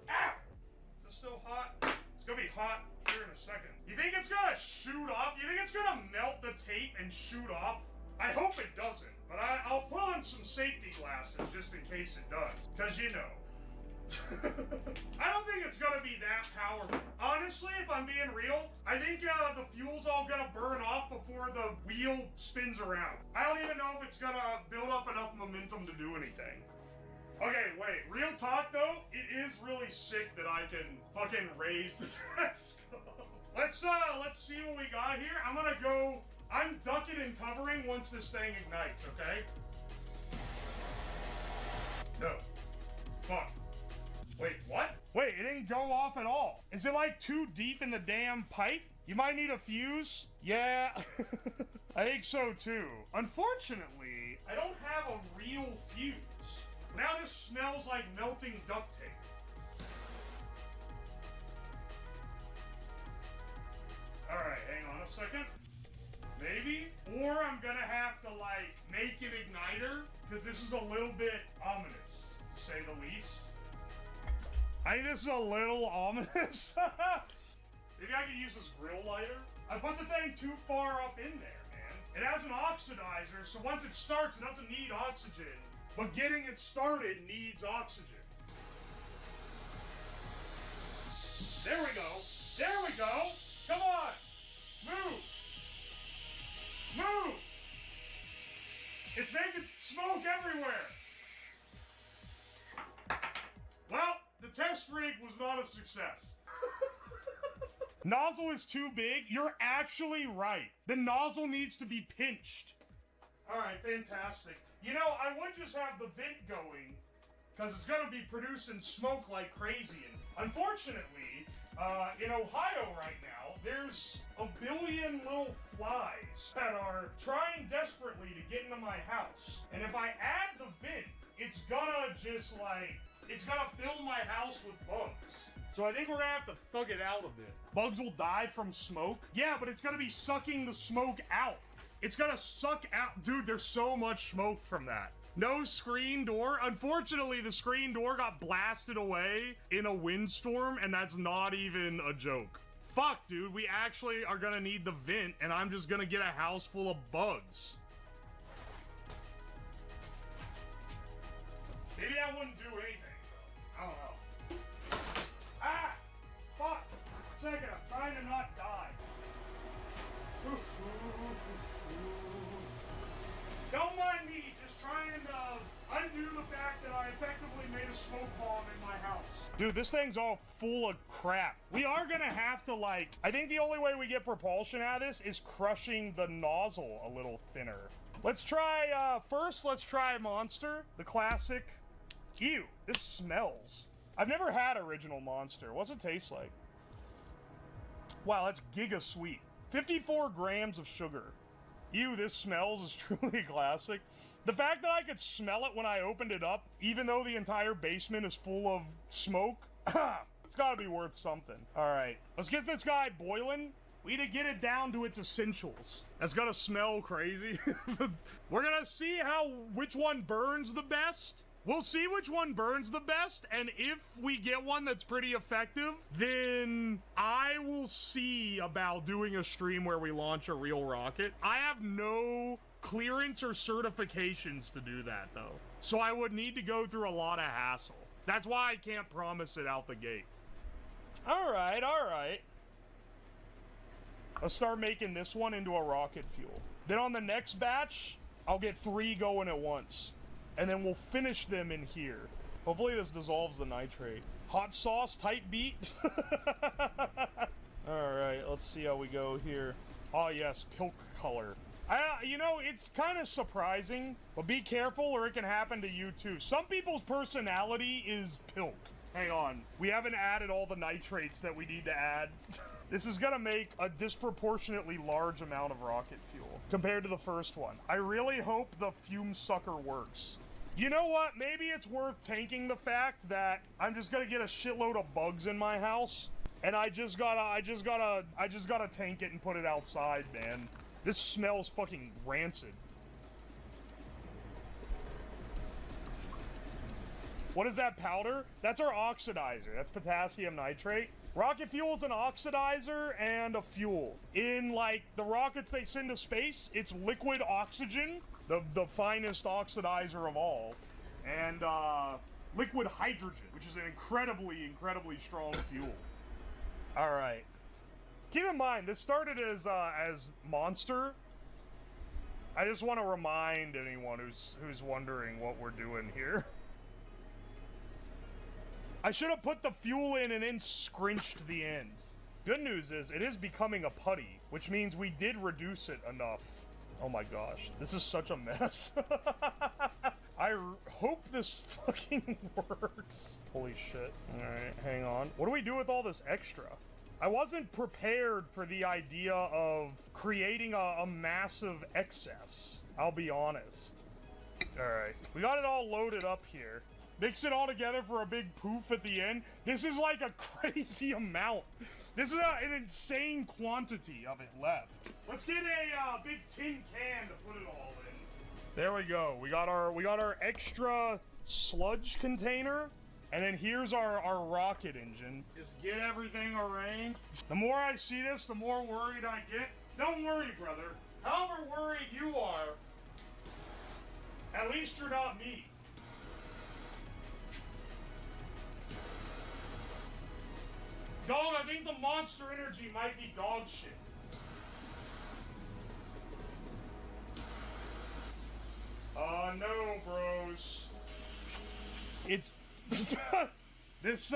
Ow! Is this still hot? It's gonna be hot here in a second. You think it's gonna shoot off? You think it's gonna melt the tape and shoot off? I hope it doesn't, but I'll put on some safety glasses just in case it does, because you know. I don't think it's gonna be that powerful. Honestly, if I'm being real, I think the fuel's all gonna burn off before the wheel spins around. I don't even know if it's gonna build up enough momentum to do anything. Okay, wait, real talk though, it is really sick that I can fucking raise the desk. Let's see what we got here. I'm ducking and covering once this thing ignites, okay? No. Fuck. Wait, what? Wait, it didn't go off at all. Is it like too deep in the damn pipe? You might need a fuse? Yeah, I think so too. Unfortunately, I don't have a real fuse. Now this smells like melting duct tape. Alright, hang on a second. Maybe? Or I'm gonna have to, like, make an igniter, because this is a little bit ominous, to say the least. I think this is a little ominous. Maybe I could use this grill lighter. I put the thing too far up in there, man. It has an oxidizer, so once it starts, it doesn't need oxygen. But getting it started needs oxygen. There we go. There we go. Come on. Move. Move. It's making smoke everywhere. Well, the test rig was not a success. Nozzle is too big? You're actually right. The nozzle needs to be pinched. All right, fantastic. You know, I would just have the vent going, because it's going to be producing smoke like crazy. And unfortunately, in Ohio right now, there's a billion little flies that are trying desperately to get into my house. And if I add the vent, it's gonna just it's gonna fill my house with bugs. So I think we're gonna have to thug it out a bit. Bugs will die from smoke? Yeah, but it's gonna be sucking the smoke out. It's gonna suck out. Dude, there's so much smoke from that. No screen door. Unfortunately, the screen door got blasted away in a windstorm, and that's not even a joke. Fuck, dude, we actually are gonna need the vent, and I'm just gonna get a house full of bugs. Maybe I wouldn't do anything, though. I don't know. Ah! Fuck! A second, I'm trying to not die. Don't mind me, just trying to undo the fact that I effectively made a smoke bomb in my house. Dude, this thing's all full of crap. We are gonna have to, like, I think the only way we get propulsion out of this is crushing the nozzle a little thinner. Let's try, first, let's try Monster, the classic. Ew, this smells. I've never had original Monster. What's it taste like? Wow, that's giga sweet. 54 grams of sugar. Ew, this smells is truly classic. The fact that I could smell it when I opened it up, even though the entire basement is full of smoke, it's gotta be worth something. All right, let's get this guy boiling. We need to get it down to its essentials. That's gonna smell crazy. We're gonna see which one burns the best. We'll see which one burns the best, and if we get one that's pretty effective, then I will see about doing a stream where we launch a real rocket. I have no clearance or certifications to do that, though. So I would need to go through a lot of hassle. That's why I can't promise it out the gate. All right, all right. Let's start making this one into a rocket fuel. Then on the next batch, I'll get 3 going at once. And then we'll finish them in here. Hopefully this dissolves the nitrate. Hot sauce, tight beat. Alright, let's see how we go here. Oh yes, pilk color. You know, it's kind of surprising, but be careful or it can happen to you too. Some people's personality is pilk. Hang on, we haven't added all the nitrates that we need to add. This is gonna make a disproportionately large amount of rocket fuel compared to the first one. I really hope the fume sucker works. You know what? Maybe it's worth tanking the fact that I'm just gonna get a shitload of bugs in my house, and I just gotta tank it and put it outside, man. This smells fucking rancid. What is that powder? That's our oxidizer. That's potassium nitrate. Rocket fuel is an oxidizer and a fuel. In, like, the rockets they send to space, it's liquid oxygen, the finest oxidizer of all, and liquid hydrogen, which is an incredibly strong fuel. All right. Keep in mind, this started as Monster. I just want to remind anyone who's wondering what we're doing here. I should have put the fuel in and then scrunched the end. Good news is, it is becoming a putty, which means we did reduce it enough. Oh my gosh, this is such a mess. I hope this fucking works. Holy shit. Alright, hang on. What do we do with all this extra? I wasn't prepared for the idea of creating a massive excess. I'll be honest. Alright, we got it all loaded up here. Mix it all together for a big poof at the end. This is like a crazy amount. This is an insane quantity of it left. Let's get a big tin can to put it all in. There we go. We got our extra sludge container, and then here's our rocket engine. Just get everything arranged. The more I see this, the more worried I get. Don't worry, brother. However worried you are, at least you're not me. Dog, I think the Monster Energy might be dog shit. No, bros. It's... this,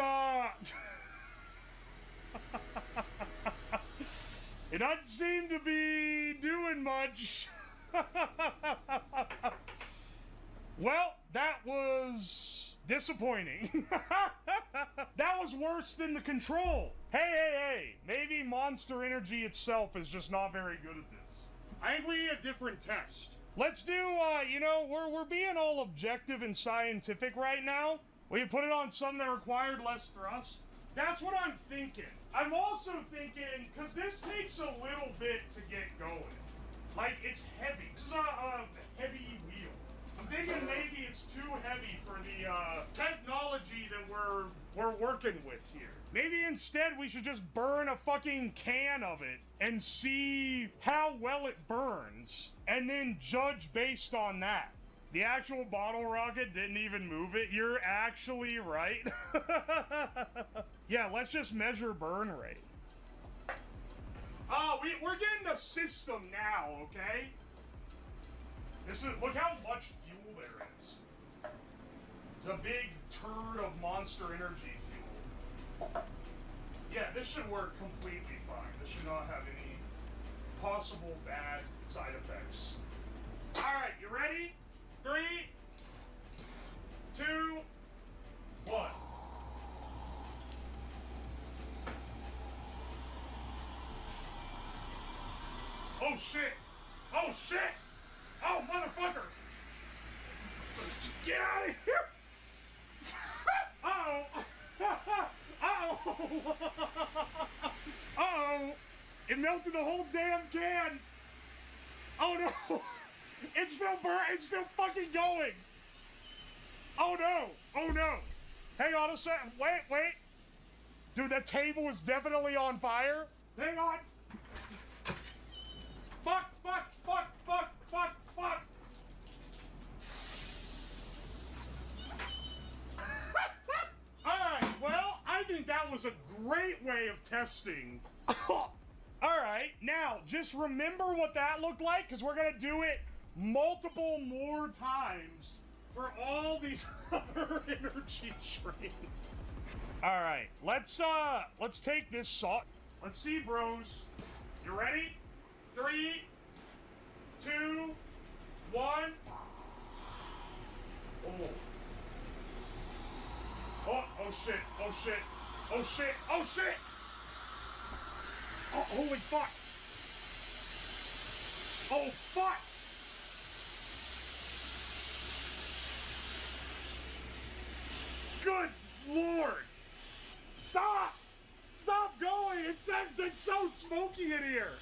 it doesn't seem to be doing much. Well, that was disappointing. That was worse than the control. Hey, maybe Monster Energy itself is just not very good at this. I think we need a different test. Let's do, you know, we're being all objective and scientific right now. We put it on something that required less thrust. That's what I'm thinking. I'm also thinking, because this takes a little bit to get going. Like, it's heavy. This is a heavy wheel. I'm thinking maybe it's too heavy for the technology that we're working with here. Maybe instead we should just burn a fucking can of it and see how well it burns, and then judge based on that. The actual bottle rocket didn't even move it. You're actually right. Yeah, let's just measure burn rate. Oh, we're getting a system now, okay? Look how much fuel there is. It's a big turd of Monster Energy fuel. Yeah, this should work completely fine. This should not have any possible bad side effects. Alright, you ready? 3, 2, 1. Oh shit! Oh shit! Oh motherfucker! Get out of here! Uh-oh! Uh-oh! Uh-oh! It melted the whole damn can! Oh no! It's still it's still fucking going! Oh no! Oh no! Hang on a second. Wait! Dude, that table is definitely on fire. Hang on! Fuck! Alright, well, I think that was a great way of testing. Alright, now, just remember what that looked like, because we're gonna do it multiple more times for all these other energy drinks. Alright, let's take this salt. Let's see, bros. You ready? 3, 2, 1. Oh. Oh shit. Oh shit. Oh shit. Oh shit. Oh, holy fuck. Oh fuck. Good Lord. Stop. Stop going. It's so smoky in here.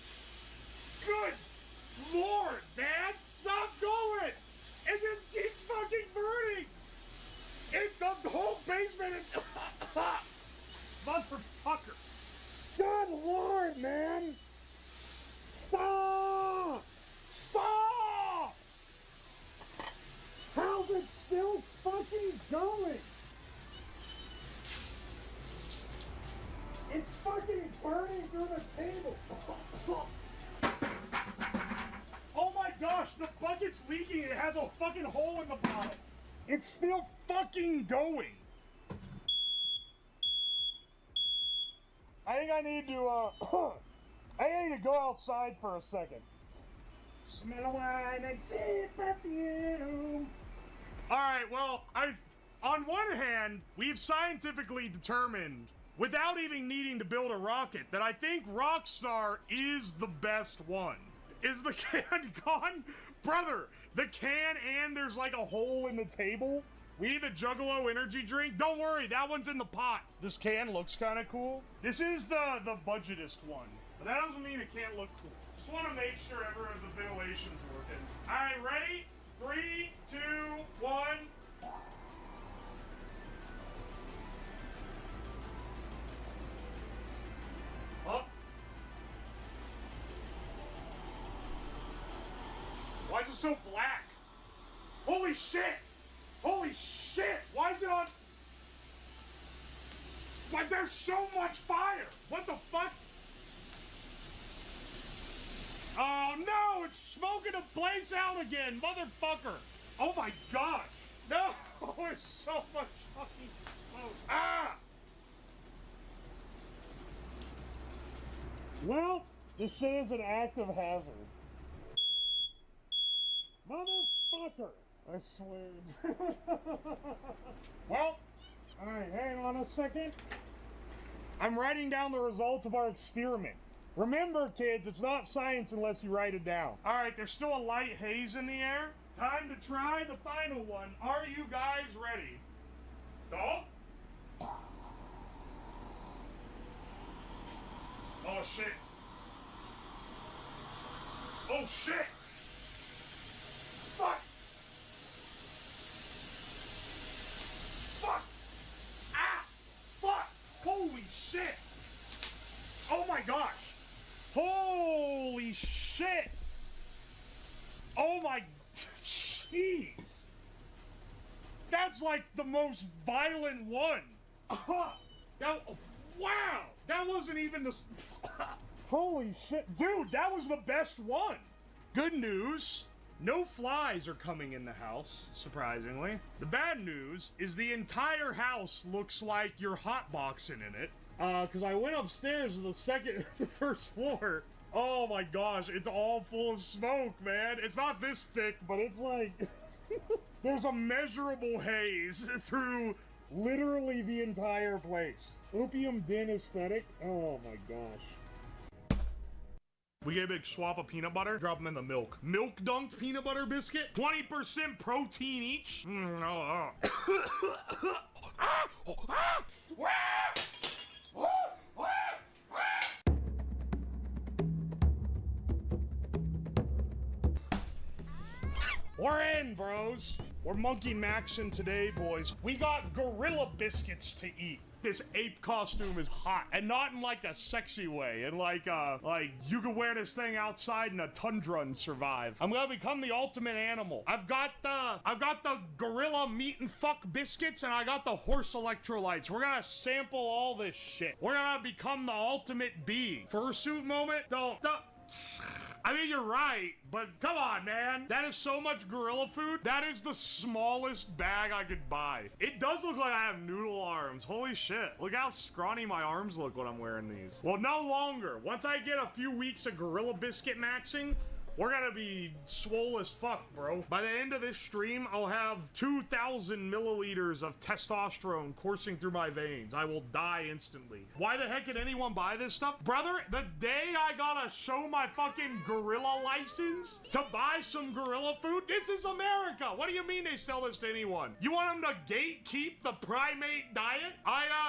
Good Lord, man! Stop going! It just keeps fucking burning! The whole basement is... Motherfucker! Good Lord, man! Stop! Stop! How's it still fucking going? It's fucking burning through the table! Oh my gosh, the bucket's leaking. It has a fucking hole in the bottom. It's still fucking going. I think I need to go outside for a second. Smell like a cheap perfume. Alright, well, on one hand, we've scientifically determined, without even needing to build a rocket, that I think Rockstar is the best one. Is the can gone? Brother, the can and there's like a hole in the table. We need the Juggalo energy drink. Don't worry, that one's in the pot. This can looks kind of cool. This is the budgetest one, but that doesn't mean it can't look cool. Just want to make sure the ventilation's working. All right, ready? 3, 2, 1. Up. Why is it so black? Holy shit! Holy shit! Why is it on? Like, there's so much fire! What the fuck? Oh no! It's smoking the place out again, motherfucker! Oh my god! No! There's so much fucking smoke! Ah! Well, this is an active hazard. Motherfucker! I swear. Well, alright, hang on a second. I'm writing down the results of our experiment. Remember, kids, it's not science unless you write it down. Alright, there's still a light haze in the air. Time to try the final one. Are you guys ready? Go. Oh, shit. Oh, shit! Fuck! Fuck! Ah! Fuck! Holy shit! Oh my gosh! Holy shit! Oh my... Jeez! That's like the most violent one! That, wow! That wasn't even the... Holy shit. Dude, that was the best one! Good news. No flies are coming in the house, surprisingly. The bad news is the entire house looks like you're hotboxing in it. Because I went upstairs to the first floor. Oh my gosh, it's all full of smoke, man. It's not this thick, but it's like... There's a measurable haze through literally the entire place. Opium den aesthetic? Oh my gosh. We get a big swap of peanut butter, drop them in the milk. Milk dunked peanut butter biscuit, 20% protein each. We're in, bros. We're monkey maxing today, boys. We got gorilla biscuits to eat. This ape costume is hot, and not in like a sexy way, and like you can wear this thing outside in a tundra and survive. I'm gonna become the ultimate animal. I've got the gorilla meat and fuck biscuits, and I got the horse electrolytes. We're gonna sample all this shit. We're gonna become the ultimate being. Fursuit moment? Don't. I mean, you're right, but come on, man. That is so much gorilla food. That is the smallest bag I could buy. It does look like I have noodle arms. Holy shit. Look how scrawny my arms look when I'm wearing these. Well, no longer. Once I get a few weeks of gorilla biscuit maxing, we're gonna be swole as fuck, bro. By the end of this stream, I'll have 2,000 milliliters of testosterone coursing through my veins. I will die instantly. Why the heck did anyone buy this stuff? Brother, the day I gotta show my fucking gorilla license to buy some gorilla food, this is America. What do you mean they sell this to anyone? You want them to gatekeep the primate diet?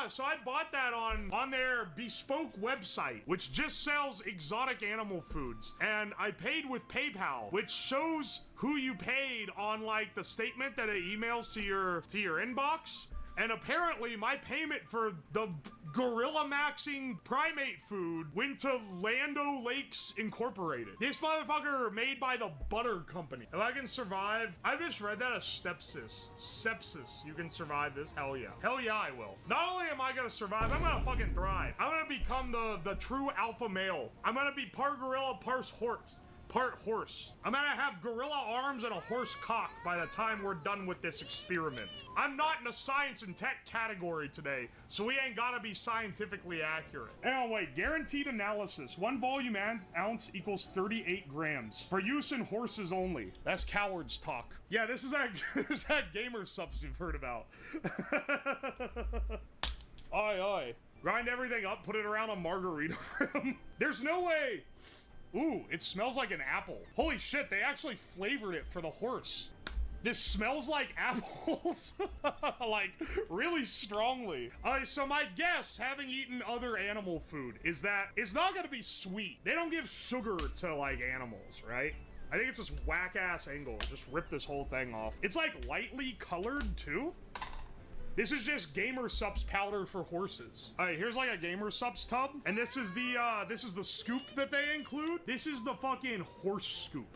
So I bought that on their bespoke website, which just sells exotic animal foods. And I paid with PayPal, which shows who you paid on like the statement that it emails to your inbox. And apparently my payment for the gorilla maxing primate food went to Lando Lakes Incorporated. This motherfucker made by the Butter Company. If I can survive, I just read that as sepsis. You can survive this? Hell yeah. Hell yeah, I will. Not only am I gonna survive, I'm gonna fucking thrive. I'm gonna become the true alpha male. I'm gonna be part gorilla, part horse. I'm gonna have gorilla arms and a horse cock by the time we're done with this experiment. I'm not in the science and tech category today, so we ain't gotta be scientifically accurate. Anyway, guaranteed analysis. 1 volume ounce equals 38 grams. For use in horses only. That's cowards talk. Yeah, this is that gamer subs you've heard about. Oi. Grind everything up, put it around a margarita rim. There's no way. Ooh, it smells like an apple. Holy shit, they actually flavored it for the horse. This smells like apples. Like, really strongly. So my guess, having eaten other animal food, is that it's not gonna be sweet. They don't give sugar to, like, animals, right? I think it's this whack-ass angle. Just rip this whole thing off. It's, like, lightly colored, too. This is just Gamer Sups powder for horses. All right, here's like a Gamer Sups tub, and this is the scoop that they include. This is the fucking horse scoop.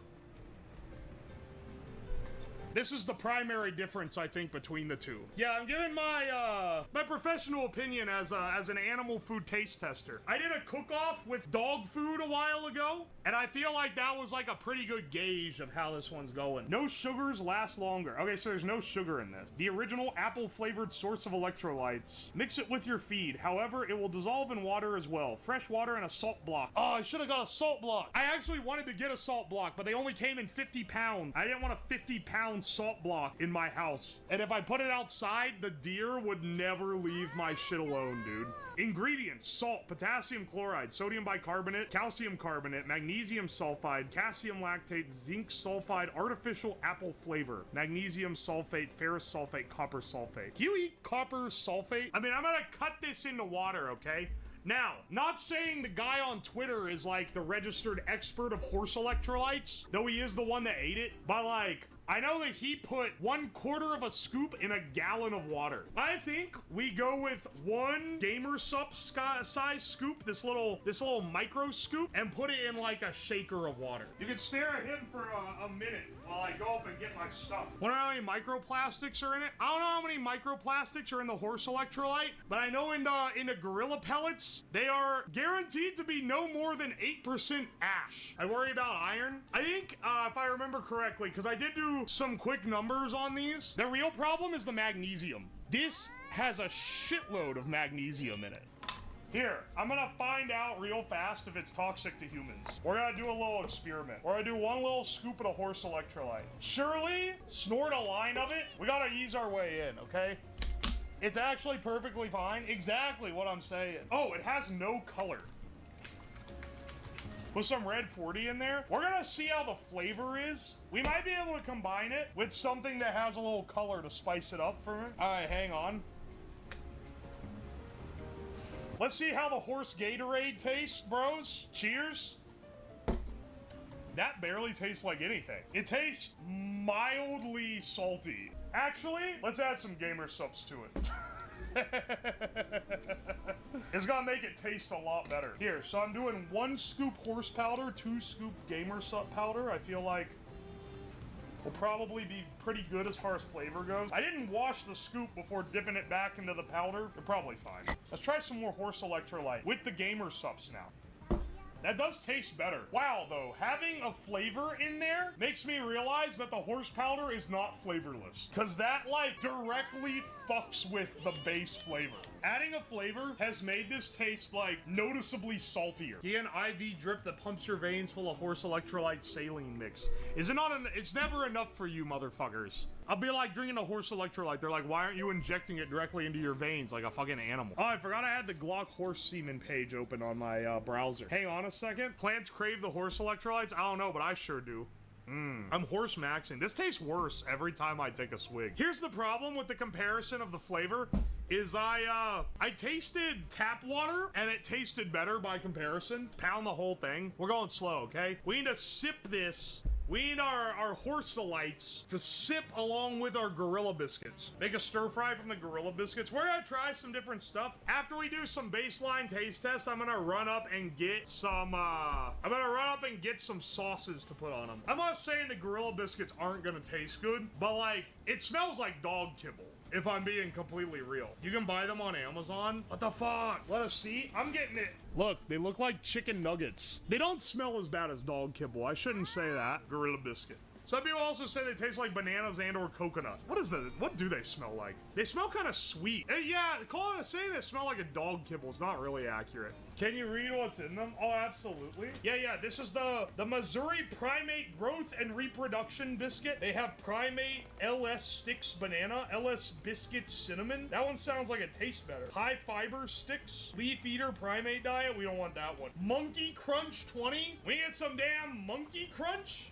This is the primary difference, I think, between the two. Yeah, I'm giving my my professional opinion as an animal food taste tester. I did a cook-off with dog food a while ago, and I feel like that was like a pretty good gauge of how this one's going. No sugars last longer. Okay, so there's no sugar in this. The original apple-flavored source of electrolytes. Mix it with your feed. However, it will dissolve in water as well. Fresh water and a salt block. Oh, I should have got a salt block. I actually wanted to get a salt block, but they only came in 50 pounds. I didn't want a 50-pound salt block in my house. And if I put it outside, the deer would never leave my shit alone, dude. Ingredients: salt, potassium chloride, sodium bicarbonate, calcium carbonate, magnesium sulfide, calcium lactate, zinc sulfide, artificial apple flavor, magnesium sulfate, ferrous sulfate, copper sulfate. Can you eat copper sulfate? I mean, I'm gonna cut this into water, okay? Now, not saying the guy on Twitter is like the registered expert of horse electrolytes, though he is the one that ate it, but like, I know that he put 1/4 of a scoop in a gallon of water. I think we go with 1 gamer sup size scoop, this little micro scoop, and put it in like a shaker of water. You can stare at him for a minute while I go up and get my stuff. Wonder how many microplastics are in it? I don't know how many microplastics are in the horse electrolyte, but I know in the gorilla pellets, they are guaranteed to be no more than 8% ash. I worry about iron. I think, if I remember correctly, because I did do some quick numbers on these, the real problem is the magnesium. This has a shitload of magnesium in it. Here, I'm gonna find out real fast if it's toxic to humans. We're gonna do a little experiment. We're gonna do 1 little scoop of the horse electrolyte. Surely, snort a line of it. We gotta ease our way in, okay? It's actually perfectly fine. Exactly what I'm saying. Oh, it has no color. With some red 40 in there. We're gonna see how the flavor is. We might be able to combine it with something that has a little color to spice it up for me. All right, hang on. Let's see how the horse Gatorade tastes, bros. Cheers. That barely tastes like anything. It tastes mildly salty. Actually, let's add some gamer subs to it. It's gonna make it taste a lot better. Here, so I'm doing 1 scoop horse powder, 2 scoop gamer sub powder. I feel like will probably be pretty good as far as flavor goes. I didn't wash the scoop before dipping it back into the powder. They're probably fine. Let's try some more horse electrolyte with the gamer subs now. That does taste better. Wow, though, having a flavor in there makes me realize that the horse powder is not flavorless. Because that, like, directly fucks with the base flavor. Adding a flavor has made this taste, like, noticeably saltier. Get an IV drip that pumps your veins full of horse electrolyte saline mix. Is it not it's never enough for you motherfuckers. I'll be like drinking a horse electrolyte. They're like, why aren't you injecting it directly into your veins like a fucking animal? Oh, I forgot I had the Glock horse semen page open on my browser. Hang on a second. Plants crave the horse electrolytes? I don't know, but I sure do. I'm horse maxing. This tastes worse every time I take a swig. Here's the problem with the comparison of the flavor is I tasted tap water and it tasted better by comparison. Pound the whole thing. We're going slow, okay? We need to sip this. We need our horselites to sip along with our gorilla biscuits. Make a stir fry from the gorilla biscuits. We're gonna try some different stuff. After we do some baseline taste tests, I'm gonna run up and get some sauces to put on them. I'm not saying the gorilla biscuits aren't gonna taste good, but like, it smells like dog kibble. If I'm being completely real. You can buy them on Amazon. What the fuck? Let us see. I'm getting it. Look, they look like chicken nuggets. They don't smell as bad as dog kibble. I shouldn't say that. Gorilla biscuit. Some people also say they taste like bananas and or coconut. What do they smell like? They smell kind of sweet. Yeah, saying they smell like a dog kibble is not really accurate. Can you read what's in them? Oh, absolutely. Yeah, this is the Missouri Primate Growth and Reproduction Biscuit. They have Primate LS Sticks Banana, LS Biscuits Cinnamon. That one sounds like it tastes better. High Fiber Sticks, Leaf Eater Primate Diet. We don't want that one. Monkey Crunch 20. We get some damn Monkey Crunch.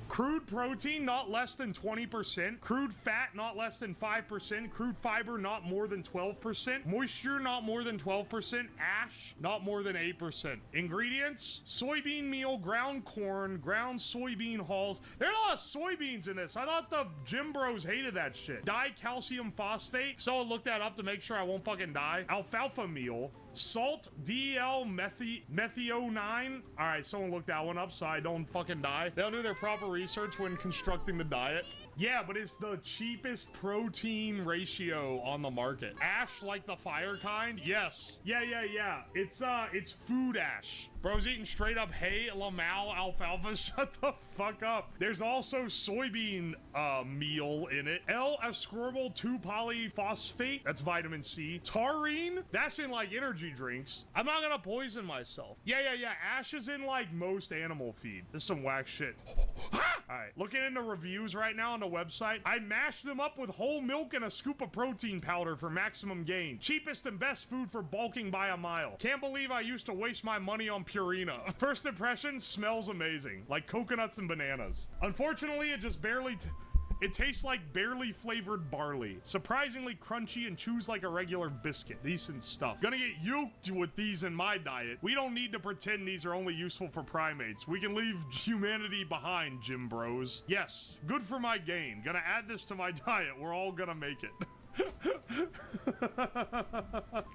Crude protein, not less than 20%. Crude fat, not less than 5%. Crude fiber, not more than 12%. Moisture, not more than 12%. Ash, not more than 8%. Ingredients, soybean meal, ground corn, ground soybean hulls. There are a lot of soybeans in this. I thought the gym bros hated that shit. Dicalcium phosphate. Someone looked that up to make sure I won't fucking die. Alfalfa meal. Salt, DL, methionine. All right, someone looked that one up so I don't fucking die. They'll do their proper research when constructing the diet. Yeah, but it's the cheapest protein ratio on the market. Ash, like the fire kind? Yes. Yeah. It's food ash. Bro's eating straight up hay, lamau, alfalfa. Shut the fuck up. There's also soybean meal in it. L-ascorbyl 2-polyphosphate. That's vitamin C. Taurine. That's in like energy drinks. I'm not gonna poison myself. Yeah. Ash is in like most animal feed. This is some whack shit. Alright, looking into reviews right now on the website. I mashed them up with whole milk and a scoop of protein powder for maximum gain. Cheapest and best food for bulking by a mile. Can't believe I used to waste my money on Purina. First impression, smells amazing. Like coconuts and bananas. Unfortunately, it just barely It tastes like barely flavored barley. Surprisingly crunchy and chews like a regular biscuit. Decent stuff. Gonna get yoked with these in my diet. We don't need to pretend these are only useful for primates. We can leave humanity behind, Jim Bros. Yes, good for my gain. Gonna add this to my diet. We're all gonna make it.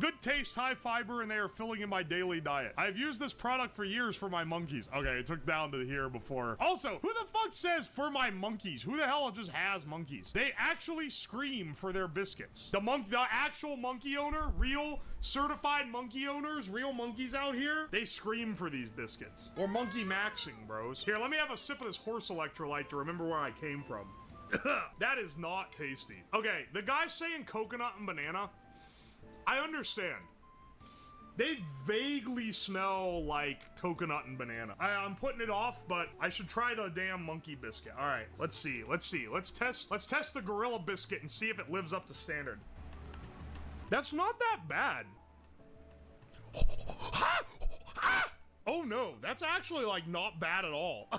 Good taste, high fiber, and they are filling in my daily diet. I've used this product for years for my monkeys. Okay, it took down to here before. Also, who the fuck says for my monkeys? Who the hell just has monkeys? They actually scream for their biscuits. The actual monkey owner, real certified monkey owners, real monkeys out here, they scream for these biscuits. Or monkey maxing, bros. Here, let me have a sip of this horse electrolyte to remember where I came from. That is not tasty. Okay, the guy saying coconut and banana, I understand. They vaguely smell like coconut and banana. I'm putting it off, but I should try the damn monkey biscuit. All right, let's see. Let's test the gorilla biscuit and see if it lives up to standard. That's not that bad. Oh no, that's actually like not bad at all.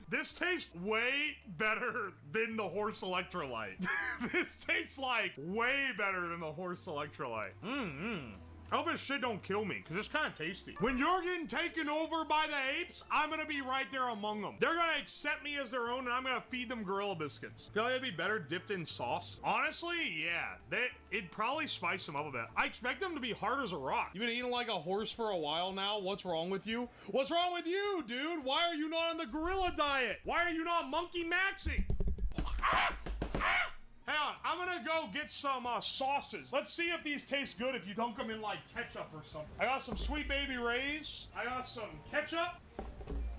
This tastes way better than the horse electrolyte. This tastes like way better than the horse electrolyte. I hope this shit don't kill me, because it's kind of tasty. When you're getting taken over by the apes, I'm gonna be right there among them. They're gonna accept me as their own, and I'm gonna feed them gorilla biscuits. Feel like it'd be better dipped in sauce? Honestly, yeah. It'd probably spice them up a bit. I expect them to be hard as a rock. You've been eating like a horse for a while now. What's wrong with you? What's wrong with you, dude? Why are you not on the gorilla diet? Why are you not monkey maxing? Hang on, I'm gonna go get some sauces. Let's see if these taste good if you dunk them in like ketchup or something. I got some Sweet Baby Ray's. I got some ketchup.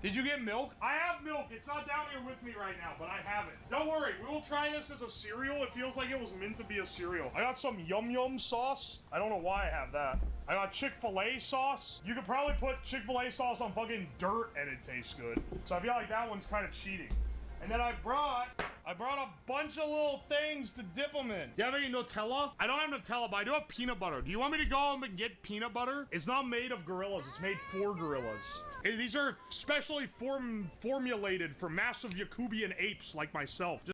Did you get milk? I have milk. It's not down here with me right now, but I have it. Don't worry, we will try this as a cereal. It feels like it was meant to be a cereal. I got some Yum Yum sauce. I don't know why I have that. I got Chick-fil-A sauce. You could probably put Chick-fil-A sauce on fucking dirt and it tastes good. So I feel like that one's kind of cheating. And then I brought a bunch of little things to dip them in. Do you have any Nutella? I don't have Nutella, but I do have peanut butter. Do you want me to go home and get peanut butter? It's not made of gorillas. It's made for gorillas. These are specially formulated for massive Yakubian apes like myself.